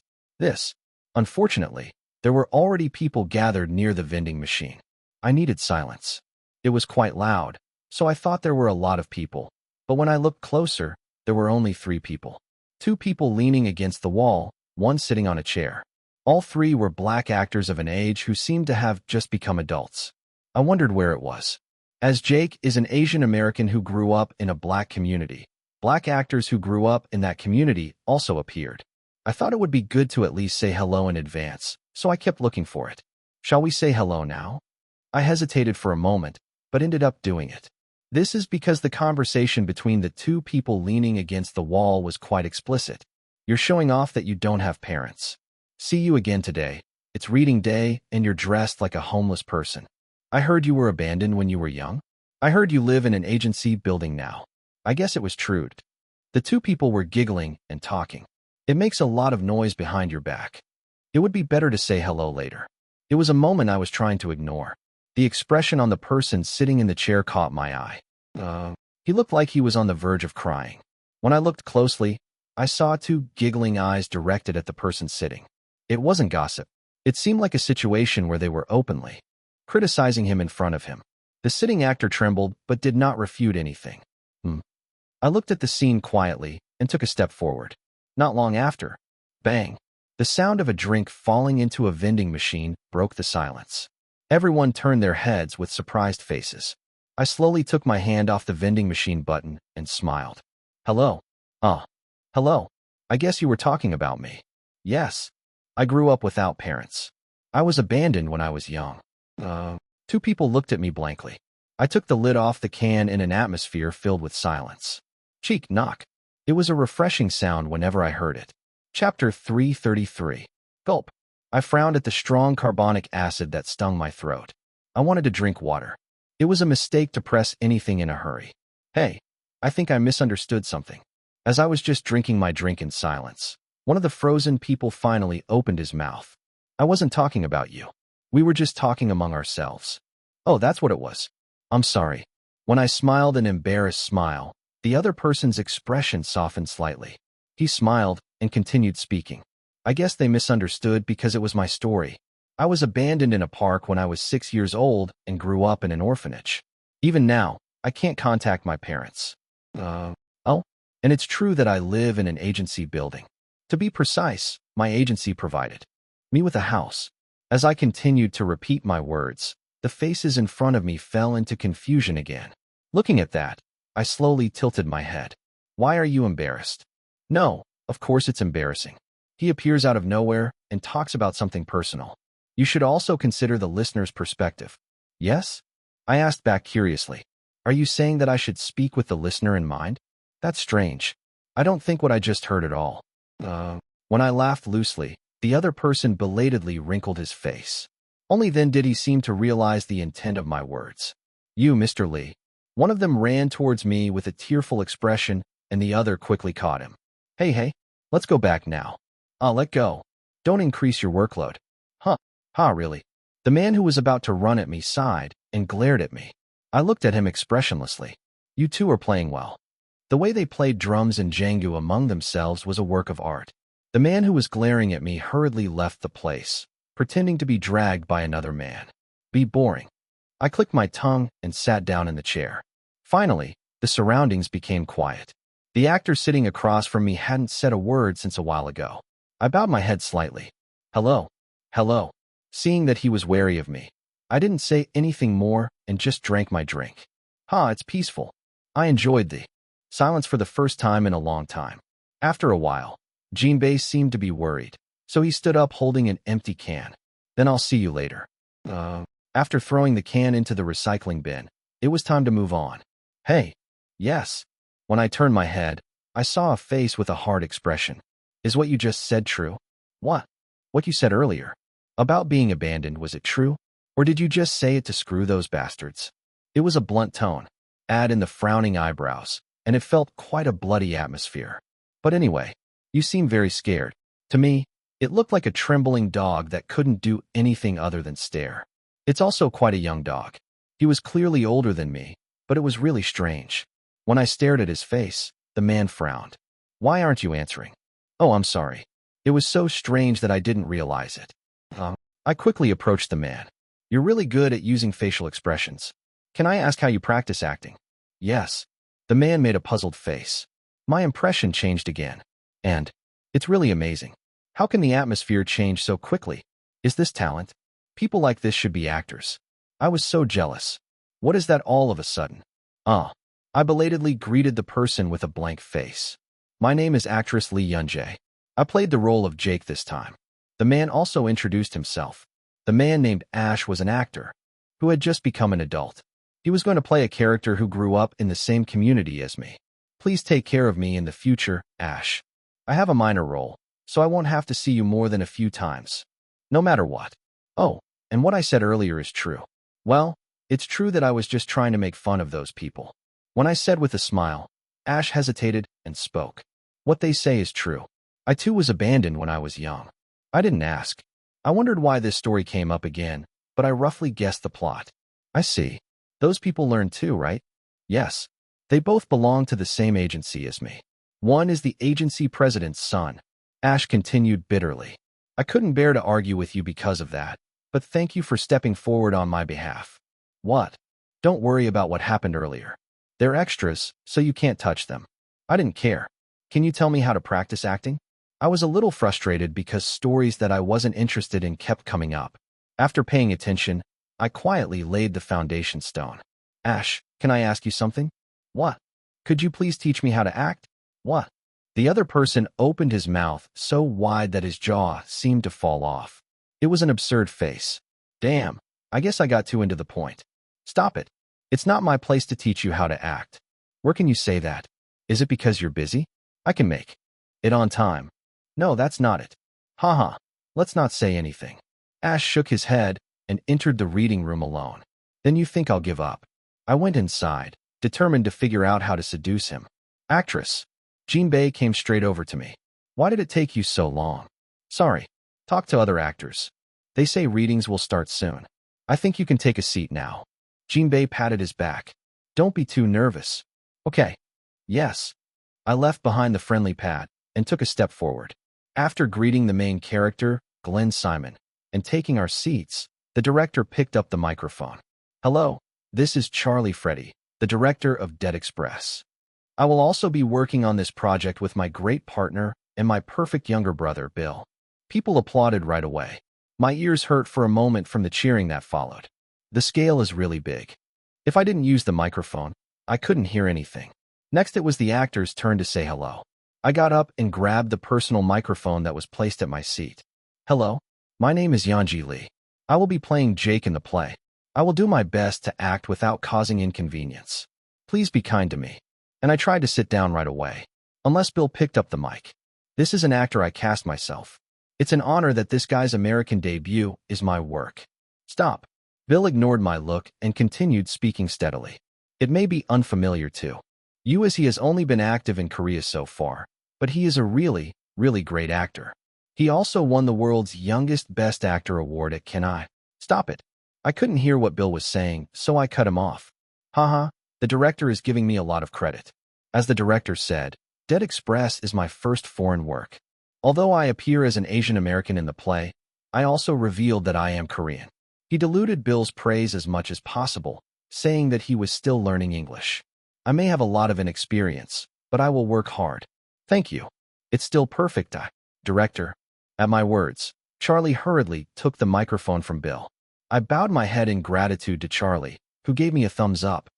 Unfortunately, there were already people gathered near the vending machine. I needed silence. It was quite loud, so I thought there were a lot of people. But when I looked closer, there were only 3 people. 2 people leaning against the wall, 1 sitting on a chair. All 3 were black actors of an age who seemed to have just become adults. I wondered where it was. As Jake is an Asian American who grew up in a black community, black actors who grew up in that community also appeared. I thought it would be good to at least say hello in advance, so I kept looking for it. Shall we say hello now? I hesitated for a moment, but ended up doing it. This is because the conversation between the 2 people leaning against the wall was quite explicit. You're showing off that you don't have parents. See you again today. It's reading day, and you're dressed like a homeless person. I heard you were abandoned when you were young. I heard you live in an agency building now. I guess it was true. The 2 people were giggling and talking. It makes a lot of noise behind your back. It would be better to say hello later. It was a moment I was trying to ignore. The expression on the person sitting in the chair caught my eye. He looked like he was on the verge of crying. When I looked closely, I saw 2 giggling eyes directed at the person sitting. It wasn't gossip. It seemed like a situation where they were openly criticizing him in front of him. The sitting actor trembled but did not refute anything. I looked at the scene quietly and took a step forward. Not long after, bang, the sound of a drink falling into a vending machine broke the silence. Everyone turned their heads with surprised faces. I slowly took my hand off the vending machine button and smiled. Hello. Hello. I guess you were talking about me. Yes. I grew up without parents. I was abandoned when I was young. 2 people looked at me blankly. I took the lid off the can in an atmosphere filled with silence. Cheek knock. It was a refreshing sound whenever I heard it. Chapter 333. Gulp. I frowned at the strong carbonic acid that stung my throat. I wanted to drink water. It was a mistake to press anything in a hurry. Hey, I think I misunderstood something. As I was just drinking my drink in silence, one of the frozen people finally opened his mouth. I wasn't talking about you. We were just talking among ourselves. Oh, that's what it was. I'm sorry. When I smiled an embarrassed smile, the other person's expression softened slightly. He smiled and continued speaking. I guess they misunderstood because it was my story. I was abandoned in a park when I was 6 years old and grew up in an orphanage. Even now, I can't contact my parents. And it's true that I live in an agency building. To be precise, my agency provided me with a house. As I continued to repeat my words, the faces in front of me fell into confusion again. Looking at that, I slowly tilted my head. Why are you embarrassed? No, of course it's embarrassing. He appears out of nowhere and talks about something personal. You should also consider the listener's perspective. Yes? I asked back curiously. Are you saying that I should speak with the listener in mind? That's strange. I don't think what I just heard at all. When I laughed loosely, the other person belatedly wrinkled his face. Only then did he seem to realize the intent of my words. You, Mr. Lee. One of them ran towards me with a tearful expression, and the other quickly caught him. Hey, let's go back now. Let go. Don't increase your workload. Really? The man who was about to run at me sighed and glared at me. I looked at him expressionlessly. You two are playing well. The way they played drums and Django among themselves was a work of art. The man who was glaring at me hurriedly left the place, pretending to be dragged by another man. Be boring. I clicked my tongue and sat down in the chair. Finally, the surroundings became quiet. The actor sitting across from me hadn't said a word since a while ago. I bowed my head slightly. Hello. Seeing that he was wary of me, I didn't say anything more and just drank my drink. It's peaceful. I enjoyed the silence for the first time in a long time. After a while, Jinbei seemed to be worried, so he stood up holding an empty can. Then I'll see you later. After throwing the can into the recycling bin, it was time to move on. Hey. Yes. When I turned my head, I saw a face with a hard expression. Is what you just said true? What? What you said earlier. About being abandoned, was it true? Or did you just say it to screw those bastards? It was a blunt tone, add in the frowning eyebrows, and it felt quite a bloody atmosphere. But anyway, you seem very scared. To me, it looked like a trembling dog that couldn't do anything other than stare. It's also quite a young dog. He was clearly older than me, but it was really strange. When I stared at his face, the man frowned. Why aren't you answering? Oh, I'm sorry. It was so strange that I didn't realize it. I quickly approached the man. You're really good at using facial expressions. Can I ask how you practice acting? Yes. The man made a puzzled face. My impression changed again. And it's really amazing. How can the atmosphere change so quickly? Is this talent? People like this should be actors. I was so jealous. What is that all of a sudden? I belatedly greeted the person with a blank face. My name is actress Lee Yunjae. I played the role of Jake this time. The man also introduced himself. The man named Ash was an actor who had just become an adult. He was going to play a character who grew up in the same community as me. Please take care of me in the future, Ash. I have a minor role, so I won't have to see you more than a few times. No matter what. Oh, and what I said earlier is true. Well, it's true that I was just trying to make fun of those people. When I said with a smile, Ash hesitated and spoke. What they say is true. I too was abandoned when I was young. I didn't ask. I wondered why this story came up again, but I roughly guessed the plot. I see. Those people learned too, right? Yes. They both belong to the same agency as me. One is the agency president's son. Ash continued bitterly. I couldn't bear to argue with you because of that, but thank you for stepping forward on my behalf. What? Don't worry about what happened earlier. They're extras, so you can't touch them. I didn't care. Can you tell me how to practice acting? I was a little frustrated because stories that I wasn't interested in kept coming up. After paying attention, I quietly laid the foundation stone. Ash, can I ask you something? What? Could you please teach me how to act? What? The other person opened his mouth so wide that his jaw seemed to fall off. It was an absurd face. Damn, I guess I got too into the point. Stop it. It's not my place to teach you how to act. Where can you say that? Is it because you're busy? I can make it on time. No, that's not it. Haha, let's not say anything. Ash shook his head and entered the reading room alone. Then you think I'll give up? I went inside, determined to figure out how to seduce him. Actress. Jinbei came straight over to me. Why did it take you so long? Sorry. Talk to other actors. They say readings will start soon. I think you can take a seat now. Jinbei patted his back. Don't be too nervous. Okay. Yes. I left behind the friendly pat and took a step forward. After greeting the main character, Glenn Simon, and taking our seats, the director picked up the microphone. Hello, this is Charlie Freddy, the director of Dead Express. I will also be working on this project with my great partner and my perfect younger brother, Bill. People applauded right away. My ears hurt for a moment from the cheering that followed. The scale is really big. If I didn't use the microphone, I couldn't hear anything. Next, it was the actor's turn to say hello. I got up and grabbed the personal microphone that was placed at my seat. Hello, my name is Yanji Lee. I will be playing Jake in the play. I will do my best to act without causing inconvenience. Please be kind to me. And I tried to sit down right away. Unless Bill picked up the mic. This is an actor I cast myself. It's an honor that this guy's American debut is my work. Stop. Bill ignored my look and continued speaking steadily. It may be unfamiliar to you as he has only been active in Korea so far, but he is a really, really great actor. He also won the world's youngest Best Actor award at Can I? Stop it. I couldn't hear what Bill was saying, so I cut him off. Haha, the director is giving me a lot of credit. As the director said, Dead Express is my first foreign work. Although I appear as an Asian American in the play, I also revealed that I am Korean. He diluted Bill's praise as much as possible, saying that he was still learning English. I may have a lot of inexperience, but I will work hard. Thank you. It's still perfect, Director. At my words, Charlie hurriedly took the microphone from Bill. I bowed my head in gratitude to Charlie, who gave me a thumbs up.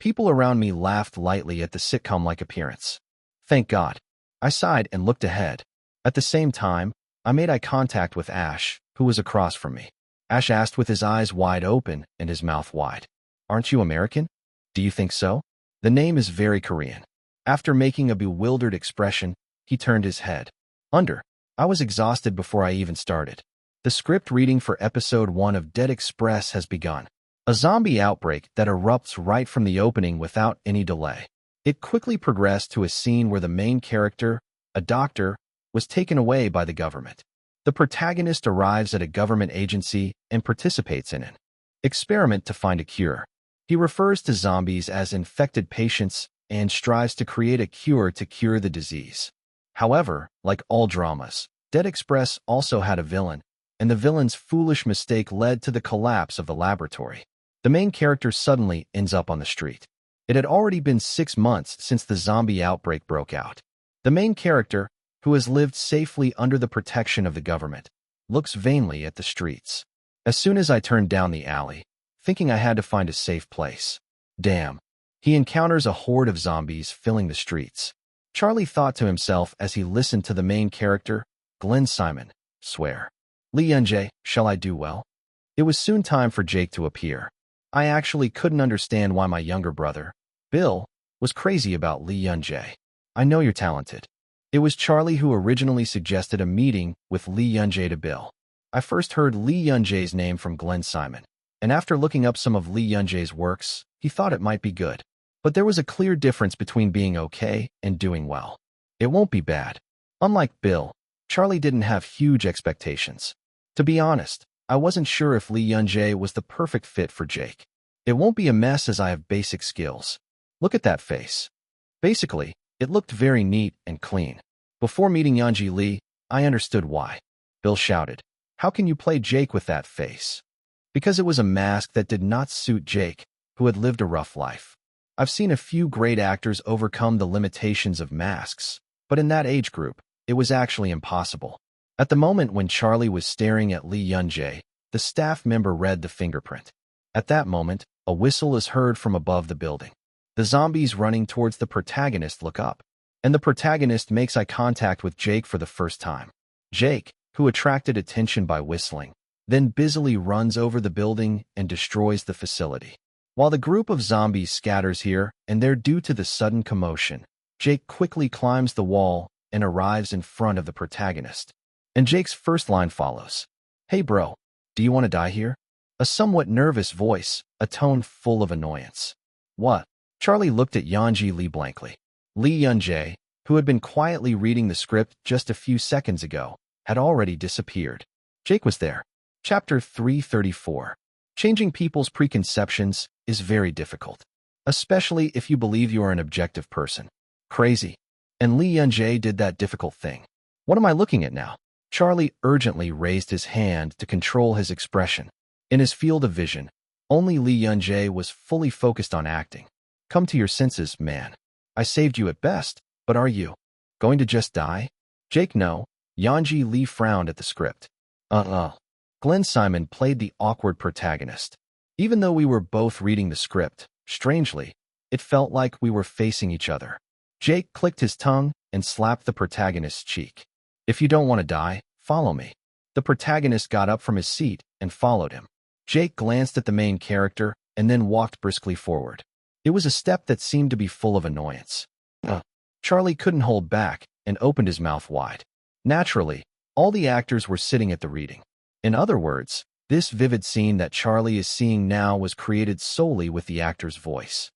People around me laughed lightly at the sitcom-like appearance. Thank God. I sighed and looked ahead. At the same time, I made eye contact with Ash, who was across from me. Ash asked with his eyes wide open and his mouth wide. Aren't you American? Do you think so? The name is very Korean. After making a bewildered expression, he turned his head. I was exhausted before I even started. The script reading for episode 1 of Dead Express has begun. A zombie outbreak that erupts right from the opening without any delay. It quickly progressed to a scene where the main character, a doctor, was taken away by the government. The protagonist arrives at a government agency and participates in an experiment to find a cure. He refers to zombies as infected patients and strives to create a cure to cure the disease. However, like all dramas, Dead Express also had a villain, and the villain's foolish mistake led to the collapse of the laboratory. The main character suddenly ends up on the street. It had already been 6 months since the zombie outbreak broke out. The main character, who has lived safely under the protection of the government, looks vainly at the streets. As soon as I turned down the alley, thinking I had to find a safe place, damn, he encounters a horde of zombies filling the streets. Charlie thought to himself as he listened to the main character, Glenn Simon, swear. Lee Young-jae, shall I do well? It was soon time for Jake to appear. I actually couldn't understand why my younger brother, Bill, was crazy about Lee Young-jae. I know you're talented. It was Charlie who originally suggested a meeting with Lee Young-jae to Bill. I first heard Lee Young-jae's name from Glenn Simon, and after looking up some of Lee Young-jae's works, he thought it might be good. But there was a clear difference between being okay and doing well. It won't be bad. Unlike Bill, Charlie didn't have huge expectations. To be honest, I wasn't sure if Lee Young-jae was the perfect fit for Jake. It won't be a mess as I have basic skills. Look at that face. Basically, it looked very neat and clean. Before meeting Yanji Lee, I understood why. Bill shouted, "How can you play Jake with that face?" Because it was a mask that did not suit Jake, who had lived a rough life. I've seen a few great actors overcome the limitations of masks, but in that age group, it was actually impossible. At the moment when Charlie was staring at Lee Young-jae, the staff member read the fingerprint. At that moment, a whistle is heard from above the building. The zombies running towards the protagonist look up, and the protagonist makes eye contact with Jake for the first time. Jake, who attracted attention by whistling, then busily runs over the building and destroys the facility. While the group of zombies scatters here and there due to the sudden commotion, Jake quickly climbs the wall and arrives in front of the protagonist. And Jake's first line follows. "Hey bro, do you want to die here?" A somewhat nervous voice, a tone full of annoyance. "What?" Charlie looked at Yanji Lee blankly. Lee Young-jae, who had been quietly reading the script just a few seconds ago, had already disappeared. Jake was there. Chapter 334. Changing people's preconceptions is very difficult, especially if you believe you are an objective person. Crazy. And Lee Young-jae did that difficult thing. What am I looking at now? Charlie urgently raised his hand to control his expression. In his field of vision, only Lee Young-jae was fully focused on acting. Come to your senses, man. I saved you at best, but are you going to just die? Jake, no. Yanji Lee frowned at the script. Glenn Simon played the awkward protagonist. Even though we were both reading the script, strangely, it felt like we were facing each other. Jake clicked his tongue and slapped the protagonist's cheek. If you don't want to die, follow me. The protagonist got up from his seat and followed him. Jake glanced at the main character and then walked briskly forward. It was a step that seemed to be full of annoyance. Charlie couldn't hold back and opened his mouth wide. Naturally, all the actors were sitting at the reading. In other words, this vivid scene that Charlie is seeing now was created solely with the actor's voice.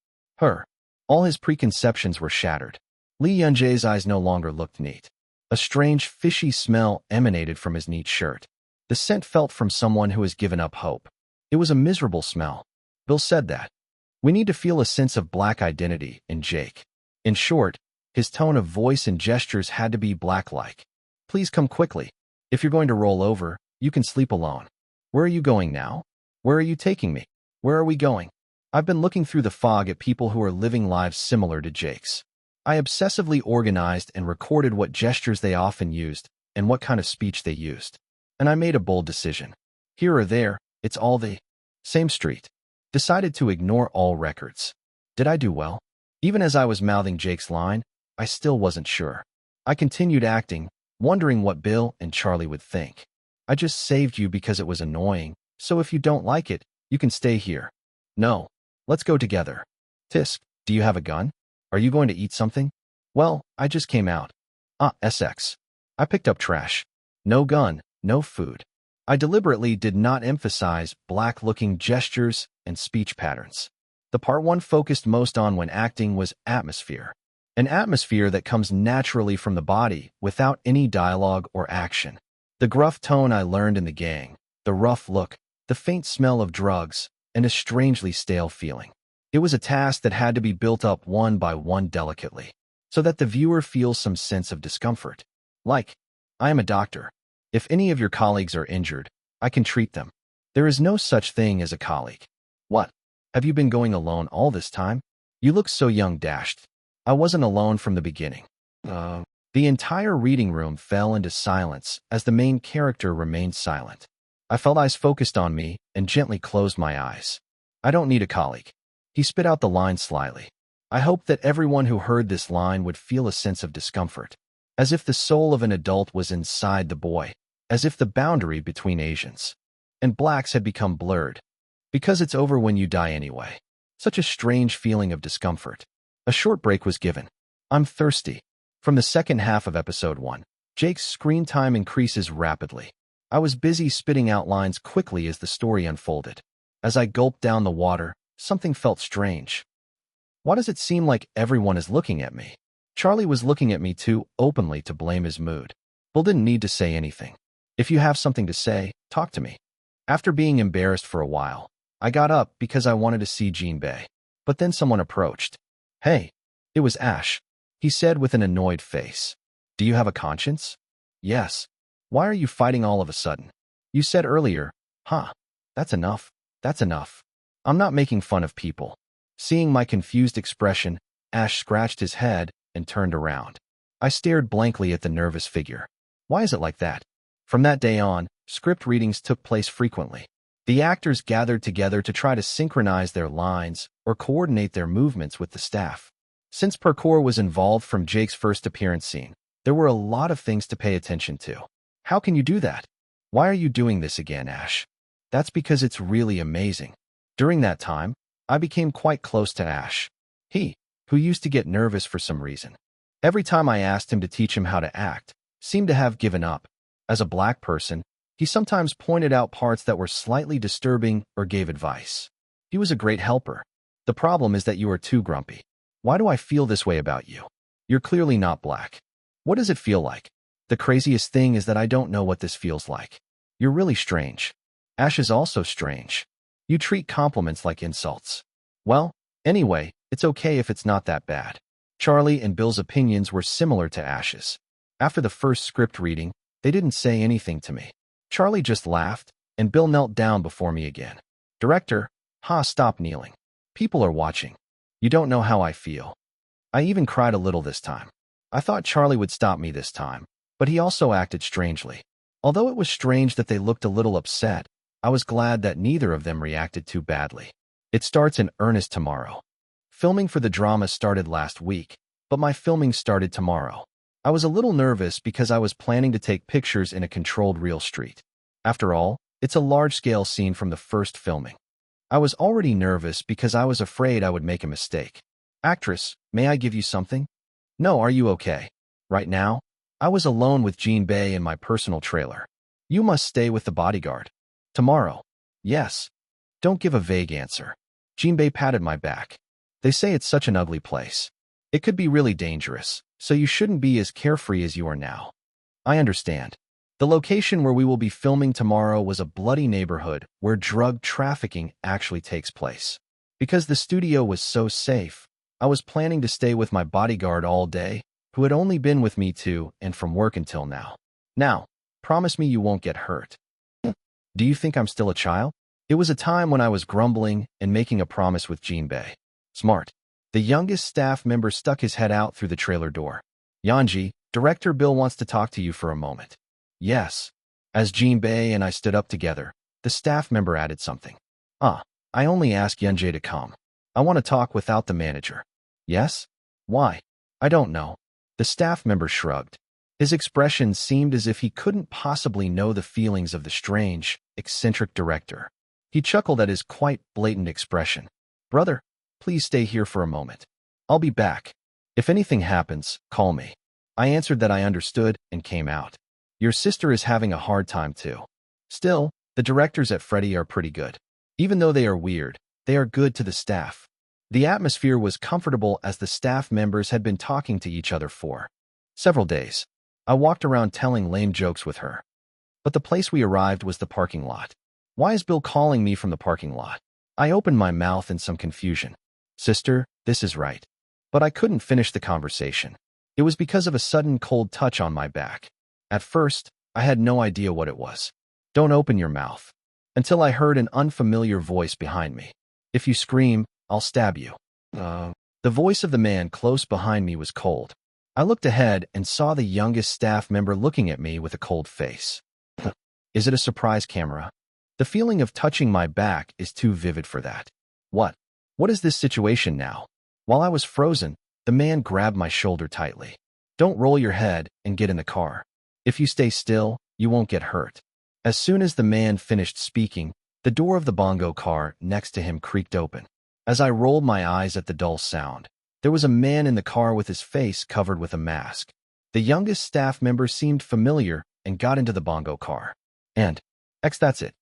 All his preconceptions were shattered. Lee Yun-jae's eyes no longer looked neat. A strange, fishy smell emanated from his neat shirt. The scent felt from someone who has given up hope. It was a miserable smell. Bill said that. We need to feel a sense of black identity in Jake. In short, his tone of voice and gestures had to be black-like. Please come quickly. If you're going to roll over, you can sleep alone. Where are you going now? Where are you taking me? Where are we going? I've been looking through the fog at people who are living lives similar to Jake's. I obsessively organized and recorded what gestures they often used and what kind of speech they used. And I made a bold decision. Here or there, it's all the same street. Decided to ignore all records. Did I do well? Even as I was mouthing Jake's line, I still wasn't sure. I continued acting, wondering what Bill and Charlie would think. I just saved you because it was annoying, so if you don't like it, you can stay here. No. Let's go together. Tisk, do you have a gun? Are you going to eat something? Well, I just came out. SX. I picked up trash. No gun, no food. I deliberately did not emphasize black-looking gestures and speech patterns. The part one focused most on when acting was atmosphere. An atmosphere that comes naturally from the body without any dialogue or action. The gruff tone I learned in the gang, the rough look, the faint smell of drugs, and a strangely stale feeling. It was a task that had to be built up one by one delicately, so that the viewer feels some sense of discomfort. Like, I am a doctor. If any of your colleagues are injured, I can treat them. There is no such thing as a colleague. What? Have you been going alone all this time? You look so young, dashed. I wasn't alone from the beginning. The entire reading room fell into silence as the main character remained silent. I felt eyes focused on me and gently closed my eyes. I don't need a colleague. He spit out the line slyly. I hoped that everyone who heard this line would feel a sense of discomfort, as if the soul of an adult was inside the boy, as if the boundary between Asians and blacks had become blurred. Because it's over when you die anyway. Such a strange feeling of discomfort. A short break was given. I'm thirsty. From the second half of episode 1, Jake's screen time increases rapidly. I was busy spitting out lines quickly as the story unfolded. As I gulped down the water, something felt strange. Why does it seem like everyone is looking at me? Charlie was looking at me too openly to blame his mood. Bill didn't need to say anything. If you have something to say, talk to me. After being embarrassed for a while, I got up because I wanted to see Jean Bay. But then someone approached. Hey, it was Ash. He said with an annoyed face. Do you have a conscience? Yes. Why are you fighting all of a sudden? You said earlier, that's enough. That's enough. I'm not making fun of people. Seeing my confused expression, Ash scratched his head and turned around. I stared blankly at the nervous figure. Why is it like that? From that day on, script readings took place frequently. The actors gathered together to try to synchronize their lines or coordinate their movements with the staff. Since parkour was involved from Jake's first appearance scene, there were a lot of things to pay attention to. How can you do that? Why are you doing this again, Ash? That's because it's really amazing. During that time, I became quite close to Ash. He, who used to get nervous for some reason. Every time I asked him to teach him how to act, seemed to have given up. As a black person, he sometimes pointed out parts that were slightly disturbing or gave advice. He was a great helper. The problem is that you are too grumpy. Why do I feel this way about you? You're clearly not black. What does it feel like? The craziest thing is that I don't know what this feels like. You're really strange. Ash is also strange. You treat compliments like insults. Well, anyway, it's okay if it's not that bad. Charlie and Bill's opinions were similar to Ash's. After the first script reading, they didn't say anything to me. Charlie just laughed, and Bill knelt down before me again. Director, stop kneeling. People are watching. You don't know how I feel. I even cried a little this time. I thought Charlie would stop me this time, but he also acted strangely. Although it was strange that they looked a little upset, I was glad that neither of them reacted too badly. It starts in earnest tomorrow. Filming for the drama started last week, but my filming started tomorrow. I was a little nervous because I was planning to take pictures in a controlled real street. After all, it's a large-scale scene from the first filming. I was already nervous because I was afraid I would make a mistake. Actress, may I give you something? No, are you okay? Right now? I was alone with Jinbei in my personal trailer. You must stay with the bodyguard. Tomorrow. Yes. Don't give a vague answer. Jinbei patted my back. They say it's such an ugly place. It could be really dangerous, so you shouldn't be as carefree as you are now. I understand. The location where we will be filming tomorrow was a bloody neighborhood where drug trafficking actually takes place. Because the studio was so safe, I was planning to stay with my bodyguard all day, who had only been with me to and from work until now. Now, promise me you won't get hurt. Do you think I'm still a child? It was a time when I was grumbling and making a promise with Jinbei. Smart. The youngest staff member stuck his head out through the trailer door. Yanji, Director Bill wants to talk to you for a moment. Yes. As Jinbei and I stood up together, the staff member added something. I only asked Yanji to come. I want to talk without the manager. Yes? Why? I don't know. The staff member shrugged. His expression seemed as if he couldn't possibly know the feelings of the strange, eccentric director. He chuckled at his quite blatant expression. Brother, please stay here for a moment. I'll be back. If anything happens, call me. I answered that I understood and came out. Your sister is having a hard time too. Still, the directors at Freddy are pretty good. Even though they are weird, they are good to the staff. The atmosphere was comfortable as the staff members had been talking to each other for several days. I walked around telling lame jokes with her. But the place we arrived was the parking lot. Why is Bill calling me from the parking lot? I opened my mouth in some confusion. Sister, this is right. But I couldn't finish the conversation. It was because of a sudden cold touch on my back. At first, I had no idea what it was. Don't open your mouth. Until I heard an unfamiliar voice behind me. If you scream, I'll stab you. The voice of the man close behind me was cold. I looked ahead and saw the youngest staff member looking at me with a cold face. Is it a surprise camera? The feeling of touching my back is too vivid for that. What? What is this situation now? While I was frozen, the man grabbed my shoulder tightly. Don't roll your head and get in the car. If you stay still, you won't get hurt. As soon as the man finished speaking, the door of the bongo car next to him creaked open. As I rolled my eyes at the dull sound, there was a man in the car with his face covered with a mask. The youngest staff member seemed familiar and got into the bongo car. And, that's it.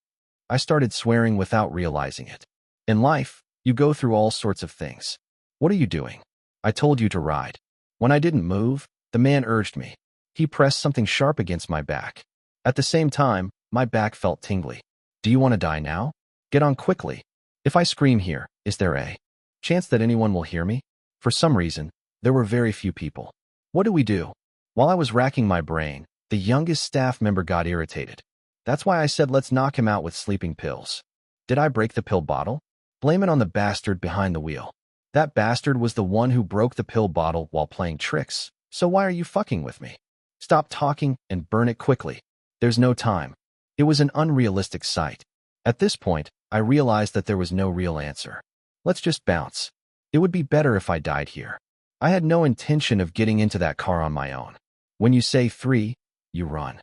I started swearing without realizing it. In life, you go through all sorts of things. What are you doing? I told you to ride. When I didn't move, the man urged me. He pressed something sharp against my back. At the same time, my back felt tingly. Do you want to die now? Get on quickly. If I scream here, is there a chance that anyone will hear me? For some reason, there were very few people. What do we do? While I was racking my brain, the youngest staff member got irritated. That's why I said let's knock him out with sleeping pills. Did I break the pill bottle? Blame it on the bastard behind the wheel. That bastard was the one who broke the pill bottle while playing tricks, so why are you fucking with me? Stop talking and burn it quickly. There's no time. It was an unrealistic sight. At this point, I realized that there was no real answer. Let's just bounce. It would be better if I died here. I had no intention of getting into that car on my own. When you say 3, you run.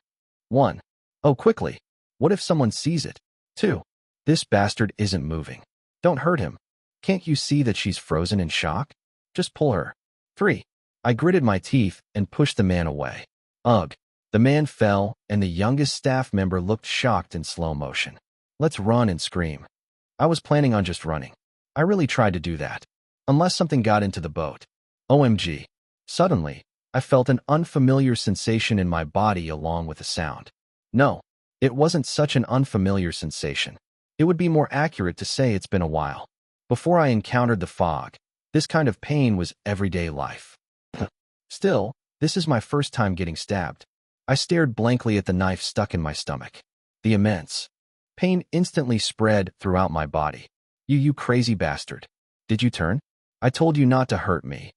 1. Oh, quickly. What if someone sees it? 2. This bastard isn't moving. Don't hurt him. Can't you see that she's frozen in shock? Just pull her. 3. I gritted my teeth and pushed the man away. Ugh. The man fell, and the youngest staff member looked shocked in slow motion. Let's run and scream. I was planning on just running. I really tried to do that. Unless something got into the boat. OMG. Suddenly, I felt an unfamiliar sensation in my body along with a sound. No, it wasn't such an unfamiliar sensation. It would be more accurate to say it's been a while. Before I encountered the fog, this kind of pain was everyday life. Still, this is my first time getting stabbed. I stared blankly at the knife stuck in my stomach. The immense pain instantly spread throughout my body. You crazy bastard. Did you turn? I told you not to hurt me.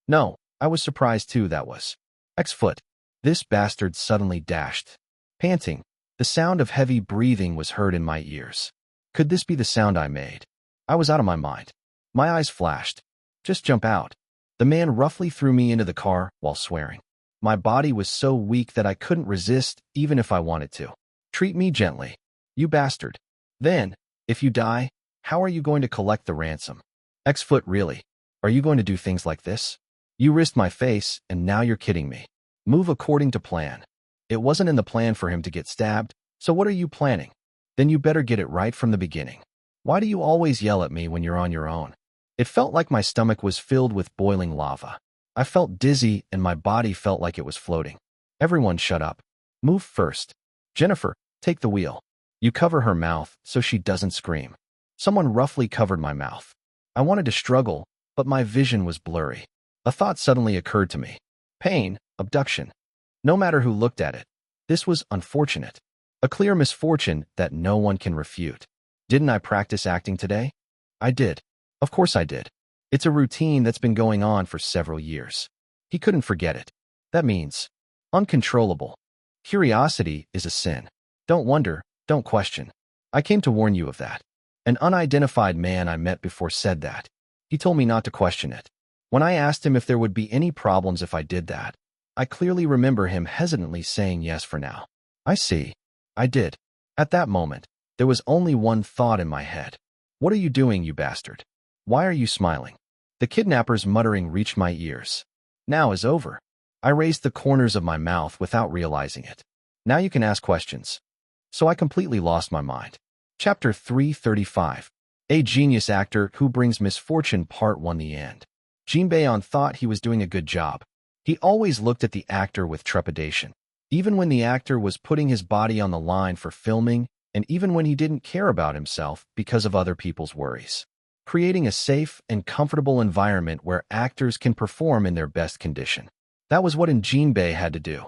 No, I was surprised too that was. X-foot. This bastard suddenly dashed. Panting, the sound of heavy breathing was heard in my ears. Could this be the sound I made? I was out of my mind. My eyes flashed. Just jump out. The man roughly threw me into the car while swearing. My body was so weak that I couldn't resist even if I wanted to. Treat me gently. You bastard. Then, if you die, how are you going to collect the ransom? X-Foot, really? Are you going to do things like this? You risked my face, and now you're kidding me. Move according to plan. It wasn't in the plan for him to get stabbed, so what are you planning? Then you better get it right from the beginning. Why do you always yell at me when you're on your own? It felt like my stomach was filled with boiling lava. I felt dizzy and my body felt like it was floating. Everyone shut up. Move first. Jennifer, take the wheel. You cover her mouth so she doesn't scream. Someone roughly covered my mouth. I wanted to struggle, but my vision was blurry. A thought suddenly occurred to me. Pain, abduction. No matter who looked at it, this was unfortunate. A clear misfortune that no one can refute. Didn't I practice acting today? I did. Of course I did. It's a routine that's been going on for several years. He couldn't forget it. That means uncontrollable. Curiosity is a sin. Don't wonder, don't question. I came to warn you of that. An unidentified man I met before said that. He told me not to question it. When I asked him if there would be any problems if I did that, I clearly remember him hesitantly saying yes for now. I see. I did. At that moment, there was only one thought in my head. What are you doing, you bastard? Why are you smiling? The kidnapper's muttering reached my ears. Now is over. I raised the corners of my mouth without realizing it. Now you can ask questions. So I completely lost my mind. Chapter 335. A Genius Actor Who Brings Misfortune Part 1. The End. Jin Baeon thought he was doing a good job. He always looked at the actor with trepidation. Even when the actor was putting his body on the line for filming, and even when he didn't care about himself because of other people's worries. Creating a safe and comfortable environment where actors can perform in their best condition. That was what Jin Bae had to do.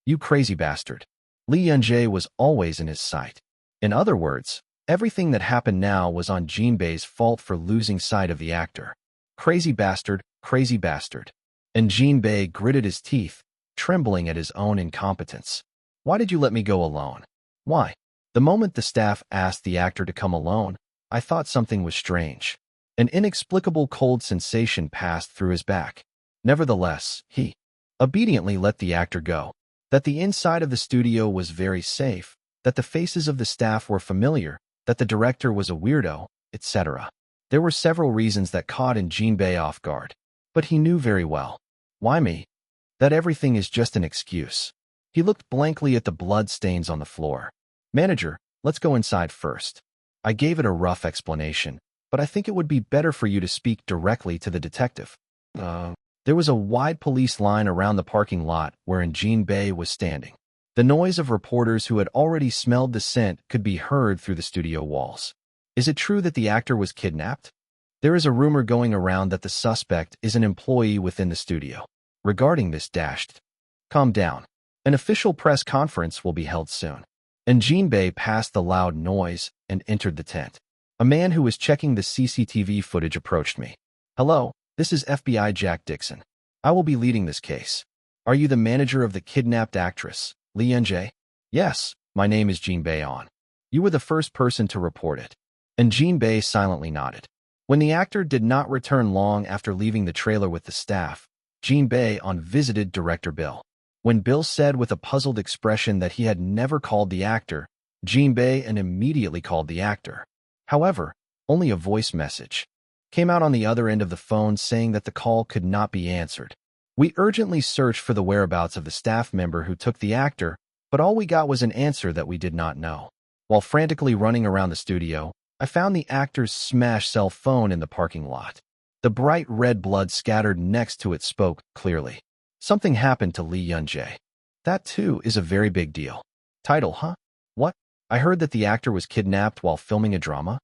You crazy bastard. Lee Yun-jae was always in his sight. In other words, everything that happened now was on Jin Bae's fault for losing sight of the actor. Crazy bastard, crazy bastard. And Jin Bae gritted his teeth, trembling at his own incompetence. Why did you let me go alone? Why? The moment the staff asked the actor to come alone, I thought something was strange. An inexplicable cold sensation passed through his back. Nevertheless, he obediently let the actor go. That the inside of the studio was very safe, that the faces of the staff were familiar, that the director was a weirdo, etc. There were several reasons that caught Jin Bae off guard. But he knew very well. Why me? That everything is just an excuse. He looked blankly at the blood stains on the floor. Manager, let's go inside first. I gave it a rough explanation, but I think it would be better for you to speak directly to the detective. There was a wide police line around the parking lot wherein Jin Bae was standing. The noise of reporters who had already smelled the scent could be heard through the studio walls. Is it true that the actor was kidnapped? There is a rumor going around that the suspect is an employee within the studio. Regarding this calm down. An official press conference will be held soon. And Jin Bae passed the loud noise and entered the tent. A man who was checking the CCTV footage approached me. Hello, this is FBI Jack Dixon. I will be leading this case. Are you the manager of the kidnapped actress, Lee Yun-jae? Yes, my name is Jin Baeon. You were the first person to report it. And Jin Bae silently nodded. When the actor did not return long after leaving the trailer with the staff, Jin Baeon visited Director Bill. When Bill said with a puzzled expression that he had never called the actor, Jin Baeon immediately called the actor. However, only a voice message came out on the other end of the phone saying that the call could not be answered. We urgently searched for the whereabouts of the staff member who took the actor, but all we got was an answer that we did not know. While frantically running around the studio, I found the actor's smashed cell phone in the parking lot. The bright red blood scattered next to it spoke clearly. Something happened to Lee Yun-jae. That too is a very big deal. Title, huh? What? I heard that the actor was kidnapped while filming a drama?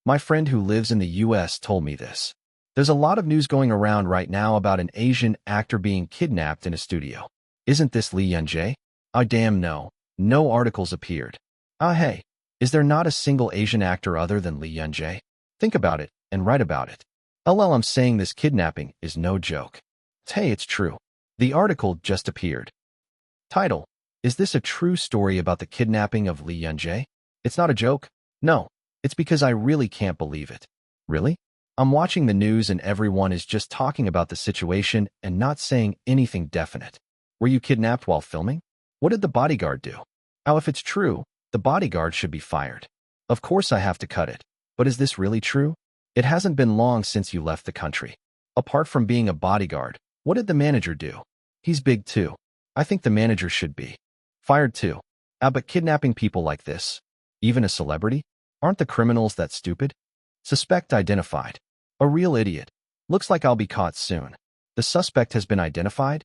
My friend who lives in the US told me this. There's a lot of news going around right now about an Asian actor being kidnapped in a studio. Isn't this Lee Yun-jae? Oh damn no. No articles appeared. Hey, is there not a single Asian actor other than Lee Yun-jae? Think about it and write about it. LL, I'm saying this kidnapping is no joke. Hey, it's true. The article just appeared. Title, is this a true story about the kidnapping of Lee Yun-jae? It's not a joke? No, it's because I really can't believe it. Really? I'm watching the news and everyone is just talking about the situation and not saying anything definite. Were you kidnapped while filming? What did the bodyguard do? Now, if it's true, the bodyguard should be fired. Of course I have to cut it. But is this really true? It hasn't been long since you left the country. Apart from being a bodyguard, what did the manager do? He's big too. I think the manager should be fired too. But kidnapping people like this, even a celebrity, aren't the criminals that stupid? Suspect identified. A real idiot. Looks like I'll be caught soon. The suspect has been identified?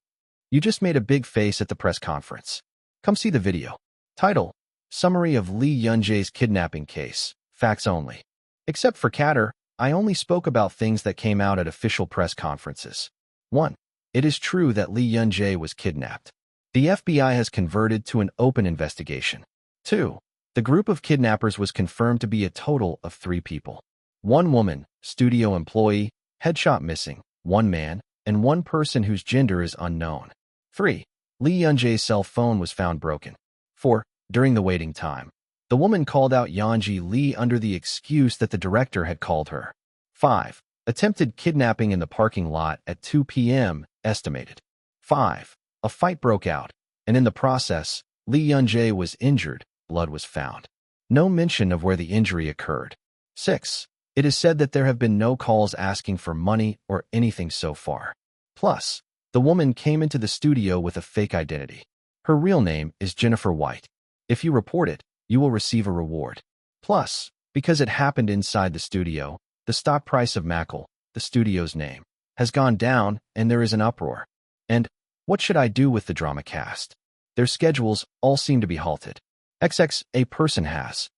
You just made a big face at the press conference. Come see the video. Title: Summary of Lee Yun-jae's kidnapping case. Facts only. Except for Catter, I only spoke about things that came out at official press conferences. 1. It is true that Lee Yun-jae was kidnapped. The FBI has converted to an open investigation. 2. The group of kidnappers was confirmed to be a total of 3 people. 1 woman, studio employee, headshot missing, 1 man, and 1 person whose gender is unknown. 3. Lee Yun-jae's cell phone was found broken. 4. During the waiting time, the woman called out Yeonji Lee under the excuse that the director had called her. 5. Attempted kidnapping in the parking lot at 2 p.m. estimated. 5. A fight broke out, and in the process, Lee Yun-jae was injured. Blood was found. No mention of where the injury occurred. 6. It is said that there have been no calls asking for money or anything so far. Plus, the woman came into the studio with a fake identity. Her real name is Jennifer White. If you report it, you will receive a reward. Plus, because it happened inside the studio, the stock price of Mackle, the studio's name, has gone down and there is an uproar. And what should I do with the drama cast? Their schedules all seem to be halted. A person has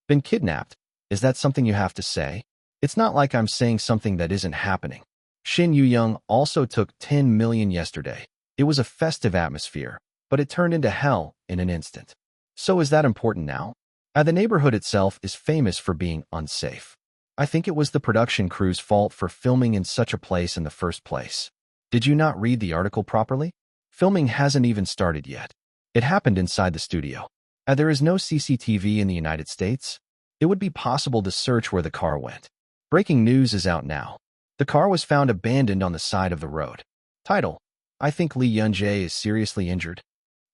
been kidnapped. Is that something you have to say? It's not like I'm saying something that isn't happening. Shin Yu-young also took 10 million yesterday. It was a festive atmosphere, but it turned into hell in an instant. So is that important now? The neighborhood itself is famous for being unsafe. I think it was the production crew's fault for filming in such a place in the first place. Did you not read the article properly? Filming hasn't even started yet. It happened inside the studio. There is no CCTV in the United States. It would be possible to search where the car went. Breaking news is out now. The car was found abandoned on the side of the road. Title: I think Lee Yun-jae is seriously injured.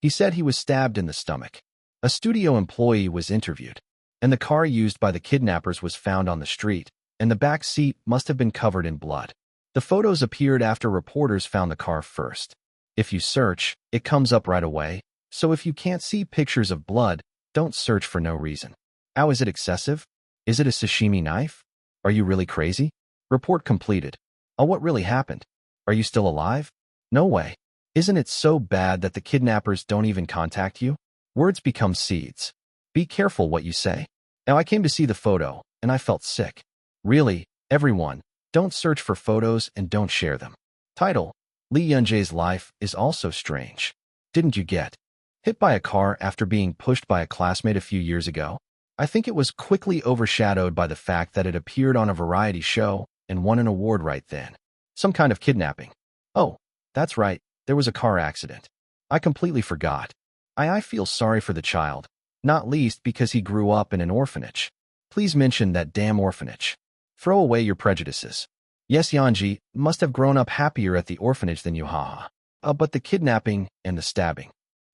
He said he was stabbed in the stomach. A studio employee was interviewed, and the car used by the kidnappers was found on the street, and the back seat must have been covered in blood. The photos appeared after reporters found the car first. If you search, it comes up right away, so if you can't see pictures of blood, don't search for no reason. How is it excessive? Is it a sashimi knife? Are you really crazy? Report completed. Oh, what really happened? Are you still alive? No way. Isn't it so bad that the kidnappers don't even contact you? Words become seeds. Be careful what you say. Now, I came to see the photo, and I felt sick. Really, everyone, don't search for photos and don't share them. Title: Lee Yun-jae's life is also strange. Didn't you get hit by a car after being pushed by a classmate a few years ago? I think it was quickly overshadowed by the fact that it appeared on a variety show and won an award right then. Some kind of kidnapping. Oh, that's right, there was a car accident. I completely forgot. I feel sorry for the child, not least because he grew up in an orphanage. Please mention that damn orphanage. Throw away your prejudices. Yes, Yeonji must have grown up happier at the orphanage than you, haha. But the kidnapping and the stabbing.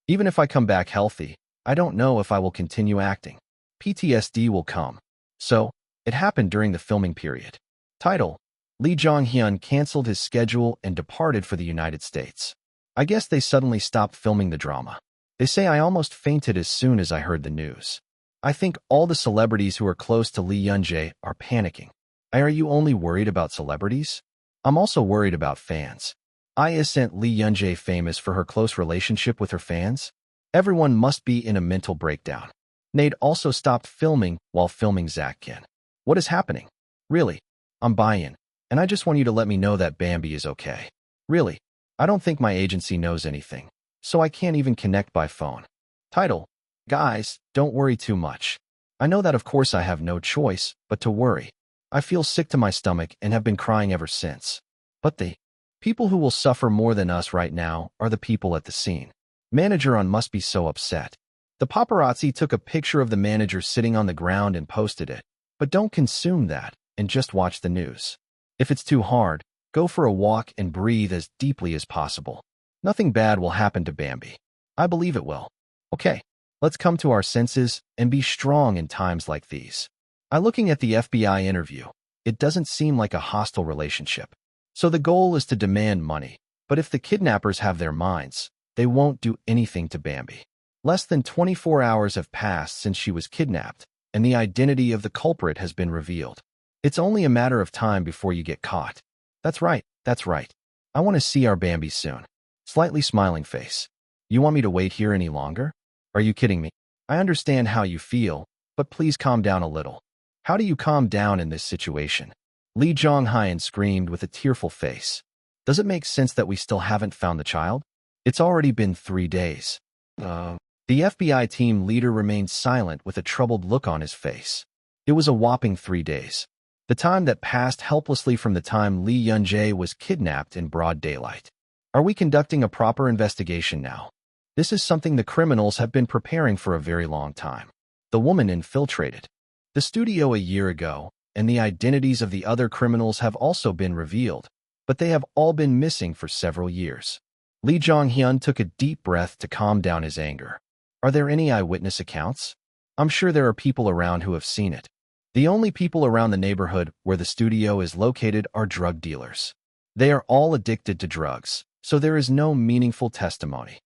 Even if I come back healthy, I don't know if I will continue acting. PTSD will come. So, it happened during the filming period. Title: Lee Jong-hyun canceled his schedule and departed for the United States. I guess they suddenly stopped filming the drama. They say I almost fainted as soon as I heard the news. I think all the celebrities who are close to Lee Yun-jae are panicking. Are you only worried about celebrities? I'm also worried about fans. Isn't Lee Yun-jae famous for her close relationship with her fans? Everyone must be in a mental breakdown. Nate also stopped filming while filming Zack Kin. What is happening? Really? I'm buying, and I just want you to let me know that Bambi is okay. Really? I don't think my agency knows anything, so I can't even connect by phone. Title: Guys, don't worry too much. I know that of course I have no choice but to worry. I feel sick to my stomach and have been crying ever since. But the people who will suffer more than us right now are the people at the scene. Manager on must be so upset. The paparazzi took a picture of the manager sitting on the ground and posted it. But don't consume that and just watch the news. If it's too hard, go for a walk and breathe as deeply as possible. Nothing bad will happen to Bambi. I believe it will. Okay, let's come to our senses and be strong in times like these. Looking at the FBI interview, it doesn't seem like a hostile relationship. So the goal is to demand money, but if the kidnappers have their minds, they won't do anything to Bambi. Less than 24 hours have passed since she was kidnapped, and the identity of the culprit has been revealed. It's only a matter of time before you get caught. That's right, that's right. I want to see our Bambi soon. Slightly smiling face. You want me to wait here any longer? Are you kidding me? I understand how you feel, but please calm down a little. How do you calm down in this situation? Lee Jong-hyun screamed with a tearful face. Does it make sense that we still haven't found the child? It's already been 3 days. The FBI team leader remained silent with a troubled look on his face. It was a whopping 3 days. The time that passed helplessly from the time Lee Yun-jae was kidnapped in broad daylight. Are we conducting a proper investigation now? This is something the criminals have been preparing for a very long time. The woman infiltrated the studio a year ago, and the identities of the other criminals have also been revealed, but they have all been missing for several years. Lee Jong-hyun took a deep breath to calm down his anger. Are there any eyewitness accounts? I'm sure there are people around who have seen it. The only people around the neighborhood where the studio is located are drug dealers. They are all addicted to drugs, so there is no meaningful testimony.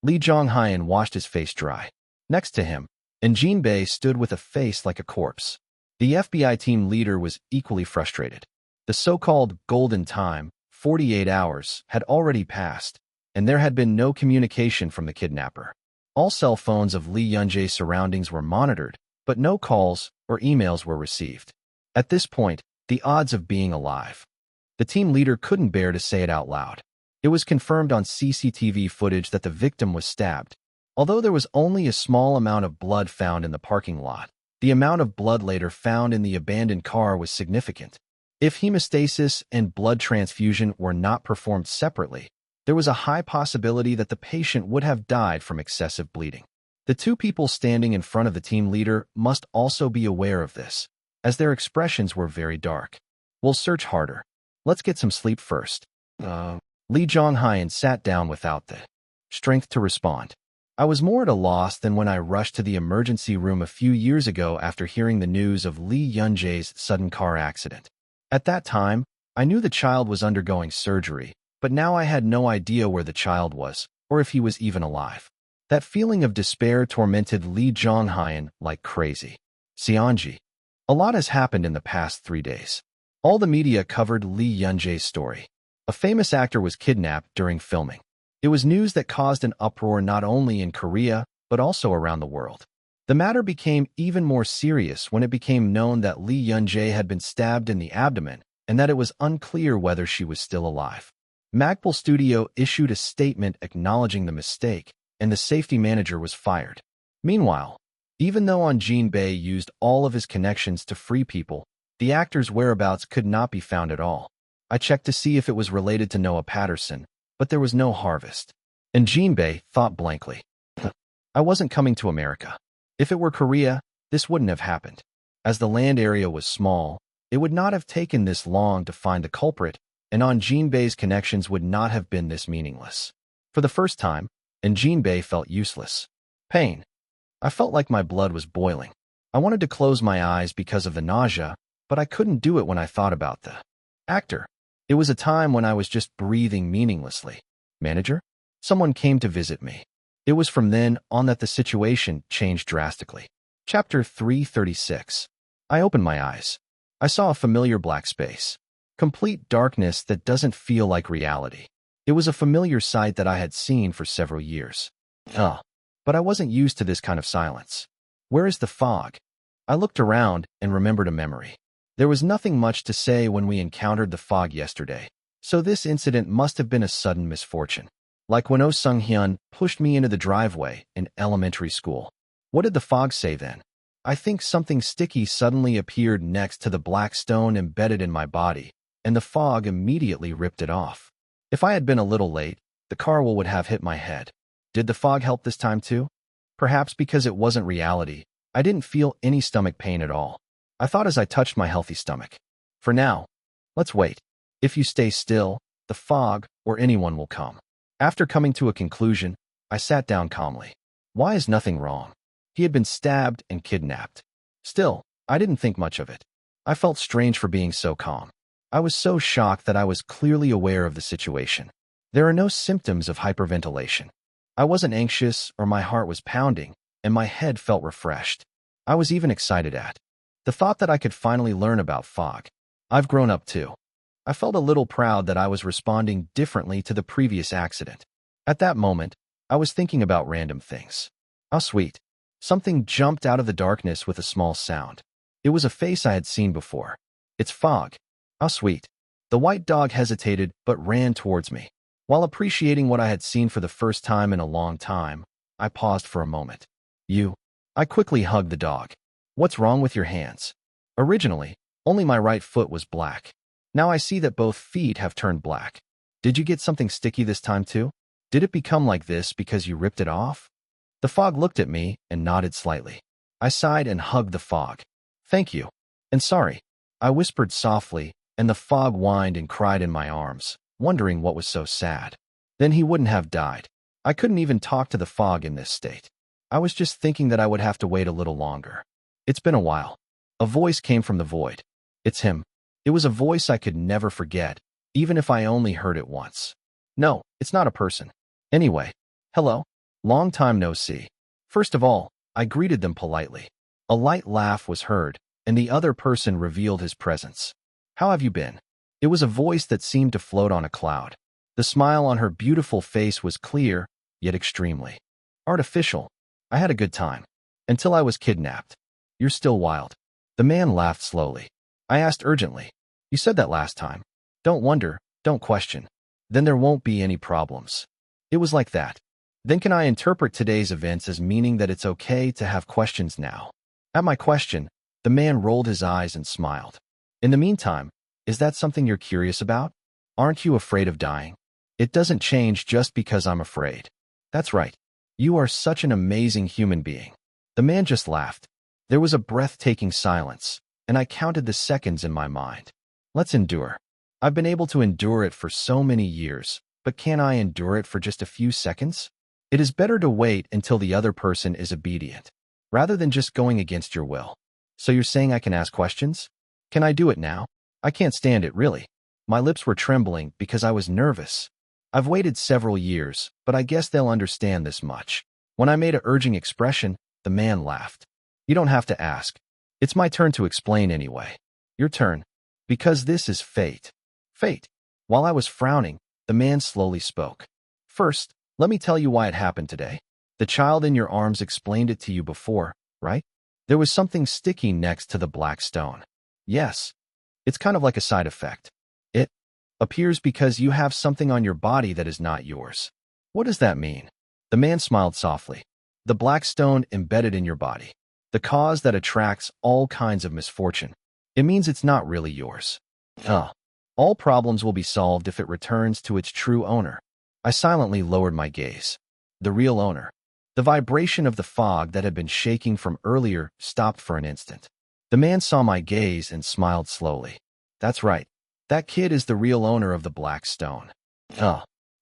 Lee Jong-hyun washed his face dry. Next to him, Jin-bae stood with a face like a corpse. The FBI team leader was equally frustrated. The so-called golden time, 48 hours, had already passed, and there had been no communication from the kidnapper. All cell phones of Lee Yun-jae's surroundings were monitored, but no calls or emails were received. At this point, the odds of being alive. The team leader couldn't bear to say it out loud. It was confirmed on CCTV footage that the victim was stabbed. Although there was only a small amount of blood found in the parking lot, the amount of blood later found in the abandoned car was significant. If hemostasis and blood transfusion were not performed separately, there was a high possibility that the patient would have died from excessive bleeding. The two people standing in front of the team leader must also be aware of this, as their expressions were very dark. We'll search harder. Let's get some sleep first. Lee Jong-hyun sat down without the strength to respond. I was more at a loss than when I rushed to the emergency room a few years ago after hearing the news of Lee Yun-jae's sudden car accident. At that time, I knew the child was undergoing surgery, but now I had no idea where the child was, or if he was even alive. That feeling of despair tormented Lee Jong-hyun like crazy. Seonji. A lot has happened in the past 3 days. All the media covered Lee Yun-jae's story. A famous actor was kidnapped during filming. It was news that caused an uproar not only in Korea, but also around the world. The matter became even more serious when it became known that Lee Yun-jae had been stabbed in the abdomen and that it was unclear whether she was still alive. Magpul Studio issued a statement acknowledging the mistake, and the safety manager was fired. Meanwhile, even though Jin-bae used all of his connections to free people, the actor's whereabouts could not be found at all. I checked to see if it was related to Noah Patterson, but there was no harvest. And Jin-bae thought blankly. I wasn't coming to America. If it were Korea, this wouldn't have happened. As the land area was small, it would not have taken this long to find the culprit, and Jin-bae's connections would not have been this meaningless. For the first time, Jin-bae felt useless. Pain. I felt like my blood was boiling. I wanted to close my eyes because of the nausea, but I couldn't do it when I thought about the actor. It was a time when I was just breathing meaninglessly. Manager? Someone came to visit me. It was from then on that the situation changed drastically. Chapter 336. I opened my eyes. I saw a familiar black space. Complete darkness that doesn't feel like reality. It was a familiar sight that I had seen for several years. But I wasn't used to this kind of silence. Where is the fog? I looked around and remembered a memory. There was nothing much to say when we encountered the fog yesterday, so this incident must have been a sudden misfortune. Like when Oh Sung-hyun pushed me into the driveway in elementary school. What did the fog say then? I think something sticky suddenly appeared next to the black stone embedded in my body, and the fog immediately ripped it off. If I had been a little late, the car would have hit my head. Did the fog help this time too? Perhaps because it wasn't reality, I didn't feel any stomach pain at all. I thought as I touched my healthy stomach. For now, let's wait. If you stay still, the fog or anyone will come. After coming to a conclusion, I sat down calmly. Why is nothing wrong? He had been stabbed and kidnapped. Still, I didn't think much of it. I felt strange for being so calm. I was so shocked that I was clearly aware of the situation. There are no symptoms of hyperventilation. I wasn't anxious or my heart was pounding, and my head felt refreshed. I was even excited at the thought that I could finally learn about fog. I've grown up too. I felt a little proud that I was responding differently to the previous accident. At that moment, I was thinking about random things. How sweet. Something jumped out of the darkness with a small sound. It was a face I had seen before. It's Fog. How sweet. The white dog hesitated but ran towards me. While appreciating what I had seen for the first time in a long time, I paused for a moment. You. I quickly hugged the dog. What's wrong with your hands? Originally, only my right foot was black. Now I see that both feet have turned black. Did you get something sticky this time too? Did it become like this because you ripped it off? The fog looked at me and nodded slightly. I sighed and hugged the fog. Thank you. And sorry. I whispered softly, and the fog whined and cried in my arms, wondering what was so sad. Then he wouldn't have died. I couldn't even talk to the fog in this state. I was just thinking that I would have to wait a little longer. It's been a while. A voice came from the void. It's him. It was a voice I could never forget, even if I only heard it once. No, it's not a person. Anyway, hello. Long time no see. First of all, I greeted them politely. A light laugh was heard, and the other person revealed his presence. How have you been? It was a voice that seemed to float on a cloud. The smile on her beautiful face was clear, yet extremely artificial. I had a good time. Until I was kidnapped. You're still wild. The man laughed slowly. I asked urgently. You said that last time. Don't wonder, don't question. Then there won't be any problems. It was like that. Then can I interpret today's events as meaning that it's okay to have questions now? At my question, the man rolled his eyes and smiled. In the meantime, is that something you're curious about? Aren't you afraid of dying? It doesn't change just because I'm afraid. That's right. You are such an amazing human being. The man just laughed. There was a breathtaking silence, and I counted the seconds in my mind. Let's endure. I've been able to endure it for so many years, but can I endure it for just a few seconds? It is better to wait until the other person is obedient, rather than just going against your will. So you're saying I can ask questions? Can I do it now? I can't stand it, really. My lips were trembling because I was nervous. I've waited several years, but I guess they'll understand this much. When I made an urging expression, the man laughed. You don't have to ask. It's my turn to explain anyway. Your turn. Because this is fate. Fate. While I was frowning, the man slowly spoke. First, let me tell you why it happened today. The child in your arms explained it to you before, right? There was something sticky next to the black stone. Yes. It's kind of like a side effect. It appears because you have something on your body that is not yours. What does that mean? The man smiled softly. The black stone embedded in your body. The cause that attracts all kinds of misfortune. It means it's not really yours. All problems will be solved if it returns to its true owner. I silently lowered my gaze. The real owner. The vibration of the fog that had been shaking from earlier stopped for an instant. The man saw my gaze and smiled slowly. That's right. That kid is the real owner of the black stone.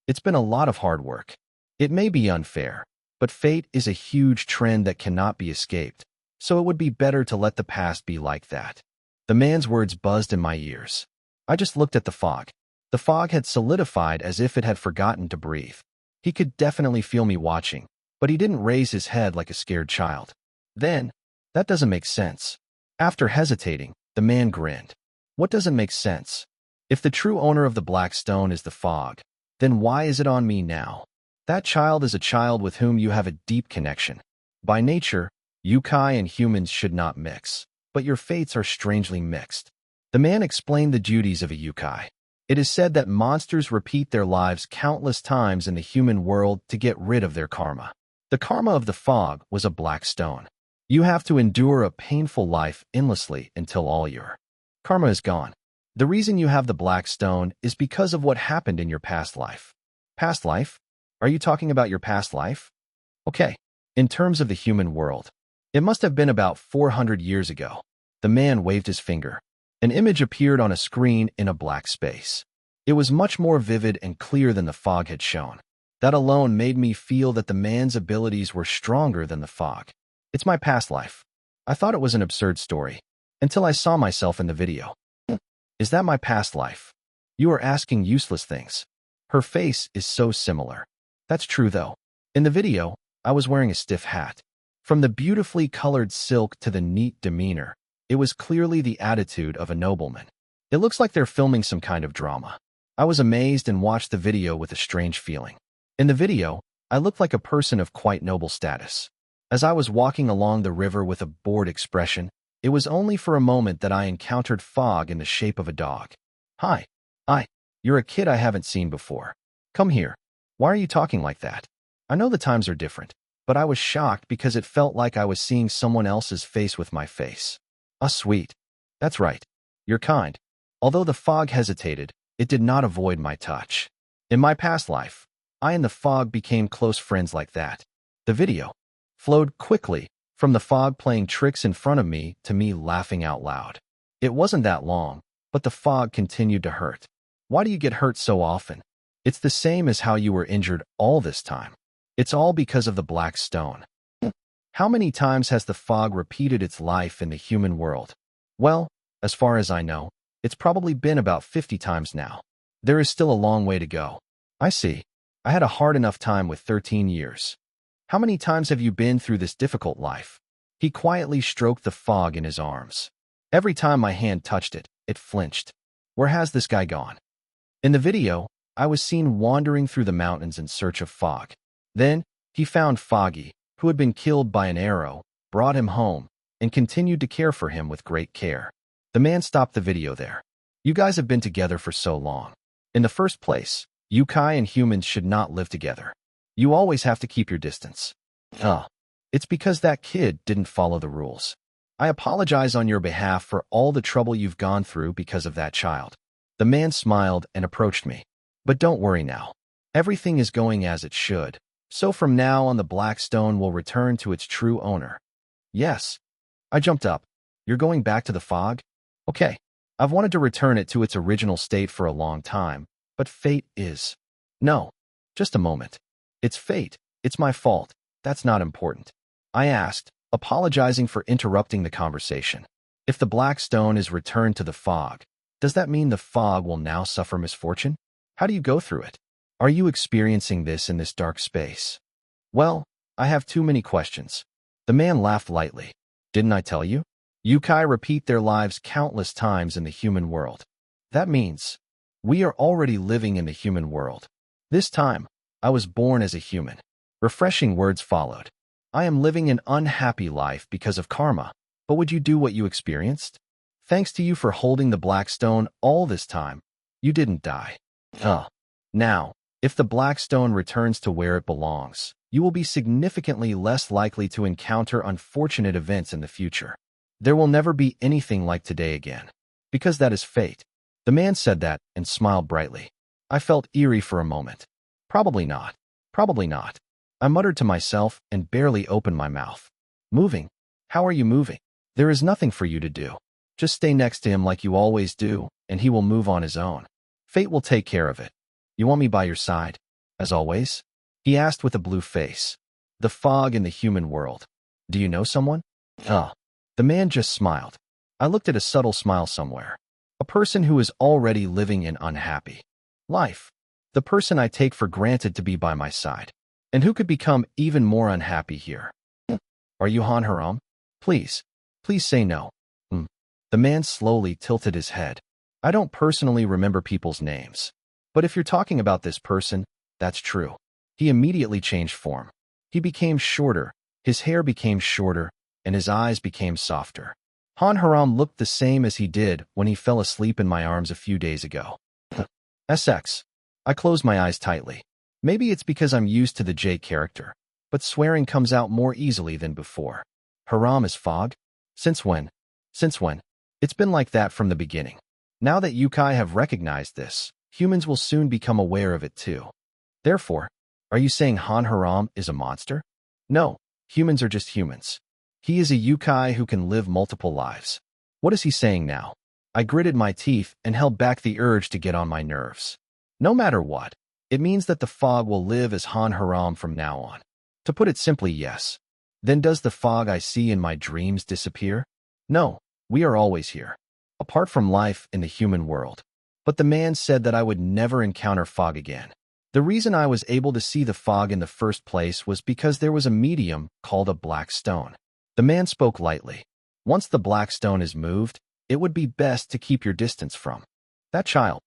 It's been a lot of hard work. It may be unfair, but fate is a huge trend that cannot be escaped, so it would be better to let the past be like that. The man's words buzzed in my ears. I just looked at the fog. The fog had solidified as if it had forgotten to breathe. He could definitely feel me watching, but he didn't raise his head like a scared child. Then, that doesn't make sense. After hesitating, the man grinned. What doesn't make sense? If the true owner of the black stone is the fog, then why is it on me now? That child is a child with whom you have a deep connection. By nature, yokai and humans should not mix, but your fates are strangely mixed. The man explained the duties of a yokai. It is said that monsters repeat their lives countless times in the human world to get rid of their karma. The karma of the fog was a black stone. You have to endure a painful life endlessly until all your karma is gone. The reason you have the black stone is because of what happened in your past life. Past life? Are you talking about your past life? Okay. In terms of the human world, it must have been about 400 years ago. The man waved his finger. An image appeared on a screen in a black space. It was much more vivid and clear than the fog had shown. That alone made me feel that the man's abilities were stronger than the fog. It's my past life. I thought it was an absurd story, until I saw myself in the video. Is that my past life? You are asking useless things. Her face is so similar. That's true though. In the video, I was wearing a stiff hat. From the beautifully colored silk to the neat demeanor, it was clearly the attitude of a nobleman. It looks like they're filming some kind of drama. I was amazed and watched the video with a strange feeling. In the video, I looked like a person of quite noble status. As I was walking along the river with a bored expression, it was only for a moment that I encountered fog in the shape of a dog. Hi. You're a kid I haven't seen before. Come here. Why are you talking like that? I know the times are different, but I was shocked because it felt like I was seeing someone else's face with my face. Ah, sweet. That's right. You're kind. Although the fog hesitated, it did not avoid my touch. In my past life, I and the fog became close friends like that. The video flowed quickly from the fog playing tricks in front of me to me laughing out loud. It wasn't that long, but the fog continued to hurt. Why do you get hurt so often? It's the same as how you were injured all this time. It's all because of the black stone. How many times has the fog repeated its life in the human world? Well, as far as I know, it's probably been about 50 times now. There is still a long way to go. I see. I had a hard enough time with 13 years. How many times have you been through this difficult life? He quietly stroked the fog in his arms. Every time my hand touched it, it flinched. Where has this guy gone? In the video, I was seen wandering through the mountains in search of Fog. Then, he found Foggy, who had been killed by an arrow, brought him home, and continued to care for him with great care. The man stopped the video there. You guys have been together for so long. In the first place, Yukai and humans should not live together. You always have to keep your distance. It's because that kid didn't follow the rules. I apologize on your behalf for all the trouble you've gone through because of that child. The man smiled and approached me. But don't worry now. Everything is going as it should. So from now on the black stone will return to its true owner. Yes. I jumped up. You're going back to the fog? Okay. I've wanted to return it to its original state for a long time, but fate is. No. Just a moment. It's fate. It's my fault. That's not important. I asked, apologizing for interrupting the conversation. If the black stone is returned to the fog, does that mean the fog will now suffer misfortune? How do you go through it? Are you experiencing this in this dark space? Well, I have too many questions. The man laughed lightly. Didn't I tell you? Yukai repeat their lives countless times in the human world. That means we are already living in the human world. This time, I was born as a human. Refreshing words followed. I am living an unhappy life because of karma, but would you do what you experienced? Thanks to you for holding the black stone all this time, you didn't die. Now, if the black stone returns to where it belongs, you will be significantly less likely to encounter unfortunate events in the future. There will never be anything like today again, because that is fate. The man said that and smiled brightly. I felt eerie for a moment. Probably not. Probably not. I muttered to myself and barely opened my mouth. Moving? How are you moving? There is nothing for you to do. Just stay next to him like you always do, and he will move on his own. Fate will take care of it. You want me by your side, as always? He asked with a blue face. The fog in the human world. Do you know someone? The man just smiled. I looked at a subtle smile somewhere. A person who is already living an unhappy life. The person I take for granted to be by my side. And who could become even more unhappy here? Are you Han Haram? Please say no. The man slowly tilted his head. I don't personally remember people's names. But if you're talking about this person, that's true. He immediately changed form. He became shorter, his hair became shorter, and his eyes became softer. Han Haram looked the same as he did when he fell asleep in my arms a few days ago. SX. I closed my eyes tightly. Maybe it's because I'm used to the J character, but swearing comes out more easily than before. Haram is fog? Since when? It's been like that from the beginning. Now that Yukai have recognized this, humans will soon become aware of it too. Therefore, are you saying Han Haram is a monster? No, humans are just humans. He is a Yukai who can live multiple lives. What is he saying now? I gritted my teeth and held back the urge to get on my nerves. No matter what, It means that the fog will live as Han Haram from now on. To put it simply, yes. Then does the fog I see in my dreams disappear? No, we are always here, apart from life in the human world. But the man said that I would never encounter fog again. The reason I was able to see the fog in the first place was because there was a medium called a black stone. The man spoke lightly. Once the black stone is moved, it would be best to keep your distance from that child.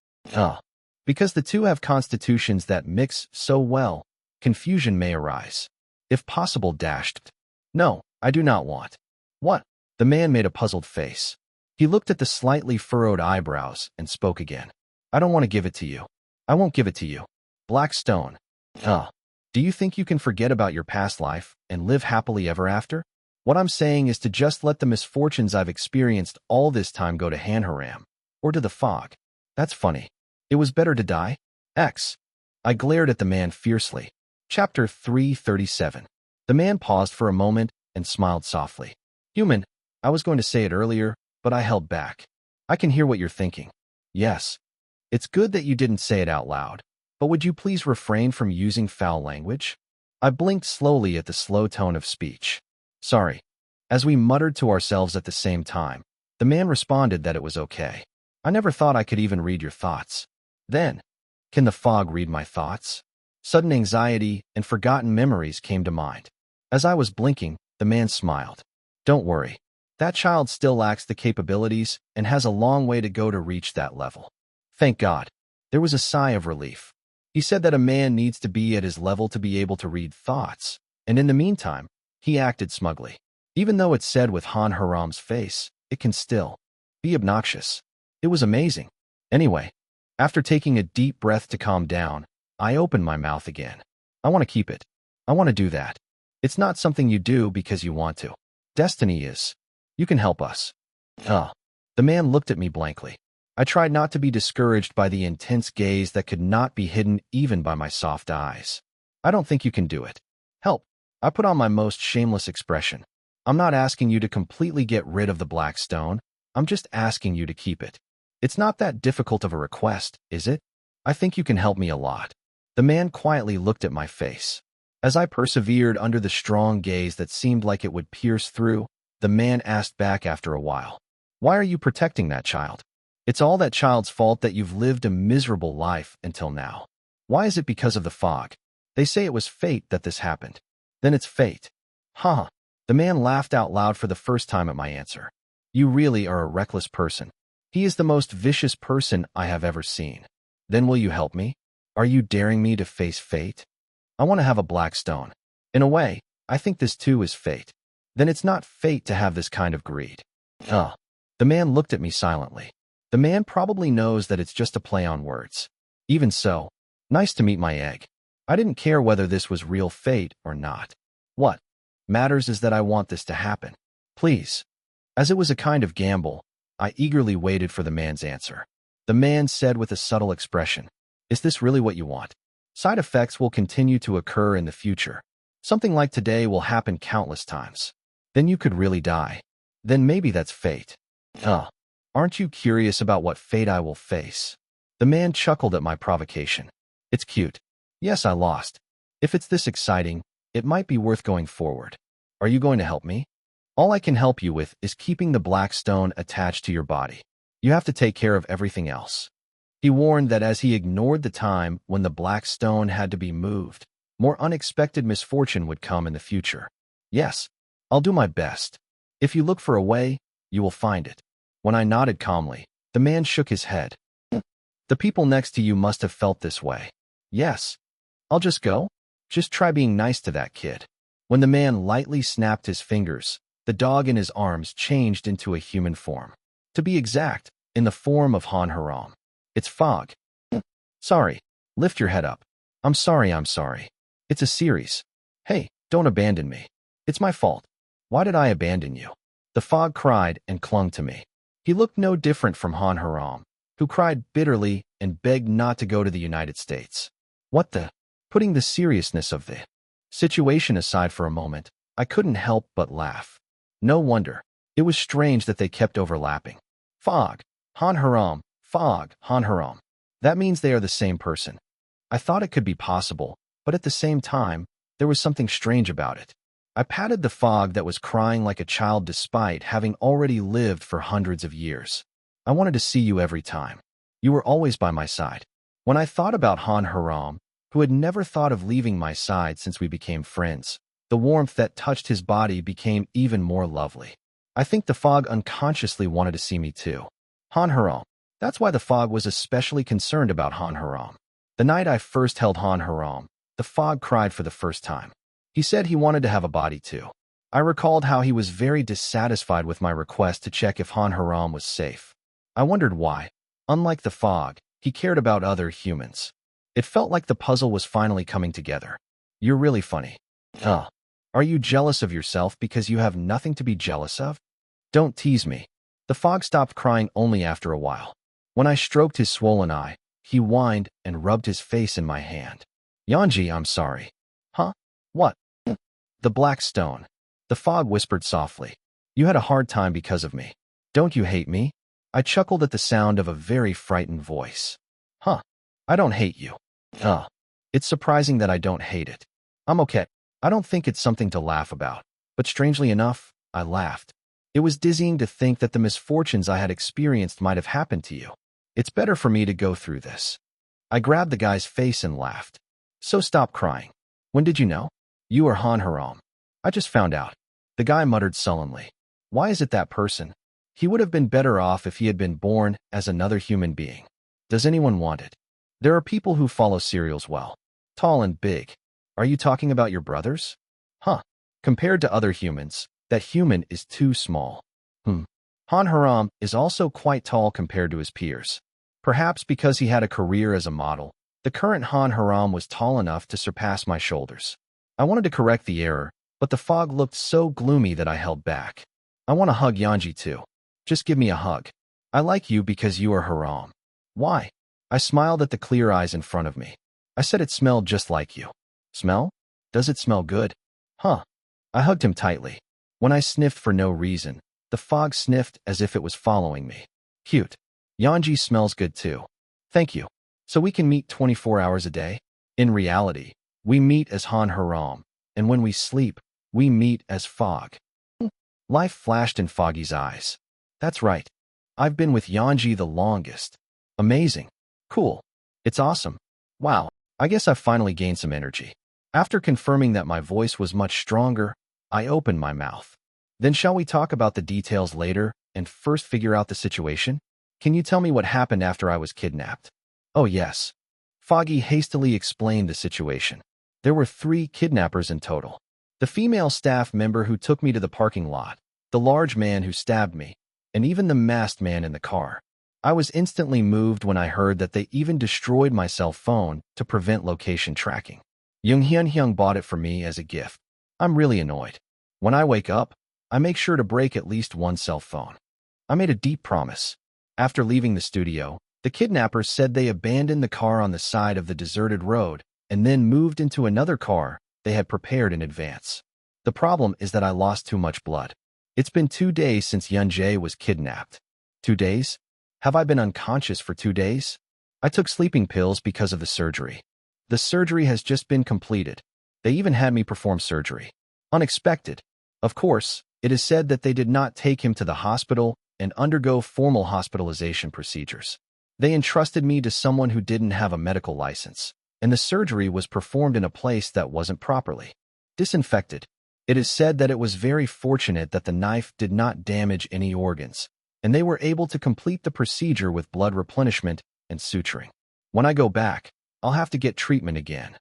Because the two have constitutions that mix so well, confusion may arise. If possible, dashed. No, I do not want. What? The man made a puzzled face. He looked at the slightly furrowed eyebrows and spoke again. I don't want to give it to you. I won't give it to you. Black stone. Do you think you can forget about your past life and live happily ever after? What I'm saying is to just let the misfortunes I've experienced all this time go to Han Haram, or to the fog. That's funny. It was better to die? X. I glared at the man fiercely. Chapter 337. The man paused for a moment and smiled softly. Human, I was going to say it earlier, but I held back. I can hear what you're thinking. Yes. It's good that you didn't say it out loud, but would you please refrain from using foul language? I blinked slowly at the slow tone of speech. Sorry. As we muttered to ourselves at the same time, the man responded that it was okay. I never thought I could even read your thoughts. Then, can the fog read my thoughts? Sudden anxiety and forgotten memories came to mind. As I was blinking, the man smiled. Don't worry. That child still lacks the capabilities and has a long way to go to reach that level. Thank God. There was a sigh of relief. He said that a man needs to be at his level to be able to read thoughts, and in the meantime, he acted smugly. Even though it's said with Han Haram's face, it can still be obnoxious. It was amazing. Anyway, after taking a deep breath to calm down, I opened my mouth again. I want to keep it. I want to do that. It's not something you do because you want to. Destiny is. You can help us. The man looked at me blankly. I tried not to be discouraged by the intense gaze that could not be hidden even by my soft eyes. I don't think you can do it. Help. I put on my most shameless expression. I'm not asking you to completely get rid of the black stone. I'm just asking you to keep it. It's not that difficult of a request, is it? I think you can help me a lot. The man quietly looked at my face. As I persevered under the strong gaze that seemed like it would pierce through, the man asked back after a while. Why are you protecting that child? It's all that child's fault that you've lived a miserable life until now. Why is it because of the fog? They say it was fate that this happened. Then it's fate. Ha! The man laughed out loud for the first time at my answer. You really are a reckless person. He is the most vicious person I have ever seen. Then will you help me? Are you daring me to face fate? I want to have a black stone. In a way, I think this too is fate. Then it's not fate to have this kind of greed. The man looked at me silently. The man probably knows that it's just a play on words. Even so, nice to meet my egg. I didn't care whether this was real fate or not. What matters is that I want this to happen. Please. As it was a kind of gamble, I eagerly waited for the man's answer. The man said with a subtle expression, Is this really what you want? Side effects will continue to occur in the future. Something like today will happen countless times. Then you could really die. Then maybe that's fate. Aren't you curious about what fate I will face? The man chuckled at my provocation. It's cute. Yes, I lost. If it's this exciting, it might be worth going forward. Are you going to help me? All I can help you with is keeping the black stone attached to your body. You have to take care of everything else. He warned that as he ignored the time when the black stone had to be moved, more unexpected misfortune would come in the future. Yes, I'll do my best. If you look for a way, you will find it. When I nodded calmly, the man shook his head. The people next to you must have felt this way. Yes. I'll just go? Just try being nice to that kid. When the man lightly snapped his fingers, the dog in his arms changed into a human form. To be exact, in the form of Han Haram. It's fog. Sorry. Lift your head up. I'm sorry. It's a series. Hey, don't abandon me. It's my fault. Why did I abandon you? The fog cried and clung to me. He looked no different from Han Haram, who cried bitterly and begged not to go to the United States. What the? Putting the seriousness of the situation aside for a moment, I couldn't help but laugh. No wonder. It was strange that they kept overlapping. Fog, Han Haram, fog, Han Haram. That means they are the same person. I thought it could be possible, but at the same time, there was something strange about it. I patted the fog that was crying like a child despite having already lived for hundreds of years. I wanted to see you every time. You were always by my side. When I thought about Han Haram, who had never thought of leaving my side since we became friends, the warmth that touched his body became even more lovely. I think the fog unconsciously wanted to see me too. Han Haram. That's why the fog was especially concerned about Han Haram. The night I first held Han Haram, the fog cried for the first time. He said he wanted to have a body too. I recalled how he was very dissatisfied with my request to check if Han Haram was safe. I wondered why. Unlike the fog, he cared about other humans. It felt like the puzzle was finally coming together. You're really funny. Are you jealous of yourself because you have nothing to be jealous of? Don't tease me. The fog stopped crying only after a while. When I stroked his swollen eye, he whined and rubbed his face in my hand. Yanji, I'm sorry. Huh? What? The black stone. The fog whispered softly. You had a hard time because of me. Don't you hate me? I chuckled at the sound of a very frightened voice. Huh. I don't hate you. It's surprising that I don't hate it. I'm okay. I don't think it's something to laugh about. But strangely enough, I laughed. It was dizzying to think that the misfortunes I had experienced might have happened to you. It's better for me to go through this. I grabbed the guy's face and laughed. So stop crying. When did you know? You are Han Haram. I just found out. The guy muttered sullenly. Why is it that person? He would have been better off if he had been born as another human being. Does anyone want it? There are people who follow serials well. Tall and big. Are you talking about your brothers? Compared to other humans, that human is too small. Han Haram is also quite tall compared to his peers. Perhaps because he had a career as a model, the current Han Haram was tall enough to surpass my shoulders. I wanted to correct the error, but the fog looked so gloomy that I held back. I want to hug Yanji too. Just give me a hug. I like you because you are Haram. Why? I smiled at the clear eyes in front of me. I said it smelled just like you. Smell? Does it smell good? I hugged him tightly. When I sniffed for no reason, the fog sniffed as if it was following me. Cute. Yanji smells good too. Thank you. So we can meet 24 hours a day? In reality, we meet as Han Haram, and when we sleep, we meet as fog. Life flashed in Foggy's eyes. That's right. I've been with Yanji the longest. Amazing. Cool. It's awesome. Wow. I guess I've finally gained some energy. After confirming that my voice was much stronger, I opened my mouth. Then shall we talk about the details later and first figure out the situation? Can you tell me what happened after I was kidnapped? Oh yes. Foggy hastily explained the situation. There were 3 kidnappers in total. The female staff member who took me to the parking lot, the large man who stabbed me, and even the masked man in the car. I was instantly moved when I heard that they even destroyed my cell phone to prevent location tracking. Jung Hyun bought it for me as a gift. I'm really annoyed. When I wake up, I make sure to break at least one cell phone. I made a deep promise. After leaving the studio, the kidnappers said they abandoned the car on the side of the deserted road and then moved into another car they had prepared in advance. The problem is that I lost too much blood. It's been 2 days since Yunjae was kidnapped. 2 days? Have I been unconscious for 2 days? I took sleeping pills because of the surgery. The surgery has just been completed. They even had me perform surgery. Unexpected. Of course, it is said that they did not take him to the hospital and undergo formal hospitalization procedures. They entrusted me to someone who didn't have a medical license, and the surgery was performed in a place that wasn't properly disinfected. It is said that it was very fortunate that the knife did not damage any organs, and they were able to complete the procedure with blood replenishment and suturing. When I go back, I'll have to get treatment again.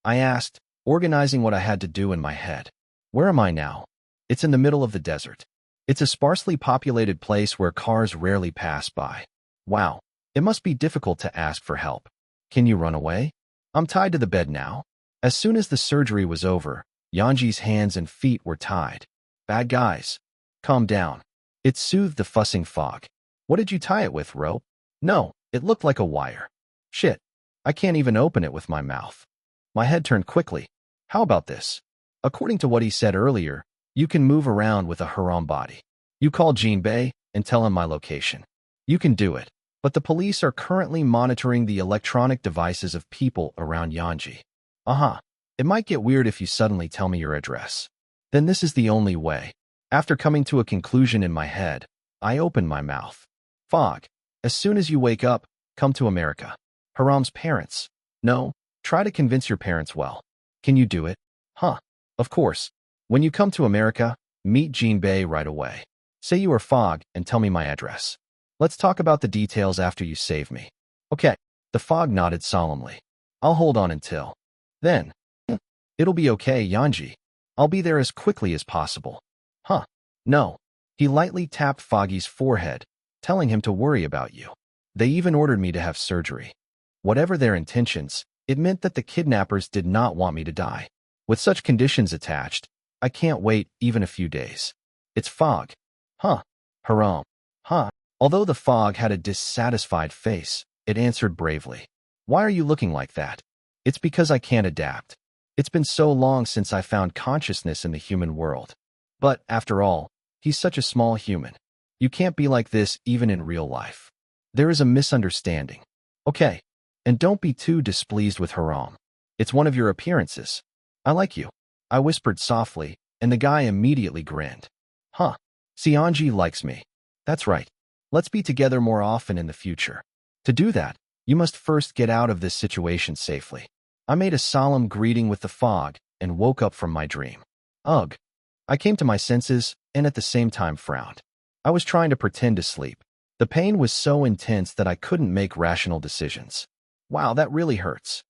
I asked, organizing what I had to do in my head. Where am I now? It's in the middle of the desert. It's a sparsely populated place where cars rarely pass by. Wow, it must be difficult to ask for help. Can you run away? I'm tied to the bed now. As soon as the surgery was over, Yanji's hands and feet were tied. Bad guys. Calm down. It soothed the fussing fog. What did you tie it with, rope? No, it looked like a wire. Shit. I can't even open it with my mouth. My head turned quickly. How about this? According to what he said earlier, you can move around with a Haram body. You call Jinbei and tell him my location. You can do it. but the police are currently monitoring the electronic devices of people around Yanji. It might get weird if you suddenly tell me your address. Then this is the only way. After coming to a conclusion in my head, I open my mouth. Fog. As soon as you wake up, come to America. Haram's parents. No, try to convince your parents well. Can you do it? Of course. When you come to America, meet Jean Bay right away. Say you are Fog and tell me my address. Let's talk about the details after you save me. Okay. The Fog nodded solemnly. I'll hold on until then. It'll be okay, Yanji. I'll be there as quickly as possible. No. He lightly tapped Foggy's forehead, telling him to worry about you. They even ordered me to have surgery. Whatever their intentions, it meant that the kidnappers did not want me to die. With such conditions attached, I can't wait even a few days. It's Fog. Haram. Although the Fog had a dissatisfied face, it answered bravely. Why are you looking like that? It's because I can't adapt. It's been so long since I found consciousness in the human world. But, after all, he's such a small human. You can't be like this even in real life. There is a misunderstanding. Okay. And don't be too displeased with Haram. It's one of your appearances. I like you. I whispered softly, and the guy immediately grinned. Sionji likes me. That's right. Let's be together more often in the future. To do that, you must first get out of this situation safely. I made a solemn greeting with the Fog and woke up from my dream. Ugh. I came to my senses and at the same time frowned. I was trying to pretend to sleep. The pain was so intense that I couldn't make rational decisions. Wow, that really hurts.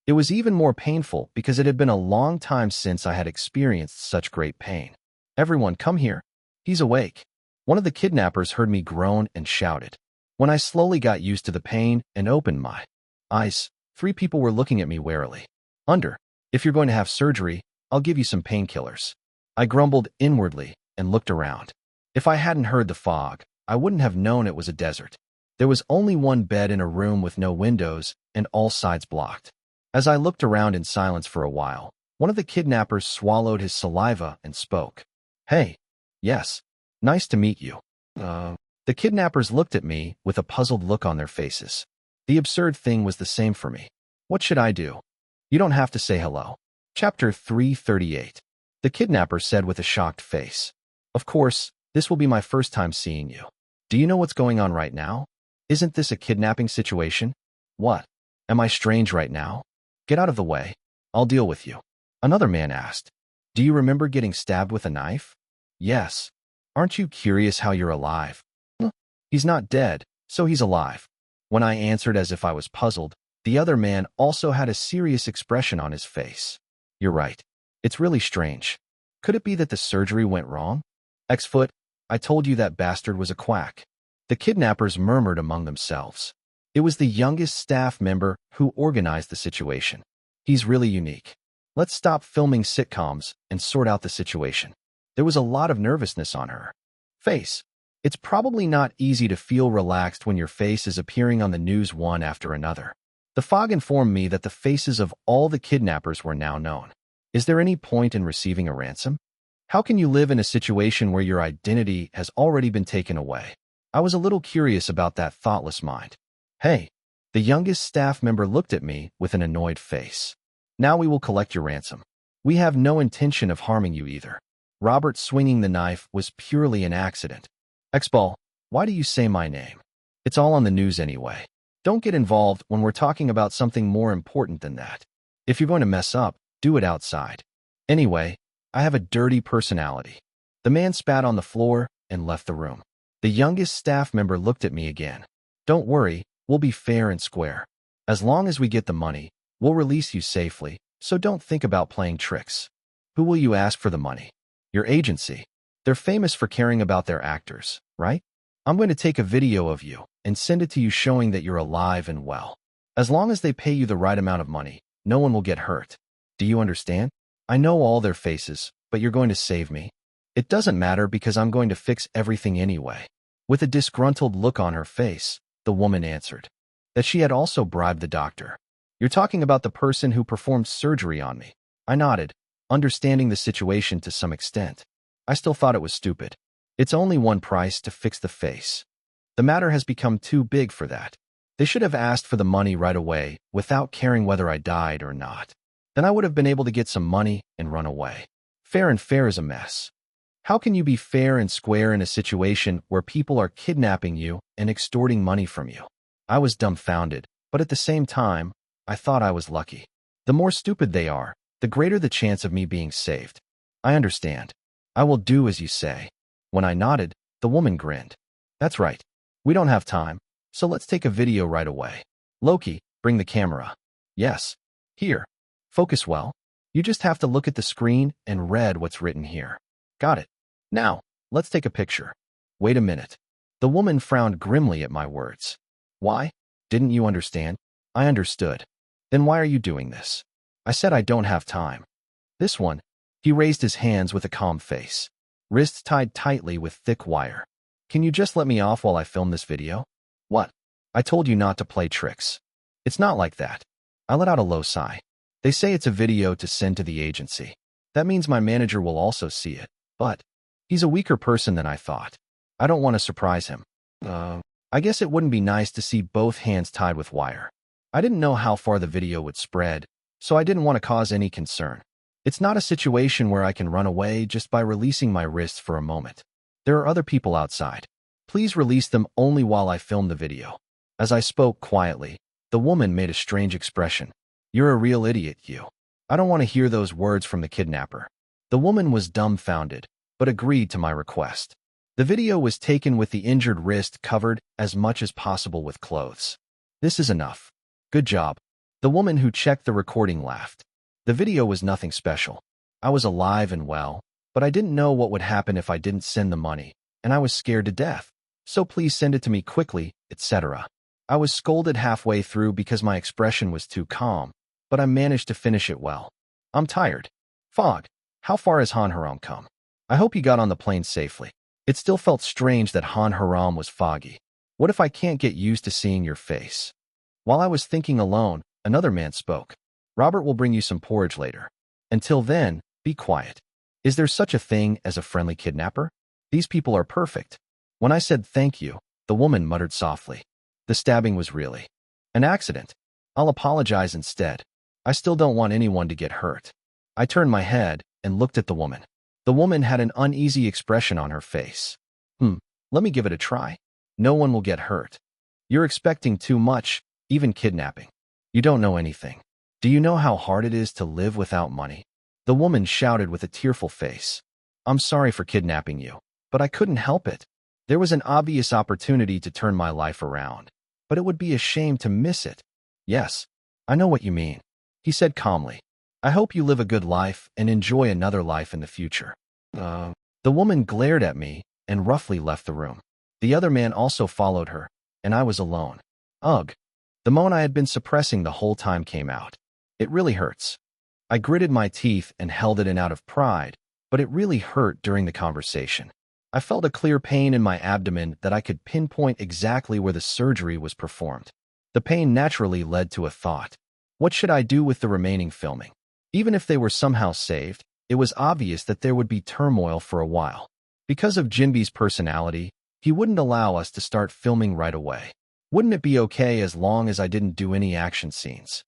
It was even more painful because it had been a long time since I had experienced such great pain. Everyone, come here. He's awake. One of the kidnappers heard me groan and shouted. When I slowly got used to the pain and opened my eyes, 3 people were looking at me warily. If you're going to have surgery, I'll give you some painkillers. I grumbled inwardly and looked around. If I hadn't heard the Fog, I wouldn't have known it was a desert. There was only one bed in a room with no windows and all sides blocked. As I looked around in silence for a while, one of the kidnappers swallowed his saliva and spoke. Hey. Yes. Nice to meet you. The kidnappers looked at me with a puzzled look on their faces. The absurd thing was the same for me. What should I do? You don't have to say hello. Chapter 338. The kidnapper said with a shocked face. Of course, this will be my first time seeing you. Do you know what's going on right now? Isn't this a kidnapping situation? What? Am I strange right now? Get out of the way. I'll deal with you. Another man asked. Do you remember getting stabbed with a knife? Yes. Aren't you curious how you're alive? He's not dead, so he's alive. When I answered as if I was puzzled, the other man also had a serious expression on his face. You're right. It's really strange. Could it be that the surgery went wrong? X-Foot, I told you that bastard was a quack. The kidnappers murmured among themselves. It was the youngest staff member who organized the situation. He's really unique. Let's stop filming sitcoms and sort out the situation. There was a lot of nervousness on her face. It's probably not easy to feel relaxed when your face is appearing on the news one after another. The Fog informed me that the faces of all the kidnappers were now known. Is there any point in receiving a ransom? How can you live in a situation where your identity has already been taken away? I was a little curious about that thoughtless mind. Hey, the youngest staff member looked at me with an annoyed face. Now we will collect your ransom. We have no intention of harming you either. Robert swinging the knife was purely an accident. X-Ball, why do you say my name? It's all on the news anyway. Don't get involved when we're talking about something more important than that. If you're going to mess up, do it outside. Anyway, I have a dirty personality. The man spat on the floor and left the room. The youngest staff member looked at me again. Don't worry, we'll be fair and square. As long as we get the money, we'll release you safely, so don't think about playing tricks. Who will you ask for the money? Your agency. They're famous for caring about their actors, right? I'm going to take a video of you and send it to you showing that you're alive and well. As long as they pay you the right amount of money, no one will get hurt. Do you understand? I know all their faces, but you're going to save me. It doesn't matter because I'm going to fix everything anyway. With a disgruntled look on her face, the woman answered that she had also bribed the doctor. You're talking about the person who performed surgery on me. I nodded, understanding the situation to some extent. I still thought it was stupid. It's only one price to fix the face. The matter has become too big for that. They should have asked for the money right away without caring whether I died or not. Then I would have been able to get some money and run away. Fair and fair is a mess. How can you be fair and square in a situation where people are kidnapping you and extorting money from you? I was dumbfounded, but at the same time, I thought I was lucky. The more stupid they are, the greater the chance of me being saved. I understand. I will do as you say. When I nodded, the woman grinned. That's right. We don't have time, so let's take a video right away. Loki, bring the camera. Yes. Here. Focus well. You just have to look at the screen and read what's written here. Got it. Now, let's take a picture. Wait a minute. The woman frowned grimly at my words. Why? Didn't you understand? I understood. Then why are you doing this? I said I don't have time. This one. He raised his hands with a calm face. Wrists tied tightly with thick wire. Can you just let me off while I film this video? What? I told you not to play tricks. It's not like that. I let out a low sigh. They say it's a video to send to the agency. That means my manager will also see it, but he's a weaker person than I thought. I don't want to surprise him. I guess it wouldn't be nice to see both hands tied with wire. I didn't know how far the video would spread, so I didn't want to cause any concern. It's not a situation where I can run away just by releasing my wrists for a moment. There are other people outside. Please release them only while I film the video. As I spoke quietly, the woman made a strange expression. You're a real idiot, you. I don't want to hear those words from the kidnapper. The woman was dumbfounded, but agreed to my request. The video was taken with the injured wrist covered as much as possible with clothes. This is enough. Good job. The woman who checked the recording laughed. The video was nothing special. I was alive and well, but I didn't know what would happen if I didn't send the money, and I was scared to death. So please send it to me quickly, etc. I was scolded halfway through because my expression was too calm, but I managed to finish it well. I'm tired. Fog, how far has Han Haram come? I hope he got on the plane safely. It still felt strange that Han Haram was foggy. What if I can't get used to seeing your face? While I was thinking alone, another man spoke. Robert will bring you some porridge later. Until then, be quiet. Is there such a thing as a friendly kidnapper? These people are perfect. When I said thank you, the woman muttered softly. The stabbing was really an accident. I'll apologize instead. I still don't want anyone to get hurt. I turned my head and looked at the woman. The woman had an uneasy expression on her face. Let me give it a try. No one will get hurt. You're expecting too much, even kidnapping. You don't know anything. Do you know how hard it is to live without money? The woman shouted with a tearful face. I'm sorry for kidnapping you, but I couldn't help it. There was an obvious opportunity to turn my life around, but it would be a shame to miss it. Yes, I know what you mean, he said calmly. I hope you live a good life and enjoy another life in the future. The woman glared at me and roughly left the room. The other man also followed her, and I was alone. Ugh. The moan I had been suppressing the whole time came out. It really hurts. I gritted my teeth and held it in out of pride, but it really hurt during the conversation. I felt a clear pain in my abdomen that I could pinpoint exactly where the surgery was performed. The pain naturally led to a thought. What should I do with the remaining filming? Even if they were somehow saved, it was obvious that there would be turmoil for a while. Because of Jinbi's personality, he wouldn't allow us to start filming right away. Wouldn't it be okay as long as I didn't do any action scenes?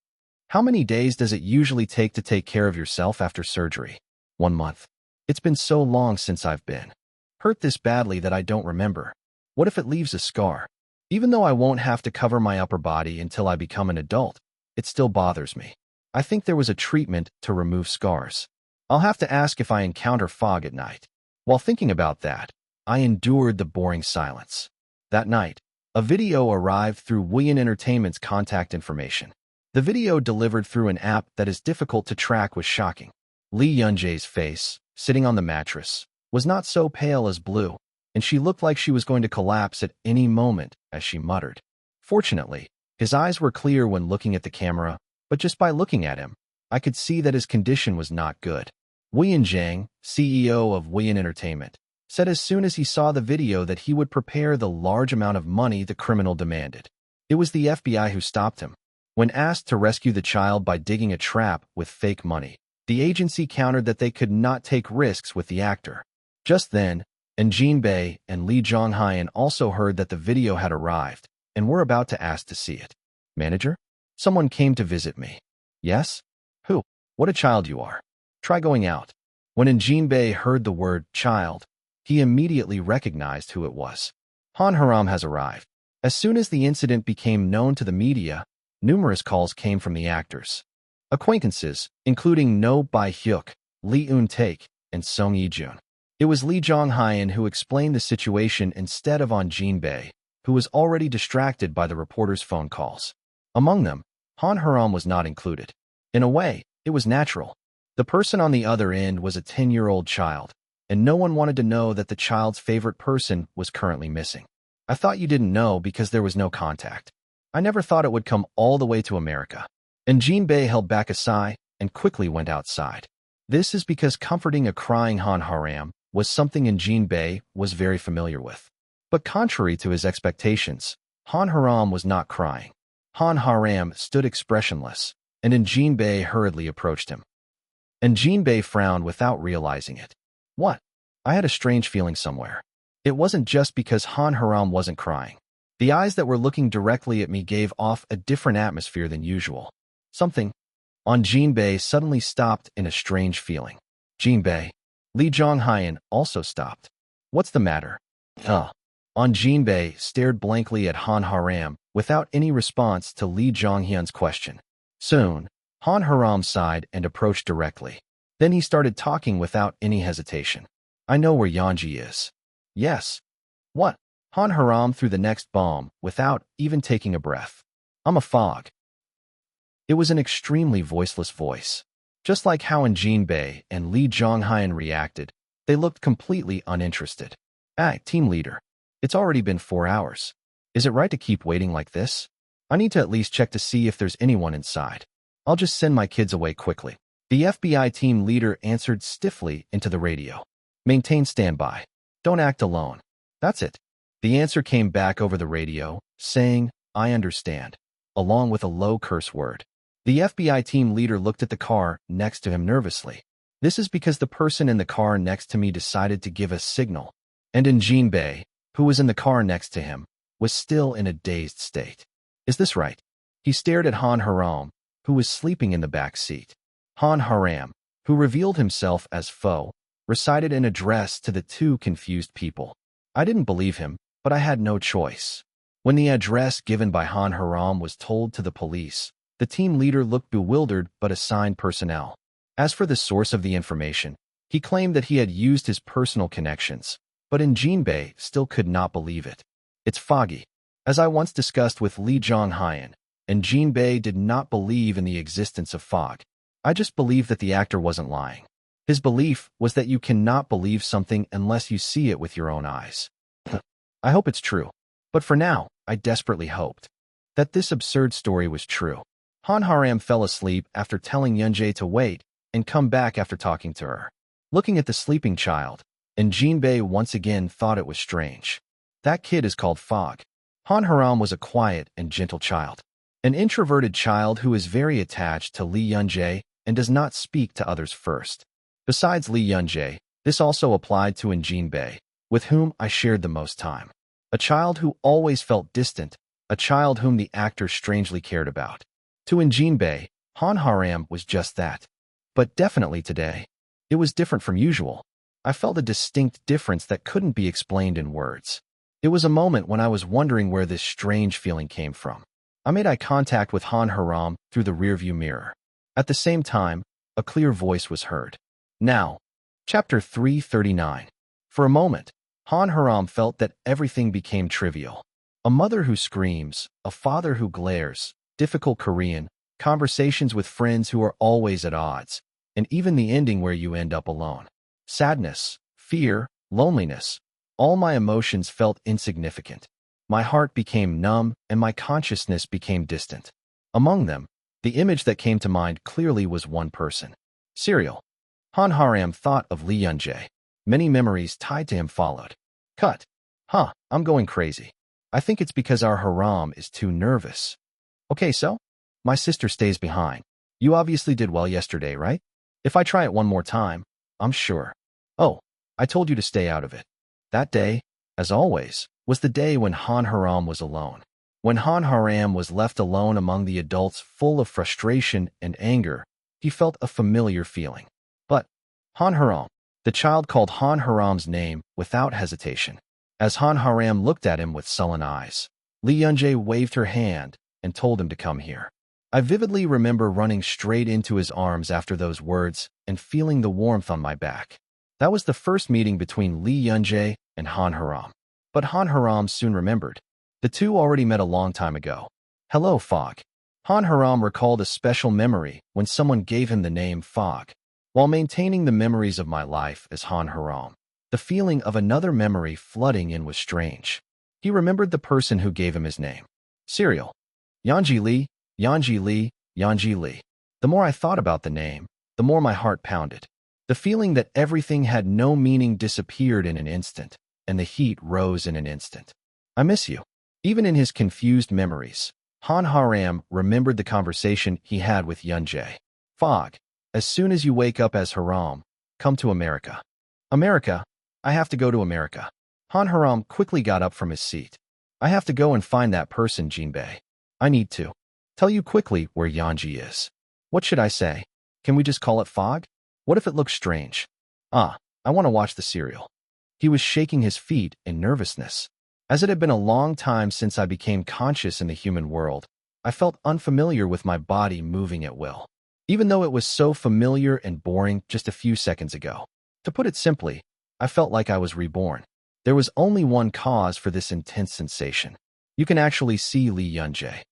How many days does it usually take to take care of yourself after surgery? 1 month. It's been so long since I've been hurt this badly that I don't remember. What if it leaves a scar? Even though I won't have to cover my upper body until I become an adult, it still bothers me. I think there was a treatment to remove scars. I'll have to ask if I encounter fog at night. While thinking about that, I endured the boring silence. That night, a video arrived through Wooyin Entertainment's contact information. The video delivered through an app that is difficult to track was shocking. Lee Yunjae's face, sitting on the mattress, was not so pale as blue, and she looked like she was going to collapse at any moment as she muttered. Fortunately, his eyes were clear when looking at the camera, but just by looking at him, I could see that his condition was not good. Wooyin Zhang, CEO of Wooyin Entertainment, said as soon as he saw the video that he would prepare the large amount of money the criminal demanded. It was the FBI who stopped him. When asked to rescue the child by digging a trap with fake money, the agency countered that they could not take risks with the actor. Just then, and Jinbei and Lee Jonghyun also heard that the video had arrived and were about to ask to see it. Manager? Someone came to visit me. Yes? Who? What a child you are. Try going out. When Jinbei heard the word child, he immediately recognized who it was. Han Haram has arrived. As soon as the incident became known to the media, numerous calls came from the actors. Acquaintances, including No Bai-hyuk, Lee Eun-taek, and Song Yi-jun. It was Lee Jong-hyun who explained the situation instead of on Jinbei, who was already distracted by the reporters' phone calls. Among them, Han Haram was not included. In a way, it was natural. The person on the other end was a 10-year-old child, and no one wanted to know that the child's favorite person was currently missing. I thought you didn't know because there was no contact. I never thought it would come all the way to America. And Jinbei held back a sigh and quickly went outside. This is because comforting a crying Han Haram was something Jinbei was very familiar with. But contrary to his expectations, Han Haram was not crying. Han Haram stood expressionless, and Jinbei hurriedly approached him. And Jinbei frowned without realizing it. What? I had a strange feeling somewhere. It wasn't just because Han Haram wasn't crying. The eyes that were looking directly at me gave off a different atmosphere than usual. Something on Jinbei suddenly stopped in a strange feeling. Jinbei. Lee Jong-hyun also stopped. What's the matter? On Jinbei stared blankly at Han Haram without any response to Lee Jong-hyun's question. Soon, Han Haram sighed and approached directly. Then he started talking without any hesitation. I know where Yanji is. Yes. What? Han Haram threw the next bomb without even taking a breath. I'm a fog. It was an extremely voiceless voice. Just like how Jinbei and Lee Jong-hyun reacted, they looked completely uninterested. Team leader. It's already been 4 hours. Is it right to keep waiting like this? I need to at least check to see if there's anyone inside. I'll just send my kids away quickly. The FBI team leader answered stiffly into the radio. Maintain standby. Don't act alone. That's it. The answer came back over the radio, saying, I understand, along with a low curse word. The FBI team leader looked at the car next to him nervously. This is because the person in the car next to me decided to give a signal, and Jinbei, who was in the car next to him, was still in a dazed state. Is this right? He stared at Han Haram, who was sleeping in the back seat. Han Haram, who revealed himself as Foe, recited an address to the two confused people. I didn't believe him, but I had no choice. When the address given by Han Haram was told to the police, the team leader looked bewildered but assigned personnel. As for the source of the information, he claimed that he had used his personal connections, but Jinbei still could not believe it. It's foggy. As I once discussed with Lee Jong-hyun, Jinbei did not believe in the existence of fog. I just believed that the actor wasn't lying. His belief was that you cannot believe something unless you see it with your own eyes. I hope it's true. But for now, I desperately hoped that this absurd story was true. Han Haram fell asleep after telling Yunjae to wait and come back after talking to her. Looking at the sleeping child, Jinbei once again thought it was strange. That kid is called Fog. Han Haram was a quiet and gentle child. An introverted child who is very attached to Lee Yunjae and does not speak to others first. Besides Lee Yunjae, this also applied to Jinbei, with whom I shared the most time. A child who always felt distant, a child whom the actor strangely cared about. To Jinbei, Han Haram was just that. But definitely today, it was different from usual. I felt a distinct difference that couldn't be explained in words. It was a moment when I was wondering where this strange feeling came from. I made eye contact with Han Haram through the rearview mirror. At the same time, a clear voice was heard. Now, Chapter 339. For a moment, Han Haram felt that everything became trivial. A mother who screams, a father who glares, difficult Korean, conversations with friends who are always at odds, and even the ending where you end up alone. Sadness, fear, loneliness, all my emotions felt insignificant. My heart became numb and my consciousness became distant. Among them, the image that came to mind clearly was one person. Serial. Han Haram thought of Lee Yunjae. Many memories tied to him followed. Cut. I'm going crazy. I think it's because our Haram is too nervous. Okay, so? My sister stays behind. You obviously did well yesterday, right? If I try it one more time, I'm sure. Oh, I told you to stay out of it. That day, as always, was the day when Han Haram was alone. When Han Haram was left alone among the adults full of frustration and anger, he felt a familiar feeling. But Han Haram, the child called Han Haram's name without hesitation. As Han Haram looked at him with sullen eyes, Li Yunjie waved her hand and told him to come here. I vividly remember running straight into his arms after those words and feeling the warmth on my back. That was the first meeting between Li Yunjie and Han Haram. But Han Haram soon remembered. The two already met a long time ago. Hello, Fog. Han Haram recalled a special memory when someone gave him the name Fog. While maintaining the memories of my life as Han Haram, the feeling of another memory flooding in was strange. He remembered the person who gave him his name. Serial. Yanji Li, Yanji Li, Yanji Li. The more I thought about the name, the more my heart pounded. The feeling that everything had no meaning disappeared in an instant, and the heat rose in an instant. I miss you. Even in his confused memories, Han Haram remembered the conversation he had with Yunjie. Fog, as soon as you wake up as Haram, come to America. America? I have to go to America. Han Haram quickly got up from his seat. I have to go and find that person, Jinbei. I need to tell you quickly where Yanji is. What should I say? Can we just call it Fog? What if it looks strange? I want to watch the serial. He was shaking his feet in nervousness. As it had been a long time since I became conscious in the human world, I felt unfamiliar with my body moving at will, even though it was so familiar and boring just a few seconds ago. To put it simply, I felt like I was reborn. There was only one cause for this intense sensation. You can actually see Li Yunjie.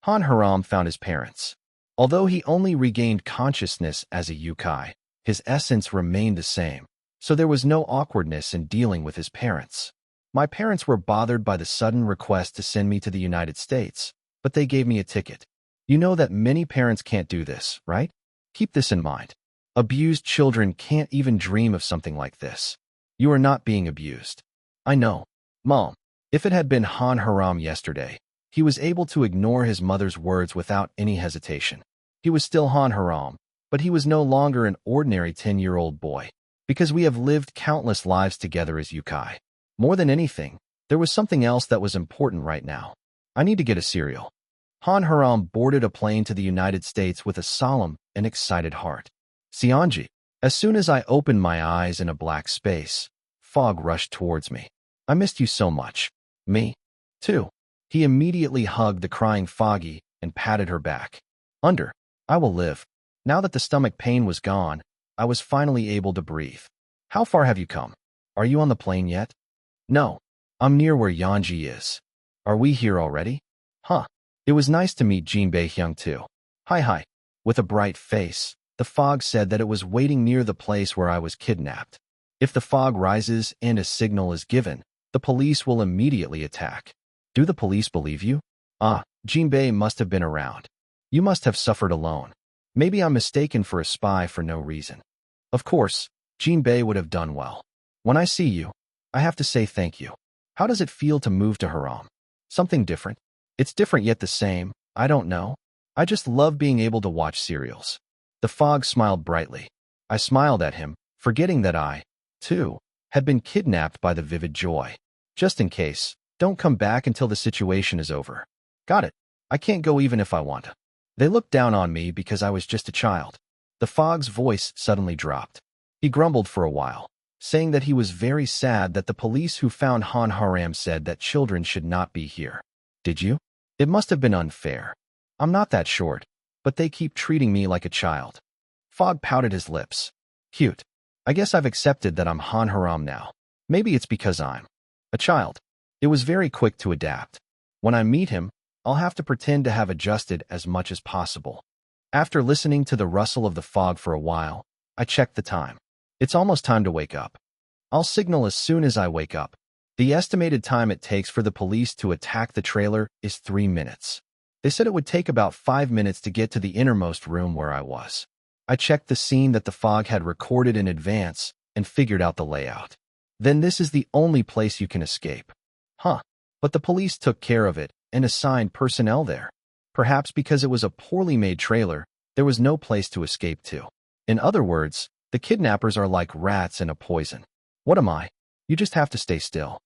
Han Haram found his parents. Although he only regained consciousness as a yokai, his essence remained the same, so there was no awkwardness in dealing with his parents. My parents were bothered by the sudden request to send me to the United States, but they gave me a ticket. You know that many parents can't do this, right? Keep this in mind. Abused children can't even dream of something like this. You are not being abused. I know. Mom, if it had been Han Haram yesterday, he was able to ignore his mother's words without any hesitation. He was still Han Haram, but he was no longer an ordinary 10-year-old boy, because we have lived countless lives together as yokai. More than anything, there was something else that was important right now. I need to get a cereal. Han Haram boarded a plane to the United States with a solemn and excited heart. Xianji. As soon as I opened my eyes in a black space, Fog rushed towards me. I missed you so much. Me? Too. He immediately hugged the crying Foggy and patted her back. I will live. Now that the stomach pain was gone, I was finally able to breathe. How far have you come? Are you on the plane yet? No. I'm near where Yanji is. Are we here already? Huh. It was nice to meet Jinbei Hyung too. Hi. With a bright face, the fog said that it was waiting near the place where I was kidnapped. If the fog rises and a signal is given, the police will immediately attack. Do the police believe you? Jinbei must have been around. You must have suffered alone. Maybe I'm mistaken for a spy for no reason. Of course, Jinbei would have done well. When I see you, I have to say thank you. How does it feel to move to Haram? Something different? It's different yet the same. I don't know. I just love being able to watch serials. The fog smiled brightly. I smiled at him, forgetting that I, too, had been kidnapped by the vivid joy. Just in case, don't come back until the situation is over. Got it. I can't go even if I want to. They looked down on me because I was just a child. The fog's voice suddenly dropped. He grumbled for a while, saying that he was very sad that the police who found Han Haram said that children should not be here. Did you? It must have been unfair. I'm not that short, but they keep treating me like a child. Fog pouted his lips. Cute. I guess I've accepted that I'm Han Haram now. Maybe it's because I'm a child. It was very quick to adapt. When I meet him, I'll have to pretend to have adjusted as much as possible. After listening to the rustle of the fog for a while, I checked the time. It's almost time to wake up. I'll signal as soon as I wake up. The estimated time it takes for the police to attack the trailer is 3 minutes. They said it would take about 5 minutes to get to the innermost room where I was. I checked the scene that the fog had recorded in advance and figured out the layout. Then this is the only place you can escape. But the police took care of it and assigned personnel there. Perhaps because it was a poorly made trailer, there was no place to escape to. In other words, the kidnappers are like rats in a poison. What am I? You just have to stay still.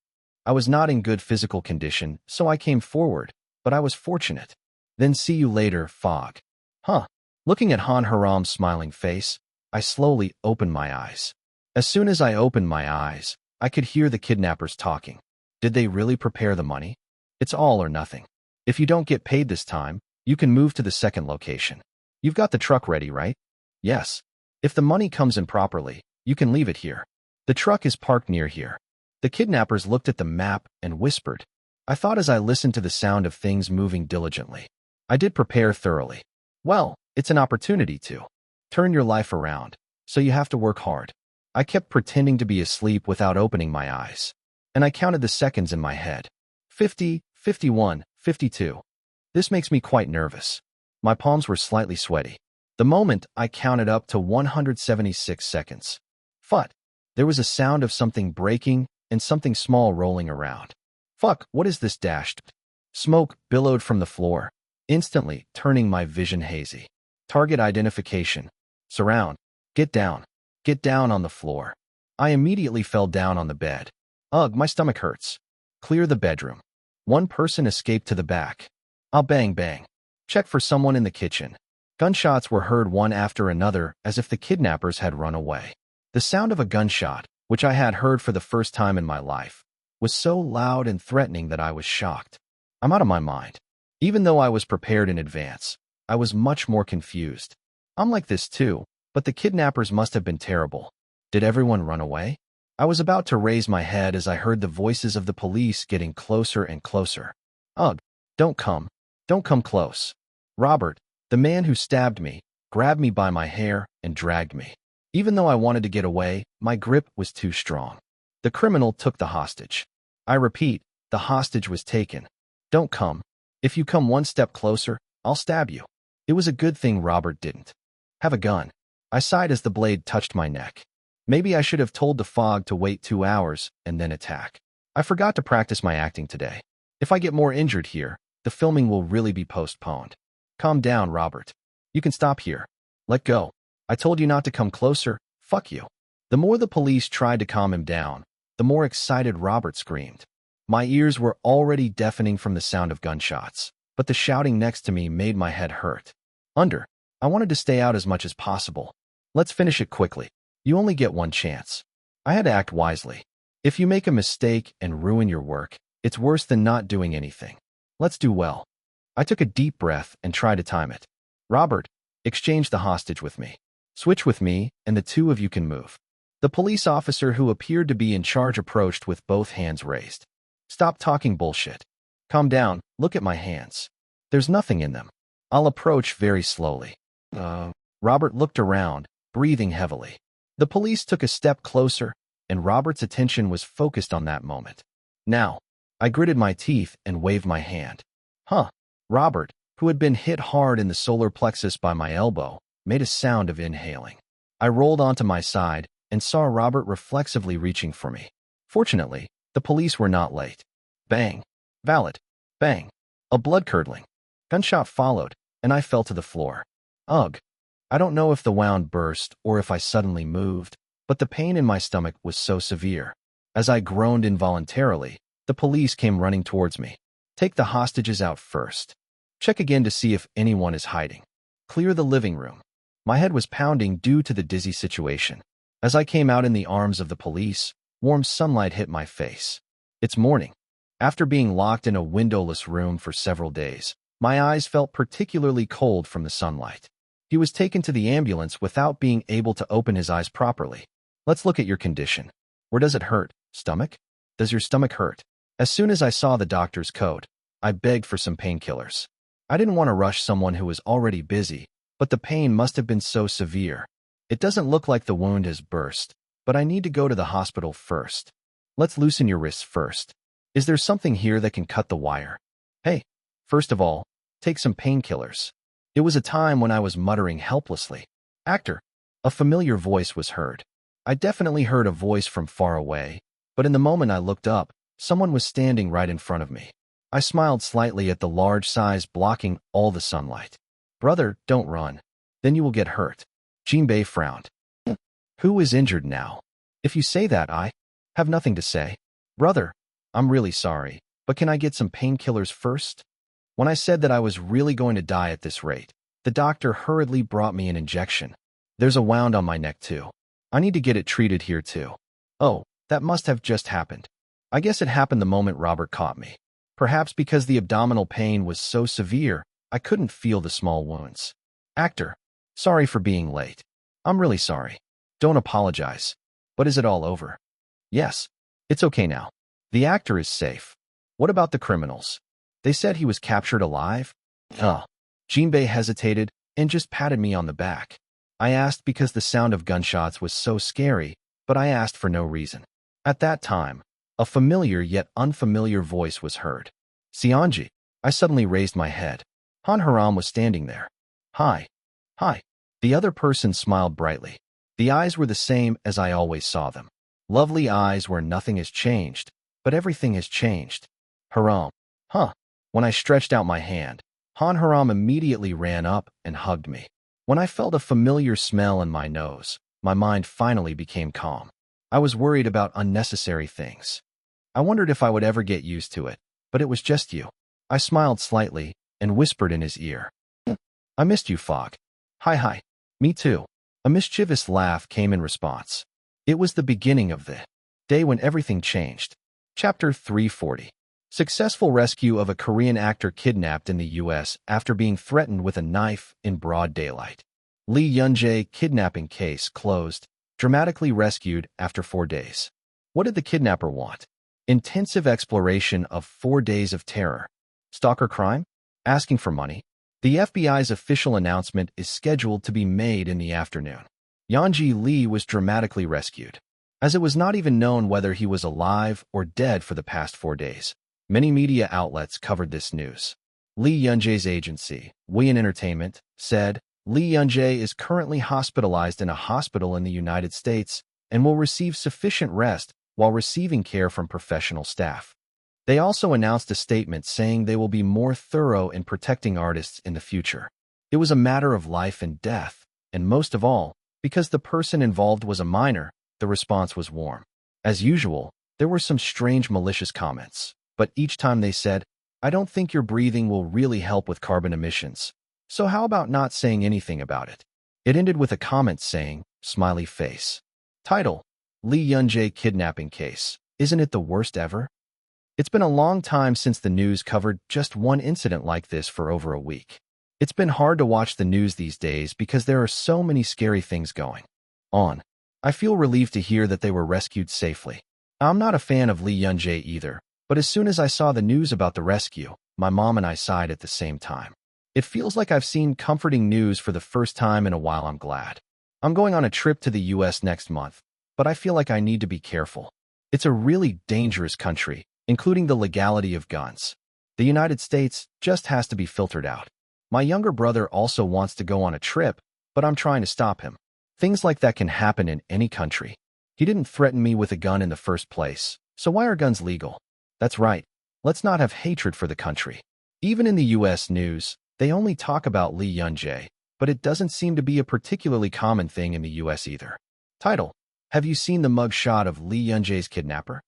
I was not in good physical condition, so I came forward, but I was fortunate. Then see you later, Fog. Huh. Looking at Han Haram's smiling face, I slowly opened my eyes. As soon as I opened my eyes, I could hear the kidnappers talking. Did they really prepare the money? It's all or nothing. If you don't get paid this time, you can move to the second location. You've got the truck ready, right? Yes. If the money comes in properly, you can leave it here. The truck is parked near here. The kidnappers looked at the map and whispered. I thought as I listened to the sound of things moving diligently. I did prepare thoroughly. Well, it's an opportunity to turn your life around, so you have to work hard. I kept pretending to be asleep without opening my eyes, and I counted the seconds in my head. 50, 51, 52. This makes me quite nervous. My palms were slightly sweaty. The moment I counted up to 176 seconds. Fuck. There was a sound of something breaking and something small rolling around. Fuck, what is this dashed? Smoke billowed from the floor, instantly turning my vision hazy. Target identification. Surround. Get down. Get down on the floor. I immediately fell down on the bed. Ugh, my stomach hurts. Clear the bedroom. One person escaped to the back. I'll bang bang. Check for someone in the kitchen. Gunshots were heard one after another as if the kidnappers had run away. The sound of a gunshot, which I had heard for the first time in my life, was so loud and threatening that I was shocked. I'm out of my mind. Even though I was prepared in advance, I was much more confused. I'm like this too, but the kidnappers must have been terrible. Did everyone run away? I was about to raise my head as I heard the voices of the police getting closer and closer. Ugh, don't come close. Robert, the man who stabbed me, grabbed me by my hair and dragged me. Even though I wanted to get away, my grip was too strong. The criminal took the hostage. I repeat, the hostage was taken. Don't come. If you come one step closer, I'll stab you. It was a good thing Robert didn't have a gun. I sighed as the blade touched my neck. Maybe I should have told the Fog to wait 2 hours and then attack. I forgot to practice my acting today. If I get more injured here, the filming will really be postponed. Calm down, Robert. You can stop here. Let go. I told you not to come closer. Fuck you. The more the police tried to calm him down, the more excited Robert screamed. My ears were already deafening from the sound of gunshots, but the shouting next to me made my head hurt. I wanted to stay out as much as possible. Let's finish it quickly. You only get one chance. I had to act wisely. If you make a mistake and ruin your work, it's worse than not doing anything. Let's do well. I took a deep breath and tried to time it. Robert, exchange the hostage with me. Switch with me, and the two of you can move. The police officer who appeared to be in charge approached with both hands raised. Stop talking bullshit. Calm down, look at my hands. There's nothing in them. I'll approach very slowly. Robert looked around, breathing heavily. The police took a step closer, and Robert's attention was focused on that moment. Now, I gritted my teeth and waved my hand. Robert, who had been hit hard in the solar plexus by my elbow, made a sound of inhaling. I rolled onto my side and saw Robert reflexively reaching for me. Fortunately, the police were not late. Bang. Valid. Bang. A blood-curdling gunshot followed, and I fell to the floor. Ugh. I don't know if the wound burst or if I suddenly moved, but the pain in my stomach was so severe. As I groaned involuntarily, the police came running towards me. Take the hostages out first. Check again to see if anyone is hiding. Clear the living room. My head was pounding due to the dizzy situation. As I came out in the arms of the police, warm sunlight hit my face. It's morning. After being locked in a windowless room for several days, my eyes felt particularly cold from the sunlight. He was taken to the ambulance without being able to open his eyes properly. Let's look at your condition. Where does it hurt? Stomach? Does your stomach hurt? As soon as I saw the doctor's coat, I begged for some painkillers. I didn't want to rush someone who was already busy, but the pain must have been so severe. It doesn't look like the wound has burst, but I need to go to the hospital first. Let's loosen your wrists first. Is there something here that can cut the wire? Hey, first of all, take some painkillers. It was a time when I was muttering helplessly. Actor. A familiar voice was heard. I definitely heard a voice from far away, but in the moment I looked up, someone was standing right in front of me. I smiled slightly at the large size blocking all the sunlight. Brother, don't run. Then you will get hurt. Jinbei frowned. Who is injured now? If you say that, Have nothing to say. Brother, I'm really sorry, but can I get some painkillers first? When I said that I was really going to die at this rate, the doctor hurriedly brought me an injection. There's a wound on my neck too. I need to get it treated here too. Oh, that must have just happened. I guess it happened the moment Robert caught me. Perhaps because the abdominal pain was so severe, I couldn't feel the small wounds. Actor, sorry for being late. I'm really sorry. Don't apologize. But is it all over? Yes. It's okay now. The actor is safe. What about the criminals? They said he was captured alive? Jinbei hesitated and just patted me on the back. I asked because the sound of gunshots was so scary, but I asked for no reason. At that time, a familiar yet unfamiliar voice was heard. Xianji. I suddenly raised my head. Han Haram was standing there. Hi. Hi. The other person smiled brightly. The eyes were the same as I always saw them. Lovely eyes where nothing has changed, but everything has changed. Haram. Huh. When I stretched out my hand, Han Haram immediately ran up and hugged me. When I felt a familiar smell in my nose, my mind finally became calm. I was worried about unnecessary things. I wondered if I would ever get used to it, but it was just you. I smiled slightly and whispered in his ear. I missed you, Fog. Hi. Me too. A mischievous laugh came in response. It was the beginning of the day when everything changed. Chapter 340. Successful rescue of a Korean actor kidnapped in the U.S. after being threatened with a knife in broad daylight. Lee Yun-jae kidnapping case closed, dramatically rescued after 4 days. What did the kidnapper want? Intensive exploration of 4 days of terror. Stalker crime? Asking for money? The FBI's official announcement is scheduled to be made in the afternoon. Yanji Lee was dramatically rescued, as it was not even known whether he was alive or dead for the past 4 days. Many media outlets covered this news. Lee Yun-jae's agency, Wheein Entertainment, said, Lee Yun-jae is currently hospitalized in a hospital in the United States and will receive sufficient rest while receiving care from professional staff. They also announced a statement saying they will be more thorough in protecting artists in the future. It was a matter of life and death, and most of all, because the person involved was a minor, the response was warm. As usual, there were some strange malicious comments, but each time they said, I don't think your breathing will really help with carbon emissions. So how about not saying anything about it? It ended with a comment saying, smiley face. Title: Lee Yun-jae kidnapping case. Isn't it the worst ever? It's been a long time since the news covered just one incident like this for over a week. It's been hard to watch the news these days because there are so many scary things going on. I feel relieved to hear that they were rescued safely. I'm not a fan of Lee Yun-jae either, but as soon as I saw the news about the rescue, my mom and I sighed at the same time. It feels like I've seen comforting news for the first time in a while. I'm glad. I'm going on a trip to the US next month, but I feel like I need to be careful. It's a really dangerous country, including the legality of guns. The United States just has to be filtered out. My younger brother also wants to go on a trip, but I'm trying to stop him. Things like that can happen in any country. He didn't threaten me with a gun in the first place, so why are guns legal? That's right. Let's not have hatred for the country. Even in the US news, they only talk about Lee Yun-jae, but it doesn't seem to be a particularly common thing in the US either. Title: Have you seen the mug shot of Lee Yun-jae's kidnapper?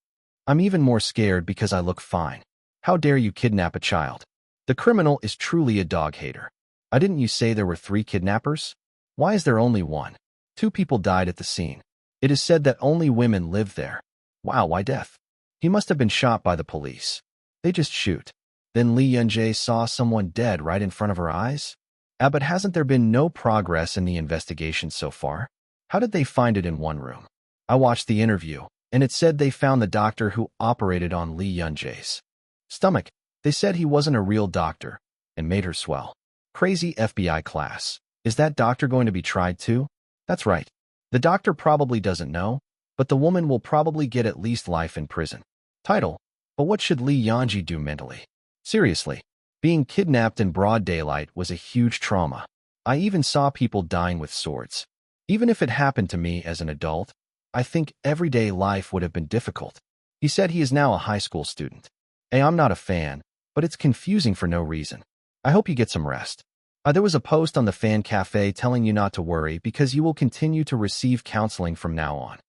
I'm even more scared because I look fine. How dare you kidnap a child? The criminal is truly a dog hater. Didn't you say there were 3 kidnappers? Why is there only 1? 2 people died at the scene. It is said that only women lived there. Wow, why death? He must have been shot by the police. They just shoot. Then Lee Yun-jae saw someone dead right in front of her eyes? But hasn't there been no progress in the investigation so far? How did they find it in one room? I watched the interview, and it said they found the doctor who operated on Lee Yun-jae's stomach. They said he wasn't a real doctor, and made her swell. Crazy FBI class. Is that doctor going to be tried too? That's right. The doctor probably doesn't know, but the woman will probably get at least life in prison. Title: But what should Lee Yun-jae do mentally? Seriously, being kidnapped in broad daylight was a huge trauma. I even saw people dying with swords. Even if it happened to me as an adult, I think everyday life would have been difficult. He said he is now a high school student. I'm not a fan, but it's confusing for no reason. I hope you get some rest. There was a post on the fan cafe telling you not to worry because you will continue to receive counseling from now on.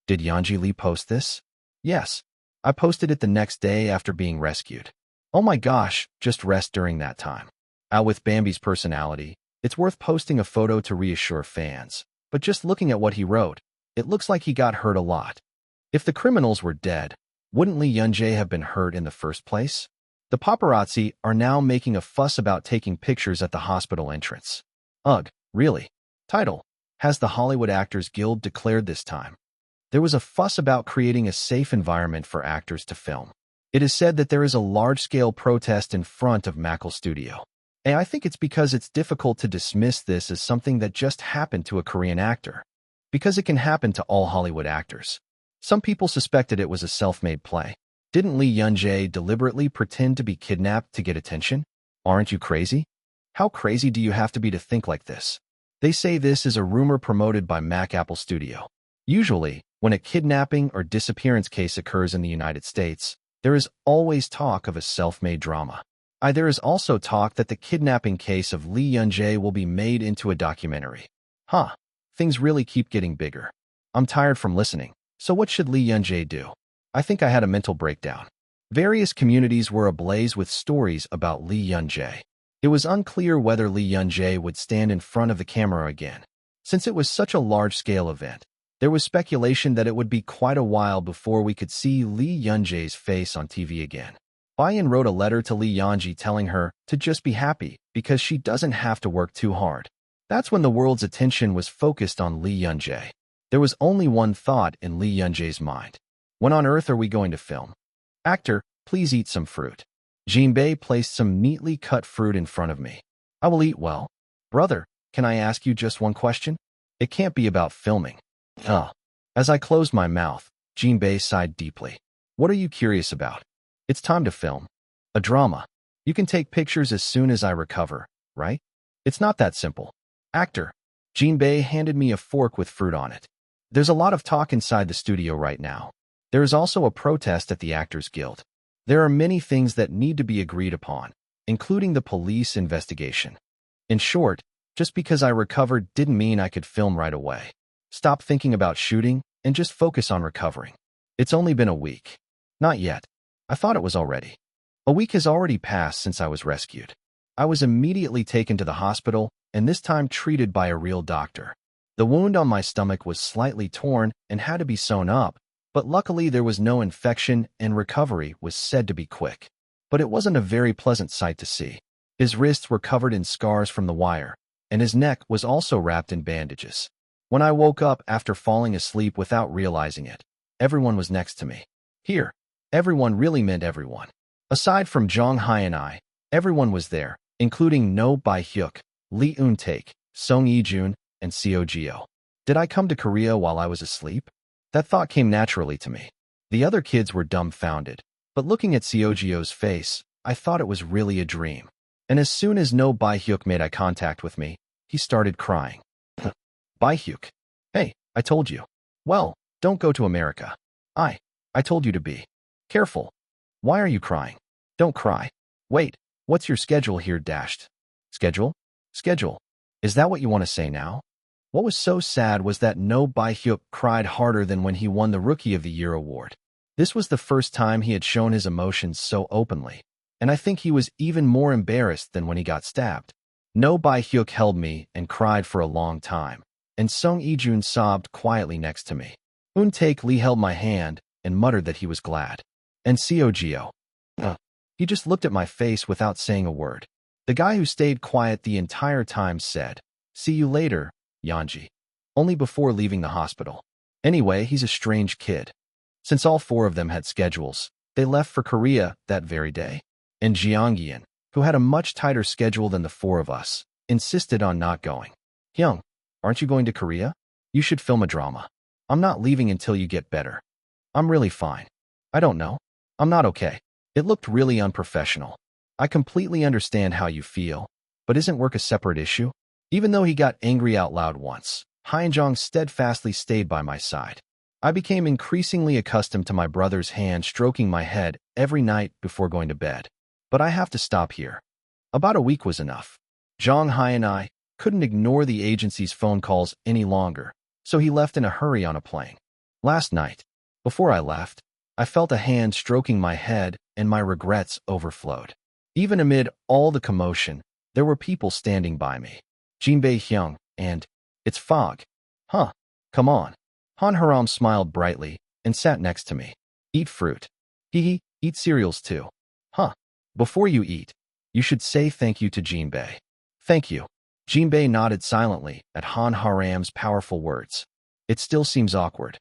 Did Yanji Lee post this? Yes. I posted it the next day after being rescued. Oh my gosh, just rest during that time. Out with Bambi's personality, it's worth posting a photo to reassure fans. But just looking at what he wrote, it looks like he got hurt a lot. If the criminals were dead, wouldn't Lee Yun-jae have been hurt in the first place? The paparazzi are now making a fuss about taking pictures at the hospital entrance. Ugh, really? Title: Has the Hollywood Actors Guild declared this time? There was a fuss about creating a safe environment for actors to film. It is said that there is a large-scale protest in front of Mackle Studio. And I think it's because it's difficult to dismiss this as something that just happened to a Korean actor. Because it can happen to all Hollywood actors. Some people suspected it was a self-made play. Didn't Lee Yun-jae deliberately pretend to be kidnapped to get attention? Aren't you crazy? How crazy do you have to be to think like this? They say this is a rumor promoted by Mackle Studio. Usually, when a kidnapping or disappearance case occurs in the United States, there is always talk of a self-made drama. There is also talk that the kidnapping case of Lee Yun-jae will be made into a documentary. Things really keep getting bigger. I'm tired from listening. So what should Lee Yun-jae do? I think I had a mental breakdown. Various communities were ablaze with stories about Lee Yun-jae. It was unclear whether Lee Yun-jae would stand in front of the camera again. Since it was such a large-scale event, there was speculation that it would be quite a while before we could see Lee Yun-jae's face on TV again. Bayan wrote a letter to Lee Yun-jae telling her to just be happy because she doesn't have to work too hard. That's when the world's attention was focused on Lee Yun-jae. There was only one thought in Lee Yun-jae's mind. When on earth are we going to film? Actor, please eat some fruit. Jinbei placed some neatly cut fruit in front of me. I will eat well. Brother, can I ask you just one question? It can't be about filming. As I closed my mouth, Jinbei sighed deeply. What are you curious about? It's time to film. A drama. You can take pictures as soon as I recover, right? It's not that simple. Actor. Jinbei handed me a fork with fruit on it. There's a lot of talk inside the studio right now. There is also a protest at the Actors Guild. There are many things that need to be agreed upon, including the police investigation. In short, just because I recovered didn't mean I could film right away. Stop thinking about shooting and just focus on recovering. It's only been a week. Not yet. I thought it was already. A week has already passed since I was rescued. I was immediately taken to the hospital and this time treated by a real doctor. The wound on my stomach was slightly torn and had to be sewn up, but luckily there was no infection and recovery was said to be quick. But it wasn't a very pleasant sight to see. His wrists were covered in scars from the wire, and his neck was also wrapped in bandages. When I woke up after falling asleep without realizing it, everyone was next to me. Here, everyone really meant everyone. Aside from Jong Hai and I, everyone was there, including No Bae-hyuk, Lee Eun-taek, Song Yi-jun, and Seo Geo. Did I come to Korea while I was asleep? That thought came naturally to me. The other kids were dumbfounded, but looking at Seo Geo's face, I thought it was really a dream. And as soon as No Bae-hyuk made eye contact with me, he started crying. Bae-hyuk. Hey, I told you. Well, don't go to America. I told you to be careful. Why are you crying? Don't cry. Wait, what's your schedule here dashed? Schedule? Schedule. Is that what you want to say now? What was so sad was that No Bae-hyuk cried harder than when he won the Rookie of the Year award. This was the first time he had shown his emotions so openly, and I think he was even more embarrassed than when he got stabbed. No Bae-hyuk held me and cried for a long time, and Song Yi-jun sobbed quietly next to me. Eun-taek Lee held my hand and muttered that he was glad. And Seo Geo. He just looked at my face without saying a word. The guy who stayed quiet the entire time said, "See you later, Yeonji," only before leaving the hospital. Anyway, he's a strange kid. Since all four of them had schedules, they left for Korea that very day. And Jeongyeon, who had a much tighter schedule than the four of us, insisted on not going. "Hyung, aren't you going to Korea? You should film a drama." "I'm not leaving until you get better." "I'm really fine." "I don't know. I'm not okay." It looked really unprofessional. I completely understand how you feel, but isn't work a separate issue? Even though he got angry out loud once, Hyunjong steadfastly stayed by my side. I became increasingly accustomed to my brother's hand stroking my head every night before going to bed. But I have to stop here. About a week was enough. Jong Hai and I couldn't ignore the agency's phone calls any longer, so he left in a hurry on a plane. Last night, before I left, I felt a hand stroking my head, and my regrets overflowed. Even amid all the commotion, there were people standing by me. Jinbei Hyung, and it's Fog. Huh, come on. Han Haram smiled brightly and sat next to me. Eat fruit. Hee, eat cereals too. Huh. Before you eat, you should say thank you to Jinbei. Thank you. Jinbei nodded silently at Han Haram's powerful words. It still seems awkward.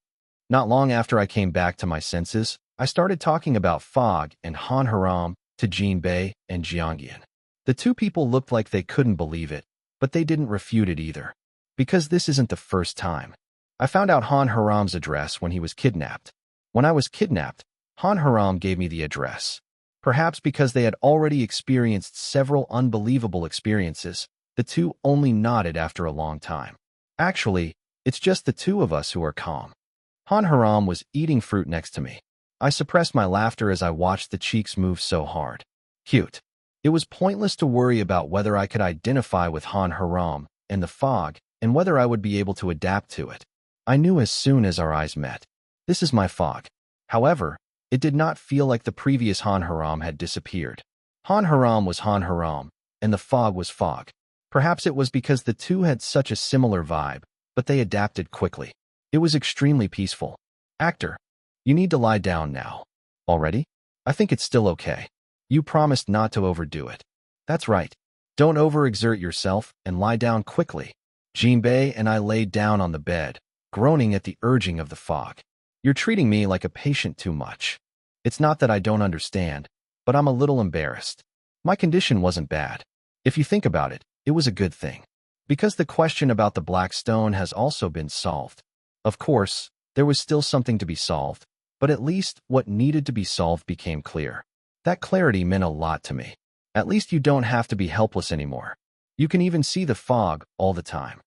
Not long after I came back to my senses, I started talking about Fog and Han Haram to Jinbei and Jiangyan. The two people looked like they couldn't believe it, but they didn't refute it either. Because this isn't the first time. I found out Han Haram's address when he was kidnapped. When I was kidnapped, Han Haram gave me the address. Perhaps because they had already experienced several unbelievable experiences, the two only nodded after a long time. Actually, it's just the two of us who are calm. Han Haram was eating fruit next to me. I suppressed my laughter as I watched the cheeks move so hard. Cute. It was pointless to worry about whether I could identify with Han Haram and the Fog and whether I would be able to adapt to it. I knew as soon as our eyes met. This is my Fog. However, it did not feel like the previous Han Haram had disappeared. Han Haram was Han Haram, and the Fog was Fog. Perhaps it was because the two had such a similar vibe, but they adapted quickly. It was extremely peaceful. Actor, you need to lie down now. Already? I think it's still okay. You promised not to overdo it. That's right. Don't overexert yourself and lie down quickly. Jinbei and I laid down on the bed, groaning at the urging of the Fog. You're treating me like a patient too much. It's not that I don't understand, but I'm a little embarrassed. My condition wasn't bad. If you think about it, it was a good thing. Because the question about the black stone has also been solved. Of course, there was still something to be solved, but at least what needed to be solved became clear. That clarity meant a lot to me. At least you don't have to be helpless anymore. You can even see the Fog all the time.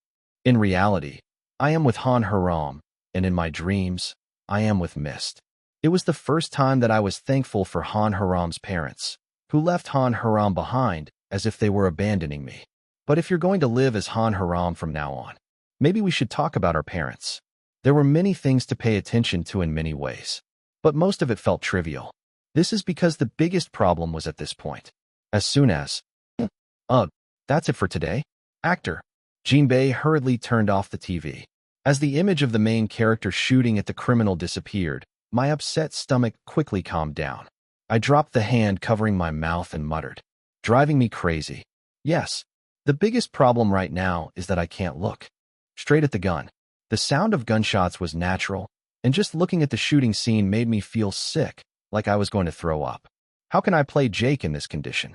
In reality, I am with Han Haram, and in my dreams, I am with Mist. It was the first time that I was thankful for Han Haram's parents, who left Han Haram behind as if they were abandoning me. But if you're going to live as Han Haram from now on, maybe we should talk about our parents. There were many things to pay attention to in many ways, but most of it felt trivial. This is because the biggest problem was at this point. As soon as, that's it for today. Actor. Jinbei hurriedly turned off the TV. As the image of the main character shooting at the criminal disappeared, my upset stomach quickly calmed down. I dropped the hand covering my mouth and muttered, driving me crazy. Yes, the biggest problem right now is that I can't look straight at the gun. The sound of gunshots was natural, and just looking at the shooting scene made me feel sick, like I was going to throw up. How can I play Jake in this condition?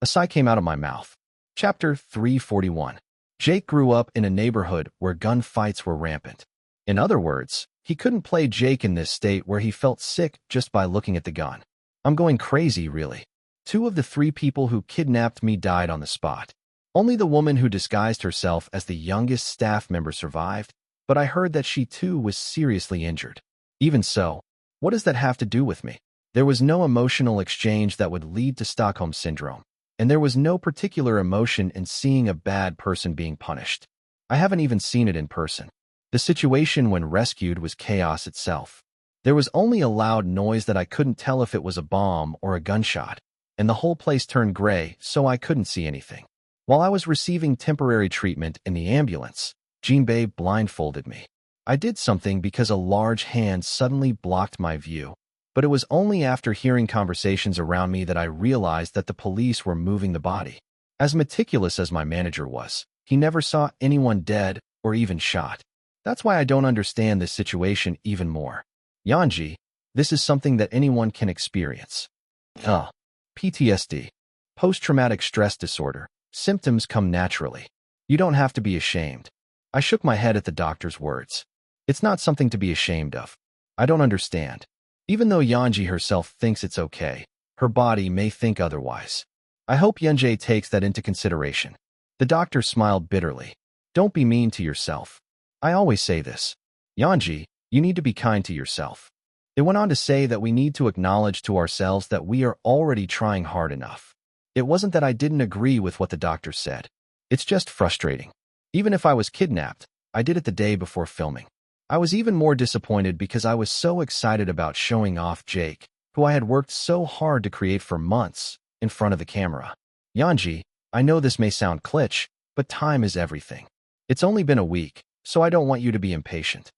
A sigh came out of my mouth. Chapter 341. Jake grew up in a neighborhood where gunfights were rampant. In other words, he couldn't play Jake in this state where he felt sick just by looking at the gun. I'm going crazy, really. 2 of the 3 people who kidnapped me died on the spot. Only the woman who disguised herself as the youngest staff member survived, but I heard that she too was seriously injured. Even so, what does that have to do with me? There was no emotional exchange that would lead to Stockholm Syndrome, and there was no particular emotion in seeing a bad person being punished. I haven't even seen it in person. The situation when rescued was chaos itself. There was only a loud noise that I couldn't tell if it was a bomb or a gunshot, and the whole place turned gray, so I couldn't see anything. While I was receiving temporary treatment in the ambulance, Jinbei blindfolded me. I did something because a large hand suddenly blocked my view, but it was only after hearing conversations around me that I realized that the police were moving the body. As meticulous as my manager was, he never saw anyone dead or even shot. That's why I don't understand this situation even more. Yanji, this is something that anyone can experience. PTSD. Post-traumatic stress disorder. Symptoms come naturally. You don't have to be ashamed. I shook my head at the doctor's words. It's not something to be ashamed of. I don't understand. Even though Yanji herself thinks it's okay, her body may think otherwise. I hope Yunjae takes that into consideration. The doctor smiled bitterly. Don't be mean to yourself. I always say this. Yanji, you need to be kind to yourself. It went on to say that we need to acknowledge to ourselves that we are already trying hard enough. It wasn't that I didn't agree with what the doctor said. It's just frustrating. Even if I was kidnapped, I did it the day before filming. I was even more disappointed because I was so excited about showing off Jake, who I had worked so hard to create for months, in front of the camera. Yanji, I know this may sound cliché, but time is everything. It's only been a week, so I don't want you to be impatient.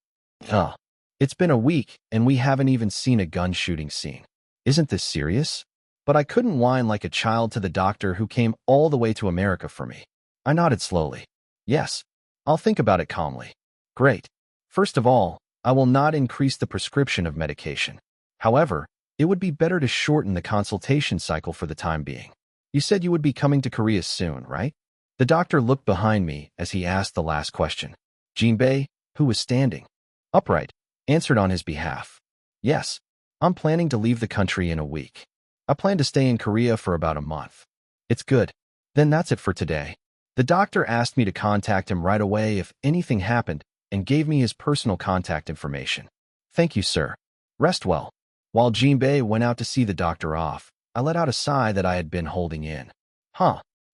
It's been a week, and we haven't even seen a gun shooting scene. Isn't this serious? But I couldn't whine like a child to the doctor who came all the way to America for me. I nodded slowly. Yes, I'll think about it calmly. Great. First of all, I will not increase the prescription of medication. However, it would be better to shorten the consultation cycle for the time being. You said you would be coming to Korea soon, right? The doctor looked behind me as he asked the last question. Jinbei, who was standing upright, answered on his behalf. Yes, I'm planning to leave the country in a week. I plan to stay in Korea for about a month. It's good. Then that's it for today. The doctor asked me to contact him right away if anything happened and gave me his personal contact information. Thank you, sir. Rest well. While Jinbei went out to see the doctor off, I let out a sigh that I had been holding in.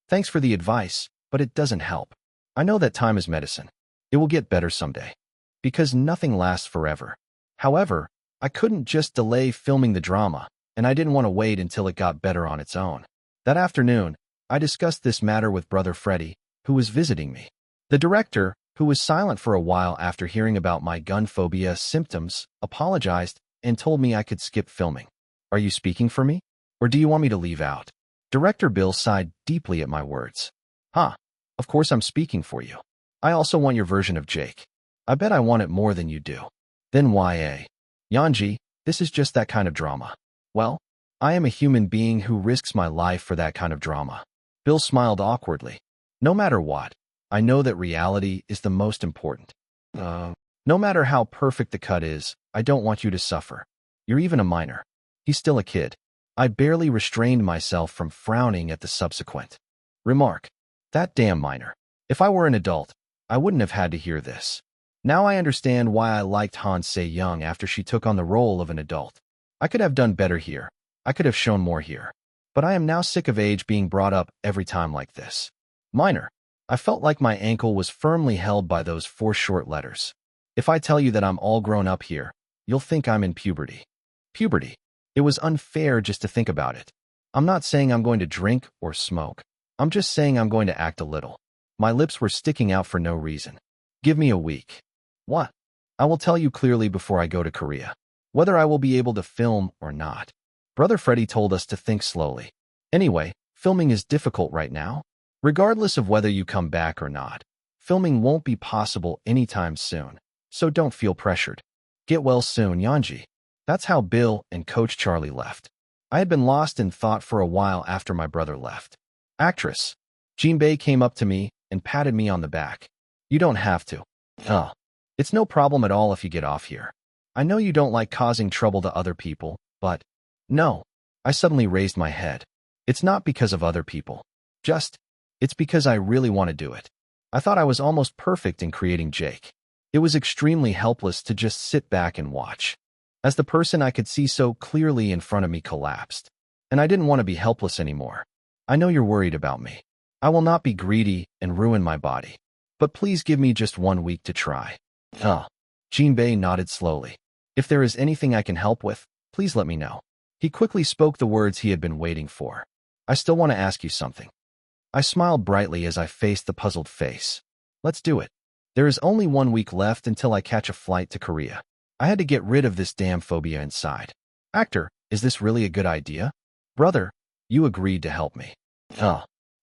Thanks for the advice, but it doesn't help. I know that time is medicine. It will get better someday. Because nothing lasts forever. However, I couldn't just delay filming the drama, and I didn't want to wait until it got better on its own. That afternoon, I discussed this matter with Brother Freddy, who was visiting me. The director, who was silent for a while after hearing about my gun phobia symptoms, apologized and told me I could skip filming. Are you speaking for me? Or do you want me to leave out? Director Bill sighed deeply at my words. Of course I'm speaking for you. I also want your version of Jake. I bet I want it more than you do. Then YA. Yanji, this is just that kind of drama. Well, I am a human being who risks my life for that kind of drama. Bill smiled awkwardly. No matter what, I know that reality is the most important. No matter how perfect the cut is, I don't want you to suffer. You're even a minor. He's still a kid. I barely restrained myself from frowning at the subsequent remark. That damn minor. If I were an adult, I wouldn't have had to hear this. Now I understand why I liked Han Se-young after she took on the role of an adult. I could have done better here. I could have shown more here. But I am now sick of age being brought up every time like this. Minor. I felt like my ankle was firmly held by those 4 short letters. If I tell you that I'm all grown up here, you'll think I'm in puberty. Puberty. It was unfair just to think about it. I'm not saying I'm going to drink or smoke. I'm just saying I'm going to act a little. My lips were sticking out for no reason. Give me a week. What? I will tell you clearly before I go to Korea. Whether I will be able to film or not. Brother Freddy told us to think slowly. Anyway, filming is difficult right now. Regardless of whether you come back or not, filming won't be possible anytime soon, so don't feel pressured. Get well soon, Yanji. That's how Bill and Coach Charlie left. I had been lost in thought for a while after my brother left. Actress. Jinbei came up to me and patted me on the back. You don't have to. It's no problem at all if you get off here. I know you don't like causing trouble to other people, but... No. I suddenly raised my head. It's not because of other people. It's because I really want to do it. I thought I was almost perfect in creating Jake. It was extremely helpless to just sit back and watch. As the person I could see so clearly in front of me collapsed. And I didn't want to be helpless anymore. I know you're worried about me. I will not be greedy and ruin my body. But please give me just 1 week to try. Jinbei nodded slowly. If there is anything I can help with, please let me know. He quickly spoke the words he had been waiting for. I still want to ask you something. I smiled brightly as I faced the puzzled face. Let's do it. There is only 1 week left until I catch a flight to Korea. I had to get rid of this damn phobia inside. Actor, is this really a good idea? Brother, you agreed to help me.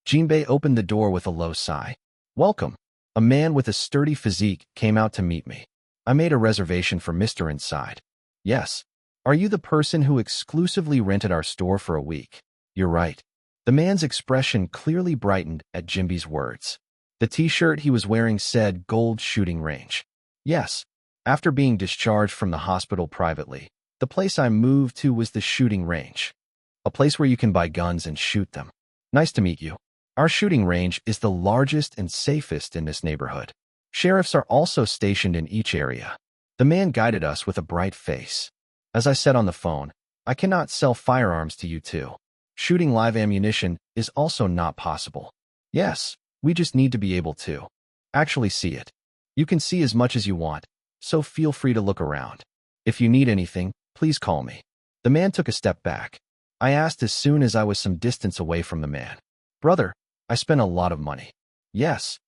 Jinbei opened the door with a low sigh. Welcome. A man with a sturdy physique came out to meet me. I made a reservation for Mr. Inside. Yes. Are you the person who exclusively rented our store for a week? You're right. The man's expression clearly brightened at Jinbei's words. The t-shirt he was wearing said Gold Shooting Range. Yes. After being discharged from the hospital privately, the place I moved to was the shooting range. A place where you can buy guns and shoot them. Nice to meet you. Our shooting range is the largest and safest in this neighborhood. Sheriffs are also stationed in each area. The man guided us with a bright face. As I said on the phone, I cannot sell firearms to you too. Shooting live ammunition is also not possible. Yes, we just need to be able to actually see it. You can see as much as you want, so feel free to look around. If you need anything, please call me." The man took a step back. I asked as soon as I was some distance away from the man. "Brother, I spent a lot of money." "Yes."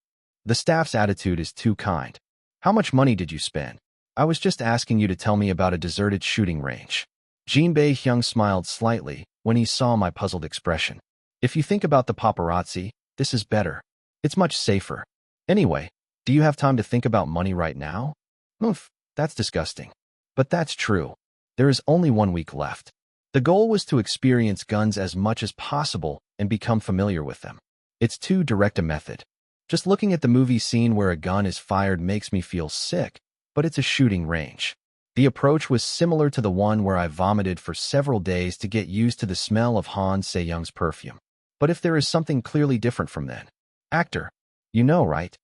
The staff's attitude is too kind. "How much money did you spend?" "I was just asking you to tell me about a deserted shooting range." Jinbei Hyung smiled slightly when he saw my puzzled expression. "If you think about the paparazzi, this is better. It's much safer. Anyway, do you have time to think about money right now?" "Oof, that's disgusting. But that's true. There is only 1 week left." The goal was to experience guns as much as possible and become familiar with them. It's too direct a method. Just looking at the movie scene where a gun is fired makes me feel sick, but it's a shooting range. The approach was similar to the one where I vomited for several days to get used to the smell of Han Se-young's perfume. But if there is something clearly different from then. "Actor, you know, right?"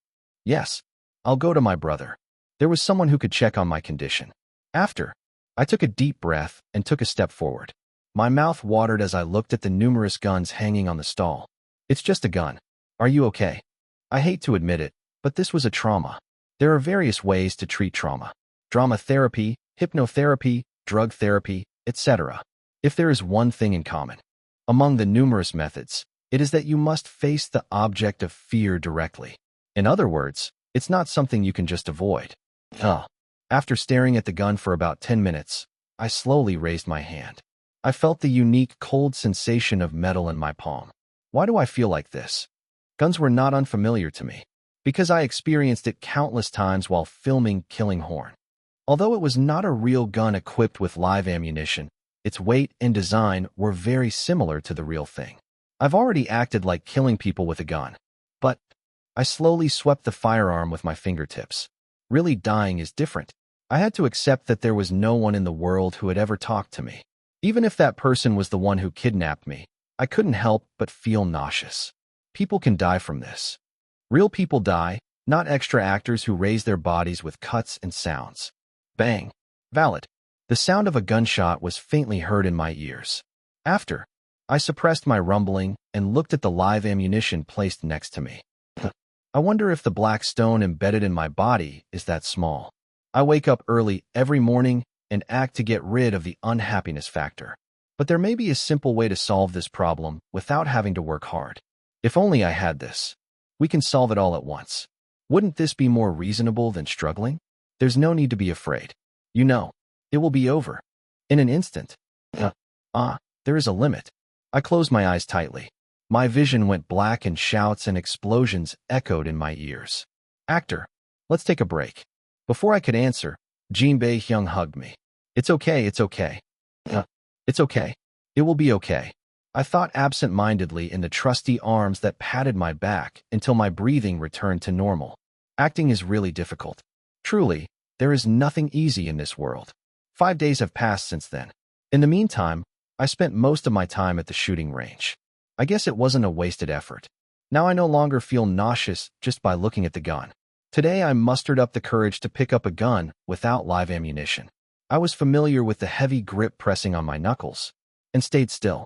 "Yes. I'll go to my brother. There was someone who could check on my condition." After, I took a deep breath and took a step forward. My mouth watered as I looked at the numerous guns hanging on the stall. "It's just a gun. Are you okay?" I hate to admit it, but this was a trauma. There are various ways to treat trauma. Drama therapy, hypnotherapy, drug therapy, etc. If there is one thing in common among the numerous methods, it is that you must face the object of fear directly. In other words, it's not something you can just avoid. After staring at the gun for about 10 minutes, I slowly raised my hand. I felt the unique cold sensation of metal in my palm. Why do I feel like this? Guns were not unfamiliar to me, because I experienced it countless times while filming Killing Horn. Although it was not a real gun equipped with live ammunition, its weight and design were very similar to the real thing. I've already acted like killing people with a gun, but I slowly swept the firearm with my fingertips. Really dying is different. I had to accept that there was no one in the world who had ever talked to me. Even if that person was the one who kidnapped me, I couldn't help but feel nauseous. People can die from this. Real people die, not extra actors who raise their bodies with cuts and sounds. Bang. Valid. The sound of a gunshot was faintly heard in my ears. After, I suppressed my rumbling and looked at the live ammunition placed next to me. I wonder if the black stone embedded in my body is that small. I wake up early every morning and act to get rid of the unhappiness factor. But there may be a simple way to solve this problem without having to work hard. If only I had this. We can solve it all at once. Wouldn't this be more reasonable than struggling? There's no need to be afraid. You know, it will be over. In an instant. There is a limit. I closed my eyes tightly. My vision went black and shouts and explosions echoed in my ears. "Actor, let's take a break." Before I could answer, Jinbei Hyung hugged me. It's okay. It's okay. It's okay. It will be okay." I thought absent-mindedly in the trusty arms that patted my back until my breathing returned to normal. Acting is really difficult. Truly, there is nothing easy in this world. 5 days have passed since then. In the meantime, I spent most of my time at the shooting range. I guess it wasn't a wasted effort. Now I no longer feel nauseous just by looking at the gun. Today I mustered up the courage to pick up a gun without live ammunition. I was familiar with the heavy grip pressing on my knuckles, and stayed still.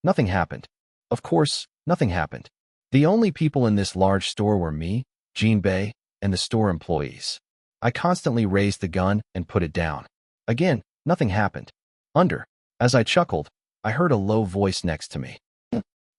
Nothing happened. Of course, nothing happened. The only people in this large store were me, Jinbei, and the store employees. I constantly raised the gun and put it down. Again, nothing happened. As I chuckled, I heard a low voice next to me.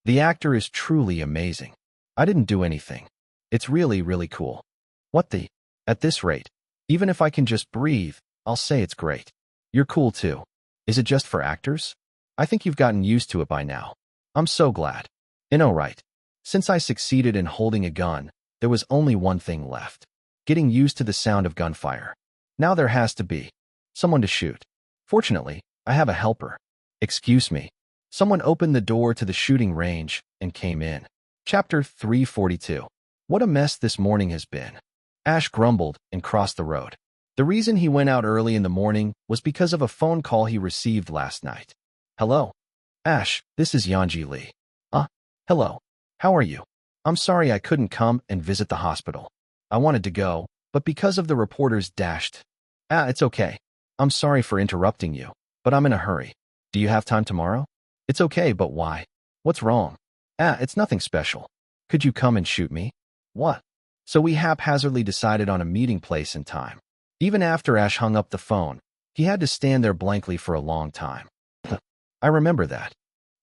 "The actor is truly amazing. I didn't do anything. It's really, really cool." "What the? At this rate, even if I can just breathe, I'll say it's great." "You're cool too. Is it just for actors?" "I think you've gotten used to it by now." "I'm so glad." Right. Since I succeeded in holding a gun, there was only one thing left. Getting used to the sound of gunfire. Now there has to be someone to shoot. Fortunately, I have a helper. "Excuse me." Someone opened the door to the shooting range and came in. Chapter 342. What a mess this morning has been. Ash grumbled and crossed the road. The reason he went out early in the morning was because of a phone call he received last night. "Hello? Ash, this is Yanji Lee." Hello. How are you?" "I'm sorry I couldn't come and visit the hospital. I wanted to go, but because of the reporters dashed." It's okay. I'm sorry for interrupting you, but I'm in a hurry. Do you have time tomorrow?" "It's okay, but why? What's wrong?" It's nothing special. Could you come and shoot me?" "What?" So we haphazardly decided on a meeting place and time. Even after Ash hung up the phone, he had to stand there blankly for a long time. I remember that.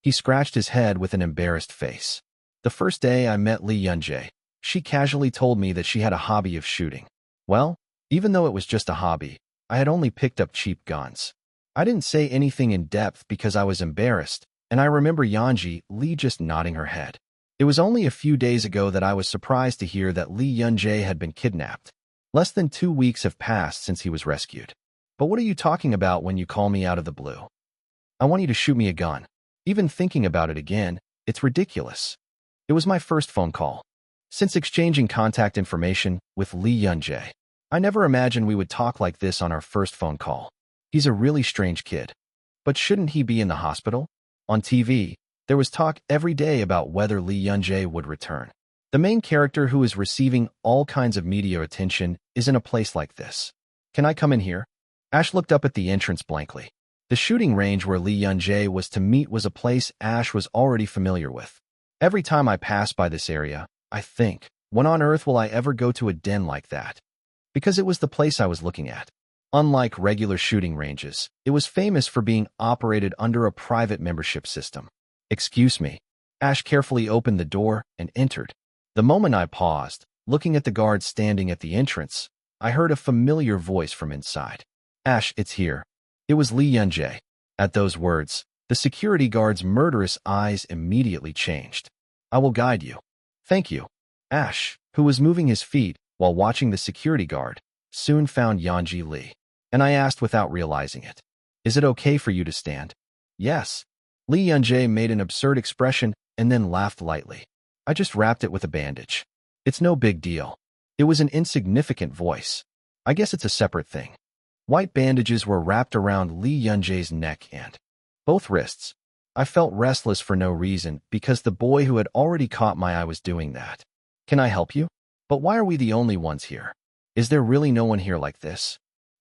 He scratched his head with an embarrassed face. The first day I met Lee Yunjae, she casually told me that she had a hobby of shooting. Well, even though it was just a hobby, I had only picked up cheap guns. I didn't say anything in depth because I was embarrassed, and I remember Yanji Lee just nodding her head. It was only a few days ago that I was surprised to hear that Lee Yunjae had been kidnapped. Less than 2 weeks have passed since he was rescued. But what are you talking about when you call me out of the blue? I want you to shoot me a gun. Even thinking about it again, it's ridiculous. It was my first phone call. Since exchanging contact information with Lee Yunjae, I never imagined we would talk like this on our first phone call. He's a really strange kid. But shouldn't he be in the hospital? On TV, there was talk every day about whether Lee Yunjae would return. The main character who is receiving all kinds of media attention is in a place like this. Can I come in here? Ash looked up at the entrance blankly. The shooting range where Lee Yunjae was to meet was a place Ash was already familiar with. Every time I pass by this area, I think, when on earth will I ever go to a den like that? Because it was the place I was looking at. Unlike regular shooting ranges, it was famous for being operated under a private membership system. Excuse me. Ash carefully opened the door and entered. The moment I paused, looking at the guard standing at the entrance, I heard a familiar voice from inside. Ash, it's here. It was Lee Yunjae. At those words, the security guard's murderous eyes immediately changed. I will guide you. Thank you. Ash, who was moving his feet while watching the security guard, soon found Yanji Lee. And I asked without realizing it, is it okay for you to stand? Yes. Lee Yunjae made an absurd expression and then laughed lightly. I just wrapped it with a bandage. It's no big deal. It was an insignificant voice. I guess it's a separate thing. White bandages were wrapped around Lee Yunjae's neck and both wrists. I felt restless for no reason because the boy who had already caught my eye was doing that. Can I help you? But why are we the only ones here? Is there really no one here like this?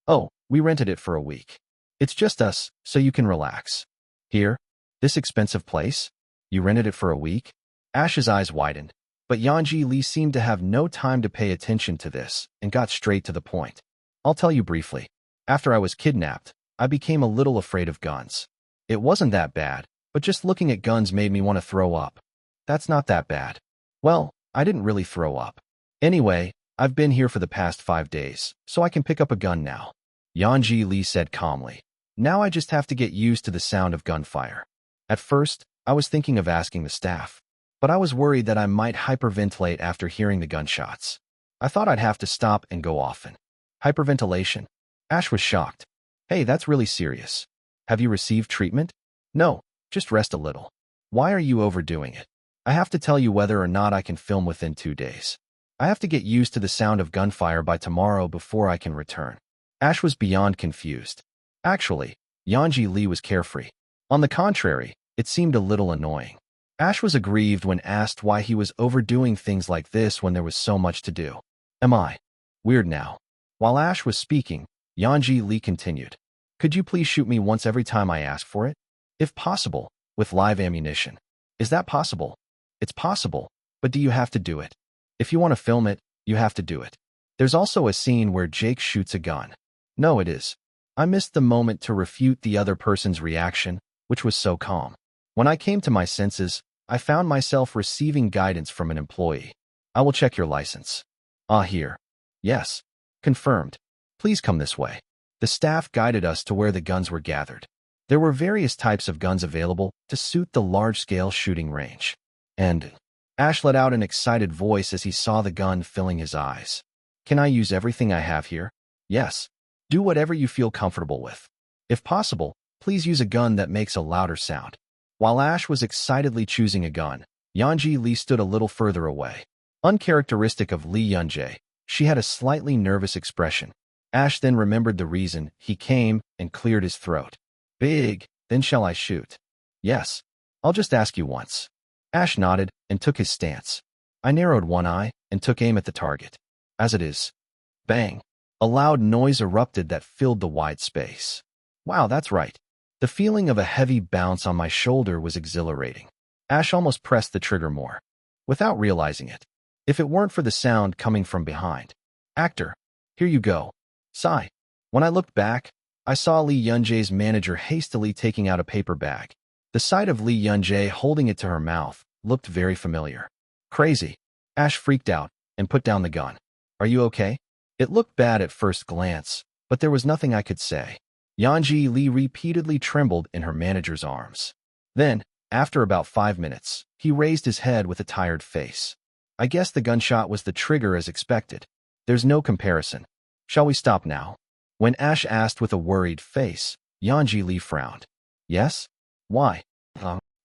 Oh, we rented it for a week. It's just us, so you can relax. Here? This expensive place? You rented it for a week? Ash's eyes widened, but Yanji Lee seemed to have no time to pay attention to this and got straight to the point. I'll tell you briefly. After I was kidnapped, I became a little afraid of guns. It wasn't that bad, but just looking at guns made me want to throw up. That's not that bad. Well, I didn't really throw up. Anyway, I've been here for the past 5 days, so I can pick up a gun now. Yanji Lee said calmly. Now I just have to get used to the sound of gunfire. At first, I was thinking of asking the staff, but I was worried that I might hyperventilate after hearing the gunshots. I thought I'd have to stop and go often. Hyperventilation? Ash was shocked. Hey, that's really serious. Have you received treatment? No, just rest a little. Why are you overdoing it? I have to tell you whether or not I can film within 2 days. I have to get used to the sound of gunfire by tomorrow before I can return. Ash was beyond confused. Actually, Yanji Lee was carefree. On the contrary, it seemed a little annoying. Ash was aggrieved when asked why he was overdoing things like this when there was so much to do. Am I weird now? While Ash was speaking, Yanji Lee continued. Could you please shoot me once every time I ask for it? If possible, with live ammunition. Is that possible? It's possible, but do you have to do it? If you want to film it, you have to do it. There's also a scene where Jake shoots a gun. No, it is. I missed the moment to refute the other person's reaction, which was so calm. When I came to my senses, I found myself receiving guidance from an employee. I will check your license. Ah, here. Yes. Confirmed. Please come this way. The staff guided us to where the guns were gathered. There were various types of guns available to suit the large-scale shooting range. And Ash let out an excited voice as he saw the gun filling his eyes. Can I use everything I have here? Yes. Do whatever you feel comfortable with. If possible, please use a gun that makes a louder sound. While Ash was excitedly choosing a gun, Yanji Lee stood a little further away. Uncharacteristic of Lee Yunjae, she had a slightly nervous expression. Ash then remembered the reason he came and cleared his throat. Big, then shall I shoot? Yes. I'll just ask you once. Ash nodded and took his stance. I narrowed one eye and took aim at the target. As it is. Bang. A loud noise erupted that filled the wide space. Wow, that's right. The feeling of a heavy bounce on my shoulder was exhilarating. Ash almost pressed the trigger more, without realizing it. If it weren't for the sound coming from behind. Actor, here you go. Sigh. When I looked back, I saw Lee Yunjae's manager hastily taking out a paper bag. The sight of Lee Yunjae holding it to her mouth looked very familiar. Crazy. Ash freaked out and put down the gun. Are you okay? It looked bad at first glance, but there was nothing I could say. Yanji Lee repeatedly trembled in her manager's arms. Then, after about 5 minutes, he raised his head with a tired face. I guess the gunshot was the trigger as expected. There's no comparison. Shall we stop now? When Ash asked with a worried face, Yanji Lee frowned. Yes? Why?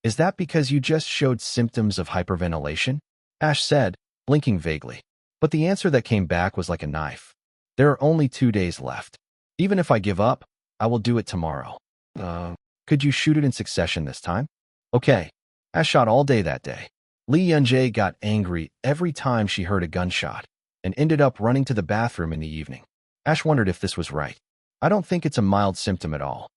Is that because you just showed symptoms of hyperventilation? Ash said, blinking vaguely. But the answer that came back was like a knife. There are only 2 days left. Even if I give up, I will do it tomorrow. Could you shoot it in succession this time? Okay. Ash shot all day that day. Lee Yunjae got angry every time she heard a gunshot and ended up running to the bathroom in the evening. Ash wondered if this was right. I don't think it's a mild symptom at all.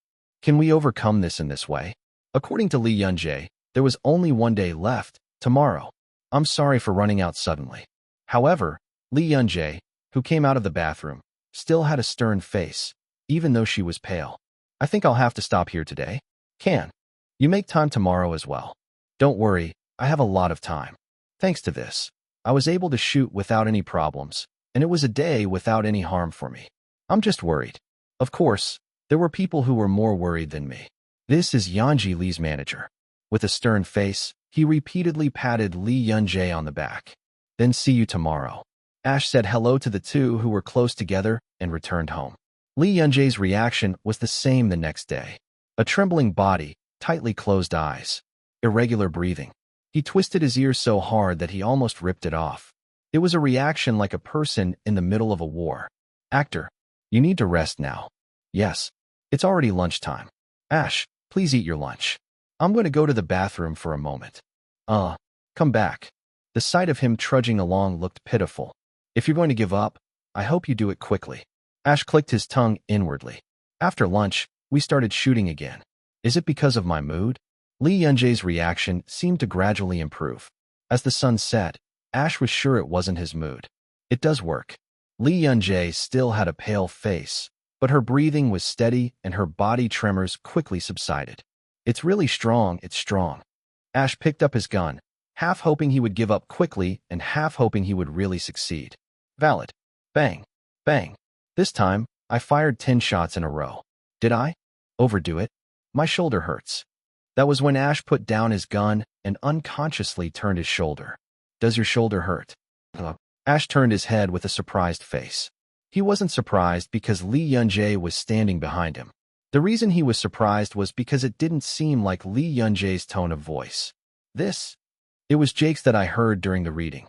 Can we overcome this in this way? According to Lee Yunjae, there was only 1 day left, tomorrow. I'm sorry for running out suddenly. However, Lee Yunjae, who came out of the bathroom, still had a stern face, even though she was pale. I think I'll have to stop here today. Can you make time tomorrow as well? Don't worry, I have a lot of time. Thanks to this, I was able to shoot without any problems, and it was a day without any harm for me. I'm just worried. Of course, there were people who were more worried than me. This is Yanji Lee's manager. With a stern face, he repeatedly patted Lee Yunjae on the back. Then see you tomorrow. Ash said hello to the two who were close together and returned home. Lee Yunjae's reaction was the same the next day. A trembling body, tightly closed eyes, irregular breathing. He twisted his ear so hard that he almost ripped it off. It was a reaction like a person in the middle of a war. Actor, you need to rest now. Yes, it's already lunchtime. Ash, please eat your lunch. I'm going to go to the bathroom for a moment. Come back. The sight of him trudging along looked pitiful. If you're going to give up, I hope you do it quickly. Ash clicked his tongue inwardly. After lunch, we started shooting again. Is it because of my mood? Lee Yunjae's reaction seemed to gradually improve. As the sun set, Ash was sure it wasn't his mood. It does work. Lee Yunjae still had a pale face, but her breathing was steady and her body tremors quickly subsided. It's really strong, it's strong. Ash picked up his gun, half hoping he would give up quickly and half hoping he would really succeed. Valid. Bang. Bang. This time, I fired 10 shots in a row. Did I overdo it? My shoulder hurts. That was when Ash put down his gun and unconsciously turned his shoulder. Does your shoulder hurt? Ash turned his head with a surprised face. He wasn't surprised because Lee Yunjae was standing behind him. The reason he was surprised was because it didn't seem like Lee Yunjae's tone of voice. It was Jake's that I heard during the reading.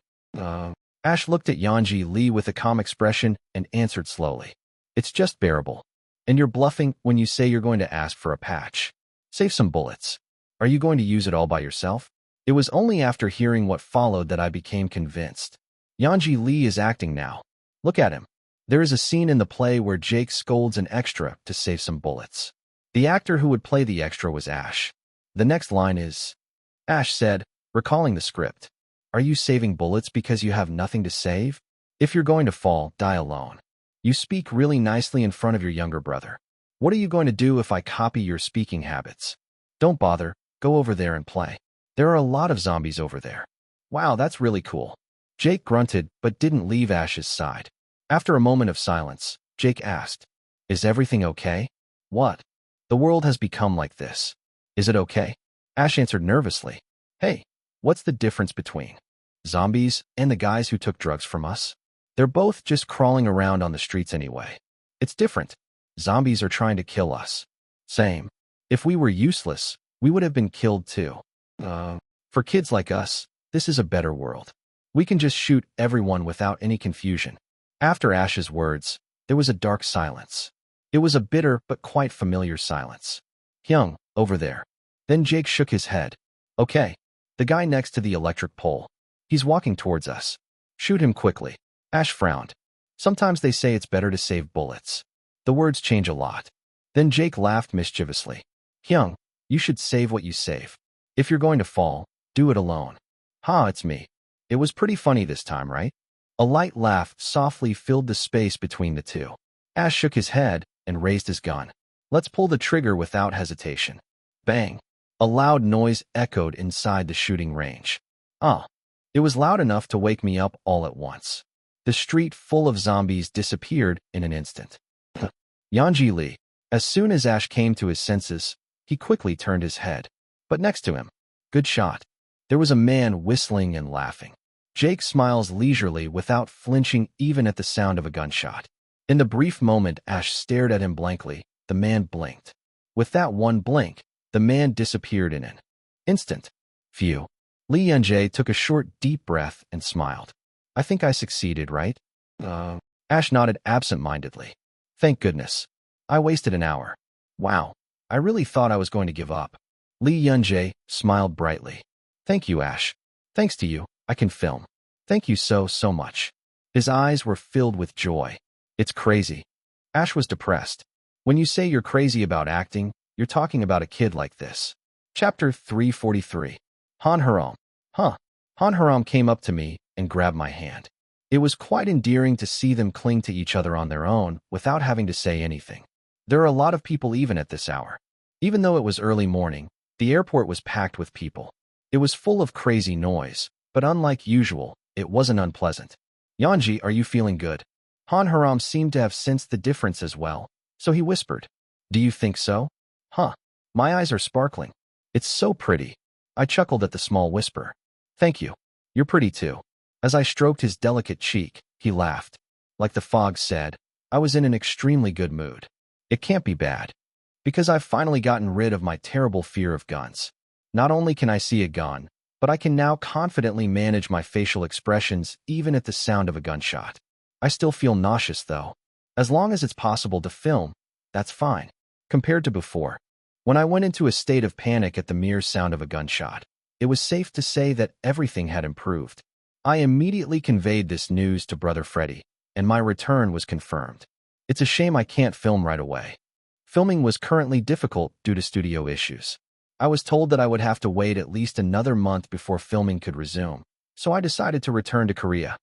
Ash looked at Yanji Lee with a calm expression and answered slowly. It's just bearable. And you're bluffing when you say you're going to ask for a patch. Save some bullets. Are you going to use it all by yourself? It was only after hearing what followed that I became convinced. Yanji Lee is acting now. Look at him. There is a scene in the play where Jake scolds an extra to save some bullets. The actor who would play the extra was Ash. The next line is, Ash said, recalling the script, are you saving bullets because you have nothing to save? If you're going to fall, die alone. You speak really nicely in front of your younger brother. What are you going to do if I copy your speaking habits? Don't bother, go over there and play. There are a lot of zombies over there. Wow, that's really cool. Jake grunted but didn't leave Ash's side. After a moment of silence, Jake asked, is everything okay? What? The world has become like this. Is it okay? Ash answered nervously. Hey, what's the difference between zombies and the guys who took drugs from us? They're both just crawling around on the streets anyway. It's different. Zombies are trying to kill us. Same. If we were useless, we would have been killed too. For kids like us, this is a better world. We can just shoot everyone without any confusion. After Ash's words, there was a dark silence. It was a bitter but quite familiar silence. Hyung, over there. Then Jake shook his head. Okay. The guy next to the electric pole. He's walking towards us. Shoot him quickly. Ash frowned. Sometimes they say it's better to save bullets. The words change a lot. Then Jake laughed mischievously. Hyung, you should save what you save. If you're going to fall, do it alone. Ha, it's me. It was pretty funny this time, right? A light laugh softly filled the space between the two. Ash shook his head and raised his gun. Let's pull the trigger without hesitation. Bang! A loud noise echoed inside the shooting range. Ah! It was loud enough to wake me up all at once. The street full of zombies disappeared in an instant. Yanji Li. As soon as Ash came to his senses, he quickly turned his head. But next to him, good shot, there was a man whistling and laughing. Jake smiles leisurely without flinching even at the sound of a gunshot. In the brief moment Ash stared at him blankly, the man blinked. With that one blink, the man disappeared in an instant. Phew. Li Yunjie took a short, deep breath and smiled. I think I succeeded, right? Ash nodded absent-mindedly. Thank goodness. I wasted an hour. Wow. I really thought I was going to give up. Li Yunjie smiled brightly. Thank you, Ash. Thanks to you, I can film. Thank you so much. His eyes were filled with joy. It's crazy. Ash was depressed. When you say you're crazy about acting, you're talking about a kid like this. Chapter 343. Han Haram. Han Haram came up to me and grabbed my hand. It was quite endearing to see them cling to each other on their own without having to say anything. There are a lot of people even at this hour. Even though it was early morning, the airport was packed with people. It was full of crazy noise, but unlike usual, it wasn't unpleasant. Yanji, are you feeling good? Han Haram seemed to have sensed the difference as well, so he whispered. Do you think so? Huh. My eyes are sparkling. It's so pretty. I chuckled at the small whisper. Thank you. You're pretty too. As I stroked his delicate cheek, he laughed. Like the fog said, I was in an extremely good mood. It can't be bad. Because I've finally gotten rid of my terrible fear of guns. Not only can I see a gun, but I can now confidently manage my facial expressions even at the sound of a gunshot. I still feel nauseous though. As long as it's possible to film, that's fine. Compared to before, when I went into a state of panic at the mere sound of a gunshot, it was safe to say that everything had improved. I immediately conveyed this news to Brother Freddy, and my return was confirmed. It's a shame I can't film right away. Filming was currently difficult due to studio issues. I was told that I would have to wait at least another month before filming could resume, so I decided to return to Korea.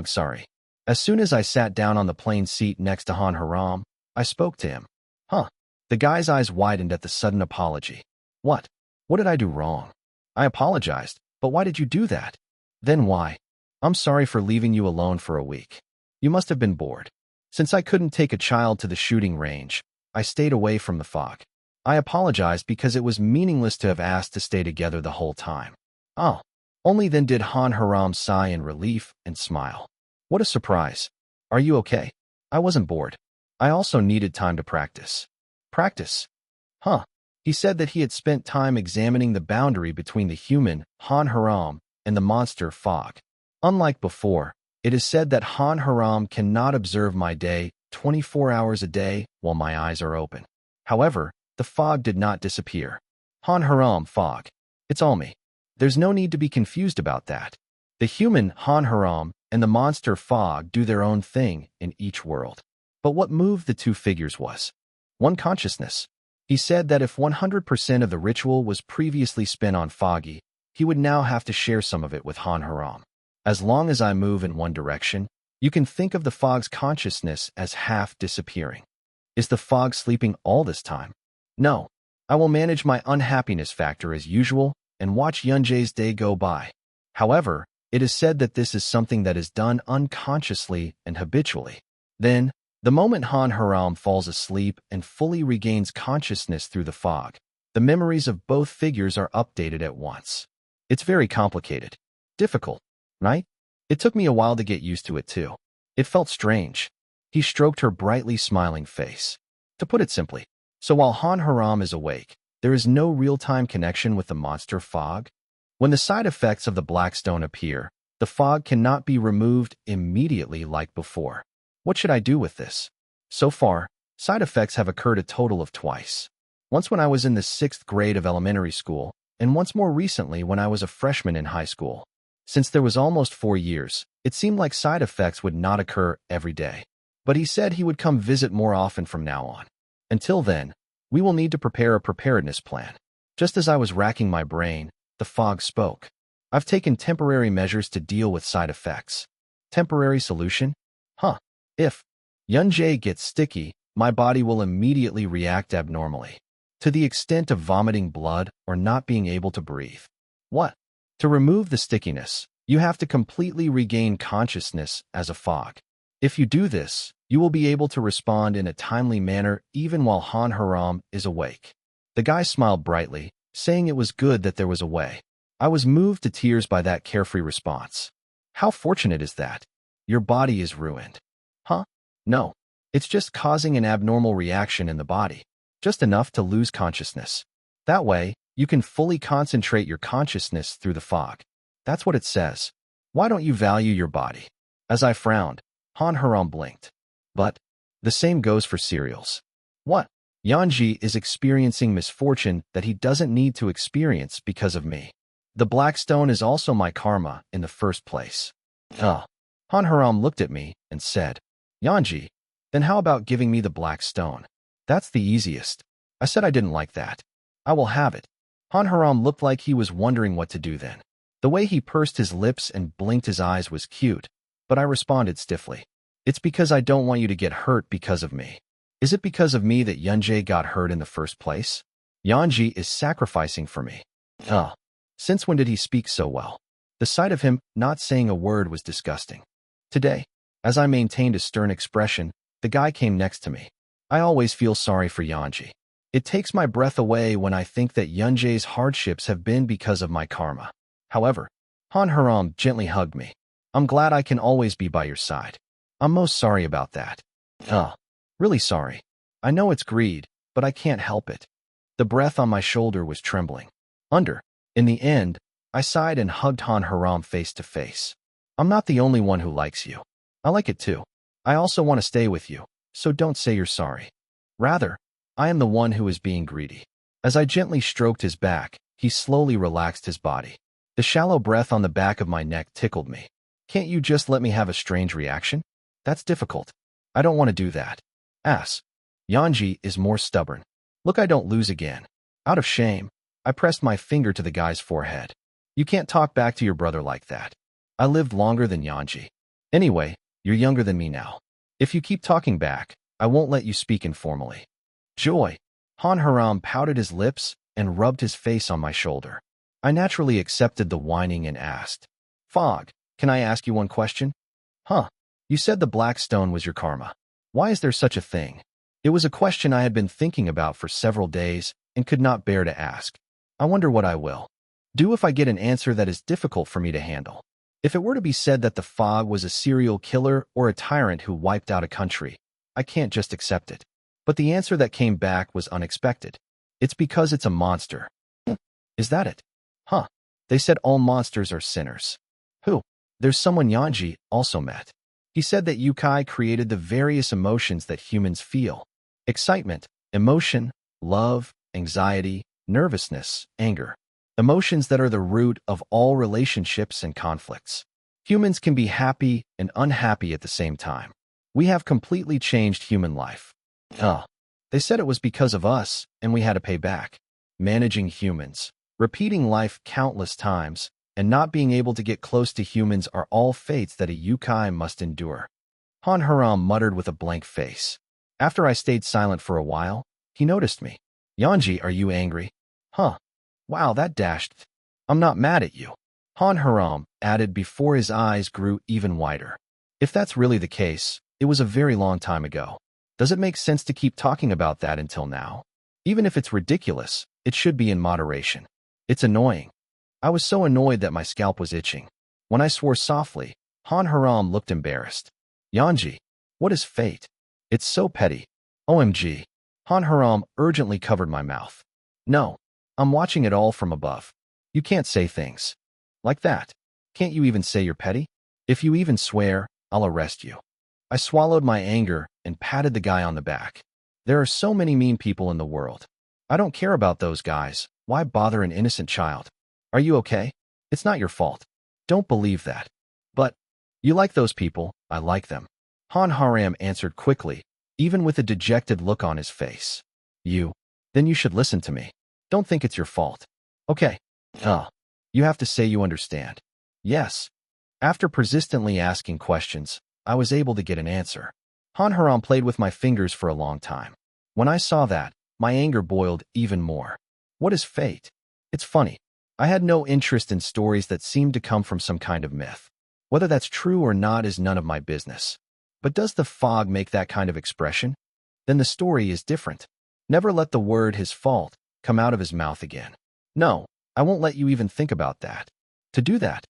Sorry. As soon as I sat down on the plane seat next to Han Haram, I spoke to him. Huh. The guy's eyes widened at the sudden apology. What? What did I do wrong? I apologized, but why did you do that? Then why? I'm sorry for leaving you alone for a week. You must have been bored. Since I couldn't take a child to the shooting range, I stayed away from the fog. I apologized because it was meaningless to have asked to stay together the whole time. Oh. Only then did Han Haram sigh in relief and smile. What a surprise. Are you okay? I wasn't bored. I also needed time to practice. Practice? Huh. He said that he had spent time examining the boundary between the human, Han Haram, and the monster, Fog. Unlike before, it is said that Han Haram cannot observe my day 24 hours a day while my eyes are open. However, the fog did not disappear. Han Haram, Fog. It's all me. There's no need to be confused about that. The human, Han Haram, and the monster, Fog, do their own thing in each world. But what moved the two figures was one consciousness. He said that if 100% of the ritual was previously spent on Foggy, he would now have to share some of it with Han Haram. As long as I move in one direction, you can think of the fog's consciousness as half disappearing. Is the fog sleeping all this time? No. I will manage my unhappiness factor as usual and watch Yunjie's day go by. However, it is said that this is something that is done unconsciously and habitually. Then, the moment Han Haram falls asleep and fully regains consciousness through the fog, the memories of both figures are updated at once. It's very complicated. Difficult, right? It took me a while to get used to it too. It felt strange. He stroked her brightly smiling face. To put it simply, so while Han Haram is awake, there is no real-time connection with the monster Fog. When the side effects of the Blackstone appear, the fog cannot be removed immediately like before. What should I do with this? So far, side effects have occurred a total of twice. Once when I was in the 6th grade of elementary school, and once more recently when I was a freshman in high school. Since there was almost 4 years, it seemed like side effects would not occur every day. But he said he would come visit more often from now on. Until then, we will need to prepare a preparedness plan. Just as I was racking my brain, the fog spoke. I've taken temporary measures to deal with side effects. Temporary solution? Huh. If Yunjie gets sticky, my body will immediately react abnormally, to the extent of vomiting blood or not being able to breathe. What? To remove the stickiness, you have to completely regain consciousness as a fog. If you do this, you will be able to respond in a timely manner even while Han Haram is awake. The guy smiled brightly, saying it was good that there was a way. I was moved to tears by that carefree response. How fortunate is that? Your body is ruined. Huh? No. It's just causing an abnormal reaction in the body, just enough to lose consciousness. That way, you can fully concentrate your consciousness through the fog. That's what it says. Why don't you value your body? As I frowned, Han Haram blinked. But the same goes for cereals. What? Yanji is experiencing misfortune that he doesn't need to experience because of me. The black stone is also my karma in the first place. Han Haram looked at me and said, Yanji, then how about giving me the black stone? That's the easiest. I said I didn't like that. I will have it. Han Haram looked like he was wondering what to do then. The way he pursed his lips and blinked his eyes was cute, but I responded stiffly. It's because I don't want you to get hurt because of me. Is it because of me that Yunjie got hurt in the first place? Yanji is sacrificing for me. Since when did he speak so well? The sight of him not saying a word was disgusting. Today, as I maintained a stern expression, the guy came next to me. I always feel sorry for Yanji. It takes my breath away when I think that Yunjie's hardships have been because of my karma. However, Han Haram gently hugged me. I'm glad I can always be by your side. I'm most sorry about that. Really sorry. I know it's greed, but I can't help it. The breath on my shoulder was trembling. In the end, I sighed and hugged Han Haram face to face. I'm not the only one who likes you. I like it too. I also want to stay with you, so don't say you're sorry. Rather, I am the one who is being greedy. As I gently stroked his back, he slowly relaxed his body. The shallow breath on the back of my neck tickled me. Can't you just let me have a strange reaction? That's difficult. I don't want to do that. Yanji is more stubborn. Look, I don't lose again. Out of shame, I pressed my finger to the guy's forehead. You can't talk back to your brother like that. I lived longer than Yanji. Anyway, you're younger than me now. If you keep talking back, I won't let you speak informally. Joy. Han Haram pouted his lips and rubbed his face on my shoulder. I naturally accepted the whining and asked, Fog, can I ask you one question? You said the black stone was your karma. Why is there such a thing? It was a question I had been thinking about for several days and could not bear to ask. I wonder what I will do if I get an answer that is difficult for me to handle. If it were to be said that the fog was a serial killer or a tyrant who wiped out a country, I can't just accept it. But the answer that came back was unexpected. It's because it's a monster. Is that it? They said all monsters are sinners. Who? There's someone Yanji also met. He said that Yukai created the various emotions that humans feel. Excitement, emotion, love, anxiety, nervousness, anger. Emotions that are the root of all relationships and conflicts. Humans can be happy and unhappy at the same time. We have completely changed human life. They said it was because of us, and we had to pay back. Managing humans, repeating life countless times, and not being able to get close to humans are all fates that a Yukai must endure. Han Haram muttered with a blank face. After I stayed silent for a while, he noticed me. Yanji, are you angry? Wow, that dashed. I'm not mad at you. Han Haram added before his eyes grew even wider. If that's really the case, it was a very long time ago. Does it make sense to keep talking about that until now? Even if it's ridiculous, it should be in moderation. It's annoying. I was so annoyed that my scalp was itching. When I swore softly, Han Haram looked embarrassed. Yanji, what is fate? It's so petty. OMG. Han Haram urgently covered my mouth. No, I'm watching it all from above. You can't say things like that. Can't you even say you're petty? If you even swear, I'll arrest you. I swallowed my anger and patted the guy on the back. There are so many mean people in the world. I don't care about those guys. Why bother an innocent child? Are you okay? It's not your fault. Don't believe that. But you like those people, I like them. Han Haram answered quickly, even with a dejected look on his face. Then you should listen to me. Don't think it's your fault. Okay. You have to say you understand. Yes. After persistently asking questions, I was able to get an answer. Han Haram played with my fingers for a long time. When I saw that, my anger boiled even more. What is fate? It's funny. I had no interest in stories that seemed to come from some kind of myth. Whether that's true or not is none of my business. But does the fog make that kind of expression? Then the story is different. Never let the word "his fault" come out of his mouth again. No, I won't let you even think about that. To do that,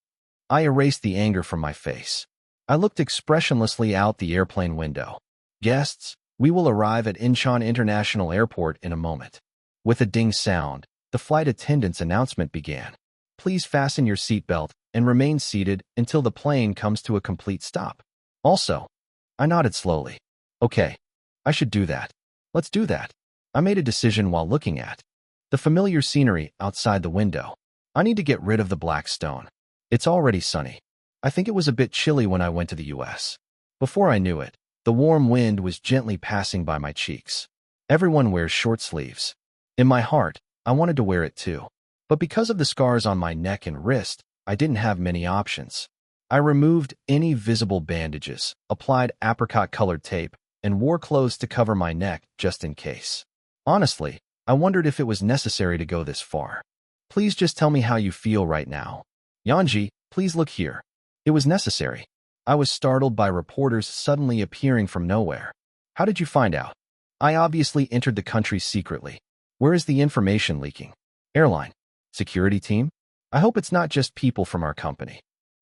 I erased the anger from my face. I looked expressionlessly out the airplane window. Guests, we will arrive at Incheon International Airport in a moment. With a ding sound, the flight attendant's announcement began. Please fasten your seatbelt and remain seated until the plane comes to a complete stop. Also, I nodded slowly. Okay, I should do that. Let's do that. I made a decision while looking at the familiar scenery outside the window. I need to get rid of the black stone. It's already sunny. I think it was a bit chilly when I went to the US. Before I knew it, the warm wind was gently passing by my cheeks. Everyone wears short sleeves. In my heart, I wanted to wear it too. But because of the scars on my neck and wrist, I didn't have many options. I removed any visible bandages, applied apricot-colored tape, and wore clothes to cover my neck just in case. Honestly, I wondered if it was necessary to go this far. Please just tell me how you feel right now. Yanji, please look here. It was necessary. I was startled by reporters suddenly appearing from nowhere. How did you find out? I obviously entered the country secretly. Where is the information leaking? Airline? Security team? I hope it's not just people from our company.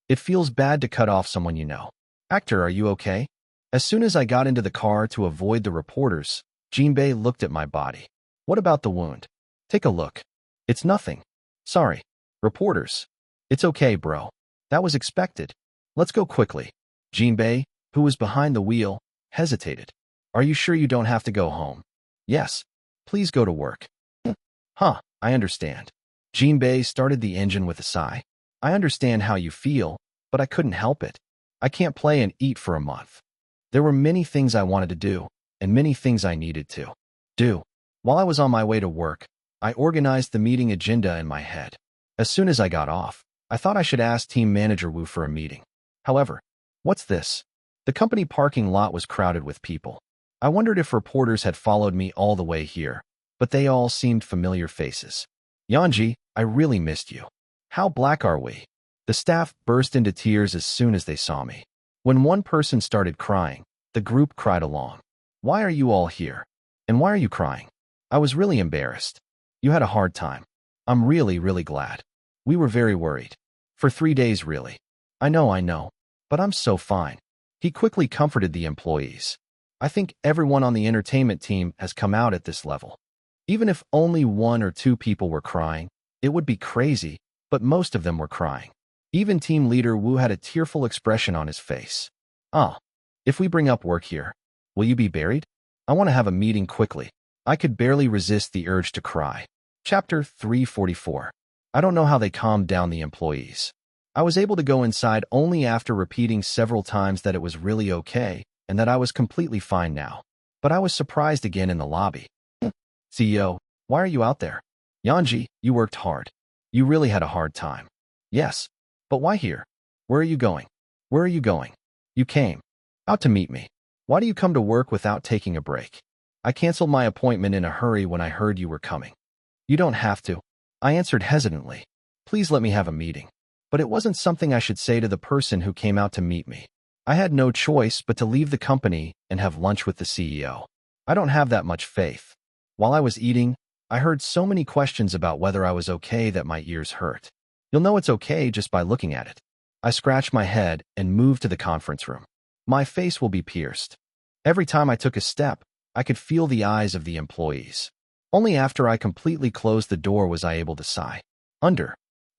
It feels bad to cut off someone you know. Actor, are you okay? As soon as I got into the car to avoid the reporters, Jinbei looked at my body. What about the wound? Take a look. It's nothing. Sorry. Reporters. It's okay, bro. That was expected. Let's go quickly. Jinbei, who was behind the wheel, hesitated. Are you sure you don't have to go home? Yes. Please go to work. Huh, I understand. Jinbei started the engine with a sigh. I understand how you feel, but I couldn't help it. I can't play and eat for a month. There were many things I wanted to do, and many things I needed to do. While I was on my way to work, I organized the meeting agenda in my head. As soon as I got off, I thought I should ask Team Manager Wu for a meeting. However, what's this? The company parking lot was crowded with people. I wondered if reporters had followed me all the way here, but they all seemed familiar faces. Yanji, I really missed you. How black are we? The staff burst into tears as soon as they saw me. When one person started crying, the group cried along. Why are you all here? And why are you crying? I was really embarrassed. You had a hard time. I'm really, really glad. We were very worried. For 3 days, really. I know, but I'm so fine. He quickly comforted the employees. I think everyone on the entertainment team has come out at this level. Even if only 1 or 2 people were crying, it would be crazy, but most of them were crying. Even team leader Wu had a tearful expression on his face. If we bring up work here, will you be buried? I want to have a meeting quickly. I could barely resist the urge to cry. Chapter 344. I don't know how they calmed down the employees. I was able to go inside only after repeating several times that it was really okay and that I was completely fine now. But I was surprised again in the lobby. CEO, why are you out there? Yanji, you worked hard. You really had a hard time. Yes, but why here? Where are you going? Where are you going? You came out to meet me. Why do you come to work without taking a break? I canceled my appointment in a hurry when I heard you were coming. You don't have to. I answered hesitantly. Please let me have a meeting. But it wasn't something I should say to the person who came out to meet me. I had no choice but to leave the company and have lunch with the CEO. I don't have that much faith. While I was eating, I heard so many questions about whether I was okay that my ears hurt. You'll know it's okay just by looking at it. I scratched my head and moved to the conference room. My face will be pierced. Every time I took a step, I could feel the eyes of the employees. Only after I completely closed the door was I able to sigh.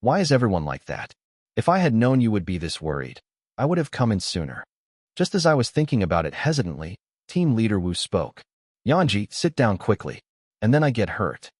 Why is everyone like that? If I had known you would be this worried, I would have come in sooner. Just as I was thinking about it hesitantly, Team Leader Wu spoke. Yanji, sit down quickly, and then I get hurt.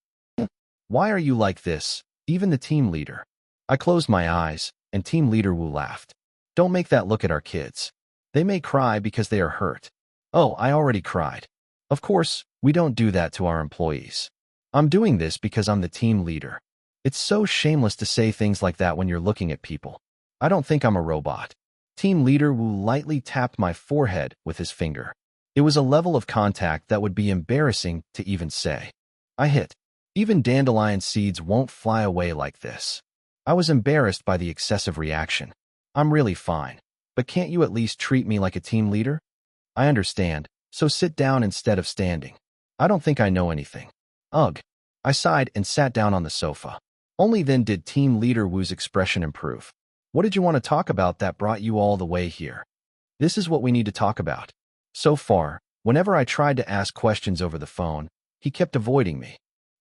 Why are you like this? Even the team leader. I closed my eyes, and Team Leader Wu laughed. Don't make that look at our kids. They may cry because they are hurt. Oh, I already cried. Of course, we don't do that to our employees. I'm doing this because I'm the team leader. It's so shameless to say things like that when you're looking at people. I don't think I'm a robot. Team Leader Wu lightly tapped my forehead with his finger. It was a level of contact that would be embarrassing to even say. I hit. Even dandelion seeds won't fly away like this. I was embarrassed by the excessive reaction. I'm really fine. But can't you at least treat me like a team leader? I understand, so sit down instead of standing. I don't think I know anything. Ugh. I sighed and sat down on the sofa. Only then did Team Leader Wu's expression improve. What did you want to talk about that brought you all the way here? This is what we need to talk about. So far, whenever I tried to ask questions over the phone, he kept avoiding me.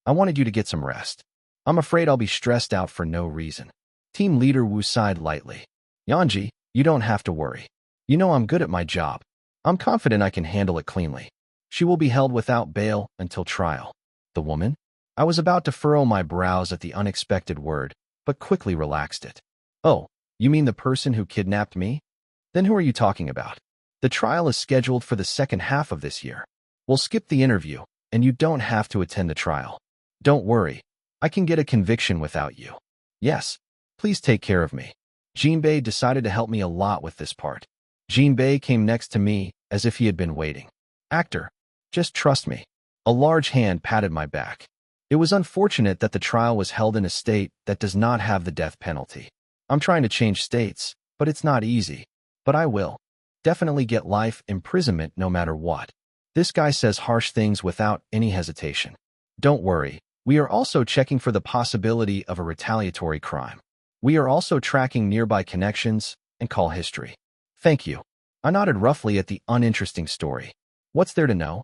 I wanted you to get some rest. I'm afraid I'll be stressed out for no reason. Team Leader Wu sighed lightly. Yanji, you don't have to worry. You know I'm good at my job. I'm confident I can handle it cleanly. She will be held without bail until trial. The woman? I was about to furrow my brows at the unexpected word, but quickly relaxed it. Oh, you mean the person who kidnapped me? Then who are you talking about? The trial is scheduled for the second half of this year. We'll skip the interview, and you don't have to attend the trial. Don't worry. I can get a conviction without you. Yes. Please take care of me. Jinbei decided to help me a lot with this part. Jinbei came next to me as if he had been waiting. Actor, just trust me. A large hand patted my back. It was unfortunate that the trial was held in a state that does not have the death penalty. I'm trying to change states, but it's not easy. But I will. Definitely get life imprisonment no matter what. This guy says harsh things without any hesitation. Don't worry. We are also checking for the possibility of a retaliatory crime. We are also tracking nearby connections and call history. Thank you. I nodded roughly at the uninteresting story. What's there to know?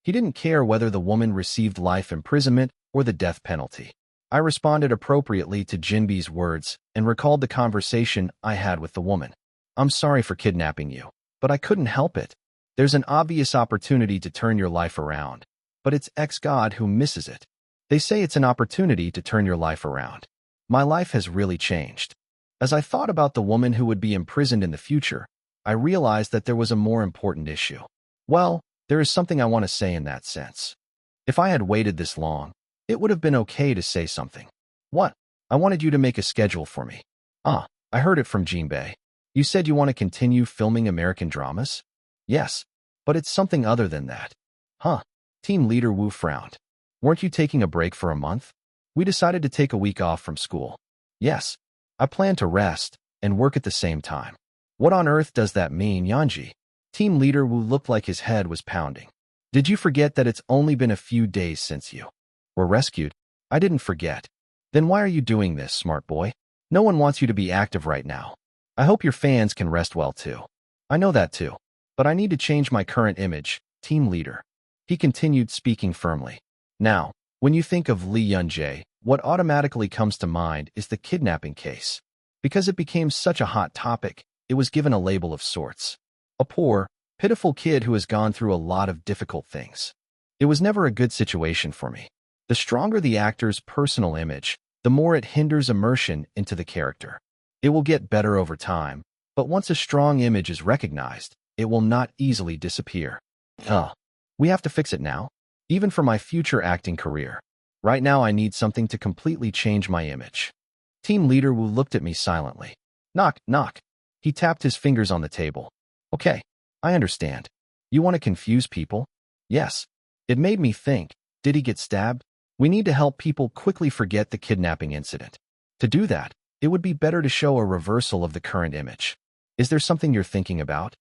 He didn't care whether the woman received life imprisonment or the death penalty. I responded appropriately to Jinbei's words and recalled the conversation I had with the woman. I'm sorry for kidnapping you, but I couldn't help it. There's an obvious opportunity to turn your life around, but it's ex-God who misses it. They say it's an opportunity to turn your life around. My life has really changed. As I thought about the woman who would be imprisoned in the future, I realized that there was a more important issue. Well, there is something I want to say in that sense. If I had waited this long, it would have been okay to say something. What? I wanted you to make a schedule for me. Ah, I heard it from Jinbei. You said you want to continue filming American dramas? Yes, but it's something other than that. Huh? Team Leader Wu frowned. Weren't you taking a break for a month? We decided to take a week off from school. Yes, I plan to rest and work at the same time. What on earth does that mean, Yanji? Team Leader Wu looked like his head was pounding. Did you forget that it's only been a few days since you were rescued? I didn't forget. Then why are you doing this, smart boy? No one wants you to be active right now. I hope your fans can rest well too. I know that too. But I need to change my current image, team leader. He continued speaking firmly. Now, when you think of Li Yunjae, what automatically comes to mind is the kidnapping case. Because it became such a hot topic, it was given a label of sorts. A poor, pitiful kid who has gone through a lot of difficult things. It was never a good situation for me. The stronger the actor's personal image, the more it hinders immersion into the character. It will get better over time, but once a strong image is recognized, it will not easily disappear. We have to fix it now, even for my future acting career. Right now I need something to completely change my image. Team Leader Wu looked at me silently. Knock, knock. He tapped his fingers on the table. Okay, I understand. You want to confuse people? Yes. It made me think, did he get stabbed? We need to help people quickly forget the kidnapping incident. To do that, it would be better to show a reversal of the current image. Is there something you're thinking about?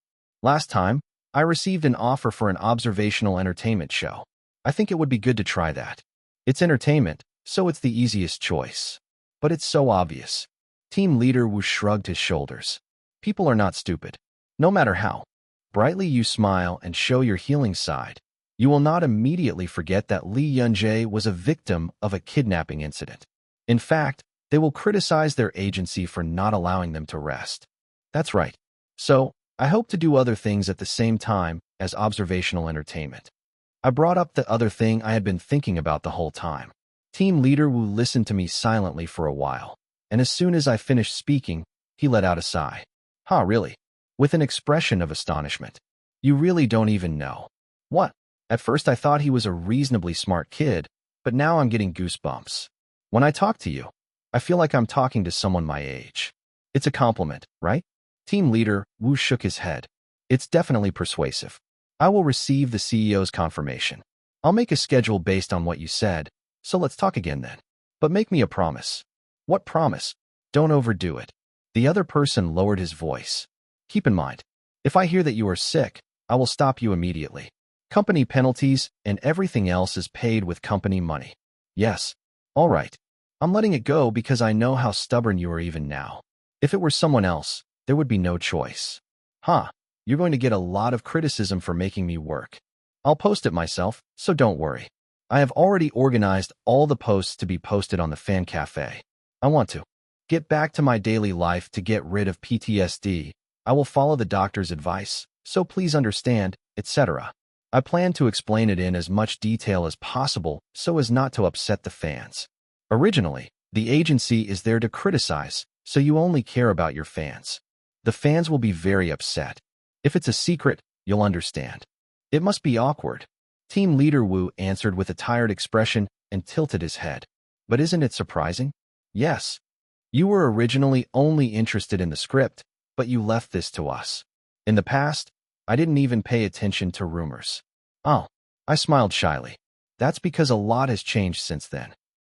Last time, I received an offer for an observational entertainment show. I think it would be good to try that. It's entertainment, so it's the easiest choice. But it's so obvious. Team Leader Wu shrugged his shoulders. People are not stupid. No matter how brightly you smile and show your healing side, you will not immediately forget that Li Yunjae was a victim of a kidnapping incident. In fact, they will criticize their agency for not allowing them to rest. That's right. So, I hope to do other things at the same time as observational entertainment. I brought up the other thing I had been thinking about the whole time. Team Leader Wu listened to me silently for a while, and as soon as I finished speaking, he let out a sigh. Huh, really? With an expression of astonishment. You really don't even know. What? At first I thought he was a reasonably smart kid, but now I'm getting goosebumps. When I talk to you, I feel like I'm talking to someone my age. It's a compliment, right? Team Leader Wu shook his head. It's definitely persuasive. I will receive the CEO's confirmation. I'll make a schedule based on what you said, so let's talk again then. But make me a promise. What promise? Don't overdo it. The other person lowered his voice. Keep in mind, if I hear that you are sick, I will stop you immediately. Company penalties and everything else is paid with company money. Yes. All right. I'm letting it go because I know how stubborn you are even now. If it were someone else, there would be no choice. You're going to get a lot of criticism for making me work. I'll post it myself, so don't worry. I have already organized all the posts to be posted on the fan cafe. I want to get back to my daily life to get rid of PTSD. I will follow the doctor's advice, so please understand, etc. I plan to explain it in as much detail as possible so as not to upset the fans. Originally, the agency is there to criticize, so you only care about your fans. The fans will be very upset. If it's a secret, you'll understand. It must be awkward. Team leader Wu answered with a tired expression and tilted his head. But isn't it surprising? Yes. You were originally only interested in the script, but you left this to us. In the past, I didn't even pay attention to rumors. Oh, I smiled shyly. That's because a lot has changed since then.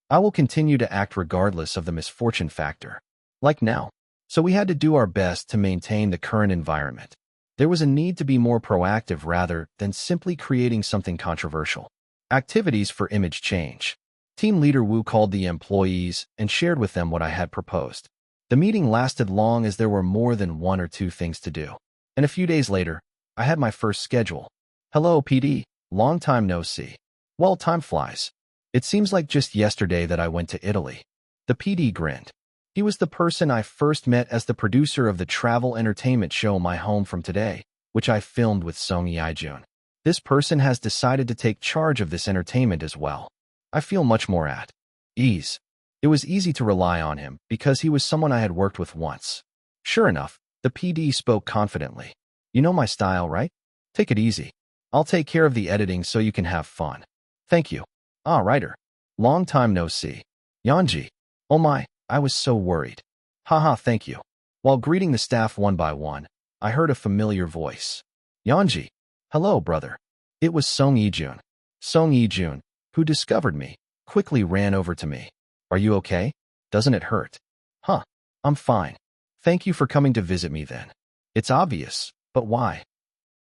I will continue to act regardless of the misfortune factor. Like now. So we had to do our best to maintain the current environment. There was a need to be more proactive rather than simply creating something controversial. Activities for image change. Team leader Wu called the employees and shared with them what I had proposed. The meeting lasted long as there were more than one or two things to do. And a few days later, I had my first schedule. Hello, PD. Long time no see. Well, time flies. It seems like just yesterday that I went to Italy. The PD grinned. He was the person I first met as the producer of the travel entertainment show My Home from Today, which I filmed with Song Yi-jun. This person has decided to take charge of this entertainment as well. I feel much more at ease. It was easy to rely on him because he was someone I had worked with once. Sure enough, the PD spoke confidently. You know my style, right? Take it easy. I'll take care of the editing so you can have fun. Thank you. Ah, writer. Long time no see. Yanji. Oh my, I was so worried. Haha, thank you. While greeting the staff one by one, I heard a familiar voice. Yanji. Hello, brother. It was Song Yi-jun. Song Yi-jun, who discovered me, quickly ran over to me. Are you okay? Doesn't it hurt? I'm fine. Thank you for coming to visit me then. It's obvious, but why?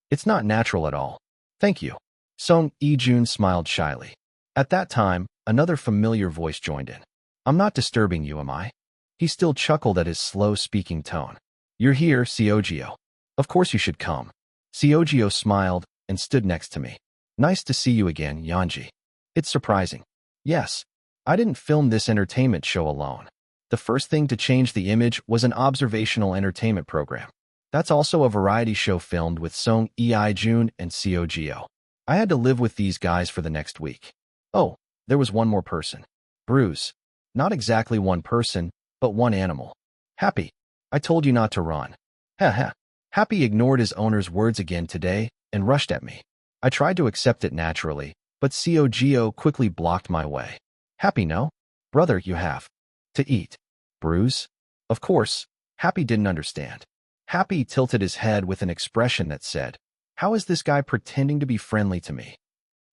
It's not natural at all. Thank you. Song Yi-jun smiled shyly. At that time, another familiar voice joined in. I'm not disturbing you, am I? He still chuckled at his slow-speaking tone. You're here, Seogyo. Of course you should come. Seogyo smiled and stood next to me. Nice to see you again, Yanji. It's surprising. Yes. I didn't film this entertainment show alone. The first thing to change the image was an observational entertainment program. That's also a variety show filmed with Song Yi-jun and Seogyo. I had to live with these guys for the next week. Oh, there was one more person. Bruce. Not exactly one person, but one animal. Happy. I told you not to run. Ha. Happy ignored his owner's words again today and rushed at me. I tried to accept it naturally, but Seogyo quickly blocked my way. Happy, no? Brother, you have to eat. Bruce? Of course, Happy didn't understand. Happy tilted his head with an expression that said, how is this guy pretending to be friendly to me?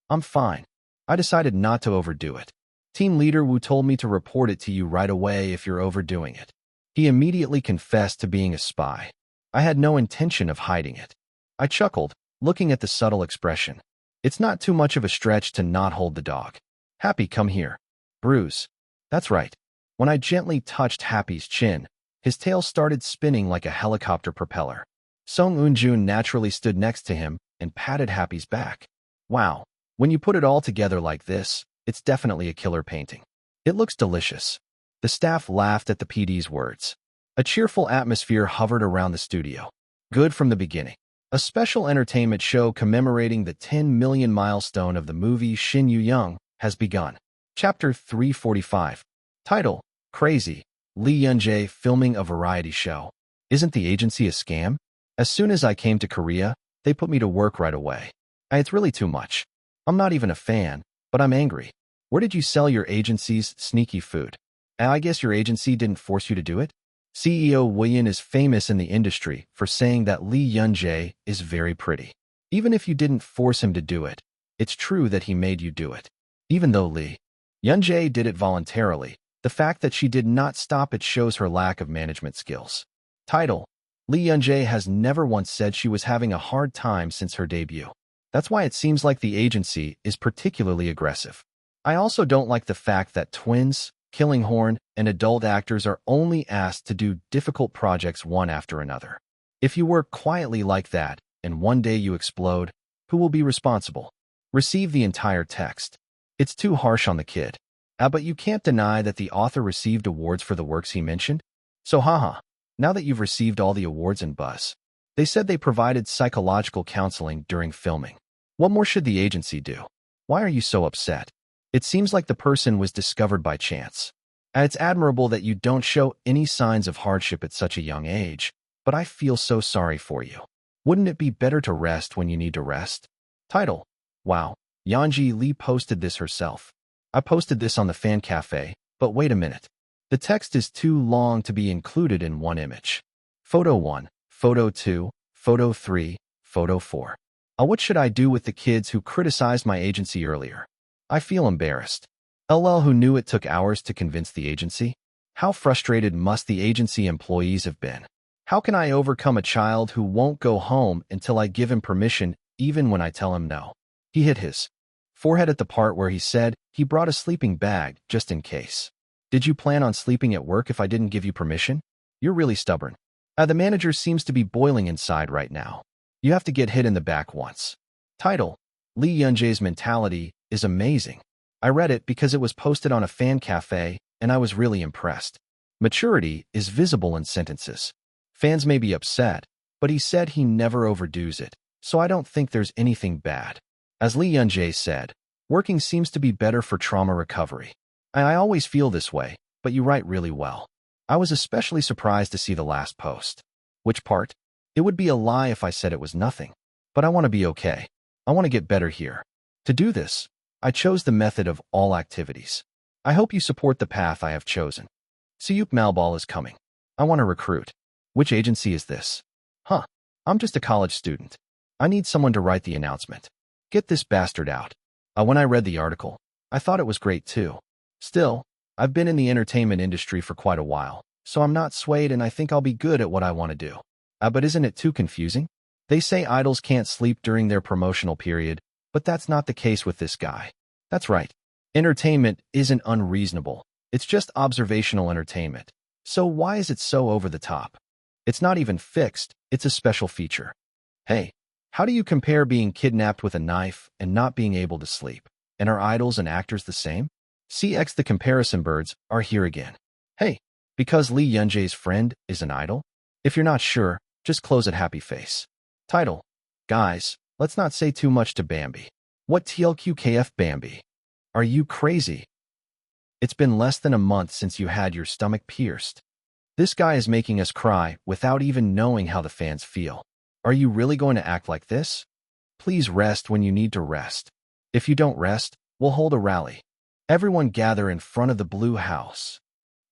I'm fine. I decided not to overdo it. Team leader Wu told me to report it to you right away if you're overdoing it. He immediately confessed to being a spy. I had no intention of hiding it. I chuckled, looking at the subtle expression. It's not too much of a stretch to not hold the dog. Happy, come here. Bruce. That's right. When I gently touched Happy's chin, his tail started spinning like a helicopter propeller. Song Eun-jun naturally stood next to him and patted Happy's back. Wow, when you put it all together like this, it's definitely a killer painting. It looks delicious. The staff laughed at the PD's words. A cheerful atmosphere hovered around the studio. Good from the beginning. A special entertainment show commemorating the 10 million milestone of the movie Shin Yu-young has begun. Chapter 345. Title, Crazy. Lee Yun-jae filming a variety show. Isn't the agency a scam? As soon as I came to Korea, they put me to work right away. It's really too much. I'm not even a fan, but I'm angry. Where did you sell your agency's sneaky food? I guess your agency didn't force you to do it? CEO William is famous in the industry for saying that Lee Yun-jae is very pretty. Even if you didn't force him to do it, it's true that he made you do it. Even though Lee Yunjae did it voluntarily, the fact that she did not stop it shows her lack of management skills. Title: Lee Yunjae has never once said she was having a hard time since her debut. That's why it seems like the agency is particularly aggressive. I also don't like the fact that twins, Killinghorn, and adult actors are only asked to do difficult projects one after another. If you work quietly like that, and one day you explode, who will be responsible? Receive the entire text. It's too harsh on the kid. But you can't deny that the author received awards for the works he mentioned. So haha, now that you've received all the awards and buzz. They said they provided psychological counseling during filming. What more should the agency do? Why are you so upset? It seems like the person was discovered by chance. And it's admirable that you don't show any signs of hardship at such a young age, but I feel so sorry for you. Wouldn't it be better to rest when you need to rest? Title: Wow, Yanji Lee posted this herself. I posted this on the fan cafe, but wait a minute. The text is too long to be included in one image. Photo 1, Photo 2, Photo 3, Photo 4. What should I do with the kids who criticized my agency earlier? I feel embarrassed. LL, who knew it took hours to convince the agency? How frustrated must the agency employees have been? How can I overcome a child who won't go home until I give him permission, even when I tell him no? He hit his forehead at the part where he said he brought a sleeping bag just in case. Did you plan on sleeping at work if I didn't give you permission? You're really stubborn. The manager seems to be boiling inside right now. You have to get hit in the back once. Title: Lee Yunjae's mentality is amazing. I read it because it was posted on a fan cafe, and I was really impressed. Maturity is visible in sentences. Fans may be upset, but he said he never overdoes it, so I don't think there's anything bad. As Lee Yunjae said, working seems to be better for trauma recovery. I always feel this way, but you write really well. I was especially surprised to see the last post. Which part? It would be a lie if I said it was nothing. But I want to be okay. I want to get better here. To do this, I chose the method of all activities. I hope you support the path I have chosen. Siyuk Malbal is coming. I want to recruit. Which agency is this? Huh. I'm just a college student. I need someone to write the announcement. Get this bastard out. When I read the article, I thought it was great too. Still, I've been in the entertainment industry for quite a while, so I'm not swayed and I think I'll be good at what I want to do. But isn't it too confusing? They say idols can't sleep during their promotional period, but that's not the case with this guy. That's right. Entertainment isn't unreasonable. It's just observational entertainment. So why is it so over the top? It's not even fixed, it's a special feature. Hey, how do you compare being kidnapped with a knife and not being able to sleep? And are idols and actors the same? CX the comparison birds are here again. Hey, because Lee Yunjae's friend is an idol? If you're not sure, just close at happy face. Title: Guys, let's not say too much to Bambi. What TLQKF Bambi? Are you crazy? It's been less than a month since you had your stomach pierced. This guy is making us cry without even knowing how the fans feel. Are you really going to act like this? Please rest when you need to rest. If you don't rest, we'll hold a rally. Everyone gather in front of the Blue House.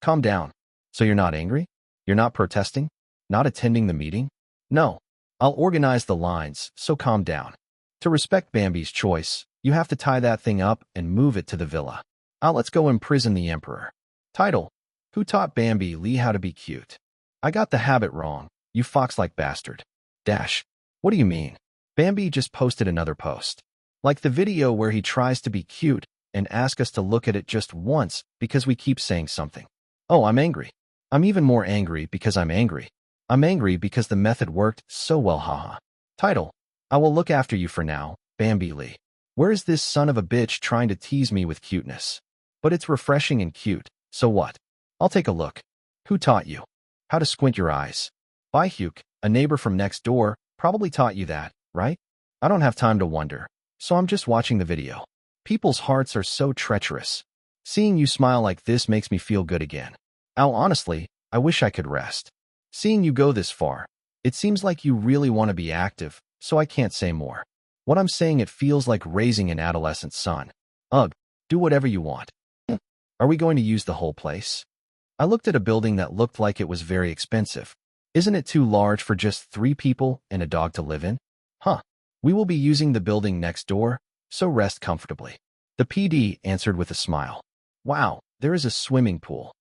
Calm down. So you're not angry? You're not protesting? Not attending the meeting? No. I'll organize the lines, so calm down. To respect Bambi's choice, you have to tie that thing up and move it to the villa. Let's go imprison the emperor. Title: Who taught Bambi Lee how to be cute? I got the habit wrong, you fox-like bastard. Dash. What do you mean? Bambi just posted another post. Like the video where he tries to be cute and ask us to look at it just once because we keep saying something. Oh, I'm angry. I'm even more angry because I'm angry. I'm angry because the method worked so well, haha. Title: I will look after you for now, Bambi Lee. Where is this son of a bitch trying to tease me with cuteness? But it's refreshing and cute, so what? I'll take a look. Who taught you how to squint your eyes? Hyuk, a neighbor from next door, probably taught you that, right? I don't have time to wonder, so I'm just watching the video. People's hearts are so treacherous. Seeing you smile like this makes me feel good again. Honestly, I wish I could rest. Seeing you go this far, it seems like you really want to be active, so I can't say more. What I'm saying, it feels like raising an adolescent son. Ugh, do whatever you want. Are we going to use the whole place? I looked at a building that looked like it was very expensive. Isn't it too large for just 3 people and a dog to live in? Huh. We will be using the building next door, so rest comfortably. The PD answered with a smile. Wow, there is a swimming pool.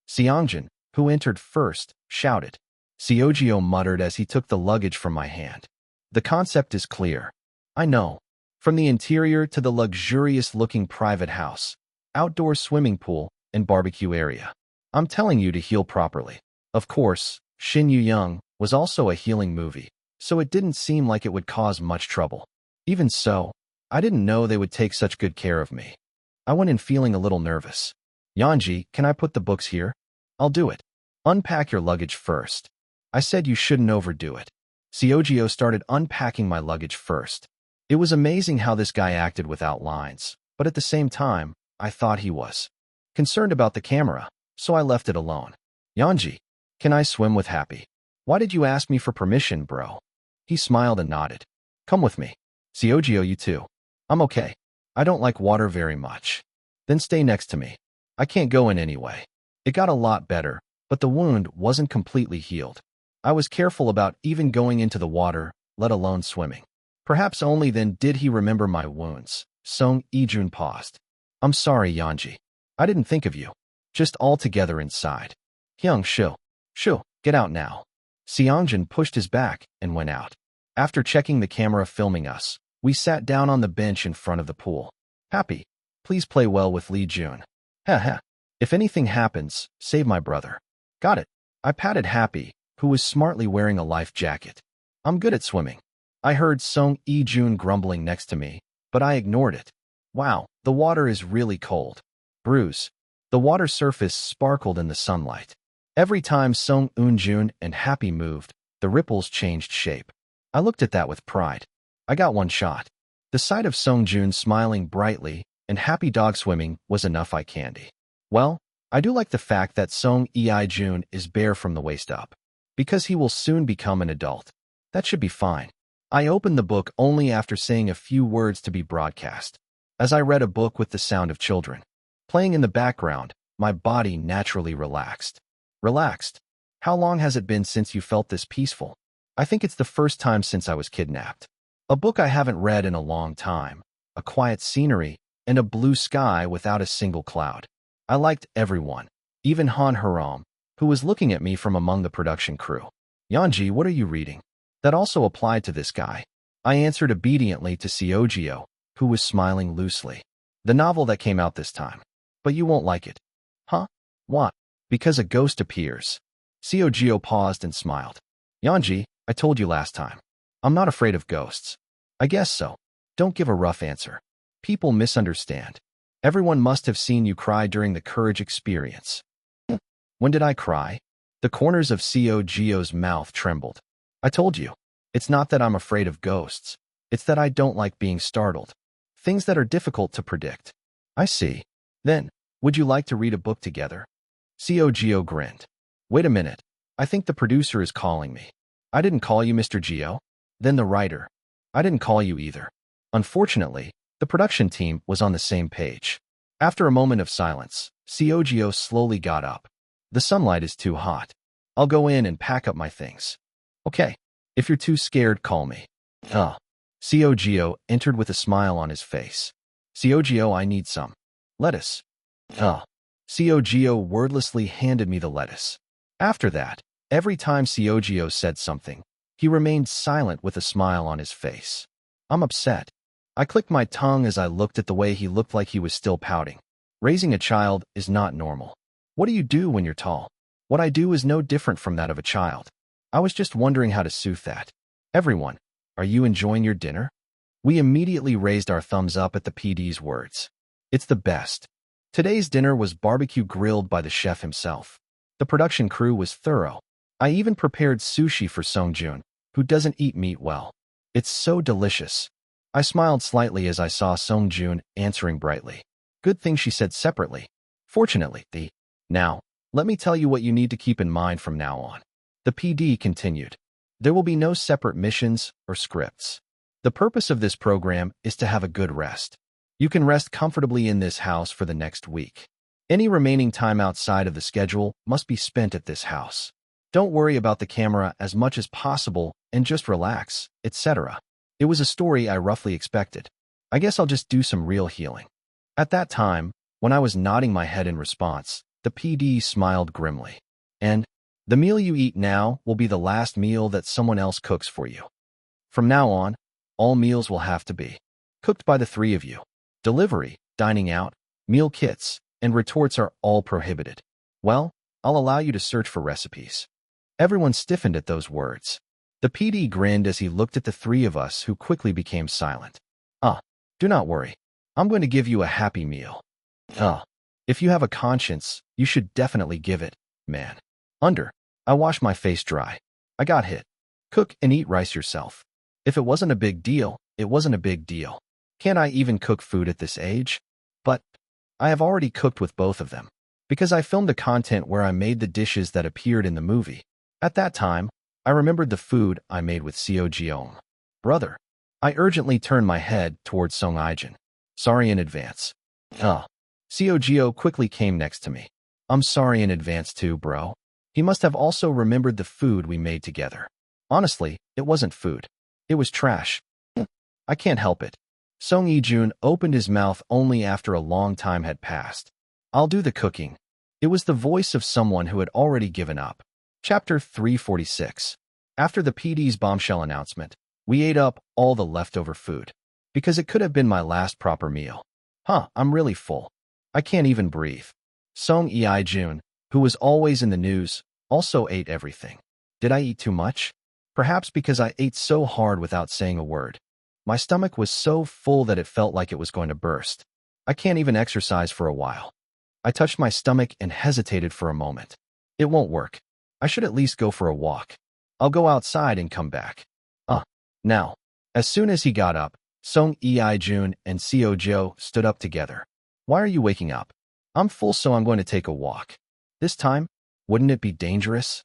Seongjin, who entered first, shouted. Seogyo muttered as he took the luggage from my hand. The concept is clear. I know. From the interior to the luxurious-looking private house, outdoor swimming pool, and barbecue area. I'm telling you to heal properly. Of course, Shin Yu-young was also a healing movie, so it didn't seem like it would cause much trouble. Even so, I didn't know they would take such good care of me. I went in feeling a little nervous. Yanji, can I put the books here? I'll do it. Unpack your luggage first. I said you shouldn't overdo it. Seogyo started unpacking my luggage first. It was amazing how this guy acted without lines, but at the same time, I thought he was concerned about the camera, so I left it alone. Yanji, can I swim with Happy? Why did you ask me for permission, bro? He smiled and nodded. Come with me. Seogyo, you too. I'm okay. I don't like water very much. Then stay next to me. I can't go in anyway. It got a lot better, but the wound wasn't completely healed. I was careful about even going into the water, let alone swimming. Perhaps only then did he remember my wounds. Song Ijun paused. I'm sorry, Yanji. I didn't think of you. Just all together inside. Hyung Shu. Shu, get out now. Seongjin pushed his back and went out. After checking the camera filming us, we sat down on the bench in front of the pool. Happy, please play well with Lee Jun. Heh. If anything happens, save my brother. Got it. I patted Happy, who was smartly wearing a life jacket. I'm good at swimming. I heard Song Ijun grumbling next to me, but I ignored it. Wow, the water is really cold. Bruise. The water surface sparkled in the sunlight. Every time Song Eun-jun and Happy moved, the ripples changed shape. I looked at that with pride. I got one shot. The sight of Song-jun smiling brightly and Happy dog swimming was enough eye candy. Well, I do like the fact that Song Ei-jun is bare from the waist up. Because he will soon become an adult. That should be fine. I opened the book only after saying a few words to be broadcast. As I read a book with the sound of children playing in the background, my body naturally relaxed. Relaxed? How long has it been since you felt this peaceful? I think it's the first time since I was kidnapped. A book I haven't read in a long time, a quiet scenery, and a blue sky without a single cloud. I liked everyone, even Han Haram, who was looking at me from among the production crew. Yanji, what are you reading? That also applied to this guy. I answered obediently to Seogyo, who was smiling loosely. The novel that came out this time. But you won't like it. Huh? What? Because a ghost appears. Seogyo paused and smiled. Yanji, I told you last time. I'm not afraid of ghosts. I guess so. Don't give a rough answer. People misunderstand. Everyone must have seen you cry during the courage experience. When did I cry? The corners of Seogyo's mouth trembled. I told you. It's not that I'm afraid of ghosts. It's that I don't like being startled. Things that are difficult to predict. I see. Then, would you like to read a book together? Seogyo grinned. Wait a minute. I think the producer is calling me. I didn't call you, Mr. Geo. Then the writer. I didn't call you either. Unfortunately, the production team was on the same page. After a moment of silence, Seogyo slowly got up. The sunlight is too hot. I'll go in and pack up my things. Okay. If you're too scared, call me. Seogyo entered with a smile on his face. Seogyo, I need some lettuce. Seogyo wordlessly handed me the lettuce. After that, every time Seogyo said something, he remained silent with a smile on his face. I'm upset. I clicked my tongue as I looked at the way he looked like he was still pouting. Raising a child is not normal. What do you do when you're tall? What I do is no different from that of a child. I was just wondering how to soothe that. Everyone, are you enjoying your dinner? We immediately raised our thumbs up at the PD's words. It's the best. Today's dinner was barbecue grilled by the chef himself. The production crew was thorough. I even prepared sushi for Songjun, who doesn't eat meat well. It's so delicious. I smiled slightly as I saw Songjun answering brightly. Good thing she said separately. Fortunately, Now, let me tell you what you need to keep in mind from now on. The PD continued. There will be no separate missions or scripts. The purpose of this program is to have a good rest. You can rest comfortably in this house for the next week. Any remaining time outside of the schedule must be spent at this house. Don't worry about the camera as much as possible and just relax, etc. It was a story I roughly expected. I guess I'll just do some real healing. At that time, when I was nodding my head in response, the PD smiled grimly. And the meal you eat now will be the last meal that someone else cooks for you. From now on, all meals will have to be cooked by the three of you. Delivery, dining out, meal kits, and retorts are all prohibited. Well, I'll allow you to search for recipes. Everyone stiffened at those words. The PD grinned as he looked at the three of us, who quickly became silent. Do not worry. I'm going to give you a happy meal. If you have a conscience, you should definitely give it, man. I washed my face dry. I got hit. Cook and eat rice yourself. If it wasn't a big deal, it wasn't a big deal. Can't I even cook food at this age? But I have already cooked with both of them, because I filmed the content where I made the dishes that appeared in the movie. At that time, I remembered the food I made with Seo Jeong. Brother. I urgently turned my head towards Song Ijin. Sorry in advance. Seo Jeo quickly came next to me. I'm sorry in advance too, bro. He must have also remembered the food we made together. Honestly, it wasn't food. It was trash. I can't help it. Song Ijun opened his mouth only after a long time had passed. I'll do the cooking. It was the voice of someone who had already given up. Chapter 346. After the PD's bombshell announcement, we ate up all the leftover food, because it could have been my last proper meal. I'm really full. I can't even breathe. Song Ijun, who was always in the news, also ate everything. Did I eat too much? Perhaps because I ate so hard without saying a word. My stomach was so full that it felt like it was going to burst. I can't even exercise for a while. I touched my stomach and hesitated for a moment. It won't work. I should at least go for a walk. I'll go outside and come back. Now. As soon as he got up, Song Ijun and Seo Jo stood up together. Why are you waking up? I'm full, so I'm going to take a walk. This time, wouldn't it be dangerous?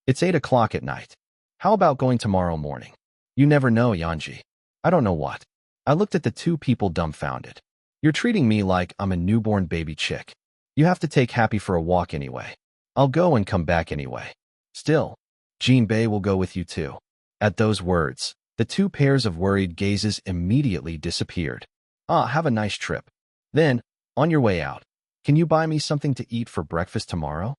It's 8 o'clock at night. How about going tomorrow morning? You never know, Yanji. I don't know what. I looked at the two people dumbfounded. You're treating me like I'm a newborn baby chick. You have to take Happy for a walk anyway. I'll go and come back anyway. Still, Jinbei will go with you too. At those words, the two pairs of worried gazes immediately disappeared. Have a nice trip. Then, on your way out, can you buy me something to eat for breakfast tomorrow?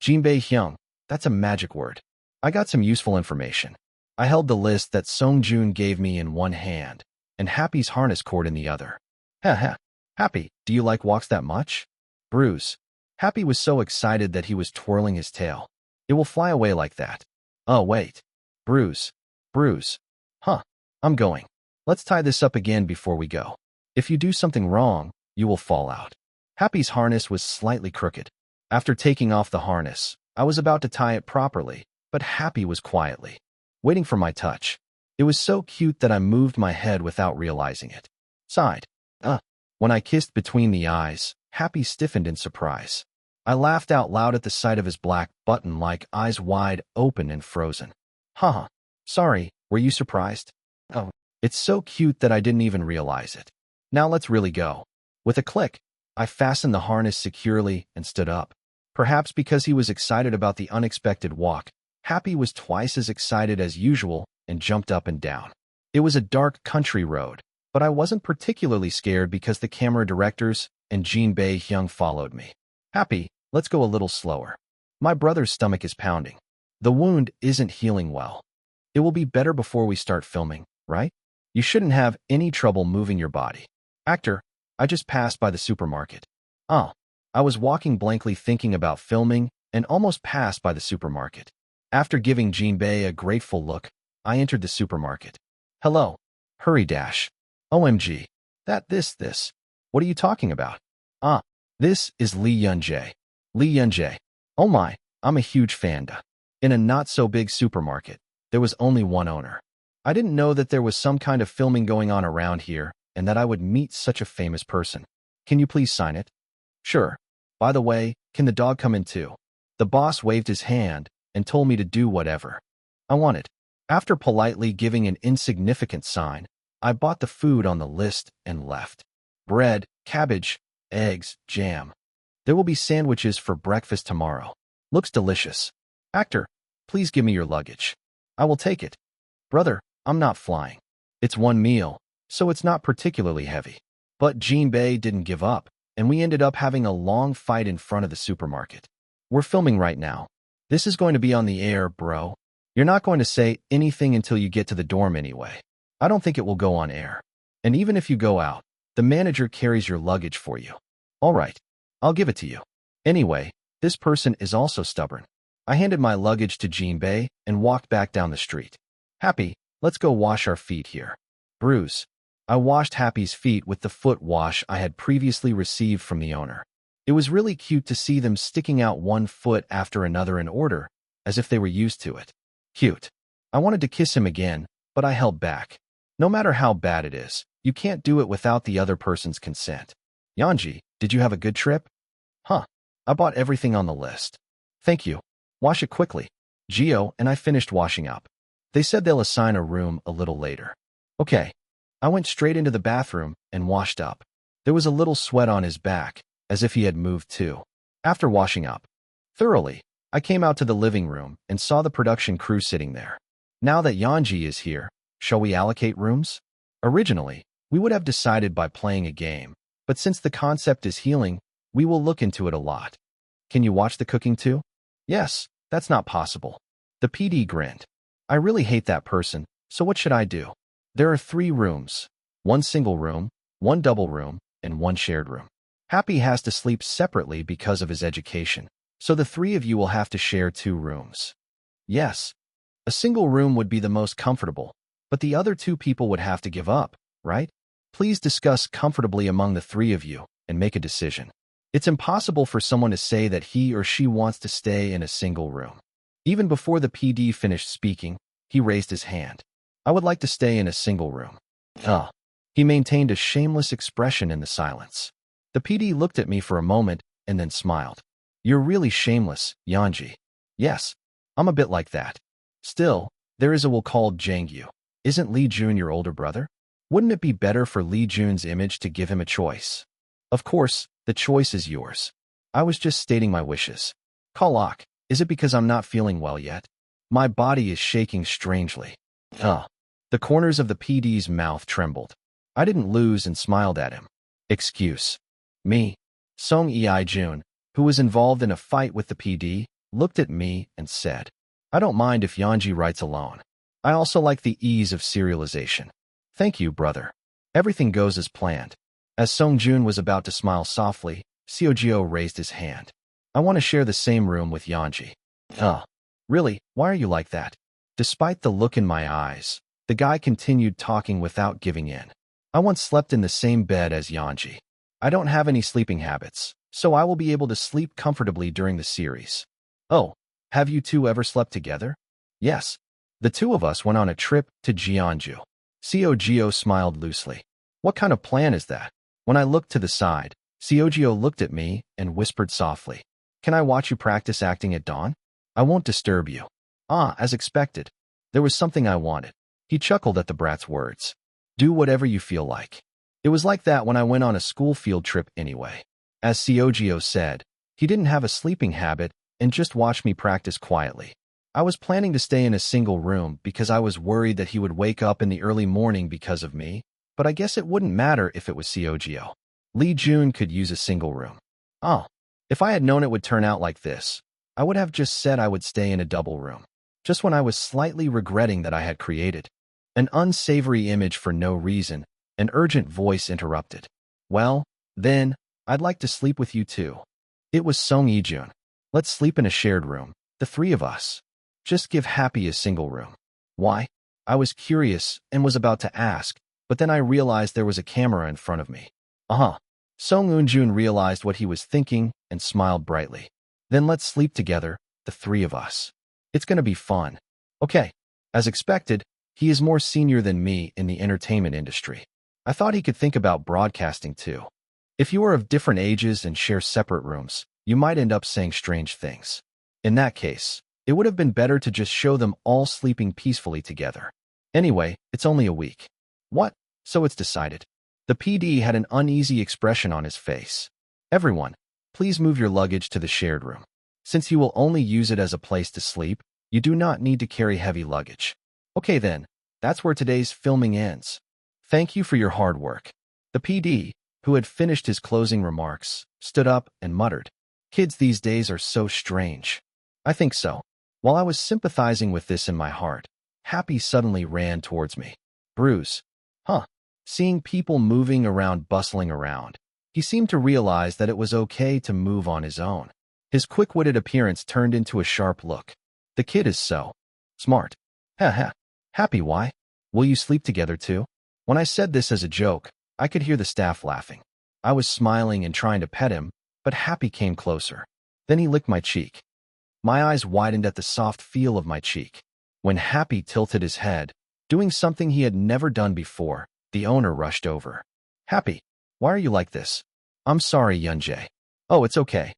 Jinbei Hyung, that's a magic word. I got some useful information. I held the list that Song Jun gave me in one hand, and Happy's harness cord in the other. Happy, do you like walks that much? Bruise. Happy was so excited that he was twirling his tail. It will fly away like that. Oh, wait. Bruise. I'm going. Let's tie this up again before we go. If you do something wrong, you will fall out. Happy's harness was slightly crooked. After taking off the harness, I was about to tie it properly, but Happy was quietly waiting for my touch. It was so cute that I moved my head without realizing it. Sighed. When I kissed between the eyes, Happy stiffened in surprise. I laughed out loud at the sight of his black button-like eyes wide open and frozen. Sorry, were you surprised? It's so cute that I didn't even realize it. Now let's really go. With a click, I fastened the harness securely and stood up. Perhaps because he was excited about the unexpected walk, Happy was twice as excited as usual and jumped up and down. It was a dark country road, but I wasn't particularly scared because the camera directors and Jinbei Hyung followed me. Happy, let's go a little slower. My brother's stomach is pounding. The wound isn't healing well. It will be better before we start filming, right? You shouldn't have any trouble moving your body. Actor, I just passed by the supermarket. I was walking blankly thinking about filming and almost passed by the supermarket. After giving Jinbei a grateful look, I entered the supermarket. Hello. Hurry dash. OMG. This. What are you talking about? This is Lee Yunjae. Lee Yunjae. Oh my, I'm a huge fan. In a not-so-big supermarket, there was only one owner. I didn't know that there was some kind of filming going on around here and that I would meet such a famous person. Can you please sign it? Sure. By the way, can the dog come in too? The boss waved his hand and told me to do whatever I wanted. After politely giving an insignificant sign, I bought the food on the list and left. Bread, cabbage, eggs, jam. There will be sandwiches for breakfast tomorrow. Looks delicious. Actor, please give me your luggage. I will take it. Brother, I'm not flying. It's one meal, so it's not particularly heavy. But Jinbei didn't give up, and we ended up having a long fight in front of the supermarket. We're filming right now. This is going to be on the air, bro. You're not going to say anything until you get to the dorm anyway. I don't think it will go on air. And even if you go out, the manager carries your luggage for you. All right, I'll give it to you. Anyway, this person is also stubborn. I handed my luggage to Jinbei and walked back down the street. Happy, let's go wash our feet here. Bruce. I washed Happy's feet with the foot wash I had previously received from the owner. It was really cute to see them sticking out one foot after another in order, as if they were used to it. Cute. I wanted to kiss him again, but I held back. No matter how bad it is, you can't do it without the other person's consent. Yanji, did you have a good trip? Huh. I bought everything on the list. Thank you. Wash it quickly. Gio and I finished washing up. They said they'll assign a room a little later. Okay. I went straight into the bathroom and washed up. There was a little sweat on his back, as if he had moved too. After washing up thoroughly, I came out to the living room and saw the production crew sitting there. Now that Yanji is here, shall we allocate rooms? Originally, we would have decided by playing a game, but since the concept is healing, we will look into it a lot. Can you watch the cooking too? Yes, that's not possible. The PD grinned. I really hate that person, so what should I do? There are 3 rooms. 1 single room, 1 double room, and 1 shared room. Happy has to sleep separately because of his education, so the 3 of you will have to share 2 rooms. Yes, a single room would be the most comfortable, but the other 2 people would have to give up, right? Please discuss comfortably among the 3 of you and make a decision. It's impossible for someone to say that he or she wants to stay in a single room. Even before the PD finished speaking, he raised his hand. I would like to stay in a single room. He maintained a shameless expression in the silence. The PD looked at me for a moment and then smiled. You're really shameless, Yanji. Yes, I'm a bit like that. Still, there is a will called Jangyu. Isn't Lee Jun your older brother? Wouldn't it be better for Lee Jun's image to give him a choice? Of course, the choice is yours. I was just stating my wishes. Kalak, is it because I'm not feeling well yet? My body is shaking strangely. The corners of the PD's mouth trembled. I didn't lose and smiled at him. Excuse me. Song Ei-jun, who was involved in a fight with the PD, looked at me and said, I don't mind if Yanji writes alone. I also like the ease of serialization. Thank you, brother. Everything goes as planned. As Song-jun was about to smile softly, Seogyo raised his hand. I want to share the same room with Yanji. Really? Why are you like that? Despite the look in my eyes, the guy continued talking without giving in. I once slept in the same bed as Yanji. I don't have any sleeping habits, so I will be able to sleep comfortably during the series. Oh, have you 2 ever slept together? Yes. The 2 of us went on a trip to Jeonju. Seogyo smiled loosely. What kind of plan is that? When I looked to the side, Seogyo looked at me and whispered softly, Can I watch you practice acting at dawn? I won't disturb you. As expected. There was something I wanted. He chuckled at the brat's words. Do whatever you feel like. It was like that when I went on a school field trip anyway. As Seogyo said, he didn't have a sleeping habit and just watched me practice quietly. I was planning to stay in a single room because I was worried that he would wake up in the early morning because of me, but I guess it wouldn't matter if it was Seogyo. Lee Jun could use a single room. If I had known it would turn out like this, I would have just said I would stay in a double room. Just when I was slightly regretting that I had created an unsavory image for no reason, an urgent voice interrupted. Well, then, I'd like to sleep with you too. It was Song Ei-jun. Let's sleep in a shared room, the 3 of us. Just give Happy a single room. Why? I was curious and was about to ask, but then I realized there was a camera in front of me. Song Eun-jun realized what he was thinking and smiled brightly. Then let's sleep together, the 3 of us. It's gonna be fun. Okay. As expected, he is more senior than me in the entertainment industry. I thought he could think about broadcasting too. If you are of different ages and share separate rooms, you might end up saying strange things. In that case, it would have been better to just show them all sleeping peacefully together. Anyway, it's only a week. What? So it's decided. The PD had an uneasy expression on his face. Everyone, please move your luggage to the shared room. Since you will only use it as a place to sleep, you do not need to carry heavy luggage. Okay then, That's where today's filming ends. Thank you for your hard work. The PD, who had finished his closing remarks, stood up and muttered, "Kids these days are so strange." I think so. While I was sympathizing with this in my heart, Happy suddenly ran towards me. Bruce. Huh. Seeing people moving around, bustling around, he seemed to realize that it was okay to move on his own. His quick-witted appearance turned into a sharp look. The kid is so smart. Ha ha. Happy, why? Will you sleep together too? When I said this as a joke, I could hear the staff laughing. I was smiling and trying to pet him, but Happy came closer. Then he licked my cheek. My eyes widened at the soft feel of my cheek. When Happy tilted his head, doing something he had never done before, the owner rushed over. Happy, why are you like this? I'm sorry, Yunjae. Oh, it's okay.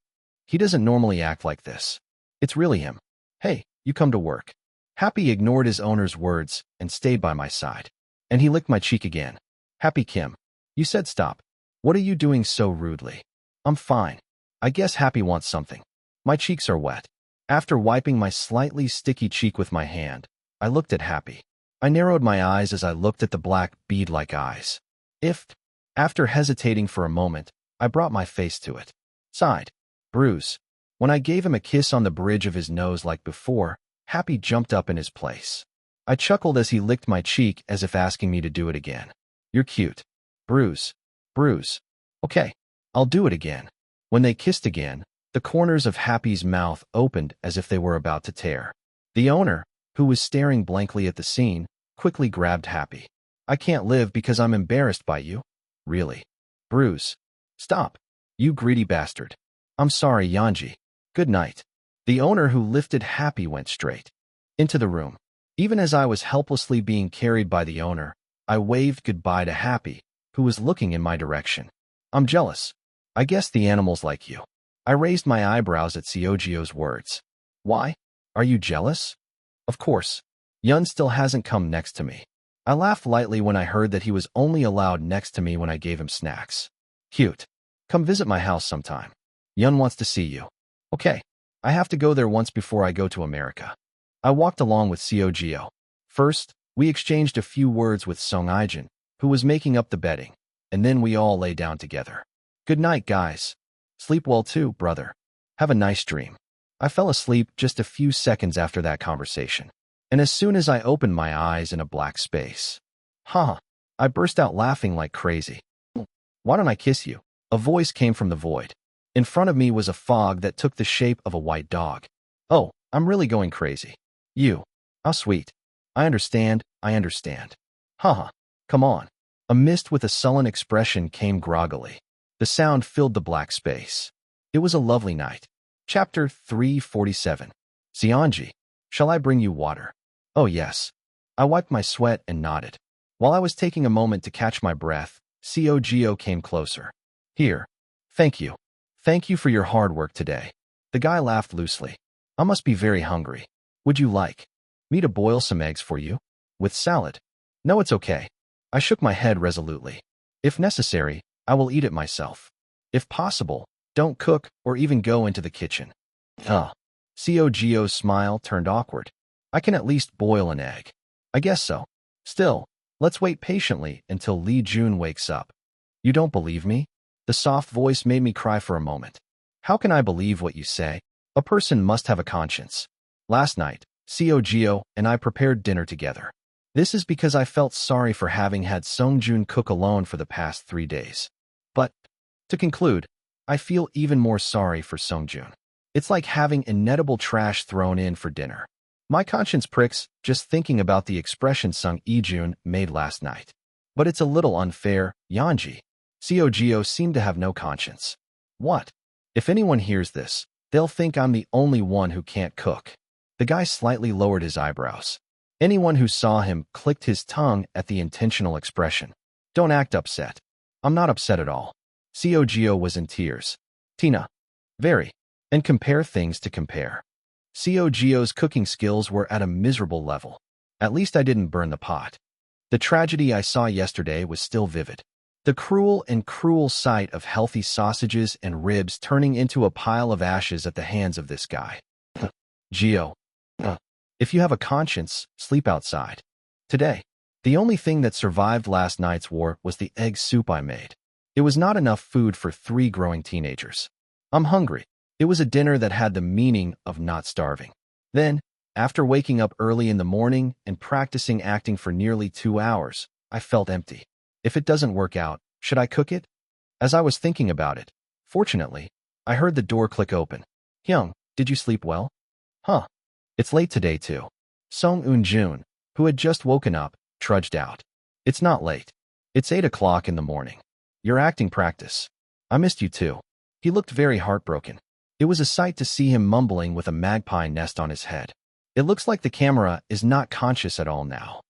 He doesn't normally act like this. It's really him. Hey, you come to work. Happy ignored his owner's words and stayed by my side. And he licked my cheek again. Happy Kim, you said stop. What are you doing so rudely? I'm fine. I guess Happy wants something. My cheeks are wet. After wiping my slightly sticky cheek with my hand, I looked at Happy. I narrowed my eyes as I looked at the black, bead-like eyes. After hesitating for a moment, I brought my face to it. Sighed. Bruce. When I gave him a kiss on the bridge of his nose like before, Happy jumped up in his place. I chuckled as he licked my cheek as if asking me to do it again. You're cute. Bruce. Okay, I'll do it again. When they kissed again, the corners of Happy's mouth opened as if they were about to tear. The owner, who was staring blankly at the scene, quickly grabbed Happy. I can't live because I'm embarrassed by you. Really? Bruce. Stop. You greedy bastard. I'm sorry, Yanji. Good night. The owner, who lifted Happy, went straight into the room. Even as I was helplessly being carried by the owner, I waved goodbye to Happy, who was looking in my direction. I'm jealous. I guess the animals like you. I raised my eyebrows at Seogio's words. Why? Are you jealous? Of course. Yun still hasn't come next to me. I laughed lightly when I heard that he was only allowed next to me when I gave him snacks. Cute. Come visit my house sometime. Yun wants to see you. Okay. I have to go there once before I go to America. I walked along with Seogio. First, we exchanged a few words with Sung Aijin, who was making up the bedding, and then we all lay down together. Good night, guys. Sleep well too, brother. Have a nice dream. I fell asleep just a few seconds after that conversation, and as soon as I opened my eyes in a black space, I burst out laughing like crazy. Why don't I kiss you? A voice came from the void. In front of me was a fog that took the shape of a white dog. Oh, I'm really going crazy. You. How sweet. I understand. Come on. A mist with a sullen expression came groggily. The sound filled the black space. It was a lovely night. Chapter 347. Seonji, shall I bring you water? Oh yes. I wiped my sweat and nodded. While I was taking a moment to catch my breath, Seogio came closer. Here. Thank you. Thank you for your hard work today. The guy laughed loosely. I must be very hungry. Would you like me to boil some eggs for you? With salad? No, it's okay. I shook my head resolutely. If necessary, I will eat it myself. If possible, don't cook or even go into the kitchen. Seogio's smile turned awkward. I can at least boil an egg. I guess so. Still, let's wait patiently until Lee Jun wakes up. You don't believe me? The soft voice made me cry for a moment. How can I believe what you say? A person must have a conscience. Last night, Seogio and I prepared dinner together. This is because I felt sorry for having had Songjun cook alone for the past 3 days. But, to conclude, I feel even more sorry for Songjun. It's like having inedible trash thrown in for dinner. My conscience pricks just thinking about the expression Sung Ijun made last night. But it's a little unfair, Yanji. Seogio seemed to have no conscience. What? If anyone hears this, they'll think I'm the only one who can't cook. The guy slightly lowered his eyebrows. Anyone who saw him clicked his tongue at the intentional expression. Don't act upset. I'm not upset at all. Seogio was in tears. Tina. Very. And compare things to compare. Seogio's cooking skills were at a miserable level. At least I didn't burn the pot. The tragedy I saw yesterday was still vivid. The cruel sight of healthy sausages and ribs turning into a pile of ashes at the hands of this guy. Gio. If you have a conscience, sleep outside. Today. The only thing that survived last night's war was the egg soup I made. It was not enough food for 3 growing teenagers. I'm hungry. It was a dinner that had the meaning of not starving. Then, after waking up early in the morning and practicing acting for nearly 2 hours, I felt empty. If it doesn't work out, should I cook it? As I was thinking about it, fortunately, I heard the door click open. Hyung, did you sleep well? Huh. It's late today too. Song Eun-jun, who had just woken up, trudged out. It's not late. It's 8 o'clock in the morning. Your acting practice. I missed you too. He looked very heartbroken. It was a sight to see him mumbling with a magpie nest on his head. It looks like the camera is not conscious at all now.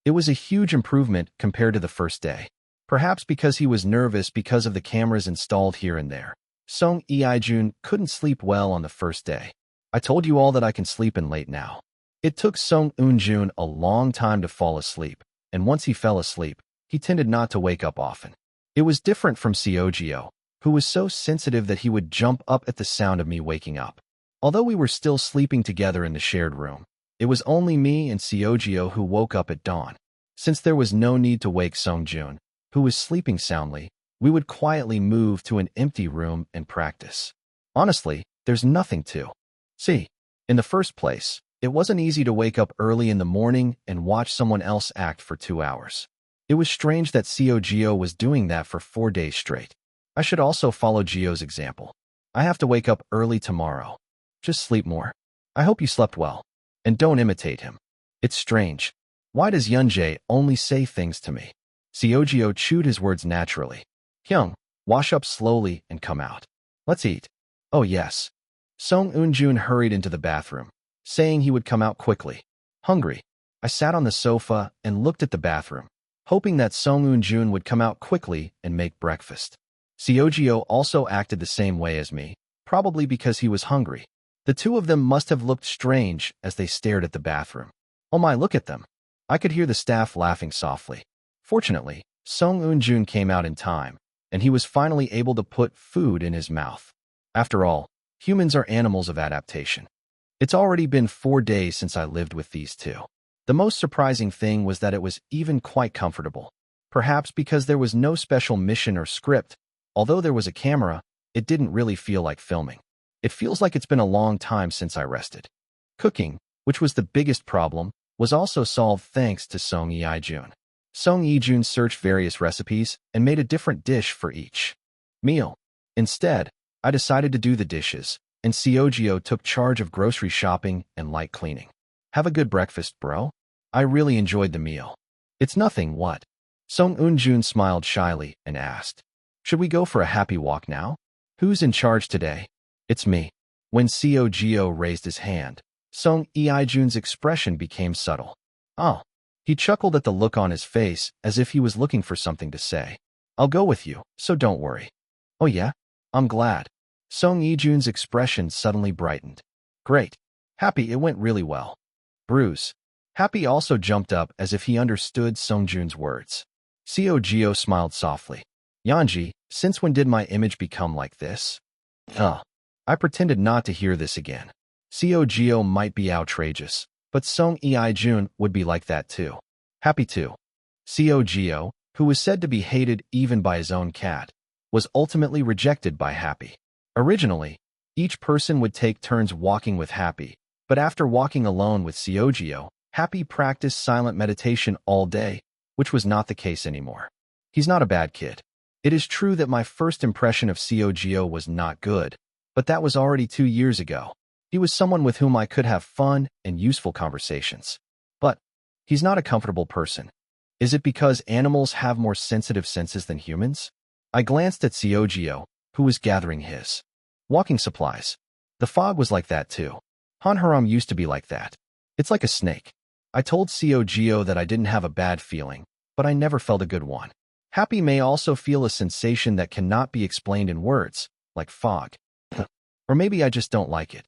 It was a huge improvement compared to the first day. Perhaps because he was nervous because of the cameras installed here and there. Song Eui-jun couldn't sleep well on the first day. I told you all that I can sleep in late now. It took Song Eun-jun a long time to fall asleep, and once he fell asleep, he tended not to wake up often. It was different from Seogyo, who was so sensitive that he would jump up at the sound of me waking up. Although we were still sleeping together in the shared room, it was only me and Seogyo who woke up at dawn. Since there was no need to wake Song-jun, who was sleeping soundly, we would quietly move to an empty room and practice. Honestly, there's nothing to see. In the first place, it wasn't easy to wake up early in the morning and watch someone else act for 2 hours. It was strange that Seogyo was doing that for 4 days straight. I should also follow Gio's example. I have to wake up early tomorrow. Just sleep more. I hope you slept well. And don't imitate him. It's strange. Why does Yunjae only say things to me? Seogyo chewed his words naturally. Hyung, wash up slowly and come out. Let's eat. Oh yes. Song Eun-jun hurried into the bathroom, saying he would come out quickly. Hungry. I sat on the sofa and looked at the bathroom, hoping that Song Eun-jun would come out quickly and make breakfast. Seogyo also acted the same way as me, probably because he was hungry. The two of them must have looked strange as they stared at the bathroom. Oh my, look at them. I could hear the staff laughing softly. Fortunately, Song Eun-jun came out in time, and he was finally able to put food in his mouth. After all, humans are animals of adaptation. It's already been 4 days since I lived with these two. The most surprising thing was that it was even quite comfortable. Perhaps because there was no special mission or script. Although there was a camera, it didn't really feel like filming. It feels like it's been a long time since I rested. Cooking, which was the biggest problem, was also solved thanks to Song Eui-jun. Song Eui-jun searched various recipes and made a different dish for each meal. Instead, I decided to do the dishes, and Seogyo took charge of grocery shopping and light cleaning. Have a good breakfast, bro. I really enjoyed the meal. It's nothing, what? Song Eun-jun smiled shyly and asked. Should we go for a happy walk now? Who's in charge today? It's me. When Seogyo raised his hand, Song Eui-jun's expression became subtle. Oh. He chuckled at the look on his face as if he was looking for something to say. I'll go with you, so don't worry. Oh yeah? I'm glad. Song Eui-jun's expression suddenly brightened. Great. Happy, it went really well. Bruise. Happy also jumped up as if he understood Song-jun's words. Seogyo smiled softly. Yanji, since when did my image become like this? I pretended not to hear this again. Seogyo might be outrageous, but Song Eui-jun would be like that too. Happy too. Seogyo, who was said to be hated even by his own cat, was ultimately rejected by Happy. Originally, each person would take turns walking with Happy, but after walking alone with Seogyo, Happy practiced silent meditation all day, which was not the case anymore. He's not a bad kid. It is true that my first impression of Seogyo was not good, but that was already 2 years ago. He was someone with whom I could have fun and useful conversations. But he's not a comfortable person. Is it because animals have more sensitive senses than humans? I glanced at Seogyo, who was gathering his walking supplies. The fog was like that too. Hanharam used to be like that. It's like a snake. I told Seogyo that I didn't have a bad feeling, but I never felt a good one. Happy may also feel a sensation that cannot be explained in words, like fog. Or maybe I just don't like it.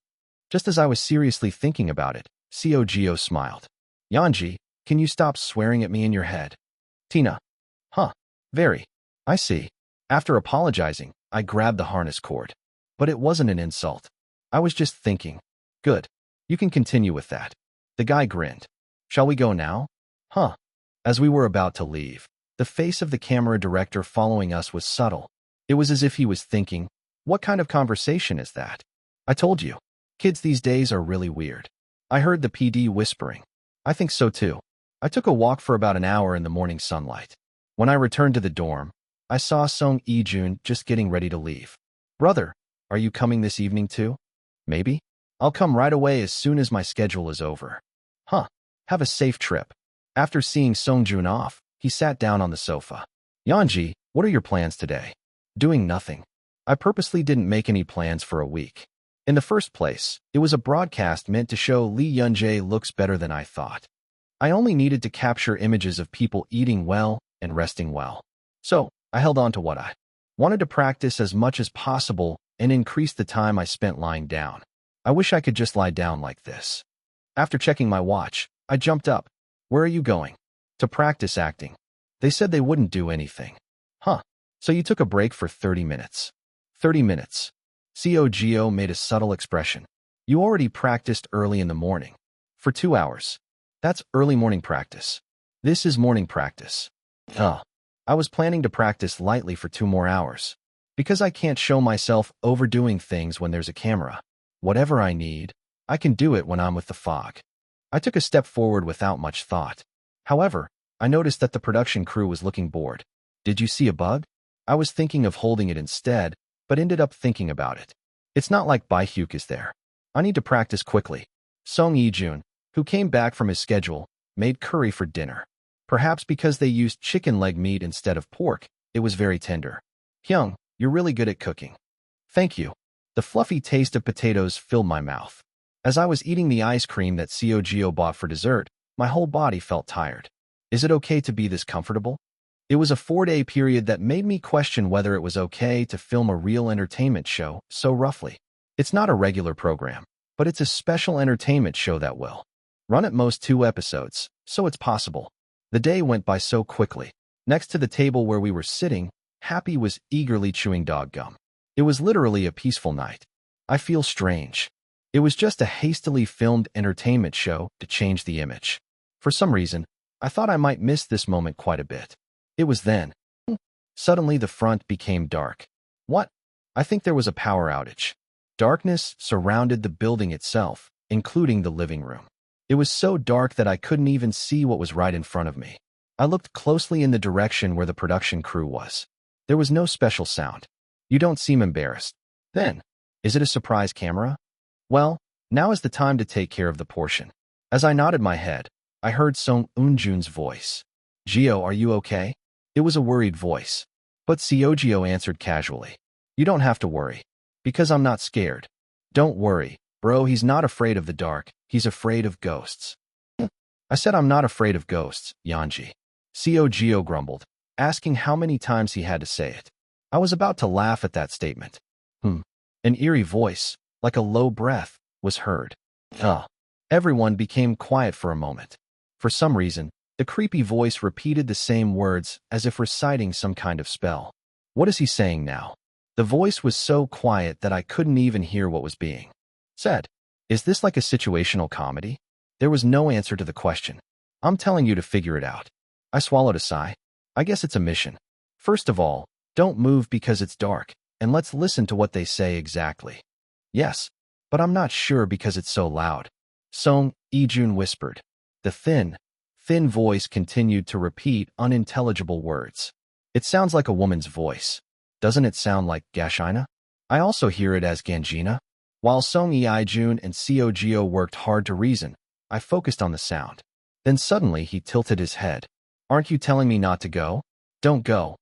Just as I was seriously thinking about it, Seogyo smiled. Yanji, can you stop swearing at me in your head? Tina. Huh. Very. I see. After apologizing, I grabbed the harness cord. But it wasn't an insult. I was just thinking. Good. You can continue with that. The guy grinned. Shall we go now? Huh. As we were about to leave, the face of the camera director following us was subtle. It was as if he was thinking, "What kind of conversation is that?" I told you. Kids these days are really weird. I heard the PD whispering. I think so too. I took a walk for about an hour in the morning sunlight. When I returned to the dorm, I saw Song Yi-jun just getting ready to leave. "Brother, are you coming this evening too?" "Maybe. I'll come right away as soon as my schedule is over." "Huh. Have a safe trip." After seeing Song-jun off, he sat down on the sofa. "Yeonji, what are your plans today?" "Doing nothing. I purposely didn't make any plans for a week. In the first place, it was a broadcast meant to show Lee Yeonjae looks better than I thought. I only needed to capture images of people eating well and resting well. So, I held on to what I wanted to practice as much as possible and increase the time I spent lying down. I wish I could just lie down like this. After checking my watch, I jumped up. "Where are you going?" "To practice acting. They said they wouldn't do anything." "Huh. So you took a break for 30 minutes. 30 minutes. Geo made a subtle expression. "You already practiced early in the morning. For 2 hours. That's early morning practice. This is morning practice." I was planning to practice lightly for 2 more hours. Because I can't show myself overdoing things when there's a camera. Whatever I need, I can do it when I'm with the fog. I took a step forward without much thought. However, I noticed that the production crew was looking bored. "Did you see a bug?" I was thinking of holding it instead, but ended up thinking about it. It's not like Baihyuk is there. I need to practice quickly. Song Yi-jun, who came back from his schedule, made curry for dinner. Perhaps because they used chicken leg meat instead of pork, it was very tender. "Hyung, you're really good at cooking." "Thank you." The fluffy taste of potatoes filled my mouth. As I was eating the ice cream that Geo bought for dessert, my whole body felt tired. Is it okay to be this comfortable? It was a 4-day period that made me question whether it was okay to film a real entertainment show so roughly. It's not a regular program, but it's a special entertainment show that will run at most 2 episodes, so it's possible. The day went by so quickly. Next to the table where we were sitting, Happy was eagerly chewing dog gum. It was literally a peaceful night. I feel strange. It was just a hastily filmed entertainment show to change the image. For some reason, I thought I might miss this moment quite a bit. It was then. Suddenly the front became dark. What? I think there was a power outage. Darkness surrounded the building itself, including the living room. It was so dark that I couldn't even see what was right in front of me. I looked closely in the direction where the production crew was. There was no special sound. You don't seem embarrassed. Then, is it a surprise camera? Well, now is the time to take care of the portion. As I nodded my head, I heard Song Eun-jun's voice. "Geo, are you okay?" It was a worried voice. But Geo answered casually. "You don't have to worry. Because I'm not scared." "Don't worry, bro, he's not afraid of the dark, he's afraid of ghosts." I said I'm not afraid of ghosts, Yeonji. Geo grumbled, asking how many times he had to say it. I was about to laugh at that statement. An eerie voice, like a low breath, was heard. Everyone became quiet for a moment. For some reason, the creepy voice repeated the same words as if reciting some kind of spell. What is he saying now? The voice was so quiet that I couldn't even hear what was being said. Is this like a situational comedy? There was no answer to the question. I'm telling you to figure it out. I swallowed a sigh. I guess it's a mission. First of all, don't move because it's dark, and let's listen to what they say exactly. Yes, but I'm not sure because it's so loud. Song Yi-jun whispered. The thin voice continued to repeat unintelligible words. It sounds like a woman's voice. Doesn't it sound like Gashina? I also hear it as Gangina. While Song Yi-jun and Geo worked hard to reason, I focused on the sound. Then suddenly he tilted his head. Aren't you telling me not to go? Don't go.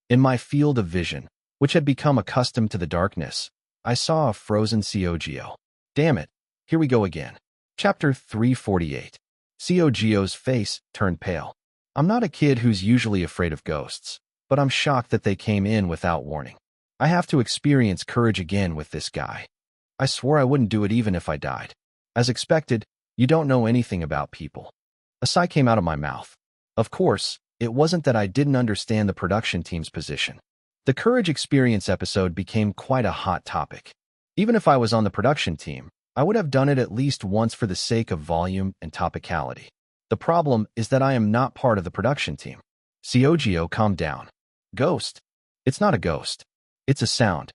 In my field of vision, which had become accustomed to the darkness, I saw a frozen Geo. Damn it. Here we go again. Chapter 348. Geo's face turned pale. I'm not a kid who's usually afraid of ghosts, but I'm shocked that they came in without warning. I have to experience courage again with this guy. I swore I wouldn't do it even if I died. As expected, you don't know anything about people. A sigh came out of my mouth. Of course, it wasn't that I didn't understand the production team's position. The Courage Experience episode became quite a hot topic. Even if I was on the production team, I would have done it at least once for the sake of volume and topicality. The problem is that I am not part of the production team. Seogyo, calm down. Ghost. It's not a ghost. It's a sound.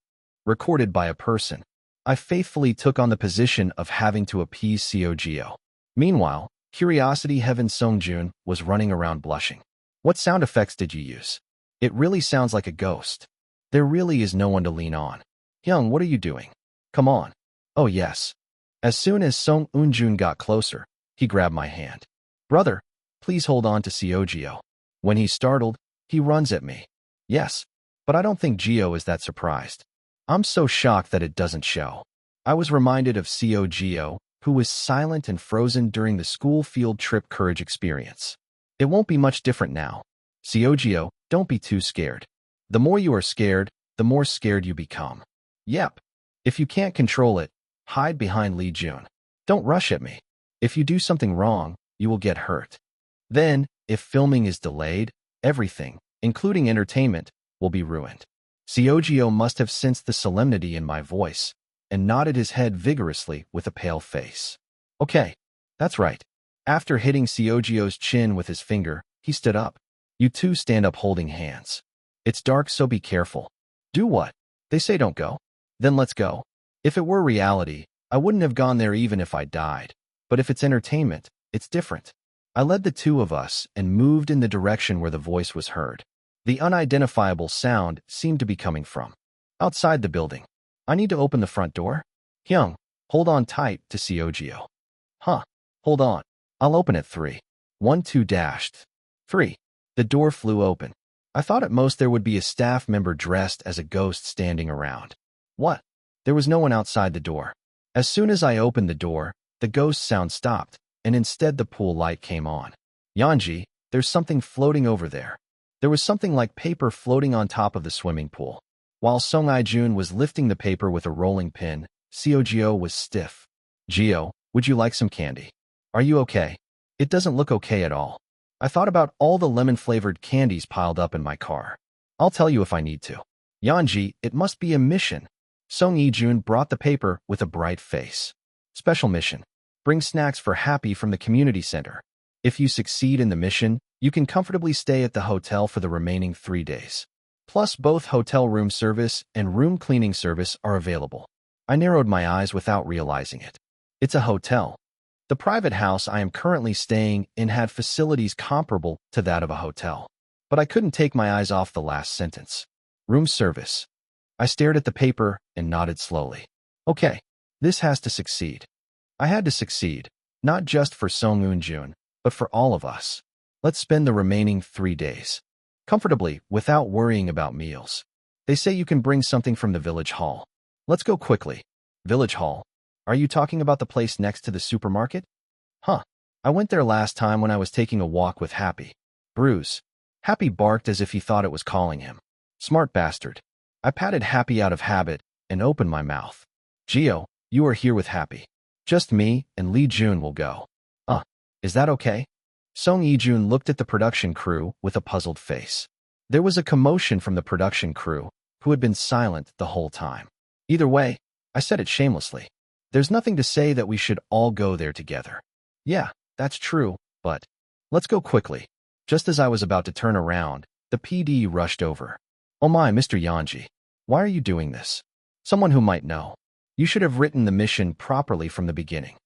Recorded by a person. I faithfully took on the position of having to appease Seogyo. Meanwhile, Curiosity Heaven Songjun was running around blushing. What sound effects did you use? It really sounds like a ghost. There really is no one to lean on. Hyung, what are you doing? Come on. Oh yes. As soon as Song Eun-jun got closer, he grabbed my hand. Brother, please hold on to Seogyo. When he's startled, he runs at me. Yes, but I don't think Gio is that surprised. I'm so shocked that it doesn't show. I was reminded of Seogyo, who was silent and frozen during the school field trip courage experience. It won't be much different now. Seogyo, don't be too scared. The more you are scared, the more scared you become. Yep. If you can't control it, hide behind Lee Jun. Don't rush at me. If you do something wrong, you will get hurt. Then, if filming is delayed, everything, including entertainment, will be ruined. Seogyo must have sensed the solemnity in my voice and nodded his head vigorously with a pale face. Okay, that's right. After hitting Seogyo's chin with his finger, he stood up. You two stand up holding hands. It's dark, so be careful. Do what? They say don't go. Then let's go. If it were reality, I wouldn't have gone there even if I died. But if it's entertainment, it's different. I led the two of us and moved in the direction where the voice was heard. The unidentifiable sound seemed to be coming from outside the building. I need to open the front door? Hyung, hold on tight to Seogyo. Huh. Hold on. I'll open at 3. 1 2 dashed. 3. The door flew open. I thought at most there would be a staff member dressed as a ghost standing around. What? There was no one outside the door. As soon as I opened the door, the ghost sound stopped, and instead the pool light came on. Yanji, there's something floating over there. There was something like paper floating on top of the swimming pool. While Song I-jun was lifting the paper with a rolling pin, Seogyo was stiff. Gio, would you like some candy? Are you okay? It doesn't look okay at all. I thought about all the lemon-flavored candies piled up in my car. I'll tell you if I need to. Yanji, it must be a mission. Song I-jun brought the paper with a bright face. Special mission. Bring snacks for Happy from the community center. If you succeed in the mission, you can comfortably stay at the hotel for the remaining 3 days. Plus, both hotel room service and room cleaning service are available. I narrowed my eyes without realizing it. It's a hotel. The private house I am currently staying in had facilities comparable to that of a hotel. But I couldn't take my eyes off the last sentence. Room service. I stared at the paper and nodded slowly. Okay, this has to succeed. I had to succeed, not just for Song Eun-jun, but for all of us. Let's spend the remaining 3 days comfortably without worrying about meals. They say you can bring something from the village hall. Let's go quickly. Village hall? Are you talking about the place next to the supermarket? Huh. I went there last time when I was taking a walk with Happy. Bruce. Happy barked as if he thought it was calling him. Smart bastard. I patted Happy out of habit and opened my mouth. Gio, you are here with Happy. Just me and Lee Jun will go. Is that okay? Song I-jun looked at the production crew with a puzzled face. There was a commotion from the production crew, who had been silent the whole time. Either way, I said it shamelessly. There's nothing to say that we should all go there together. Yeah, that's true, but let's go quickly. Just as I was about to turn around, the PD rushed over. Oh my, Mr. Yanji. Why are you doing this? Someone who might know. You should have written the mission properly from the beginning.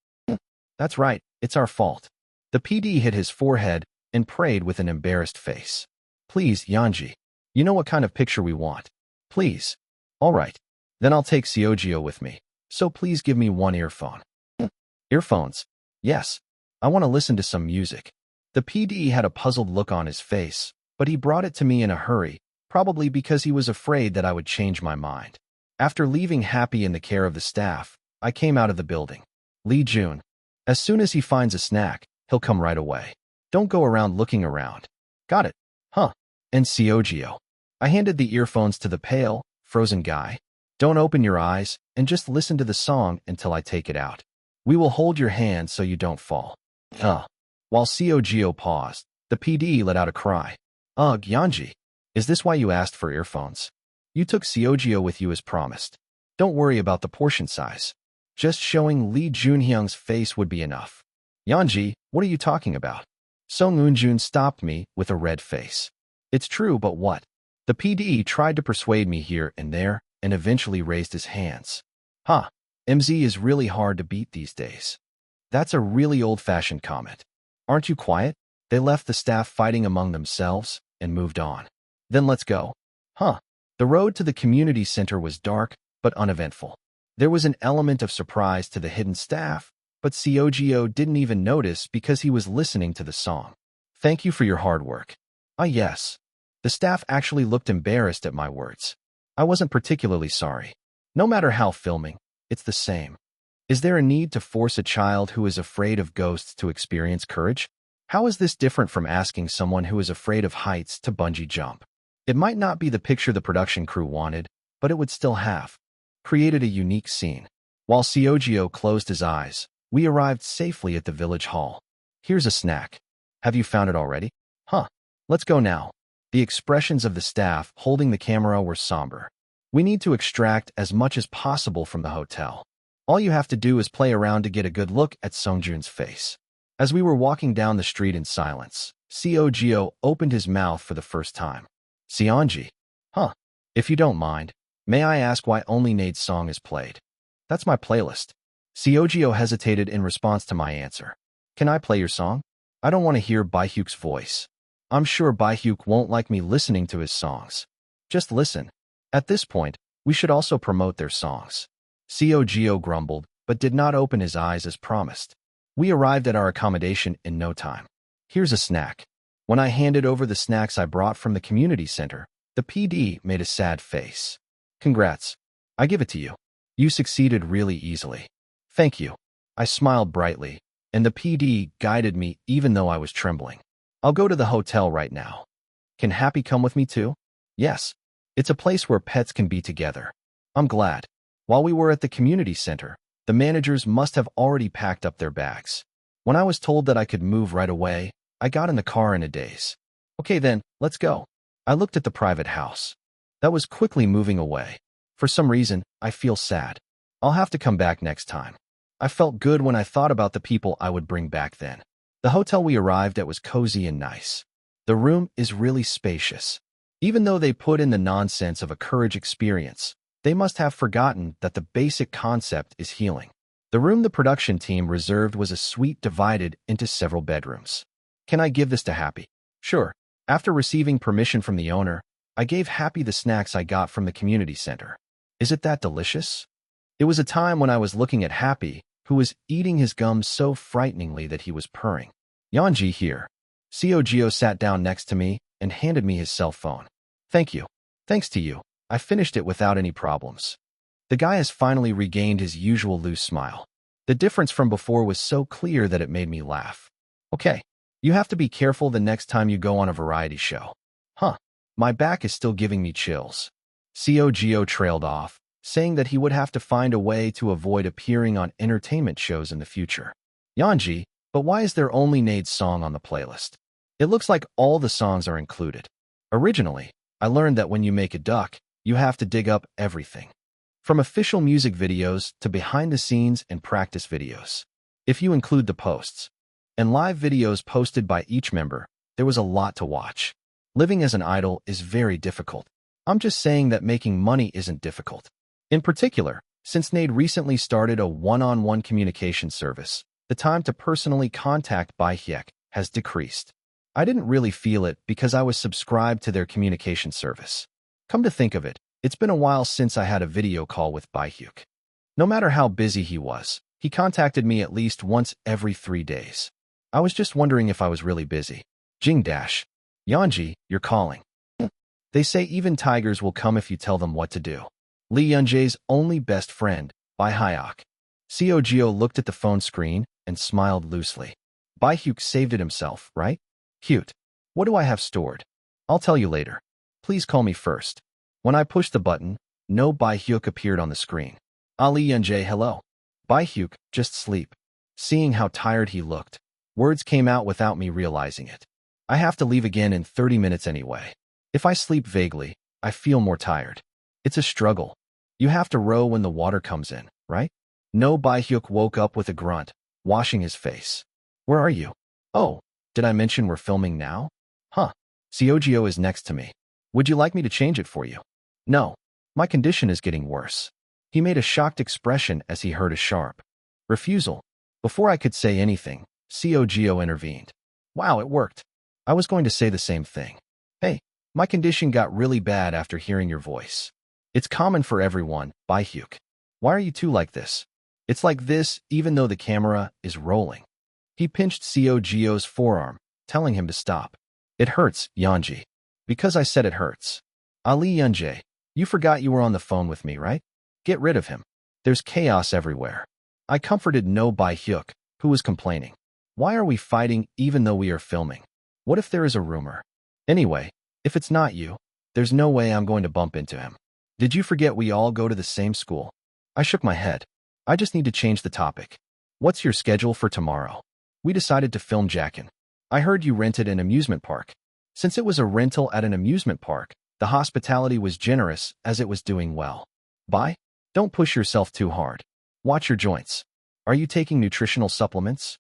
That's right, it's our fault. The PD hit his forehead and prayed with an embarrassed face. Please, Yanji. You know what kind of picture we want. Please. All right. Then I'll take Seogyo with me. So please give me one earphone. Earphones? Yes. I want to listen to some music. The PD had a puzzled look on his face, but he brought it to me in a hurry, probably because he was afraid that I would change my mind. After leaving Happy in the care of the staff, I came out of the building. Lee Jun. As soon as he finds a snack, he'll come right away. Don't go around looking around. Got it. Huh. And Seogyo. I handed the earphones to the pale, frozen guy. Don't open your eyes and just listen to the song until I take it out. We will hold your hand so you don't fall. While Seogyo paused, the PD let out a cry. Ugh, Yanji. Is this why you asked for earphones? You took Seogyo with you as promised. Don't worry about the portion size. Just showing Lee Junhyung's face would be enough. Yanji, what are you talking about? Song Eun-jun stopped me with a red face. It's true, but what? The PD tried to persuade me here and there and eventually raised his hands. Huh, MZ is really hard to beat these days. That's a really old-fashioned comment. Aren't you quiet? They left the staff fighting among themselves and moved on. Then let's go. Huh. The road to the community center was dark but uneventful. There was an element of surprise to the hidden staff, but Seogyo didn't even notice because he was listening to the song. Thank you for your hard work. Ah, yes. The staff actually looked embarrassed at my words. I wasn't particularly sorry. No matter how filming, it's the same. Is there a need to force a child who is afraid of ghosts to experience courage? How is this different from asking someone who is afraid of heights to bungee jump? It might not be the picture the production crew wanted, but it would still have created a unique scene. While Seogyo closed his eyes, we arrived safely at the village hall. Here's a snack. Have you found it already? Huh. Let's go now. The expressions of the staff holding the camera were somber. We need to extract as much as possible from the hotel. All you have to do is play around to get a good look at Songjun's face. As we were walking down the street in silence, Seogyo opened his mouth for the first time. Seonji. Huh. If you don't mind, may I ask why only Nade's song is played? That's my playlist. Seogyo hesitated in response to my answer. Can I play your song? I don't want to hear Baehyuk's voice. I'm sure Baehyuk won't like me listening to his songs. Just listen. At this point, we should also promote their songs. Seogyo grumbled, but did not open his eyes as promised. We arrived at our accommodation in no time. Here's a snack. When I handed over the snacks I brought from the community center, the PD made a sad face. Congrats. I give it to you. You succeeded really easily. Thank you. I smiled brightly, and the PD guided me even though I was trembling. I'll go to the hotel right now. Can Happy come with me too? Yes. It's a place where pets can be together. I'm glad. While we were at the community center, the managers must have already packed up their bags. When I was told that I could move right away, I got in the car in a daze. Okay then, let's go. I looked at the private house. That was quickly moving away. For some reason, I feel sad. I'll have to come back next time. I felt good when I thought about the people I would bring back then. The hotel we arrived at was cozy and nice. The room is really spacious. Even though they put in the nonsense of a courage experience, they must have forgotten that the basic concept is healing. The room the production team reserved was a suite divided into several bedrooms. Can I give this to Happy? Sure. After receiving permission from the owner, I gave Happy the snacks I got from the community center. Is it that delicious? It was a time when I was looking at Happy, who was eating his gum so frighteningly that he was purring. Yeonji here. Seogyo sat down next to me and handed me his cell phone. Thank you. Thanks to you, I finished it without any problems. The guy has finally regained his usual loose smile. The difference from before was so clear that it made me laugh. Okay, you have to be careful the next time you go on a variety show. Huh, my back is still giving me chills. Seogyo trailed off, saying that he would have to find a way to avoid appearing on entertainment shows in the future. Yeonji, but why is there only Nade's song on the playlist? It looks like all the songs are included. Originally, I learned that when you make a duck, you have to dig up everything. From official music videos to behind-the-scenes and practice videos. If you include the posts and live videos posted by each member, there was a lot to watch. Living as an idol is very difficult. I'm just saying that making money isn't difficult. In particular, since Nade recently started a one-on-one communication service, the time to personally contact Baehyuk has decreased. I didn't really feel it because I was subscribed to their communication service. Come to think of it, it's been a while since I had a video call with Baehyuk. No matter how busy he was, he contacted me at least once every 3 days. I was just wondering if I was really busy. Jing dash. Yeonji, you're calling. They say even tigers will come if you tell them what to do. Lee Young-jae's only best friend, Baehyuk. Seogyo looked at the phone screen and smiled loosely. Baehyuk saved it himself, right? Cute. What do I have stored? I'll tell you later. Please call me first. When I pushed the button, no Baehyuk appeared on the screen. Lee Young-jae, hello. Baehyuk, just sleep. Seeing how tired he looked, words came out without me realizing it. I have to leave again in 30 minutes anyway. If I sleep vaguely, I feel more tired. It's a struggle. You have to row when the water comes in, right? No. Baehyuk woke up with a grunt, washing his face. Where are you? Oh, Did I mention we're filming now? Huh. Seogyo is next to me. Would you like me to change it for you? No. My condition is getting worse. He made a shocked expression as he heard a sharp refusal. Before I could say anything, Seogyo intervened. Wow, it worked. I was going to say the same thing. Hey, my condition got really bad after hearing your voice. It's common for everyone, Hyuk. Why are you two like this? It's like this even though the camera is rolling. He pinched Seogyo's forearm, telling him to stop. It hurts, Yeonji. Because I said it hurts. Ali Yeonjae, you forgot you were on the phone with me, right? Get rid of him. There's chaos everywhere. I comforted No Hyuk, who was complaining. Why are we fighting even though we are filming? What if there is a rumor? Anyway, if it's not you, there's no way I'm going to bump into him. Did you forget we all go to the same school? I shook my head. I just need to change the topic. What's your schedule for tomorrow? We decided to film Jackin. I heard you rented an amusement park. Since it was a rental at an amusement park, the hospitality was generous as it was doing well. Bye? Don't push yourself too hard. Watch your joints. Are you taking nutritional supplements?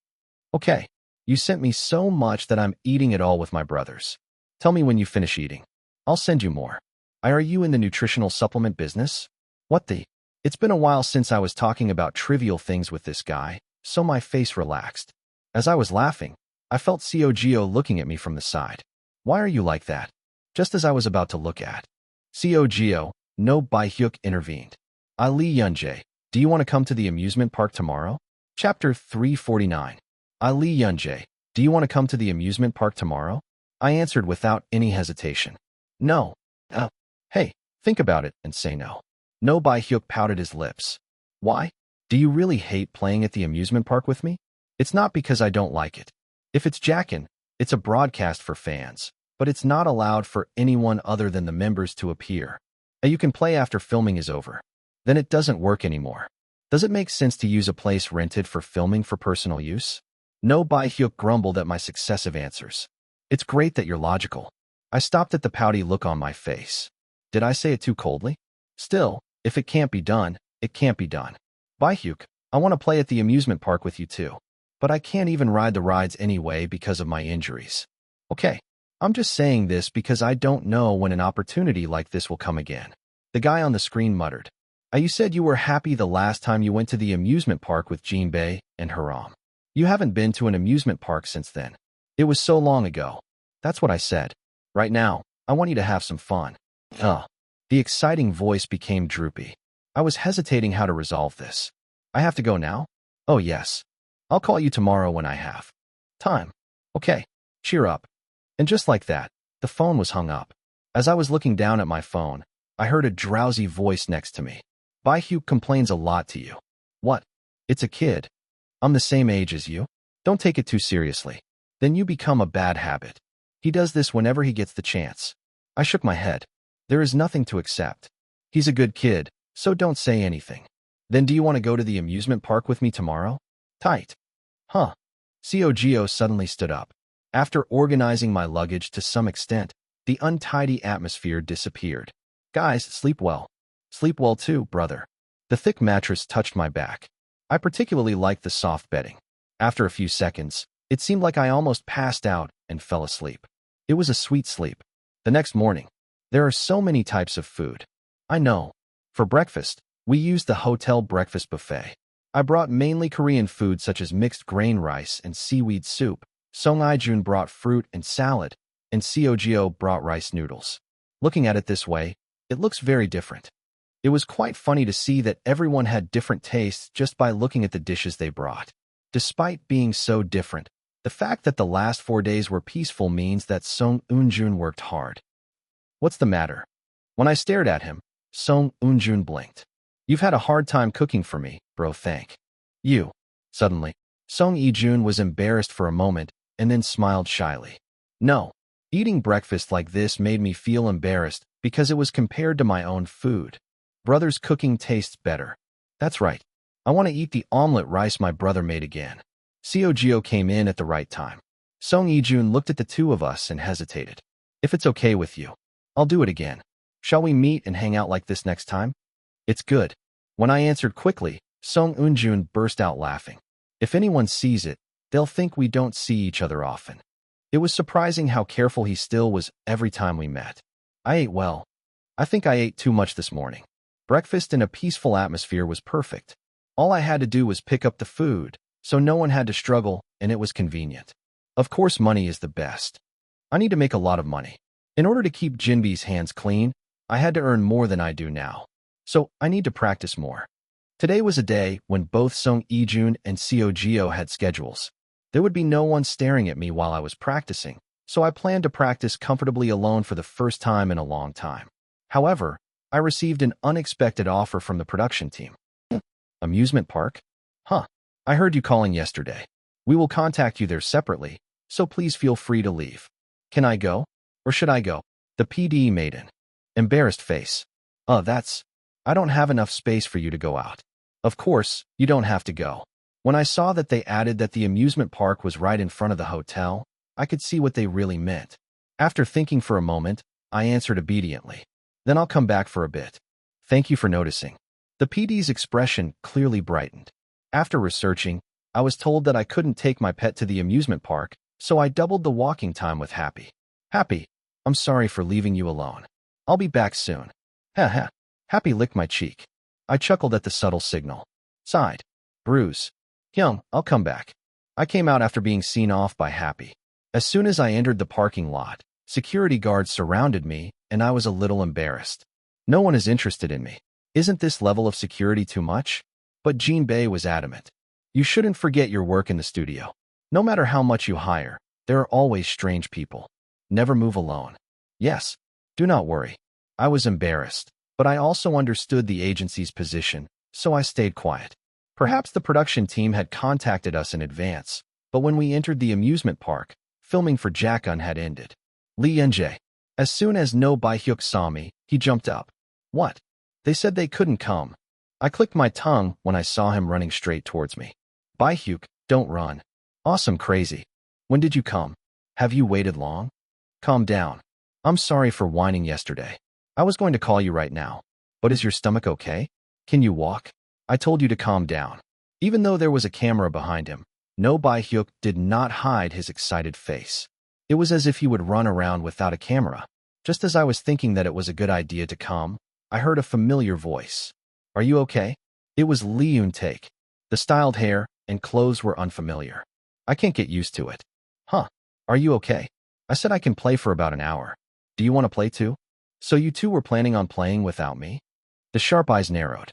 Okay. You sent me so much that I'm eating it all with my brothers. Tell me when you finish eating. I'll send you more. Are you in the nutritional supplement business? What the? It's been a while since I was talking about trivial things with this guy, so my face relaxed. As I was laughing, I felt Seogyo looking at me from the side. Why are you like that? Just as I was about to look at Seogyo, No Hyuk intervened. Ali Yeonjae, do you want to come to the amusement park tomorrow? Chapter 349. Ali Yeonjae, do you want to come to the amusement park tomorrow? I answered without any hesitation. No. Hey, think about it and say no. No Hyuk pouted his lips. Why? Do you really hate playing at the amusement park with me? It's not because I don't like it. If it's Jackin, it's a broadcast for fans, but it's not allowed for anyone other than the members to appear. And you can play after filming is over. Then it doesn't work anymore. Does it make sense to use a place rented for filming for personal use? No Hyuk grumbled at my successive answers. It's great that you're logical. I stopped at the pouty look on my face. Did I say it too coldly? Still, if it can't be done, it can't be done. Hyuk, I want to play at the amusement park with you too. But I can't even ride the rides anyway because of my injuries. Okay, I'm just saying this because I don't know when an opportunity like this will come again. The guy on the screen muttered. You said you were happy the last time you went to the amusement park with Jinbei and Haram. You haven't been to an amusement park since then. It was so long ago. That's what I said. Right now, I want you to have some fun. The exciting voice became droopy. I was hesitating how to resolve this. I have to go now? Oh yes. I'll call you tomorrow when I have time. Okay, cheer up. And just like that, the phone was hung up. As I was looking down at my phone, I heard a drowsy voice next to me. Hyuk complains a lot to you. What? It's a kid. I'm the same age as you. Don't take it too seriously. Then you become a bad habit. He does this whenever he gets the chance. I shook my head. There is nothing to accept. He's a good kid, so don't say anything. Then do you want to go to the amusement park with me tomorrow? Tight. Huh. Seogyo suddenly stood up. After organizing my luggage to some extent, the untidy atmosphere disappeared. Guys, sleep well. Sleep well too, brother. The thick mattress touched my back. I particularly liked the soft bedding. After a few seconds, it seemed like I almost passed out and fell asleep. It was a sweet sleep. The next morning, there are so many types of food. I know. For breakfast, we used the hotel breakfast buffet. I brought mainly Korean food such as mixed grain rice and seaweed soup. Song Ijun brought fruit and salad, and Seogyo brought rice noodles. Looking at it this way, it looks very different. It was quite funny to see that everyone had different tastes just by looking at the dishes they brought. Despite being so different, the fact that the last 4 days were peaceful means that Song Eunjun worked hard. What's the matter? When I stared at him, Song Eunjun blinked. You've had a hard time cooking for me, bro, thank you. Suddenly, Song Ijun was embarrassed for a moment and then smiled shyly. No, eating breakfast like this made me feel embarrassed because it was compared to my own food. Brother's cooking tastes better. That's right. I want to eat the omelet rice my brother made again. Seogyo came in at the right time. Song Ijun looked at the two of us and hesitated. If it's okay with you, I'll do it again. Shall we meet and hang out like this next time? It's good. When I answered quickly, Song Eunjun burst out laughing. If anyone sees it, they'll think we don't see each other often. It was surprising how careful he still was every time we met. I ate well. I think I ate too much this morning. Breakfast in a peaceful atmosphere was perfect. All I had to do was pick up the food, so no one had to struggle, and it was convenient. Of course, money is the best. I need to make a lot of money. In order to keep Jinbi's hands clean, I had to earn more than I do now. So I need to practice more. Today was a day when both Song Ijun and Seo Gio had schedules. There would be no one staring at me while I was practicing, so I planned to practice comfortably alone for the first time in a long time. However, I received an unexpected offer from the production team. Amusement park? Huh. I heard you calling yesterday. We will contact you there separately, so please feel free to leave. Can I go? Or should I go? The PD made an embarrassed face. I don't have enough space for you to go out. Of course, you don't have to go. When I saw that they added that the amusement park was right in front of the hotel, I could see what they really meant. After thinking for a moment, I answered obediently. Then I'll come back for a bit. Thank you for noticing. The PD's expression clearly brightened. After researching, I was told that I couldn't take my pet to the amusement park, so I doubled the walking time with Happy. Happy, I'm sorry for leaving you alone. I'll be back soon. Ha. Happy licked my cheek. I chuckled at the subtle signal. Sighed. Bruise. Hyung, I'll come back. I came out after being seen off by Happy. As soon as I entered the parking lot, security guards surrounded me, and I was a little embarrassed. No one is interested in me. Isn't this level of security too much? But Jean Bei was adamant. You shouldn't forget your work in the studio. No matter how much you hire, there are always strange people. Never move alone. Yes. Do not worry. I was embarrassed, but I also understood the agency's position, so I stayed quiet. Perhaps the production team had contacted us in advance, but when we entered the amusement park, filming for Jackun had ended. Lee Yunjae. As soon as No Bai-hyuk saw me, he jumped up. What? They said they couldn't come. I clicked my tongue when I saw him running straight towards me. Bai-hyuk, don't run. Awesome crazy. When did you come? Have you waited long? Calm down. I'm sorry for whining yesterday. I was going to call you right now. But is your stomach okay? Can you walk? I told you to calm down. Even though there was a camera behind him, No Bai-hyuk did not hide his excited face. It was as if he would run around without a camera. Just as I was thinking that it was a good idea to come, I heard a familiar voice. Are you okay? It was Lee Yoon-taek. The styled hair and clothes were unfamiliar. I can't get used to it. Huh. Are you okay? I said I can play for about an hour. Do you want to play too? So you two were planning on playing without me? The sharp eyes narrowed.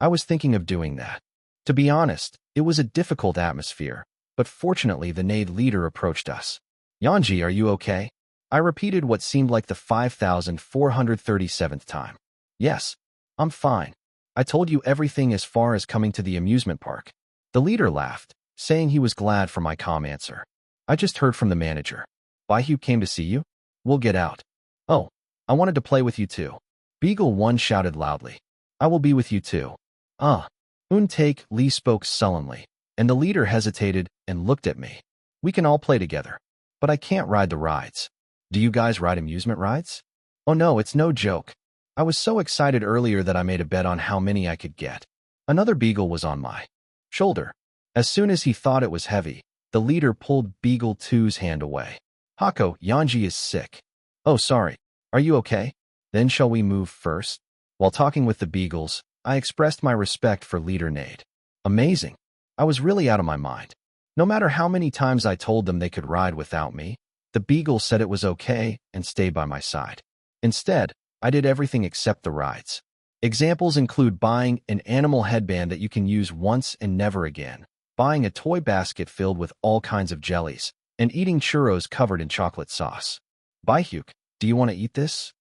I was thinking of doing that. To be honest, it was a difficult atmosphere, but fortunately the NAID leader approached us. Yeonji, are you okay? I repeated what seemed like the 5,437th time. Yes, I'm fine. I told you everything as far as coming to the amusement park. The leader laughed, saying he was glad for my calm answer. I just heard from the manager. Bai-hyuk came to see you? We'll get out. Oh, I wanted to play with you too. Beagle 1 shouted loudly. I will be with you too. Yoon-taek Lee spoke sullenly, and the leader hesitated and looked at me. We can all play together, but I can't ride the rides. Do you guys ride amusement rides? Oh no, it's no joke. I was so excited earlier that I made a bet on how many I could get. Another Beagle was on my shoulder. As soon as he thought it was heavy, the leader pulled Beagle 2's hand away. Hako, Yeonji is sick. Oh, sorry. Are you okay? Then shall we move first? While talking with the Beagles, I expressed my respect for Leader Nade. Amazing. I was really out of my mind. No matter how many times I told them they could ride without me, the Beagles said it was okay and stayed by my side. Instead, I did everything except the rides. Examples include buying an animal headband that you can use once and never again, buying a toy basket filled with all kinds of jellies, and eating churros covered in chocolate sauce. Bai-hyuk, do you want to eat this?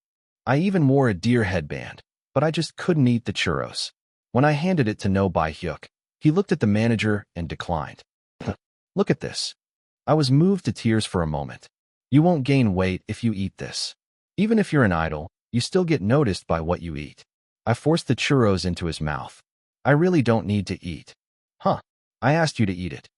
I even wore a deer headband, but I just couldn't eat the churros. When I handed it to No Bai-hyuk, he looked at the manager and declined. Look at this. I was moved to tears for a moment. You won't gain weight if you eat this. Even if you're an idol, you still get noticed by what you eat. I forced the churros into his mouth. I really don't need to eat. Huh. I asked you to eat it.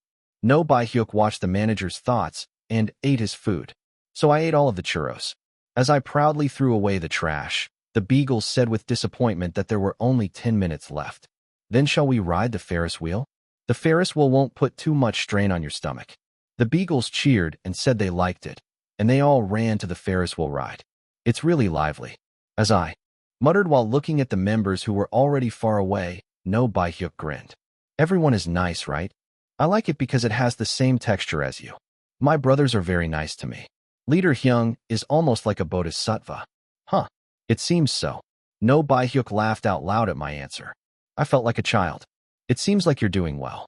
No Bai-hyuk watched the manager's thoughts and ate his food. So I ate all of the churros. As I proudly threw away the trash, the Beagles said with disappointment that there were only 10 minutes left. Then shall we ride the Ferris wheel? The Ferris wheel won't put too much strain on your stomach. The beagles cheered and said they liked it, and they all ran to the Ferris wheel ride. It's really lively. As I muttered while looking at the members who were already far away, No Bai-hyuk grinned. Everyone is nice, right? I like it because it has the same texture as you. My brothers are very nice to me. Leader Hyung is almost like a bodhisattva. Huh. It seems so. No Bai-hyuk laughed out loud at my answer. I felt like a child. It seems like you're doing well.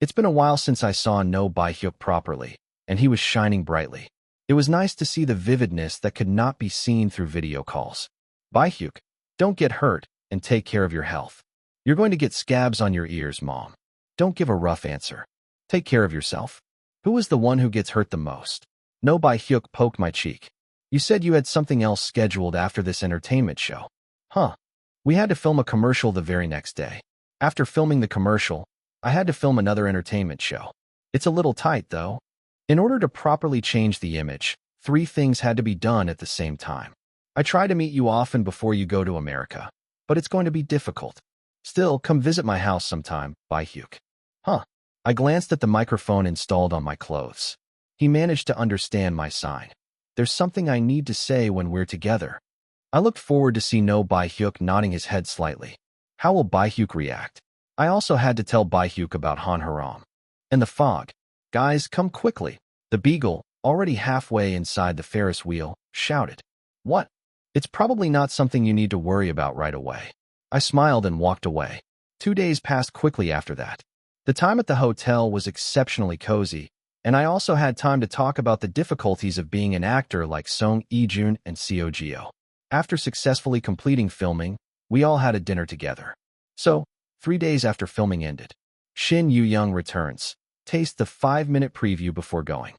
It's been a while since I saw No Bai-hyuk properly, and he was shining brightly. It was nice to see the vividness that could not be seen through video calls. Bai-hyuk, don't get hurt and take care of your health. You're going to get scabs on your ears, Mom. Don't give a rough answer. Take care of yourself. Who is the one who gets hurt the most? No Bai-hyuk poked my cheek. You said you had something else scheduled after this entertainment show. Huh. We had to film a commercial the very next day. After filming the commercial, I had to film another entertainment show. It's a little tight, though. In order to properly change the image, 3 things had to be done at the same time. I try to meet you often before you go to America, but it's going to be difficult. Still, come visit my house sometime, Bai-hyuk. Huh. I glanced at the microphone installed on my clothes. He managed to understand my sign. There's something I need to say when we're together. I looked forward to see No Bai-hyuk nodding his head slightly. How will Bai-hyuk react? I also had to tell Bai-hyuk about Han Haram. And the fog. Guys, come quickly. The beagle, already halfway inside the Ferris wheel, shouted. What? It's probably not something you need to worry about right away. I smiled and walked away. 2 days passed quickly after that. The time at the hotel was exceptionally cozy, and I also had time to talk about the difficulties of being an actor like Song Ijun and Seo Gio. After successfully completing filming, we all had a dinner together. So, 3 days after filming ended, Shin Yu-young returns. Taste the 5-minute preview before going.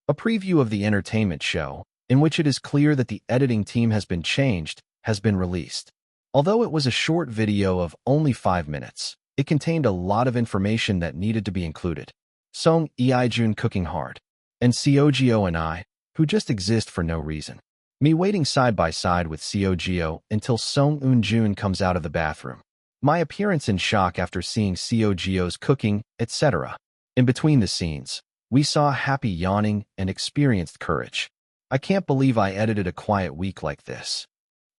A preview of the entertainment show, in which it is clear that the editing team has been changed, has been released. Although it was a short video of only 5 minutes, it contained a lot of information that needed to be included. Song Ijun cooking hard, and Seo Gio and I, who just exist for no reason. Me waiting side by side with Seo Gio until Song Eun-jun comes out of the bathroom. My appearance in shock after seeing Seo Gio's cooking, etc. In between the scenes, we saw Happy yawning and experienced courage. I can't believe I edited a quiet week like this.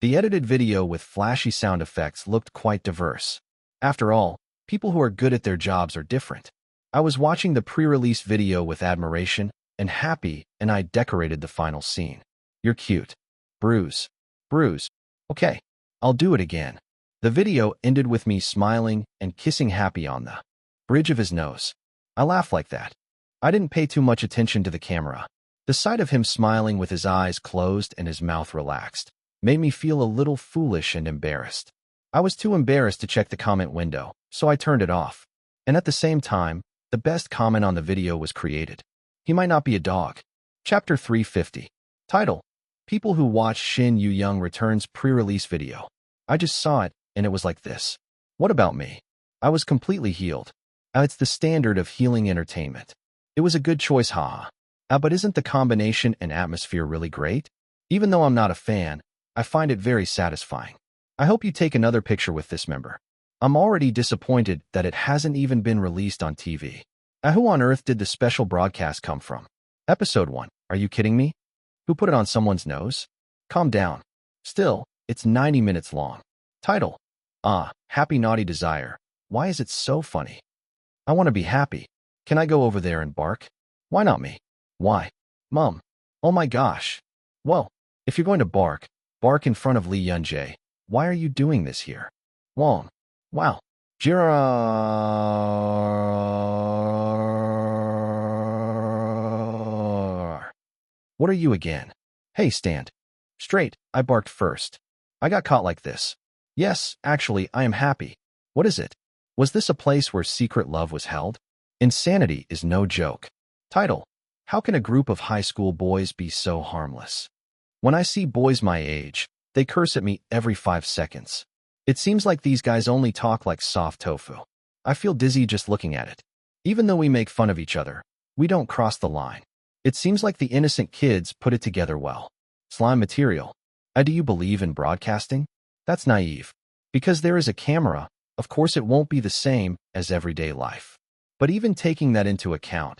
The edited video with flashy sound effects looked quite diverse. After all, people who are good at their jobs are different. I was watching the pre-release video with admiration, and Happy and I decorated the final scene. You're cute. Bruise. Bruise. Okay, I'll do it again. The video ended with me smiling and kissing Happy on the bridge of his nose. I laughed like that. I didn't pay too much attention to the camera. The sight of him smiling with his eyes closed and his mouth relaxed made me feel a little foolish and embarrassed. I was too embarrassed to check the comment window, so I turned it off. And at the same time, the best comment on the video was created. He might not be a dog. Chapter 350. Title: People who watch Shin Yu-young returns pre-release video. I just saw it, and it was like this. What about me? I was completely healed. It's the standard of healing entertainment. It was a good choice, haha. But isn't the combination and atmosphere really great? Even though I'm not a fan, I find it very satisfying. I hope you take another picture with this member. I'm already disappointed that it hasn't even been released on TV. Who on earth did the special broadcast come from? Episode 1. Are you kidding me? Who put it on someone's nose? Calm down. Still, it's 90 minutes long. Title: Happy Naughty Desire. Why is it so funny? I want to be happy. Can I go over there and bark? Why not me? Why? Mom. Oh my gosh. Whoa. If you're going to bark, bark in front of Lee Yun-jae. Why are you doing this here? Wong. Wow. Jira. What are you again? Hey, stand. Straight. I barked first. I got caught like this. Yes, actually, I am happy. What is it? Was this a place where secret love was held? Insanity is no joke. Title: How can a group of high school boys be so harmless? When I see boys my age, they curse at me every 5 seconds. It seems like these guys only talk like soft tofu. I feel dizzy just looking at it. Even though we make fun of each other, we don't cross the line. It seems like the innocent kids put it together well. Slime material. Do you believe in broadcasting? That's naive. Because there is a camera, of course it won't be the same as everyday life. But even taking that into account,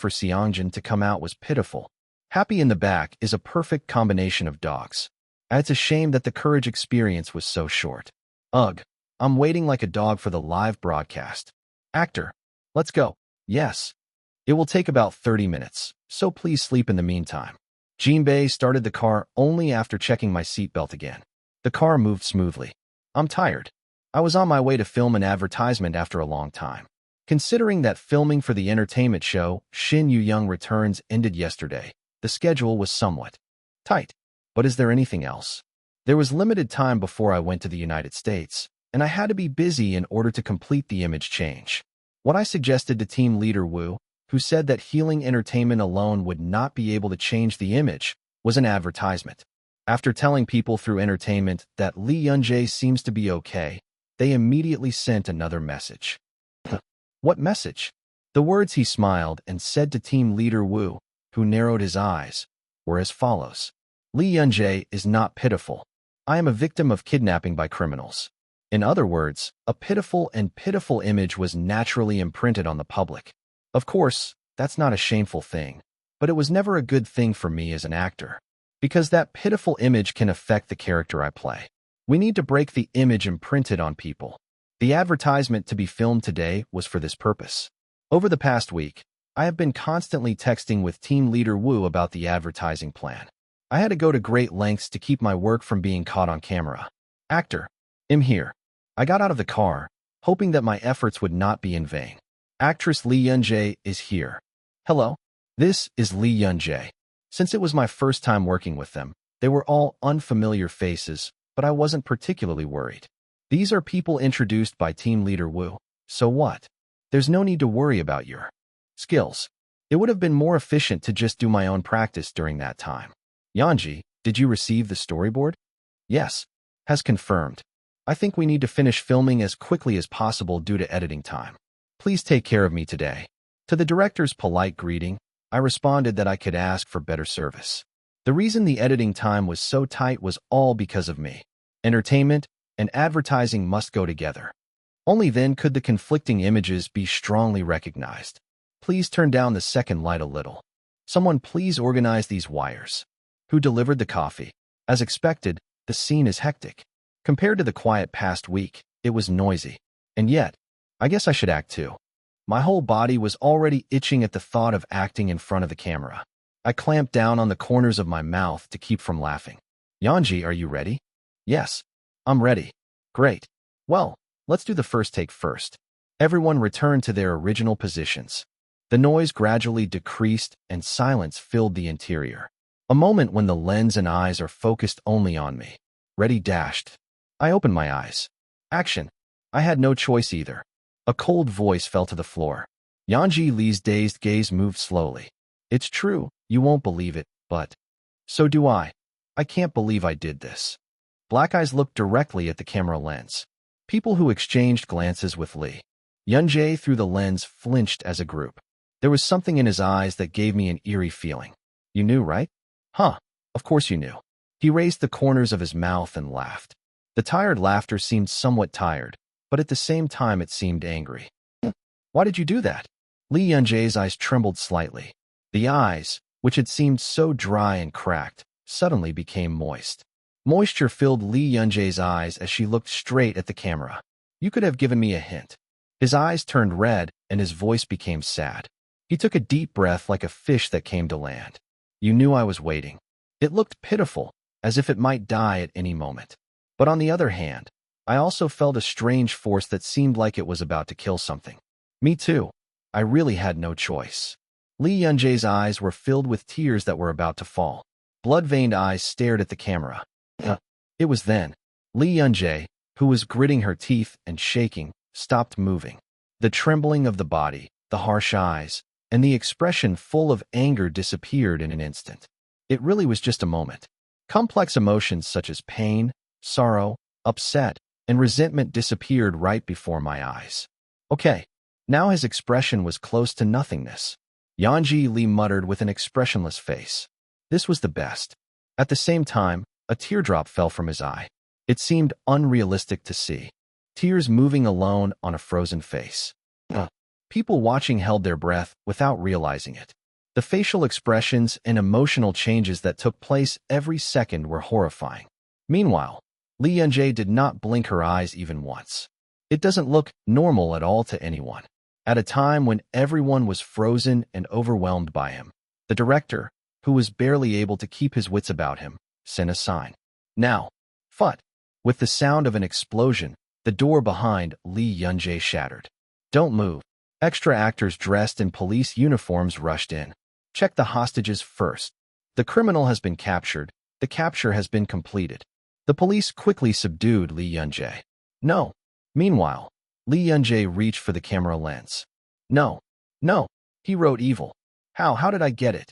for Seongjin to come out was pitiful. Happy in the back is a perfect combination of dogs. It's a shame that the courage experience was so short. Ugh, I'm waiting like a dog for the live broadcast. Actor, let's go. Yes. It will take about 30 minutes, so please sleep in the meantime. Jinbei started the car only after checking my seatbelt again. The car moved smoothly. I'm tired. I was on my way to film an advertisement after a long time. Considering that filming for the entertainment show Shin Yu-young Returns ended yesterday, the schedule was somewhat tight. But is there anything else? There was limited time before I went to the United States, and I had to be busy in order to complete the image change. What I suggested to team leader Wu, who said that Healing Entertainment alone would not be able to change the image, was an advertisement. After telling people through entertainment that Lee Yun-jae seems to be okay, they immediately sent another message. What message? The words he smiled and said to team leader Wu, who narrowed his eyes, were as follows. Lee Yun-jae is not pitiful. I am a victim of kidnapping by criminals. In other words, a pitiful image was naturally imprinted on the public. Of course, that's not a shameful thing, but it was never a good thing for me as an actor, because that pitiful image can affect the character I play. We need to break the image imprinted on people. The advertisement to be filmed today was for this purpose. Over the past week, I have been constantly texting with team leader Wu about the advertising plan. I had to go to great lengths to keep my work from being caught on camera. Actor, I'm here. I got out of the car, hoping that my efforts would not be in vain. Actress Lee Yun-jae is here. Hello, this is Lee Yun-jae. Since it was my first time working with them, they were all unfamiliar faces, but I wasn't particularly worried. These are people introduced by team leader Wu, so what? There's no need to worry about your skills. It would have been more efficient to just do my own practice during that time. Yanji, did you receive the storyboard? Yes. Has confirmed. I think we need to finish filming as quickly as possible due to editing time. Please take care of me today. To the director's polite greeting, I responded that I could ask for better service. The reason the editing time was so tight was all because of me. Entertainment and advertising must go together. Only then could the conflicting images be strongly recognized. Please turn down the second light a little. Someone please organize these wires. Who delivered the coffee? As expected, the scene is hectic. Compared to the quiet past week, it was noisy. And yet, I guess I should act too. My whole body was already itching at the thought of acting in front of the camera. I clamped down on the corners of my mouth to keep from laughing. Yanji, are you ready? Yes, I'm ready. Great. Well, let's do the first take first. Everyone returned to their original positions. The noise gradually decreased and silence filled the interior. A moment when the lens and eyes are focused only on me. Ready dashed. I opened my eyes. Action. I had no choice either. A cold voice fell to the floor. Yanji Li's dazed gaze moved slowly. It's true, You won't believe it, but so do I. I can't believe I did this. Black Eyes looked directly at the camera lens. People who exchanged glances with Lee Yunjae through the lens flinched as a group. There was something in his eyes that gave me an eerie feeling. You knew, right? Huh, of course you knew. He raised the corners of his mouth and laughed. The tired laughter seemed somewhat tired, but at the same time it seemed angry. Why did you do that? Lee Yunjae's eyes trembled slightly. The eyes, which had seemed so dry and cracked, suddenly became moist. Moisture filled Lee Yunjae's eyes as she looked straight at the camera. You could have given me a hint. His eyes turned red and his voice became sad. He took a deep breath like a fish that came to land. You knew I was waiting. It looked pitiful, as if it might die at any moment. But on the other hand, I also felt a strange force that seemed like it was about to kill something. Me too. I really had no choice. Lee Yunjae's eyes were filled with tears that were about to fall. Blood-veined eyes stared at the camera. It was then. Lee Yunjae, who was gritting her teeth and shaking, stopped moving. The trembling of the body, the harsh eyes, and the expression full of anger disappeared in an instant. It really was just a moment. Complex emotions such as pain, sorrow, upset, and resentment disappeared right before my eyes. Okay, now his expression was close to nothingness. Yanji Lee muttered with an expressionless face. This was the best. At the same time, a teardrop fell from his eye. It seemed unrealistic to see. Tears moving alone on a frozen face. People watching held their breath without realizing it. The facial expressions and emotional changes that took place every second were horrifying. Meanwhile, Lee Yunjae did not blink her eyes even once. It doesn't look normal at all to anyone. At a time when everyone was frozen and overwhelmed by him, the director, who was barely able to keep his wits about him, sent a sign. Now, Phut. With the sound of an explosion, the door behind Lee Yunjae shattered. Don't move. Extra actors dressed in police uniforms rushed in. Check the hostages first. The criminal has been captured. The capture has been completed. The police quickly subdued Lee Yunjae. No. Meanwhile, Lee Yunjae reached for the camera lens. No. No. He wrote evil. How did I get it?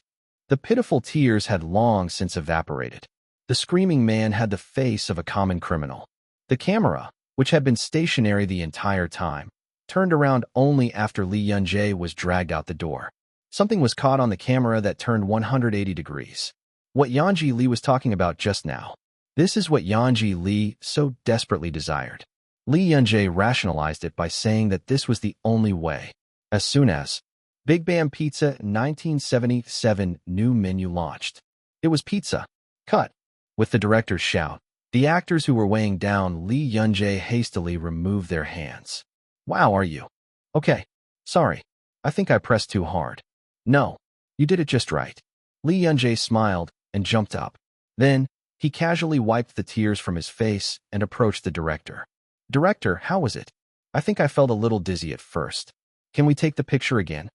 The pitiful tears had long since evaporated. The screaming man had the face of a common criminal. The camera, which had been stationary the entire time, turned around only after Lee Yunjae was dragged out the door. Something was caught on the camera that turned 180 degrees. What Yanji Lee was talking about just now. This is what Yanji Lee so desperately desired. Lee Yunjae rationalized it by saying that this was the only way. As soon as Big Bam Pizza 1977 new menu launched. It was pizza. Cut. With the director's shout, the actors who were weighing down Lee Yunjae hastily removed their hands. Wow, are you? Okay. Sorry. I think I pressed too hard. No. You did it just right. Lee Yunjae smiled and jumped up. Then, he casually wiped the tears from his face and approached the director. Director, how was it? I think I felt a little dizzy at first. Can we take the picture again?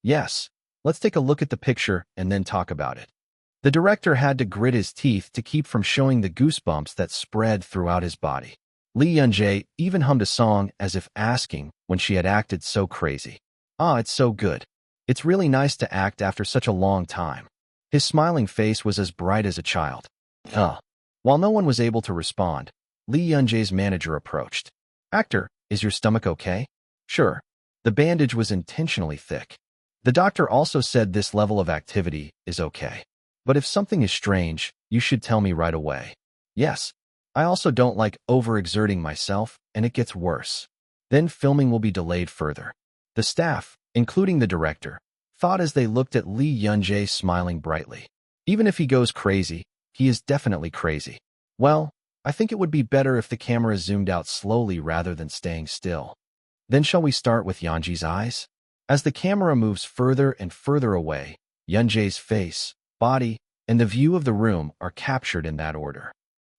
Yes. Let's take a look at the picture and then talk about it. The director had to grit his teeth to keep from showing the goosebumps that spread throughout his body. Lee Yunjae even hummed a song as if asking when she had acted so crazy. Ah, it's so good. It's really nice to act after such a long time. His smiling face was as bright as a child. While no one was able to respond, Lee Yunjae's manager approached. Actor, is your stomach okay? Sure. The bandage was intentionally thick. The doctor also said this level of activity is okay. But if something is strange, you should tell me right away. Yes. I also don't like overexerting myself, and it gets worse. Then filming will be delayed further. The staff, including the director, thought as they looked at Lee Yunjae smiling brightly. Even if he goes crazy, he is definitely crazy. Well, I think it would be better if the camera zoomed out slowly rather than staying still. Then shall we start with Yanji's eyes? As the camera moves further and further away, Yunjae's face, body, and the view of the room are captured in that order.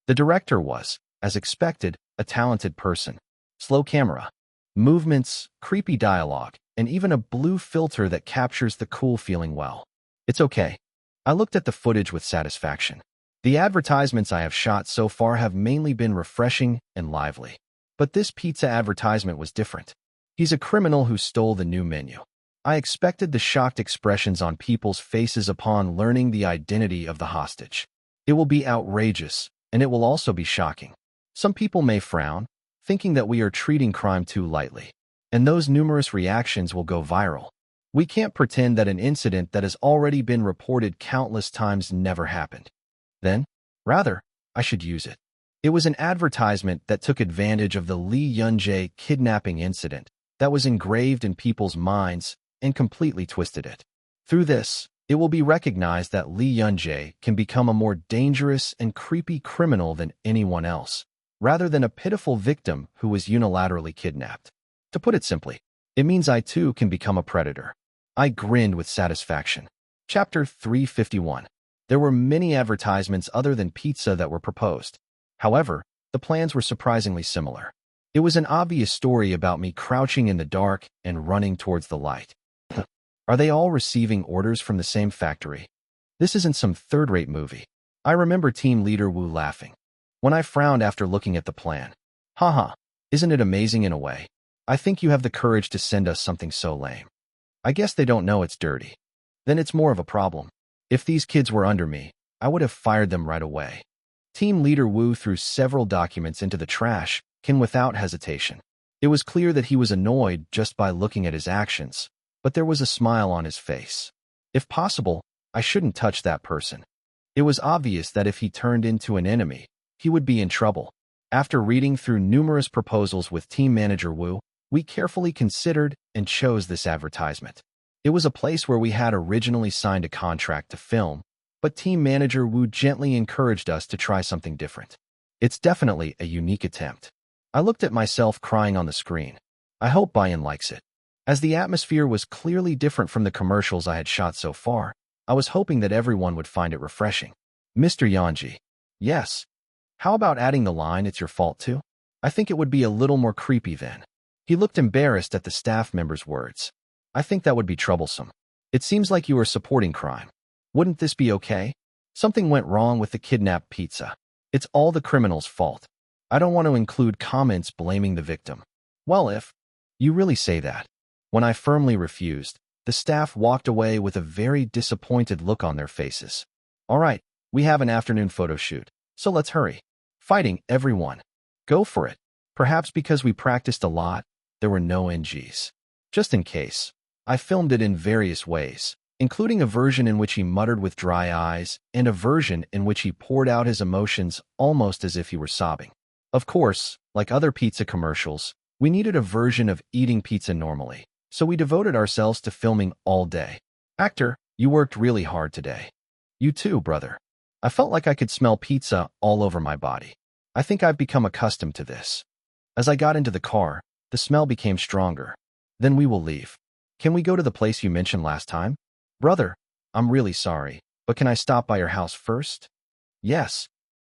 The director was, as expected, a talented person. Slow camera, movements, creepy dialogue, and even a blue filter that captures the cool feeling well. It's okay. I looked at the footage with satisfaction. The advertisements I have shot so far have mainly been refreshing and lively. But this pizza advertisement was different. He's a criminal who stole the new menu. I expected the shocked expressions on people's faces upon learning the identity of the hostage. It will be outrageous, and it will also be shocking. Some people may frown, thinking that we are treating crime too lightly, and those numerous reactions will go viral. We can't pretend that an incident that has already been reported countless times never happened. Then, rather, I should use it. It was an advertisement that took advantage of the Lee Yun-jae kidnapping incident that was engraved in people's minds and completely twisted it. Through this, it will be recognized that Lee Yun-jae can become a more dangerous and creepy criminal than anyone else, rather than a pitiful victim who was unilaterally kidnapped. To put it simply, it means I too can become a predator. I grinned with satisfaction. Chapter 351. There were many advertisements other than pizza that were proposed. However, the plans were surprisingly similar. It was an obvious story about me crouching in the dark and running towards the light. Are they all receiving orders from the same factory? This isn't some third-rate movie. I remember team leader Wu laughing when I frowned after looking at the plan. Haha, isn't it amazing in a way? I think you have the courage to send us something so lame. I guess they don't know it's dirty. Then it's more of a problem. If these kids were under me, I would have fired them right away. Team leader Wu threw several documents into the trash can without hesitation. It was clear that he was annoyed just by looking at his actions, but there was a smile on his face. If possible, I shouldn't touch that person. It was obvious that if he turned into an enemy, he would be in trouble. After reading through numerous proposals with team manager Wu, we carefully considered and chose this advertisement. It was a place where we had originally signed a contract to film, but team manager Wu gently encouraged us to try something different. It's definitely a unique attempt. I looked at myself crying on the screen. I hope Bayan likes it. As the atmosphere was clearly different from the commercials I had shot so far, I was hoping that everyone would find it refreshing. Mr. Yanji. Yes. How about adding the line, "It's your fault too"? I think it would be a little more creepy then. He looked embarrassed at the staff member's words. I think that would be troublesome. It seems like you are supporting crime. Wouldn't this be okay? Something went wrong with the kidnapped pizza. It's all the criminal's fault. I don't want to include comments blaming the victim. Well, if you really say that. When I firmly refused, the staff walked away with a very disappointed look on their faces. All right, we have an afternoon photo shoot, so let's hurry. Fighting, everyone. Go for it. Perhaps because we practiced a lot, there were no NGs. Just in case, I filmed it in various ways, including a version in which he muttered with dry eyes and a version in which he poured out his emotions almost as if he were sobbing. Of course, like other pizza commercials, we needed a version of eating pizza normally, so we devoted ourselves to filming all day. Actor, you worked really hard today. You too, brother. I felt like I could smell pizza all over my body. I think I've become accustomed to this. As I got into the car, the smell became stronger. Then we will leave. Can we go to the place you mentioned last time? Brother, I'm really sorry, but can I stop by your house first? Yes.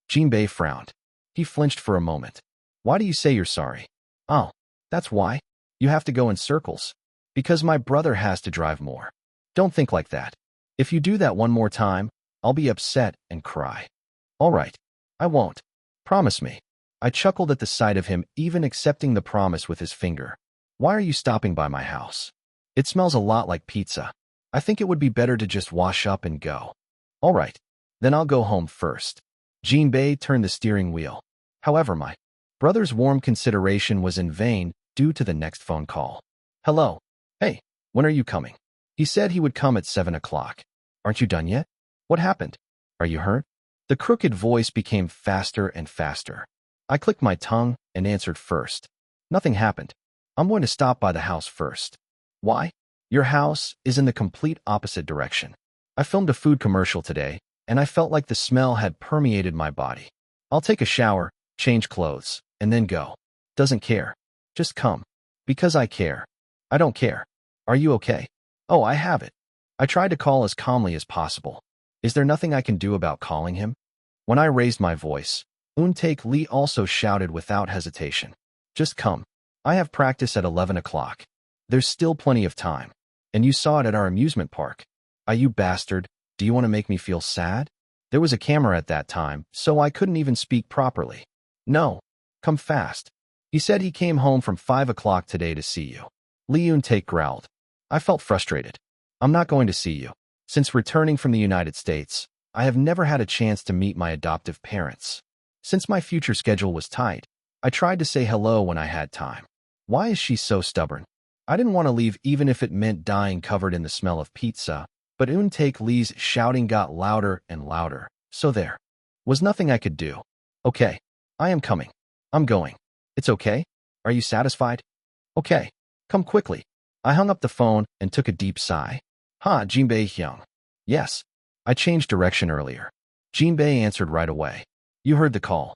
Jinbei frowned. He flinched for a moment. Why do you say you're sorry? Oh, that's why? You have to go in circles. Because my brother has to drive more. Don't think like that. If you do that one more time, I'll be upset and cry. All right, I won't. Promise me. I chuckled at the sight of him even accepting the promise with his finger. Why are you stopping by my house? It smells a lot like pizza. I think it would be better to just wash up and go. All right, then I'll go home first. Jinbei turned the steering wheel. However, my brother's warm consideration was in vain due to the next phone call. Hello. Hey, when are you coming? He said he would come at 7 o'clock. Aren't you done yet? What happened? Are you hurt? The crooked voice became faster and faster. I clicked my tongue and answered first. Nothing happened. I'm going to stop by the house first. Why? Your house is in the complete opposite direction. I filmed a food commercial today, and I felt like the smell had permeated my body. I'll take a shower, change clothes, and then go. Doesn't care. Just come. Because I care. I don't care. Are you okay? Oh, I have it. I tried to call as calmly as possible. Is there nothing I can do about calling him? When I raised my voice, Eun-taek Lee also shouted without hesitation. Just come. I have practice at 11 o'clock. There's still plenty of time. And you saw it at our amusement park. You bastard, do you want to make me feel sad? There was a camera at that time, so I couldn't even speak properly. No. Come fast. He said he came home from 5 o'clock today to see you. Lee Eun-taek growled. I felt frustrated. I'm not going to see you. Since returning from the United States, I have never had a chance to meet my adoptive parents. Since my future schedule was tight, I tried to say hello when I had time. Why is she so stubborn? I didn't want to leave even if it meant dying covered in the smell of pizza, but Eun-taek Lee's shouting got louder and louder, so there was nothing I could do. Okay, I am coming. I'm going. It's okay? Are you satisfied? Okay, come quickly. I hung up the phone and took a deep sigh. Jinbei Hyung. Yes, I changed direction earlier. Jinbei answered right away. You heard the call.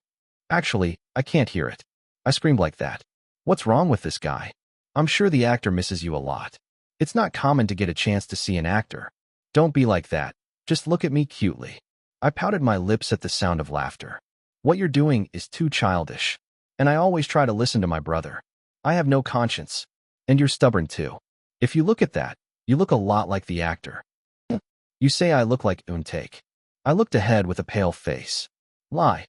Actually, I can't hear it. I screamed like that. What's wrong with this guy? I'm sure the actor misses you a lot. It's not common to get a chance to see an actor. Don't be like that. Just look at me cutely. I pouted my lips at the sound of laughter. What you're doing is too childish. And I always try to listen to my brother. I have no conscience. And you're stubborn too. If you look at that, you look a lot like the actor. You say I look like Eun-taek. I looked ahead with a pale face. Lie.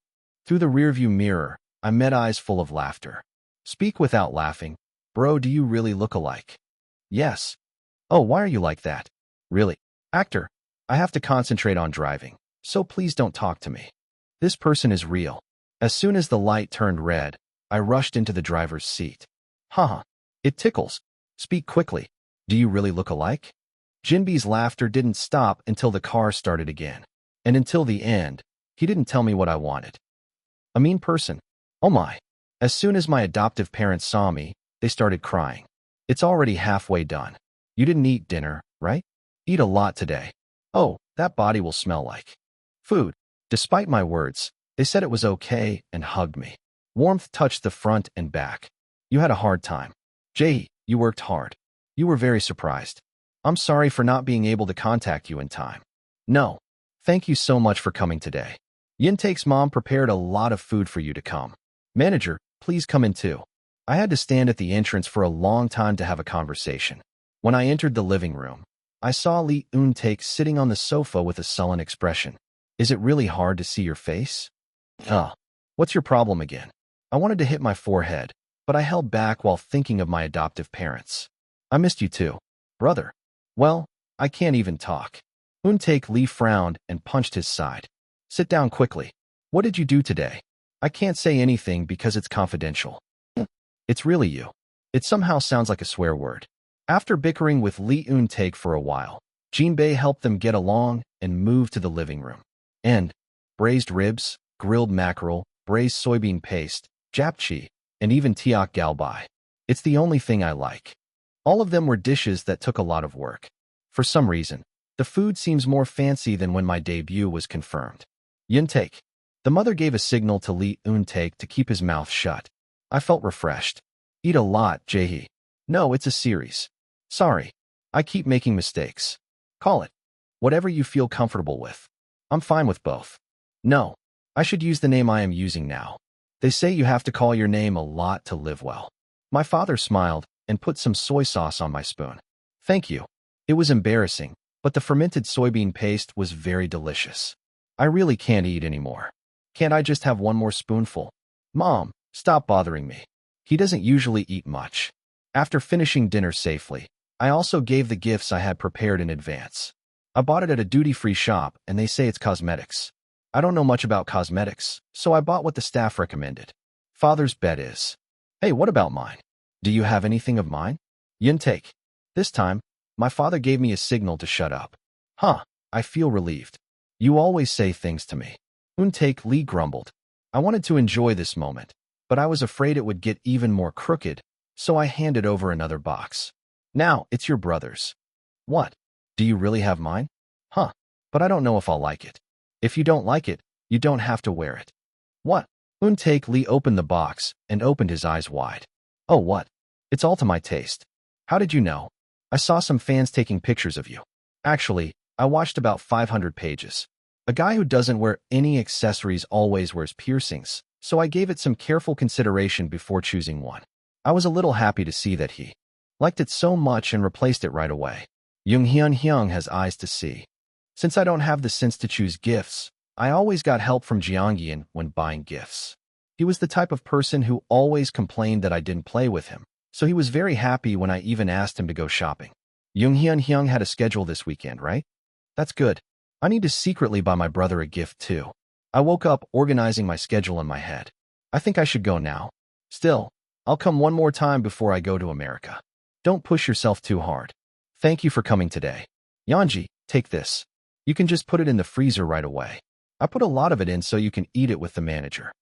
Through the rearview mirror, I met eyes full of laughter. Speak without laughing. Bro, do you really look alike? Yes. Oh, why are you like that? Really? Actor, I have to concentrate on driving, so please don't talk to me. This person is real. As soon as the light turned red, I rushed into the driver's seat. Haha. It tickles. Speak quickly. Do you really look alike? Jinbei's laughter didn't stop until the car started again. And until the end, he didn't tell me what I wanted. A mean person. Oh my. As soon as my adoptive parents saw me, they started crying. It's already halfway done. You didn't eat dinner, right? Eat a lot today. Oh, that body will smell like food. Despite my words, they said it was okay and hugged me. Warmth touched the front and back. You had a hard time. Jae, you worked hard. You were very surprised. I'm sorry for not being able to contact you in time. No. Thank you so much for coming today. Yin-taek's mom prepared a lot of food for you to come. Manager, please come in too. I had to stand at the entrance for a long time to have a conversation. When I entered the living room, I saw Lee Eun-taek sitting on the sofa with a sullen expression. Is it really hard to see your face? What's your problem again? I wanted to hit my forehead, but I held back while thinking of my adoptive parents. I missed you too, brother. Well, I can't even talk. Eun-taek Lee frowned and punched his side. Sit down quickly. What did you do today? I can't say anything because it's confidential. It's really you. It somehow sounds like a swear word. After bickering with Lee Eun-taek for a while, Jinbei helped them get along and moved to the living room. And braised ribs, grilled mackerel, braised soybean paste, japchae, and even tiak galbai. It's the only thing I like. All of them were dishes that took a lot of work. For some reason, the food seems more fancy than when my debut was confirmed. Yin-taek. The mother gave a signal to Lee Eun-taek to keep his mouth shut. I felt refreshed. Eat a lot, Jae. No, it's a series. Sorry. I keep making mistakes. Call it whatever you feel comfortable with. I'm fine with both. No, I should use the name I am using now. They say you have to call your name a lot to live well. My father smiled and put some soy sauce on my spoon. Thank you. It was embarrassing, but the fermented soybean paste was very delicious. I really can't eat anymore. Can't I just have one more spoonful? Mom, stop bothering me. He doesn't usually eat much. After finishing dinner safely, I also gave the gifts I had prepared in advance. I bought it at a duty-free shop, and they say it's cosmetics. I don't know much about cosmetics, so I bought what the staff recommended. Father's bet is. Hey, what about mine? Do you have anything of mine? Yin-taek. This time, my father gave me a signal to shut up. I feel relieved. You always say things to me. Eun-taek Lee grumbled. I wanted to enjoy this moment, but I was afraid it would get even more crooked, so I handed over another box. Now, it's your brother's. What? Do you really have mine? But I don't know if I'll like it. If you don't like it, you don't have to wear it. What? Eun-taek Lee opened the box and opened his eyes wide. Oh, what? It's all to my taste. How did you know? I saw some fans taking pictures of you. Actually, I watched about 500 pages. A guy who doesn't wear any accessories always wears piercings, so I gave it some careful consideration before choosing one. I was a little happy to see that he liked it so much and replaced it right away. Jung-hyun Hyung has eyes to see. Since I don't have the sense to choose gifts, I always got help from Jeongyeon when buying gifts. He was the type of person who always complained that I didn't play with him, so he was very happy when I even asked him to go shopping. Hyun had a schedule this weekend, right? That's good. I need to secretly buy my brother a gift too. I woke up organizing my schedule in my head. I think I should go now. Still, I'll come one more time before I go to America. Don't push yourself too hard. Thank you for coming today. Yeonji, take this. You can just put it in the freezer right away. I put a lot of it in so you can eat it with the manager.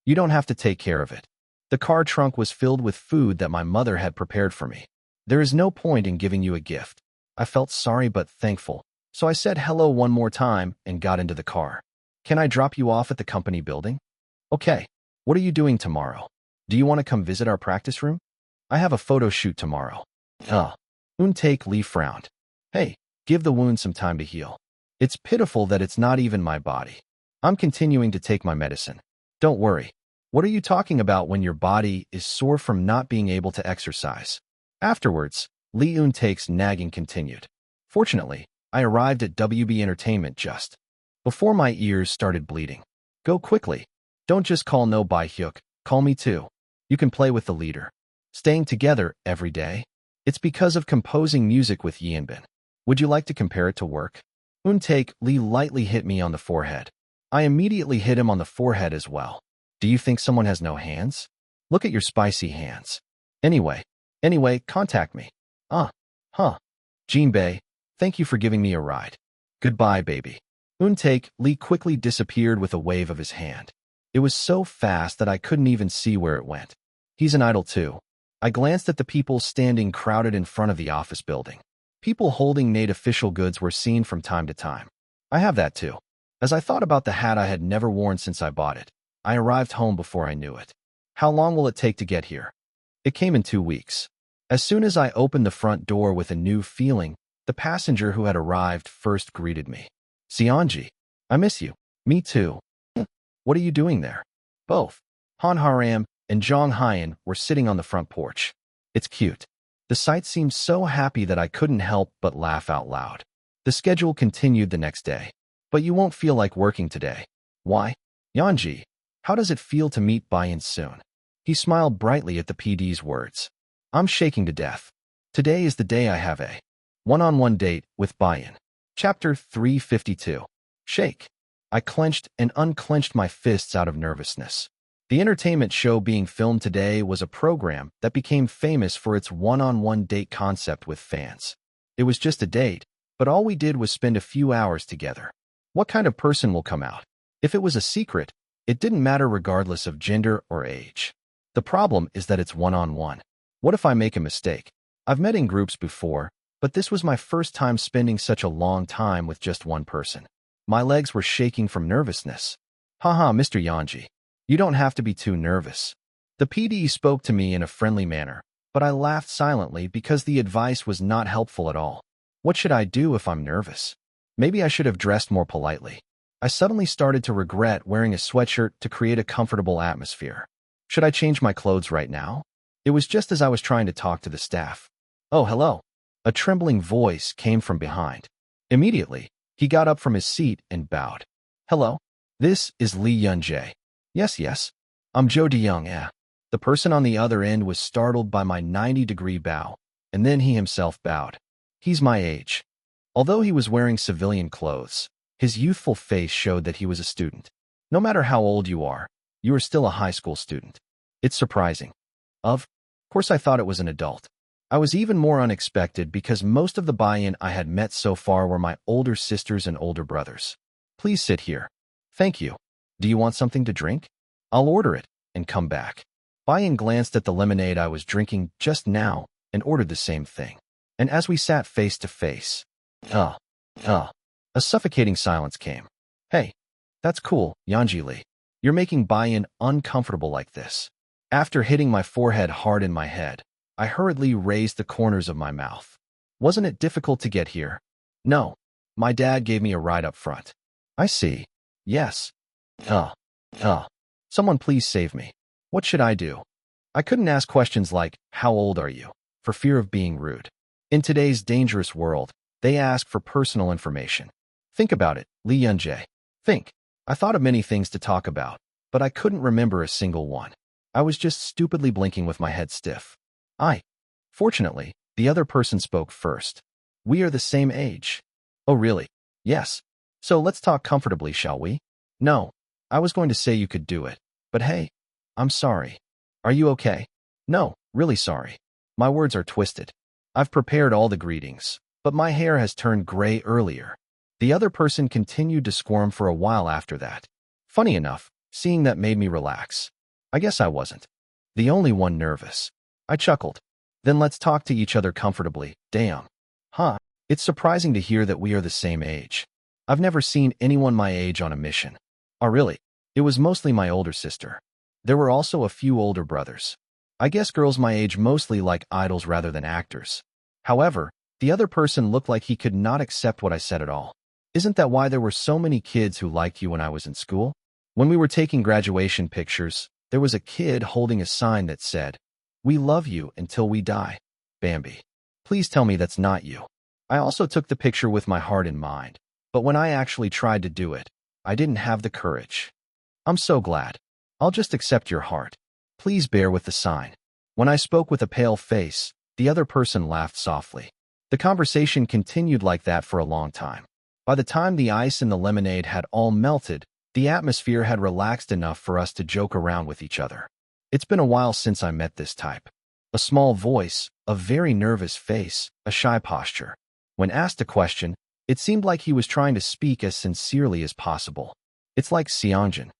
You don't have to take care of it. The car trunk was filled with food that my mother had prepared for me. There is no point in giving you a gift. I felt sorry but thankful, so I said hello one more time and got into the car. Can I drop you off at the company building? Okay. What are you doing tomorrow? Do you want to come visit our practice room? I have a photo shoot tomorrow. Eun-taek Lee frowned. Hey, give the wound some time to heal. It's pitiful that it's not even my body. I'm continuing to take my medicine. Don't worry. What are you talking about when your body is sore from not being able to exercise? Afterwards, Lee Eun-taek's nagging continued. Fortunately, I arrived at WB Entertainment just before my ears started bleeding. Go quickly. Don't just call no Bai-hyuk, call me too. You can play with the leader. Staying together every day? It's because of composing music with Yeonbin. Would you like to compare it to work? Eun-taek Lee lightly hit me on the forehead. I immediately hit him on the forehead as well. Do you think someone has no hands? Look at your spicy hands. Anyway, contact me. Jinbei, thank you for giving me a ride. Goodbye, baby. Eun-taek Lee quickly disappeared with a wave of his hand. It was so fast that I couldn't even see where it went. He's an idol too. I glanced at the people standing crowded in front of the office building. People holding Nate official goods were seen from time to time. I have that too. As I thought about the hat I had never worn since I bought it, I arrived home before I knew it. How long will it take to get here? It came in 2 weeks. As soon as I opened the front door with a new feeling, the passenger who had arrived first greeted me. Seonji, I miss you. Me too. What are you doing there? Both Han Haram and Jong Hyun were sitting on the front porch. It's cute. The sight seemed so happy that I couldn't help but laugh out loud. The schedule continued the next day. But you won't feel like working today. Why? Yeonji, how does it feel to meet Bayan soon? He smiled brightly at the PD's words. I'm shaking to death. Today is the day I have a one-on-one date with Bayan. Chapter 352. Shake. I clenched and unclenched my fists out of nervousness. The entertainment show being filmed today was a program that became famous for its one-on-one date concept with fans. It was just a date, but all we did was spend a few hours together. What kind of person will come out? If it was a secret, it didn't matter regardless of gender or age. The problem is that it's one-on-one. What if I make a mistake? I've met in groups before, but this was my first time spending such a long time with just one person. My legs were shaking from nervousness. Haha, Mr. Yeonji. You don't have to be too nervous. The PD spoke to me in a friendly manner, but I laughed silently because the advice was not helpful at all. What should I do if I'm nervous? Maybe I should have dressed more politely. I suddenly started to regret wearing a sweatshirt to create a comfortable atmosphere. Should I change my clothes right now? It was just as I was trying to talk to the staff. Oh, hello. A trembling voice came from behind. Immediately, he got up from his seat and bowed. Hello? This is Lee Yun-jae. Yes. I'm Jo De-young. The person on the other end was startled by my 90-degree bow, and then he himself bowed. He's my age. Although he was wearing civilian clothes, his youthful face showed that he was a student. No matter how old you are still a high school student. It's surprising. Of course I thought it was an adult. I was even more unexpected because most of the buy-in I had met so far were my older sisters and older brothers. Please sit here. Thank you. Do you want something to drink? I'll order it and come back. Buy-in glanced at the lemonade I was drinking just now and ordered the same thing. And as we sat face to face, a suffocating silence came. Hey, that's cool, Yeonji Lee. You're making buy-in uncomfortable like this. After hitting my forehead hard in my head, I hurriedly raised the corners of my mouth. Wasn't it difficult to get here? No. My dad gave me a ride up front. I see. Yes. Someone please save me. What should I do? I couldn't ask questions like, how old are you? For fear of being rude. In today's dangerous world, they ask for personal information. Think about it, Lee Yun-jae. Think. I thought of many things to talk about, but I couldn't remember a single one. I was just stupidly blinking with my head stiff. Fortunately, the other person spoke first. We are the same age. Oh, really? Yes. So let's talk comfortably, shall we? No. I was going to say you could do it. But hey, I'm sorry. Are you okay? No, really sorry. My words are twisted. I've prepared all the greetings, but my hair has turned gray earlier. The other person continued to squirm for a while after that. Funny enough, seeing that made me relax. I guess I wasn't the only one nervous. I chuckled. Then let's talk to each other comfortably. Damn. Huh. It's surprising to hear that we are the same age. I've never seen anyone my age on a mission. Oh, really? It was mostly my older sister. There were also a few older brothers. I guess girls my age mostly like idols rather than actors. However, the other person looked like he could not accept what I said at all. Isn't that why there were so many kids who liked you when I was in school? When we were taking graduation pictures, there was a kid holding a sign that said, "We love you until we die." Bambi. Please tell me that's not you. I also took the picture with my heart in mind, but when I actually tried to do it, I didn't have the courage. I'm so glad. I'll just accept your heart. Please bear with the sign. When I spoke with a pale face, the other person laughed softly. The conversation continued like that for a long time. By the time the ice in the lemonade had all melted, the atmosphere had relaxed enough for us to joke around with each other. It's been a while since I met this type. A small voice, a very nervous face, a shy posture. When asked a question, it seemed like he was trying to speak as sincerely as possible. It's like Seongjin.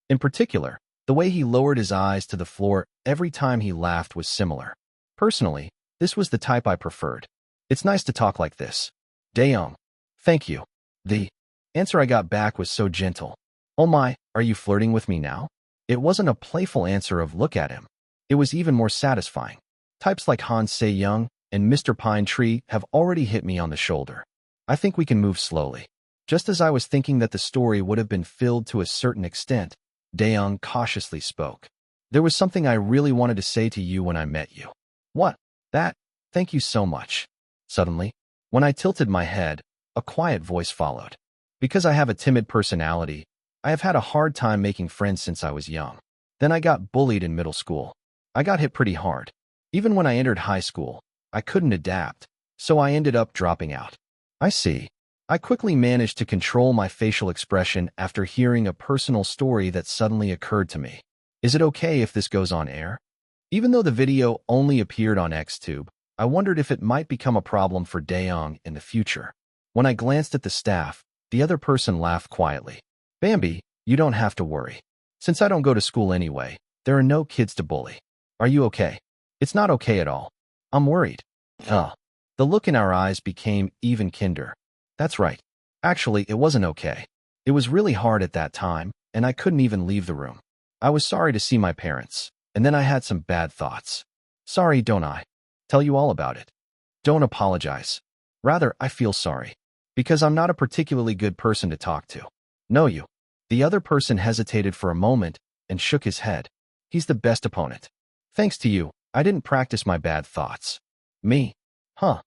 In particular, the way he lowered his eyes to the floor every time he laughed was similar. Personally, this was the type I preferred. It's nice to talk like this. Daeyoung. Thank you. The answer I got back was so gentle. Oh my, are you flirting with me now? It wasn't a playful answer of look at him. It was even more satisfying. Types like Han Se-young and Mr. Pine Tree have already hit me on the shoulder. I think we can move slowly. Just as I was thinking that the story would have been filled to a certain extent, Daeyoung cautiously spoke. There was something I really wanted to say to you when I met you. What? That? Thank you so much. Suddenly, when I tilted my head, a quiet voice followed. Because I have a timid personality, I have had a hard time making friends since I was young. Then I got bullied in middle school. I got hit pretty hard. Even when I entered high school, I couldn't adapt, so I ended up dropping out. I see. I quickly managed to control my facial expression after hearing a personal story that suddenly occurred to me. Is it okay if this goes on air? Even though the video only appeared on XTube, I wondered if it might become a problem for Daeyoung in the future. When I glanced at the staff, the other person laughed quietly. Bambi, you don't have to worry. Since I don't go to school anyway, there are no kids to bully. Are you okay? It's not okay at all. I'm worried. The look in our eyes became even kinder. That's right. Actually, it wasn't okay. It was really hard at that time, and I couldn't even leave the room. I was sorry to see my parents, and then I had some bad thoughts. Sorry, don't I? Tell you all about it. Don't apologize. Rather, I feel sorry. Because I'm not a particularly good person to talk to. No, you. The other person hesitated for a moment and shook his head. He's the best opponent. Thanks to you, I didn't practice my bad thoughts. Me? Huh.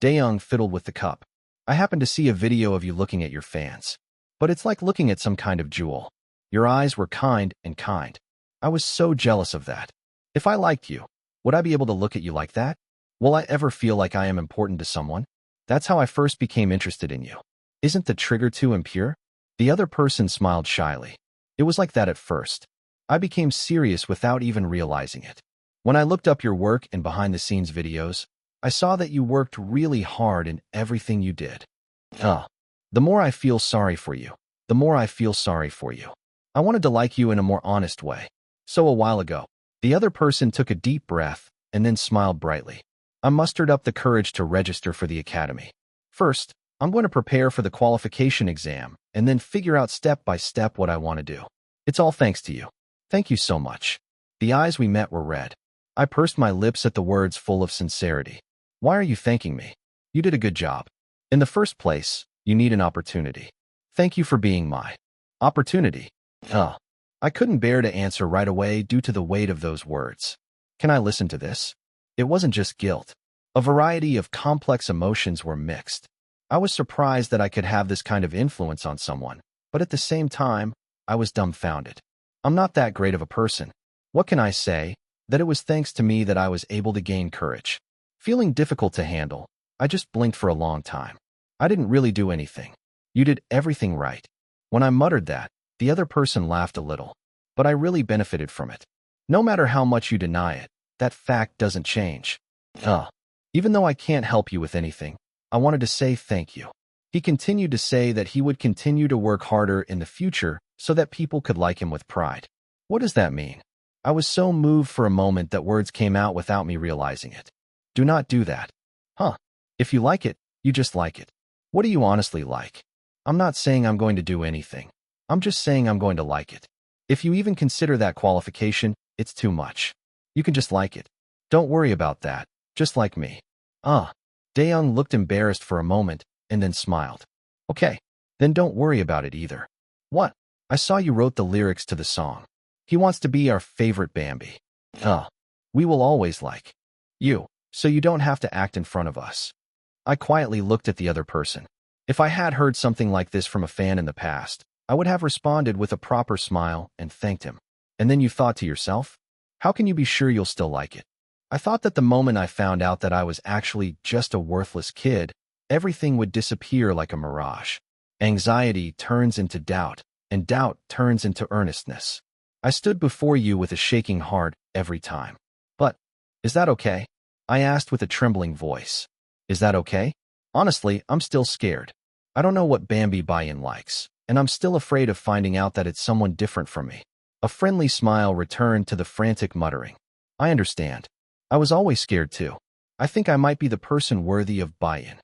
Daeyoung fiddled with the cup. I happened to see a video of you looking at your fans. But it's like looking at some kind of jewel. Your eyes were kind and kind. I was so jealous of that. If I liked you, would I be able to look at you like that? Will I ever feel like I am important to someone? That's how I first became interested in you. Isn't the trigger too impure? The other person smiled shyly. It was like that at first. I became serious without even realizing it. When I looked up your work and behind-the-scenes videos, I saw that you worked really hard in everything you did. The more I feel sorry for you, the more I feel sorry for you. I wanted to like you in a more honest way. So a while ago, the other person took a deep breath and then smiled brightly. I mustered up the courage to register for the academy. First, I'm going to prepare for the qualification exam and then figure out step by step what I want to do. It's all thanks to you. Thank you so much. The eyes we met were red. I pursed my lips at the words full of sincerity. Why are you thanking me? You did a good job. In the first place, you need an opportunity. Thank you for being my opportunity. I couldn't bear to answer right away due to the weight of those words. Can I listen to this? It wasn't just guilt. A variety of complex emotions were mixed. I was surprised that I could have this kind of influence on someone, but at the same time, I was dumbfounded. I'm not that great of a person. What can I say? That it was thanks to me that I was able to gain courage. Feeling difficult to handle, I just blinked for a long time. I didn't really do anything. You did everything right. When I muttered that, the other person laughed a little. But I really benefited from it. No matter how much you deny it, that fact doesn't change. Even though I can't help you with anything, I wanted to say thank you. He continued to say that he would continue to work harder in the future so that people could like him with pride. What does that mean? I was so moved for a moment that words came out without me realizing it. Do not do that. If you like it, you just like it. What do you honestly like? I'm not saying I'm going to do anything. I'm just saying I'm going to like it. If you even consider that qualification, it's too much. You can just like it. Don't worry about that, just like me. Daeyoung looked embarrassed for a moment and then smiled. Okay, then don't worry about it either. What? I saw you wrote the lyrics to the song. He wants to be our favorite Bambi. We will always like you, so you don't have to act in front of us. I quietly looked at the other person. If I had heard something like this from a fan in the past, I would have responded with a proper smile and thanked him. And then you thought to yourself, how can you be sure you'll still like it? I thought that the moment I found out that I was actually just a worthless kid, everything would disappear like a mirage. Anxiety turns into doubt, and doubt turns into earnestness. I stood before you with a shaking heart every time. But, is that okay? I asked with a trembling voice. Is that okay? Honestly, I'm still scared. I don't know what Bambi buy-in likes, and I'm still afraid of finding out that it's someone different from me. A friendly smile returned to the frantic muttering. I understand. I was always scared too. I think I might be the person worthy of buy-in.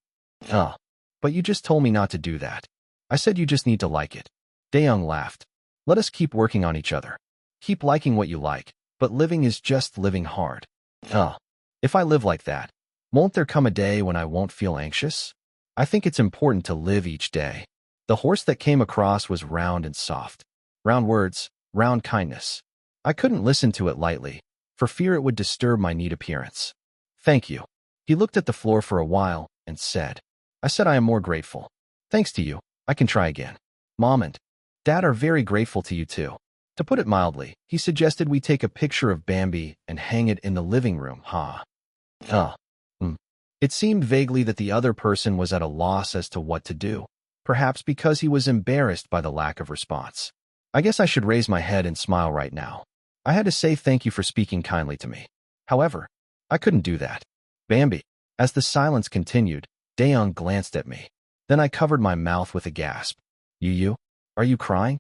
But you just told me not to do that. I said you just need to like it. Daeyoung laughed. Let us keep working on each other. Keep liking what you like, but living is just living hard. If I live like that, won't there come a day when I won't feel anxious? I think it's important to live each day. The horse that came across was round and soft. Round words, round kindness. I couldn't listen to it lightly, for fear it would disturb my neat appearance. Thank you. He looked at the floor for a while and said, I said I am more grateful. Thanks to you, I can try again. Mom and Dad are very grateful to you too. To put it mildly, he suggested we take a picture of Bambi and hang it in the living room, It seemed vaguely that the other person was at a loss as to what to do, perhaps because he was embarrassed by the lack of response. I guess I should raise my head and smile right now. I had to say thank you for speaking kindly to me. However, I couldn't do that. Bambi. As the silence continued, Daeyoung glanced at me. Then I covered my mouth with a gasp. You? Are you crying?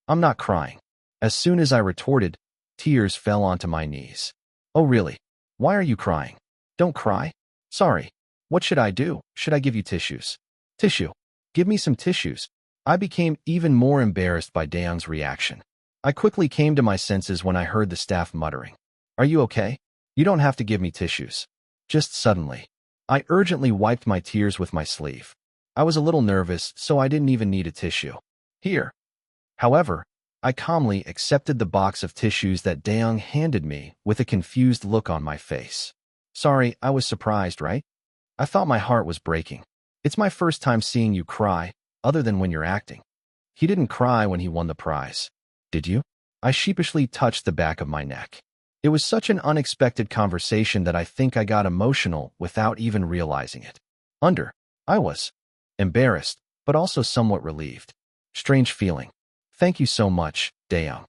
I'm not crying. As soon as I retorted, tears fell onto my knees. Oh really? Why are you crying? Don't cry. Sorry. What should I do? Should I give you tissues? Tissue. Give me some tissues. I became even more embarrassed by Daeyoung's reaction. I quickly came to my senses when I heard the staff muttering. Are you okay? You don't have to give me tissues. Just suddenly. I urgently wiped my tears with my sleeve. I was a little nervous, so I didn't even need a tissue. Here. However, I calmly accepted the box of tissues that Daeyoung handed me with a confused look on my face. Sorry, I was surprised, right? I thought my heart was breaking. It's my first time seeing you cry, other than when you're acting. He didn't cry when he won the prize. Did you? I sheepishly touched the back of my neck. It was such an unexpected conversation that I think I got emotional without even realizing it. I was embarrassed, but also somewhat relieved. Strange feeling. Thank you so much, Daeyoung.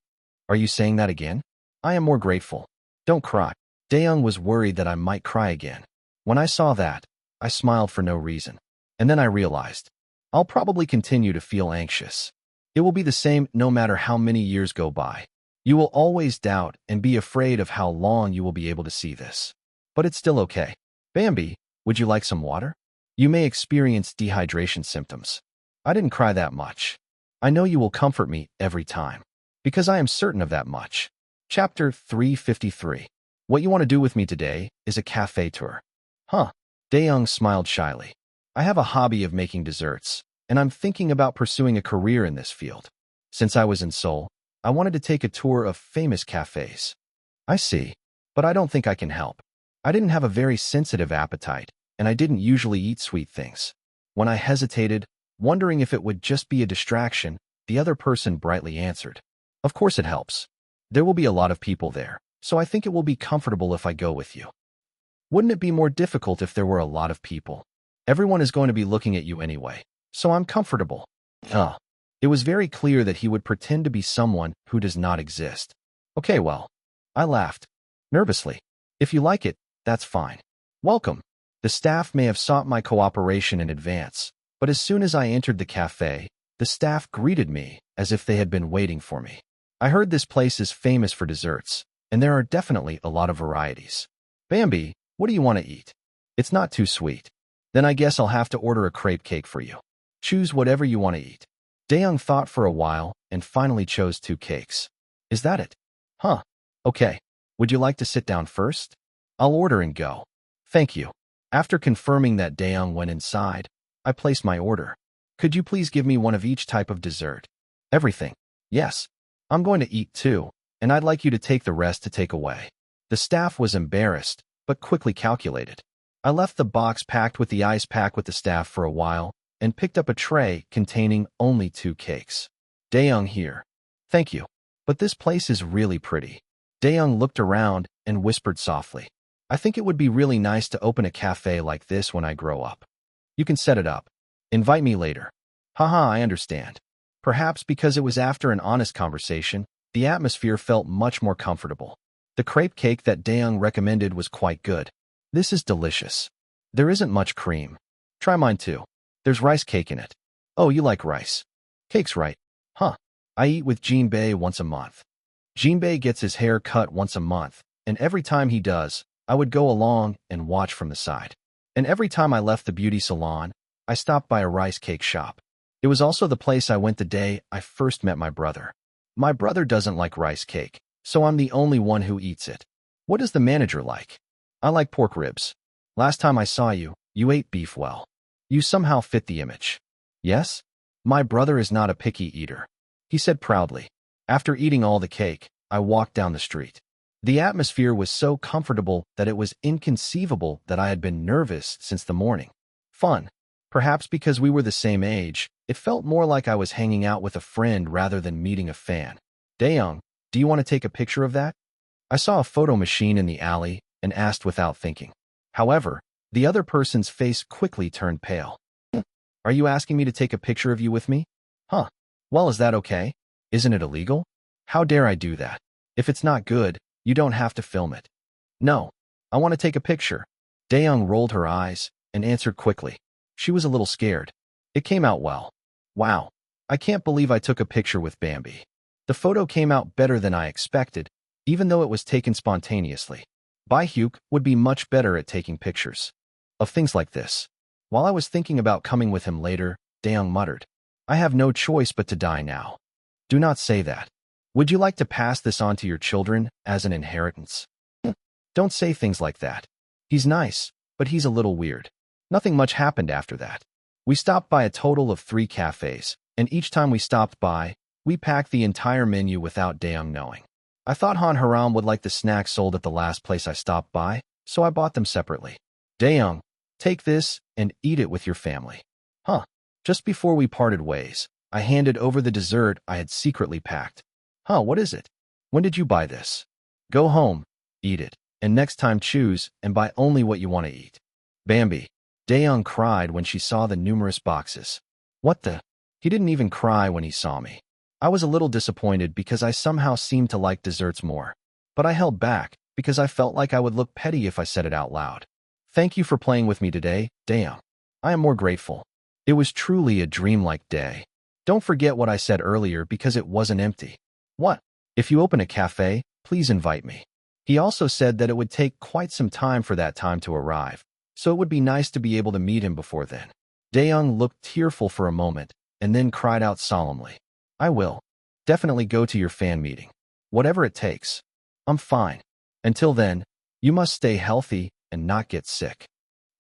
Are you saying that again? I am more grateful. Don't cry. Daeyoung was worried that I might cry again. When I saw that, I smiled for no reason. And then I realized, I'll probably continue to feel anxious. It will be the same no matter how many years go by. You will always doubt and be afraid of how long you will be able to see this. But it's still okay. Bambi, would you like some water? You may experience dehydration symptoms. I didn't cry that much. I know you will comfort me every time, because I am certain of that much. Chapter 353. What you want to do with me today is a cafe tour. Daeyoung smiled shyly. I have a hobby of making desserts, and I'm thinking about pursuing a career in this field. Since I was in Seoul, I wanted to take a tour of famous cafes. I see, but I don't think I can help. I didn't have a very sensitive appetite, and I didn't usually eat sweet things. When I hesitated, wondering if it would just be a distraction, the other person brightly answered. Of course it helps. There will be a lot of people there, so I think it will be comfortable if I go with you. Wouldn't it be more difficult if there were a lot of people? Everyone is going to be looking at you anyway, so I'm comfortable. Ugh. It was very clear that he would pretend to be someone who does not exist. Okay, well. I laughed. Nervously. If you like it, that's fine. Welcome. The staff may have sought my cooperation in advance, but as soon as I entered the cafe, the staff greeted me as if they had been waiting for me. I heard this place is famous for desserts, and there are definitely a lot of varieties. Bambi, what do you want to eat? It's not too sweet. Then I guess I'll have to order a crepe cake for you. Choose whatever you want to eat. Daeyoung thought for a while and finally chose 2 cakes. Is that it? Huh. Okay. Would you like to sit down first? I'll order and go. Thank you. After confirming that Daeyoung went inside, I placed my order. Could you please give me one of each type of dessert? Everything. Yes. I'm going to eat too, and I'd like you to take the rest to take away. The staff was embarrassed, but quickly calculated. I left the box packed with the ice pack with the staff for a while and picked up a tray containing only 2 cakes. Daeyoung here. Thank you. But this place is really pretty. Daeyoung looked around and whispered softly. I think it would be really nice to open a cafe like this when I grow up. You can set it up. Invite me later. Haha, I understand. Perhaps because it was after an honest conversation, the atmosphere felt much more comfortable. The crepe cake that Daeyoung recommended was quite good. This is delicious. There isn't much cream. Try mine too. There's rice cake in it. Oh, you like rice. Cake's right. Huh. I eat with Jinbei once a month. Jinbei gets his hair cut once a month, and every time he does, I would go along and watch from the side. And every time I left the beauty salon, I stopped by a rice cake shop. It was also the place I went the day I first met my brother. My brother doesn't like rice cake, so I'm the only one who eats it. What does the manager like? I like pork ribs. Last time I saw you, you ate beef well. You somehow fit the image. Yes? My brother is not a picky eater, he said proudly. After eating all the cake, I walked down the street. The atmosphere was so comfortable that it was inconceivable that I had been nervous since the morning. Fun. Perhaps because we were the same age, it felt more like I was hanging out with a friend rather than meeting a fan. Daeyoung, do you want to take a picture of that? I saw a photo machine in the alley and asked without thinking. However, the other person's face quickly turned pale. Are you asking me to take a picture of you with me? Huh. Well, is that okay? Isn't it illegal? How dare I do that? If it's not good, you don't have to film it. No. I want to take a picture. Daeyoung rolled her eyes and answered quickly. She was a little scared. It came out well. Wow. I can't believe I took a picture with Bambi. The photo came out better than I expected, even though it was taken spontaneously. Baehyuk would be much better at taking pictures of things like this. While I was thinking about coming with him later, Daeyoung muttered, I have no choice but to die now. Do not say that. Would you like to pass this on to your children as an inheritance? Don't say things like that. He's nice, but he's a little weird. Nothing much happened after that. We stopped by a total of 3 cafes, and each time we stopped by, we packed the entire menu without Daeyoung knowing. I thought Han Haram would like the snacks sold at the last place I stopped by, so I bought them separately. Daeyoung, take this and eat it with your family. Huh. Just before we parted ways, I handed over the dessert I had secretly packed. Huh, what is it? When did you buy this? Go home, eat it, and next time choose and buy only what you want to eat. Bambi. Daeyoung cried when she saw the numerous boxes. What the? He didn't even cry when he saw me. I was a little disappointed because I somehow seemed to like desserts more. But I held back because I felt like I would look petty if I said it out loud. Thank you for playing with me today, Daeyoung. I am more grateful. It was truly a dreamlike day. Don't forget what I said earlier because it wasn't empty. What? If you open a cafe, please invite me. He also said that it would take quite some time for that time to arrive, so it would be nice to be able to meet him before then. Daeyoung looked tearful for a moment and then cried out solemnly. I will. Definitely go to your fan meeting. Whatever it takes. I'm fine. Until then, you must stay healthy and not get sick.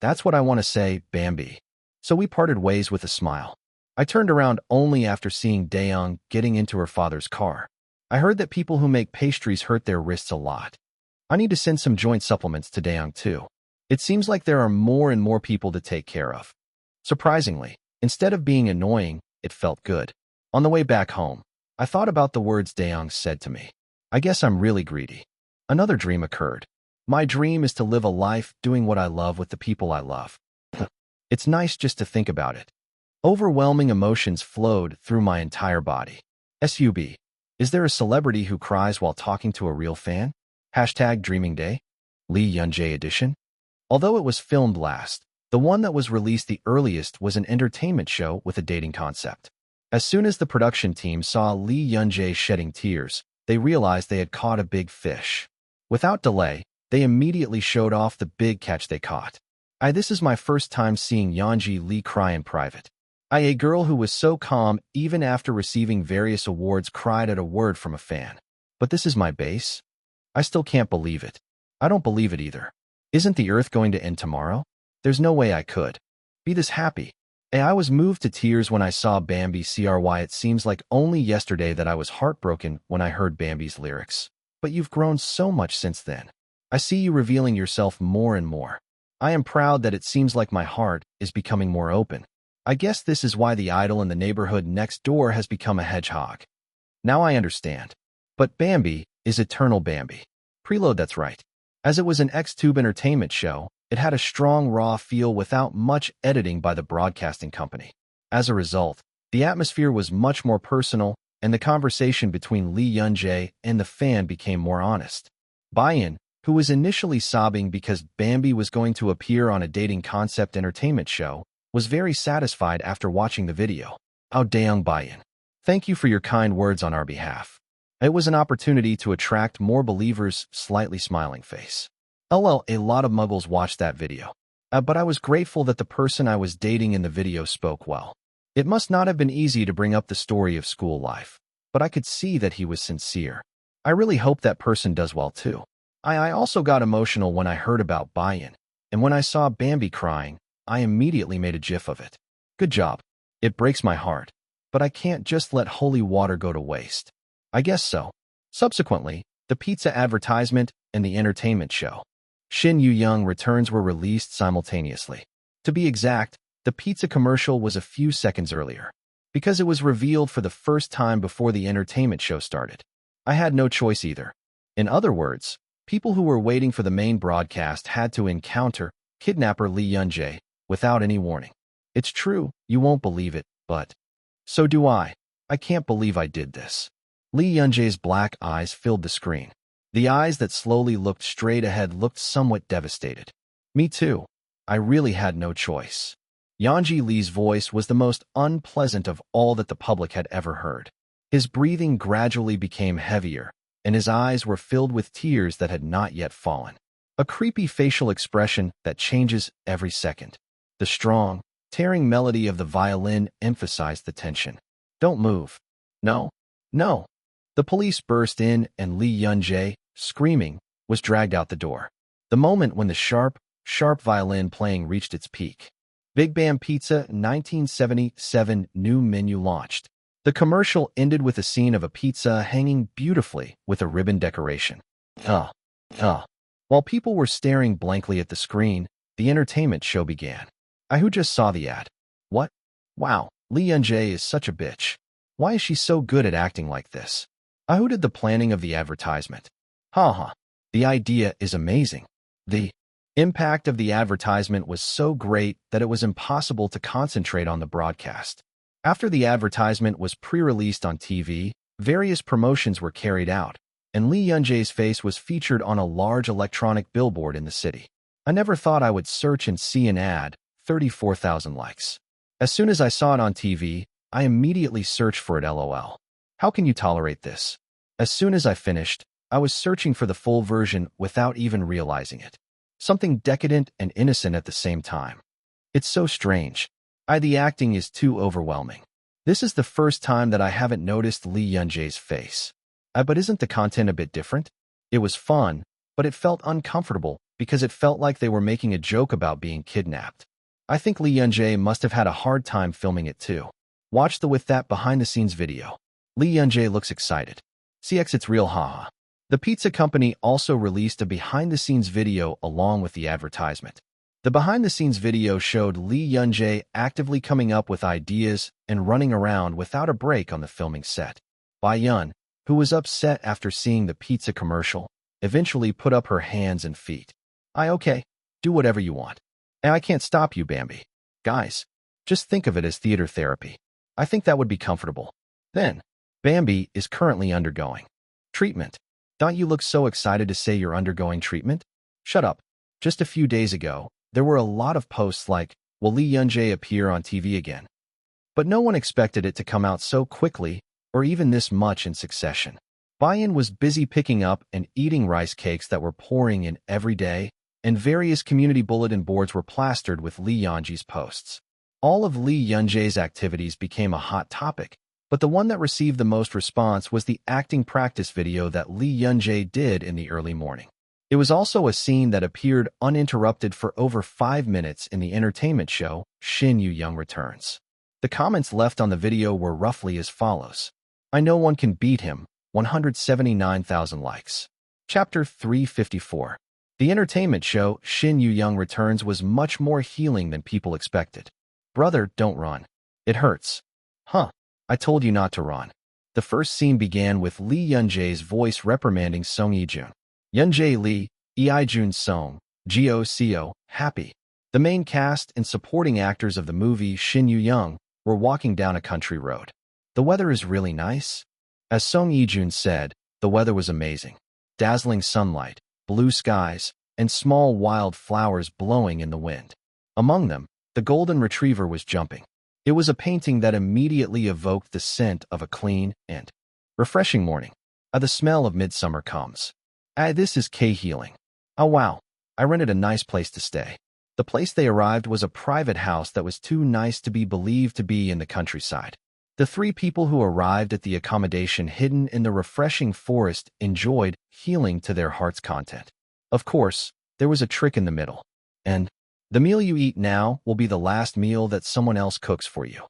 That's what I want to say, Bambi. So we parted ways with a smile. I turned around only after seeing Daeyoung getting into her father's car. I heard that people who make pastries hurt their wrists a lot. I need to send some joint supplements to Daeyoung too. It seems like there are more and more people to take care of. Surprisingly, instead of being annoying, it felt good. On the way back home, I thought about the words Daeyoung said to me. I guess I'm really greedy. Another dream occurred. My dream is to live a life doing what I love with the people I love. It's nice just to think about it. Overwhelming emotions flowed through my entire body. SUB. Is there a celebrity who cries while talking to a real fan? Hashtag Dreaming Day? Lee Yun-jae edition? Although it was filmed last, the one that was released the earliest was an entertainment show with a dating concept. As soon as the production team saw Lee Yun-jae shedding tears, they realized they had caught a big fish. Without delay, they immediately showed off the big catch they caught. This is my first time seeing Yeonji Lee cry in private. A girl who was so calm even after receiving various awards cried at a word from a fan. But this is my base? I still can't believe it. I don't believe it either. Isn't the earth going to end tomorrow? There's no way I could be this happy. I was moved to tears when I saw Bambi cry. It seems like only yesterday that I was heartbroken when I heard Bambi's lyrics. But you've grown so much since then. I see you revealing yourself more and more. I am proud that it seems like my heart is becoming more open. I guess this is why the idol in the neighborhood next door has become a hedgehog. Now I understand. But Bambi is eternal Bambi. Preload, that's right. As it was an X-Tube entertainment show, it had a strong raw feel without much editing by the broadcasting company. As a result, the atmosphere was much more personal, and the conversation between Lee Yun-jae and the fan became more honest. Bayan, who was initially sobbing because Bambi was going to appear on a dating concept entertainment show, was very satisfied after watching the video. Oh, Daeung Bayan. Thank you for your kind words on our behalf. It was an opportunity to attract more believers, slightly smiling face. LL, a lot of muggles watched that video. But I was grateful that the person I was dating in the video spoke well. It must not have been easy to bring up the story of school life, but I could see that he was sincere. I really hope that person does well too. I also got emotional when I heard about Bayan, and when I saw Bambi crying, I immediately made a gif of it. Good job. It breaks my heart, but I can't just let holy water go to waste. I guess so. Subsequently, the pizza advertisement and the entertainment show. Shin Yu-young returns were released simultaneously. To be exact, the pizza commercial was a few seconds earlier, because it was revealed for the first time before the entertainment show started. I had no choice either. In other words, people who were waiting for the main broadcast had to encounter kidnapper Lee Yun-jae without any warning. It's true, you won't believe it, but so do I. I can't believe I did this. Lee Yun-jae's black eyes filled the screen. The eyes that slowly looked straight ahead looked somewhat devastated. Me too. I really had no choice. Yeonji Lee's voice was the most unpleasant of all that the public had ever heard. His breathing gradually became heavier, and his eyes were filled with tears that had not yet fallen. A creepy facial expression that changes every second. The strong, tearing melody of the violin emphasized the tension. Don't move. No. No. The police burst in and Lee Yun-jae, screaming, was dragged out the door. The moment when the sharp violin playing reached its peak. Big Bam Pizza 1977 new menu launched. The commercial ended with a scene of a pizza hanging beautifully with a ribbon decoration. While people were staring blankly at the screen, the entertainment show began. Who just saw the ad? What? Wow, Lee Yun-jae is such a bitch. Why is she so good at acting like this? Who did the planning of the advertisement? The idea is amazing. The impact of the advertisement was so great that it was impossible to concentrate on the broadcast. After the advertisement was pre-released on TV, various promotions were carried out, and Lee Yun-jae's face was featured on a large electronic billboard in the city. I never thought I would search and see an ad, 34,000 likes. As soon as I saw it on TV, I immediately searched for it LOL. How can you tolerate this? As soon as I finished, I was searching for the full version without even realizing it. Something decadent and innocent at the same time. It's so strange. The acting is too overwhelming. This is the first time that I haven't noticed Lee Yun-jae's face. But isn't the content a bit different? It was fun, but it felt uncomfortable because it felt like they were making a joke about being kidnapped. I think Lee Yun-jae must have had a hard time filming it too. Watch the With That behind-the-scenes video. Lee Yun-jae looks excited. CX it's real haha. The pizza company also released a behind-the-scenes video along with the advertisement. The behind-the-scenes video showed Lee Yun-jae actively coming up with ideas and running around without a break on the filming set. Bayan, who was upset after seeing the pizza commercial, eventually put up her hands and feet. Okay, do whatever you want. And I can't stop you, Bambi. Guys, just think of it as theater therapy. I think that would be comfortable. Then, Bambi is currently undergoing treatment. Don't you look so excited to say you're undergoing treatment? Shut up. Just a few days ago, there were a lot of posts like, will Lee Yun-jae appear on TV again? But no one expected it to come out so quickly or even this much in succession. Bayan was busy picking up and eating rice cakes that were pouring in every day, and various community bulletin boards were plastered with Lee Yun-jae's posts. All of Lee Yun-jae's activities became a hot topic, but the one that received the most response was the acting practice video that Lee Yun-jae did in the early morning. It was also a scene that appeared uninterrupted for over 5 minutes in the entertainment show Shin Yu-young Returns. The comments left on the video were roughly as follows. I know one can beat him, 179,000 likes. Chapter 354. The entertainment show Shin Yu-young Returns was much more healing than people expected. Brother, don't run. It hurts. Huh. I told you not to run. The first scene began with Lee Yun-jae's voice reprimanding Song Yi-jun. Yun-jae Lee, Ei-jun Song, Geo Seo, happy. The main cast and supporting actors of the movie Shin Yu-young were walking down a country road. The weather is really nice. As Song Yi-jun said, the weather was amazing. Dazzling sunlight, blue skies, and small wild flowers blowing in the wind. Among them, the golden retriever was jumping. It was a painting that immediately evoked the scent of a clean and refreshing morning. The smell of midsummer comes. This is K-healing. Oh wow, I rented a nice place to stay. The place they arrived was a private house that was too nice to be believed to be in the countryside. The 3 people who arrived at the accommodation hidden in the refreshing forest enjoyed healing to their heart's content. Of course, there was a trick in the middle. And the meal you eat now will be the last meal that someone else cooks for you.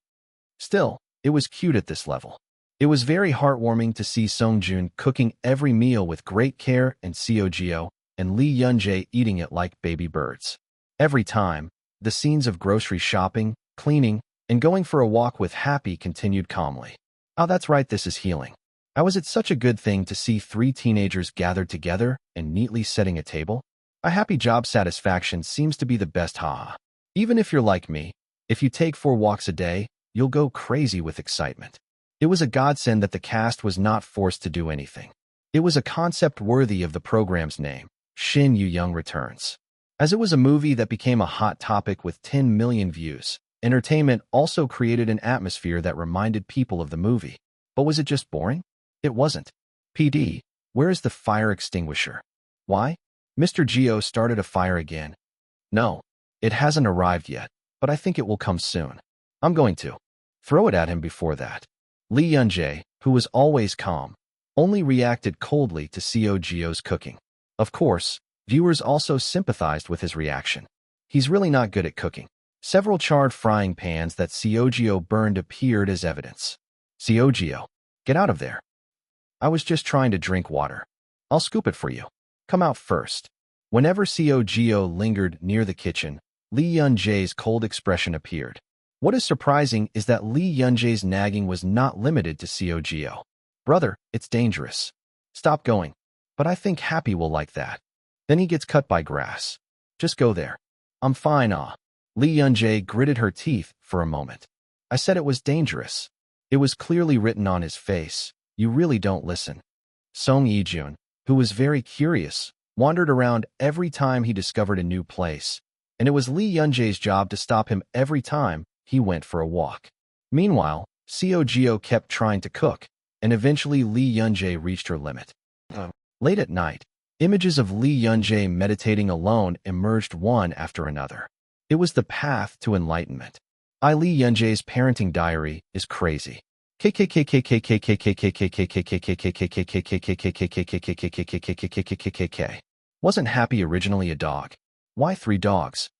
Still, it was cute at this level. It was very heartwarming to see Song-jun cooking every meal with great care and Seo-geo and Lee Yun-jae eating it like baby birds. Every time, the scenes of grocery shopping, cleaning, and going for a walk with Happy continued calmly. Oh, that's right, this is healing. Was it such a good thing to see 3 teenagers gathered together and neatly setting a table? A happy job satisfaction seems to be the best haha. Even if you're like me, if you take 4 walks a day, you'll go crazy with excitement. It was a godsend that the cast was not forced to do anything. It was a concept worthy of the program's name, Shin Yu-young Returns. As it was a movie that became a hot topic with 10 million views, entertainment also created an atmosphere that reminded people of the movie. But was it just boring? It wasn't. PD, where is the fire extinguisher? Why? Mr. Geo started a fire again. No, it hasn't arrived yet, but I think it will come soon. I'm going to throw it at him before that. Lee Yun-jae, who was always calm, only reacted coldly to Seo-geo's cooking. Of course, viewers also sympathized with his reaction. He's really not good at cooking. Several charred frying pans that Seo-geo burned appeared as evidence. Seo-geo, get out of there. I was just trying to drink water. I'll scoop it for you. Come out first. Whenever Seo-geo lingered near the kitchen, Lee Yun-jae's cold expression appeared. What is surprising is that Lee Yun-jae's nagging was not limited to Seo-geo. Brother, it's dangerous. Stop going. But I think Happy will like that. Then he gets cut by grass. Just go there. I'm fine, Lee Yun-jae gritted her teeth for a moment. I said it was dangerous. It was clearly written on his face. You really don't listen. Song Yi-jun, who was very curious, wandered around every time he discovered a new place, and it was Lee Yun-jae's job to stop him every time he went for a walk. Meanwhile, Seo-geo kept trying to cook, and eventually Lee Yun-jae reached her limit. Late at night, images of Lee Yun-jae meditating alone emerged one after another. It was the path to enlightenment. Lee Yun-jae's parenting diary is crazy. Wasn't Happy originally a dog? Why 3 dogs?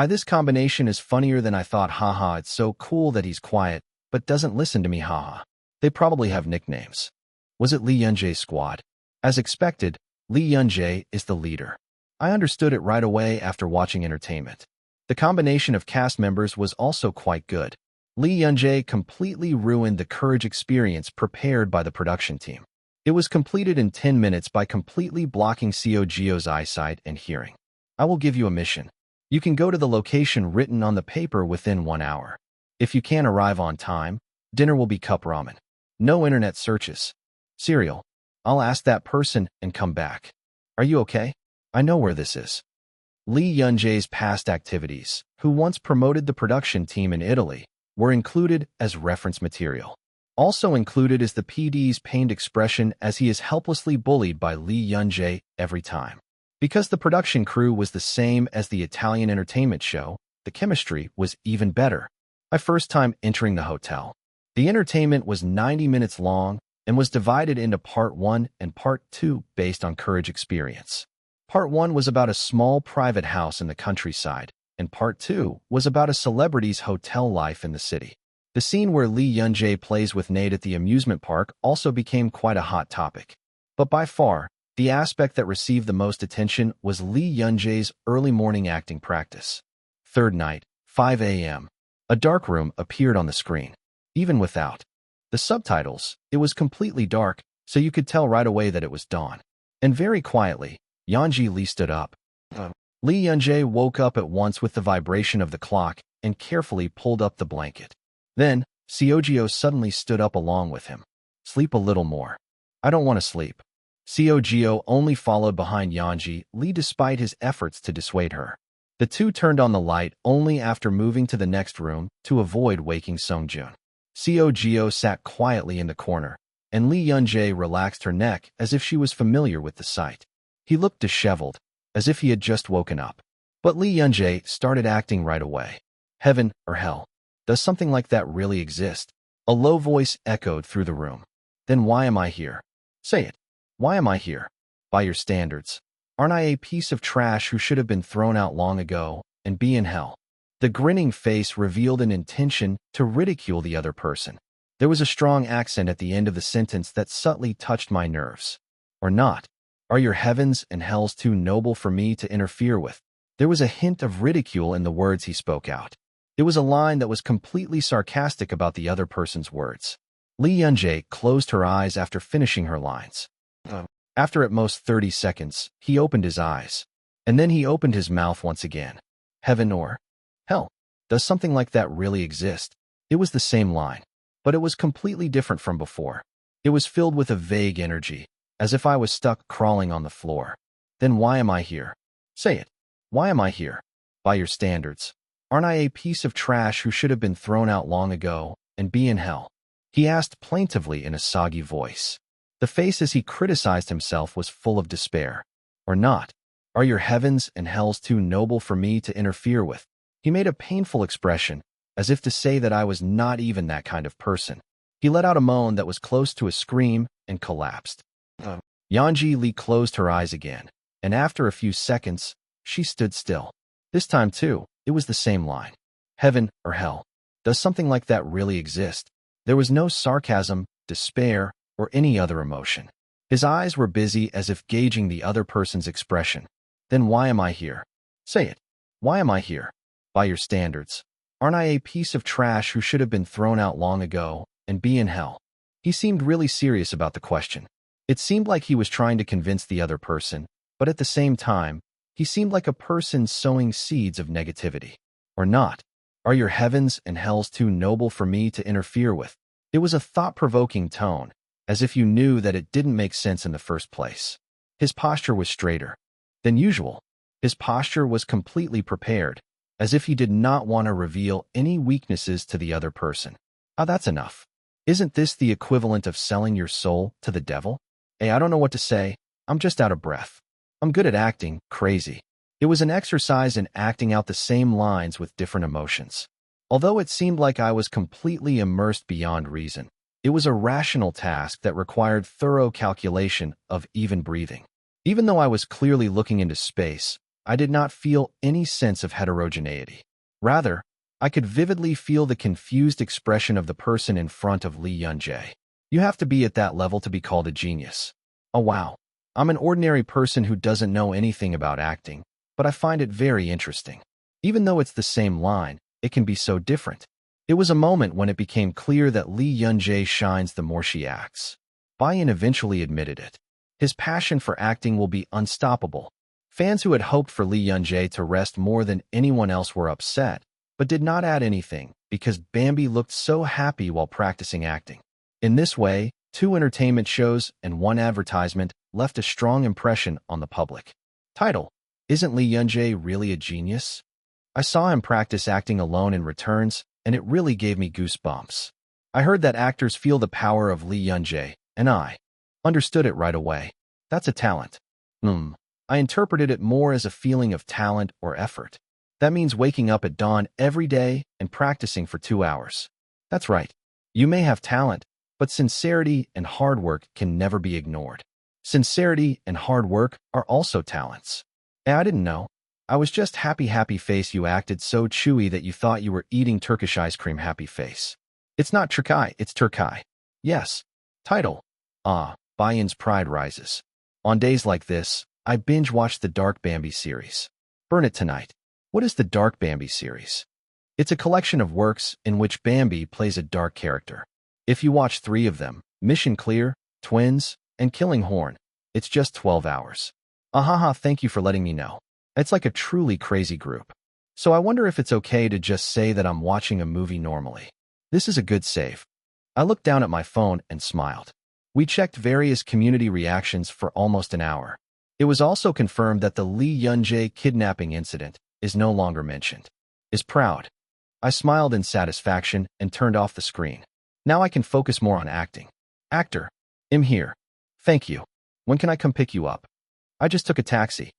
This combination is funnier than I thought, haha. It's so cool that he's quiet, but doesn't listen to me, haha. They probably have nicknames. Was it Lee Yun-jae's squad? As expected, Lee Yun-jae is the leader. I understood it right away after watching entertainment. The combination of cast members was also quite good. Lee Yun-jae completely ruined the courage experience prepared by the production team. It was completed in 10 minutes by completely blocking Seogyo's eyesight and hearing. I will give you a mission. You can go to the location written on the paper within 1 hour. If you can't arrive on time, dinner will be cup ramen. No internet searches. Cereal. I'll ask that person and come back. Are you okay? I know where this is. Lee Yun-jae's past activities, who once promoted the production team in Italy, were included as reference material. Also included is the PD's pained expression as he is helplessly bullied by Lee Yun-jae every time. Because the production crew was the same as the Italian entertainment show, the chemistry was even better. My first time entering the hotel. The entertainment was 90 minutes long and was divided into Part 1 and Part 2 based on Courage experience. Part 1 was about a small private house in the countryside, and Part 2 was about a celebrity's hotel life in the city. The scene where Lee Yun-jae plays with Nate at the amusement park also became quite a hot topic. But by far, the aspect that received the most attention was Lee Yun-jae's early morning acting practice. Third night, 5 a.m. A dark room appeared on the screen. Even without the subtitles, it was completely dark, so you could tell right away that it was dawn. And very quietly, Yeonji Lee stood up. Lee Yun-jae woke up at once with the vibration of the clock and carefully pulled up the blanket. Then, Seogyo suddenly stood up along with him. Sleep a little more. I don't want to sleep. Seogyo only followed behind Yeonji Lee despite his efforts to dissuade her. The two turned on the light only after moving to the next room to avoid waking Songjun. Seogyo sat quietly in the corner, and Lee Yun-jae relaxed her neck as if she was familiar with the sight. He looked disheveled, as if he had just woken up. But Lee Yun-jae started acting right away. Heaven or hell? Does something like that really exist? A low voice echoed through the room. Then why am I here? Say it. Why am I here? By your standards. Aren't I a piece of trash who should have been thrown out long ago and be in hell? The grinning face revealed an intention to ridicule the other person. There was a strong accent at the end of the sentence that subtly touched my nerves. Or not. Are your heavens and hells too noble for me to interfere with? There was a hint of ridicule in the words he spoke out. It was a line that was completely sarcastic about the other person's words. Lee Yun-jae closed her eyes after finishing her lines. After at most 30 seconds, he opened his eyes. And then he opened his mouth once again. Heaven or hell? Does something like that really exist? It was the same line, but it was completely different from before. It was filled with a vague energy, as if I was stuck crawling on the floor. Then why am I here? Say it. Why am I here? By your standards. Aren't I a piece of trash who should have been thrown out long ago and be in hell? He asked plaintively in a soggy voice. The face as he criticized himself was full of despair. Or not. Are your heavens and hells too noble for me to interfere with? He made a painful expression, as if to say that I was not even that kind of person. He let out a moan that was close to a scream and collapsed. Yeonji Lee closed her eyes again, and after a few seconds, she stood still. This time, too, it was the same line. Heaven or hell? Does something like that really exist? There was no sarcasm, despair, or any other emotion. His eyes were busy as if gauging the other person's expression. Then why am I here? Say it. Why am I here? By your standards. Aren't I a piece of trash who should have been thrown out long ago and be in hell? He seemed really serious about the question. It seemed like he was trying to convince the other person, but at the same time, he seemed like a person sowing seeds of negativity. Or not. Are your heavens and hells too noble for me to interfere with? It was a thought-provoking tone, as if you knew that it didn't make sense in the first place. His posture was straighter than usual. His posture was completely prepared, as if he did not want to reveal any weaknesses to the other person. Ah, that's enough. Isn't this the equivalent of selling your soul to the devil? Hey, I don't know what to say. I'm just out of breath. I'm good at acting, crazy. It was an exercise in acting out the same lines with different emotions. Although it seemed like I was completely immersed beyond reason, it was a rational task that required thorough calculation of even breathing. Even though I was clearly looking into space, I did not feel any sense of heterogeneity. Rather, I could vividly feel the confused expression of the person in front of Lee Yun-jae. You have to be at that level to be called a genius. Oh wow, I'm an ordinary person who doesn't know anything about acting, but I find it very interesting. Even though it's the same line, it can be so different. It was a moment when it became clear that Lee Yun-jae shines the more she acts. Bayan eventually admitted it. His passion for acting will be unstoppable. Fans who had hoped for Lee Yun-jae to rest more than anyone else were upset, but did not add anything because Bambi looked so happy while practicing acting. In this way, 2 entertainment shows and 1 advertisement left a strong impression on the public. Title: Isn't Lee Yun-jae really a genius? I saw him practice acting alone in Returns, and it really gave me goosebumps. I heard that actors feel the power of Lee Yun-jae, and I understood it right away. That's a talent. I interpreted it more as a feeling of talent or effort. That means waking up at dawn every day and practicing for 2 hours. That's right. You may have talent, but sincerity and hard work can never be ignored. Sincerity and hard work are also talents. I didn't know. I was just happy face. You acted so chewy that you thought you were eating Turkish ice cream. Happy face. It's not Turkey, it's Turkey. Yes. Title: Bayan's pride rises. On days like this, I binge-watch the Dark Bambi series. Burn it tonight. What is the Dark Bambi series? It's a collection of works in which Bambi plays a dark character. If you watch 3 of them, Mission Clear, Twins, and Killing Horn, it's just 12 hours. Thank you for letting me know. It's like a truly crazy group. So I wonder if it's okay to just say that I'm watching a movie normally. This is a good save. I looked down at my phone and smiled. We checked various community reactions for almost an hour. It was also confirmed that the Lee Yun-jae kidnapping incident is no longer mentioned. Is proud. I smiled in satisfaction and turned off the screen. Now I can focus more on acting. Actor. I'm here. Thank you. When can I come pick you up? I just took a taxi.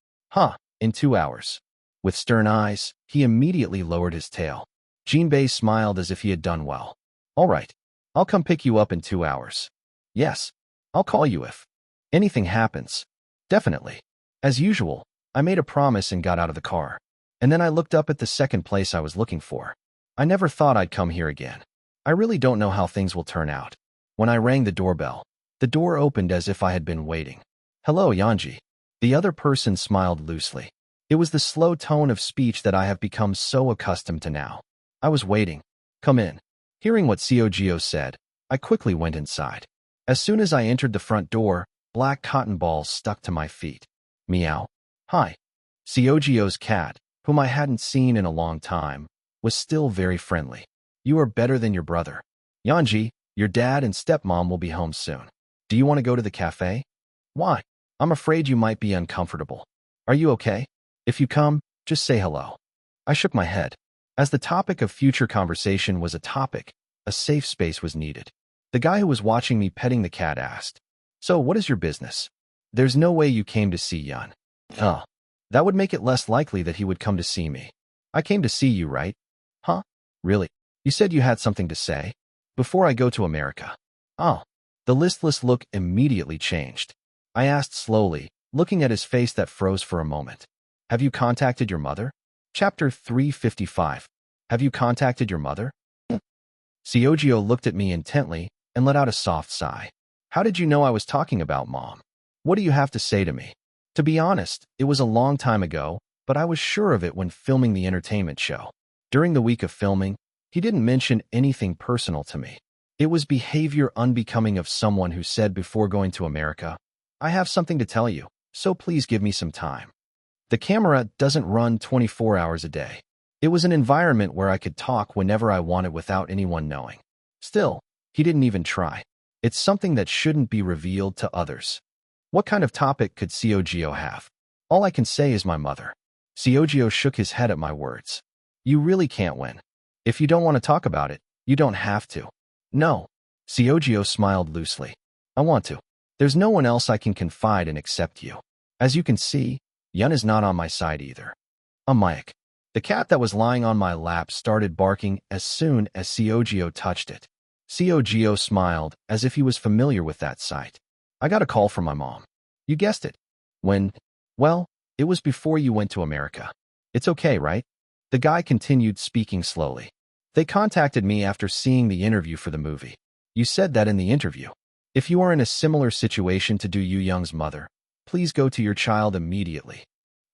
In 2 hours. With stern eyes, he immediately lowered his tail. Jinbei smiled as if he had done well. All right. I'll come pick you up in 2 hours. Yes. I'll call you if anything happens. Definitely. As usual, I made a promise and got out of the car. And then I looked up at the second place I was looking for. I never thought I'd come here again. I really don't know how things will turn out. When I rang the doorbell, the door opened as if I had been waiting. Hello, Yanji. The other person smiled loosely. It was the slow tone of speech that I have become so accustomed to now. I was waiting. Come in. Hearing what Seogyo said, I quickly went inside. As soon as I entered the front door, black cotton balls stuck to my feet. Meow. Hi. Seogyo's cat, whom I hadn't seen in a long time, was still very friendly. You are better than your brother. Yanji, your dad and stepmom will be home soon. Do you want to go to the cafe? Why? I'm afraid you might be uncomfortable. Are you okay? If you come, just say hello. I shook my head. As the topic of future conversation was a topic, a safe space was needed. The guy who was watching me petting the cat asked, So what is your business? There's no way you came to see Yun. That would make it less likely that he would come to see me. I came to see you, right? Really? You said you had something to say? Before I go to America. The listless look immediately changed. I asked slowly, looking at his face that froze for a moment. Have you contacted your mother? Chapter 355. Have you contacted your mother? Seogyo looked at me intently and let out a soft sigh. How did you know I was talking about Mom? What do you have to say to me? To be honest, it was a long time ago, but I was sure of it when filming the entertainment show. During the week of filming, he didn't mention anything personal to me. It was behavior unbecoming of someone who said before going to America, I have something to tell you, so please give me some time. The camera doesn't run 24 hours a day. It was an environment where I could talk whenever I wanted without anyone knowing. Still, he didn't even try. It's something that shouldn't be revealed to others. What kind of topic could Seogyo have? All I can say is my mother. Seogyo shook his head at my words. You really can't win. If you don't want to talk about it, you don't have to. No. Seogyo smiled loosely. I want to. There's no one else I can confide in except you. As you can see, Yun is not on my side either. Mike. The cat that was lying on my lap started barking as soon as Seogyo touched it. Seogyo smiled as if he was familiar with that sight. I got a call from my mom. You guessed it. When? Well, it was before you went to America. It's okay, right? The guy continued speaking slowly. They contacted me after seeing the interview for the movie. You said that in the interview. If you are in a similar situation to Yu Young's mother, please go to your child immediately.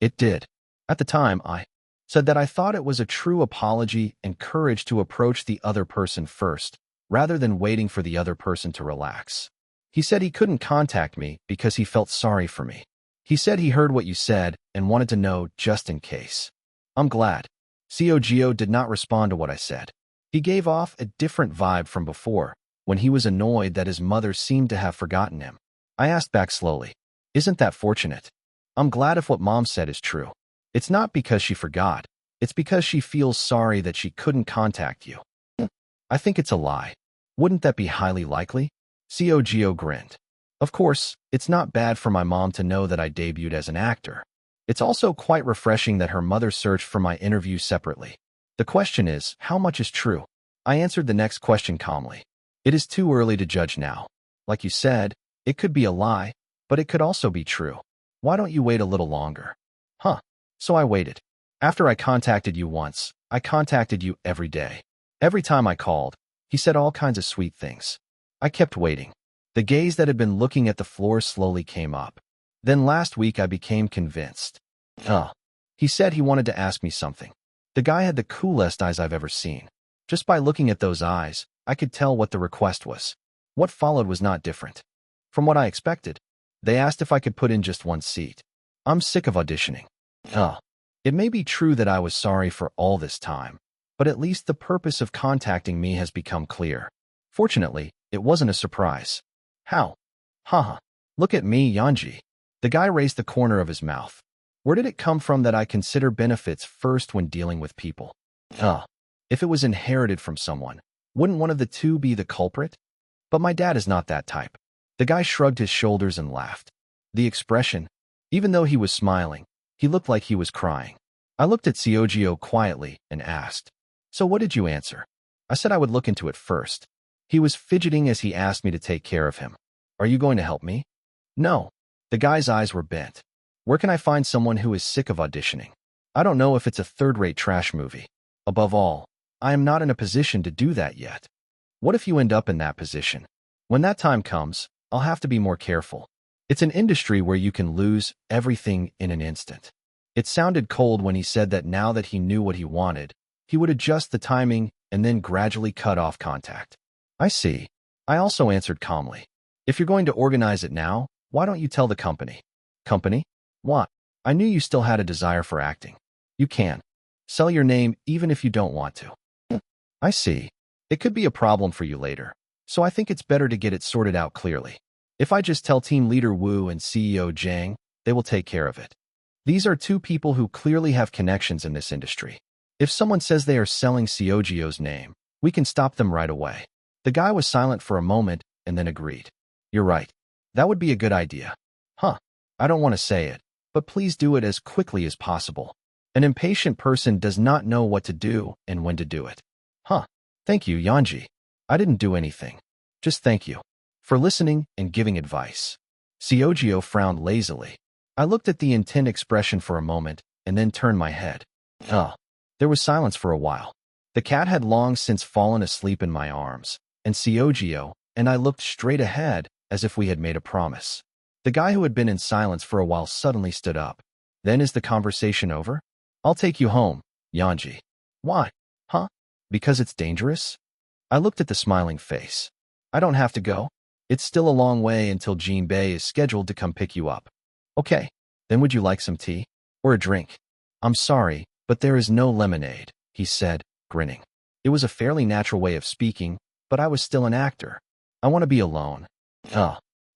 It did. At the time, I said that I thought it was a true apology and courage to approach the other person first, rather than waiting for the other person to relax. He said he couldn't contact me because he felt sorry for me. He said he heard what you said and wanted to know just in case. I'm glad. Cogio did not respond to what I said. He gave off a different vibe from before, when he was annoyed that his mother seemed to have forgotten him. I asked back slowly, "Isn't that fortunate? I'm glad if what Mom said is true. It's not because she forgot. It's because she feels sorry that she couldn't contact you." I think it's a lie. Wouldn't that be highly likely? Cogio grinned. Of course, it's not bad for my mom to know that I debuted as an actor. It's also quite refreshing that her mother searched for my interview separately. The question is, how much is true? I answered the next question calmly. It is too early to judge now. Like you said, it could be a lie, but it could also be true. Why don't you wait a little longer? Huh. So I waited. After I contacted you once, I contacted you every day. Every time I called, he said all kinds of sweet things. I kept waiting. The gaze that had been looking at the floor slowly came up. Then last week I became convinced. He said he wanted to ask me something. The guy had the coolest eyes I've ever seen. Just by looking at those eyes, I could tell what the request was. What followed was not different from what I expected. They asked if I could put in just one seat. I'm sick of auditioning. It may be true that I was sorry for all this time, but at least the purpose of contacting me has become clear. Fortunately, it wasn't a surprise. How? Haha. Look at me, Yanji. The guy raised the corner of his mouth. Where did it come from that I consider benefits first when dealing with people? If it was inherited from someone, wouldn't one of the two be the culprit? But my dad is not that type. The guy shrugged his shoulders and laughed. The expression, even though he was smiling, he looked like he was crying. I looked at Cogio quietly and asked, "So what did you answer?" I said I would look into it first. He was fidgeting as he asked me to take care of him. "Are you going to help me?" "No." The guy's eyes were bent. "Where can I find someone who is sick of auditioning? I don't know if it's a third-rate trash movie. Above all, I am not in a position to do that yet. What if you end up in that position? When that time comes, I'll have to be more careful. It's an industry where you can lose everything in an instant." It sounded cold when he said that now that he knew what he wanted, he would adjust the timing and then gradually cut off contact. I see. I also answered calmly. If you're going to organize it now, why don't you tell the company? Company? What? I knew you still had a desire for acting. You can. Sell your name even if you don't want to. I see. It could be a problem for you later, so I think it's better to get it sorted out clearly. If I just tell Team Leader Wu and CEO Zhang, they will take care of it. These are two people who clearly have connections in this industry. If someone says they are selling Cogio's name, we can stop them right away. The guy was silent for a moment and then agreed. You're right. That would be a good idea. I don't want to say it, but please do it as quickly as possible. An impatient person does not know what to do and when to do it. Thank you, Yanji. I didn't do anything. Just thank you for listening and giving advice. Cogio frowned lazily. I looked at the intent expression for a moment and then turned my head. There was silence for a while. The cat had long since fallen asleep in my arms, and Cogio and I looked straight ahead as if we had made a promise. The guy who had been in silence for a while suddenly stood up. Then is the conversation over? I'll take you home, Yanji. Why? Because it's dangerous? I looked at the smiling face. I don't have to go. It's still a long way until Jean Bei is scheduled to come pick you up. Okay, then would you like some tea? Or a drink? I'm sorry, but there is no lemonade, he said, grinning. It was a fairly natural way of speaking, but I was still an actor. I want to be alone.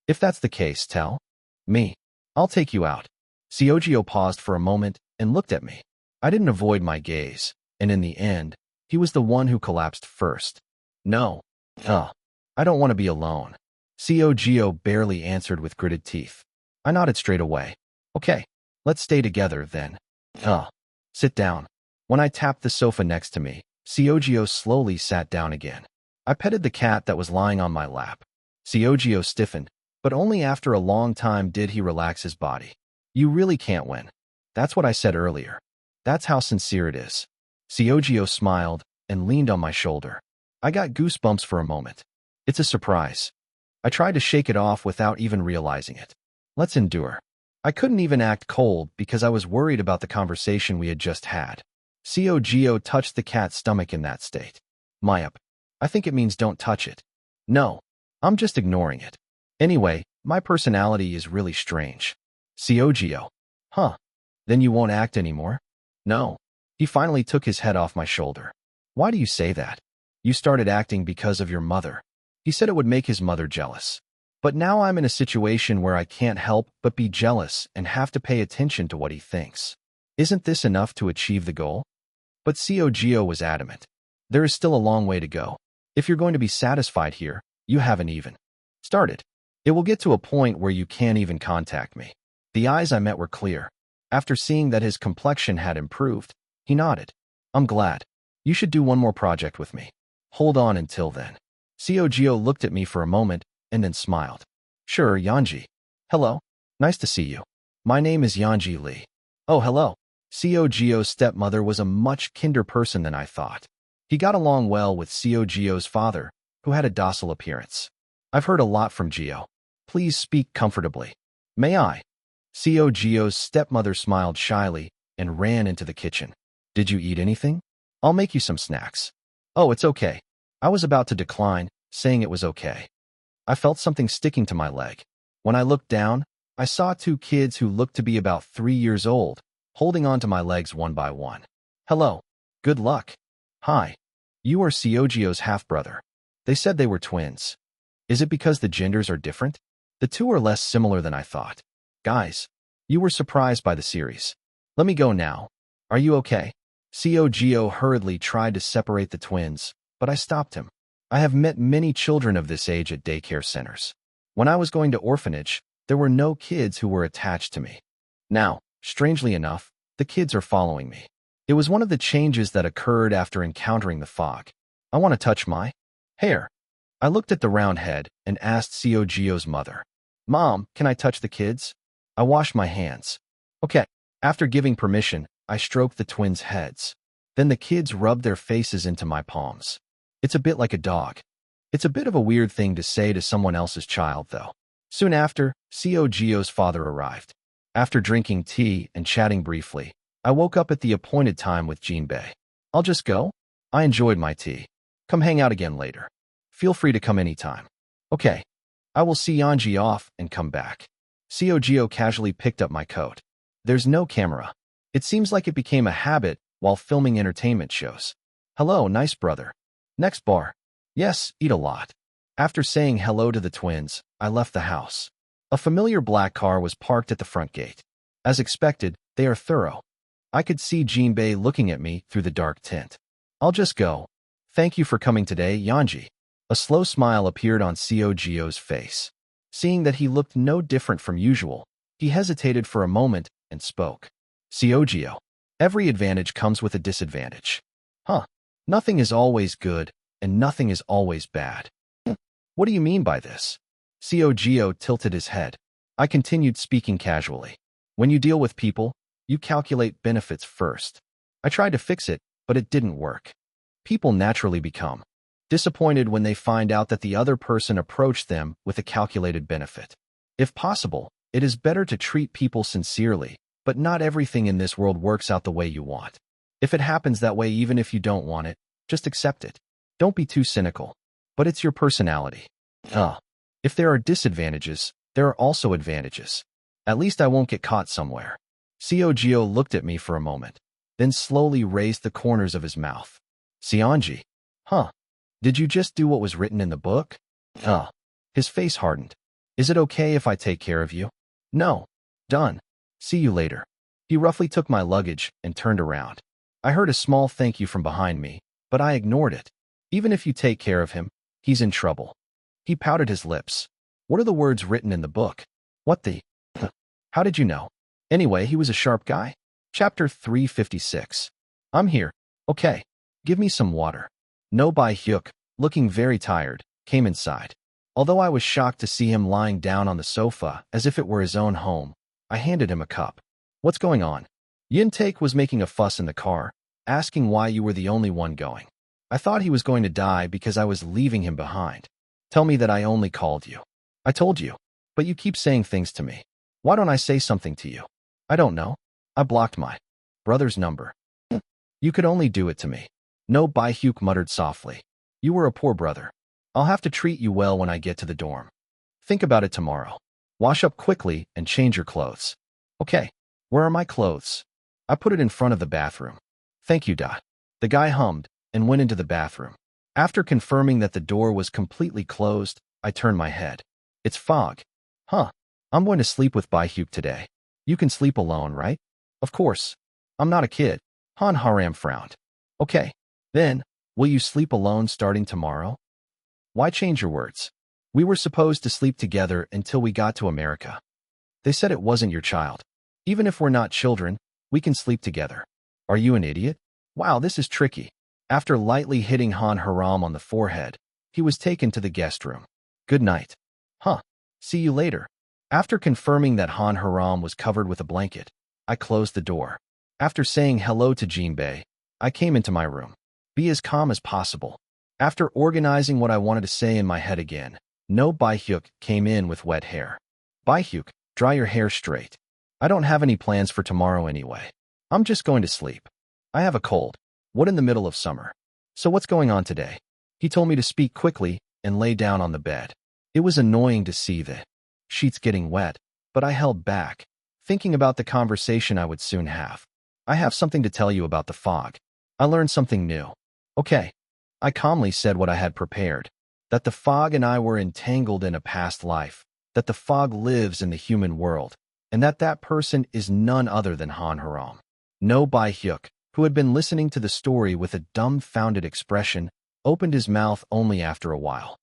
If that's the case, tell me. I'll take you out. Cogio paused for a moment and looked at me. I didn't avoid my gaze, and in the end, he was the one who collapsed first. No. I don't want to be alone. Cogio barely answered with gritted teeth. I nodded straight away. Okay, let's stay together then. Sit down. When I tapped the sofa next to me, Cogio slowly sat down again. I petted the cat that was lying on my lap. Cogio stiffened, but only after a long time did he relax his body. You really can't win. That's what I said earlier. That's how sincere it is. Cogio smiled and leaned on my shoulder. I got goosebumps for a moment. It's a surprise. I tried to shake it off without even realizing it. Let's endure. I couldn't even act cold because I was worried about the conversation we had just had. Cogio touched the cat's stomach in that state. Mayup. I think it means don't touch it. No. I'm just ignoring it. Anyway, my personality is really strange. Cogio. Huh. Then you won't act anymore? No. He finally took his head off my shoulder. Why do you say that? You started acting because of your mother. He said it would make his mother jealous. But now I'm in a situation where I can't help but be jealous and have to pay attention to what he thinks. Isn't this enough to achieve the goal? But Cogio was adamant. There is still a long way to go. If you're going to be satisfied here, you haven't even started. It will get to a point where you can't even contact me. The eyes I met were clear. After seeing that his complexion had improved, he nodded. I'm glad. You should do one more project with me. Hold on until then. Cogio looked at me for a moment and then smiled. Sure, Yanji. Hello. Nice to see you. My name is Yanji Lee. Oh, hello. Cogio's stepmother was a much kinder person than I thought. He got along well with Cogio's father, who had a docile appearance. I've heard a lot from Gio. Please speak comfortably. May I? Cogio's stepmother smiled shyly and ran into the kitchen. Did you eat anything? I'll make you some snacks. Oh, it's okay. I was about to decline, saying it was okay. I felt something sticking to my leg. When I looked down, I saw two kids who looked to be about 3 years old, holding on to my legs one by one. Hello. Good luck. Hi. You are Cogio's half-brother. They said they were twins. Is it because the genders are different? The two are less similar than I thought. Guys, you were surprised by the series. Let me go now. Are you okay? Cogio hurriedly tried to separate the twins, but I stopped him. I have met many children of this age at daycare centers. When I was going to orphanage, there were no kids who were attached to me. Now, strangely enough, the kids are following me. It was one of the changes that occurred after encountering the fog. I want to touch my hair. I looked at the round head and asked Cogio's mother, Mom, can I touch the kids? I washed my hands. Okay. After giving permission, I stroked the twins' heads. Then the kids rubbed their faces into my palms. It's a bit like a dog. It's a bit of a weird thing to say to someone else's child, though. Soon after, Cogio's father arrived. After drinking tea and chatting briefly, I woke up at the appointed time with Jinbei. I'll just go? I enjoyed my tea. Come hang out again later. Feel free to come anytime. Okay. I will see Yanji off and come back. Cogio casually picked up my coat. There's no camera. It seems like it became a habit while filming entertainment shows. Hello, nice brother. Next bar. Yes, eat a lot. After saying hello to the twins, I left the house. A familiar black car was parked at the front gate. As expected, they are thorough. I could see Jinbei looking at me through the dark tint. I'll just go. Thank you for coming today, Yanji. A slow smile appeared on Cogio's face. Seeing that he looked no different from usual, he hesitated for a moment and spoke. Cogio. Every advantage comes with a disadvantage. Huh. Nothing is always good, and nothing is always bad. What do you mean by this? Cogio tilted his head. I continued speaking casually. When you deal with people, you calculate benefits first. I tried to fix it, but it didn't work. People naturally become disappointed when they find out that the other person approached them with a calculated benefit. If possible, it is better to treat people sincerely, but not everything in this world works out the way you want. If it happens that way even if you don't want it, just accept it. Don't be too cynical. But it's your personality. If there are disadvantages, there are also advantages. At least I won't get caught somewhere. Cogio looked at me for a moment, then slowly raised the corners of his mouth. Sionji. Huh. Did you just do what was written in the book? His face hardened. Is it okay if I take care of you? No. Done. See you later. He roughly took my luggage and turned around. I heard a small thank you from behind me, but I ignored it. Even if you take care of him, he's in trouble. He pouted his lips. What are the words written in the book? What the? How did you know? Anyway, he was a sharp guy. Chapter 356. I'm here. Okay. Give me some water. No Bai Hyuk, looking very tired, came inside. Although I was shocked to see him lying down on the sofa as if it were his own home, I handed him a cup. What's going on? Yin Take was making a fuss in the car, asking why you were the only one going. I thought he was going to die because I was leaving him behind. Tell me that I only called you. I told you, but you keep saying things to me. Why don't I say something to you? I don't know. I blocked my brother's number. You could only do it to me. No, Bai Hyuk muttered softly. You were a poor brother. I'll have to treat you well when I get to the dorm. Think about it tomorrow. Wash up quickly and change your clothes. Okay, where are my clothes? I put it in front of the bathroom. Thank you, Dot. The guy hummed and went into the bathroom. After confirming that the door was completely closed, I turned my head. It's Fog. Huh. I'm going to sleep with Baihuk today. You can sleep alone, right? Of course. I'm not a kid. Han Haram frowned. Okay. Then, will you sleep alone starting tomorrow? Why change your words? We were supposed to sleep together until we got to America. They said it wasn't your child. Even if we're not children, we can sleep together. Are you an idiot? Wow, this is tricky. After lightly hitting Han Haram on the forehead, he was taken to the guest room. Good night. Huh. See you later. After confirming that Han Haram was covered with a blanket, I closed the door. After saying hello to Jinbei, I came into my room. Be as calm as possible. After organizing what I wanted to say in my head again, No Baihuk came in with wet hair. Baihuk, dry your hair straight. I don't have any plans for tomorrow anyway. I'm just going to sleep. I have a cold. What in the middle of summer? So what's going on today? He told me to speak quickly and lay down on the bed. It was annoying to see the sheets getting wet, but I held back, thinking about the conversation I would soon have. I have something to tell you about the fog. I learned something new. Okay. I calmly said what I had prepared, that the fog and I were entangled in a past life, that the fog lives in the human world, and that that person is none other than Han Haram. No Baihuk, who had been listening to the story with a dumbfounded expression, opened his mouth only after a while.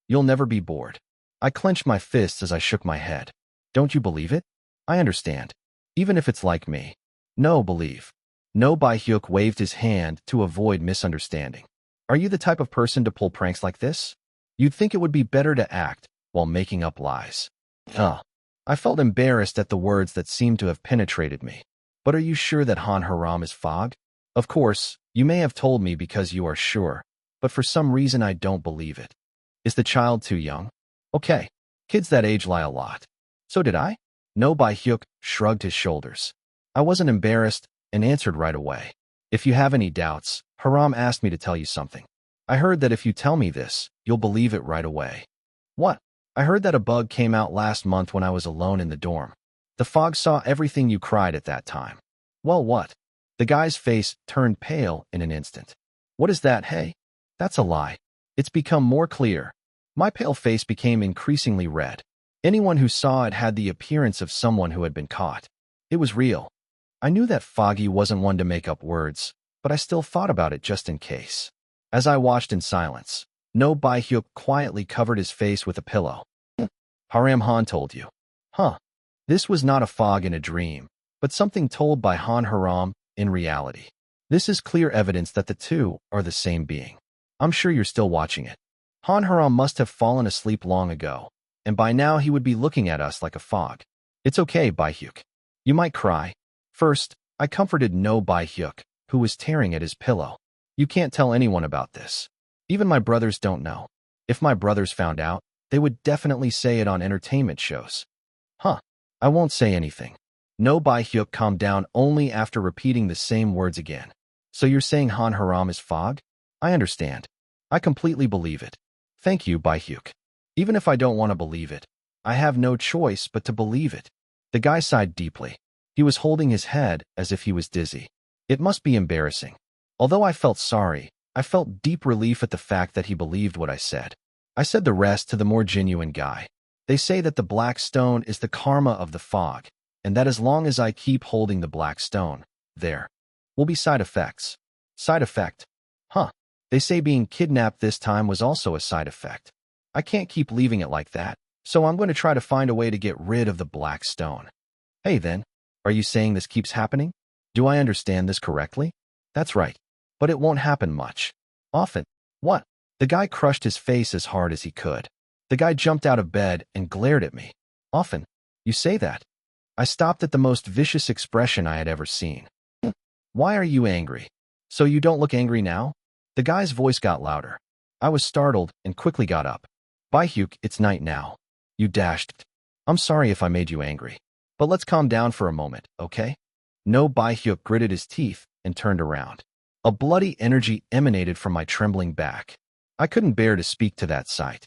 You'll never be bored. I clenched my fists as I shook my head. Don't you believe it? I understand. Even if it's like me. No, believe. No Baihuk waved his hand to avoid misunderstanding. Are you the type of person to pull pranks like this? You'd think it would be better to act while making up lies. I felt embarrassed at the words that seemed to have penetrated me. But are you sure that Han Haram is Fog? Of course, you may have told me because you are sure, but for some reason I don't believe it. Is the child too young? Okay, kids that age lie a lot. So did I? No Baihuk shrugged his shoulders. I wasn't embarrassed and answered right away. If you have any doubts, Haram asked me to tell you something. I heard that if you tell me this, you'll believe it right away. What? I heard that a bug came out last month when I was alone in the dorm. The fog saw everything you cried at that time. Well, what? The guy's face turned pale in an instant. What is that, hey? That's a lie. It's become more clear. My pale face became increasingly red. Anyone who saw it had the appearance of someone who had been caught. It was real. I knew that Foggy wasn't one to make up words, but I still thought about it just in case. As I watched in silence, No Baihuk quietly covered his face with a pillow. Haram Han told you. Huh. This was not a fog in a dream, but something told by Han Haram in reality. This is clear evidence that the two are the same being. I'm sure you're still watching it. Han Haram must have fallen asleep long ago, and by now he would be looking at us like a fog. It's okay, Baihuk. You might cry. First, I comforted No Baihuk, who was tearing at his pillow. You can't tell anyone about this. Even my brothers don't know. If my brothers found out, they would definitely say it on entertainment shows. Huh. I won't say anything. No Baihuk calmed down only after repeating the same words again. So you're saying Han Haram is Fog? I understand. I completely believe it. Thank you, Baihuk. Even if I don't want to believe it, I have no choice but to believe it. The guy sighed deeply. He was holding his head as if he was dizzy. It must be embarrassing. Although I felt sorry, I felt deep relief at the fact that he believed what I said. I said the rest to the more genuine guy. They say that the black stone is the karma of the fog, and that as long as I keep holding the black stone, there will be side effects. Side effect? Huh. They say being kidnapped this time was also a side effect. I can't keep leaving it like that, so I'm going to try to find a way to get rid of the black stone. Hey then, are you saying this keeps happening? Do I understand this correctly? That's right. But it won't happen much. Often. What? The guy crushed his face as hard as he could. The guy jumped out of bed and glared at me. Often. You say that. I stopped at the most vicious expression I had ever seen. Why are you angry? So you don't look angry now? The guy's voice got louder. I was startled and quickly got up. Baihuk, it's night now. You dashed. I'm sorry if I made you angry. But let's calm down for a moment, okay? No Baihuk gritted his teeth and turned around. A bloody energy emanated from my trembling back. I couldn't bear to speak to that sight.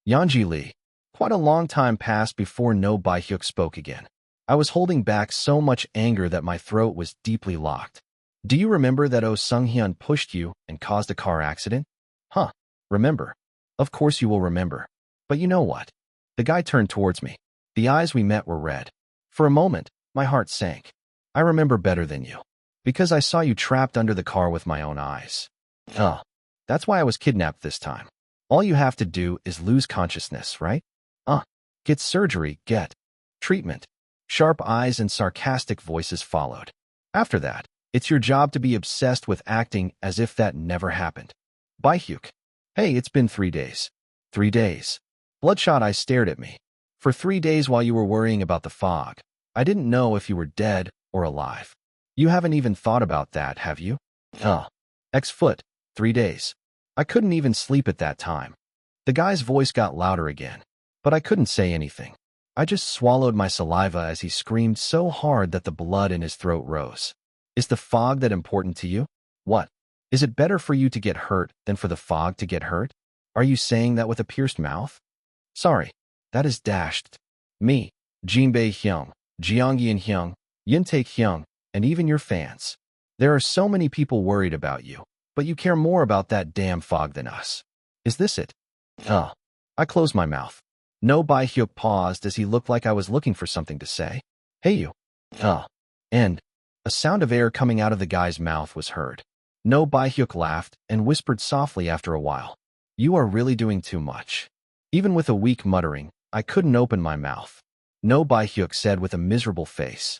Yanji Li. Quite a long time passed before No Bai-hyuk spoke again. I was holding back so much anger that my throat was deeply locked. Do you remember that Oh Sung-hyun pushed you and caused a car accident? Huh, remember? Of course you will remember. But you know what? The guy turned towards me. The eyes we met were red. For a moment, my heart sank. I remember better than you. Because I saw you trapped under the car with my own eyes. That's why I was kidnapped this time. All you have to do is lose consciousness, right? Get surgery, get treatment. Sharp eyes and sarcastic voices followed. After that, it's your job to be obsessed with acting as if that never happened. Bai-hyuk. Hey, it's been 3 days. 3 days. Bloodshot eyes stared at me. For 3 days while you were worrying about the fog, I didn't know if you were dead or alive. You haven't even thought about that, have you? X-foot. 3 days. I couldn't even sleep at that time. The guy's voice got louder again, but I couldn't say anything. I just swallowed my saliva as he screamed so hard that the blood in his throat rose. Is the fog that important to you? What? Is it better for you to get hurt than for the fog to get hurt? Are you saying that with a pierced mouth? Sorry, that is dashed. Me, Jinbae Hyung, Jeongyeon Hyung, Yintae Hyung, and even your fans. There are so many people worried about you, but you care more about that damn fog than us. Is this it? I closed my mouth. No Bai-hyuk paused as he looked like I was looking for something to say. Hey you. And a sound of air coming out of the guy's mouth was heard. No Bai-hyuk laughed and whispered softly after a while. You are really doing too much. Even with a weak muttering, I couldn't open my mouth. No Bai-hyuk said with a miserable face.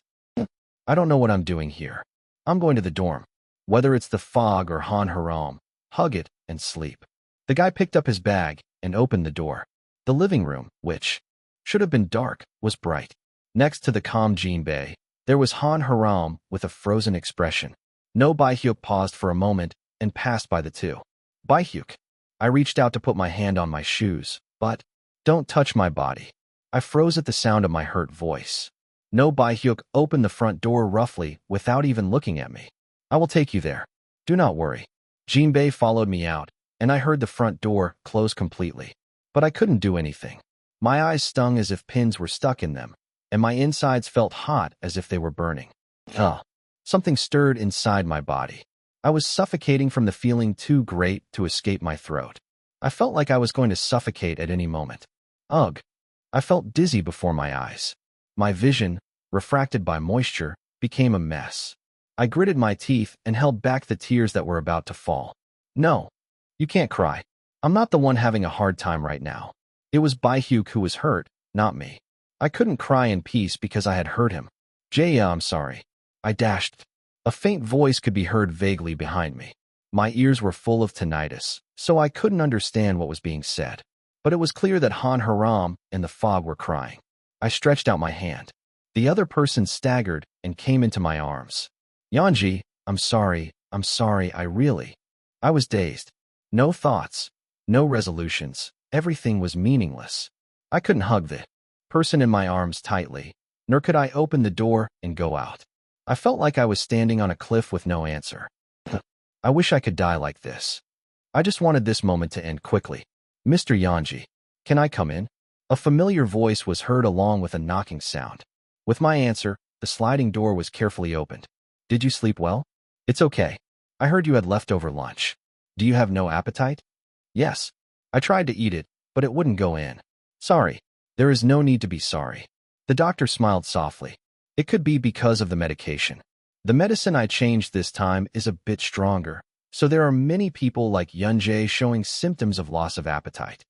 I don't know what I'm doing here. I'm going to the dorm. Whether it's the fog or Han Haram, hug it and sleep. The guy picked up his bag and opened the door. The living room, which should have been dark, was bright. Next to the calm Jinbae, there was Han Haram with a frozen expression. No Bai-hyuk paused for a moment and passed by the two. Bai-hyuk. I reached out to put my hand on my shoes, but don't touch my body. I froze at the sound of my hurt voice. No Bai-hyuk opened the front door roughly without even looking at me. I will take you there. Do not worry. Jinbae followed me out, and I heard the front door close completely. But I couldn't do anything. My eyes stung as if pins were stuck in them, and my insides felt hot as if they were burning. Something stirred inside my body. I was suffocating from the feeling too great to escape my throat. I felt like I was going to suffocate at any moment. Ugh. I felt dizzy before my eyes. My vision, refracted by moisture, became a mess. I gritted my teeth and held back the tears that were about to fall. No, you can't cry. I'm not the one having a hard time right now. It was Bai-hyuk who was hurt, not me. I couldn't cry in peace because I had hurt him. I'm sorry. I dashed. A faint voice could be heard vaguely behind me. My ears were full of tinnitus, so I couldn't understand what was being said. But it was clear that Han Haram and the fog were crying. I stretched out my hand. The other person staggered and came into my arms. Yeonji, I'm sorry, I was dazed. No thoughts. No resolutions. Everything was meaningless. I couldn't hug the person in my arms tightly, nor could I open the door and go out. I felt like I was standing on a cliff with no answer. I wish I could die like this. I just wanted this moment to end quickly. Mr. Yeonji, can I come in? A familiar voice was heard along with a knocking sound. With my answer, the sliding door was carefully opened. Did you sleep well? It's okay. I heard you had leftover lunch. Do you have no appetite? Yes. I tried to eat it, but it wouldn't go in. Sorry. There is no need to be sorry. The doctor smiled softly. It could be because of the medication. The medicine I changed this time is a bit stronger, so there are many people like Yunjae showing symptoms of loss of appetite.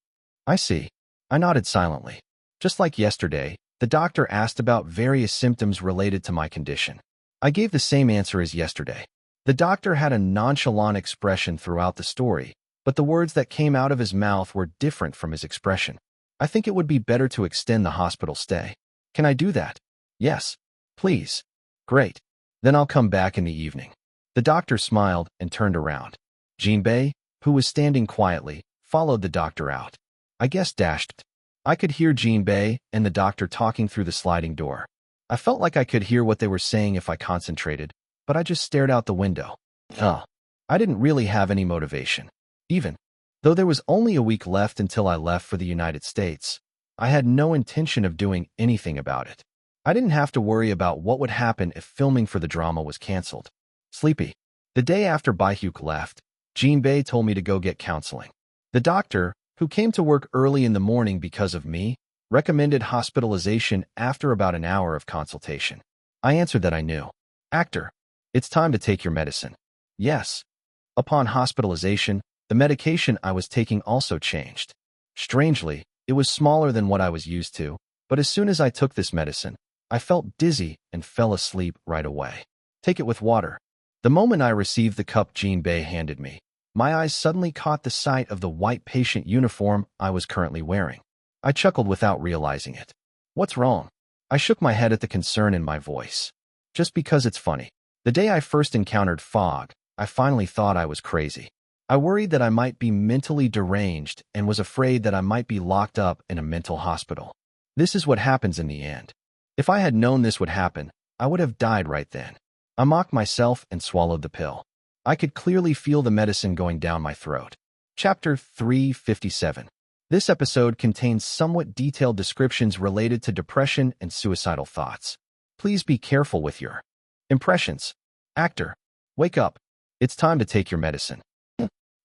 I see. I nodded silently. Just like yesterday, the doctor asked about various symptoms related to my condition. I gave the same answer as yesterday. The doctor had a nonchalant expression throughout the story, but the words that came out of his mouth were different from his expression. I think it would be better to extend the hospital stay. Can I do that? Yes. Please. Great. Then I'll come back in the evening. The doctor smiled and turned around. Jinbae, who was standing quietly, followed the doctor out. I guess dashed. I could hear Jinbae and the doctor talking through the sliding door. I felt like I could hear what they were saying if I concentrated, but I just stared out the window. I didn't really have any motivation. Even though there was only a week left until I left for the United States, I had no intention of doing anything about it. I didn't have to worry about what would happen if filming for the drama was canceled. Sleepy. The day after Baihyuk left, Jinbei told me to go get counseling. The doctor, who came to work early in the morning because of me, recommended hospitalization after about an hour of consultation. I answered that I knew. Actor, it's time to take your medicine. Yes. Upon hospitalization, the medication I was taking also changed. Strangely, it was smaller than what I was used to, but as soon as I took this medicine, I felt dizzy and fell asleep right away. Take it with water. The moment I received the cup Jinbei handed me, my eyes suddenly caught the sight of the white patient uniform I was currently wearing. I chuckled without realizing it. What's wrong? I shook my head at the concern in my voice. Just because it's funny. The day I first encountered fog, I finally thought I was crazy. I worried that I might be mentally deranged and was afraid that I might be locked up in a mental hospital. This is what happens in the end. If I had known this would happen, I would have died right then. I mocked myself and swallowed the pill. I could clearly feel the medicine going down my throat. Chapter 357. This episode contains somewhat detailed descriptions related to depression and suicidal thoughts. Please be careful with your impressions. Actor, wake up. It's time to take your medicine.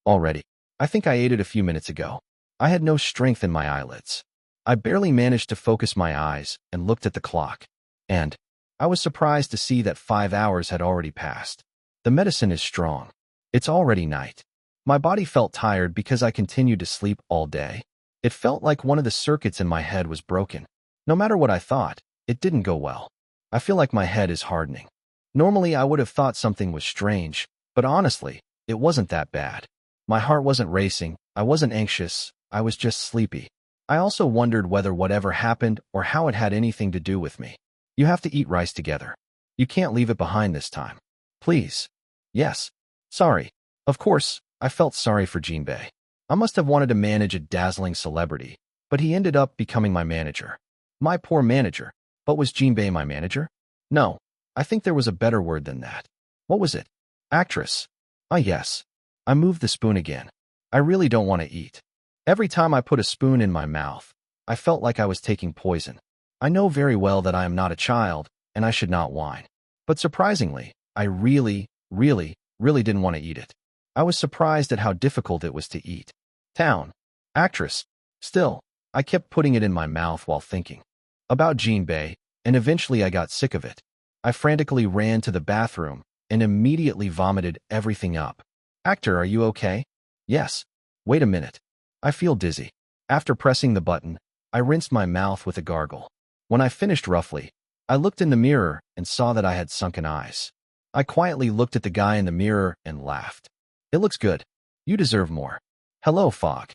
Already. I think I ate it a few minutes ago. I had no strength in my eyelids. I barely managed to focus my eyes and looked at the clock. And I was surprised to see that 5 hours had already passed. The medicine is strong. It's already night. My body felt tired because I continued to sleep all day. It felt like one of the circuits in my head was broken. No matter what I thought, it didn't go well. I feel like my head is hardening. Normally, I would have thought something was strange, but honestly, it wasn't that bad. My heart wasn't racing, I wasn't anxious, I was just sleepy. I also wondered whether whatever happened or how it had anything to do with me. You have to eat rice together. You can't leave it behind this time. Please. Yes. Sorry. Of course, I felt sorry for Jinbei. I must have wanted to manage a dazzling celebrity, but he ended up becoming my manager. My poor manager. But was Jinbei my manager? No. I think there was a better word than that. What was it? Actress. Ah, yes. I moved the spoon again. I really don't want to eat. Every time I put a spoon in my mouth, I felt like I was taking poison. I know very well that I am not a child, and I should not whine. But surprisingly, I really didn't want to eat it. I was surprised at how difficult it was to eat. Town. Actress. Still, I kept putting it in my mouth while thinking about Jinbei, and eventually I got sick of it. I frantically ran to the bathroom and immediately vomited everything up. Actor, are you okay? Yes. Wait a minute. I feel dizzy. After pressing the button, I rinsed my mouth with a gargle. When I finished roughly, I looked in the mirror and saw that I had sunken eyes. I quietly looked at the guy in the mirror and laughed. It looks good. You deserve more. Hello, Fog.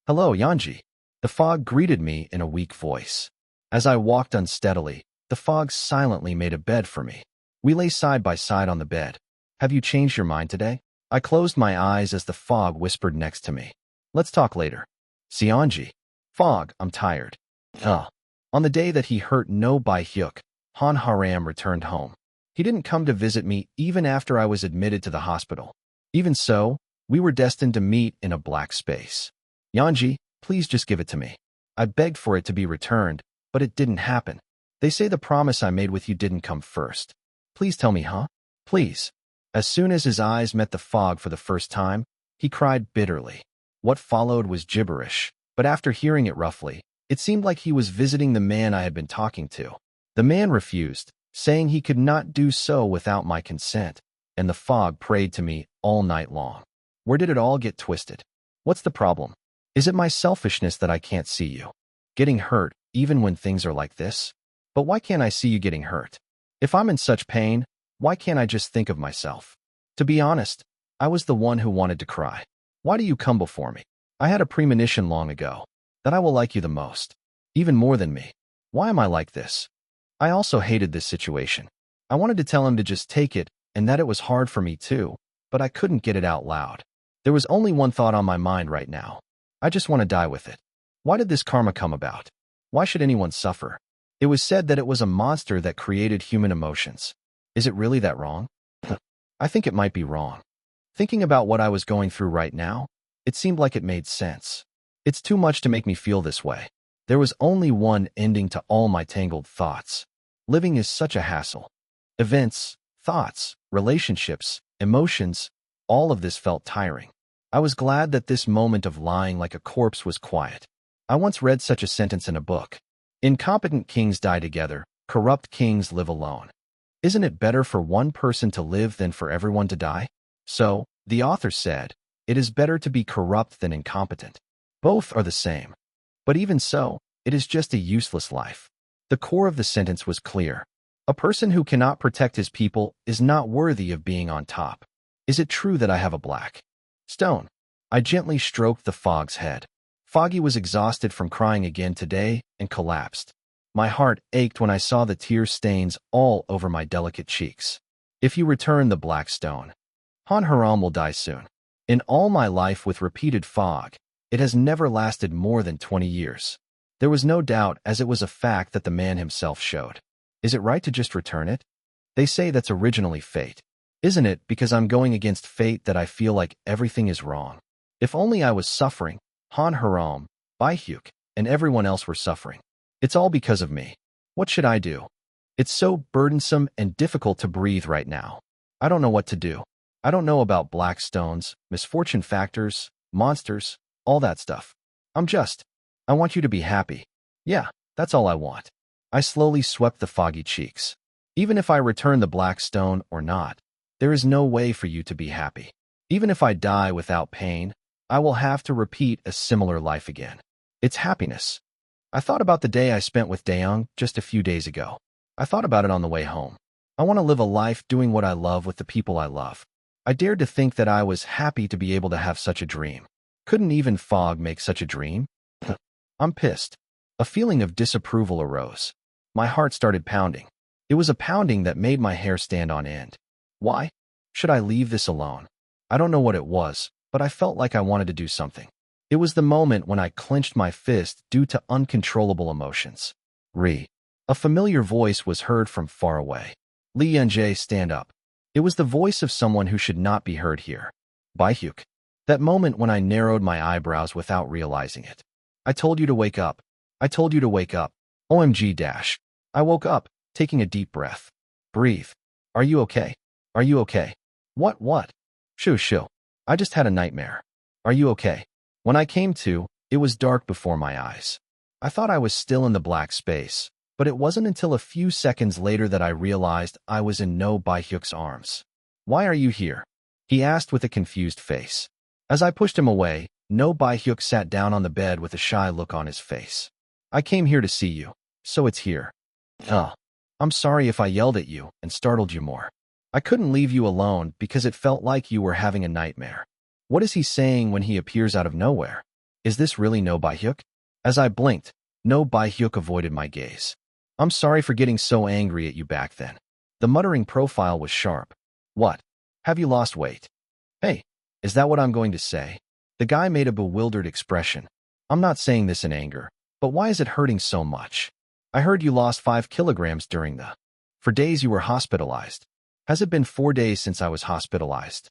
Hello, Yanji. The Fog greeted me in a weak voice. As I walked unsteadily, the Fog silently made a bed for me. We lay side by side on the bed. Have you changed your mind today? I closed my eyes as the Fog whispered next to me. Let's talk later. Seonji. Fog, I'm tired. On the day that he hurt no Baihyuk, Han Haram returned home. He didn't come to visit me even after I was admitted to the hospital. Even so, we were destined to meet in a black space. Yanji, please just give it to me. I begged for it to be returned, but it didn't happen. They say the promise I made with you didn't come first. Please tell me, huh? Please. As soon as his eyes met the Fog for the first time, he cried bitterly. What followed was gibberish, but after hearing it roughly, it seemed like he was visiting the man I had been talking to. The man refused, saying he could not do so without my consent, and the Fog prayed to me all night long. Where did it all get twisted? What's the problem? Is it my selfishness that I can't see you getting hurt even when things are like this? But why can't I see you getting hurt? If I'm in such pain, why can't I just think of myself? To be honest, I was the one who wanted to cry. Why do you come before me? I had a premonition long ago that I will like you the most, even more than me. Why am I like this? I also hated this situation. I wanted to tell him to just take it and that it was hard for me too, but I couldn't get it out loud. There was only one thought on my mind right now. I just want to die with it. Why did this karma come about? Why should anyone suffer? It was said that it was a monster that created human emotions. Is it really that wrong? I think it might be wrong. Thinking about what I was going through right now, it seemed like it made sense. It's too much to make me feel this way. There was only one ending to all my tangled thoughts. Living is such a hassle. Events, thoughts, relationships, emotions, all of this felt tiring. I was glad that this moment of lying like a corpse was quiet. I once read such a sentence in a book. Incompetent kings die together, corrupt kings live alone. Isn't it better for one person to live than for everyone to die? So, the author said, it is better to be corrupt than incompetent. Both are the same. But even so, it is just a useless life. The core of the sentence was clear. A person who cannot protect his people is not worthy of being on top. Is it true that I have a black stone? I gently stroked the fog's head. Foggy was exhausted from crying again today and collapsed. My heart ached when I saw the tear stains all over my delicate cheeks. If you return the black stone, Han Haram will die soon. In all my life with repeated fog, it has never lasted more than 20 years. There was no doubt, as it was a fact that the man himself showed. Is it right to just return it? They say that's originally fate. Isn't it because I'm going against fate that I feel like everything is wrong? If only I was suffering, Han Haram, Baihyuk, and everyone else were suffering. It's all because of me. What should I do? It's so burdensome and difficult to breathe right now. I don't know what to do. I don't know about black stones, misfortune factors, monsters, all that stuff. I want you to be happy. Yeah, that's all I want. I slowly swept the foggy cheeks. Even if I return the black stone or not, there is no way for you to be happy. Even if I die without pain, I will have to repeat a similar life again. It's happiness. I thought about the day I spent with Daeung just a few days ago. I thought about it on the way home. I want to live a life doing what I love with the people I love. I dared to think that I was happy to be able to have such a dream. Couldn't even fog make such a dream? I'm pissed. A feeling of disapproval arose. My heart started pounding. It was a pounding that made my hair stand on end. Why? Should I leave this alone? I don't know what it was, but I felt like I wanted to do something. It was the moment when I clenched my fist due to uncontrollable emotions. A familiar voice was heard from far away. Lee Yunjae, stand up. It was the voice of someone who should not be heard here. Baihyuk. That moment when I narrowed my eyebrows without realizing it. I told you to wake up. I told you to wake up. OMG dash. I woke up, taking a deep breath. Breathe. Are you okay? Are you okay? What? Shoo. I just had a nightmare. Are you okay? When I came to, it was dark before my eyes. I thought I was still in the black space, but it wasn't until a few seconds later that I realized I was in No Baihyuk's arms. Why are you here? He asked with a confused face. As I pushed him away, No Baihyuk sat down on the bed with a shy look on his face. I came here to see you, so it's here. I'm sorry if I yelled at you and startled you more. I couldn't leave you alone because it felt like you were having a nightmare. What is he saying when he appears out of nowhere? Is this really No Baihyuk? As I blinked, No Baihyuk avoided my gaze. I'm sorry for getting so angry at you back then. The muttering profile was sharp. What? Have you lost weight? Hey, is that what I'm going to say? The guy made a bewildered expression. I'm not saying this in anger, but why is it hurting so much? I heard you lost 5 kilograms during the... For days you were hospitalized. Has it been 4 days since I was hospitalized?